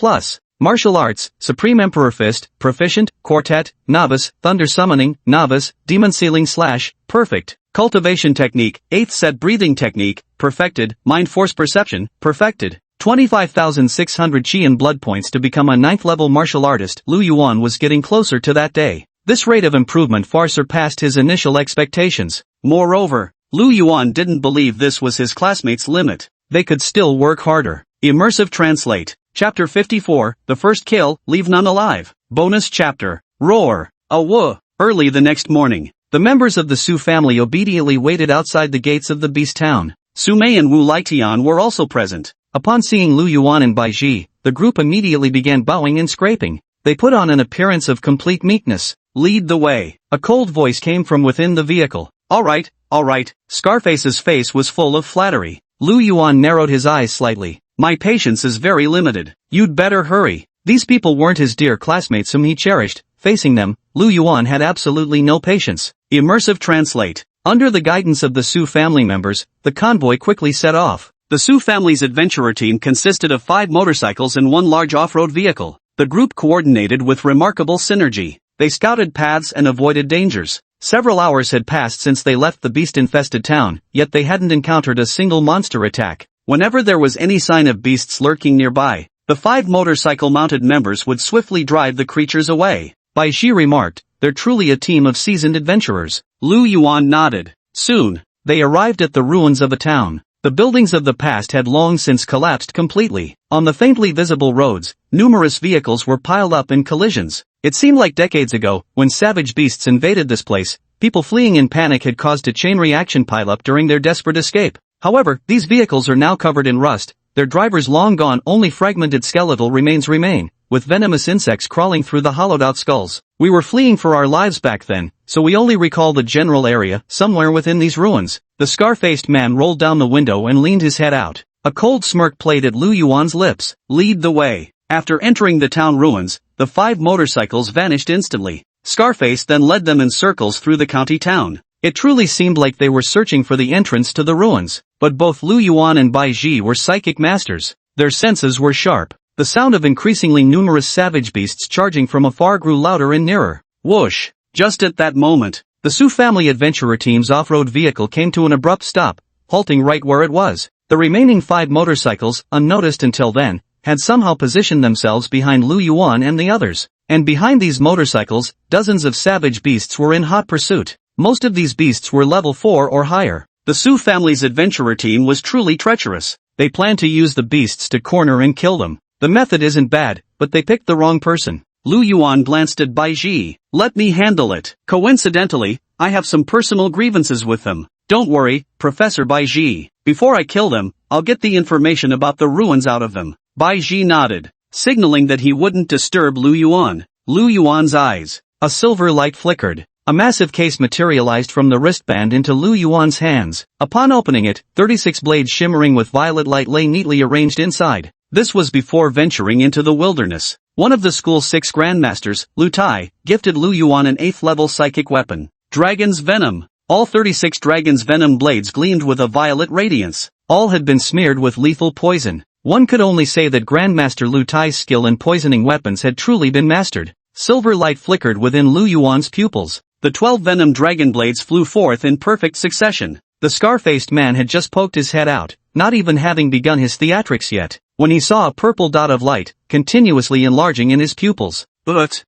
Speaker 1: Martial Arts, Supreme Emperor Fist, Proficient, Quartet, Novice, Thunder Summoning, Novice, Demon Sealing Slash, Perfect. Cultivation Technique, 8th Set Breathing Technique, Perfected. Mind Force Perception, Perfected. 25,600 chi and blood points to become a 9th level martial artist. Lu Yuan was getting closer to that day. This rate of improvement far surpassed his initial expectations. Moreover, Lu Yuan didn't believe this was his classmates' limit. They could still work harder. Immersive Translate. Chapter 54, The First Kill, Leave None Alive. Bonus Chapter. Roar. Awoo. Early the next morning, the members of the Su family obediently waited outside the gates of the Beast Town. Su Mei and Wu Lietian were also present. Upon seeing Lu Yuan and Bai Ji, the group immediately began bowing and scraping. They put on an appearance of complete meekness. Lead the way. A cold voice came from within the vehicle. All right. Scarface's face was full of flattery. Lu Yuan narrowed his eyes slightly. My patience is very limited. You'd better hurry. These people weren't his dear classmates whom he cherished. Facing them, Lu Yuan had absolutely no patience. Immersive Translate. Under the guidance of the Su family members, the convoy quickly set off. The Su family's adventurer team consisted of 5 motorcycles and 1 large off-road vehicle. The group coordinated with remarkable synergy. They scouted paths and avoided dangers. Several hours had passed since they left the beast-infested town, yet they hadn't encountered a single monster attack. Whenever there was any sign of beasts lurking nearby, the 5 motorcycle-mounted members would swiftly drive the creatures away. Bai Shi remarked, they're truly a team of seasoned adventurers. Lu Yuan nodded. Soon, they arrived at the ruins of a town. The buildings of the past had long since collapsed completely. On the faintly visible roads, numerous vehicles were piled up in collisions. It seemed like decades ago, when savage beasts invaded this place, people fleeing in panic had caused a chain reaction pileup during their desperate escape. However, these vehicles are now covered in rust, their drivers long gone, only fragmented skeletal remains remain, with venomous insects crawling through the hollowed-out skulls. We were fleeing for our lives back then, so we only recall the general area, somewhere within these ruins. The scar-faced man rolled down the window and leaned his head out. A cold smirk played at Lu Yuan's lips. Lead the way. After entering the town ruins, the 5 motorcycles vanished instantly. Scarface then led them in circles through the county town. It truly seemed like they were searching for the entrance to the ruins. But both Lu Yuan and Bai Ji were psychic masters. Their senses were sharp. The sound of increasingly numerous savage beasts charging from afar grew louder and nearer. Whoosh! Just at that moment, the Su family adventurer team's off-road vehicle came to an abrupt stop, halting right where it was. The remaining 5 motorcycles, unnoticed until then, had somehow positioned themselves behind Lu Yuan and the others. And behind these motorcycles, dozens of savage beasts were in hot pursuit. Most of these beasts were level 4 or higher. The Su family's adventurer team was truly treacherous. They planned to use the beasts to corner and kill them. The method isn't bad, but they picked the wrong person. Lu Yuan glanced at Bai Ji. Let me handle it. Coincidentally, I have some personal grievances with them. Don't worry, Professor Bai Ji. Before I kill them, I'll get the information about the ruins out of them. Bai Ji nodded, signaling that he wouldn't disturb Lu Yuan. Lu Yuan's eyes. A silver light flickered. A massive case materialized from the wristband into Lu Yuan's hands. Upon opening it, 36 blades shimmering with violet light lay neatly arranged inside. This was before venturing into the wilderness. One of the school's 6 grandmasters, Lu Tai, gifted Lu Yuan an 8th level psychic weapon. Dragon's Venom. All 36 dragon's venom blades gleamed with a violet radiance. All had been smeared with lethal poison. One could only say that Grandmaster Lu Tai's skill in poisoning weapons had truly been mastered. Silver light flickered within Lu Yuan's pupils. The 12 venom dragon blades flew forth in perfect succession. The scar-faced man had just poked his head out, not even having begun his theatrics yet, when he saw a purple dot of light, continuously enlarging in his pupils. But,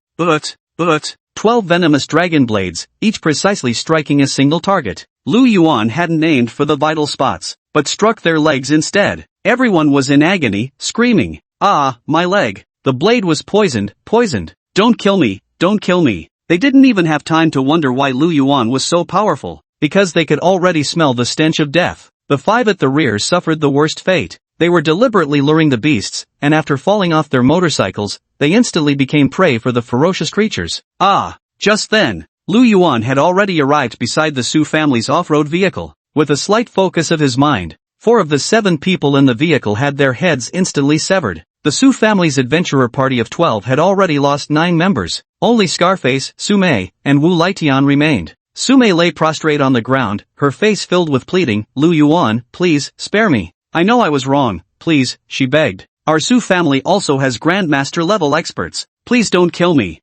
Speaker 1: 12 venomous dragon blades, each precisely striking a single target. Lu Yuan hadn't aimed for the vital spots, but struck their legs instead. Everyone was in agony, screaming, "Ah, my leg! The blade was poisoned, poisoned! Don't kill me, don't kill me!" They didn't even have time to wonder why Lu Yuan was so powerful, because they could already smell the stench of death. The 5 at the rear suffered the worst fate. They were deliberately luring the beasts, and after falling off their motorcycles, they instantly became prey for the ferocious creatures. Just then, Lu Yuan had already arrived beside the Su family's off-road vehicle. With a slight focus of his mind, 4 of the 7 people in the vehicle had their heads instantly severed. The Su family's adventurer party of 12 had already lost 9 members. Only Scarface, Sume, and Wu Lietian remained. Sume lay prostrate on the ground, her face filled with pleading. "Lu Yuan, please, spare me. I know I was wrong, please," she begged. "Our Su family also has Grandmaster level experts. Please don't kill me."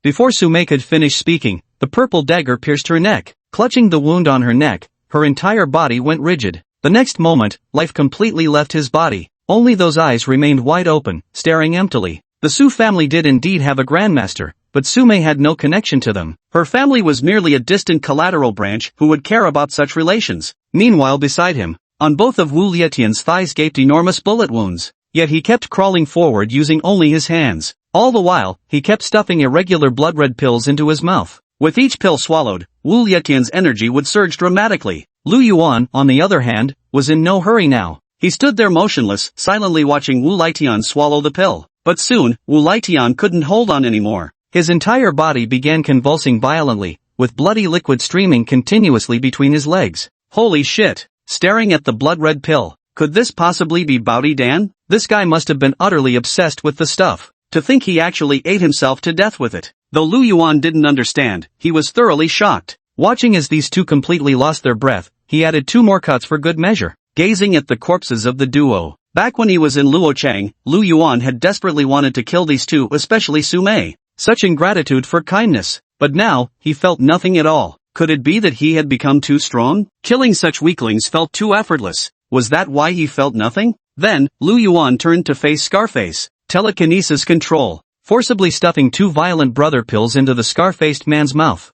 Speaker 1: Before Sume could finish speaking, the purple dagger pierced her neck. Clutching the wound on her neck, her entire body went rigid. The next moment, life completely left his body. Only those eyes remained wide open, staring emptily. The Su family did indeed have a Grandmaster, but Sume had no connection to them. Her family was merely a distant collateral branch who would care about such relations. Meanwhile, beside him, on both of Wu Lietian's thighs gaped enormous bullet wounds. Yet he kept crawling forward using only his hands. All the while, he kept stuffing irregular blood-red pills into his mouth. With each pill swallowed, Wu Lietian's energy would surge dramatically. Lu Yuan, on the other hand, was in no hurry now. He stood there motionless, silently watching Wu Lietian swallow the pill. But soon, Wu Lietian couldn't hold on anymore. His entire body began convulsing violently, with bloody liquid streaming continuously between his legs. Holy shit! Staring at the blood-red pill, could this possibly be Baodi Dan? This guy must have been utterly obsessed with the stuff. To think he actually ate himself to death with it. Though Lu Yuan didn't understand, he was thoroughly shocked. Watching as these two completely lost their breath, he added 2 more cuts for good measure. Gazing at the corpses of the duo. Back when he was in Luochang, Lu Yuan had desperately wanted to kill these two, especially Sume. Such ingratitude for kindness. But now, he felt nothing at all. Could it be that he had become too strong? Killing such weaklings felt too effortless. Was that why he felt nothing? Then, Lu Yuan turned to face Scarface. Telekinesis control. Forcibly stuffing 2 violent brother pills into the scar-faced man's mouth.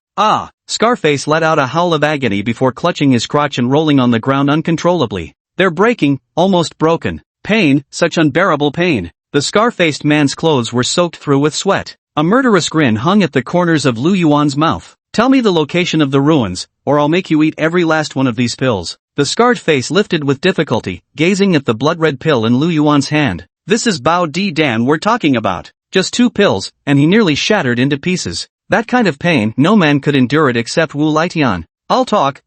Speaker 1: Scarface let out a howl of agony before clutching his crotch and rolling on the ground uncontrollably. They're breaking, almost broken. Pain, such unbearable pain. The scar-faced man's clothes were soaked through with sweat. A murderous grin hung at the corners of Lu Yuan's mouth. "Tell me the location of the ruins, or I'll make you eat every last one of these pills." The scarred face lifted with difficulty, gazing at the blood-red pill in Lu Yuan's hand. "This is Baodi Dan we're talking about. Just 2 pills, and he nearly shattered into pieces. That kind of pain, no man could endure it except Wu Lietian. I'll talk.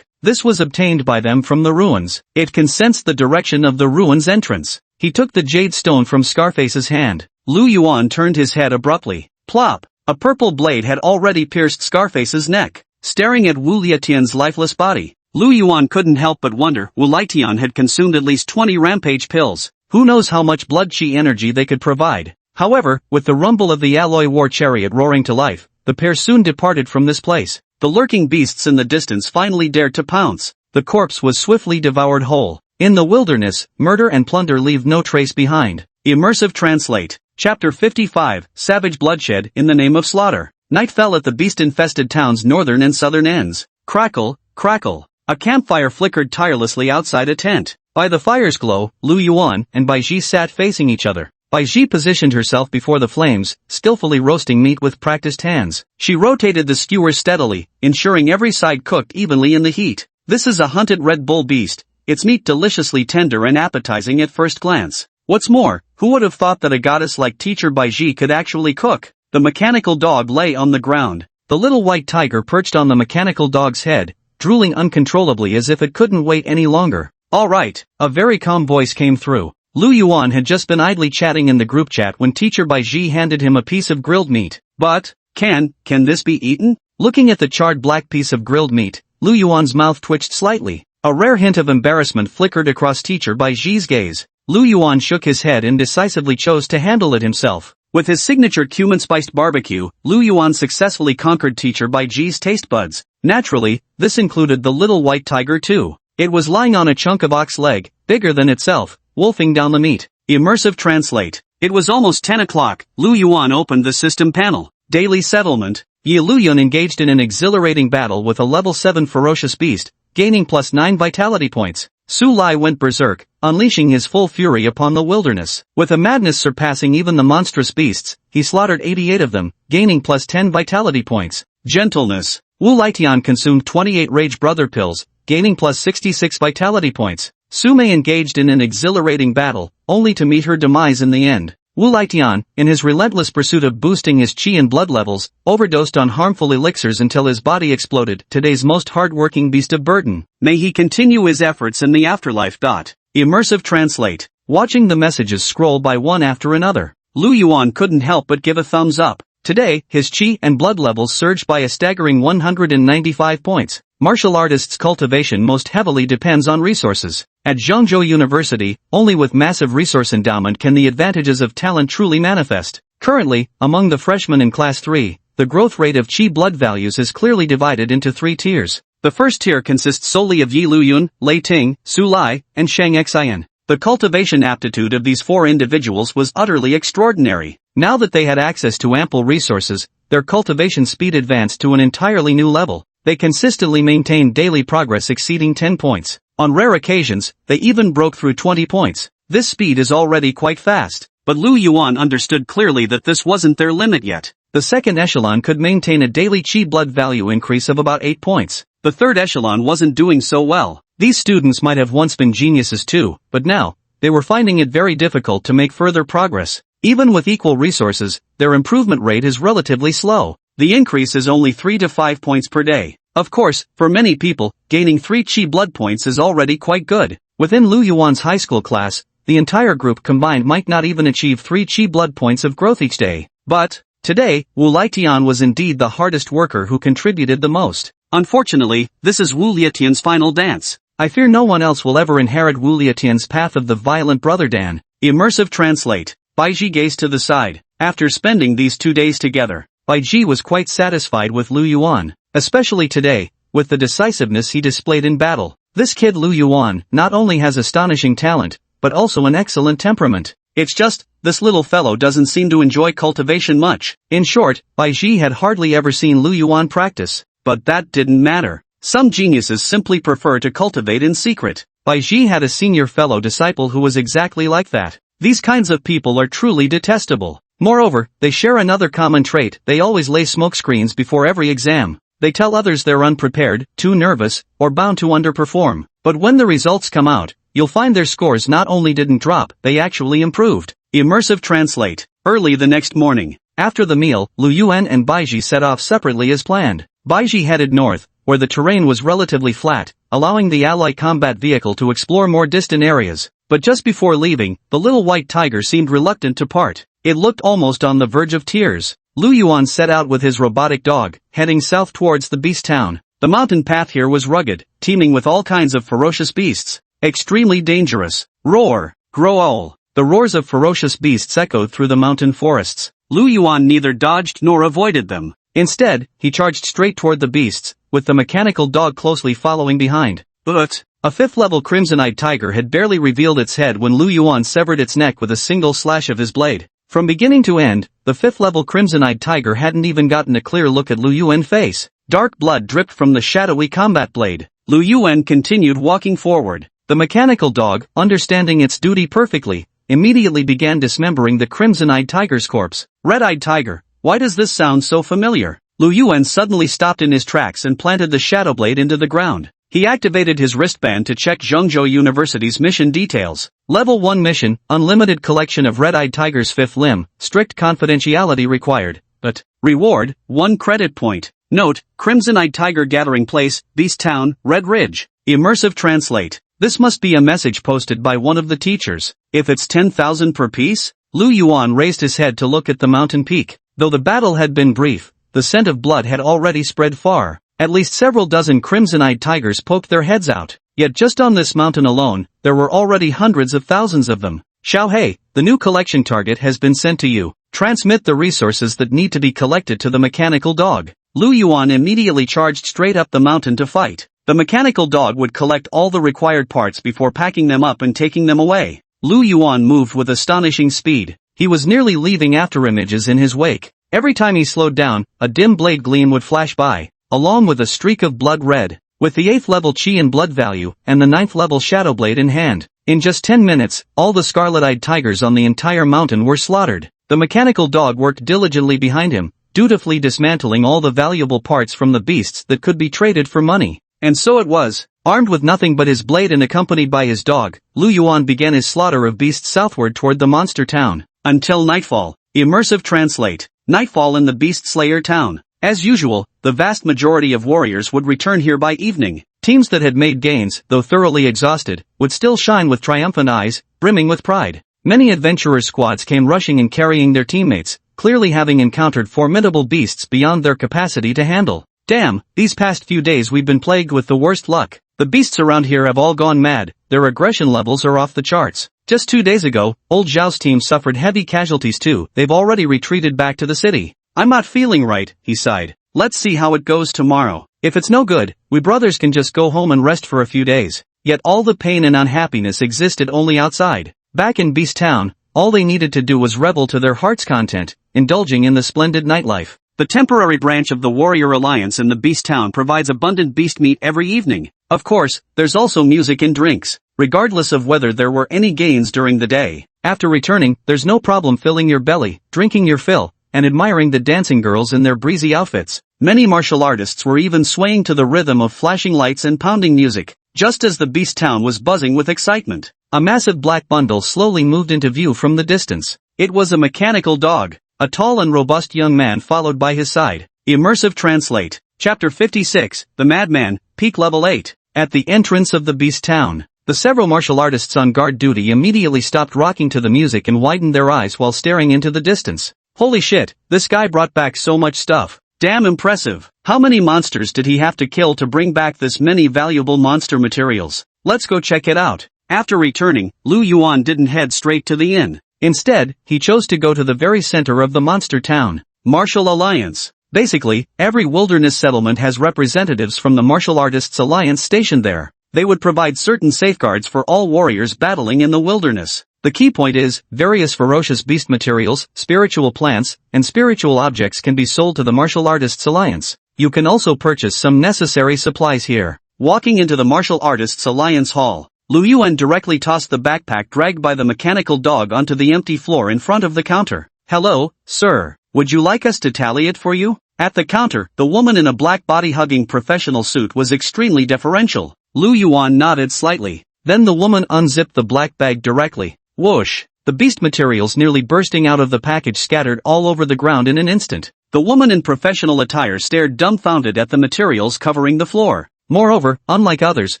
Speaker 1: This was obtained by them from the ruins. It can sense the direction of the ruins' entrance." He took the jade stone from Scarface's hand. Lu Yuan turned his head abruptly. Plop! A purple blade had already pierced Scarface's neck. Staring at Wu Lietian's lifeless body, Lu Yuan couldn't help but wonder. Wu Lietian had consumed at least 20 rampage pills. Who knows how much blood chi energy they could provide. However, with the rumble of the alloy war chariot roaring to life, the pair soon departed from this place. The lurking beasts in the distance finally dared to pounce. The corpse was swiftly devoured whole. In the wilderness, murder and plunder leave no trace behind. Immersive Translate. Chapter 55, Savage Bloodshed in the Name of Slaughter. Night fell at the beast-infested town's northern and southern ends. Crackle, crackle. A campfire flickered tirelessly outside a tent. By the fire's glow, Lu Yuan and Bai Ji sat facing each other. Bai Ji positioned herself before the flames, skillfully roasting meat with practiced hands. She rotated the skewers steadily, ensuring every side cooked evenly in the heat. This is a hunted Red Bull beast, its meat deliciously tender and appetizing at first glance. What's more, who would have thought that a goddess like Teacher Bai Ji could actually cook? The mechanical dog lay on the ground. The little white tiger perched on the mechanical dog's head, drooling uncontrollably as if it couldn't wait any longer. "All right," a very calm voice came through. Lu Yuan had just been idly chatting in the group chat when Teacher Bai Ji handed him a piece of grilled meat. But, can this be eaten? Looking at the charred black piece of grilled meat, Lu Yuan's mouth twitched slightly. A rare hint of embarrassment flickered across Teacher Bai Ji's gaze. Lu Yuan shook his head and decisively chose to handle it himself. With his signature cumin-spiced barbecue, Lu Yuan successfully conquered Teacher Bai Ji's taste buds. Naturally, this included the little white tiger too. It was lying on a chunk of ox leg, bigger than itself, wolfing down the meat. Immersive Translate. It was almost 10 o'clock. Lu Yuan opened the system panel. Daily Settlement. Yi Luyun engaged in an exhilarating battle with a level 7 ferocious beast, gaining +9 vitality points. Su Lai went berserk, unleashing his full fury upon the wilderness. With a madness surpassing even the monstrous beasts, he slaughtered 88 of them, gaining +10 vitality points. Gentleness. Wu Lietian consumed 28 Rage Brother pills, gaining +66 vitality points. Su Mei engaged in an exhilarating battle, only to meet her demise in the end. Wu Lietian, in his relentless pursuit of boosting his chi and blood levels, overdosed on harmful elixirs until his body exploded. Today's most hard-working beast of burden. May he continue his efforts in the afterlife. Immersive Translate. Watching the messages scroll by one after another, Lu Yuan couldn't help but give a thumbs up. Today, his chi and blood levels surged by a staggering 195 points. Martial artists' cultivation most heavily depends on resources. At Zhengzhou University, only with massive resource endowment can the advantages of talent truly manifest. Currently, among the freshmen in Class 3, the growth rate of chi blood values is clearly divided into 3 tiers. The first tier consists solely of Yi Luyun, Lei Ting, Su Lai, and Shang Xian. The cultivation aptitude of these 4 individuals was utterly extraordinary. Now that they had access to ample resources, their cultivation speed advanced to an entirely new level. They consistently maintained daily progress exceeding 10 points. On rare occasions, they even broke through 20 points. This speed is already quite fast. But Lu Yuan understood clearly that this wasn't their limit yet. The second echelon could maintain a daily chi blood value increase of about 8 points. The third echelon wasn't doing so well. These students might have once been geniuses too, but now, they were finding it very difficult to make further progress. Even with equal resources, their improvement rate is relatively slow. The increase is only 3 to 5 points per day. Of course, for many people, gaining 3 chi blood points is already quite good. Within Lu Yuan's high school class, the entire group combined might not even achieve 3 chi blood points of growth each day. But, today, Wu Lietian was indeed the hardest worker who contributed the most. Unfortunately, this is Wu Lietian's final dance. I fear no one else will ever inherit Wu Lietian's path of the violent brother Dan. Immersive Translate. Baiji gazed to the side. After spending these 2 days together, Baiji was quite satisfied with Lu Yuan. Especially today, with the decisiveness he displayed in battle. This kid Lu Yuan not only has astonishing talent, but also an excellent temperament. It's just, this little fellow doesn't seem to enjoy cultivation much. In short, Baiji had hardly ever seen Lu Yuan practice. But that didn't matter. Some geniuses simply prefer to cultivate in secret. Baiji had a senior fellow disciple who was exactly like that. These kinds of people are truly detestable. Moreover, they share another common trait: they always lay smokescreens before every exam. They tell others they're unprepared, too nervous, or bound to underperform. But when the results come out, you'll find their scores not only didn't drop, they actually improved. Immersive Translate. Early the next morning, after the meal, Lu Yuan and Baiji set off separately as planned. Baiji headed north, where the terrain was relatively flat, allowing the ally combat vehicle to explore more distant areas. But just before leaving, the little white tiger seemed reluctant to part. It looked almost on the verge of tears. Lu Yuan set out with his robotic dog, heading south towards the beast town. The mountain path here was rugged, teeming with all kinds of ferocious beasts. Extremely dangerous. Roar, growl. The roars of ferocious beasts echoed through the mountain forests. Lu Yuan neither dodged nor avoided them. Instead, he charged straight toward the beasts, with the mechanical dog closely following behind. But a 5th-level crimson-eyed tiger had barely revealed its head when Lu Yuan severed its neck with a single slash of his blade. From beginning to end, the 5th-level crimson-eyed tiger hadn't even gotten a clear look at Lu Yuan's face. Dark blood dripped from the shadowy combat blade. Lu Yuan continued walking forward. The mechanical dog, understanding its duty perfectly, immediately began dismembering the crimson-eyed tiger's corpse. Red-eyed tiger, why does this sound so familiar? Lu Yuan suddenly stopped in his tracks and planted the shadow blade into the ground. He activated his wristband to check Zhengzhou University's mission details. Level 1 mission, unlimited collection of red-eyed tiger's 5th limb, strict confidentiality required. But, reward, 1 credit point. Note, crimson-eyed tiger gathering place, Beast Town, Red Ridge. Immersive Translate. This must be a message posted by one of the teachers. If it's 10,000 per piece? Lu Yuan raised his head to look at the mountain peak. Though the battle had been brief, the scent of blood had already spread far. At least several dozen crimson-eyed tigers poked their heads out. Yet just on this mountain alone, there were already hundreds of thousands of them. Xiaohei, the new collection target has been sent to you. Transmit the resources that need to be collected to the mechanical dog. Lu Yuan immediately charged straight up the mountain to fight. The mechanical dog would collect all the required parts before packing them up and taking them away. Lu Yuan moved with astonishing speed. He was nearly leaving afterimages in his wake. Every time he slowed down, a dim blade gleam would flash by, along with a streak of blood red. With the 8th level chi in blood value, and the 9th level shadow blade in hand, in just 10 minutes, all the scarlet-eyed tigers on the entire mountain were slaughtered. The mechanical dog worked diligently behind him, dutifully dismantling all the valuable parts from the beasts that could be traded for money. And so it was. Armed with nothing but his blade and accompanied by his dog, Lu Yuan began his slaughter of beasts southward toward the monster town. Until nightfall. Immersive translate. Nightfall in the Beast Slayer town. As usual, the vast majority of warriors would return here by evening. Teams that had made gains, though thoroughly exhausted, would still shine with triumphant eyes, brimming with pride. Many adventurer squads came rushing and carrying their teammates, clearly having encountered formidable beasts beyond their capacity to handle. Damn, these past few days we've been plagued with the worst luck. The beasts around here have all gone mad, their aggression levels are off the charts. Just 2 days ago, old Zhao's team suffered heavy casualties too. They've already retreated back to the city. I'm not feeling right, he sighed. Let's see how it goes tomorrow. If it's no good, we brothers can just go home and rest for a few days. Yet all the pain and unhappiness existed only outside. Back in Beast Town, all they needed to do was revel to their heart's content, indulging in the splendid nightlife. The temporary branch of the Warrior Alliance in the Beast Town provides abundant beast meat every evening. Of course, there's also music and drinks, regardless of whether there were any gains during the day. After returning, there's no problem filling your belly, drinking your fill, and admiring the dancing girls in their breezy outfits. Many martial artists were even swaying to the rhythm of flashing lights and pounding music, just as the Beast Town was buzzing with excitement. A massive black bundle slowly moved into view from the distance. It was a mechanical dog. A tall and robust young man followed by his side. Immersive translate. Chapter 56, The Madman, Peak Level 8. At the entrance of the Beast Town, the several martial artists on guard duty immediately stopped rocking to the music and widened their eyes while staring into the distance. Holy shit, this guy brought back so much stuff. Damn impressive. How many monsters did he have to kill to bring back this many valuable monster materials? Let's go check it out. After returning, Lu Yuan didn't head straight to the inn. Instead, he chose to go to the very center of the monster town. Martial Alliance. Basically, every wilderness settlement has representatives from the Martial Artists Alliance stationed there. They would provide certain safeguards for all warriors battling in the wilderness. The key point is, various ferocious beast materials, spiritual plants, and spiritual objects can be sold to the Martial Artists Alliance. You can also purchase some necessary supplies here. Walking into the Martial Artists Alliance hall, Lu Yuan directly tossed the backpack dragged by the mechanical dog onto the empty floor in front of the counter. Hello, sir. Would you like us to tally it for you? At the counter, the woman in a black body-hugging professional suit was extremely deferential. Lu Yuan nodded slightly. Then the woman unzipped the black bag directly. Whoosh! The beast materials nearly bursting out of the package scattered all over the ground in an instant. The woman in professional attire stared dumbfounded at the materials covering the floor. Moreover, unlike others,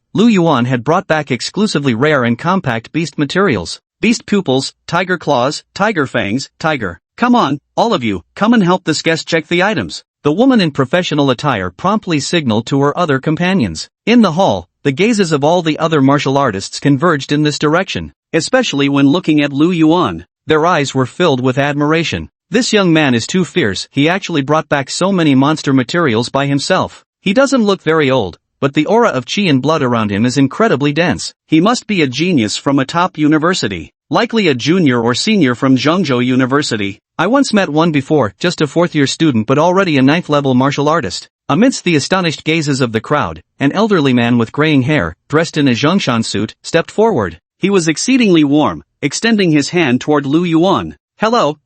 Speaker 1: Lu Yuan had brought back exclusively rare and compact beast materials. Beast pupils, tiger claws, tiger fangs, tiger. Come on, all of you, come and help this guest check the items. The woman in professional attire promptly signaled to her other companions. In the hall, the gazes of all the other martial artists converged in this direction, especially when looking at Lu Yuan. Their eyes were filled with admiration. This young man is too fierce. He actually brought back so many monster materials by himself. He doesn't look very old, but the aura of chi and blood around him is incredibly dense. He must be a genius from a top university. Likely a junior or senior from Zhengzhou University. I once met one before, just a 4th-year student but already a 9th-level martial artist. Amidst the astonished gazes of the crowd, an elderly man with graying hair, dressed in a Zhongshan suit, stepped forward. He was exceedingly warm, extending his hand toward Lu Yuan. Hello,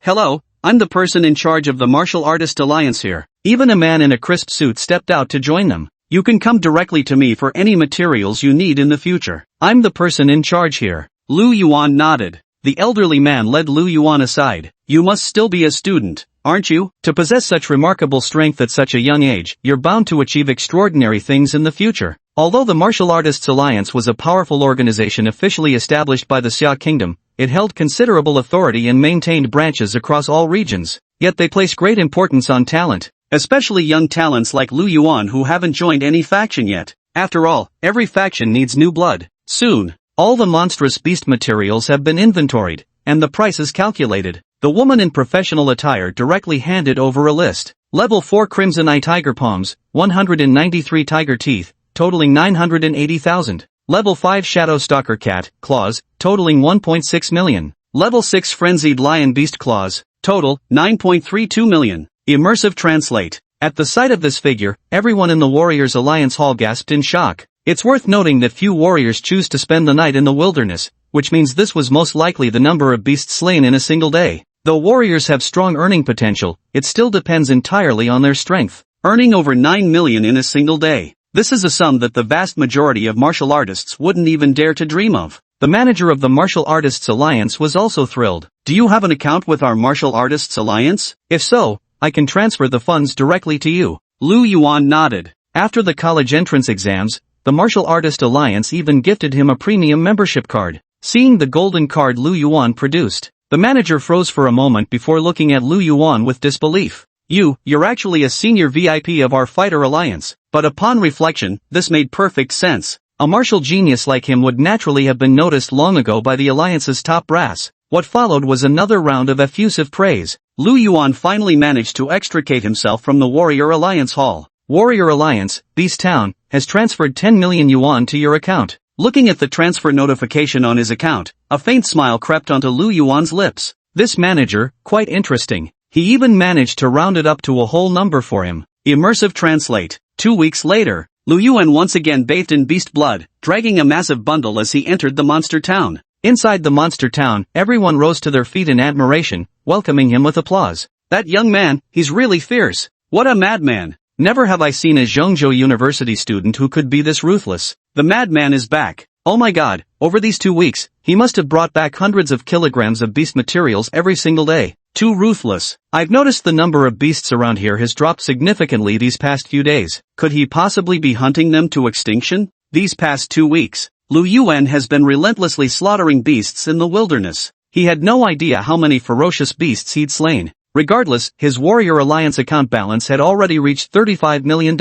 Speaker 1: I'm the person in charge of the Martial Artist Alliance here. Even a man in a crisp suit stepped out to join them. You can come directly to me for any materials you need in the future. I'm the person in charge here. Lu Yuan nodded. The elderly man led Lu Yuan aside. You must still be a student, aren't you? To possess such remarkable strength at such a young age, you're bound to achieve extraordinary things in the future. Although the Martial Artists Alliance was a powerful organization officially established by the Xia Kingdom, it held considerable authority and maintained branches across all regions. Yet they place great importance on talent, especially young talents like Lu Yuan who haven't joined any faction yet. After all, every faction needs new blood. Soon, all the monstrous beast materials have been inventoried, and the prices calculated. The woman in professional attire directly handed over a list. Level 4 Crimson Eye Tiger Palms, 193 Tiger Teeth, totaling 980,000. Level 5 Shadow Stalker Cat, Claws, totaling 1.6 million. Level 6 Frenzied Lion Beast Claws, total, 9.32 million. Immersive translate. At the sight of this figure, everyone in the Warriors Alliance Hall gasped in shock. It's worth noting that few warriors choose to spend the night in the wilderness, which means this was most likely the number of beasts slain in a single day. Though warriors have strong earning potential, it still depends entirely on their strength. Earning over 9 million in a single day. This is a sum that the vast majority of martial artists wouldn't even dare to dream of. The manager of the Martial Artists Alliance was also thrilled. Do you have an account with our Martial Artists Alliance? If so, I can transfer the funds directly to you. Lu Yuan nodded. After the college entrance exams, the Martial Artist Alliance even gifted him a premium membership card. Seeing the golden card Lu Yuan produced, the manager froze for a moment before looking at Lu Yuan with disbelief. You're actually a senior VIP of our fighter alliance. But upon reflection, this made perfect sense. A martial genius like him would naturally have been noticed long ago by the alliance's top brass. What followed was another round of effusive praise. Lu Yuan finally managed to extricate himself from the Warrior Alliance Hall. Warrior Alliance, Beast Town, has transferred 10 million yuan to your account. Looking at the transfer notification on his account, a faint smile crept onto Lu Yuan's lips. This manager, quite interesting. He even managed to round it up to a whole number for him. Immersive translate. 2 weeks later, Lu Yuan once again bathed in beast blood, dragging a massive bundle as he entered the monster town. Inside the monster town, everyone rose to their feet in admiration, welcoming him with applause. That young man, he's really fierce. What a madman. Never have I seen a Zhengzhou University student who could be this ruthless. The madman is back. Oh my god, over these 2 weeks, he must have brought back hundreds of kilograms of beast materials every single day. Too ruthless. I've noticed the number of beasts around here has dropped significantly these past few days. Could he possibly be hunting them to extinction? These past 2 weeks, Lu Yuan has been relentlessly slaughtering beasts in the wilderness. He had no idea how many ferocious beasts he'd slain. Regardless, his Warrior Alliance account balance had already reached $35 million.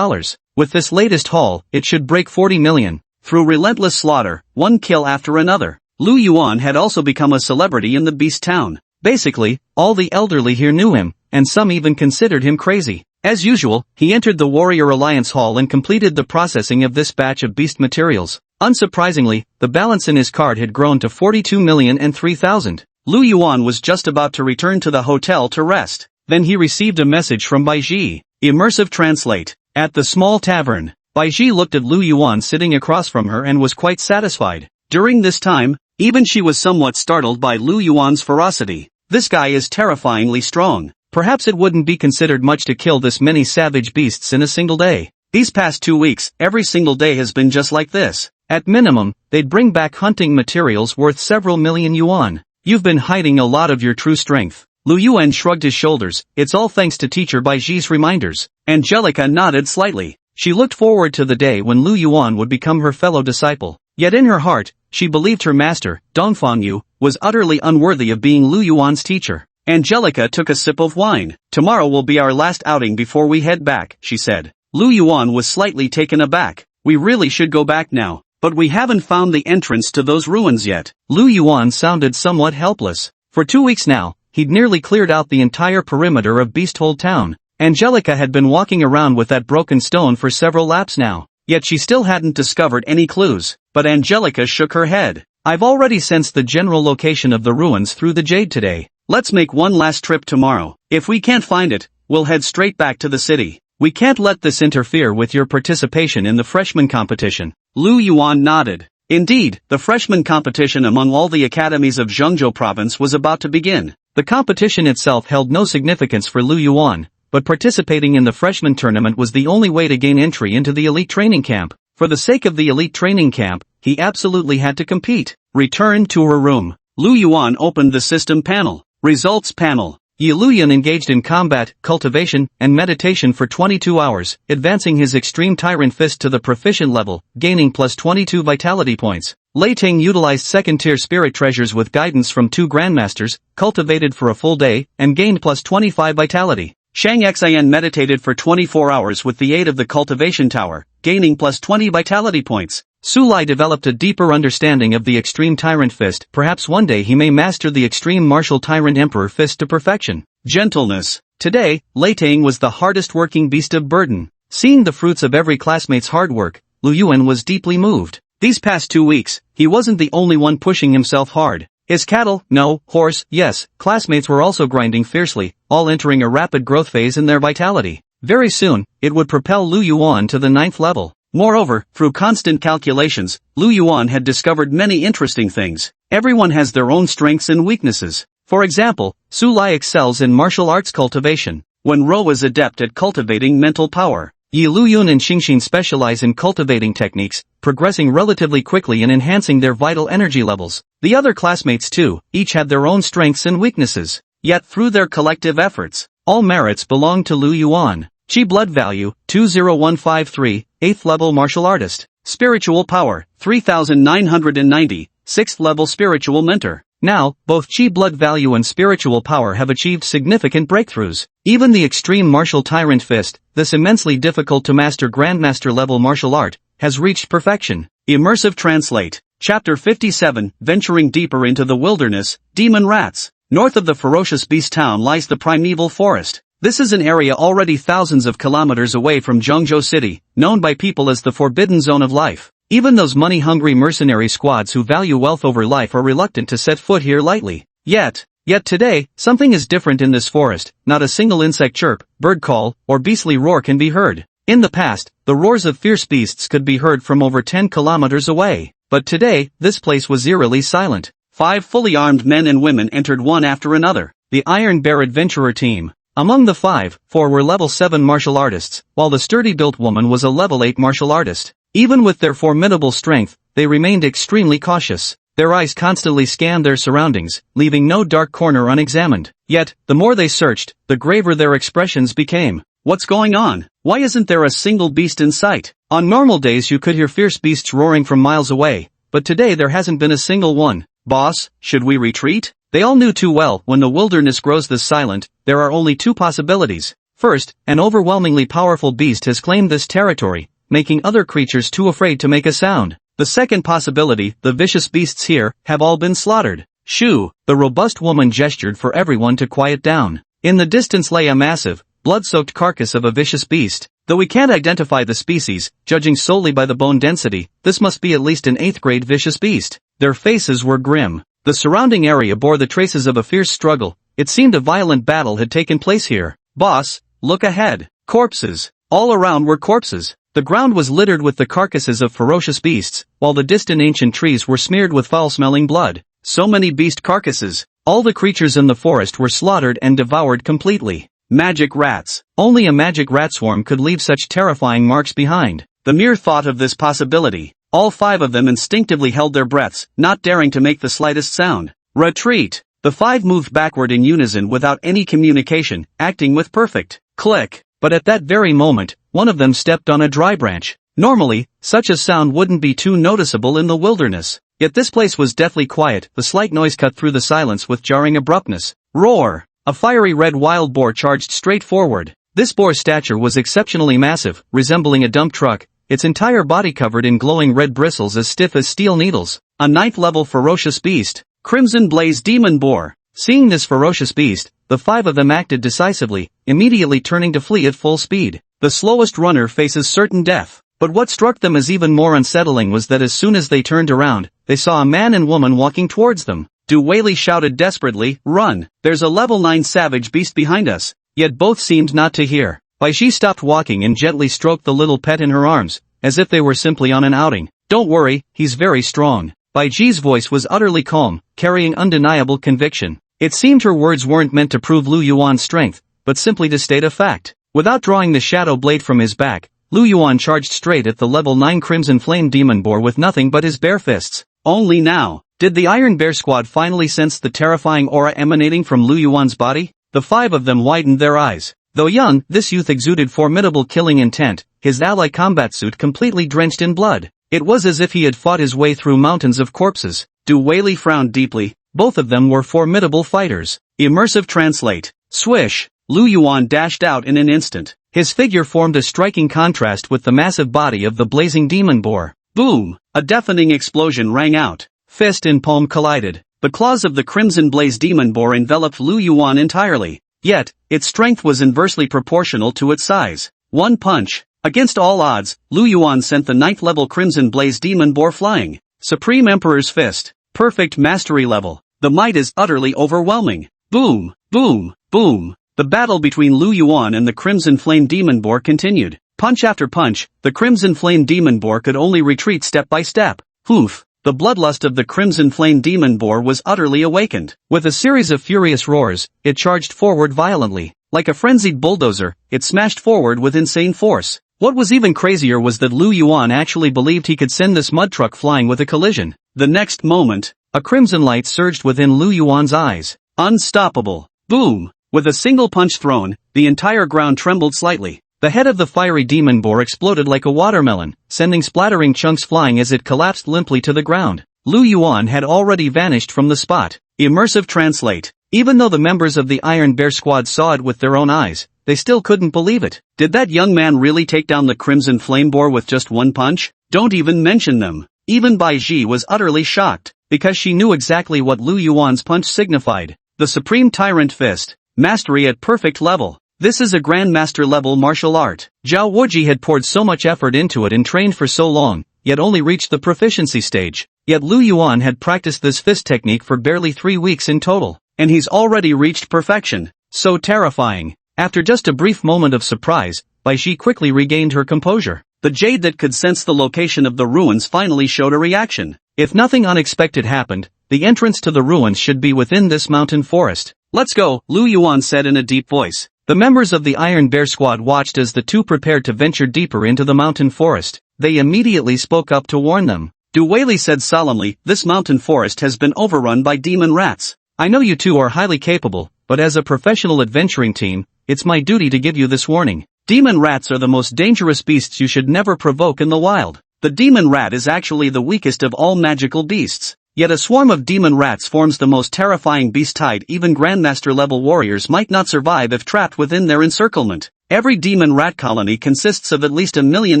Speaker 1: With this latest haul, it should break 40 million. Through relentless slaughter, one kill after another, Lu Yuan had also become a celebrity in the beast town. Basically, all the elderly here knew him, and some even considered him crazy. As usual, he entered the Warrior Alliance Hall and completed the processing of this batch of beast materials. Unsurprisingly, the balance in his card had grown to 42,003,000. Lu Yuan was just about to return to the hotel to rest. Then he received a message from Baiji. Immersive translate. At the small tavern, Baiji looked at Lu Yuan sitting across from her and was quite satisfied. During this time, even she was somewhat startled by Lu Yuan's ferocity. This guy is terrifyingly strong. Perhaps it wouldn't be considered much to kill this many savage beasts in a single day. These past 2 weeks, every single day has been just like this. At minimum, they'd bring back hunting materials worth several million yuan. You've been hiding a lot of your true strength. Lu Yuan shrugged his shoulders. It's all thanks to teacher Baiji's reminders. Angelica nodded slightly. She looked forward to the day when Lu Yuan would become her fellow disciple. Yet in her heart, she believed her master, Dongfang Yu, was utterly unworthy of being Lu Yuan's teacher. Angelica took a sip of wine. Tomorrow will be our last outing before we head back, she said. Lu Yuan was slightly taken aback. We really should go back now. But we haven't found the entrance to those ruins yet. Lu Yuan sounded somewhat helpless. For 2 weeks now, he'd nearly cleared out the entire perimeter of Beasthold Town. Angelica had been walking around with that broken stone for several laps now. Yet she still hadn't discovered any clues. But Angelica shook her head. I've already sensed the general location of the ruins through the jade today. Let's make one last trip tomorrow. If we can't find it, we'll head straight back to the city. We can't let this interfere with your participation in the freshman competition. Lu Yuan nodded. Indeed, the freshman competition among all the academies of Zhengzhou province was about to begin. The competition itself held no significance for Lu Yuan, but participating in the freshman tournament was the only way to gain entry into the elite training camp. For the sake of the elite training camp, he absolutely had to compete. Return to her room. Lu Yuan opened the system panel. Results panel. Yi Luyan engaged in combat, cultivation, and meditation for 22 hours, advancing his extreme tyrant fist to the proficient level, gaining plus 22 vitality points. Lei Ting utilized second-tier spirit treasures with guidance from 2 grandmasters, cultivated for a full day, and gained plus 25 vitality. Shang Xian meditated for 24 hours with the aid of the cultivation tower, gaining plus 20 vitality points. Su Lai developed a deeper understanding of the extreme tyrant fist. Perhaps one day he may master the extreme martial tyrant emperor fist to perfection. Gentleness. Today, Lei Ting was the hardest working beast of burden. Seeing the fruits of every classmate's hard work, Lu Yuan was deeply moved. These past 2 weeks, he wasn't the only one pushing himself hard. His cattle, no, horse, yes, classmates were also grinding fiercely, all entering a rapid growth phase in their vitality. Very soon, it would propel Lu Yuan to the 9th level. Moreover, through constant calculations, Lu Yuan had discovered many interesting things. Everyone has their own strengths and weaknesses. For example, Su Lai excels in martial arts cultivation, when Ro is adept at cultivating mental power. Yi Luyun and Xingxin specialize in cultivating techniques, progressing relatively quickly and enhancing their vital energy levels. The other classmates too, each had their own strengths and weaknesses. Yet through their collective efforts, all merits belong to Lu Yuan. Chi blood value, 20153, 8th level martial artist. Spiritual power, 3990, 6th level spiritual mentor. Now, both Chi blood value and spiritual power have achieved significant breakthroughs. Even the extreme martial tyrant fist, this immensely difficult to master Grandmaster level martial art, has reached perfection. Immersive Translate. Chapter 57, Venturing deeper into the wilderness, Demon Rats. North of the ferocious beast town lies the primeval forest. This is an area already thousands of kilometers away from Zhengzhou City, known by people as the Forbidden Zone of Life. Even those money-hungry mercenary squads who value wealth over life are reluctant to set foot here lightly. Yet today, something is different in this forest. Not a single insect chirp, bird call, or beastly roar can be heard. In the past, the roars of fierce beasts could be heard from over 10 kilometers away. But today, this place was eerily silent. 5 fully armed men and women entered one after another. The Iron Bear Adventurer Team. Among the 5, 4 were level 7 martial artists, while the sturdy-built woman was a level 8 martial artist. Even with their formidable strength, they remained extremely cautious. Their eyes constantly scanned their surroundings, leaving no dark corner unexamined. Yet, the more they searched, the graver their expressions became. What's going on? Why isn't there a single beast in sight? On normal days you could hear fierce beasts roaring from miles away, but today there hasn't been a single one. Boss, should we retreat? They all knew too well, when the wilderness grows this silent, there are only 2 possibilities. First, an overwhelmingly powerful beast has claimed this territory, making other creatures too afraid to make a sound. The second possibility, the vicious beasts here, have all been slaughtered. Shoo! The robust woman gestured for everyone to quiet down. In the distance lay a massive, blood-soaked carcass of a vicious beast. Though we can't identify the species, judging solely by the bone density, this must be at least an 8th grade vicious beast. Their faces were grim. The surrounding area bore the traces of a fierce struggle. It seemed a violent battle had taken place here. Boss, look ahead. Corpses. All around were corpses. The ground was littered with the carcasses of ferocious beasts, while the distant ancient trees were smeared with foul-smelling blood. So many beast carcasses. All the creatures in the forest were slaughtered and devoured completely. Magic rats. Only a magic rat swarm could leave such terrifying marks behind. The mere thought of this possibility, all 5 of them instinctively held their breaths, not daring to make the slightest sound. Retreat. The 5 moved backward in unison without any communication, acting with perfect click. But at that very moment, one of them stepped on a dry branch. Normally, such a sound wouldn't be too noticeable in the wilderness. Yet this place was deathly quiet. The slight noise cut through the silence with jarring abruptness. Roar! A fiery red wild boar charged straight forward. This boar's stature was exceptionally massive, resembling a dump truck, its entire body covered in glowing red bristles as stiff as steel needles. A 9th level ferocious beast. Crimson Blaze Demon Boar. Seeing this ferocious beast, the 5 of them acted decisively, immediately turning to flee at full speed. The slowest runner faces certain death. But what struck them as even more unsettling was that as soon as they turned around, they saw a man and woman walking towards them. Du Weili shouted desperately, "Run! There's a level 9 savage beast behind us." Yet both seemed not to hear. Bai Shi stopped walking and gently stroked the little pet in her arms, as if they were simply on an outing. "Don't worry, he's very strong." Bai Ji's voice was utterly calm, carrying undeniable conviction. It seemed her words weren't meant to prove Lu Yuan's strength, but simply to state a fact. Without drawing the shadow blade from his back, Lu Yuan charged straight at the level 9 Crimson Flame Demon Boar with nothing but his bare fists. Only now did the Iron Bear squad finally sense the terrifying aura emanating from Lu Yuan's body. The 5 of them widened their eyes. Though young, this youth exuded formidable killing intent, his ally combat suit completely drenched in blood. It was as if he had fought his way through mountains of corpses. Du Weili frowned deeply. Both of them were formidable fighters. Immersive Translate. Swish! Lu Yuan dashed out in an instant. His figure formed a striking contrast with the massive body of the blazing demon boar. Boom! A deafening explosion rang out. Fist and palm collided. The claws of the Crimson Blaze Demon Boar enveloped Lu Yuan entirely. Yet, its strength was inversely proportional to its size. One punch. Against all odds, Lu Yuan sent the 9th level Crimson Blaze Demon Boar flying. Supreme Emperor's Fist. Perfect mastery level. The might is utterly overwhelming. Boom, boom, boom. The battle between Lu Yuan and the Crimson Flame Demon Boar continued. Punch after punch, the Crimson Flame Demon Boar could only retreat step by step. Oof. The bloodlust of the Crimson Flame Demon Boar was utterly awakened. With a series of furious roars, it charged forward violently. Like a frenzied bulldozer, it smashed forward with insane force. What was even crazier was that Lu Yuan actually believed he could send this mud truck flying with a collision. The next moment, a crimson light surged within Lu Yuan's eyes. Unstoppable. Boom. With a single punch thrown, the entire ground trembled slightly. The head of the fiery demon boar exploded like a watermelon, sending splattering chunks flying as it collapsed limply to the ground. Lu Yuan had already vanished from the spot. Immersive translate. Even though the members of the Iron Bear squad saw it with their own eyes, they still couldn't believe it. Did that young man really take down the Crimson Flame Boar with just one punch? Don't even mention them. Even Bai Ji was utterly shocked, because she knew exactly what Lu Yuan's punch signified. The Supreme Tyrant Fist. Mastery at perfect level. This is a Grandmaster level martial art. Zhao Wuji had poured so much effort into it and trained for so long, yet only reached the proficiency stage. Yet Lu Yuan had practiced this fist technique for barely 3 weeks in total, and he's already reached perfection. So terrifying. After just a brief moment of surprise, Bai Ji quickly regained her composure. The jade that could sense the location of the ruins finally showed a reaction. If nothing unexpected happened, the entrance to the ruins should be within this mountain forest. Let's go, Lu Yuan said in a deep voice. The members of the Iron Bear squad watched as the two prepared to venture deeper into the mountain forest. They immediately spoke up to warn them. Du Weili said solemnly, this mountain forest has been overrun by demon rats. I know you two are highly capable, but as a professional adventuring team, it's my duty to give you this warning. Demon rats are the most dangerous beasts you should never provoke in the wild. The demon rat is actually the weakest of all magical beasts. Yet a swarm of demon rats forms the most terrifying beast type. Even Grandmaster level warriors might not survive if trapped within their encirclement. Every demon rat colony consists of at least 1 million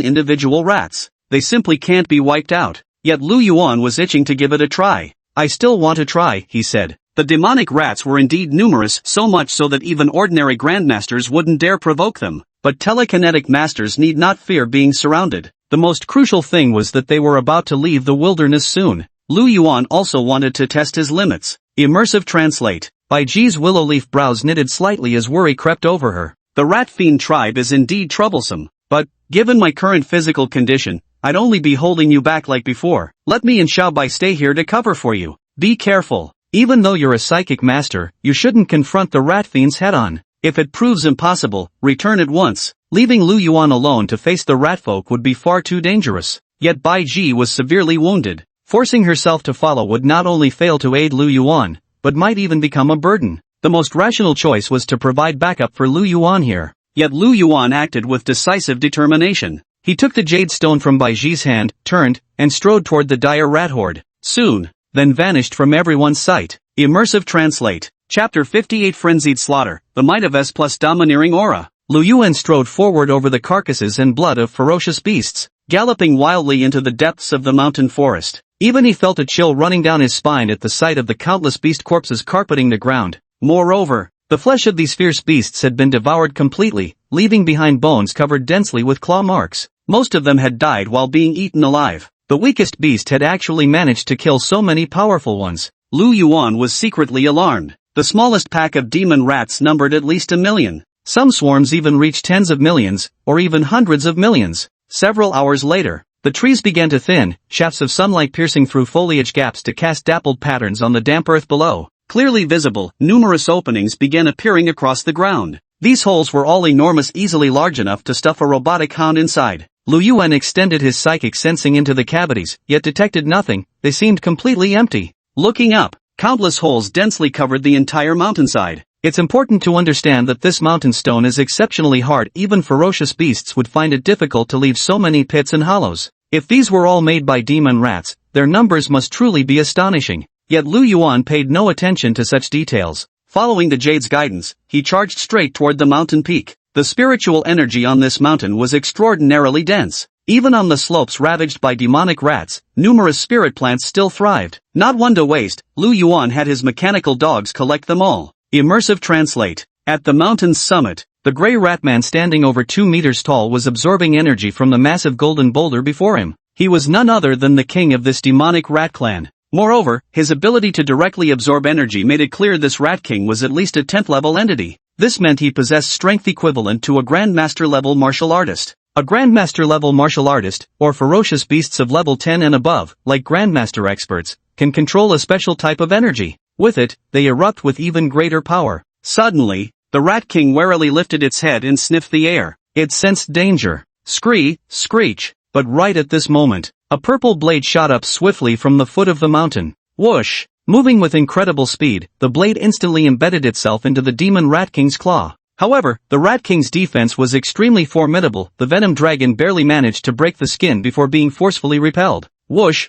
Speaker 1: individual rats. They simply can't be wiped out. Yet Lu Yuan was itching to give it a try. I still want to try, he said. The demonic rats were indeed numerous, so much so that even ordinary Grandmasters wouldn't dare provoke them. But telekinetic masters need not fear being surrounded. The most crucial thing was that they were about to leave the wilderness soon. Lu Yuan also wanted to test his limits. Immersive translate. Bai Ji's willow leaf brows knitted slightly as worry crept over her. The rat fiend tribe is indeed troublesome, but, given my current physical condition, I'd only be holding you back like before. Let me and Xiao Bai stay here to cover for you. Be careful. Even though you're a psychic master, you shouldn't confront the rat fiends head-on. If it proves impossible, return at once. Leaving Lu Yuan alone to face the rat folk would be far too dangerous. Yet Bai Ji was severely wounded. Forcing herself to follow would not only fail to aid Lu Yuan, but might even become a burden. The most rational choice was to provide backup for Lu Yuan here. Yet Lu Yuan acted with decisive determination. He took the jade stone from Bai Ji's hand, turned, and strode toward the dire rat horde. Soon, then vanished from everyone's sight. Immersive translate. Chapter 58 Frenzied Slaughter, the might of S plus domineering aura. Lu Yuan strode forward over the carcasses and blood of ferocious beasts, galloping wildly into the depths of the mountain forest. Even he felt a chill running down his spine at the sight of the countless beast corpses carpeting the ground. Moreover, the flesh of these fierce beasts had been devoured completely, leaving behind bones covered densely with claw marks. Most of them had died while being eaten alive. The weakest beast had actually managed to kill so many powerful ones. Lu Yuan was secretly alarmed. The smallest pack of demon rats numbered at least 1 million. Some swarms even reached tens of millions, or even hundreds of millions. Several hours later, the trees began to thin, shafts of sunlight piercing through foliage gaps to cast dappled patterns on the damp earth below. Clearly visible, numerous openings began appearing across the ground. These holes were all enormous, easily large enough to stuff a robotic hound inside. Lu Yuan extended his psychic sensing into the cavities, yet detected nothing. They seemed completely empty. Looking up, countless holes densely covered the entire mountainside. It's important to understand that this mountain stone is exceptionally hard. Even ferocious beasts would find it difficult to leave so many pits and hollows. If these were all made by demon rats, their numbers must truly be astonishing. Yet Lu Yuan paid no attention to such details. Following the jade's guidance, he charged straight toward the mountain peak. The spiritual energy on this mountain was extraordinarily dense. Even on the slopes ravaged by demonic rats, numerous spirit plants still thrived. Not one to waste, Lu Yuan had his mechanical dogs collect them all. Immersive translate. At the mountain's summit, the gray ratman standing over 2 meters tall was absorbing energy from the massive golden boulder before him. He was none other than the king of this demonic rat clan. Moreover, his ability to directly absorb energy made it clear this Rat King was at least a 10th level entity. This meant he possessed strength equivalent to a Grandmaster level martial artist. A Grandmaster level martial artist, or ferocious beasts of level 10 and above, like Grandmaster experts, can control a special type of energy. With it, they erupt with even greater power. Suddenly, the Rat King warily lifted its head and sniffed the air. It sensed danger. Screech. But right at this moment, a purple blade shot up swiftly from the foot of the mountain. Whoosh! Moving with incredible speed, the blade instantly embedded itself into the demon Rat King's claw. However, the Rat King's defense was extremely formidable. The venom dragon barely managed to break the skin before being forcefully repelled. Whoosh!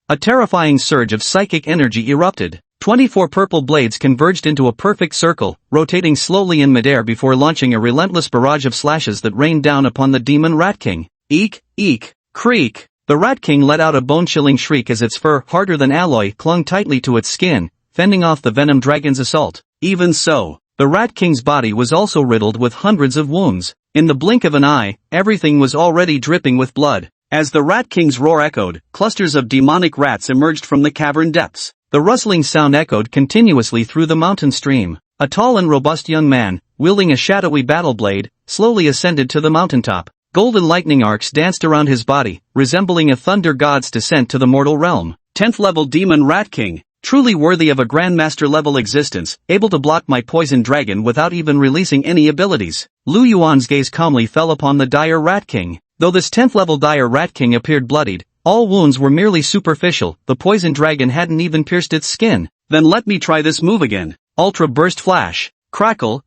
Speaker 1: A terrifying surge of psychic energy erupted. 24 purple blades converged into a perfect circle, rotating slowly in midair before launching a relentless barrage of slashes that rained down upon the demon Rat King. Eek! Creak! The Rat King let out a bone-chilling shriek as its fur, harder than alloy, clung tightly to its skin, fending off the venom dragon's assault. Even so, the Rat King's body was also riddled with hundreds of wounds. In the blink of an eye, everything was already dripping with blood. As the Rat King's roar echoed, clusters of demonic rats emerged from the cavern depths. The rustling sound echoed continuously through the mountain stream. A tall and robust young man, wielding a shadowy battle blade, slowly ascended to the mountaintop. Golden lightning arcs danced around his body, resembling a thunder god's descent to the mortal realm. 10th level demon Rat King, truly worthy of a Grandmaster level existence, able to block my poison dragon without even releasing any abilities. Lu Yuan's gaze calmly fell upon the dire Rat King. Though this 10th level dire Rat King appeared bloodied, all wounds were merely superficial. The poison dragon hadn't even pierced its skin. Then let me try this move again. Ultra burst flash. Crackle.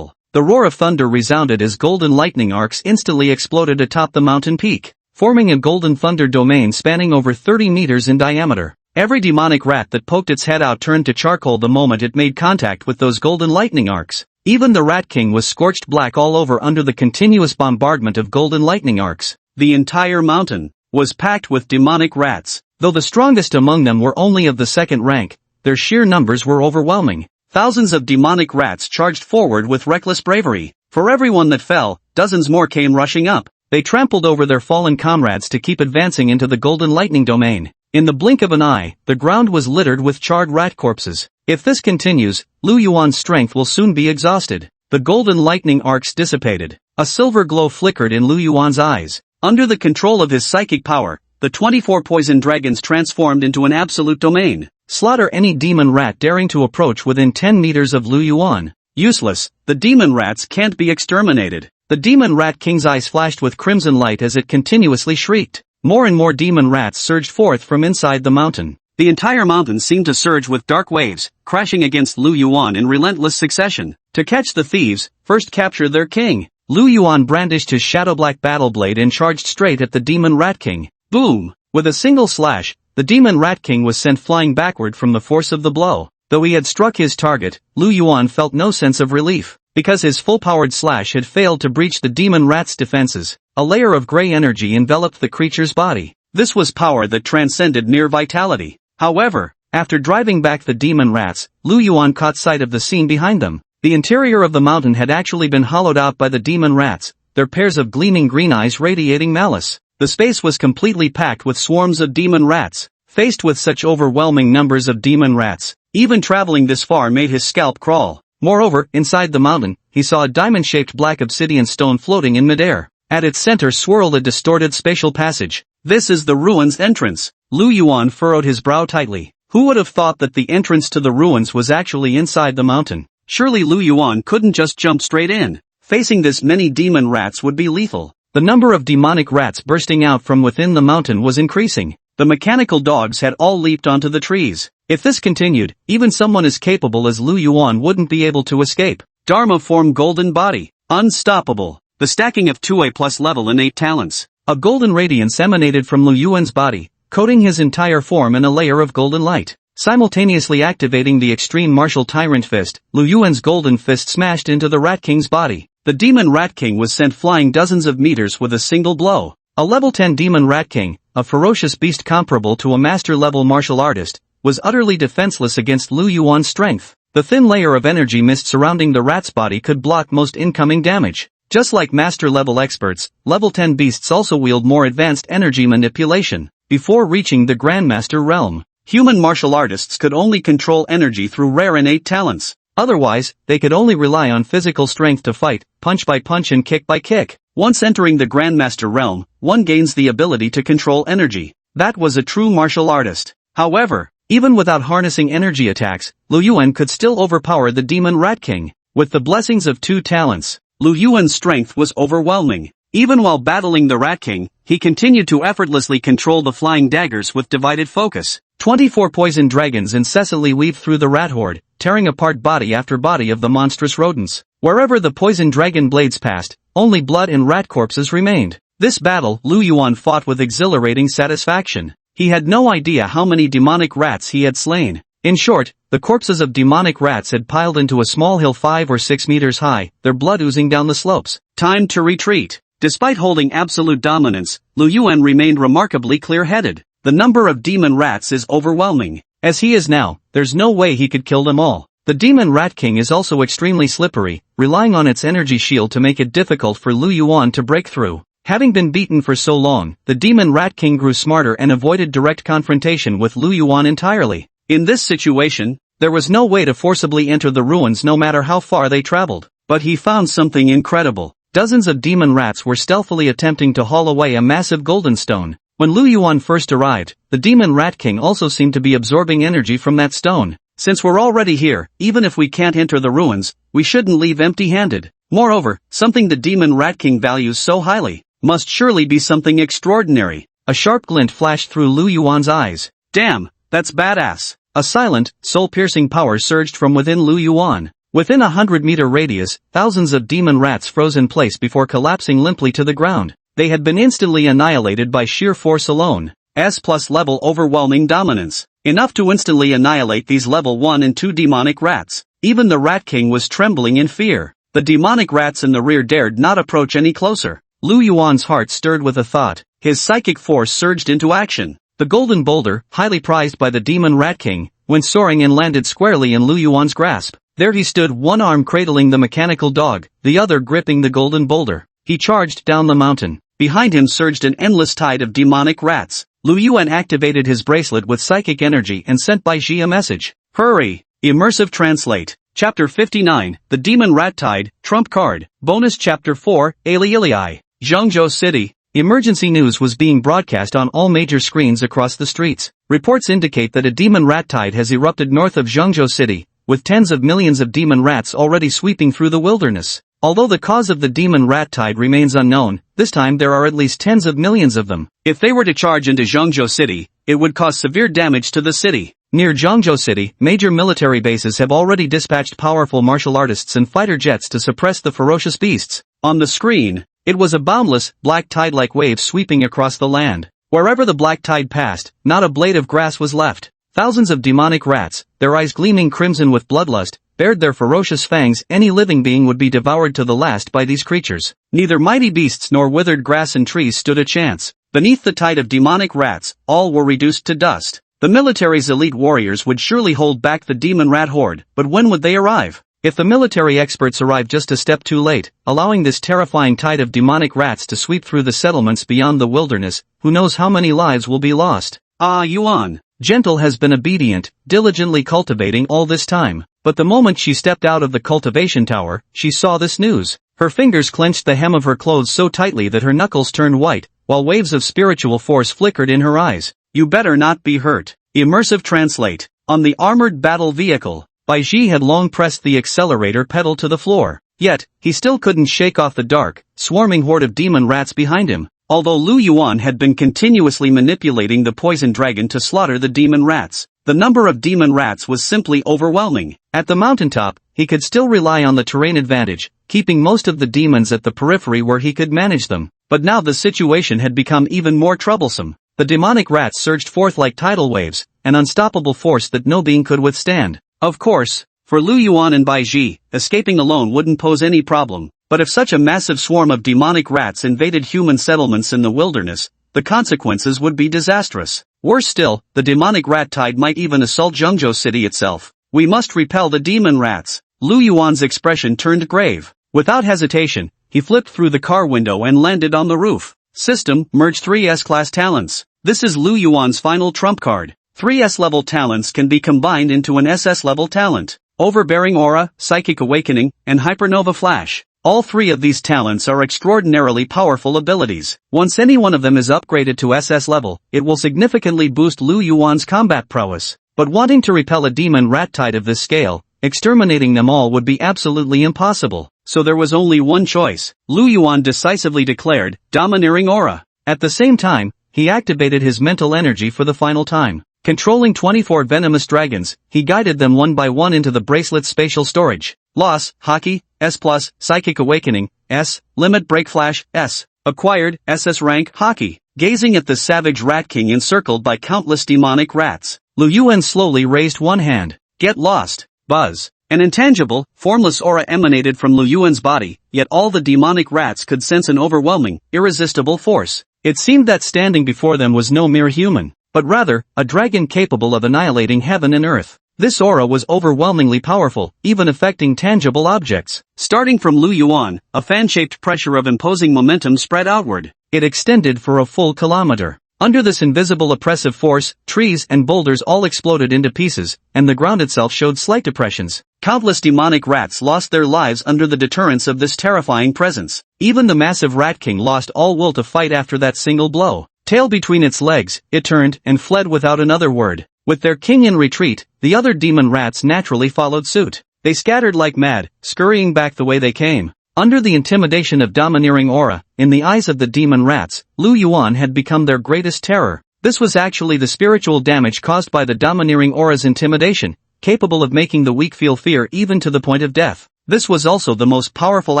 Speaker 1: The roar of thunder resounded as golden lightning arcs instantly exploded atop the mountain peak, forming a golden thunder domain spanning over 30 meters in diameter. Every demonic rat that poked its head out turned to charcoal the moment it made contact with those golden lightning arcs. Even the Rat King was scorched black all over under the continuous bombardment of golden lightning arcs. The entire mountain was packed with demonic rats. Though the strongest among them were only of the second rank, their sheer numbers were overwhelming. Thousands of demonic rats charged forward with reckless bravery. For every one that fell, dozens more came rushing up. They trampled over their fallen comrades to keep advancing into the golden lightning domain. In the blink of an eye, the ground was littered with charred rat corpses. If this continues, Lu Yuan's strength will soon be exhausted. The golden lightning arcs dissipated. A silver glow flickered in Lu Yuan's eyes. Under the control of his psychic power, the 24 poison dragons transformed into an absolute domain. Slaughter any demon rat daring to approach within 10 meters of Lu Yuan. Useless, the demon rats can't be exterminated. The demon Rat King's eyes flashed with crimson light as it continuously shrieked. More and more demon rats surged forth from inside the mountain. The entire mountain seemed to surge with dark waves, crashing against Lu Yuan in relentless succession. To catch the thieves, first capture their king. Lu Yuan brandished his shadow-black battle blade and charged straight at the demon Rat King. Boom! With a single slash, the demon Rat King was sent flying backward from the force of the blow. Though he had struck his target, Lu Yuan felt no sense of relief, because his full-powered slash had failed to breach the demon rat's defenses. A layer of gray energy enveloped the creature's body. This was power that transcended mere vitality. However, after driving back the demon rats, Lu Yuan caught sight of the scene behind them. The interior of the mountain had actually been hollowed out by the demon rats, their pairs of gleaming green eyes radiating malice. The space was completely packed with swarms of demon rats. Faced with such overwhelming numbers of demon rats, even traveling this far made his scalp crawl. Moreover, inside the mountain, he saw a diamond-shaped black obsidian stone floating in midair. At its center swirled a distorted spatial passage. This is the ruins entrance. Lu Yuan furrowed his brow tightly. Who would have thought that the entrance to the ruins was actually inside the mountain? Surely Lu Yuan couldn't just jump straight in. Facing this many demon rats would be lethal. The number of demonic rats bursting out from within the mountain was increasing. The mechanical dogs had all leaped onto the trees. If this continued, even someone as capable as Lu Yuan wouldn't be able to escape. Dharma form golden body. Unstoppable. The stacking of 2A+ level innate talents. A golden radiance emanated from Lu Yuan's body, coating his entire form in a layer of golden light. Simultaneously activating the extreme martial tyrant fist, Lu Yuan's golden fist smashed into the Rat King's body. The demon Rat King was sent flying dozens of meters with a single blow. A level 10 demon Rat King, a ferocious beast comparable to a master-level martial artist, was utterly defenseless against Lu Yuan's strength. The thin layer of energy mist surrounding the rat's body could block most incoming damage. Just like master-level experts, level 10 beasts also wield more advanced energy manipulation. before reaching the Grandmaster realm. Human martial artists could only control energy through rare innate talents. Otherwise, they could only rely on physical strength to fight, punch by punch and kick by kick. Once entering the Grandmaster realm, one gains the ability to control energy. That was a true martial artist. However, even without harnessing energy attacks, Lu Yuan could still overpower the Demon Rat King. With the blessings of two talents, Lu Yuan's strength was overwhelming. Even while battling the Rat King, he continued to effortlessly control the flying daggers with divided focus. 24 poison dragons incessantly weaved through the rat horde, tearing apart body after body of the monstrous rodents. Wherever the poison dragon blades passed, only blood and rat corpses remained. This battle Lu Yuan fought with exhilarating satisfaction. He had no idea how many demonic rats he had slain. In short, the corpses of demonic rats had piled into a small hill 5 or 6 meters high, their blood oozing down the slopes. Time to retreat. Despite holding absolute dominance, Lu Yuan remained remarkably clear-headed. The number of demon rats is overwhelming. As he is now, there's no way he could kill them all. The Demon Rat King is also extremely slippery, relying on its energy shield to make it difficult for Lu Yuan to break through. Having been beaten for so long, the Demon Rat King grew smarter and avoided direct confrontation with Lu Yuan entirely. In this situation, there was no way to forcibly enter the ruins no matter how far they traveled. But he found something incredible. Dozens of demon rats were stealthily attempting to haul away a massive golden stone. When Lu Yuan first arrived, the Demon Rat King also seemed to be absorbing energy from that stone. Since we're already here, even if we can't enter the ruins, we shouldn't leave empty-handed. Moreover, something the Demon Rat King values so highly must surely be something extraordinary. A sharp glint flashed through Lu Yuan's eyes. Damn, that's badass. A silent, soul-piercing power surged from within Lu Yuan. Within a 100-meter radius, thousands of demon rats froze in place before collapsing limply to the ground. They had been instantly annihilated by sheer force alone. S+ level overwhelming dominance. Enough to instantly annihilate these level 1 and 2 demonic rats. Even the Rat King was trembling in fear. The demonic rats in the rear dared not approach any closer. Lu Yuan's heart stirred with a thought. His psychic force surged into action. The golden boulder, highly prized by the Demon Rat King, went soaring and landed squarely in Lu Yuan's grasp. There he stood, one arm cradling the mechanical dog, the other gripping the golden boulder. He charged down the mountain. Behind him surged an endless tide of demonic rats. Lu Yuan activated his bracelet with psychic energy and sent Bai Ji a message. Hurry! Immersive Translate. Chapter 59, The Demon Rat Tide, Trump Card. Bonus Chapter 4, Alii. Zhengzhou City. Emergency news was being broadcast on all major screens across the streets. Reports indicate that a demon rat tide has erupted north of Zhengzhou City, with tens of millions of demon rats already sweeping through the wilderness. Although the cause of the demon rat tide remains unknown, this time there are at least tens of millions of them. If they were to charge into Zhengzhou City, it would cause severe damage to the city. Near Zhengzhou City, major military bases have already dispatched powerful martial artists and fighter jets to suppress the ferocious beasts. On the screen, it was a boundless, black tide-like wave sweeping across the land. Wherever the black tide passed, not a blade of grass was left. Thousands of demonic rats, their eyes gleaming crimson with bloodlust, bared their ferocious fangs. Any living being would be devoured to the last by these creatures. Neither mighty beasts nor withered grass and trees stood a chance. Beneath the tide of demonic rats, all were reduced to dust. The military's elite warriors would surely hold back the demon rat horde, but when would they arrive? If the military experts arrived just a step too late, allowing this terrifying tide of demonic rats to sweep through the settlements beyond the wilderness, who knows how many lives will be lost? Yuan. Gentle has been obedient, diligently cultivating all this time. But the moment she stepped out of the cultivation tower, she saw this news. Her fingers clenched the hem of her clothes so tightly that her knuckles turned white, while waves of spiritual force flickered in her eyes. You better not be hurt. Immersive Translate. On the armored battle vehicle, Bai Ji had long pressed the accelerator pedal to the floor. Yet, he still couldn't shake off the dark, swarming horde of demon rats behind him. Although Lu Yuan had been continuously manipulating the poison dragon to slaughter the demon rats, the number of demon rats was simply overwhelming. At the mountaintop, he could still rely on the terrain advantage, keeping most of the demons at the periphery where he could manage them. But now the situation had become even more troublesome. The demonic rats surged forth like tidal waves, an unstoppable force that no being could withstand. Of course, for Lu Yuan and Bai Ji, escaping alone wouldn't pose any problem. But if such a massive swarm of demonic rats invaded human settlements in the wilderness, the consequences would be disastrous. Worse still, the demonic rat tide might even assault Zhengzhou City itself. We must repel the demon rats. Lu Yuan's expression turned grave. Without hesitation, he flipped through the car window and landed on the roof. System, merge 3 S-class talents. This is Lu Yuan's final trump card. 3 S-level talents can be combined into an SS-level talent. Overbearing Aura, Psychic Awakening, and Hypernova Flash. All 3 of these talents are extraordinarily powerful abilities. Once any one of them is upgraded to SS level, it will significantly boost Lu Yuan's combat prowess. But wanting to repel a demon rat tide of this scale, exterminating them all would be absolutely impossible. So there was only one choice. Lu Yuan decisively declared, Domineering Aura. At the same time, he activated his mental energy for the final time. Controlling 24 venomous dragons, he guided them one by one into the bracelet's spatial storage. Loss, Hockey, S+, Psychic Awakening, S, Limit Break Flash, S. Acquired, SS rank, Hockey. Gazing at the savage Rat King encircled by countless demonic rats, Lu Yuan slowly raised one hand. Get lost. Buzz. An intangible, formless aura emanated from Lu Yuan's body, yet all the demonic rats could sense an overwhelming, irresistible force. It seemed that standing before them was no mere human, but rather, a dragon capable of annihilating heaven and earth. This aura was overwhelmingly powerful, even affecting tangible objects. Starting from Lu Yuan, a fan-shaped pressure of imposing momentum spread outward. It extended for a full kilometer. Under this invisible oppressive force, trees and boulders all exploded into pieces, and the ground itself showed slight depressions. Countless demonic rats lost their lives under the deterrence of this terrifying presence. Even the massive Rat King lost all will to fight after that single blow. Tail between its legs, it turned and fled without another word. With their king in retreat, the other demon rats naturally followed suit. They scattered like mad, scurrying back the way they came. Under the intimidation of domineering aura, in the eyes of the demon rats, Lu Yuan had become their greatest terror. This was actually the spiritual damage caused by the domineering aura's intimidation, capable of making the weak feel fear even to the point of death. This was also the most powerful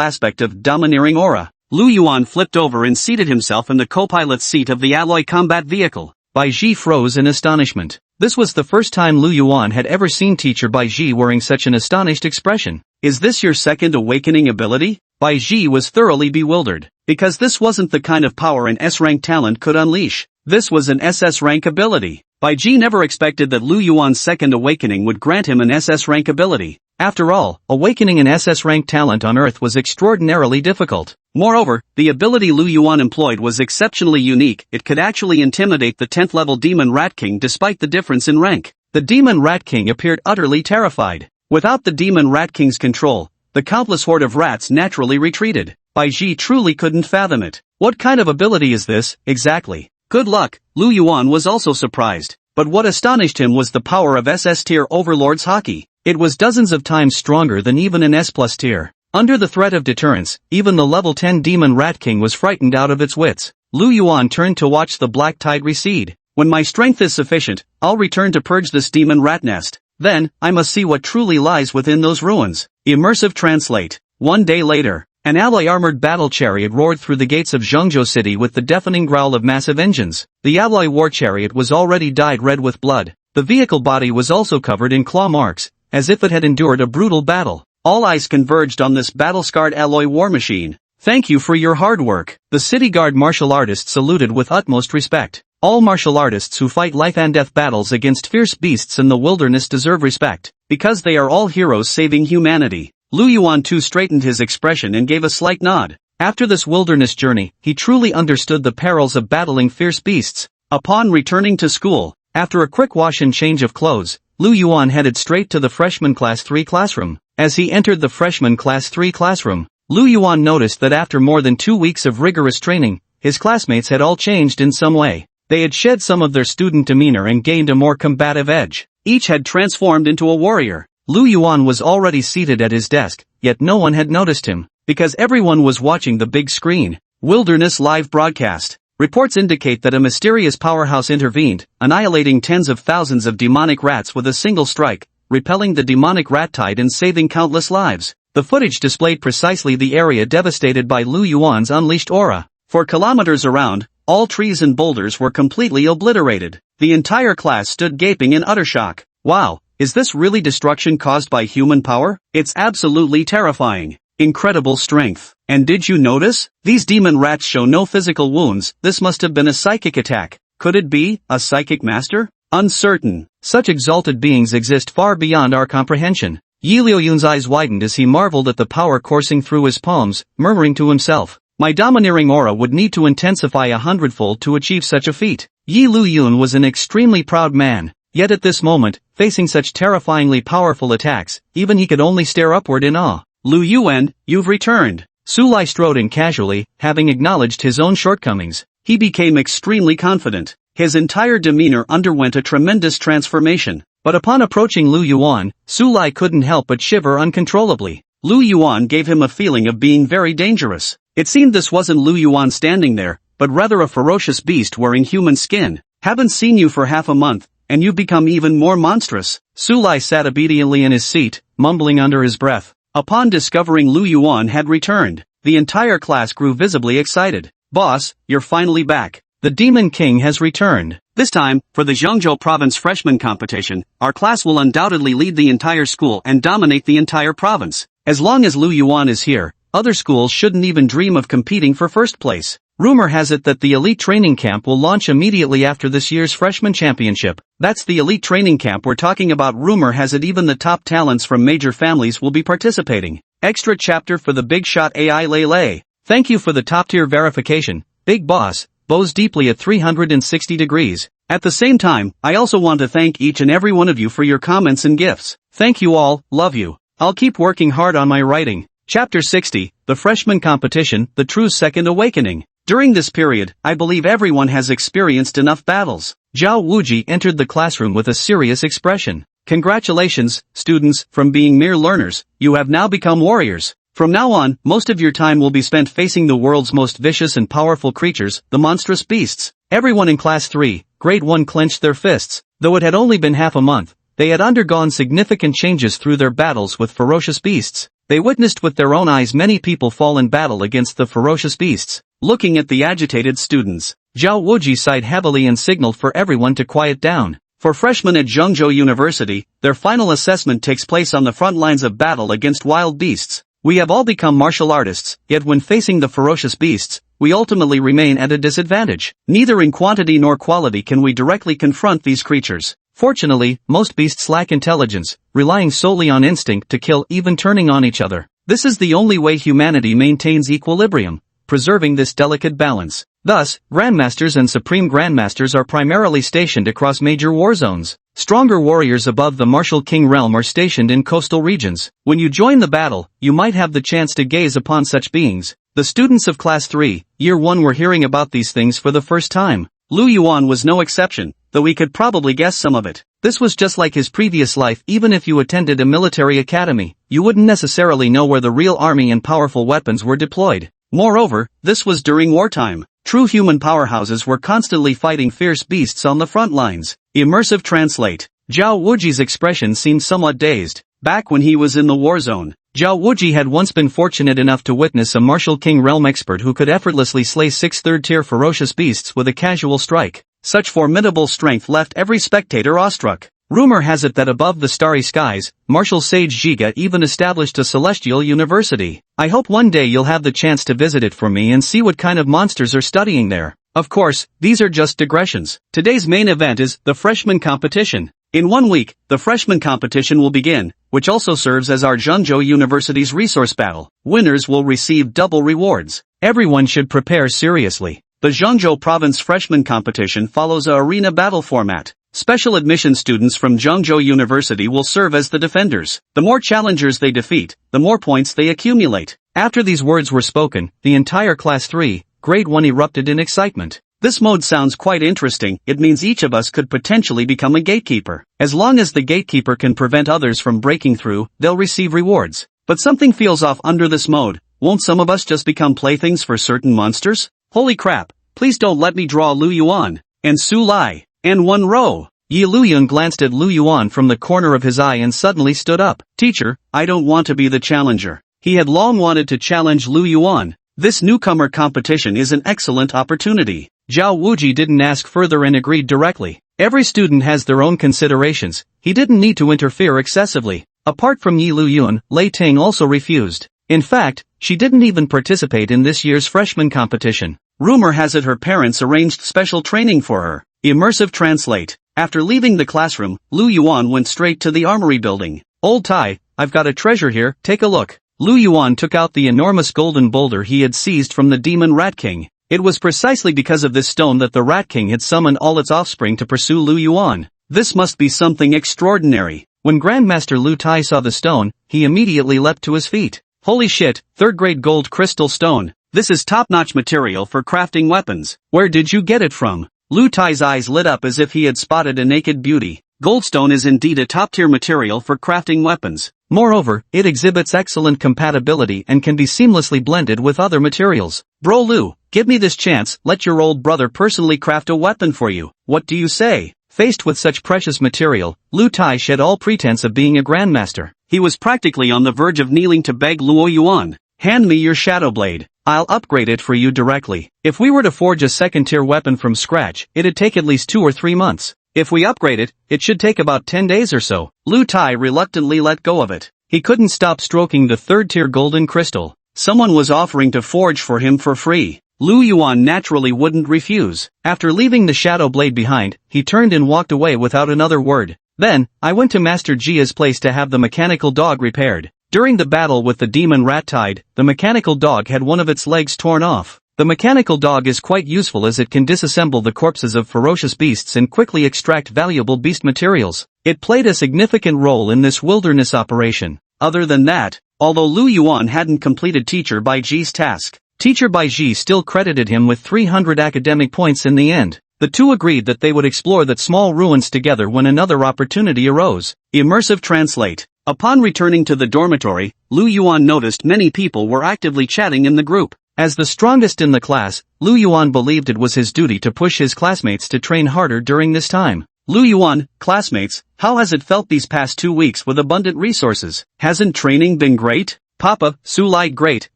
Speaker 1: aspect of domineering aura. Lu Yuan flipped over and seated himself in the co-pilot's seat of the alloy combat vehicle. Bai Ji froze in astonishment. This was the first time Lu Yuan had ever seen teacher Bai Ji wearing such an astonished expression. Is this your second awakening ability? Bai Ji was thoroughly bewildered, because this wasn't the kind of power an S-rank talent could unleash. This was an SS rank ability. Bai Ji never expected that Lu Yuan's second awakening would grant him an SS rank ability. After all, awakening an SS rank talent on Earth was extraordinarily difficult. Moreover, the ability Lu Yuan employed was exceptionally unique. It could actually intimidate the 10th level Demon Rat King despite the difference in rank. The Demon Rat King appeared utterly terrified. Without the Demon Rat King's control, the countless horde of rats naturally retreated. Bai Ji truly couldn't fathom it. What kind of ability is this, exactly? Good luck. Lu Yuan was also surprised. But what astonished him was the power of SS tier Overlord's Hockey. It was dozens of times stronger than even an S+ tier. Under the threat of deterrence, even the level 10 Demon Rat King was frightened out of its wits. Lu Yuan turned to watch the black tide recede. When my strength is sufficient, I'll return to purge this demon rat nest. Then, I must see what truly lies within those ruins. Immersive translate. 1 day later, an alloy armored battle chariot roared through the gates of Zhengzhou City with the deafening growl of massive engines. The alloy war chariot was already dyed red with blood. The vehicle body was also covered in claw marks, as if it had endured a brutal battle. All eyes converged on this battle-scarred alloy war machine. Thank you for your hard work. The city guard martial artists saluted with utmost respect. All martial artists who fight life and death battles against fierce beasts in the wilderness deserve respect, because they are all heroes saving humanity. Lu Yuan too straightened his expression and gave a slight nod. After this wilderness journey, he truly understood the perils of battling fierce beasts. Upon returning to school, after a quick wash and change of clothes, Lu Yuan headed straight to the freshman class 3 classroom. As he entered the freshman class 3 classroom, Lu Yuan noticed that after more than 2 weeks of rigorous training, his classmates had all changed in some way. They had shed some of their student demeanor and gained a more combative edge. Each had transformed into a warrior. Lu Yuan was already seated at his desk, yet no one had noticed him, because everyone was watching the big screen. Wilderness live broadcast. Reports indicate that a mysterious powerhouse intervened, annihilating tens of thousands of demonic rats with a single strike, repelling the demonic rat tide and saving countless lives. The footage displayed precisely the area devastated by Lu Yuan's unleashed aura. For kilometers around, all trees and boulders were completely obliterated. The entire class stood gaping in utter shock. Wow, is this really destruction caused by human power? It's absolutely terrifying. Incredible strength. And did you notice? These demon rats show no physical wounds. This must have been a psychic attack. Could it be a psychic master? Uncertain. Such exalted beings exist far beyond our comprehension. Yi Liuyun's eyes widened as he marveled at the power coursing through his palms, murmuring to himself, My domineering aura would need to intensify 100-fold to achieve such a feat. Yi Lu-yun was an extremely proud man, yet at this moment, facing such terrifyingly powerful attacks, even he could only stare upward in awe. Lu Yuan, you've returned. Su Lai strode in casually, having acknowledged his own shortcomings. He became extremely confident. His entire demeanor underwent a tremendous transformation. But upon approaching Lu Yuan, Su Lai couldn't help but shiver uncontrollably. Lu Yuan gave him a feeling of being very dangerous. It seemed this wasn't Lu Yuan standing there, but rather a ferocious beast wearing human skin. Haven't seen you for half a month, and you've become even more monstrous. Su Lai sat obediently in his seat, mumbling under his breath. Upon discovering Lu Yuan had returned, the entire class grew visibly excited. Boss, you're finally back. The Demon King has returned. This time, for the Zhengzhou Province Freshman Competition, our class will undoubtedly lead the entire school and dominate the entire province. As long as Lu Yuan is here, other schools shouldn't even dream of competing for first place. Rumor has it that the elite training camp will launch immediately after this year's freshman championship. That's the elite training camp we're talking about. Rumor has it even the top talents from major families will be participating. Extra chapter for the big shot AI Lele. Thank you for the top tier verification, Big Boss. Bows deeply at 360 degrees. At the same time, I also want to thank each and every one of you for your comments and gifts. Thank you all, love you. I'll keep working hard on my writing. Chapter 60, The Freshman Competition, The True Second Awakening. During this period, I believe everyone has experienced enough battles. Zhao Wuji entered the classroom with a serious expression. Congratulations, students, from being mere learners, you have now become warriors. From now on, most of your time will be spent facing the world's most vicious and powerful creatures, the monstrous beasts. Everyone in Class 3, Grade 1 clenched their fists. Though it had only been half a month, they had undergone significant changes through their battles with ferocious beasts. They witnessed with their own eyes many people fall in battle against the ferocious beasts. Looking at the agitated students, Zhao Wuji sighed heavily and signaled for everyone to quiet down. For freshmen at Zhengzhou University, their final assessment takes place on the front lines of battle against wild beasts. We have all become martial artists, yet when facing the ferocious beasts, we ultimately remain at a disadvantage. Neither in quantity nor quality can we directly confront these creatures. Fortunately, most beasts lack intelligence, relying solely on instinct to kill, even turning on each other. This is the only way humanity maintains equilibrium, preserving this delicate balance. Thus, Grandmasters and Supreme Grandmasters are primarily stationed across major war zones. Stronger warriors above the Martial King realm are stationed in coastal regions. When you join the battle, you might have the chance to gaze upon such beings. The students of Class 3, Year 1 were hearing about these things for the first time. Lu Yuan was no exception, though he could probably guess some of it. This was just like his previous life. Even if you attended a military academy, you wouldn't necessarily know where the real army and powerful weapons were deployed. Moreover, this was during wartime. True human powerhouses were constantly fighting fierce beasts on the front lines. Immersive translate. Zhao Wuji's expression seemed somewhat dazed. Back when he was in the war zone, Zhao Wuji had once been fortunate enough to witness a Martial King realm expert who could effortlessly slay 6 third-tier ferocious beasts with a casual strike. Such formidable strength left every spectator awestruck. Rumor has it that above the starry skies, Martial Sage Jiga even established a celestial university. I hope one day you'll have the chance to visit it for me and see what kind of monsters are studying there. Of course, these are just digressions. Today's main event is the Freshman Competition. In 1 week, the Freshman Competition will begin, which also serves as our Zhengzhou University's resource battle. Winners will receive double rewards. Everyone should prepare seriously. The Zhengzhou Province Freshman Competition follows a arena battle format. Special admission students from Zhengzhou University will serve as the defenders. The more challengers they defeat, the more points they accumulate. After these words were spoken, the entire Class 3, Grade 1 erupted in excitement. This mode sounds quite interesting. It means each of us could potentially become a gatekeeper. As long as the gatekeeper can prevent others from breaking through, they'll receive rewards. But something feels off under this mode. Won't some of us just become playthings for certain monsters? Holy crap, please don't let me draw Lu Yuan and Su Lai and One Row. Yi Luyun glanced at Lu Yuan from the corner of his eye and suddenly stood up. Teacher, I don't want to be the challenger. He had long wanted to challenge Lu Yuan. This newcomer competition is an excellent opportunity. Zhao Wuji didn't ask further and agreed directly. Every student has their own considerations. He didn't need to interfere excessively. Apart from Yi Luyun, Lei Ting also refused. In fact, she didn't even participate in this year's freshman competition. Rumor has it her parents arranged special training for her. Immersive translate. After leaving the classroom, Lu Yuan went straight to the armory building. Old Tai, I've got a treasure here, take a look. Lu Yuan took out the enormous golden boulder he had seized from the demon Rat King. It was precisely because of this stone that the Rat King had summoned all its offspring to pursue Lu Yuan. This must be something extraordinary. When Grandmaster Lu Tai saw the stone, he immediately leapt to his feet. Holy shit, third-grade gold crystal stone. This is top-notch material for crafting weapons. Where did you get it from? Lu Tai's eyes lit up as if he had spotted a naked beauty. Goldstone is indeed a top-tier material for crafting weapons. Moreover, it exhibits excellent compatibility and can be seamlessly blended with other materials. Bro Lu, give me this chance, let your old brother personally craft a weapon for you. What do you say? Faced with such precious material, Lu Tai shed all pretense of being a grandmaster. He was practically on the verge of kneeling to beg Luo Yuan. Hand me your shadow blade. I'll upgrade it for you directly. If we were to forge a second-tier weapon from scratch, it'd take at least 2 or 3 months. If we upgrade it, it should take about 10 days or so. Lu Tai reluctantly let go of it. He couldn't stop stroking the third-tier golden crystal. Someone was offering to forge for him for free. Lu Yuan naturally wouldn't refuse. After leaving the shadow blade behind, he turned and walked away without another word. Then, I went to Master Jia's place to have the mechanical dog repaired. During the battle with the demon rat tide, the mechanical dog had one of its legs torn off. The mechanical dog is quite useful as it can disassemble the corpses of ferocious beasts and quickly extract valuable beast materials. It played a significant role in this wilderness operation. Other than that, although Lu Yuan hadn't completed Teacher Baiji's task, Teacher Baiji still credited him with 300 academic points in the end. The two agreed that they would explore that small ruins together when another opportunity arose. Immersive Translate. Upon returning to the dormitory, Lu Yuan noticed many people were actively chatting in the group. As the strongest in the class, Lu Yuan believed it was his duty to push his classmates to train harder during this time. Lu Yuan, classmates, how has it felt these past 2 weeks with abundant resources? Hasn't training been great? Papa, Su Lai great,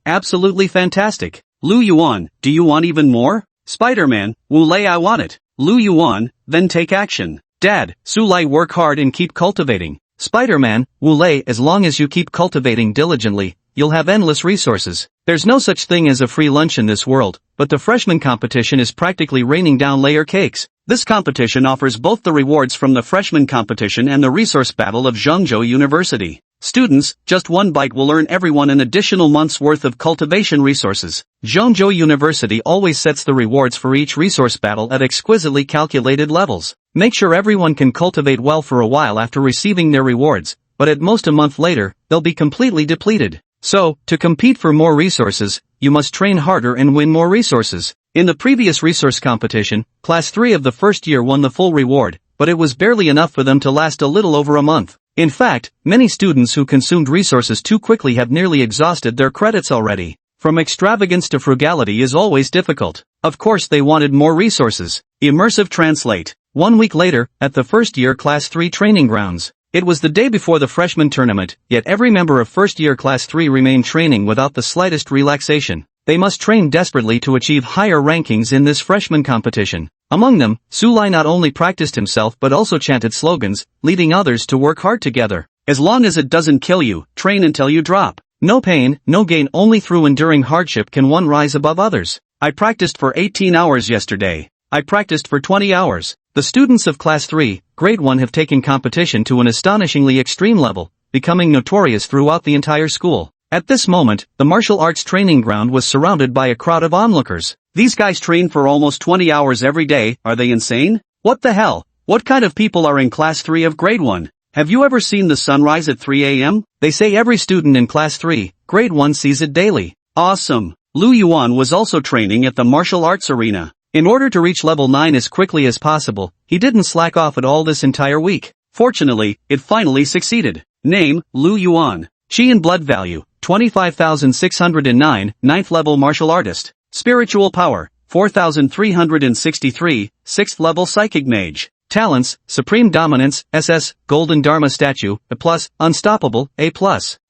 Speaker 1: absolutely fantastic. Lu Yuan, do you want even more? Spider-Man, Wu Lei I want it. Lu Yuan, then take action. Dad, Su Lai work hard and keep cultivating. Spider-Man, Wu Lei as long as you keep cultivating diligently, you'll have endless resources. There's no such thing as a free lunch in this world, but the freshman competition is practically raining down layer cakes. This competition offers both the rewards from the freshman competition and the resource battle of Zhengzhou University. Students, just 1 bite will earn everyone an additional month's worth of cultivation resources. Zhengzhou University always sets the rewards for each resource battle at exquisitely calculated levels. Make sure everyone can cultivate well for a while after receiving their rewards, but at most a month later, they'll be completely depleted. So, to compete for more resources, you must train harder and win more resources. In the previous resource competition, Class 3 of the first year won the full reward, but it was barely enough for them to last a little over a month. In fact, many students who consumed resources too quickly have nearly exhausted their credits already. From extravagance to frugality is always difficult. Of course they wanted more resources. Immersive Translate. 1 week later, at the first-year Class 3 training grounds. It was the day before the freshman tournament, yet every member of first-year Class 3 remained training without the slightest relaxation. They must train desperately to achieve higher rankings in this freshman competition. Among them, Su Lai not only practiced himself but also chanted slogans, leading others to work hard together. As long as it doesn't kill you, train until you drop. No pain, no gain, only through enduring hardship can one rise above others. I practiced for 18 hours yesterday. I practiced for 20 hours. The students of Class 3, Grade 1 have taken competition to an astonishingly extreme level, becoming notorious throughout the entire school. At this moment, the martial arts training ground was surrounded by a crowd of onlookers. These guys train for almost 20 hours every day, are they insane? What the hell? What kind of people are in Class 3 of Grade 1? Have you ever seen the sun rise at 3 a.m.? They say every student in Class 3, Grade 1 sees it daily. Awesome. Lu Yuan was also training at the martial arts arena. In order to reach level 9 as quickly as possible, he didn't slack off at all this entire week. Fortunately, it finally succeeded. Name, Lu Yuan. Chi and blood value, 25,609, 9th level martial artist. Spiritual power, 4,363, 6th level psychic mage. Talents, Supreme Dominance, SS, Golden Dharma Statue, A+, Unstoppable, A+.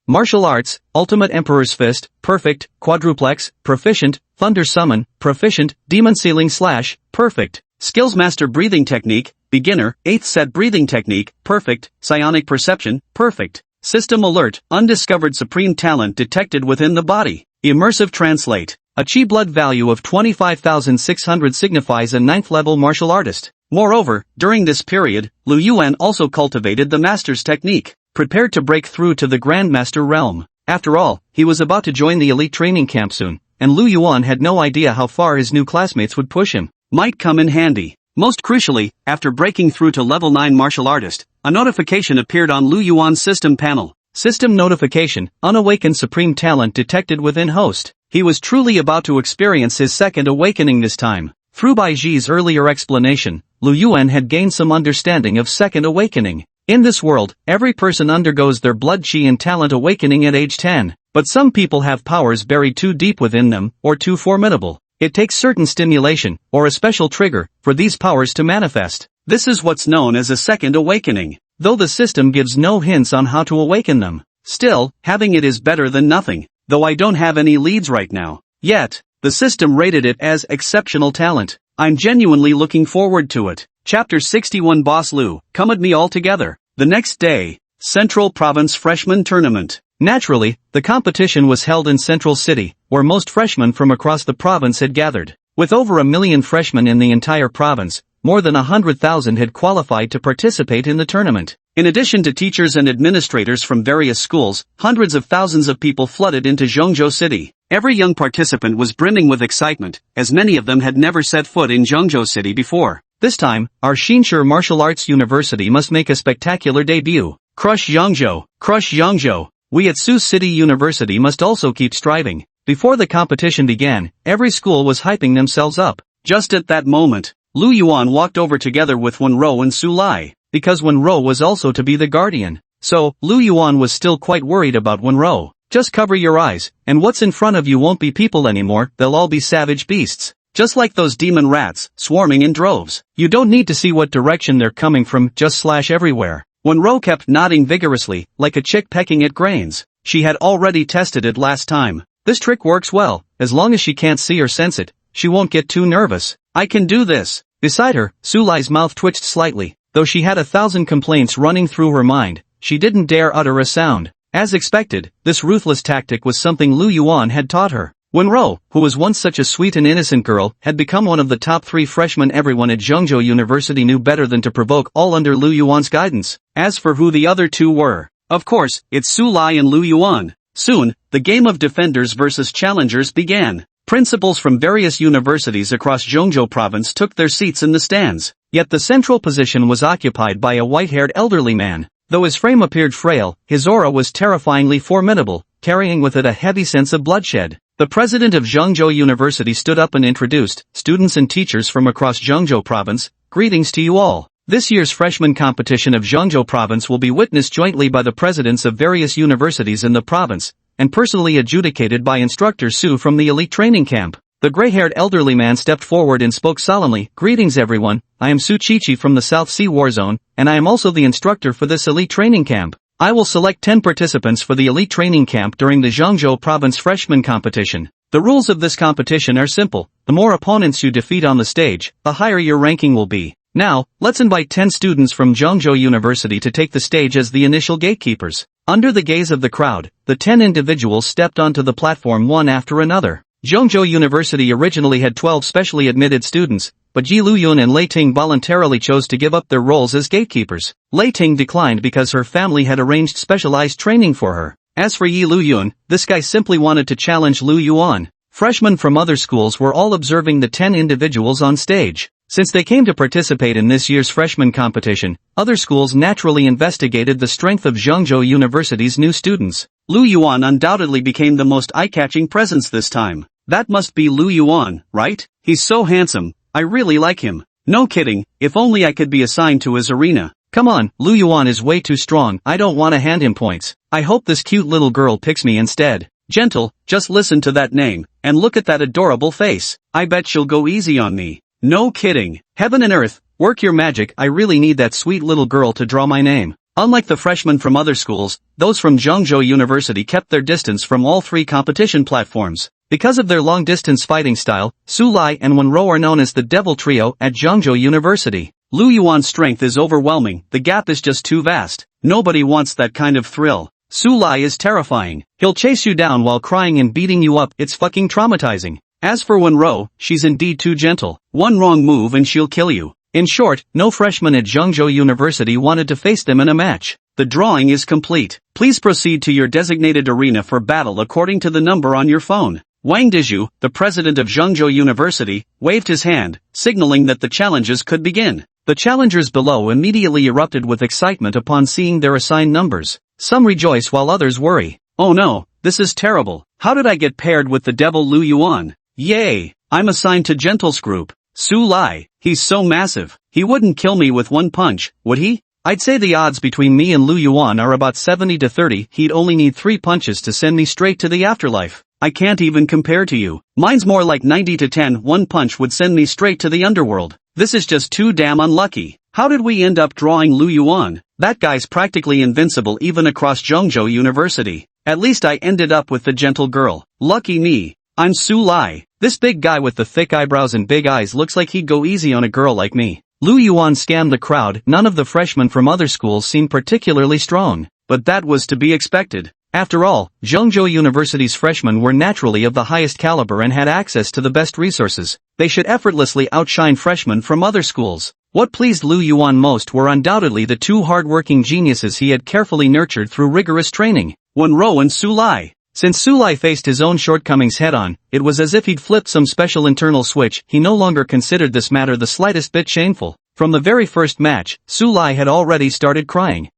Speaker 1: Martial Arts, Ultimate Emperor's Fist, Perfect, Quadruplex, Proficient, Thunder Summon, Proficient, Demon Sealing Slash, Perfect. Skills Master Breathing Technique, Beginner, 8th Set Breathing Technique, Perfect, Psionic Perception, Perfect. System Alert, Undiscovered Supreme Talent detected within the body. Immersive Translate. A Chi blood value of 25,600 signifies a 9th level martial artist. Moreover, during this period, Lu Yuan also cultivated the Master's Technique. Prepared to break through to the Grandmaster realm. After all, he was about to join the elite training camp soon, and Lu Yuan had no idea how far his new classmates would push him. Might come in handy. Most crucially, after breaking through to level 9 martial artist, a notification appeared on Lu Yuan's system panel. System notification, unawakened supreme talent detected within host. He was truly about to experience his second awakening this time. Through Bai Ji's earlier explanation, Lu Yuan had gained some understanding of second awakening. In this world, every person undergoes their blood chi and talent awakening at age 10, but some people have powers buried too deep within them, or too formidable. It takes certain stimulation, or a special trigger, for these powers to manifest. This is what's known as a second awakening, though the system gives no hints on how to awaken them. Still, having it is better than nothing, though I don't have any leads right now. Yet, the system rated it as exceptional talent. I'm genuinely looking forward to it. Chapter 61 Boss Lu, come at me all together. The next day, Central Province Freshman Tournament. Naturally, the competition was held in Central City, where most freshmen from across the province had gathered. With over 1 million freshmen in the entire province, more than 100,000 had qualified to participate in the tournament. In addition to teachers and administrators from various schools, hundreds of thousands of people flooded into Zhengzhou City. Every young participant was brimming with excitement, as many of them had never set foot in Zhengzhou City before. This time, our Xinshe Martial Arts University must make a spectacular debut. Crush Zhengzhou! Crush Zhengzhou! We at Sioux City University must also keep striving. Before the competition began, every school was hyping themselves up. Just at that moment, Lu Yuan walked over together with Wenro and Su Lai, because Wenro was also to be the guardian. So, Lu Yuan was still quite worried about Wenro. Just cover your eyes, and what's in front of you won't be people anymore, they'll all be savage beasts. Just like those demon rats, swarming in droves. You don't need to see what direction they're coming from, just slash everywhere. Wenro kept nodding vigorously, like a chick pecking at grains. She had already tested it last time. This trick works well, as long as she can't see or sense it, she won't get too nervous. I can do this. Beside her, Su Lai's mouth twitched slightly. Though she had 1,000 complaints running through her mind, she didn't dare utter a sound. As expected, this ruthless tactic was something Lu Yuan had taught her. Wenro, who was once such a sweet and innocent girl, had become one of the top 3 freshmen everyone at Zhengzhou University knew better than to provoke all under Lu Yuan's guidance. As for who the other two were, of course, it's Su Lai and Lu Yuan. Soon, the game of defenders versus challengers began. Principals from various universities across Zhengzhou province took their seats in the stands, yet the central position was occupied by a white-haired elderly man. Though his frame appeared frail, his aura was terrifyingly formidable, carrying with it a heavy sense of bloodshed. The president of Zhengzhou University stood up and introduced, students and teachers from across Zhengzhou province, greetings to you all. This year's freshman competition of Zhengzhou province will be witnessed jointly by the presidents of various universities in the province, and personally adjudicated by instructor Su from the elite training camp. The gray-haired elderly man stepped forward and spoke solemnly, greetings everyone, I am Su Chichi from the South Sea War Zone, and I am also the instructor for this elite training camp. I will select 10 participants for the elite training camp during the Zhengzhou province freshman competition. The rules of this competition are simple, the more opponents you defeat on the stage, the higher your ranking will be. Now, let's invite 10 students from Zhengzhou University to take the stage as the initial gatekeepers. Under the gaze of the crowd, the 10 individuals stepped onto the platform one after another. Zhengzhou University originally had 12 specially admitted students, but Ji Luyun and Lei Ting voluntarily chose to give up their roles as gatekeepers. Lei Ting declined because her family had arranged specialized training for her. As for Yi Luyun, this guy simply wanted to challenge Lu Yuan. Freshmen from other schools were all observing the 10 individuals on stage. Since they came to participate in this year's freshman competition, other schools naturally investigated the strength of Zhengzhou University's new students. Lu Yuan undoubtedly became the most eye-catching presence this time. That must be Lu Yuan, right? He's so handsome, I really like him. No kidding, if only I could be assigned to his arena. Come on, Lu Yuan is way too strong, I don't want to hand him points. I hope this cute little girl picks me instead. Gentle, just listen to that name, and look at that adorable face. I bet she'll go easy on me. No kidding. Heaven and earth, work your magic, I really need that sweet little girl to draw my name. Unlike the freshmen from other schools, those from Zhengzhou University kept their distance from all 3 competition platforms. Because of their long-distance fighting style, Su Lai and Wenro are known as the Devil Trio at Zhengzhou University. Lu Yuan's strength is overwhelming, the gap is just too vast. Nobody wants that kind of thrill. Su Lai is terrifying. He'll chase you down while crying and beating you up, it's fucking traumatizing. As for Wenro, she's indeed too gentle. One wrong move and she'll kill you. In short, no freshman at Zhengzhou University wanted to face them in a match. The drawing is complete. Please proceed to your designated arena for battle according to the number on your phone. Wang Dizhu, the president of Zhengzhou University, waved his hand, signaling that the challenges could begin. The challengers below immediately erupted with excitement upon seeing their assigned numbers. Some rejoice while others worry. Oh no, this is terrible. How did I get paired with the devil Lu Yuan? Yay! I'm assigned to Gentle's group. Su Lai, he's so massive. He wouldn't kill me with one punch, would he? I'd say the odds between me and Lu Yuan are about 70 to 30. He'd only need 3 punches to send me straight to the afterlife. I can't even compare to you. Mine's more like 90 to 10. One punch would send me straight to the underworld. This is just too damn unlucky. How did we end up drawing Lu Yuan? That guy's practically invincible even across Zhengzhou University. At least I ended up with the gentle girl. Lucky me. I'm Su Lai. This big guy with the thick eyebrows and big eyes looks like he'd go easy on a girl like me. Lu Yuan scammed the crowd. None of the freshmen from other schools seemed particularly strong. But that was to be expected. After all, Zhengzhou University's freshmen were naturally of the highest caliber and had access to the best resources. They should effortlessly outshine freshmen from other schools. What pleased Lu Yuan most were undoubtedly the 2 hard-working geniuses he had carefully nurtured through rigorous training, Wenro and Su Lai. Since Su Lai faced his own shortcomings head-on, it was as if he'd flipped some special internal switch. He no longer considered this matter the slightest bit shameful. From the very first match, Su Lai had already started crying.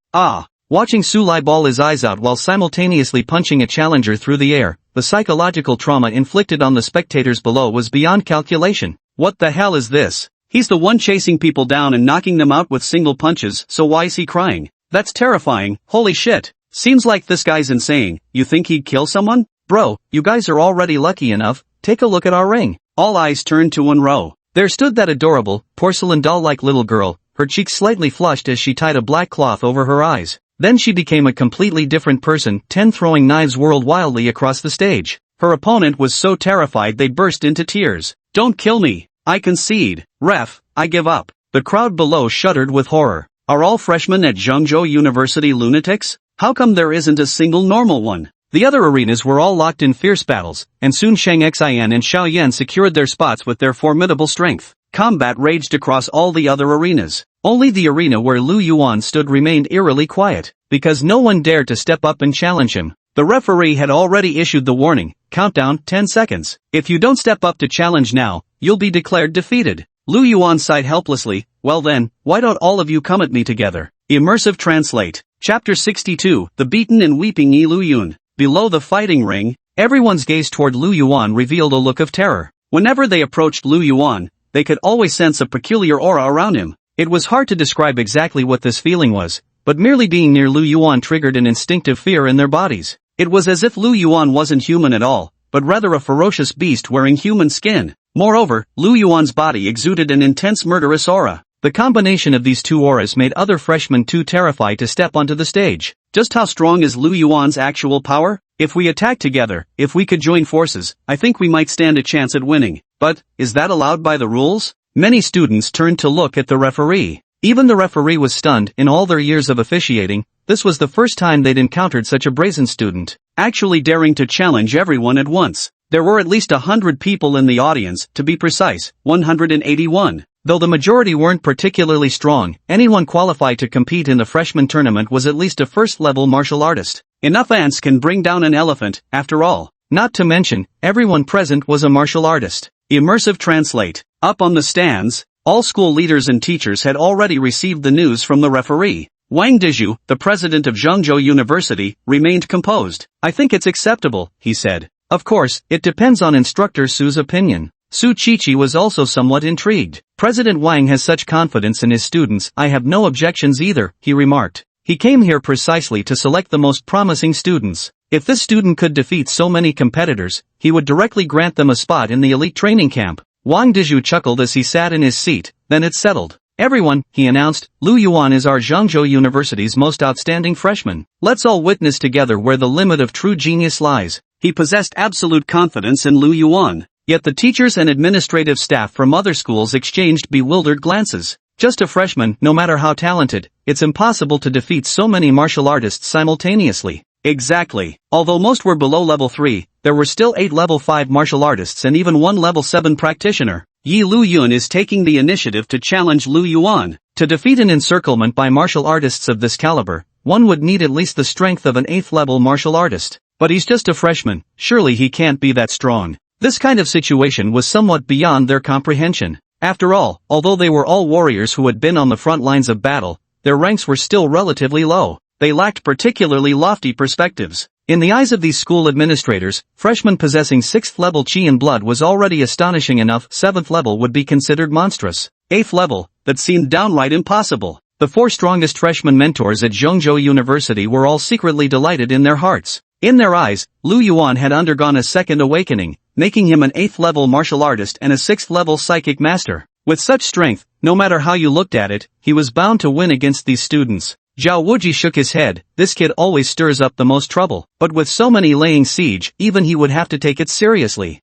Speaker 1: Watching Su Lai bawl his eyes out while simultaneously punching a challenger through the air, the psychological trauma inflicted on the spectators below was beyond calculation. What the hell is this? He's the one chasing people down and knocking them out with single punches, so why is he crying? That's terrifying, holy shit. Seems like this guy's insane. You think he'd kill someone? Bro, you guys are already lucky enough. Take a look at our ring. All eyes turned to Wenro. There stood that adorable, porcelain doll-like little girl, her cheeks slightly flushed as she tied a black cloth over her eyes. Then she became a completely different person, 10 throwing knives whirled wildly across the stage. Her opponent was so terrified they burst into tears. Don't kill me. I concede. Ref, I give up. The crowd below shuddered with horror. Are all freshmen at Zhengzhou University lunatics? How come there isn't a single normal one? The other arenas were all locked in fierce battles, and soon Shang Xian and Xiao Yan secured their spots with their formidable strength. Combat raged across all the other arenas. Only the arena where Lu Yuan stood remained eerily quiet, because no one dared to step up and challenge him. The referee had already issued the warning, countdown, 10 seconds. If you don't step up to challenge now, you'll be declared defeated. Lu Yuan sighed helplessly. Well then, why don't all of you come at me together? Immersive Translate. Chapter 62, The Beaten and Weeping Yi Lu Yun. Below the fighting ring, everyone's gaze toward Lu Yuan revealed a look of terror. Whenever they approached Lu Yuan, they could always sense a peculiar aura around him. It was hard to describe exactly what this feeling was, but merely being near Lu Yuan triggered an instinctive fear in their bodies. It was as if Lu Yuan wasn't human at all, but rather a ferocious beast wearing human skin. Moreover, Lu Yuan's body exuded an intense murderous aura. The combination of these two auras made other freshmen too terrified to step onto the stage. Just how strong is Lu Yuan's actual power? If we attack together, if we could join forces, I think we might stand a chance at winning. But, is that allowed by the rules? Many students turned to look at the referee. Even the referee was stunned. In all their years of officiating, this was the first time they'd encountered such a brazen student, actually daring to challenge everyone at once. There were at least 100 people in the audience, to be precise, 181. Though the majority weren't particularly strong, anyone qualified to compete in the freshman tournament was at least a first-level martial artist. Enough ants can bring down an elephant, after all. Not to mention, everyone present was a martial artist. Immersive Translate. Up on the stands, all school leaders and teachers had already received the news from the referee. Wang Dizhu, the president of Zhengzhou University, remained composed. I think it's acceptable, he said. Of course, it depends on instructor Su's opinion. Su Qiqi was also somewhat intrigued. President Wang has such confidence in his students. I have no objections either, he remarked. He came here precisely to select the most promising students. If this student could defeat so many competitors, he would directly grant them a spot in the elite training camp. Wang Dizhu chuckled as he sat in his seat. Then it's settled. Everyone, he announced, Lu Yuan is our Zhengzhou University's most outstanding freshman. Let's all witness together where the limit of true genius lies. He possessed absolute confidence in Lu Yuan. Yet the teachers and administrative staff from other schools exchanged bewildered glances. Just a freshman, no matter how talented, it's impossible to defeat so many martial artists simultaneously. Exactly. Although most were below level 3, there were still 8 level 5 martial artists and even 1 level 7 practitioner. Yi Lu Yun is taking the initiative to challenge Lu Yuan. To defeat an encirclement by martial artists of this caliber, one would need at least the strength of an 8th level martial artist. But he's just a freshman, surely he can't be that strong. This kind of situation was somewhat beyond their comprehension. After all, although they were all warriors who had been on the front lines of battle, their ranks were still relatively low. They lacked particularly lofty perspectives. In the eyes of these school administrators, freshmen possessing 6th level chi and blood was already astonishing enough. 7th level would be considered monstrous. 8th level, that seemed downright impossible. The 4 strongest freshman mentors at Zhongzhou University were all secretly delighted in their hearts. In their eyes, Lu Yuan had undergone a second awakening, making him an 8th level martial artist and a 6th level psychic master. With such strength, no matter how you looked at it, he was bound to win against these students. Zhao Wuji shook his head. This kid always stirs up the most trouble. But with so many laying siege, even he would have to take it seriously.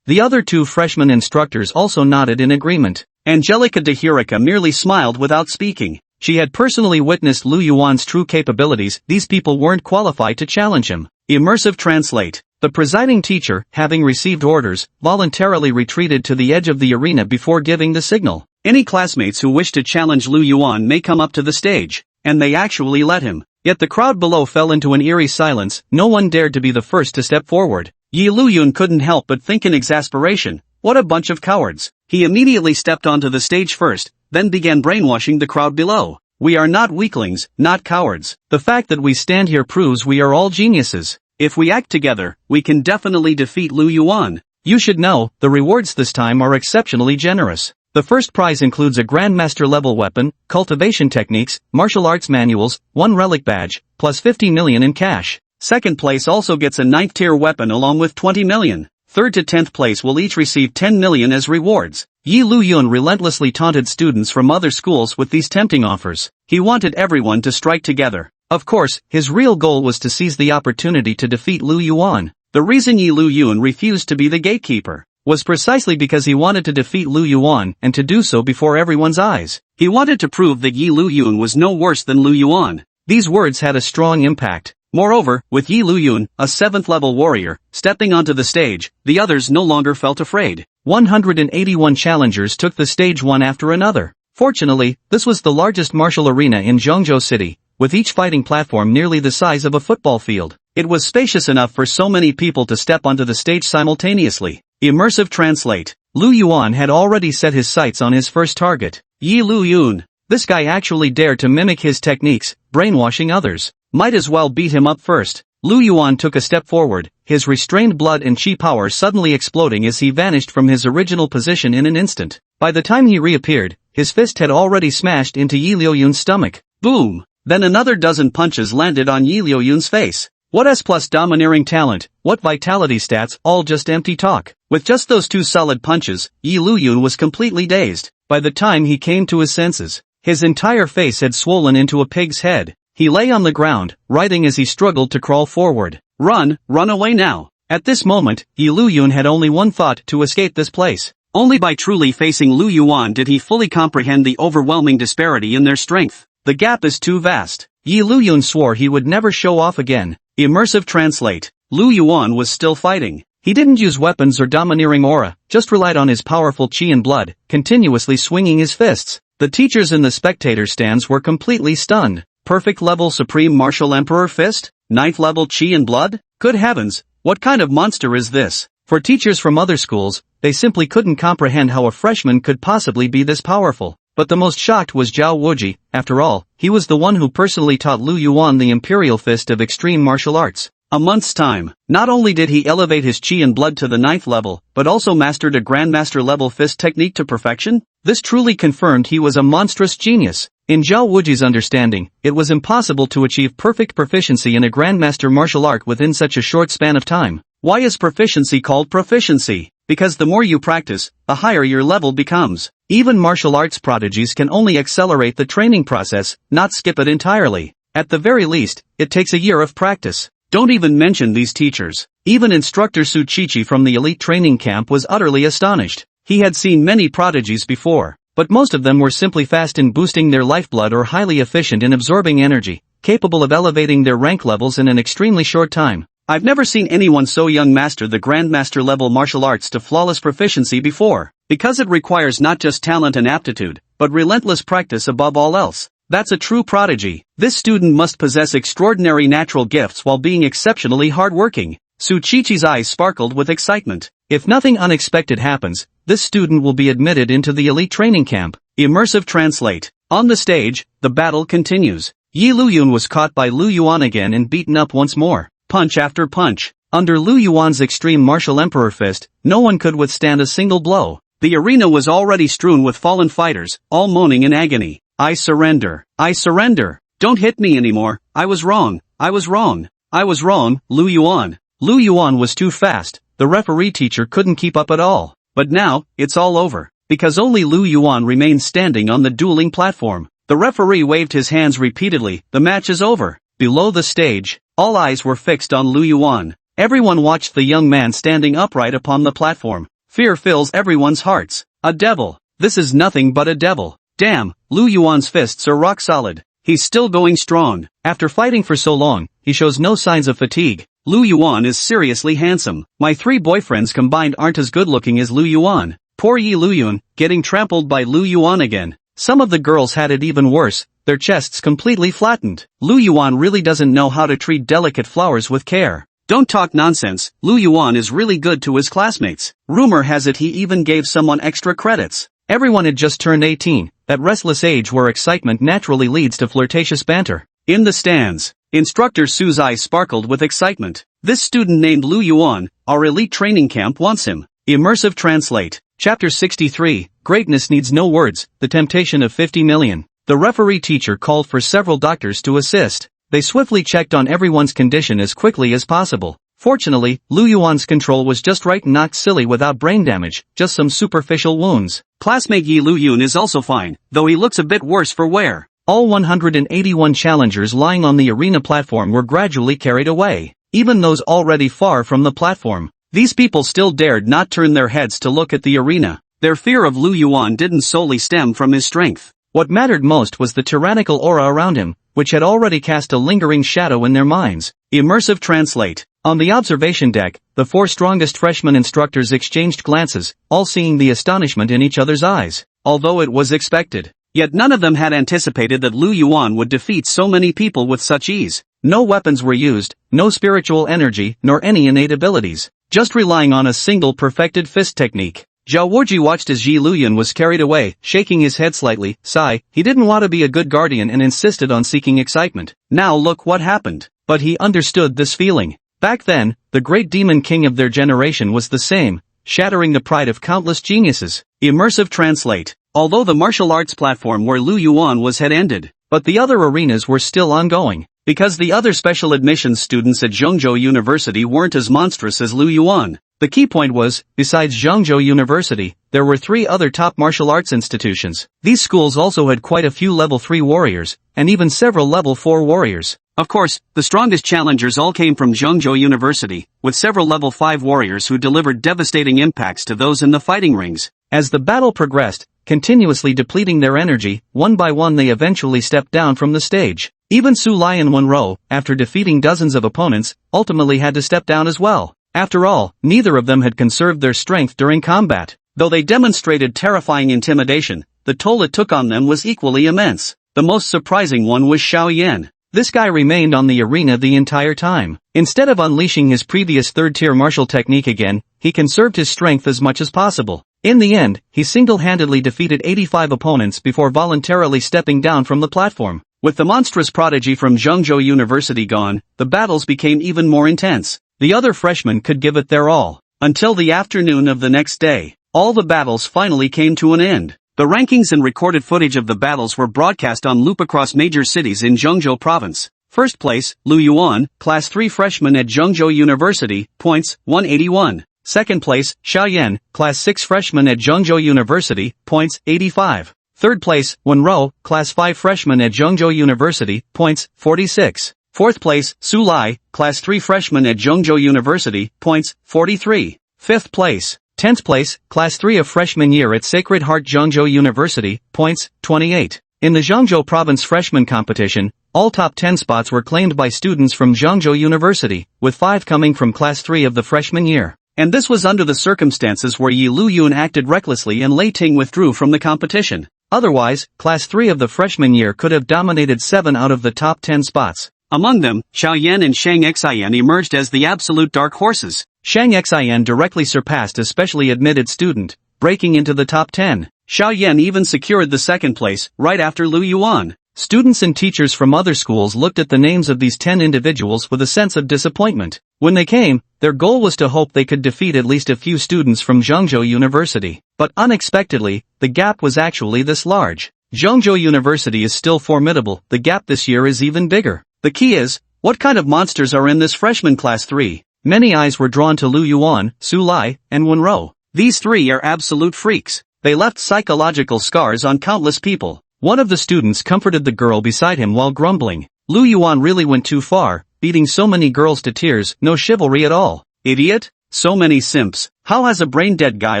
Speaker 1: The other 2 freshman instructors also nodded in agreement. Angelica de Hirica merely smiled without speaking. She had personally witnessed Lu Yuan's true capabilities. These people weren't qualified to challenge him. Immersive translate. The presiding teacher, having received orders, voluntarily retreated to the edge of the arena before giving the signal. Any classmates who wish to challenge Lu Yuan may come up to the stage. And they actually let him. Yet the crowd below fell into an eerie silence. No one dared to be the first to step forward. Yi Luyun couldn't help but think in exasperation, what a bunch of cowards. He immediately stepped onto the stage first, then began brainwashing the crowd below. We are not weaklings, not cowards. The fact that we stand here proves we are all geniuses. If we act together, we can definitely defeat Lu Yuan. You should know, the rewards this time are exceptionally generous. The first prize includes a Grandmaster level weapon, cultivation techniques, martial arts manuals, 1 relic badge, plus 50 million in cash. Second place also gets a 9th tier weapon along with 20 million. Third to 10th place will each receive 10 million as rewards. Yi Luyun relentlessly taunted students from other schools with these tempting offers. He wanted everyone to strike together. Of course, his real goal was to seize the opportunity to defeat Lu Yuan. The reason Yi Luyun refused to be the gatekeeper was precisely because he wanted to defeat Lu Yuan and to do so before everyone's eyes. He wanted to prove that Yi Luyun was no worse than Lu Yuan. These words had a strong impact. Moreover, with Yi Luyun, a 7th level warrior, stepping onto the stage, the others no longer felt afraid. 181 challengers took the stage one after another. Fortunately, this was the largest martial arena in Zhongzhou City, with each fighting platform nearly the size of a football field. It was spacious enough for so many people to step onto the stage simultaneously. Immersive translate. Lu Yuan had already set his sights on his first target. Yi Luyun. This guy actually dared to mimic his techniques, brainwashing others. Might as well beat him up first. Lu Yuan took a step forward, his restrained blood and chi power suddenly exploding as he vanished from his original position in an instant. By the time he reappeared, his fist had already smashed into Yi Luyun's stomach. Boom! Then another dozen punches landed on Yi Luyun's face. What S+ domineering talent, what vitality stats, all just empty talk. With just those 2 solid punches, Yi Luyun was completely dazed. By the time he came to his senses, his entire face had swollen into a pig's head. He lay on the ground, writhing as he struggled to crawl forward. Run away now. At this moment, Yi Luyun had only one thought: to escape this place. Only by truly facing Lu Yuan did he fully comprehend the overwhelming disparity in their strength. The gap is too vast. Yi Luyun swore he would never show off again. Immersive translate. Lu Yuan was still fighting. He didn't use weapons or domineering aura, just relied on his powerful chi and blood, continuously swinging his fists. The teachers in the spectator stands were completely stunned. Perfect level Supreme Martial Emperor Fist? 9th level chi and blood? Good heavens, what kind of monster is this? For teachers from other schools, they simply couldn't comprehend how a freshman could possibly be this powerful. But the most shocked was Zhao Wuji. After all, he was the one who personally taught Lu Yuan the Imperial Fist of extreme martial arts. A month's time. Not only did he elevate his chi and blood to the 9th level, but also mastered a Grandmaster level fist technique to perfection? This truly confirmed he was a monstrous genius. In Zhao Wuji's understanding, it was impossible to achieve perfect proficiency in a Grandmaster martial art within such a short span of time. Why is proficiency called proficiency? Because the more you practice, the higher your level becomes. Even martial arts prodigies can only accelerate the training process, not skip it entirely. At the very least, it takes a year of practice. Don't even mention these teachers. Even instructor Su Chichi from the elite training camp was utterly astonished. He had seen many prodigies before, but most of them were simply fast in boosting their lifeblood or highly efficient in absorbing energy, capable of elevating their rank levels in an extremely short time. I've never seen anyone so young master the Grandmaster level martial arts to flawless proficiency before, because it requires not just talent and aptitude, but relentless practice above all else. That's a true prodigy. This student must possess extraordinary natural gifts while being exceptionally hardworking. Su Qiqi's eyes sparkled with excitement. If nothing unexpected happens, this student will be admitted into the elite training camp. Immersive translate. On the stage, the battle continues. Yi Luyun was caught by Lu Yuan again and beaten up once more. Punch after punch. Under Lu Yuan's extreme martial emperor fist, no one could withstand a single blow. The arena was already strewn with fallen fighters, all moaning in agony. I surrender. I surrender. Don't hit me anymore. I was wrong. I was wrong. I was wrong, Lu Yuan. Lu Yuan was too fast. The referee teacher couldn't keep up at all. But now, it's all over. Because only Lu Yuan remained standing on the dueling platform. The referee waved his hands repeatedly. The match is over. Below the stage, all eyes were fixed on Lu Yuan. Everyone watched the young man standing upright upon the platform. Fear fills everyone's hearts. A devil. This is nothing but a devil. Damn, Lu Yuan's fists are rock solid. He's still going strong. After fighting for so long, he shows no signs of fatigue. Lu Yuan is seriously handsome. My 3 boyfriends combined aren't as good looking as Lu Yuan. Poor Yi Luyun, getting trampled by Lu Yuan again. Some of the girls had it even worse, their chests completely flattened. Lu Yuan really doesn't know how to treat delicate flowers with care. Don't talk nonsense, Lu Yuan is really good to his classmates. Rumor has it he even gave someone extra credits. Everyone had just turned 18, that restless age where excitement naturally leads to flirtatious banter. In the stands, Instructor Su's eyes sparkled with excitement. This student named Lu Yuan, our elite training camp wants him. Immersive translate. Chapter 63, Greatness Needs No Words, The Temptation of 50 Million. The referee teacher called for several doctors to assist. They swiftly checked on everyone's condition as quickly as possible. Fortunately, Lu Yuan's control was just right and knocked silly without brain damage, just some superficial wounds. Classmate Yi Luyun is also fine, though he looks a bit worse for wear. All 181 challengers lying on the arena platform were gradually carried away, even those already far from the platform. These people still dared not turn their heads to look at the arena. Their fear of Lu Yuan didn't solely stem from his strength. What mattered most was the tyrannical aura around him, which had already cast a lingering shadow in their minds. Immersive translate. On the observation deck, the 4 strongest freshman instructors exchanged glances, all seeing the astonishment in each other's eyes. Although it was expected. Yet none of them had anticipated that Lu Yuan would defeat so many people with such ease. No weapons were used, no spiritual energy, nor any innate abilities. Just relying on a single perfected fist technique. Zhao Wuji watched as Yi Luyun was carried away, shaking his head slightly. Sigh, he didn't want to be a good guardian and insisted on seeking excitement. Now look what happened. But he understood this feeling. Back then, the great demon king of their generation was the same, shattering the pride of countless geniuses. Immersive translate. Although the martial arts platform where Lu Yuan was had ended, but the other arenas were still ongoing. Because the other special admissions students at Zhengzhou University weren't as monstrous as Lu Yuan. The key point was, besides Zhengzhou University, there were 3 other top martial arts institutions. These schools also had quite a few level 3 warriors, and even several level 4 warriors. Of course, the strongest challengers all came from Zhengzhou University, with several level 5 warriors who delivered devastating impacts to those in the fighting rings. As the battle progressed, continuously depleting their energy, one by one they eventually stepped down from the stage. Even Su Lion Wenro, after defeating dozens of opponents, ultimately had to step down as well. After all, neither of them had conserved their strength during combat. Though they demonstrated terrifying intimidation, the toll it took on them was equally immense. The most surprising one was Xiao Yan. This guy remained on the arena the entire time. Instead of unleashing his previous third-tier martial technique again, he conserved his strength as much as possible. In the end, he single-handedly defeated 85 opponents before voluntarily stepping down from the platform. With the monstrous prodigy from Zhengzhou University gone, the battles became even more intense. The other freshmen could give it their all. Until the afternoon of the next day, all the battles finally came to an end. The rankings and recorded footage of the battles were broadcast on loop across major cities in Zhengzhou province. First place, Lu Yuan, Class 3 freshman at Zhengzhou University, points, 181. Second place, Xiao Yan, Class 6 freshman at Zhengzhou University, points, 85. Third place, Wenro, Class 5 freshman at Zhengzhou University, points, 46. Fourth place, Su Lai, Class 3 freshman at Zhengzhou University, points, 43. Fifth place, 10th place, Class 3 of freshman year at Sacred Heart Zhengzhou University, points, 28. In the Zhengzhou province freshman competition, all top 10 spots were claimed by students from Zhengzhou University, with 5 coming from Class 3 of the freshman year. And this was under the circumstances where Yi Luyun acted recklessly and Lei Ting withdrew from the competition. Otherwise, Class 3 of the freshman year could have dominated 7 out of the top 10 spots. Among them, Xiao Yan and Shang Xian emerged as the absolute dark horses. Shang Xian directly surpassed a specially admitted student, breaking into the top 10. Xiao Yan even secured the second place, right after Lu Yuan. Students and teachers from other schools looked at the names of these 10 individuals with a sense of disappointment. When they came, their goal was to hope they could defeat at least a few students from Zhengzhou University. But unexpectedly, the gap was actually this large. Zhengzhou University is still formidable, the gap this year is even bigger. The key is, what kind of monsters are in this freshman class 3? Many eyes were drawn to Lu Yuan, Su Lai, and Wen Rou. These three are absolute freaks. They left psychological scars on countless people. One of the students comforted the girl beside him while grumbling. Lu Yuan really went too far, beating so many girls to tears, no chivalry at all. Idiot? So many simps. How has a brain-dead guy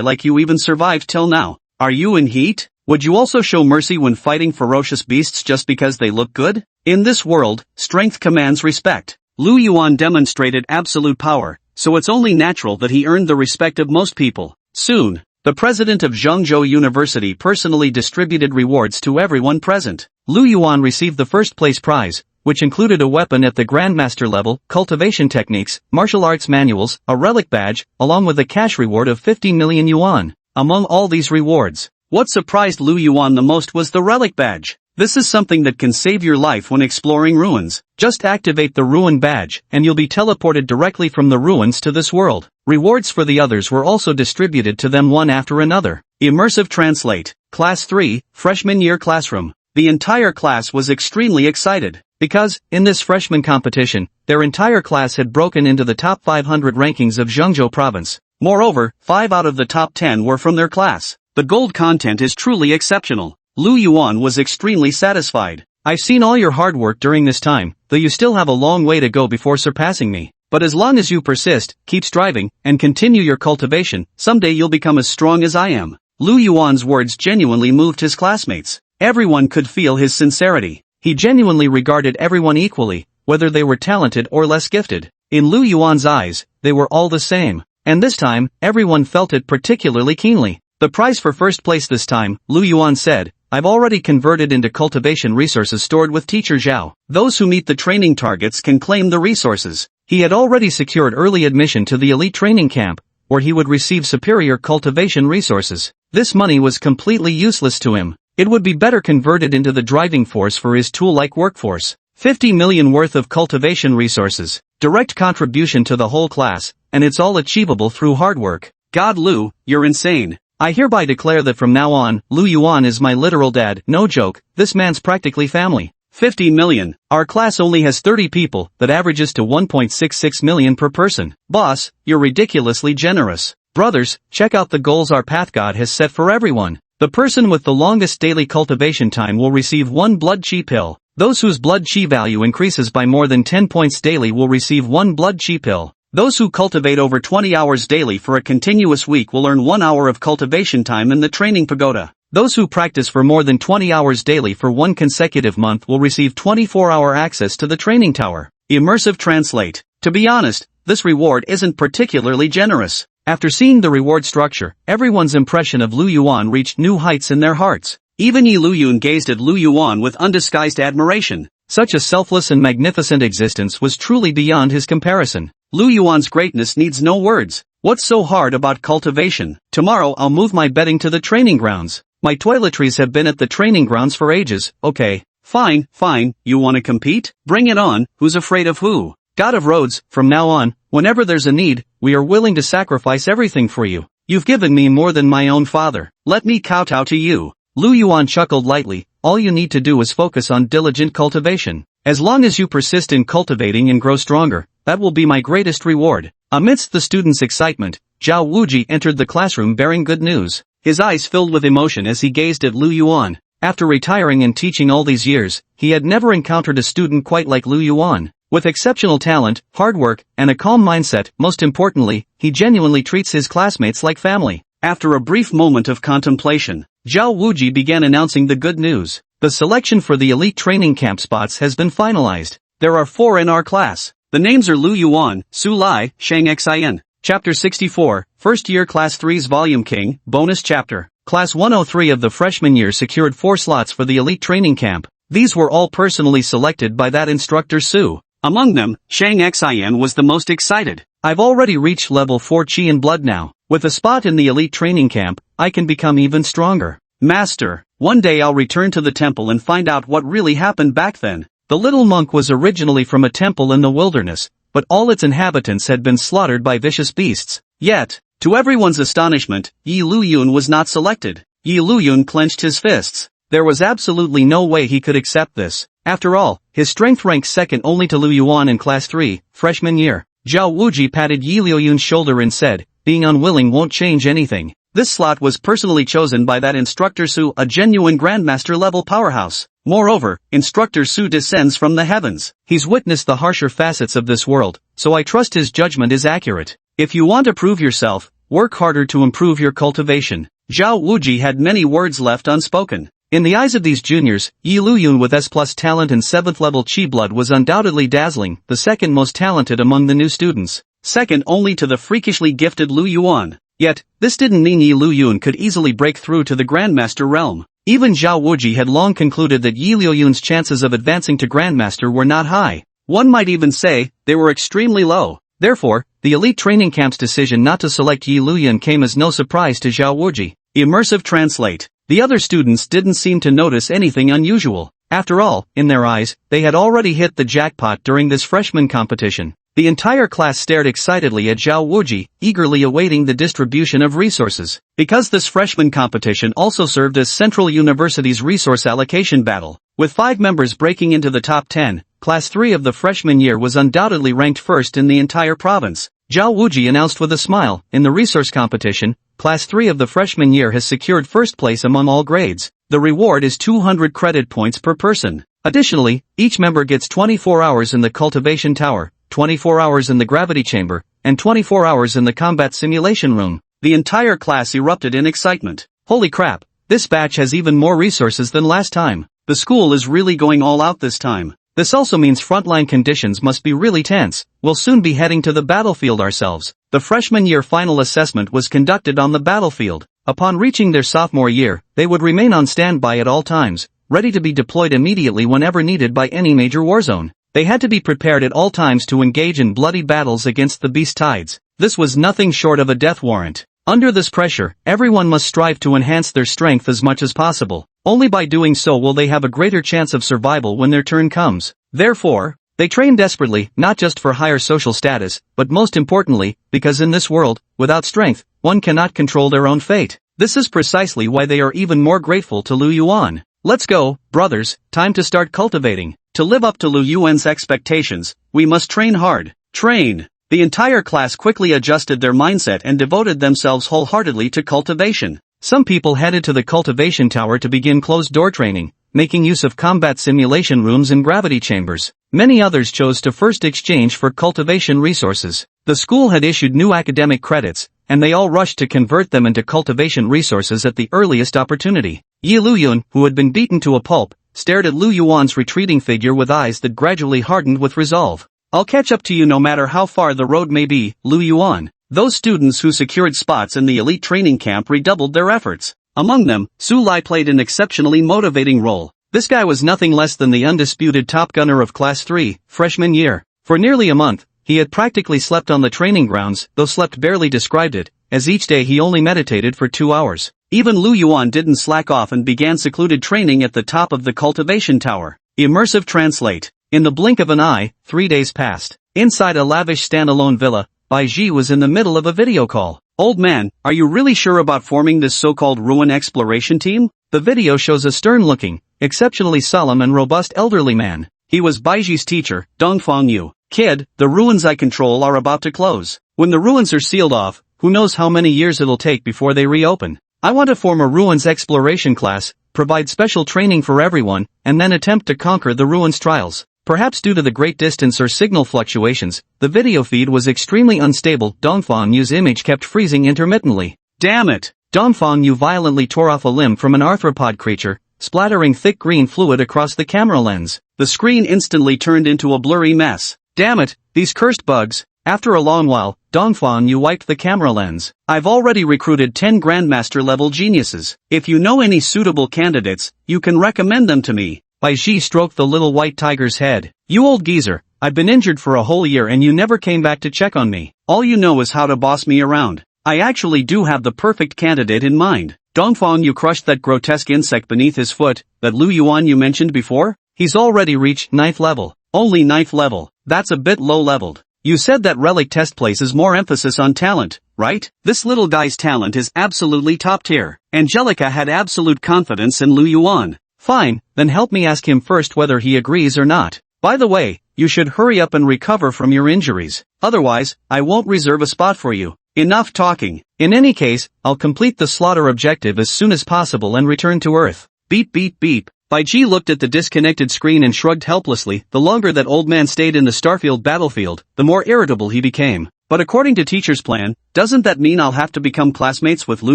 Speaker 1: like you even survived till now? Are you in heat? Would you also show mercy when fighting ferocious beasts just because they look good? In this world, strength commands respect. Lu Yuan demonstrated absolute power, so it's only natural that he earned the respect of most people. Soon, the president of Zhengzhou University personally distributed rewards to everyone present. Lu Yuan received the first place prize, which included a weapon at the Grandmaster level, cultivation techniques, martial arts manuals, a relic badge, along with a cash reward of 15 million yuan. Among all these rewards, what surprised Lu Yuan the most was the relic badge. This is something that can save your life when exploring ruins. Just activate the ruin badge, and you'll be teleported directly from the ruins to this world. Rewards for the others were also distributed to them one after another. Immersive Translate. Class 3, Freshman Year Classroom. The entire class was extremely excited, because, in this freshman competition, their entire class had broken into the top 500 rankings of Zhengzhou province. Moreover, 5 out of the top 10 were from their class. The gold content is truly exceptional. Lu Yuan was extremely satisfied. I've seen all your hard work during this time, though you still have a long way to go before surpassing me. But as long as you persist, keep striving, and continue your cultivation, someday you'll become as strong as I am. Lu Yuan's words genuinely moved his classmates. Everyone could feel his sincerity. He genuinely regarded everyone equally, whether they were talented or less gifted. In Lu Yuan's eyes, they were all the same. And this time, everyone felt it particularly keenly. The prize for first place this time, Lu Yuan said, I've already converted into cultivation resources stored with Teacher Zhao. Those who meet the training targets can claim the resources. He had already secured early admission to the elite training camp, where he would receive superior cultivation resources. This money was completely useless to him. It would be better converted into the driving force for his tool-like workforce. 50 million worth of cultivation resources, direct contribution to the whole class, and it's all achievable through hard work. God Lu, you're insane. I hereby declare that from now on, Lu Yuan is my literal dad, no joke, this man's practically family. 50 million. Our class only has 30 people, that averages to 1.66 million per person. Boss, you're ridiculously generous. Brothers, check out the goals our path god has set for everyone. The person with the longest daily cultivation time will receive 1 blood chi pill. Those whose blood chi value increases by more than 10 points daily will receive 1 blood chi pill. Those who cultivate over 20 hours daily for a continuous week will earn 1 hour of cultivation time in the training pagoda. Those who practice for more than 20 hours daily for 1 consecutive month will receive 24-hour access to the training tower. Immersive Translate. To be honest, this reward isn't particularly generous. After seeing the reward structure, everyone's impression of Lu Yuan reached new heights in their hearts. Even Yi Luyun gazed at Lu Yuan with undisguised admiration. Such a selfless and magnificent existence was truly beyond his comparison. Lu Yuan's greatness needs no words. What's so hard about cultivation? Tomorrow I'll move my bedding to the training grounds. My toiletries have been at the training grounds for ages. Okay. Fine, you wanna compete? Bring it on, who's afraid of who? God of Roads, from now on, whenever there's a need, we are willing to sacrifice everything for you. You've given me more than my own father. Let me kowtow to you. Lu Yuan chuckled lightly. All you need to do is focus on diligent cultivation. As long as you persist in cultivating and grow stronger, that will be my greatest reward. Amidst the students' excitement, Zhao Wuji entered the classroom bearing good news. His eyes filled with emotion as he gazed at Lu Yuan. After retiring and teaching all these years, he had never encountered a student quite like Lu Yuan. With exceptional talent, hard work, and a calm mindset, most importantly, he genuinely treats his classmates like family. After a brief moment of contemplation, Zhao Wuji began announcing the good news. The selection for the elite training camp spots has been finalized. There are 4 in our class. The names are Lu Yuan, Su Lai, Shang Xian. Chapter 64, First Year Class 3's Volume King, Bonus Chapter. Class 103 of the freshman year secured 4 slots for the elite training camp. These were all personally selected by that instructor Su. Among them, Shang Xian was the most excited. I've already reached level 4 Qi in blood now. With a spot in the elite training camp, I can become even stronger. Master, one day I'll return to the temple and find out what really happened back then. The little monk was originally from a temple in the wilderness, but all its inhabitants had been slaughtered by vicious beasts. Yet, to everyone's astonishment, Yi Luyun was not selected. Yi Luyun clenched his fists. There was absolutely no way he could accept this. After all, his strength ranked second only to Lu Yuan in Class 3, freshman year. Zhao Wuji patted Yi Luyun's shoulder and said, being unwilling won't change anything. This slot was personally chosen by that instructor Su, a genuine Grandmaster level powerhouse. Moreover, instructor Su descends from the heavens. He's witnessed the harsher facets of this world, so I trust his judgment is accurate. If you want to prove yourself, work harder to improve your cultivation. Zhao Wuji had many words left unspoken. In the eyes of these juniors, Yi Luyun with S+ talent and 7th level Qi blood was undoubtedly dazzling, the second most talented among the new students. Second only to the freakishly gifted Lu Yuan. Yet, this didn't mean Yi Luyun could easily break through to the Grandmaster realm. Even Zhao Wuji had long concluded that Yi Luyun's chances of advancing to Grandmaster were not high. One might even say, they were extremely low. Therefore, the elite training camp's decision not to select Yi Luyun came as no surprise to Zhao Wuji. Immersive translate. The other students didn't seem to notice anything unusual. After all, in their eyes, they had already hit the jackpot during this freshman competition. The entire class stared excitedly at Zhao Wuji, eagerly awaiting the distribution of resources. Because this freshman competition also served as Central University's resource allocation battle, with 5 members breaking into the top 10, Class 3 of the freshman year was undoubtedly ranked first in the entire province. Zhao Wuji announced with a smile, in the resource competition, Class 3 of the freshman year has secured first place among all grades. The reward is 200 credit points per person. Additionally, each member gets 24 hours in the Cultivation Tower, 24 hours in the Gravity Chamber, and 24 hours in the Combat Simulation Room. The entire class erupted in excitement. Holy crap, this batch has even more resources than last time. The school is really going all out this time. This also means frontline conditions must be really tense. We'll soon be heading to the battlefield ourselves. The freshman year final assessment was conducted on the battlefield. Upon reaching their sophomore year, they would remain on standby at all times, ready to be deployed immediately whenever needed by any major war zone. They had to be prepared at all times to engage in bloody battles against the beast tides. This was nothing short of a death warrant. Under this pressure, everyone must strive to enhance their strength as much as possible. Only by doing so will they have a greater chance of survival when their turn comes. Therefore, they train desperately, not just for higher social status, but most importantly, because in this world, without strength, one cannot control their own fate. This is precisely why they are even more grateful to Lu Yuan. Let's go, brothers, time to start cultivating. To live up to Lu Yuan's expectations, we must train hard. Train. The entire class quickly adjusted their mindset and devoted themselves wholeheartedly to cultivation. Some people headed to the cultivation tower to begin closed-door training, making use of combat simulation rooms and gravity chambers. Many others chose to first exchange for cultivation resources. The school had issued new academic credits, and they all rushed to convert them into cultivation resources at the earliest opportunity. Yi Luyun, who had been beaten to a pulp, stared at Lu Yuan's retreating figure with eyes that gradually hardened with resolve. I'll catch up to you no matter how far the road may be, Lu Yuan. Those students who secured spots in the elite training camp redoubled their efforts. Among them, Su Lai played an exceptionally motivating role. This guy was nothing less than the undisputed top gunner of Class 3, freshman year. For nearly a month, he had practically slept on the training grounds, though slept barely described it, as each day he only meditated for 2 hours. Even Lu Yuan didn't slack off and began secluded training at the top of the cultivation tower. Immersive translate. In the blink of an eye, 3 days passed. Inside a lavish standalone villa, Bai Ji was in the middle of a video call. Old man, are you really sure about forming this so-called ruin exploration team? The video shows a stern-looking, exceptionally solemn and robust elderly man. He was Bai Ji's teacher, Dongfang Yu. Kid, the ruins I control are about to close. When the ruins are sealed off, who knows how many years it'll take before they reopen. I want to form a ruins exploration class, provide special training for everyone, and then attempt to conquer the ruins trials. Perhaps due to the great distance or signal fluctuations, the video feed was extremely unstable. Dongfang Yu's image kept freezing intermittently. Damn it! Dongfang Yu violently tore off a limb from an arthropod creature, splattering thick green fluid across the camera lens. The screen instantly turned into a blurry mess. Damn it, these cursed bugs! After a long while, Dongfang Yu wiped the camera lens. I've already recruited 10 Grandmaster level geniuses. If you know any suitable candidates, you can recommend them to me. Bai Ji stroked the little white tiger's head. You old geezer, I've been injured for a whole year and you never came back to check on me. All you know is how to boss me around. I actually do have the perfect candidate in mind. Dongfang Yu crushed that grotesque insect beneath his foot, that Lu Yuan you mentioned before? He's already reached 9th level. Only 9th level. That's a bit low-leveled. You said that relic test places more emphasis on talent, right? This little guy's talent is absolutely top tier. Angelica had absolute confidence in Lu Yuan. Fine, then help me ask him first whether he agrees or not. By the way, you should hurry up and recover from your injuries. Otherwise, I won't reserve a spot for you. Enough talking. In any case, I'll complete the slaughter objective as soon as possible and return to Earth. Beep beep beep. Bai Ji looked at the disconnected screen and shrugged helplessly. The longer that old man stayed in the Starfield battlefield, the more irritable he became. But according to teacher's plan, doesn't that mean I'll have to become classmates with Lu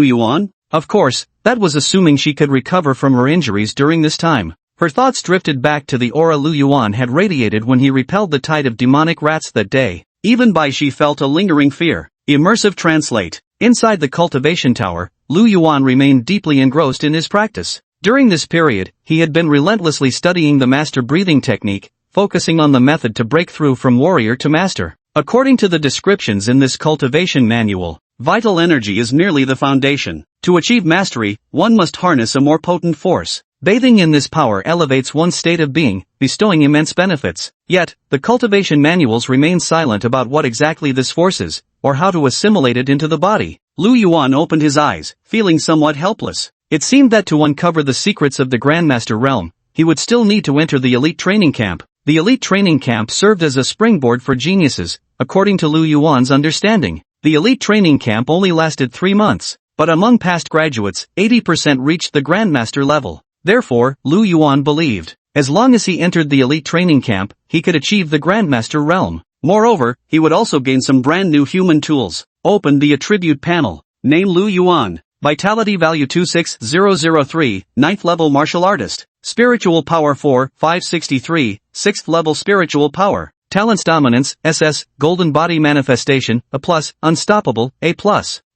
Speaker 1: Yuan? Of course, that was assuming she could recover from her injuries during this time. Her thoughts drifted back to the aura Lu Yuan had radiated when he repelled the tide of demonic rats that day. Even Bai Ji felt a lingering fear. Immersive translate. Inside the cultivation tower, Lu Yuan remained deeply engrossed in his practice. During this period, he had been relentlessly studying the master breathing technique, focusing on the method to break through from warrior to master. According to the descriptions in this cultivation manual, vital energy is merely the foundation. To achieve mastery, one must harness a more potent force. Bathing in this power elevates one's state of being, bestowing immense benefits. Yet, the cultivation manuals remain silent about what exactly this force is, or how to assimilate it into the body. Lu Yuan opened his eyes, feeling somewhat helpless. It seemed that to uncover the secrets of the Grandmaster realm, he would still need to enter the elite training camp. The elite training camp served as a springboard for geniuses, according to Lu Yuan's understanding. The elite training camp only lasted 3 months, but among past graduates, 80% reached the Grandmaster level. Therefore, Lu Yuan believed, as long as he entered the elite training camp, he could achieve the Grandmaster realm. Moreover, he would also gain some brand new human tools. Open the attribute panel. Name Lu Yuan. Vitality value 26003, 9th level martial artist. Spiritual power 4, 563, 6th level spiritual power. Talents dominance, SS, golden body manifestation, A+, unstoppable, A+.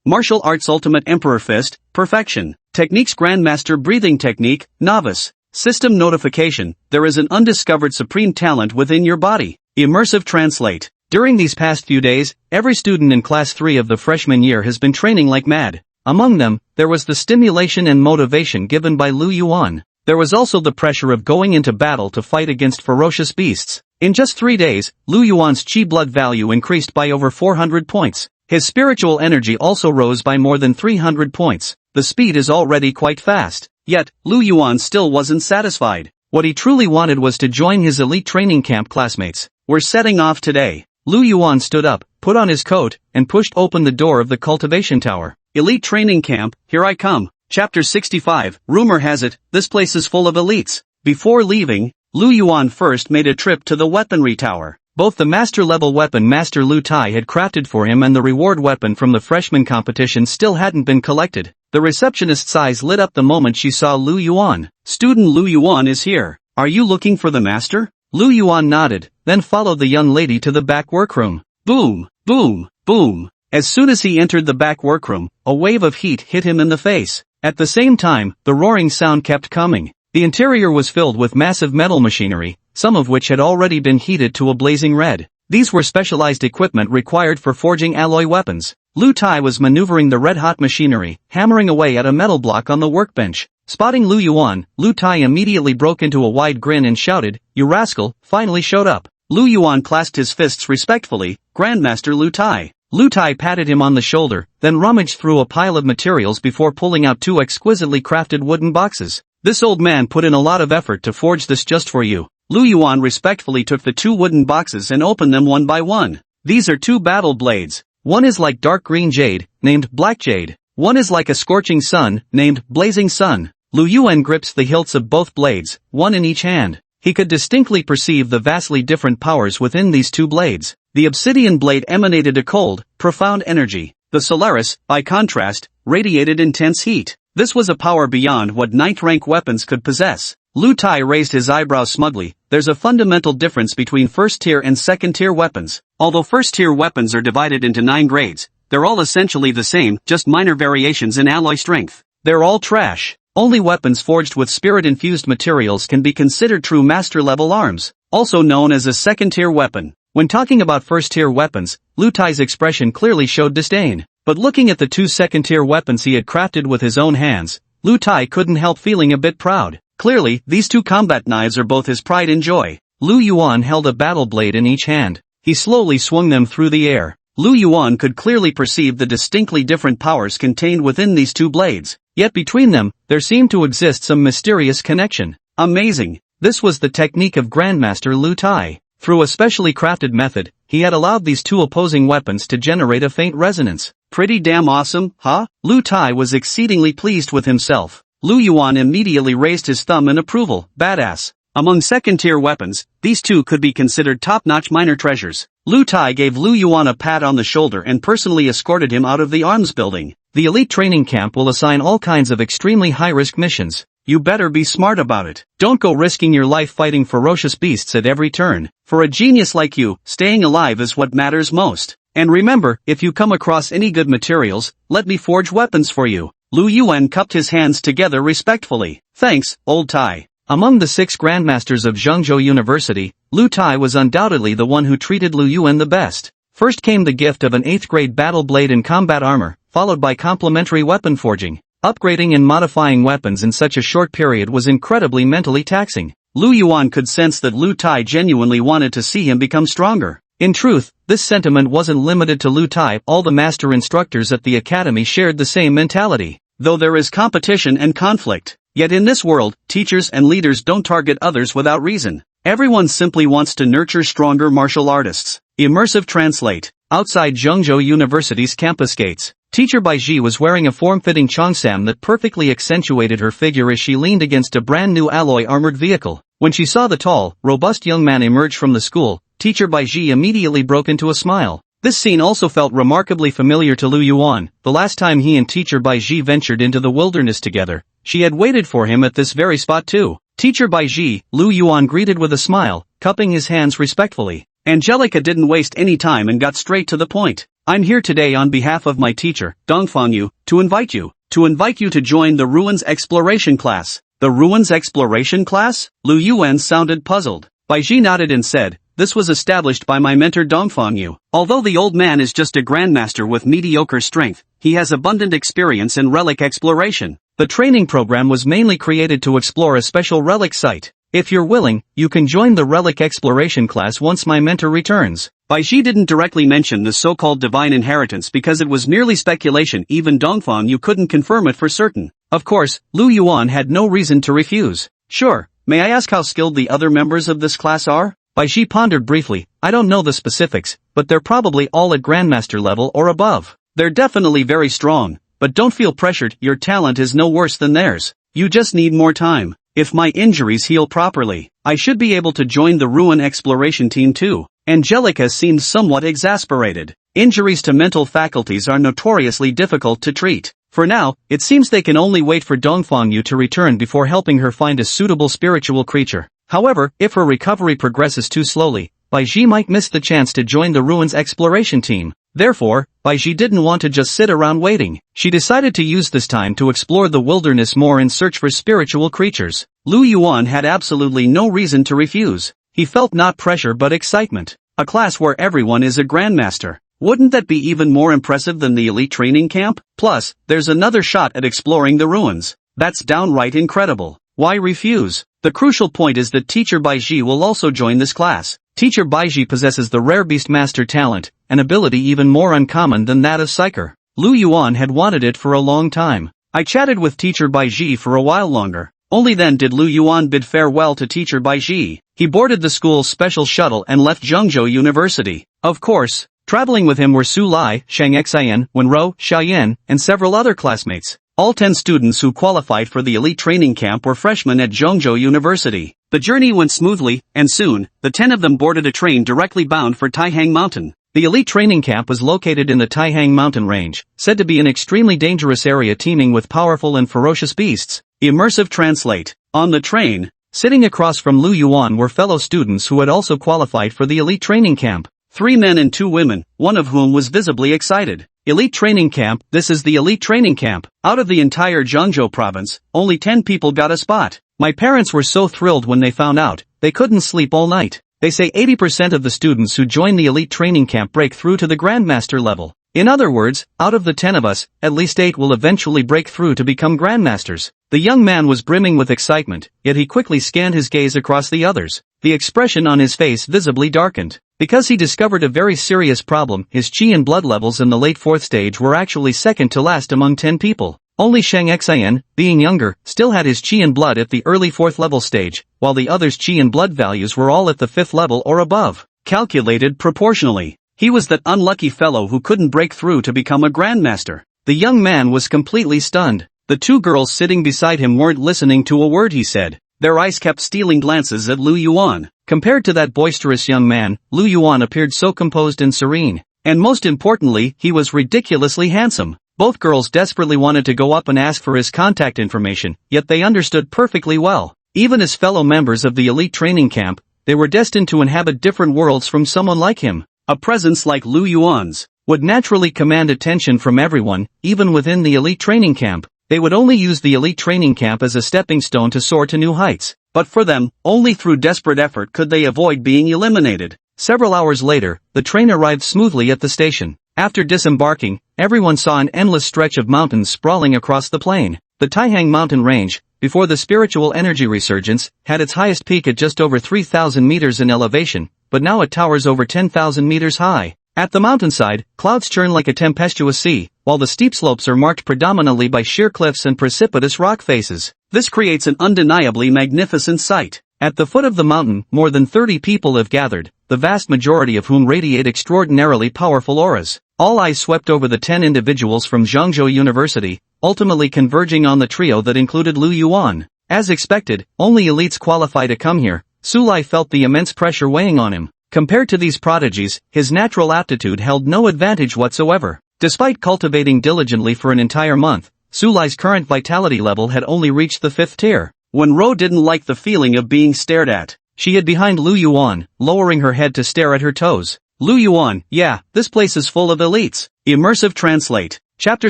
Speaker 1: Martial arts ultimate emperor fist, perfection. Techniques Grandmaster breathing technique, novice. System notification, there is an undiscovered supreme talent within your body. Immersive translate. During these past few days, every student in class 3 of the freshman year has been training like mad. Among them, there was the stimulation and motivation given by Lu Yuan. There was also the pressure of going into battle to fight against ferocious beasts. In just 3 days, Lu Yuan's chi blood value increased by over 400 points. His spiritual energy also rose by more than 300 points. The speed is already quite fast. Yet, Lu Yuan still wasn't satisfied. What he truly wanted was to join his elite training camp classmates. We're setting off today. Lu Yuan stood up, put on his coat, and pushed open the door of the cultivation tower. Elite training camp, here I come. Chapter 65, rumor has it, this place is full of elites. Before leaving, Lu Yuan first made a trip to the weaponry tower. Both the master-level weapon Master Lu Tai had crafted for him and the reward weapon from the freshman competition still hadn't been collected. The receptionist's eyes lit up the moment she saw Lu Yuan. Student Lu Yuan is here. Are you looking for the master? Lu Yuan nodded, then followed the young lady to the back workroom. Boom, boom, boom. As soon as he entered the back workroom, a wave of heat hit him in the face. At the same time, the roaring sound kept coming. The interior was filled with massive metal machinery, some of which had already been heated to a blazing red. These were specialized equipment required for forging alloy weapons. Lu Tai was maneuvering the red-hot machinery, hammering away at a metal block on the workbench. Spotting Lu Yuan, Lu Tai immediately broke into a wide grin and shouted, "You rascal, finally showed up." Lu Yuan clasped his fists respectfully, "Grandmaster Lu Tai." Lu Tai patted him on the shoulder, then rummaged through a pile of materials before pulling out 2 exquisitely crafted wooden boxes. "This old man put in a lot of effort to forge this just for you." Lu Yuan respectfully took the 2 wooden boxes and opened them one by one. These are 2 battle blades. One is like dark green jade, named Black Jade. One is like a scorching sun, named Blazing Sun. Lu Yuan grips the hilts of both blades, one in each hand. He could distinctly perceive the vastly different powers within these 2 blades. The obsidian blade emanated a cold, profound energy. The Solaris, by contrast, radiated intense heat. This was a power beyond what 9th rank weapons could possess. Lu Tai raised his eyebrows smugly, there's a fundamental difference between first-tier and second-tier weapons. Although first-tier weapons are divided into 9 grades, they're all essentially the same, just minor variations in alloy strength. They're all trash. Only weapons forged with spirit-infused materials can be considered true master-level arms, also known as a second-tier weapon. When talking about first-tier weapons, Lu Tai's expression clearly showed disdain. But looking at the 2 second-tier weapons he had crafted with his own hands, Lu Tai couldn't help feeling a bit proud. Clearly, these 2 combat knives are both his pride and joy. Lu Yuan held a battle blade in each hand. He slowly swung them through the air. Lu Yuan could clearly perceive the distinctly different powers contained within these 2 blades. Yet between them, there seemed to exist some mysterious connection. Amazing. This was the technique of Grandmaster Lu Tai. Through a specially crafted method, he had allowed these 2 opposing weapons to generate a faint resonance. Pretty damn awesome, huh? Lu Tai was exceedingly pleased with himself. Lu Yuan immediately raised his thumb in approval. Badass. Among second-tier weapons, these 2 could be considered top-notch minor treasures. Lu Tai gave Lu Yuan a pat on the shoulder and personally escorted him out of the arms building. The elite training camp will assign all kinds of extremely high-risk missions. You better be smart about it. Don't go risking your life fighting ferocious beasts at every turn. For a genius like you, staying alive is what matters most. And remember, if you come across any good materials, let me forge weapons for you. Lu Yuan cupped his hands together respectfully. Thanks, old Tai. Among the 6 Grandmasters of Zhengzhou University, Lu Tai was undoubtedly the one who treated Lu Yuan the best. First came the gift of an 8th grade battle blade and combat armor, followed by complementary weapon forging. Upgrading and modifying weapons in such a short period was incredibly mentally taxing. Lu Yuan could sense that Lu Tai genuinely wanted to see him become stronger. In truth, this sentiment wasn't limited to Lu Tai. All the master instructors at the academy shared the same mentality. Though there is competition and conflict, yet in this world, teachers and leaders don't target others without reason. Everyone simply wants to nurture stronger martial artists. Immersive translate. Outside Zhengzhou University's campus gates, Teacher Baiji was wearing a form-fitting cheongsam that perfectly accentuated her figure as she leaned against a brand-new alloy armored vehicle. When she saw the tall, robust young man emerge from the school, Teacher Baiji immediately broke into a smile. This scene also felt remarkably familiar to Lu Yuan. The last time he and Teacher Baiji ventured into the wilderness together, she had waited for him at this very spot too. Teacher Baiji, Lu Yuan greeted with a smile, cupping his hands respectfully. Angelica didn't waste any time and got straight to the point. I'm here today on behalf of my teacher, Dongfang Yu, to invite you to join the Ruins Exploration class. The Ruins Exploration class? Lu Yuan sounded puzzled. Baiji nodded and said, this was established by my mentor Dongfang Yu. Although the old man is just a grandmaster with mediocre strength, he has abundant experience in relic exploration. The training program was mainly created to explore a special relic site. If you're willing, you can join the relic exploration class once my mentor returns. Baiji didn't directly mention the so-called divine inheritance because it was merely speculation. Even Dongfang Yu couldn't confirm it for certain. Of course, Lu Yuan had no reason to refuse. Sure, may I ask how skilled the other members of this class are? Baiji pondered briefly. I don't know the specifics, but they're probably all at Grandmaster level or above. They're definitely very strong, but don't feel pressured. Your talent is no worse than theirs. You just need more time. If my injuries heal properly, I should be able to join the Ruin Exploration team too. Angelica seemed somewhat exasperated. Injuries to mental faculties are notoriously difficult to treat. For now, it seems they can only wait for Dongfang Yu to return before helping her find a suitable spiritual creature. However, if her recovery progresses too slowly, Baiji might miss the chance to join the Ruins Exploration team. Therefore, Baiji didn't want to just sit around waiting. She decided to use this time to explore the wilderness more in search for spiritual creatures. Lu Yuan had absolutely no reason to refuse. He felt not pressure but excitement. A class where everyone is a grandmaster. Wouldn't that be even more impressive than the elite training camp? Plus, there's another shot at exploring the ruins. That's downright incredible. Why refuse? The crucial point is that Teacher Baiji will also join this class. Teacher Baiji possesses the rare beast master talent, an ability even more uncommon than that of Psyker. Lu Yuan had wanted it for a long time. I chatted with Teacher Baiji for a while longer. Only then did Lu Yuan bid farewell to Teacher Baiji. He boarded the school's special shuttle and left Zhengzhou University. Of course, traveling with him were Su Lai, Shang Xian, Wenrou, Xiaoyan, and several other classmates. All 10 students who qualified for the elite training camp were freshmen at Zhengzhou University. The journey went smoothly, and soon, the 10 of them boarded a train directly bound for Taihang Mountain. The elite training camp was located in the Taihang Mountain range, said to be an extremely dangerous area teeming with powerful and ferocious beasts. Immersive translate. On the train, Sitting across from Lu Yuan were fellow students who had also qualified for the elite training camp. 3 men and 2 women, one of whom was visibly excited. Elite training camp, this is the elite training camp. Out of the entire Zhengzhou province, only 10 people got a spot. My parents were so thrilled when they found out, they couldn't sleep all night. They say 80% of the students who join the elite training camp break through to the Grandmaster level. In other words, out of the 10 of us, at least 8 will eventually break through to become Grandmasters. The young man was brimming with excitement, yet he quickly scanned his gaze across the others. The expression on his face visibly darkened. Because he discovered a very serious problem, his qi and blood levels in the late 4th stage were actually second to last among 10 people. Only Shang Xian, being younger, still had his qi and blood at the early 4th level stage, while the others' qi and blood values were all at the 5th level or above. Calculated proportionally. He was that unlucky fellow who couldn't break through to become a Grandmaster. The young man was completely stunned. The 2 girls sitting beside him weren't listening to a word he said. Their eyes kept stealing glances at Lu Yuan. Compared to that boisterous young man, Lu Yuan appeared so composed and serene. And most importantly, he was ridiculously handsome. Both girls desperately wanted to go up and ask for his contact information, yet they understood perfectly well. Even as fellow members of the elite training camp, they were destined to inhabit different worlds from someone like him. A presence like Lu Yuan's would naturally command attention from everyone, even within the elite training camp. They would only use the elite training camp as a stepping stone to soar to new heights. But for them, only through desperate effort could they avoid being eliminated. Several hours later, the train arrived smoothly at the station. After disembarking, everyone saw an endless stretch of mountains sprawling across the plain. The Taihang mountain range, before the spiritual energy resurgence, had its highest peak at just over 3,000 meters in elevation, but now it towers over 10,000 meters high. At the mountainside, clouds churn like a tempestuous sea, while the steep slopes are marked predominantly by sheer cliffs and precipitous rock faces. This creates an undeniably magnificent sight. At the foot of the mountain, more than 30 people have gathered, the vast majority of whom radiate extraordinarily powerful auras. All eyes swept over the 10 individuals from Zhengzhou University, ultimately converging on the trio that included Lu Yuan. As expected, only elites qualify to come here. Sulai felt the immense pressure weighing on him. Compared to these prodigies, his natural aptitude held no advantage whatsoever. Despite cultivating diligently for an entire month, Sulai's current vitality level had only reached the 5th tier. When Ro didn't like the feeling of being stared at, she hid behind Lu Yuan, lowering her head to stare at her toes. Lu Yuan, yeah, this place is full of elites. Immersive Translate. Chapter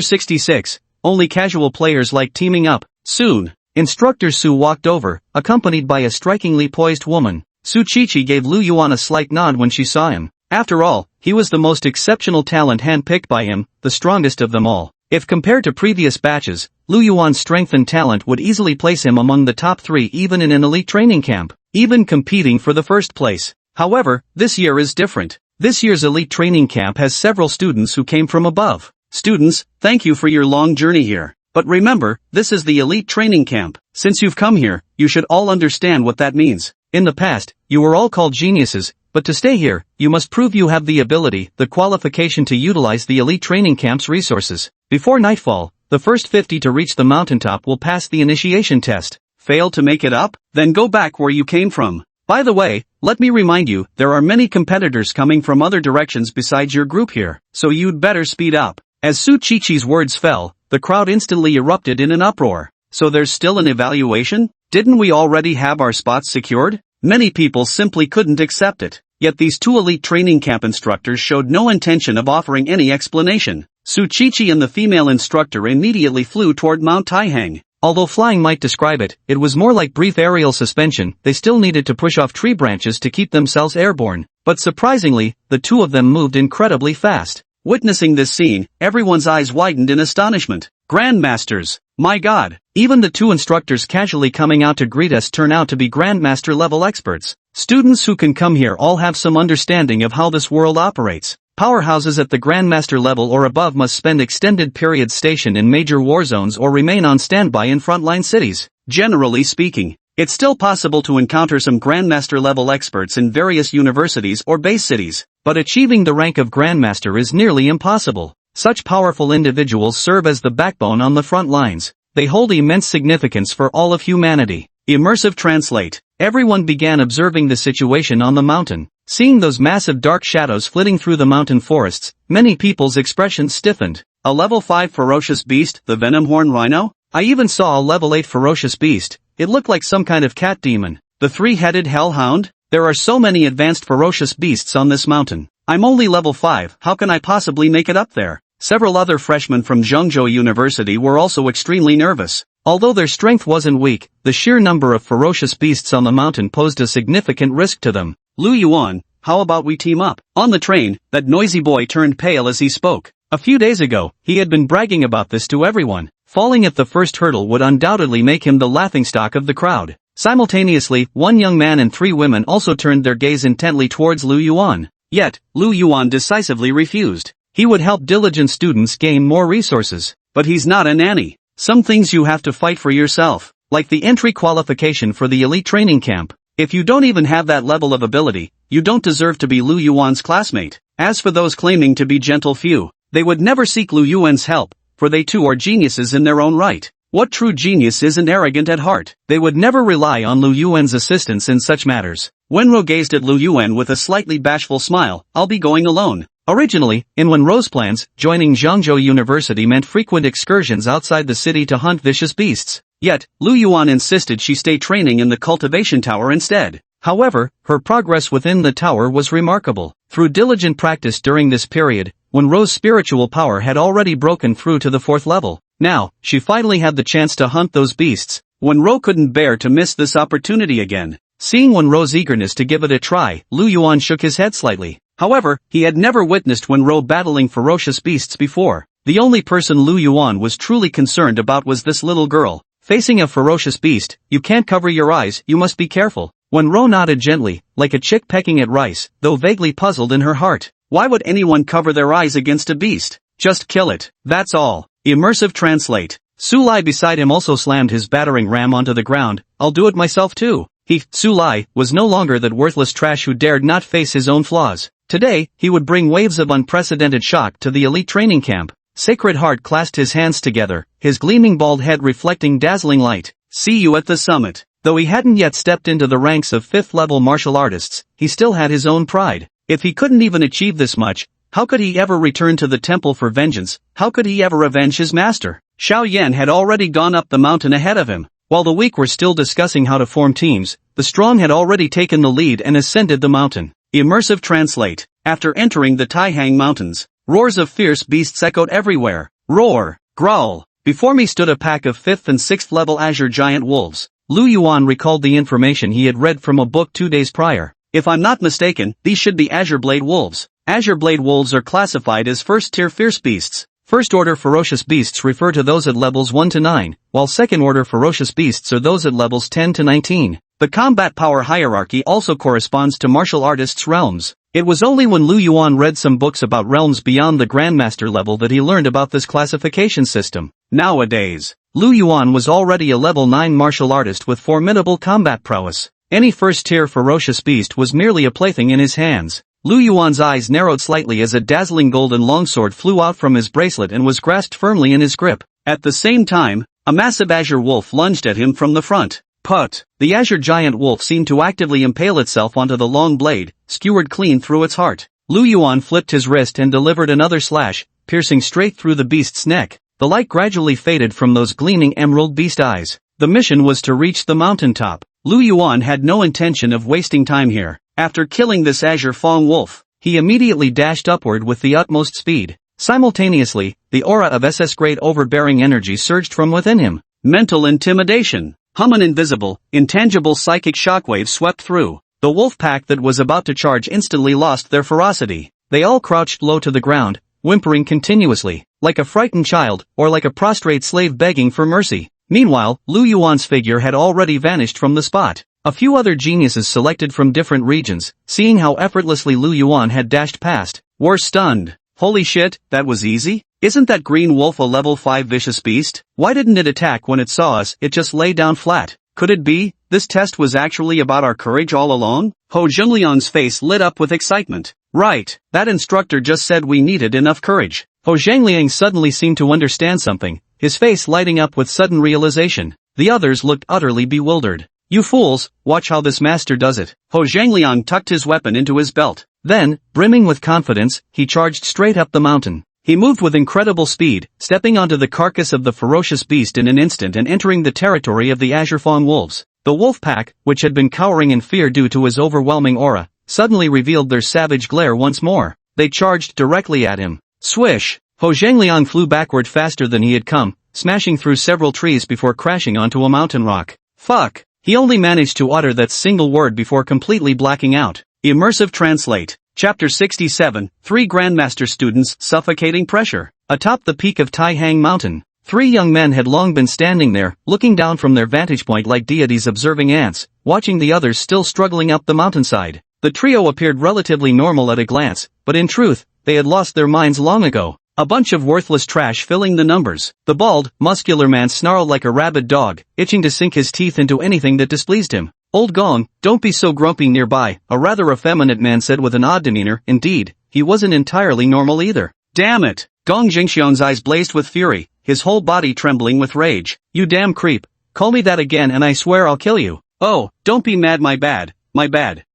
Speaker 1: 66. Only casual players like teaming up. Soon, Instructor Su walked over, accompanied by a strikingly poised woman. Su Qiqi gave Lu Yuan a slight nod when she saw him. After all, he was the most exceptional talent handpicked by him, the strongest of them all. If compared to previous batches, Lu Yuan's strength and talent would easily place him among the top 3 even in an elite training camp, even competing for the first place. However, this year is different. This year's elite training camp has several students who came from above. Students, thank you for your long journey here. But remember, this is the elite training camp. Since you've come here, you should all understand what that means. In the past, you were all called geniuses, but to stay here, you must prove you have the ability, the qualification to utilize the elite training camp's resources. Before nightfall, the first 50 to reach the mountaintop will pass the initiation test. Fail to make it up? Then go back where you came from. By the way, let me remind you, there are many competitors coming from other directions besides your group here, so you'd better speed up. As Su Qiqi's words fell, the crowd instantly erupted in an uproar. So there's still an evaluation? Didn't we already have our spots secured? Many people simply couldn't accept it. Yet these 2 elite training camp instructors showed no intention of offering any explanation. Su Qiqi and the female instructor immediately flew toward Mount Taihang. Although flying might describe it, it was more like brief aerial suspension. They still needed to push off tree branches to keep themselves airborne. But surprisingly, the 2 of them moved incredibly fast. Witnessing this scene, everyone's eyes widened in astonishment. Grandmasters! My God! Even the 2 instructors casually coming out to greet us turn out to be Grandmaster level experts. Students who can come here all have some understanding of how this world operates. Powerhouses at the Grandmaster level or above must spend extended periods stationed in major war zones or remain on standby in frontline cities. Generally speaking, it's still possible to encounter some Grandmaster level experts in various universities or base cities, but achieving the rank of Grandmaster is nearly impossible. Such powerful individuals serve as the backbone on the front lines. They hold immense significance for all of humanity. Immersive Translate. Everyone began observing the situation on the mountain. Seeing those massive dark shadows flitting through the mountain forests, many people's expressions stiffened. A level 5 ferocious beast, the Venomhorn Rhino? I even saw a level 8 ferocious beast. it looked like some kind of cat demon. The three-headed hellhound? There are so many advanced ferocious beasts on this mountain. I'm only level 5, how can I possibly make it up there? Several other freshmen from Zhengzhou University were also extremely nervous. Although their strength wasn't weak, the sheer number of ferocious beasts on the mountain posed a significant risk to them. Lu Yuan, how about we team up? On the train, that noisy boy turned pale as he spoke. A few days ago, he had been bragging about this to everyone. Falling at the first hurdle would undoubtedly make him the laughingstock of the crowd. Simultaneously, one young man and 3 women also turned their gaze intently towards Lu Yuan. Yet, Lu Yuan decisively refused. He would help diligent students gain more resources. But he's not a nanny. Some things you have to fight for yourself, like the entry qualification for the elite training camp. If you don't even have that level of ability, you don't deserve to be Lu Yuan's classmate. As for those claiming to be gentle few, they would never seek Lu Yuan's help, for they too are geniuses in their own right. What true genius isn't arrogant at heart? They would never rely on Lu Yuan's assistance in such matters. Wenro gazed at Lu Yuan with a slightly bashful smile. I'll be going alone. Originally, in Wenro's plans, joining Zhengzhou University meant frequent excursions outside the city to hunt vicious beasts. Yet, Lu Yuan insisted she stay training in the Cultivation Tower instead. However, her progress within the tower was remarkable. Through diligent practice during this period, Wenro's spiritual power had already broken through to the 4th level. Now, she finally had the chance to hunt those beasts. Wenro couldn't bear to miss this opportunity again. Seeing Wenro's eagerness to give it a try, Lu Yuan shook his head slightly. However, he had never witnessed Wenro battling ferocious beasts before. The only person Lu Yuan was truly concerned about was this little girl. Facing a ferocious beast, you can't cover your eyes, you must be careful. Wenro nodded gently, like a chick pecking at rice, though vaguely puzzled in her heart. Why would anyone cover their eyes against a beast? Just kill it, that's all. Immersive translate. Sulai beside him also slammed his battering ram onto the ground. I'll do it myself too. Sulai, was no longer that worthless trash who dared not face his own flaws. Today, he would bring waves of unprecedented shock to the elite training camp. Sacred Heart clasped his hands together, his gleaming bald head reflecting dazzling light. See you at the summit. Though he hadn't yet stepped into the ranks of 5th-level martial artists, he still had his own pride. If he couldn't even achieve this much, how could he ever return to the temple for vengeance? How could he ever avenge his master? Xiao Yan had already gone up the mountain ahead of him. While the weak were still discussing how to form teams, the strong had already taken the lead and ascended the mountain. Immersive translate. After entering the Taihang Mountains, roars of fierce beasts echoed everywhere. Roar, growl. Before me stood a pack of 5th and 6th level azure giant wolves. Lu Yuan recalled the information he had read from a book 2 days prior. If I'm not mistaken, these should be Azure Blade Wolves. Azure Blade Wolves are classified as first-tier fierce beasts. First-order ferocious beasts refer to those at levels 1 to 9, while second-order ferocious beasts are those at levels 10 to 19. The combat power hierarchy also corresponds to martial artists' realms. It was only when Lu Yuan read some books about realms beyond the Grandmaster level that he learned about this classification system. Nowadays, Lu Yuan was already a level 9 martial artist with formidable combat prowess. Any first-tier ferocious beast was merely a plaything in his hands. Lu Yuan's eyes narrowed slightly as a dazzling golden longsword flew out from his bracelet and was grasped firmly in his grip. At the same time, a massive azure wolf lunged at him from the front. Put! The azure giant wolf seemed to actively impale itself onto the long blade, skewered clean through its heart. Lu Yuan flipped his wrist and delivered another slash, piercing straight through the beast's neck. The light gradually faded from those gleaming emerald beast eyes. The mission was to reach the mountaintop. Lu Yuan had no intention of wasting time here. After killing this azure fang wolf, he immediately dashed upward with the utmost speed. Simultaneously, the aura of SS-grade overbearing energy surged from within him. Mental intimidation. An invisible, intangible psychic shockwave swept through. The wolf pack that was about to charge instantly lost their ferocity. They all crouched low to the ground, whimpering continuously, like a frightened child, or like a prostrate slave begging for mercy. Meanwhile, Lu Yuan's figure had already vanished from the spot. A few other geniuses selected from different regions, seeing how effortlessly Lu Yuan had dashed past, were stunned. Holy shit, that was easy? Isn't that green wolf a level 5 vicious beast? Why didn't it attack when it saw us? It just lay down flat. Could it be, this test was actually about our courage all along? Ho Zhengliang's face lit up with excitement. Right, that instructor just said we needed enough courage. Ho Zhengliang suddenly seemed to understand something, his face lighting up with sudden realization. The others looked utterly bewildered. You fools, watch how this master does it. Ho Zhengliang tucked his weapon into his belt. Then, brimming with confidence, he charged straight up the mountain. He moved with incredible speed, stepping onto the carcass of the ferocious beast in an instant and entering the territory of the Azure Fawn wolves. The wolf pack, which had been cowering in fear due to his overwhelming aura, suddenly revealed their savage glare once more. They charged directly at him. Swish! Ho Zhangliang flew backward faster than he had come, smashing through several trees before crashing onto a mountain rock. Fuck! He only managed to utter that single word before completely blacking out. Immersive Translate. Chapter 67, 3 Grandmaster Students Suffocating Pressure. Atop the peak of Tai Hang Mountain, 3 young men had long been standing there, looking down from their vantage point like deities observing ants, watching the others still struggling up the mountainside. The trio appeared relatively normal at a glance, but in truth, they had lost their minds long ago. A bunch of worthless trash filling the numbers. The bald, muscular man snarled like a rabid dog, itching to sink his teeth into anything that displeased him. Old Gong, don't be so grumpy nearby, a rather effeminate man said with an odd demeanor. Indeed, he wasn't entirely normal either. Damn it! Gong Jingxiong's eyes blazed with fury, his whole body trembling with rage. You damn creep, call me that again and I swear I'll kill you. Oh, don't be mad, my bad.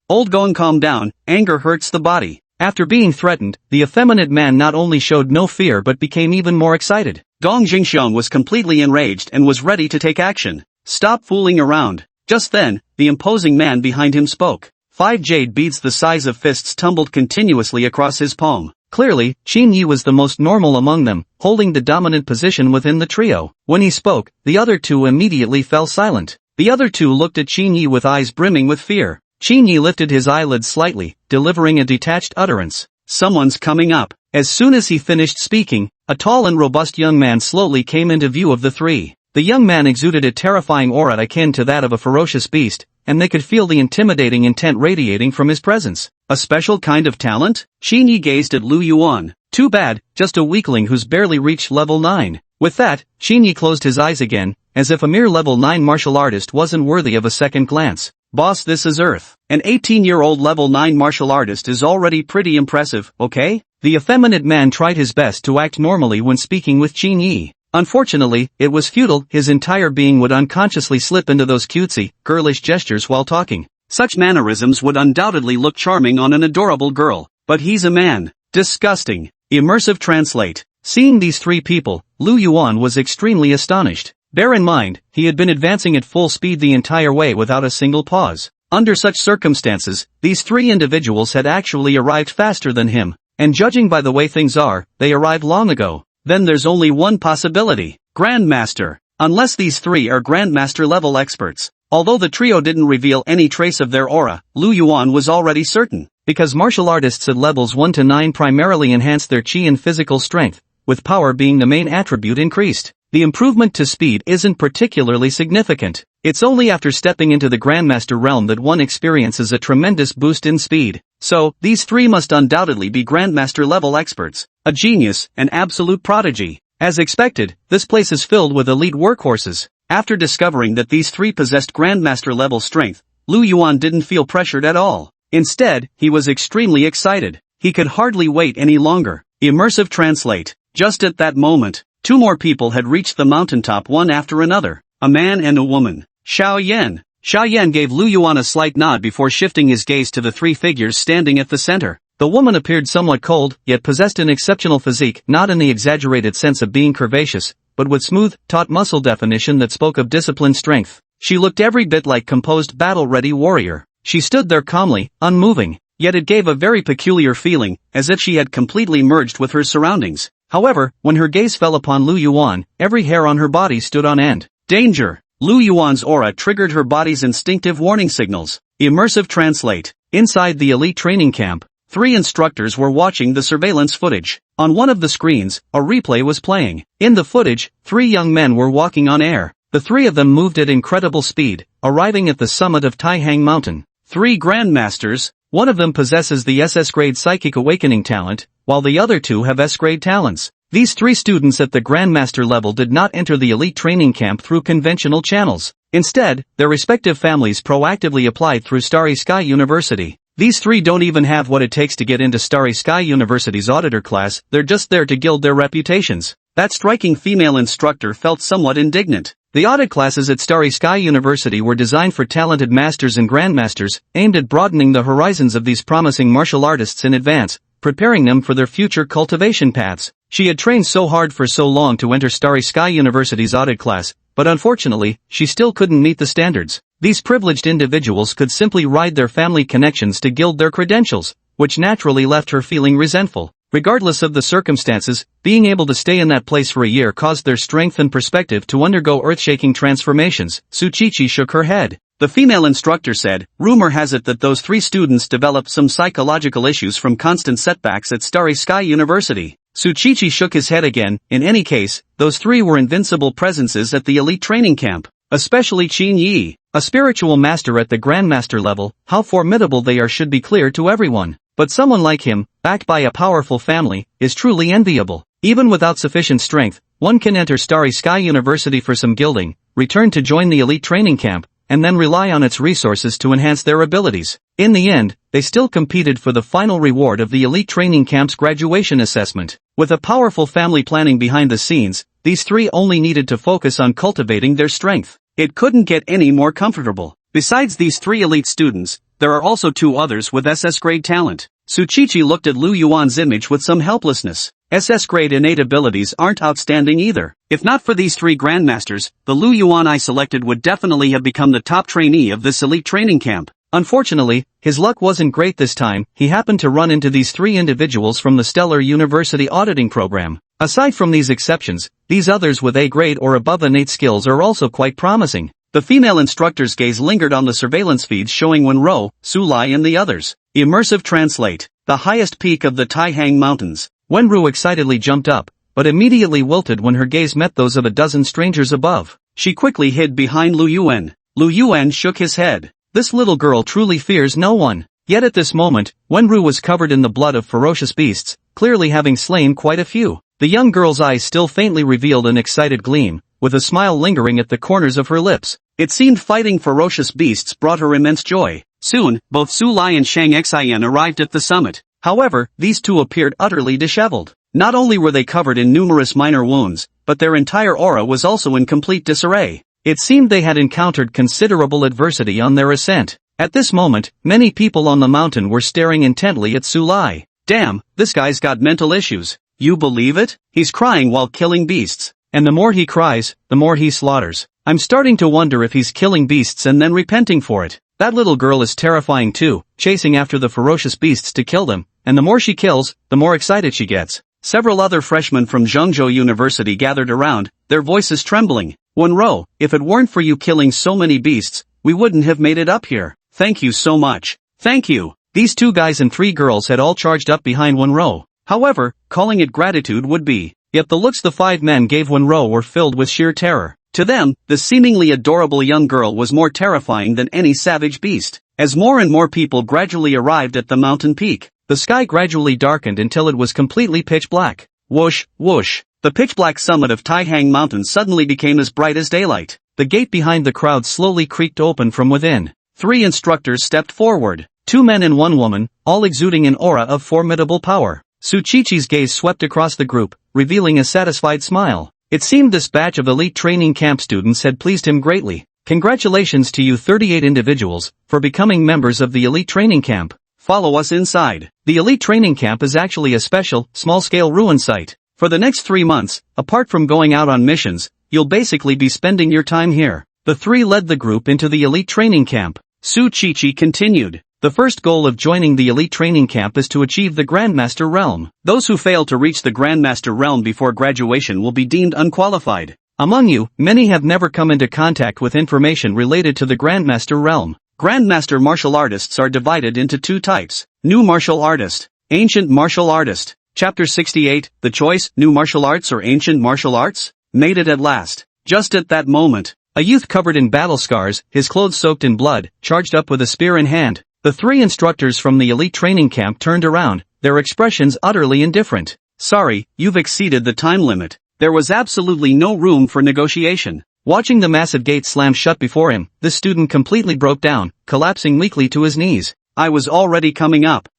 Speaker 1: Old Gong, calm down, anger hurts the body. After being threatened, the effeminate man not only showed no fear but became even more excited. Gong Jingxiong was completely enraged and was ready to take action. Stop fooling around. Just then, the imposing man behind him spoke. 5 jade beads the size of fists tumbled continuously across his palm. Clearly, Qin Yi was the most normal among them, holding the dominant position within the trio. When he spoke, the other 2 immediately fell silent. The other 2 looked at Qin Yi with eyes brimming with fear. Qin Yi lifted his eyelids slightly, delivering a detached utterance. Someone's coming up. As soon as he finished speaking, a tall and robust young man slowly came into view of the 3. The young man exuded a terrifying aura akin to that of a ferocious beast, and they could feel the intimidating intent radiating from his presence. A special kind of talent? Qin Yi gazed at Lu Yuan. Too bad, just a weakling who's barely reached level 9. With that, Qin Yi closed his eyes again, as if a mere level 9 martial artist wasn't worthy of a second glance. Boss, this is Earth. An 18-year-old level 9 martial artist is already pretty impressive, okay? The effeminate man tried his best to act normally when speaking with Qin Yi. Unfortunately, it was futile. His entire being would unconsciously slip into those cutesy, girlish gestures while talking. Such mannerisms would undoubtedly look charming on an adorable girl, but he's a man. Disgusting. Immersive Translate. Seeing these 3 people, Lu Yuan was extremely astonished. Bear in mind, he had been advancing at full speed the entire way without a single pause. Under such circumstances, these 3 individuals had actually arrived faster than him, and judging by the way things are, they arrived long ago. Then there's only one possibility. Grandmaster. Unless these 3 are Grandmaster level experts. Although the trio didn't reveal any trace of their aura, Lu Yuan was already certain. Because martial artists at levels 1 to 9 primarily enhance their chi and physical strength, with power being the main attribute increased. The improvement to speed isn't particularly significant. It's only after stepping into the Grandmaster realm that one experiences a tremendous boost in speed. So, these 3 must undoubtedly be Grandmaster level experts. A genius, an absolute prodigy. As expected, this place is filled with elite workhorses. After discovering that these 3 possessed Grandmaster level strength, Lu Yuan didn't feel pressured at all. Instead, he was extremely excited. He could hardly wait any longer. Immersive Translate. Just at that moment, 2 more people had reached the mountaintop one after another. A man and a woman. Xiao Yan. Xiao Yan gave Lu Yuan a slight nod before shifting his gaze to the 3 figures standing at the center. The woman appeared somewhat cold, yet possessed an exceptional physique, not in the exaggerated sense of being curvaceous, but with smooth, taut muscle definition that spoke of disciplined strength. She looked every bit like composed battle-ready warrior. She stood there calmly, unmoving, yet it gave a very peculiar feeling, as if she had completely merged with her surroundings. However, when her gaze fell upon Lu Yuan, every hair on her body stood on end. Danger! Lu Yuan's aura triggered her body's instinctive warning signals. Immersive Translate. Inside the elite training camp, 3 instructors were watching the surveillance footage. On one of the screens, a replay was playing. In the footage, 3 young men were walking on air. The 3 of them moved at incredible speed, arriving at the summit of Tai Hang Mountain. 3 Grandmasters. One of them possesses the SS-grade Psychic Awakening talent, while the other 2 have S-grade talents. These 3 students at the Grandmaster level did not enter the elite training camp through conventional channels. Instead, their respective families proactively applied through Starry Sky University. These 3 don't even have what it takes to get into Starry Sky University's auditor class, they're just there to gild their reputations. That striking female instructor felt somewhat indignant. The audit classes at Starry Sky University were designed for talented masters and grandmasters, aimed at broadening the horizons of these promising martial artists in advance, preparing them for their future cultivation paths. She had trained so hard for so long to enter Starry Sky University's audit class, but unfortunately, she still couldn't meet the standards. These privileged individuals could simply ride their family connections to gild their credentials, which naturally left her feeling resentful. Regardless of the circumstances, being able to stay in that place for a year caused their strength and perspective to undergo earth-shaking transformations. Tsuchichi shook her head. The female instructor said, "Rumor has it that those 3 students developed some psychological issues from constant setbacks at Starry Sky University." Tsuchichi shook his head again. In any case, those 3 were invincible presences at the elite training camp. Especially Qin Yi, a spiritual master at the Grandmaster level. How formidable they are should be clear to everyone. But someone like him, backed by a powerful family, is truly enviable. Even without sufficient strength, one can enter Starry Sky University for some gilding, return to join the elite training camp, and then rely on its resources to enhance their abilities. In the end, they still competed for the final reward of the elite training camp's graduation assessment. With a powerful family planning behind the scenes, these 3 only needed to focus on cultivating their strength. It couldn't get any more comfortable. Besides these 3 elite students, there are also 2 others with SS grade talent. Tsuchichi looked at Lu Yuan's image with some helplessness. SS grade innate abilities aren't outstanding either. If not for these 3 grandmasters, the Lu Yuan I selected would definitely have become the top trainee of this elite training camp. Unfortunately, his luck wasn't great this time. He happened to run into these 3 individuals from the Stellar University auditing program. Aside from these exceptions, these others with A grade or above innate skills are also quite promising. The female instructor's gaze lingered on the surveillance feeds showing Wenro, Sulai and the others. Immersive translate. The highest peak of the Taihang Mountains. Wenru excitedly jumped up, but immediately wilted when her gaze met those of a dozen strangers above. She quickly hid behind Lu Yuan. Lu Yuan shook his head. This little girl truly fears no one. Yet at this moment, Wenru was covered in the blood of ferocious beasts, clearly having slain quite a few. The young girl's eyes still faintly revealed an excited gleam, with a smile lingering at the corners of her lips. It seemed fighting ferocious beasts brought her immense joy. Soon, both Su Lai and Shang Xian arrived at the summit. However, these 2 appeared utterly disheveled. Not only were they covered in numerous minor wounds, but their entire aura was also in complete disarray. It seemed they had encountered considerable adversity on their ascent. At this moment, many people on the mountain were staring intently at Su Lai. Damn, this guy's got mental issues. You believe it? He's crying while killing beasts. And the more he cries, the more he slaughters. I'm starting to wonder if he's killing beasts and then repenting for it. That little girl is terrifying too, chasing after the ferocious beasts to kill them, and the more she kills, the more excited she gets. Several other freshmen from Zhengzhou University gathered around, their voices trembling. Wenro, if it weren't for you killing so many beasts, we wouldn't have made it up here. Thank you so much. Thank you. These 2 guys and 3 girls had all charged up behind Wenro. However, calling it gratitude would be. Yet the looks the 5 men gave Wenro were filled with sheer terror. To them, the seemingly adorable young girl was more terrifying than any savage beast. As more and more people gradually arrived at the mountain peak, the sky gradually darkened until it was completely pitch black. Whoosh, whoosh. The pitch-black summit of Taihang Mountain suddenly became as bright as daylight. The gate behind the crowd slowly creaked open from within. 3 instructors stepped forward. 2 men and 1 woman, all exuding an aura of formidable power. Tsuchichi's gaze swept across the group, revealing a satisfied smile. It seemed this batch of elite training camp students had pleased him greatly. Congratulations to you 38 individuals, for becoming members of the elite training camp. Follow us inside. The elite training camp is actually a special, small-scale ruin site. For the next 3 months, apart from going out on missions, you'll basically be spending your time here. The 3 led the group into the elite training camp. Tsuchichi continued. The first goal of joining the elite training camp is to achieve the Grandmaster realm. Those who fail to reach the Grandmaster realm before graduation will be deemed unqualified. Among you, many have never come into contact with information related to the Grandmaster realm. Grandmaster martial artists are divided into 2 types. New martial artist. Ancient martial artist. Chapter 68, The Choice, New Martial Arts or Ancient Martial Arts? Made it at last. Just at that moment, a youth covered in battle scars, his clothes soaked in blood, charged up with a spear in hand. The 3 instructors from the elite training camp turned around, their expressions utterly indifferent. Sorry, you've exceeded the time limit. There was absolutely no room for negotiation. Watching the massive gate slam shut before him, the student completely broke down, collapsing weakly to his knees. I was already coming up.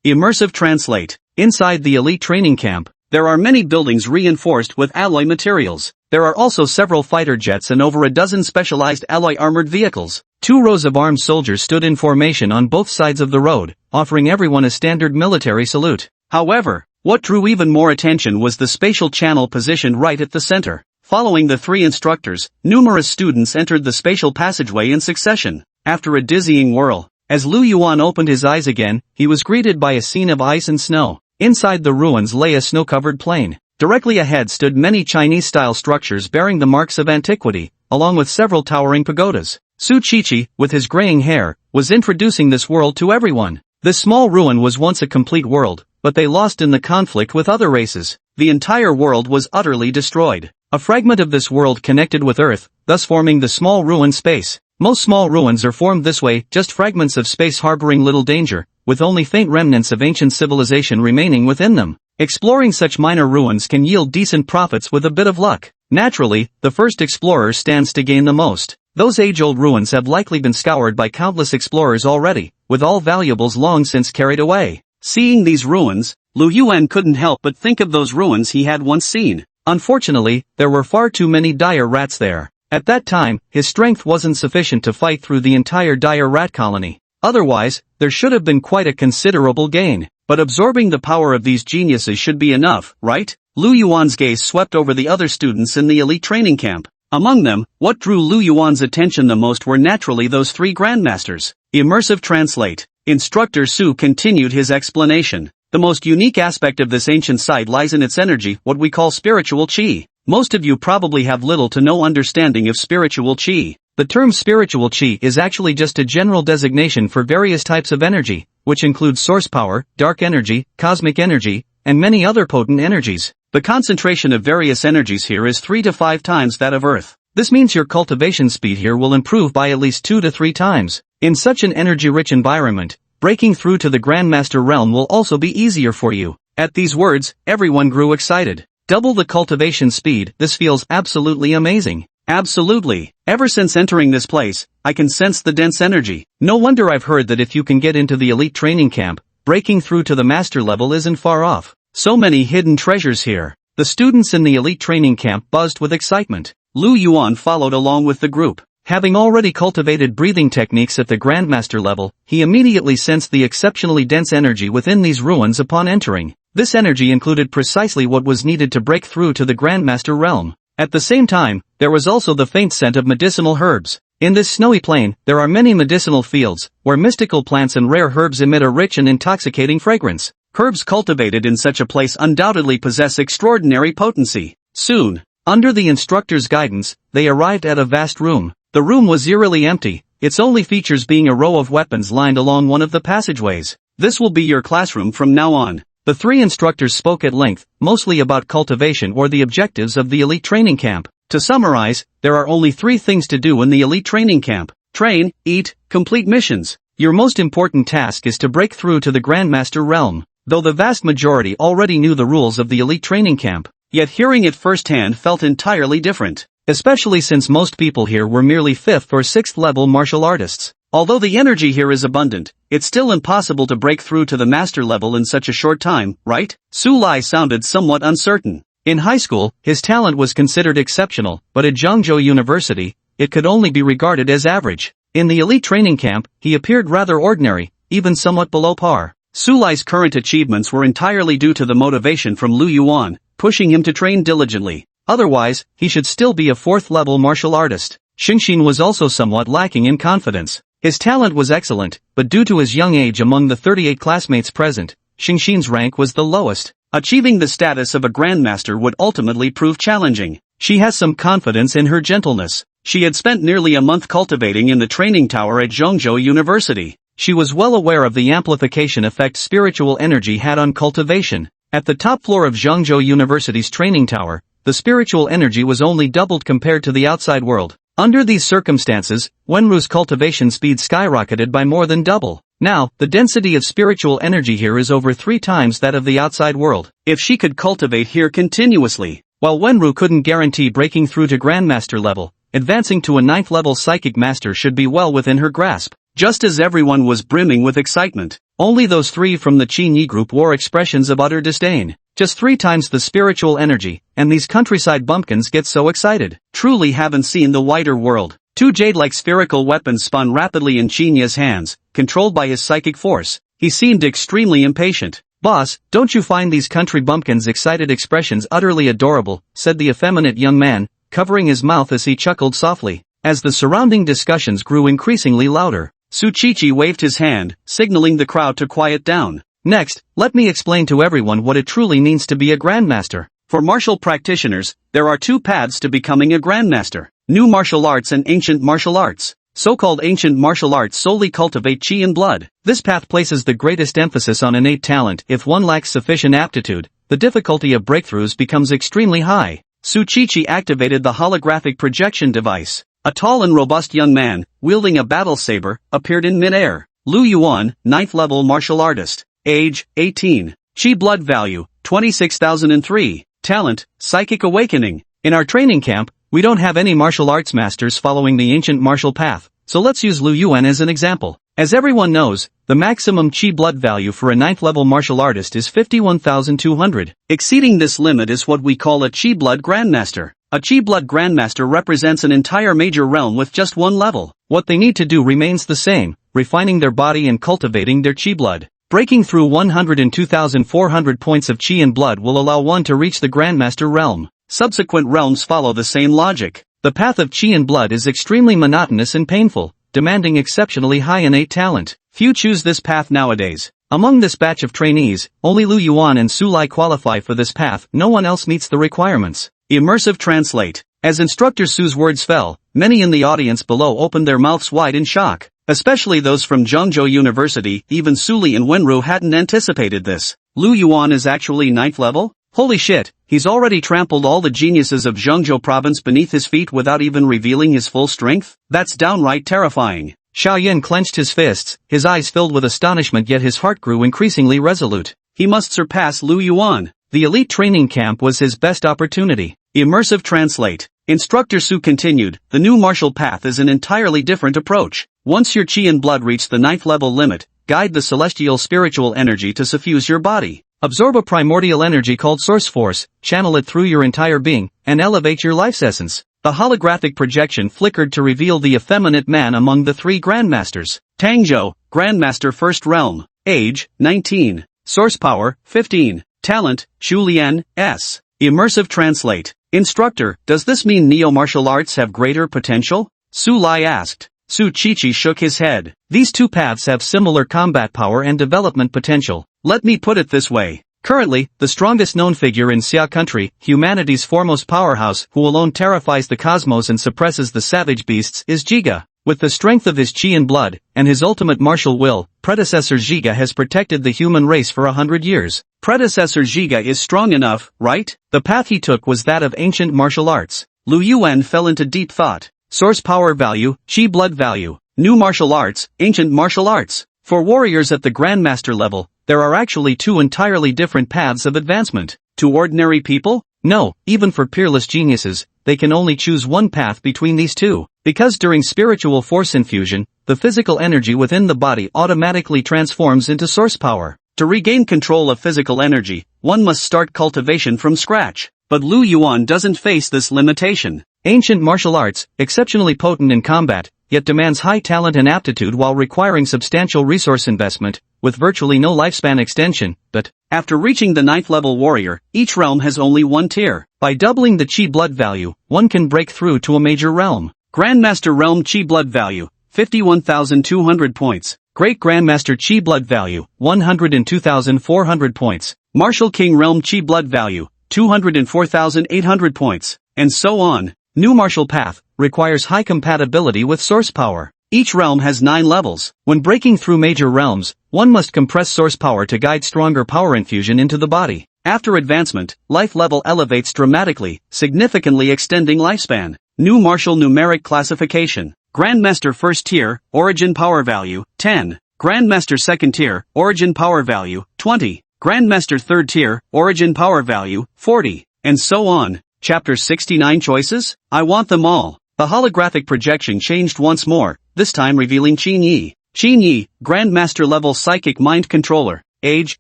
Speaker 1: Immersive translate. Inside the elite training camp, there are many buildings reinforced with alloy materials. There are also several fighter jets and over a dozen specialized alloy armored vehicles. 2 rows of armed soldiers stood in formation on both sides of the road, offering everyone a standard military salute. However, What drew even more attention was the spatial channel positioned right at the center. Following the three instructors, numerous students entered the spatial passageway in succession. After a dizzying whirl, as Lu Yuan opened his eyes again, he was greeted by a scene of ice and snow. Inside the ruins lay a snow-covered plain. Directly ahead stood many Chinese-style structures bearing the marks of antiquity, along with several towering pagodas. Su Qiqi, with his graying hair, was introducing this world to everyone. This small ruin was once a complete world, but they lost in the conflict with other races. The entire world was utterly destroyed. A fragment of this world connected with Earth, thus forming the small ruin space. Most small ruins are formed this way, just fragments of space harboring little danger, with only faint remnants of ancient civilization remaining within them. Exploring such minor ruins can yield decent profits with a bit of luck. Naturally, the first explorer stands to gain the most. Those age-old ruins have likely been scoured by countless explorers already, with all valuables long since carried away. Seeing these ruins, Lu Yuan couldn't help but think of those ruins he had once seen. Unfortunately, there were far too many dire rats there. At that time, his strength wasn't sufficient to fight through the entire dire rat colony. Otherwise, there should have been quite a considerable gain. But absorbing the power of these geniuses should be enough, right? Lu Yuan's gaze swept over the other students in the elite training camp. Among them, what drew Lu Yuan's attention the most were naturally those three Grandmasters. Immersive Translate. Instructor Su continued his explanation. The most unique aspect of this ancient site lies in its energy, what we call spiritual qi. Most of you probably have little to no understanding of spiritual qi. The term spiritual qi is actually just a general designation for various types of energy, which include source power, dark energy, cosmic energy, and many other potent energies. The concentration of various energies here is 3 to 5 times that of Earth. This means your cultivation speed here will improve by at least 2 to 3 times. In such an energy-rich environment, breaking through to the Grandmaster realm will also be easier for you. At these words, everyone grew excited. Double the cultivation speed, this feels absolutely amazing. Absolutely. Ever since entering this place, I can sense the dense energy. No wonder I've heard that if you can get into the elite training camp, breaking through to the master level isn't far off. So many hidden treasures here. The students in the elite training camp buzzed with excitement. Lu Yuan followed along with the group. Having already cultivated breathing techniques at the Grandmaster level, he immediately sensed the exceptionally dense energy within these ruins upon entering. This energy included precisely what was needed to break through to the Grandmaster realm. At the same time, there was also the faint scent of medicinal herbs. In this snowy plain, there are many medicinal fields, where mystical plants and rare herbs emit a rich and intoxicating fragrance. Herbs cultivated in such a place undoubtedly possess extraordinary potency. Soon, under the instructor's guidance, they arrived at a vast room. The room was eerily empty, its only features being a row of weapons lined along one of the passageways. This will be your classroom from now on. The three instructors spoke at length, mostly about cultivation or the objectives of the elite training camp. To summarize, there are only 3 things to do in the elite training camp: train, eat, complete missions. Your most important task is to break through to the Grandmaster realm. Though the vast majority already knew the rules of the elite training camp, yet hearing it firsthand felt entirely different. Especially since most people here were merely 5th or 6th level martial artists. Although the energy here is abundant, it's still impossible to break through to the master level in such a short time, right? Su Lai sounded somewhat uncertain. In high school, his talent was considered exceptional, but at Zhengzhou University, it could only be regarded as average. In the elite training camp, he appeared rather ordinary, even somewhat below par. Su Lai's current achievements were entirely due to the motivation from Lu Yuan, pushing him to train diligently. Otherwise, he should still be a 4th-level martial artist. Xingxin was also somewhat lacking in confidence. His talent was excellent, but due to his young age among the 38 classmates present, Xingxin's rank was the lowest. Achieving the status of a Grandmaster would ultimately prove challenging. She has some confidence in her gentleness. She had spent nearly a month cultivating in the training tower at Zhengzhou University. She was well aware of the amplification effect spiritual energy had on cultivation. At the top floor of Zhengzhou University's training tower, the spiritual energy was only doubled compared to the outside world. Under these circumstances, Wenru's cultivation speed skyrocketed by more than double. Now, the density of spiritual energy here is over 3 times that of the outside world. If she could cultivate here continuously, while Wenru couldn't guarantee breaking through to Grandmaster level, advancing to a 9th level psychic master should be well within her grasp. Just as everyone was brimming with excitement, only those 3 from the Qi group wore expressions of utter disdain. Just 3 times the spiritual energy, and these countryside bumpkins get so excited. Truly haven't seen the wider world. 2 jade-like spherical weapons spun rapidly in Qinya's hands, controlled by his psychic force. He seemed extremely impatient. "Boss, don't you find these country bumpkins' excited expressions utterly adorable?" said the effeminate young man, covering his mouth as he chuckled softly. As the surrounding discussions grew increasingly louder, Tsuchichi waved his hand, signaling the crowd to quiet down. "Next, let me explain to everyone what it truly means to be a Grandmaster. For martial practitioners, there are two paths to becoming a Grandmaster: new martial arts and ancient martial arts. So-called ancient martial arts solely cultivate chi and blood. This path places the greatest emphasis on innate talent. If one lacks sufficient aptitude, the difficulty of breakthroughs becomes extremely high." Tsuchichi activated the holographic projection device. A tall and robust young man, wielding a battle saber, appeared in mid-air. Lu Yuan, 9th level martial artist. Age, 18. Chi blood value, 26,003. Talent, Psychic Awakening. In our training camp, we don't have any martial arts masters following the ancient martial path, so let's use Lu Yuan as an example. As everyone knows, the maximum chi blood value for a 9th level martial artist is 51,200. Exceeding this limit is what we call a chi blood grandmaster. A chi blood grandmaster represents an entire major realm with just one level. What they need to do remains the same: refining their body and cultivating their chi blood. Breaking through 102,400 points of chi and blood will allow one to reach the Grandmaster realm. Subsequent realms follow the same logic. The path of chi and blood is extremely monotonous and painful, demanding exceptionally high innate talent. Few choose this path nowadays. Among this batch of trainees, only Lu Yuan and Su Lai qualify for this path. No one else meets the requirements. Immersive Translate. As Instructor Su's words fell, many in the audience below opened their mouths wide in shock. Especially those from Zhengzhou University. Even Suli and Wenru hadn't anticipated this. Lu Yuan is actually 9th level? Holy shit, he's already trampled all the geniuses of Zhengzhou province beneath his feet without even revealing his full strength? That's downright terrifying. Xiaoyan clenched his fists, his eyes filled with astonishment, yet his heart grew increasingly resolute. He must surpass Lu Yuan. The elite training camp was his best opportunity. Immersive Translate. Instructor Su continued, the new martial path is an entirely different approach. Once your chi and blood reach the 9th level limit, guide the celestial spiritual energy to suffuse your body. Absorb a primordial energy called Source Force, channel it through your entire being, and elevate your life's essence. The holographic projection flickered to reveal the effeminate man among the three Grandmasters. Tangzhou, Grandmaster 1st Realm. Age, 19. Source Power, 15. Talent, Chulian, S. Immersive Translate. Instructor, does this mean neo-martial arts have greater potential? Su Lai asked. Tsuchichi shook his head. These two paths have similar combat power and development potential. Let me put it this way. Currently, the strongest known figure in Xia country, humanity's foremost powerhouse, who alone terrifies the cosmos and suppresses the savage beasts, is Jiga. With the strength of his chi and blood, and his ultimate martial will, predecessor Jiga has protected the human race for 100 years. Predecessor Jiga is strong enough, right? The path he took was that of ancient martial arts. Lu Yuan fell into deep thought. Source power value, chi blood value, new martial arts, ancient martial arts. For warriors at the Grandmaster level, there are actually two entirely different paths of advancement. To ordinary people? No, even for peerless geniuses, they can only choose one path between these two. Because during spiritual force infusion, the physical energy within the body automatically transforms into source power. To regain control of physical energy, one must start cultivation from scratch. But Lu Yuan doesn't face this limitation. Ancient martial arts, exceptionally potent in combat, yet demands high talent and aptitude while requiring substantial resource investment, with virtually no lifespan extension. But, after reaching the 9th level warrior, each realm has only one tier. By doubling the chi blood value, one can break through to a major realm. Grandmaster Realm Chi Blood Value, 51,200 points. Great Grandmaster Chi Blood Value, 102,400 points. Martial King Realm Chi Blood Value, 204,800 points. And so on. New martial path requires high compatibility with source power. Each realm has 9 levels. When breaking through major realms, one must compress source power to guide stronger power infusion into the body. After advancement, life level elevates dramatically, significantly extending lifespan. New martial numeric classification. Grandmaster 1st tier, origin power value, 10. Grandmaster 2nd tier, origin power value, 20. Grandmaster 3rd tier, origin power value, 40. And so on. Chapter 69 Choices? I want them all. The holographic projection changed once more, this time revealing Qin Yi. Qin Yi, Grandmaster level psychic mind controller. Age,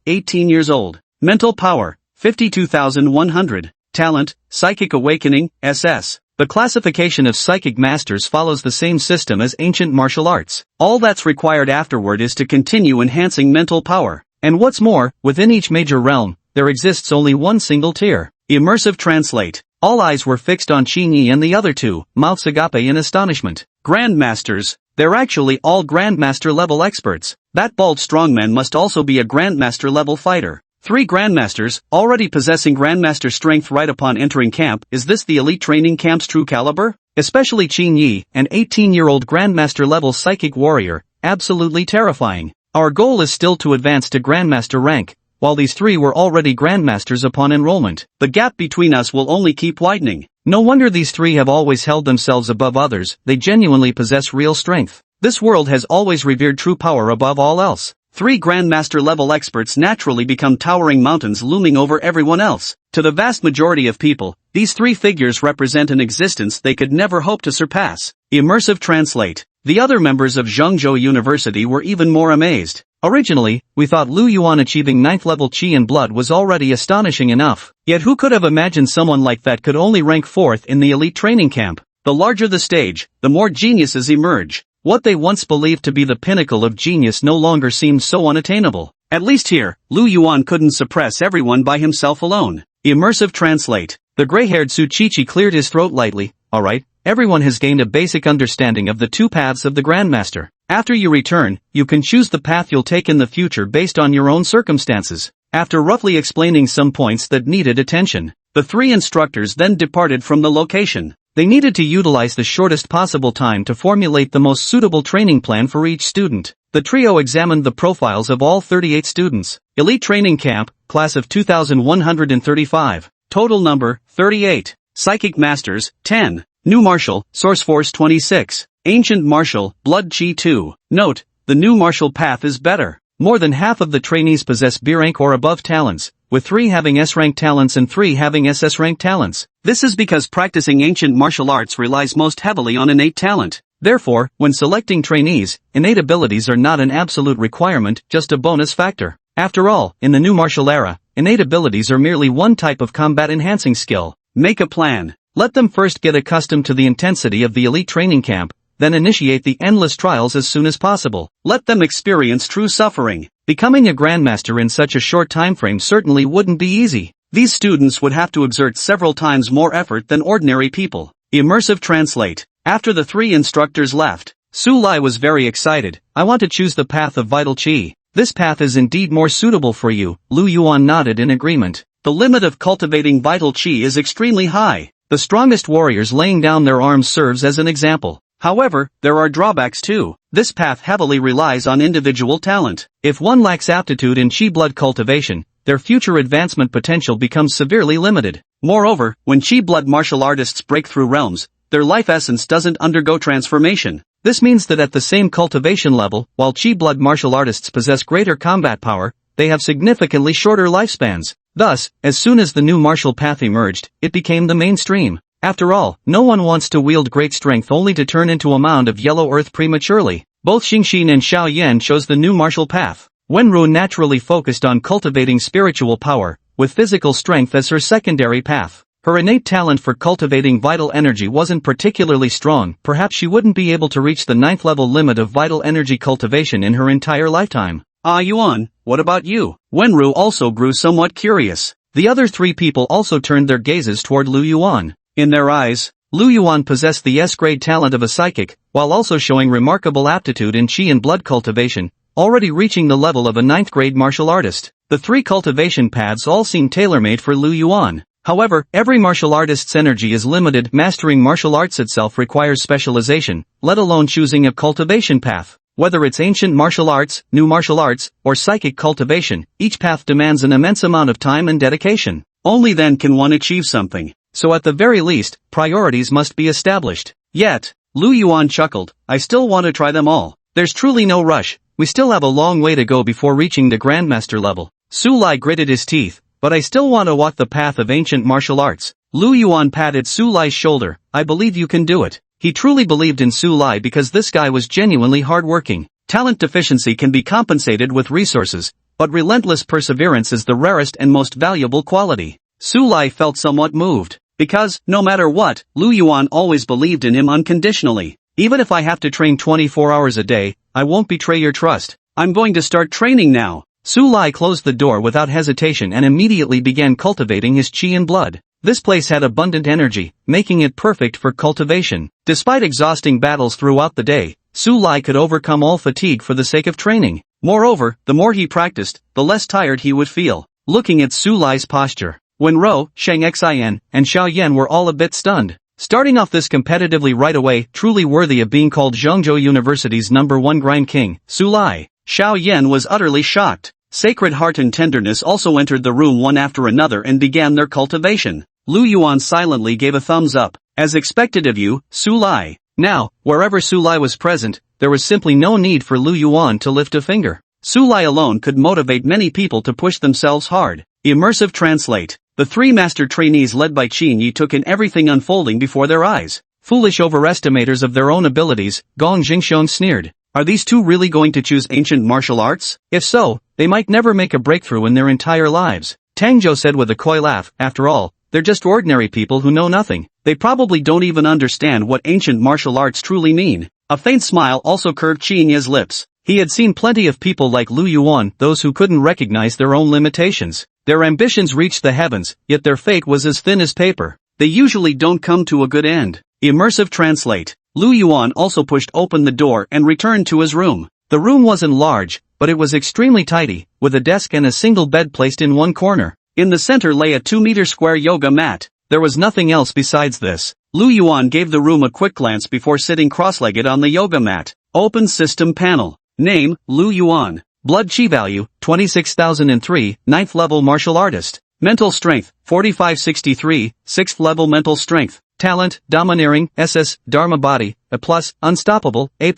Speaker 1: 18 years old. Mental power, 52,100. Talent, Psychic Awakening, SS. The classification of psychic masters follows the same system as ancient martial arts. All that's required afterward is to continue enhancing mental power. And what's more, within each major realm, there exists only one single tier. Immersive translate. All eyes were fixed on Qingyi and the other two, mouths agape in astonishment. Grandmasters. They're actually all Grandmaster level experts. That bald strongman must also be a Grandmaster level fighter. 3 Grandmasters, already possessing Grandmaster strength right upon entering camp. Is this the elite training camp's true caliber? Especially Qingyi, an 18-year-old Grandmaster level psychic warrior, absolutely terrifying. Our goal is still to advance to Grandmaster rank, while these 3 were already Grandmasters upon enrollment. The gap between us will only keep widening. No wonder these 3 have always held themselves above others, they genuinely possess real strength. This world has always revered true power above all else. 3 Grandmaster level experts naturally become towering mountains looming over everyone else. To the vast majority of people, these 3 figures represent an existence they could never hope to surpass. Immersive translate. The other members of Zhengzhou University were even more amazed. Originally, we thought Lu Yuan achieving 9th level Qi and Blood was already astonishing enough. Yet who could have imagined someone like that could only rank 4th in the elite training camp? The larger the stage, the more geniuses emerge. What they once believed to be the pinnacle of genius no longer seemed so unattainable. At least here, Lu Yuan couldn't suppress everyone by himself alone. Immersive translate. The gray-haired Su Qiqi cleared his throat lightly. Alright, everyone has gained a basic understanding of the 2 paths of the Grandmaster. After you return, you can choose the path you'll take in the future based on your own circumstances. After roughly explaining some points that needed attention, the 3 instructors then departed from the location. They needed to utilize the shortest possible time to formulate the most suitable training plan for each student. The trio examined the profiles of all 38 students. Elite Training Camp, Class of 2135. Total number, 38. Psychic Masters, 10. New Martial, Source Force 26. Ancient Martial, Blood Chi 2. Note, the new martial path is better. More than half of the trainees possess B rank or above talents, with 3 having S rank talents and 3 having SS rank talents. This is because practicing ancient martial arts relies most heavily on innate talent. Therefore, when selecting trainees, innate abilities are not an absolute requirement, just a bonus factor. After all, in the new martial era, innate abilities are merely one type of combat-enhancing skill. Make a plan. Let them first get accustomed to the intensity of the elite training camp, then initiate the endless trials as soon as possible. Let them experience true suffering. Becoming a Grandmaster in such a short time frame certainly wouldn't be easy. These students would have to exert several times more effort than ordinary people. Immersive translate. After the 3 instructors left, Su Lai was very excited. I want to choose the path of Vital Qi. This path is indeed more suitable for you. Lu Yuan nodded in agreement. The limit of cultivating Vital Qi is extremely high. The strongest warriors laying down their arms serves as an example. However, there are drawbacks too. This path heavily relies on individual talent. If one lacks aptitude in Qi blood cultivation, their future advancement potential becomes severely limited. Moreover, when Qi blood martial artists break through realms, their life essence doesn't undergo transformation. This means that at the same cultivation level, while Qi blood martial artists possess greater combat power, they have significantly shorter lifespans. Thus, as soon as the new martial path emerged, it became the mainstream. After all, no one wants to wield great strength only to turn into a mound of yellow earth prematurely. Both Xingxin and Xiao Yan chose the new martial path. Wenru naturally focused on cultivating spiritual power, with physical strength as her secondary path. Her innate talent for cultivating vital energy wasn't particularly strong. Perhaps she wouldn't be able to reach the 9th level limit of vital energy cultivation in her entire lifetime. Yuan, what about you? Wenru also grew somewhat curious. The other 3 people also turned their gazes toward Lu Yuan. In their eyes, Lu Yuan possessed the S-grade talent of a psychic, while also showing remarkable aptitude in Qi and blood cultivation, already reaching the level of a 9th grade martial artist. The 3 cultivation paths all seem tailor-made for Lu Yuan. However, every martial artist's energy is limited. Mastering martial arts itself requires specialization, let alone choosing a cultivation path. Whether it's ancient martial arts, new martial arts, or psychic cultivation, each path demands an immense amount of time and dedication. Only then can one achieve something. So at the very least, priorities must be established. Yet, Lu Yuan chuckled, I still want to try them all. There's truly no rush. We still have a long way to go before reaching the Grandmaster level. Su Lai gritted his teeth, but I still want to walk the path of ancient martial arts. Lu Yuan patted Su Lai's shoulder. I believe you can do it. He truly believed in Su Lai because this guy was genuinely hardworking. Talent deficiency can be compensated with resources, but relentless perseverance is the rarest and most valuable quality. Su Lai felt somewhat moved, because, no matter what, Lu Yuan always believed in him unconditionally. Even if I have to train 24 hours a day, I won't betray your trust. I'm going to start training now. Su Lai closed the door without hesitation and immediately began cultivating his chi and blood. This place had abundant energy, making it perfect for cultivation. Despite exhausting battles throughout the day, Su Lai could overcome all fatigue for the sake of training. Moreover, the more he practiced, the less tired he would feel. Looking at Su Lai's posture, Wen Rou, Shang Xian, and Xiao Yan were all a bit stunned. Starting off this competitively right away, truly worthy of being called Zhengzhou University's #1 grind king, Su Lai. Xiao Yan was utterly shocked. Sacred Heart and Tenderness also entered the room one after another and began their cultivation. Lu Yuan silently gave a thumbs up. As expected of you, Su Lai. Now, wherever Su Lai was present, there was simply no need for Lu Yuan to lift a finger. Su Lai alone could motivate many people to push themselves hard. Immersive Translate. The three master trainees led by Qin Yi took in everything unfolding before their eyes. Foolish overestimators of their own abilities, Gong Jingxiong sneered. Are these two really going to choose ancient martial arts? If so, they might never make a breakthrough in their entire lives. Tang Zhou said with a coy laugh, after all, they're just ordinary people who know nothing. They probably don't even understand what ancient martial arts truly mean. A faint smile also curved Qin Yi's lips. He had seen plenty of people like Lu Yuan, those who couldn't recognize their own limitations. Their ambitions reached the heavens, yet their fate was as thin as paper. They usually don't come to a good end. Immersive Translate. Lu Yuan also pushed open the door and returned to his room. The room wasn't large, but it was extremely tidy, with a desk and a single bed placed in one corner. In the center lay a 2-meter square yoga mat. There was nothing else besides this. Lu Yuan gave the room a quick glance before sitting cross-legged on the yoga mat. Open System Panel. Name, Lu Yuan. Blood Chi Value, 26,003, 9th level martial artist. Mental Strength, 4563, 6th level mental strength. Talent, Domineering, SS, Dharma Body, A+, Unstoppable, A+.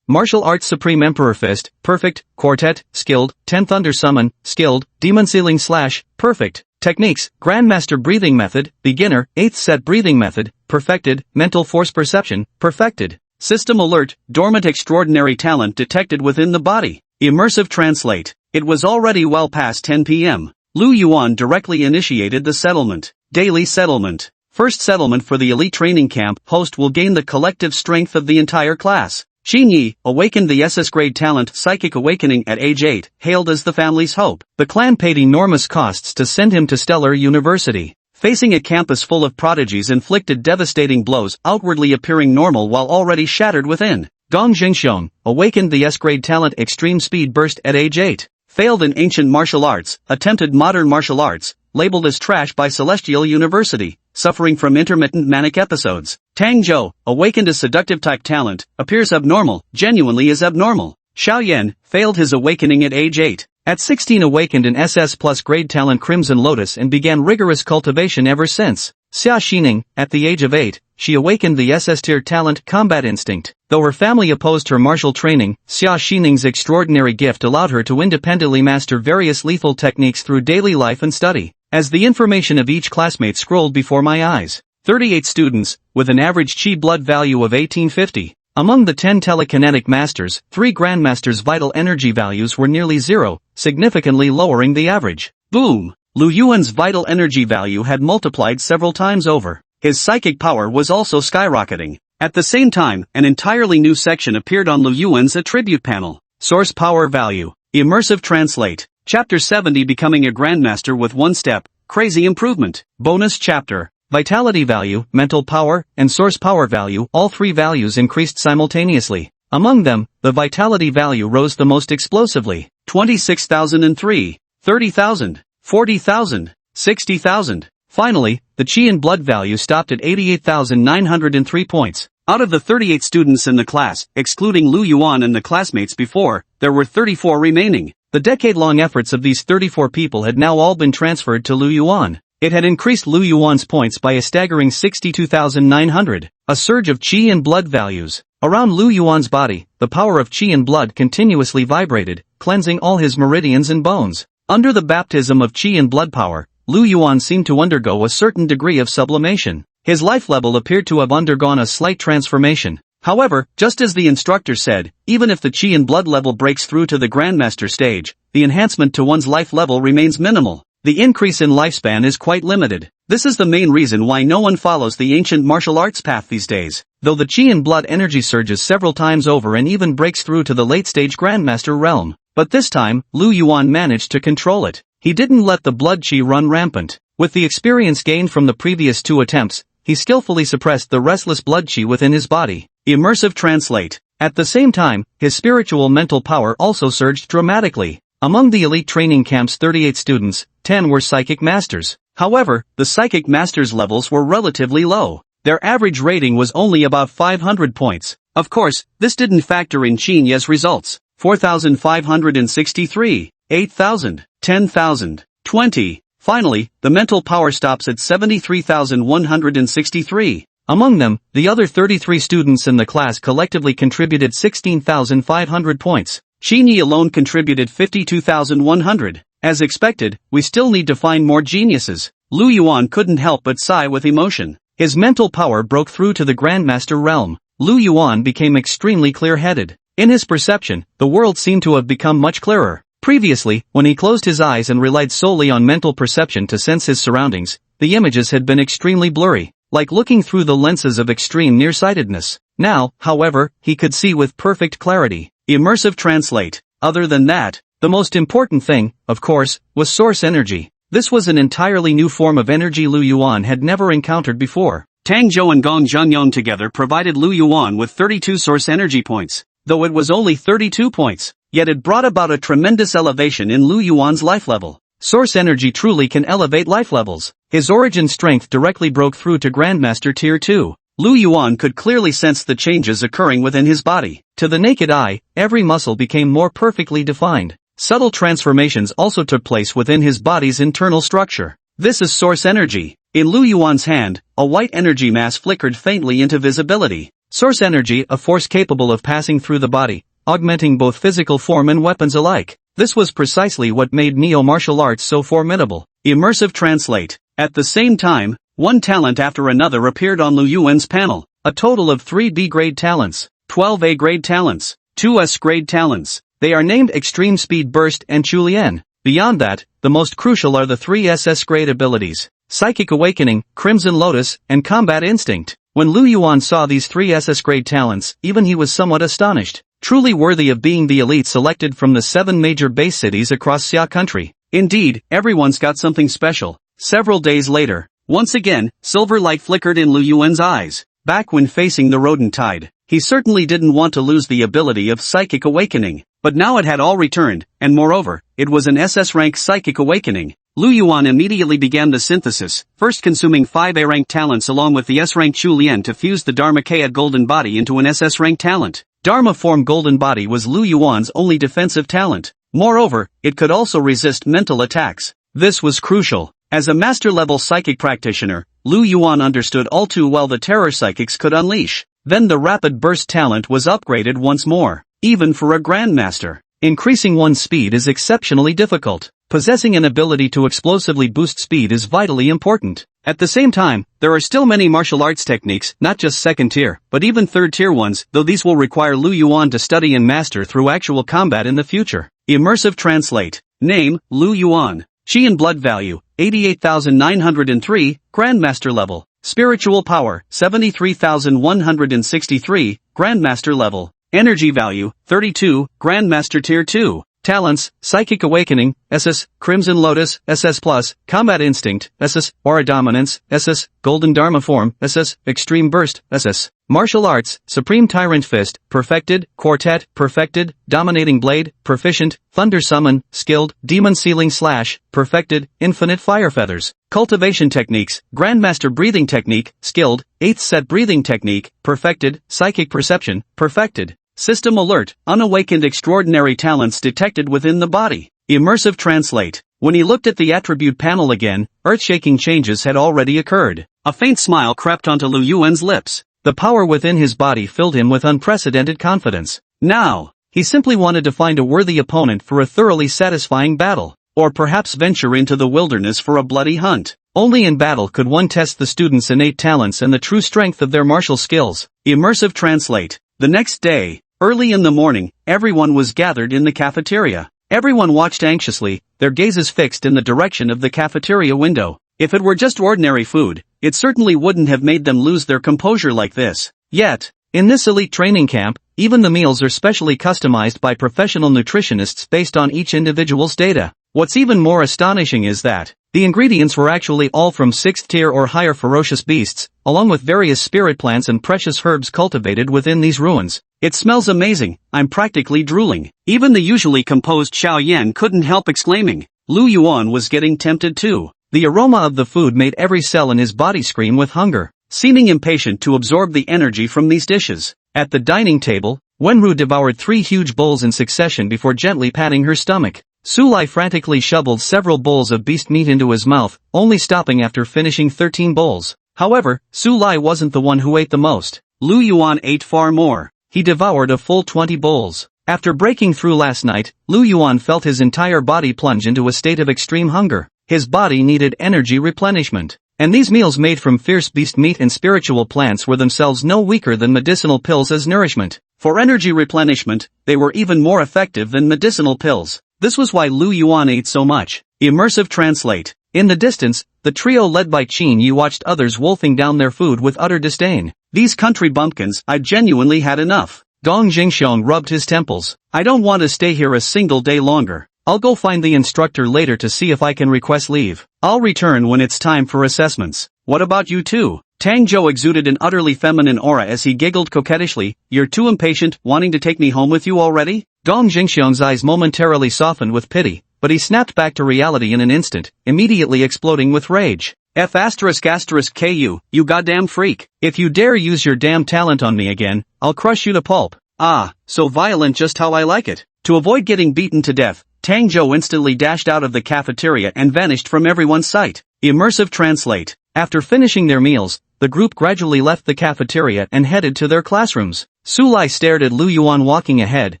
Speaker 1: Martial Arts Supreme Emperor Fist, Perfect, Quartet, Skilled, 10 Thunder Summon, Skilled, Demon Sealing Slash, Perfect. Techniques, Grandmaster Breathing Method, Beginner, 8th Set Breathing Method, Perfected, Mental Force Perception, Perfected. System Alert, Dormant Extraordinary Talent detected within the body. Immersive Translate. It was already well past 10 p.m. Lu Yuan directly initiated the settlement. Daily Settlement. First settlement for the elite training camp host will gain the collective strength of the entire class. Qin Yi, awakened the SS grade talent Psychic Awakening at age 8, hailed as the family's hope. The clan paid enormous costs to send him to Stellar University. Facing a campus full of prodigies inflicted devastating blows, outwardly appearing normal while already shattered within. Gong Jingxiong, awakened the S-grade talent Extreme Speed Burst at age 8. Failed in ancient martial arts, attempted modern martial arts, labeled as trash by Celestial University, suffering from intermittent manic episodes. Tang Zhou, awakened a seductive type talent, appears abnormal, genuinely is abnormal. Xiao Yan, failed his awakening at age 8. At 16 awakened an SS plus grade talent Crimson Lotus and began rigorous cultivation ever since. Xia Xining, at the age of 8, she awakened the SS tier talent Combat Instinct. Though her family opposed her martial training, Xia Xining's extraordinary gift allowed her to independently master various lethal techniques through daily life and study. As the information of each classmate scrolled before my eyes, 38 students, with an average chi blood value of 1850. Among the 10 telekinetic masters, 3 grandmasters' vital energy values were nearly zero, significantly lowering the average. Boom! Lu Yuan's vital energy value had multiplied several times over. His psychic power was also skyrocketing. At the same time, an entirely new section appeared on Lu Yuan's attribute panel. Source Power Value. Immersive Translate. Chapter 70 Becoming a Grandmaster with 1 Step. Crazy Improvement. Bonus Chapter. Vitality Value, Mental Power, and Source Power Value, all 3 values increased simultaneously. Among them, the Vitality Value rose the most explosively. 26,003, 30,000, 40,000, 60,000. Finally, the Chi and Blood value stopped at 88,903 points. Out of the 38 students in the class, excluding Lu Yuan and the classmates before, there were 34 remaining. The decade-long efforts of these 34 people had now all been transferred to Lu Yuan. It had increased Lu Yuan's points by a staggering 62,900, a surge of Qi and blood values. Around Lu Yuan's body, the power of Qi and blood continuously vibrated, cleansing all his meridians and bones. Under the baptism of Qi and blood power, Lu Yuan seemed to undergo a certain degree of sublimation. His life level appeared to have undergone a slight transformation. However, just as the instructor said, even if the Qi and blood level breaks through to the Grandmaster stage, the enhancement to one's life level remains minimal. The increase in lifespan is quite limited. This is the main reason why no one follows the ancient martial arts path these days. Though the Qi and blood energy surges several times over and even breaks through to the late-stage Grandmaster realm, But this time, Lu Yuan managed to control it. He didn't let the blood qi run rampant. With the experience gained from the previous 2 attempts, he skillfully suppressed the restless blood qi within his body. Immersive translate. At the same time, his spiritual mental power also surged dramatically. Among the elite training camp's 38 students, 10 were psychic masters. However, the psychic masters' levels were relatively low. Their average rating was only about 500 points. Of course, this didn't factor in Qinye's results. 4,563, 8,000, 10,000, 20. Finally, the mental power stops at 73,163. Among them, the other 33 students in the class collectively contributed 16,500 points. Qinye alone contributed 52,100. As expected, we still need to find more geniuses. Lu Yuan couldn't help but sigh with emotion. His mental power broke through to the Grandmaster realm. Lu Yuan became extremely clear-headed. In his perception, the world seemed to have become much clearer. Previously, when he closed his eyes and relied solely on mental perception to sense his surroundings, the images had been extremely blurry, like looking through the lenses of extreme nearsightedness. Now, however, he could see with perfect clarity. Immersive translate. Other than that, the most important thing, of course, was source energy. This was an entirely new form of energy Lu Yuan had never encountered before. Tang Zhou and Gong Zhanyong together provided Lu Yuan with 32 source energy points. Though it was only 32 points, yet it brought about a tremendous elevation in Lu Yuan's life level. Source energy truly can elevate life levels. His origin strength directly broke through to Grandmaster Tier 2. Lu Yuan could clearly sense the changes occurring within his body. To the naked eye, every muscle became more perfectly defined. Subtle transformations also took place within his body's internal structure. This is source energy. In Lu Yuan's hand, a white energy mass flickered faintly into visibility. Source energy, a force capable of passing through the body, augmenting both physical form and weapons alike. This was precisely what made neo-martial arts so formidable. Immersive translate. At the same time, one talent after another appeared on Lu Yuan's panel. A total of 3 B-grade talents, 12 A-grade talents, 2 S-grade talents. They are named Extreme Speed Burst and Chulian. Beyond that, the most crucial are the 3 SS-grade abilities: Psychic Awakening, Crimson Lotus, and Combat Instinct. When Lu Yuan saw these 3 SS-grade talents, even he was somewhat astonished. Truly worthy of being the elite selected from the 7 major base cities across Xia country. Indeed, everyone's got something special. Several days later, once again, silver light flickered in Lu Yuan's eyes. Back when facing the rodent tide, he certainly didn't want to lose the ability of Psychic Awakening. But now it had all returned, and moreover, it was an SS-rank Psychic Awakening. Lu Yuan immediately began the synthesis, first consuming 5 A-rank talents along with the S-rank Chulian to fuse the Dharma Kayat Golden Body into an SS-rank talent. Dharma Form Golden Body was Lu Yuan's only defensive talent. Moreover, it could also resist mental attacks. This was crucial. As a master-level psychic practitioner, Lu Yuan understood all too well the terror psychics could unleash. Then the Rapid Burst talent was upgraded once more. Even for a Grandmaster, increasing one's speed is exceptionally difficult. Possessing an ability to explosively boost speed is vitally important. At the same time, there are still many martial arts techniques, not just second tier, but even third tier ones, though these will require Lu Yuan to study and master through actual combat in the future. Immersive translate. Name, Lu Yuan. Qi and blood value, 88,903, Grandmaster level. Spiritual power, 73,163, Grandmaster level. Energy value, 32, Grandmaster Tier 2. Talents, Psychic Awakening, SS, Crimson Lotus, SS+, Combat Instinct, SS, Aura Dominance, SS, Golden Dharma Form, SS, Extreme Burst, SS. Martial Arts, Supreme Tyrant Fist, Perfected, Quartet, Perfected, Dominating Blade, Proficient, Thunder Summon, Skilled, Demon Sealing Slash, Perfected, Infinite Fire Feathers. Cultivation Techniques, Grandmaster Breathing Technique, Skilled, 8th Set Breathing Technique, Perfected, Psychic Perception, Perfected. System Alert, unawakened extraordinary talents detected within the body. Immersive translate. When he looked at the attribute panel again, earth-shaking changes had already occurred. A faint smile crept onto Lu Yuan's lips. The power within his body filled him with unprecedented confidence. Now, he simply wanted to find a worthy opponent for a thoroughly satisfying battle, or perhaps venture into the wilderness for a bloody hunt. Only in battle could one test the students' innate talents and the true strength of their martial skills. Immersive translate. The next day, early in the morning, everyone was gathered in the cafeteria. Everyone watched anxiously, their gazes fixed in the direction of the cafeteria window. If it were just ordinary food, it certainly wouldn't have made them lose their composure like this. Yet, in this elite training camp, Even the meals are specially customized by professional nutritionists based on each individual's data. What's even more astonishing is that the ingredients were actually all from 6th tier or higher ferocious beasts, along with various spirit plants and precious herbs cultivated within these ruins. It smells amazing, I'm practically drooling. Even the usually composed Xiao Yan couldn't help exclaiming. Lu Yuan was getting tempted too. The aroma of the food made every cell in his body scream with hunger, seeming impatient to absorb the energy from these dishes. At the dining table, Wenru devoured 3 huge bowls in succession before gently patting her stomach. Sulai frantically shoveled several bowls of beast meat into his mouth, only stopping after finishing 13 bowls. However, Sulai wasn't the one who ate the most. Lu Yuan ate far more. He devoured a full 20 bowls. After breaking through last night, Lu Yuan felt his entire body plunge into a state of extreme hunger. His body needed energy replenishment. And these meals made from fierce beast meat and spiritual plants were themselves no weaker than medicinal pills as nourishment. For energy replenishment, they were even more effective than medicinal pills. This was why Lu Yuan ate so much. Immersive translate. In the distance, the trio led by Qin Yi watched others wolfing down their food with utter disdain. These country bumpkins, I genuinely had enough. Gong Jingxiong rubbed his temples. I don't want to stay here a single day longer. I'll go find the instructor later to see if I can request leave. I'll return when it's time for assessments. What about you two? Tang Zhou exuded an utterly feminine aura as he giggled coquettishly. You're too impatient, wanting to take me home with you already? Gong Jingxiong's eyes momentarily softened with pity, but he snapped back to reality in an instant, immediately exploding with rage. F***ku, you goddamn freak. If you dare use your damn talent on me again, I'll crush you to pulp. Ah, so violent, just how I like it. To avoid getting beaten to death, Tang Zhou instantly dashed out of the cafeteria and vanished from everyone's sight. Immersive translate. After finishing their meals, the group gradually left the cafeteria and headed to their classrooms. Sulai stared at Lu Yuan walking ahead,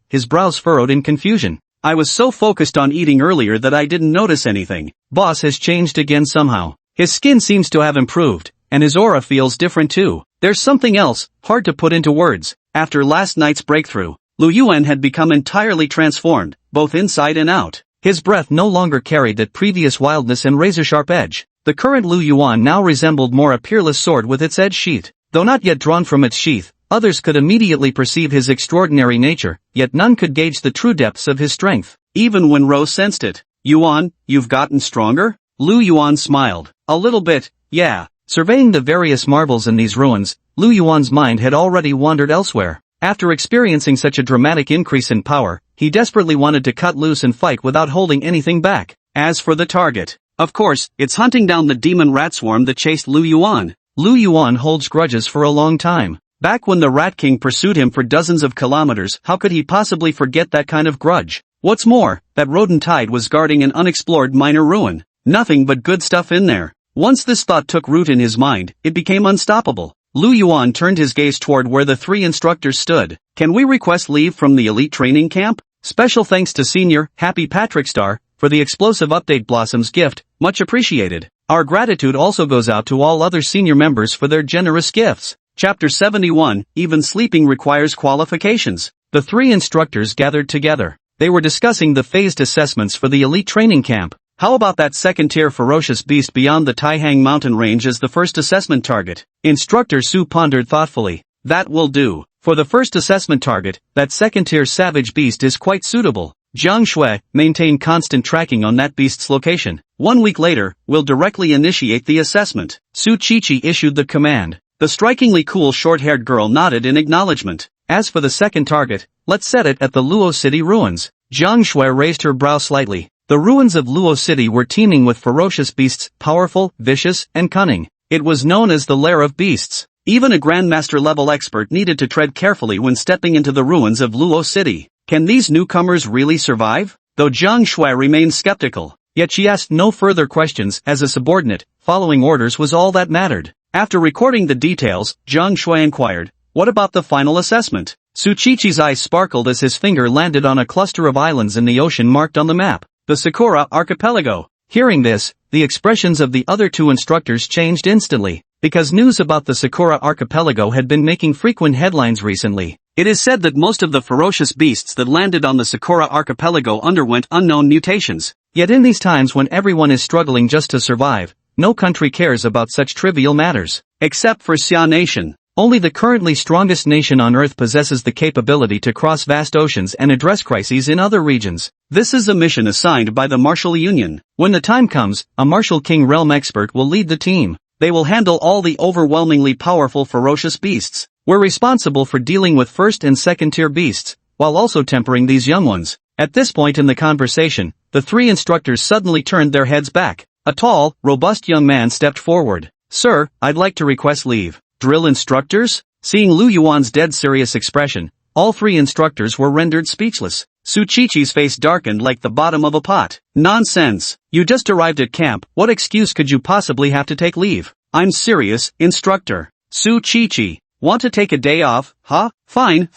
Speaker 1: his brows furrowed in confusion. I was so focused on eating earlier that I didn't notice anything. Boss has changed again somehow. His skin seems to have improved, and his aura feels different too. There's something else, hard to put into words. After last night's breakthrough, Lu Yuan had become entirely transformed, both inside and out. His breath no longer carried that previous wildness and razor-sharp edge. The current Lu Yuan now resembled more a peerless sword with its edge sheathed. Though not yet drawn from its sheath, others could immediately perceive his extraordinary nature, yet none could gauge the true depths of his strength. Even when Rose sensed it. Yuan, you've gotten stronger? Lu Yuan smiled. A little bit, yeah. Surveying the various marvels in these ruins, Lu Yuan's mind had already wandered elsewhere. After experiencing such a dramatic increase in power, he desperately wanted to cut loose and fight without holding anything back. As for the target, of course, it's hunting down the demon rat swarm that chased Lu Yuan. Lu Yuan holds grudges for a long time. Back when the Rat King pursued him for dozens of kilometers, how could he possibly forget that kind of grudge? What's more, that rodent tide was guarding an unexplored minor ruin. Nothing but good stuff in there. Once this thought took root in his mind, it became unstoppable. Lu Yuan turned his gaze toward where the 3 instructors stood. Can we request leave from the elite training camp? Special thanks to Senior Happy Patrick Star for the explosive update Blossom's gift, much appreciated. Our gratitude also goes out to all other senior members for their generous gifts. Chapter 71, Even Sleeping Requires Qualifications. The 3 instructors gathered together. They were discussing the phased assessments for the elite training camp. How about that second-tier ferocious beast beyond the Taihang mountain range as the first assessment target? Instructor Su pondered thoughtfully. That will do. For the first assessment target, that second-tier savage beast is quite suitable. Jiang Shui, maintain constant tracking on that beast's location. 1 week later, we'll directly initiate the assessment. Su Qiqi issued the command. The strikingly cool short-haired girl nodded in acknowledgement. As for the second target, let's set it at the Luo City ruins. Jiang Shui raised her brow slightly. The ruins of Luo City were teeming with ferocious beasts, powerful, vicious, and cunning. It was known as the Lair of Beasts. Even a Grandmaster-level expert needed to tread carefully when stepping into the ruins of Luo City. Can these newcomers really survive? Though Jiang Shui remained skeptical, yet she asked no further questions as a subordinate. Following orders was all that mattered. After recording the details, Jiang Shui inquired, what about the final assessment? Su Qiqi's eyes sparkled as his finger landed on a cluster of islands in the ocean marked on the map. The Sakura Archipelago. Hearing this, the expressions of the other 2 instructors changed instantly, because news about the Sakura Archipelago had been making frequent headlines recently. It is said that most of the ferocious beasts that landed on the Sakura Archipelago underwent unknown mutations. Yet in these times when everyone is struggling just to survive, no country cares about such trivial matters. Except for Xia Nation. Only the currently strongest nation on Earth possesses the capability to cross vast oceans and address crises in other regions. This is a mission assigned by the Martial Union. When the time comes, a Martial King Realm expert will lead the team. They will handle all the overwhelmingly powerful ferocious beasts. We're responsible for dealing with first and second tier beasts, while also tempering these young ones. At this point in the conversation, the three instructors suddenly turned their heads back. A tall, robust young man stepped forward. Sir, I'd like to request leave. Drill instructors? Seeing Lu Yuan's dead serious expression, all three instructors were rendered speechless. Su Qiqi's face darkened like the bottom of a pot. Nonsense! You just arrived at camp, what excuse could you possibly have to take leave? I'm serious, instructor. Su Qiqi. Want to take a day off, huh? Fine,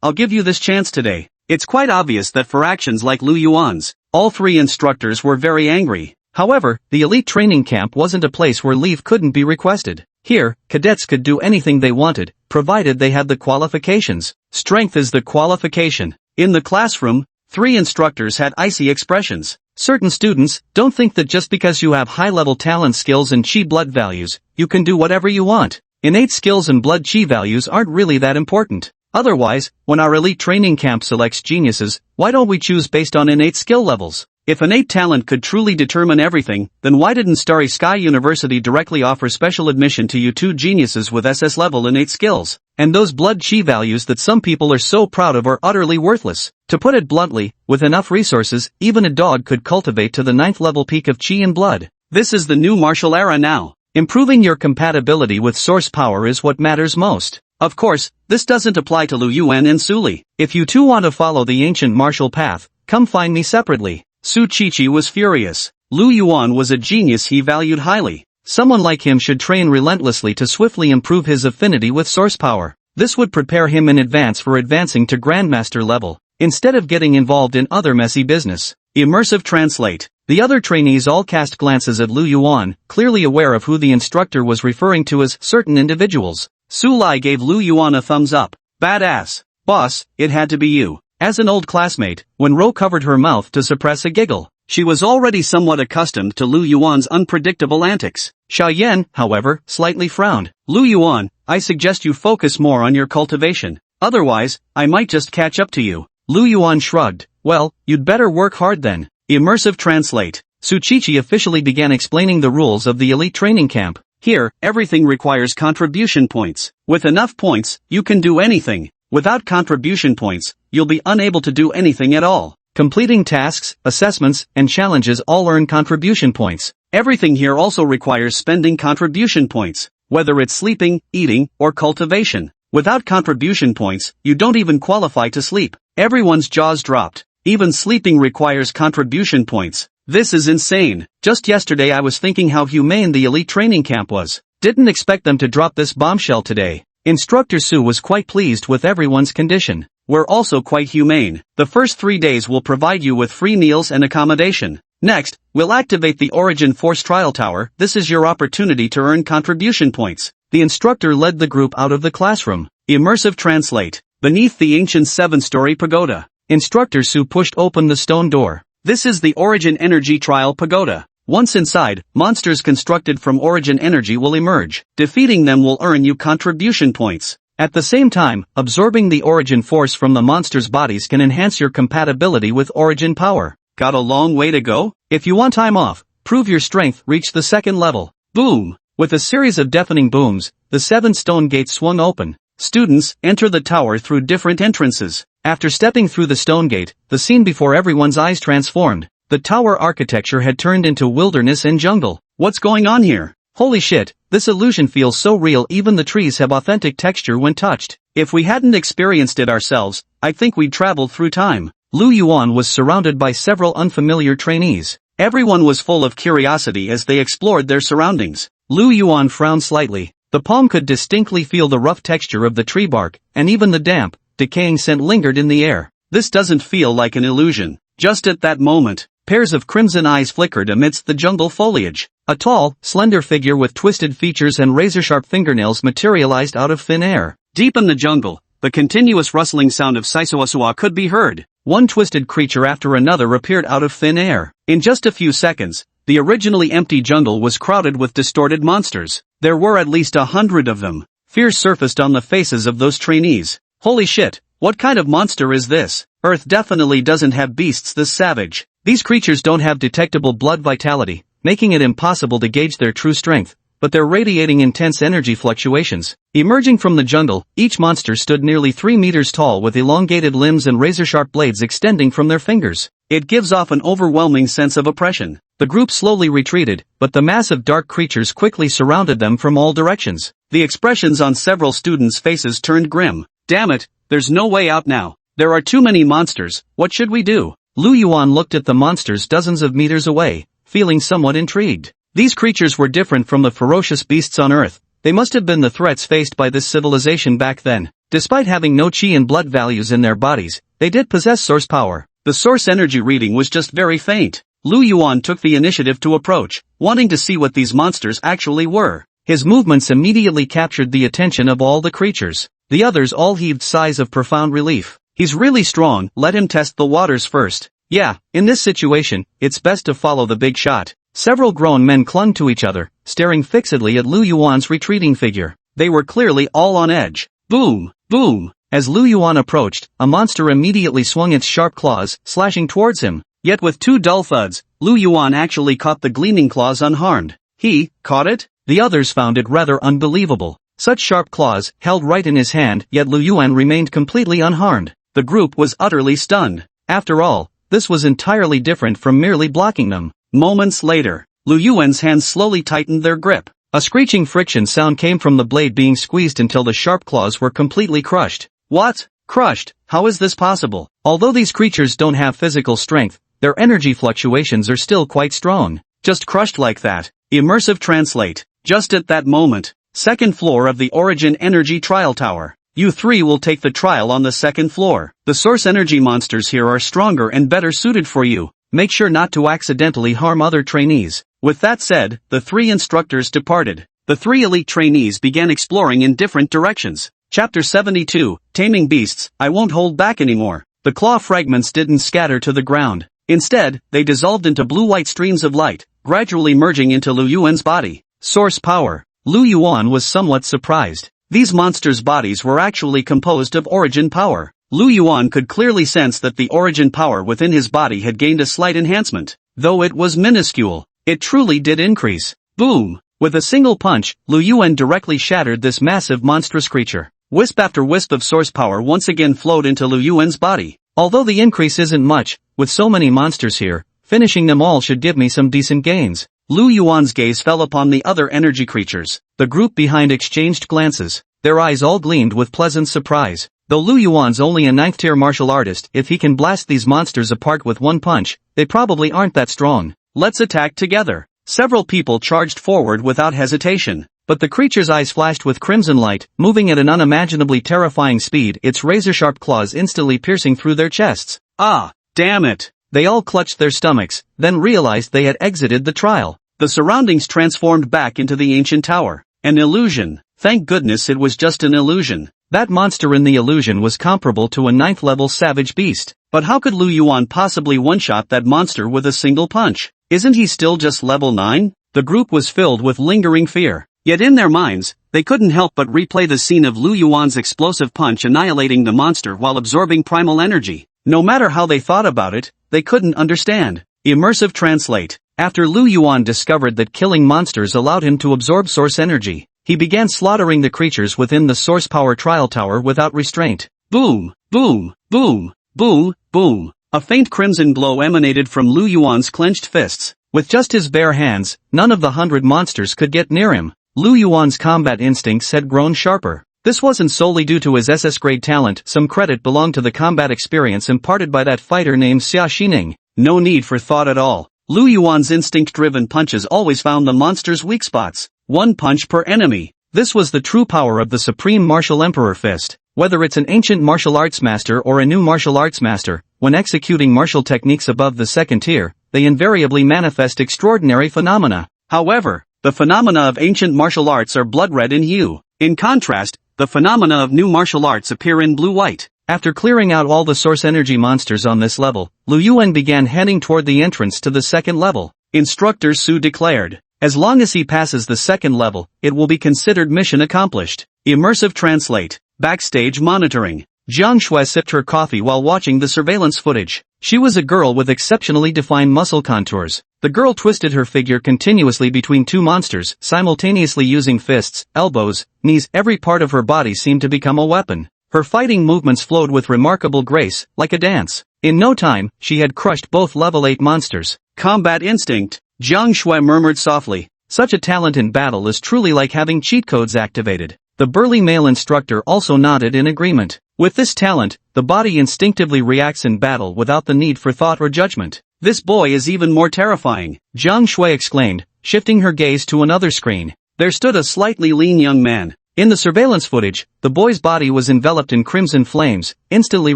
Speaker 1: I'll give you this chance today. It's quite obvious that for actions like Lu Yuan's, all three instructors were very angry. However, the elite training camp wasn't a place where leave couldn't be requested. Here, cadets could do anything they wanted, provided they had the qualifications. Strength is the qualification. In the classroom, three instructors had icy expressions. Certain students don't think that just because you have high-level talent skills and chi blood values, you can do whatever you want. Innate skills and blood chi values aren't really that important. Otherwise, when our elite training camp selects geniuses, why don't we choose based on innate skill levels? If innate talent could truly determine everything, then why didn't Starry Sky University directly offer special admission to you two geniuses with SS-level innate skills? And those blood chi values that some people are so proud of are utterly worthless. To put it bluntly, with enough resources, even a dog could cultivate to the 9th level peak of chi and blood. This is the new martial era now. Improving your compatibility with source power is what matters most. Of course, this doesn't apply to Lu Yuan and Su Li. If you two want to follow the ancient martial path, come find me separately. Su Qiqi was furious. Lu Yuan was a genius he valued highly. Someone like him should train relentlessly to swiftly improve his affinity with source power. This would prepare him in advance for advancing to Grandmaster level, instead of getting involved in other messy business. Immersive translate. The other trainees all cast glances at Lu Yuan, clearly aware of who the instructor was referring to as certain individuals. Su Lai gave Lu Yuan a thumbs up. Badass. Boss, it had to be you. As an old classmate, when Ro covered her mouth to suppress a giggle, she was already somewhat accustomed to Lu Yuan's unpredictable antics. Xia Yan, however, slightly frowned. Lu Yuan, I suggest you focus more on your cultivation. Otherwise, I might just catch up to you. Lu Yuan shrugged. Well, you'd better work hard then. Immersive translate. Su Qiqi officially began explaining the rules of the elite training camp. Here, everything requires contribution points. With enough points, you can do anything. Without contribution points, you'll be unable to do anything at all. Completing tasks, assessments, and challenges all earn contribution points. Everything here also requires spending contribution points, whether it's sleeping, eating, or cultivation. Without contribution points, you don't even qualify to sleep. Everyone's jaws dropped. Even sleeping requires contribution points. This is insane. Just yesterday I was thinking how humane the elite training camp was. Didn't expect them to drop this bombshell today. Instructor Su was quite pleased with everyone's condition. We're also quite humane. The first 3 days will provide you with free meals and accommodation. Next, we'll activate the Origin Force Trial Tower. This is your opportunity to earn contribution points. The instructor led the group out of the classroom. Immersive translate. Beneath the ancient 7-story pagoda, Instructor Su pushed open the stone door. This is the Origin Energy Trial Pagoda. Once inside, monsters constructed from Origin Energy will emerge. Defeating them will earn you contribution points. At the same time, absorbing the Origin force from the monsters' bodies can enhance your compatibility with Origin power. Got a long way to go? If you want time off, prove your strength, reach the 2nd level. Boom! With a series of deafening booms, the 7 stone gates swung open. Students enter the tower through different entrances. After stepping through the stone gate, the scene before everyone's eyes transformed. The tower architecture had turned into wilderness and jungle. What's going on here? Holy shit, this illusion feels so real, even the trees have authentic texture when touched. If we hadn't experienced it ourselves, I think we'd traveled through time. Lu Yuan was surrounded by several unfamiliar trainees. Everyone was full of curiosity as they explored their surroundings. Lu Yuan frowned slightly. The palm could distinctly feel the rough texture of the tree bark, and even the damp, decaying scent lingered in the air. This doesn't feel like an illusion. Just at that moment, pairs of crimson eyes flickered amidst the jungle foliage. A tall, slender figure with twisted features and razor-sharp fingernails materialized out of thin air. Deep in the jungle, the continuous rustling sound of Saisoasua could be heard. One twisted creature after another appeared out of thin air. In just a few seconds, the originally empty jungle was crowded with distorted monsters. There were at least 100 of them. Fear surfaced on the faces of those trainees. Holy shit, what kind of monster is this? Earth definitely doesn't have beasts this savage. These creatures don't have detectable blood vitality, making it impossible to gauge their true strength, but they're radiating intense energy fluctuations. Emerging from the jungle, each monster stood nearly 3 meters tall with elongated limbs and razor-sharp blades extending from their fingers. It gives off an overwhelming sense of oppression. The group slowly retreated, but the massive dark creatures quickly surrounded them from all directions. The expressions on several students' faces turned grim. Damn it, there's no way out now. There are too many monsters, what should we do? Lu Yuan looked at the monsters dozens of meters away, feeling somewhat intrigued. These creatures were different from the ferocious beasts on Earth. They must have been the threats faced by this civilization back then. Despite having no chi and blood values in their bodies, they did possess source power. The source energy reading was just very faint. Lu Yuan took the initiative to approach, wanting to see what these monsters actually were. His movements immediately captured the attention of all the creatures. The others all heaved sighs of profound relief. He's really strong, let him test the waters first. Yeah, in this situation, it's best to follow the big shot. Several grown men clung to each other, staring fixedly at Lu Yuan's retreating figure. They were clearly all on edge. Boom! Boom! As Lu Yuan approached, a monster immediately swung its sharp claws, slashing towards him. Yet with 2 dull thuds, Lu Yuan actually caught the gleaming claws unharmed. He caught it? The others found it rather unbelievable. Such sharp claws, held right in his hand, yet Lu Yuan remained completely unharmed. The group was utterly stunned. After all, this was entirely different from merely blocking them. Moments later, Lu Yuan's hands slowly tightened their grip. A screeching friction sound came from the blade being squeezed until the sharp claws were completely crushed. What? Crushed? How is this possible? Although these creatures don't have physical strength, their energy fluctuations are still quite strong. Just crushed like that. Immersive translate. Just at that moment, second floor of the Origin Energy Trial Tower. You 3 will take the trial on the second floor. The source energy monsters here are stronger and better suited for you. Make sure not to accidentally harm other trainees. With that said, the 3 instructors departed. The 3 elite trainees began exploring in different directions. Chapter 72, Taming Beasts. I won't hold back anymore. The claw fragments didn't scatter to the ground. Instead, they dissolved into blue-white streams of light, gradually merging into Lu Yuan's body. Source power. Lu Yuan was somewhat surprised. These monsters' bodies were actually composed of origin power. Lu Yuan could clearly sense that the origin power within his body had gained a slight enhancement. Though it was minuscule, it truly did increase. Boom! With a single punch, Lu Yuan directly shattered this massive monstrous creature. Wisp after wisp of source power once again flowed into Lu Yuan's body. Although the increase isn't much, with so many monsters here, finishing them all should give me some decent gains. Lu Yuan's gaze fell upon the other energy creatures. The group behind exchanged glances. Their eyes all gleamed with pleasant surprise. Though Lu Yuan's only a 9th-tier martial artist, if he can blast these monsters apart with one punch, they probably aren't that strong. Let's attack together. Several people charged forward without hesitation. But the creature's eyes flashed with crimson light, moving at an unimaginably terrifying speed, its razor-sharp claws instantly piercing through their chests. Ah, damn it! They all clutched their stomachs, then realized they had exited the trial. The surroundings transformed back into the ancient tower. An illusion. Thank goodness it was just an illusion. That monster in the illusion was comparable to a 9th-level savage beast. But how could Lu Yuan possibly one-shot that monster with a single punch? Isn't he still just level 9? The group was filled with lingering fear. Yet in their minds, they couldn't help but replay the scene of Lu Yuan's explosive punch annihilating the monster while absorbing primal energy. No matter how they thought about it, they couldn't understand. Immersive translate. After Lu Yuan discovered that killing monsters allowed him to absorb source energy, he began slaughtering the creatures within the source power trial tower without restraint. Boom! Boom! Boom! Boom! Boom! A faint crimson glow emanated from Lu Yuan's clenched fists. With just his bare hands, none of the 100 monsters could get near him. Lu Yuan's combat instincts had grown sharper. This wasn't solely due to his SS-grade talent, some credit belonged to the combat experience imparted by that fighter named Xia Xining. No need for thought at all. Lu Yuan's instinct-driven punches always found the monster's weak spots. One punch per enemy. This was the true power of the Supreme Martial Emperor Fist. Whether it's an ancient martial arts master or a new martial arts master, when executing martial techniques above the 2nd tier, they invariably manifest extraordinary phenomena. However, the phenomena of ancient martial arts are blood-red in hue. In contrast, the phenomena of new martial arts appear in blue-white. After clearing out all the source energy monsters on this level, Lu Yuan began heading toward the entrance to the 2nd level. Instructor Su declared, as long as he passes the 2nd level, it will be considered mission accomplished. Immersive translate. Backstage monitoring. Jiang Shui sipped her coffee while watching the surveillance footage. She was a girl with exceptionally defined muscle contours. The girl twisted her figure continuously between two monsters, simultaneously using fists, elbows, knees. Every part of her body seemed to become a weapon. Her fighting movements flowed with remarkable grace, like a dance. In no time, she had crushed both level 8 monsters. Combat instinct. Jiang Shui murmured softly. Such a talent in battle is truly like having cheat codes activated. The burly male instructor also nodded in agreement. With this talent, the body instinctively reacts in battle without the need for thought or judgment. This boy is even more terrifying, Jiang Shui exclaimed, shifting her gaze to another screen. There stood a slightly lean young man. In the surveillance footage, the boy's body was enveloped in crimson flames, instantly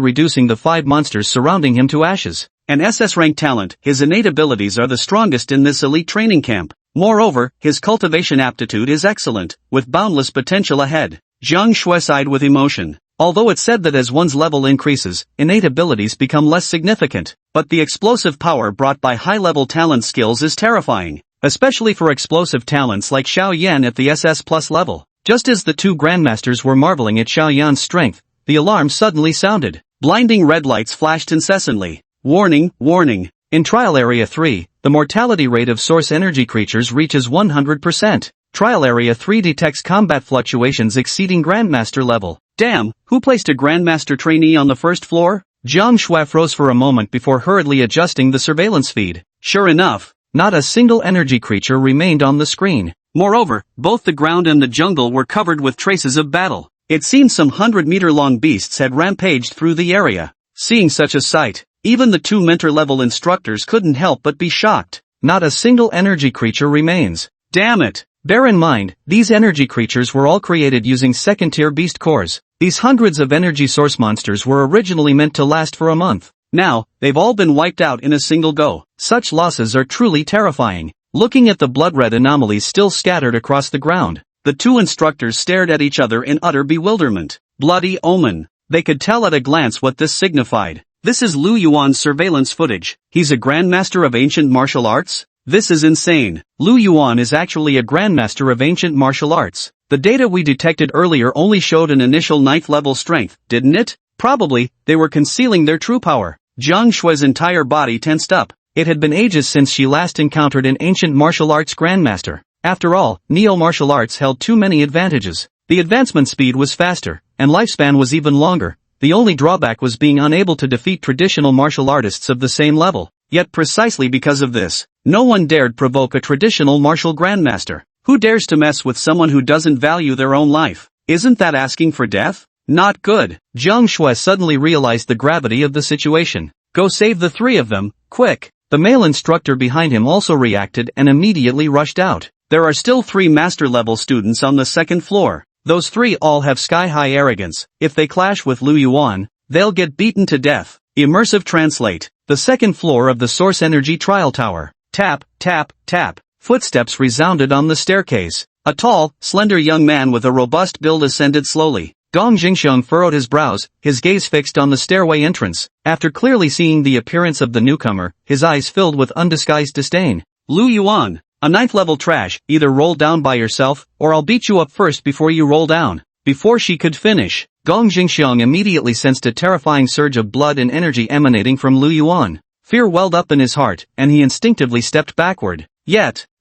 Speaker 1: reducing the 5 monsters surrounding him to ashes. An SS-rank talent, his innate abilities are the strongest in this elite training camp. Moreover, his cultivation aptitude is excellent, with boundless potential ahead. Jiang Shui sighed with emotion. Although it's said that as one's level increases, innate abilities become less significant, but the explosive power brought by high-level talent skills is terrifying, especially for explosive talents like Xiao Yan at the SS Plus level. Just as the two Grandmasters were marveling at Xiao Yan's strength, the alarm suddenly sounded. Blinding red lights flashed incessantly. Warning, warning. In Trial Area 3, the mortality rate of source energy creatures reaches 100%. Trial Area 3 detects combat fluctuations exceeding Grandmaster level. Damn, who placed a Grandmaster trainee on the first floor? Jiang Shui froze for a moment before hurriedly adjusting the surveillance feed. Sure enough, not a single energy creature remained on the screen. Moreover, both the ground and the jungle were covered with traces of battle. It seemed some 100-meter-long beasts had rampaged through the area. Seeing such a sight, even the two mentor-level instructors couldn't help but be shocked. Not a single energy creature remains. Damn it! Bear in mind, these energy creatures were all created using second-tier beast cores. These hundreds of energy source monsters were originally meant to last for a month. Now, they've all been wiped out in a single go. Such losses are truly terrifying. Looking at the blood-red anomalies still scattered across the ground, the two instructors stared at each other in utter bewilderment. Bloody omen. They could tell at a glance what this signified. This is Lu Yuan's surveillance footage. He's a Grandmaster of ancient martial arts? This is insane. Lu Yuan is actually a Grandmaster of ancient martial arts. The data we detected earlier only showed an initial 9th level strength, didn't it? Probably, they were concealing their true power. Jiang Shui's entire body tensed up. It had been ages since she last encountered an ancient martial arts Grandmaster. After all, neo-martial arts held too many advantages. The advancement speed was faster, and lifespan was even longer. The only drawback was being unable to defeat traditional martial artists of the same level. Yet precisely because of this, no one dared provoke a traditional martial Grandmaster. Who dares to mess with someone who doesn't value their own life? Isn't that asking for death? Not good. Jiang Shui suddenly realized the gravity of the situation. Go save the 3 of them, quick. The male instructor behind him also reacted and immediately rushed out. There are still 3 master-level students on the 2nd floor. Those 3 all have sky-high arrogance. If they clash with Lu Yuan, they'll get beaten to death. Immersive translate. The 2nd floor of the Source Energy Trial Tower. Tap, tap, tap. Footsteps resounded on the staircase. A tall, slender young man with a robust build ascended slowly. Gong Jingxiong furrowed his brows, his gaze fixed on the stairway entrance. After clearly seeing the appearance of the newcomer, his eyes filled with undisguised disdain. Lu Yuan, a 9th level trash, either roll down by yourself, or I'll beat you up first before you roll down. Before she could finish, Gong Jingxiong immediately sensed a terrifying surge of blood and energy emanating from Lu Yuan. Fear welled up in his heart, and he instinctively stepped backward.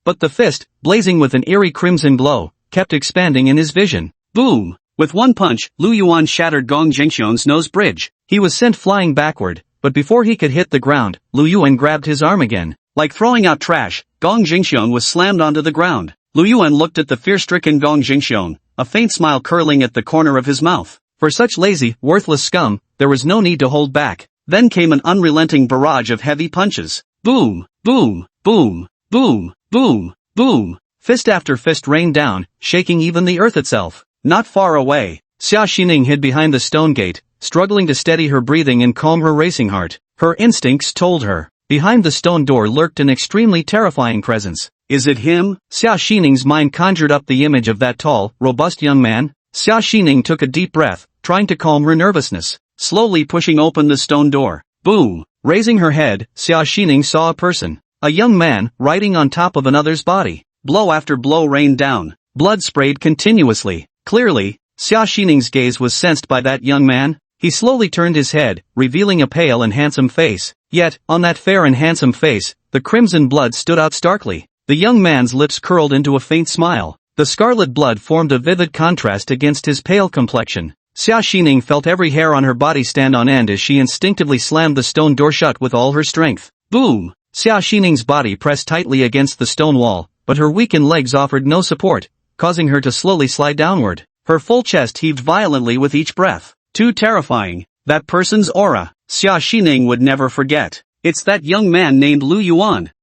Speaker 1: But the fist, blazing with an eerie crimson glow, kept expanding in his vision. Boom! With one punch, Lu Yuan shattered Gong Jingxiong's nose bridge. He was sent flying backward, but before he could hit the ground, Lu Yuan grabbed his arm again. Like throwing out trash, Gong Jingxiong was slammed onto the ground. Lu Yuan looked at the fear-stricken Gong Jingxiong, a faint smile curling at the corner of his mouth. For such lazy, worthless scum, there was no need to hold back. Then came an unrelenting barrage of heavy punches. Boom! Boom! Boom! Boom! Boom! Boom! Fist after fist rained down, shaking even the earth itself. Not far away, Xia Xining hid behind the stone gate, struggling to steady her breathing and calm her racing heart. Her instincts told her. Behind the stone door lurked an extremely terrifying presence. Is it him? Xia Xining's mind conjured up the image of that tall, robust young man. Xia Xining took a deep breath, trying to calm her nervousness, slowly pushing open the stone door. Boom! Raising her head, Xia Xining saw a person. A young man, riding on top of another's body. Blow after blow rained down. Blood sprayed continuously. Clearly, Xia Xining's gaze was sensed by that young man. He slowly turned his head, revealing a pale and handsome face. Yet, on that fair and handsome face, the crimson blood stood out starkly. The young man's lips curled into a faint smile. The scarlet blood formed a vivid contrast against his pale complexion. Xia Xining felt every hair on her body stand on end as she instinctively slammed the stone door shut with all her strength. Boom! Xia Xining's body pressed tightly against the stone wall, but her weakened legs offered no support, causing her to slowly slide downward. Her full chest heaved violently with each breath. Too terrifying. That person's aura, Xia Xining would never forget. It's that young man named Lu Yuan.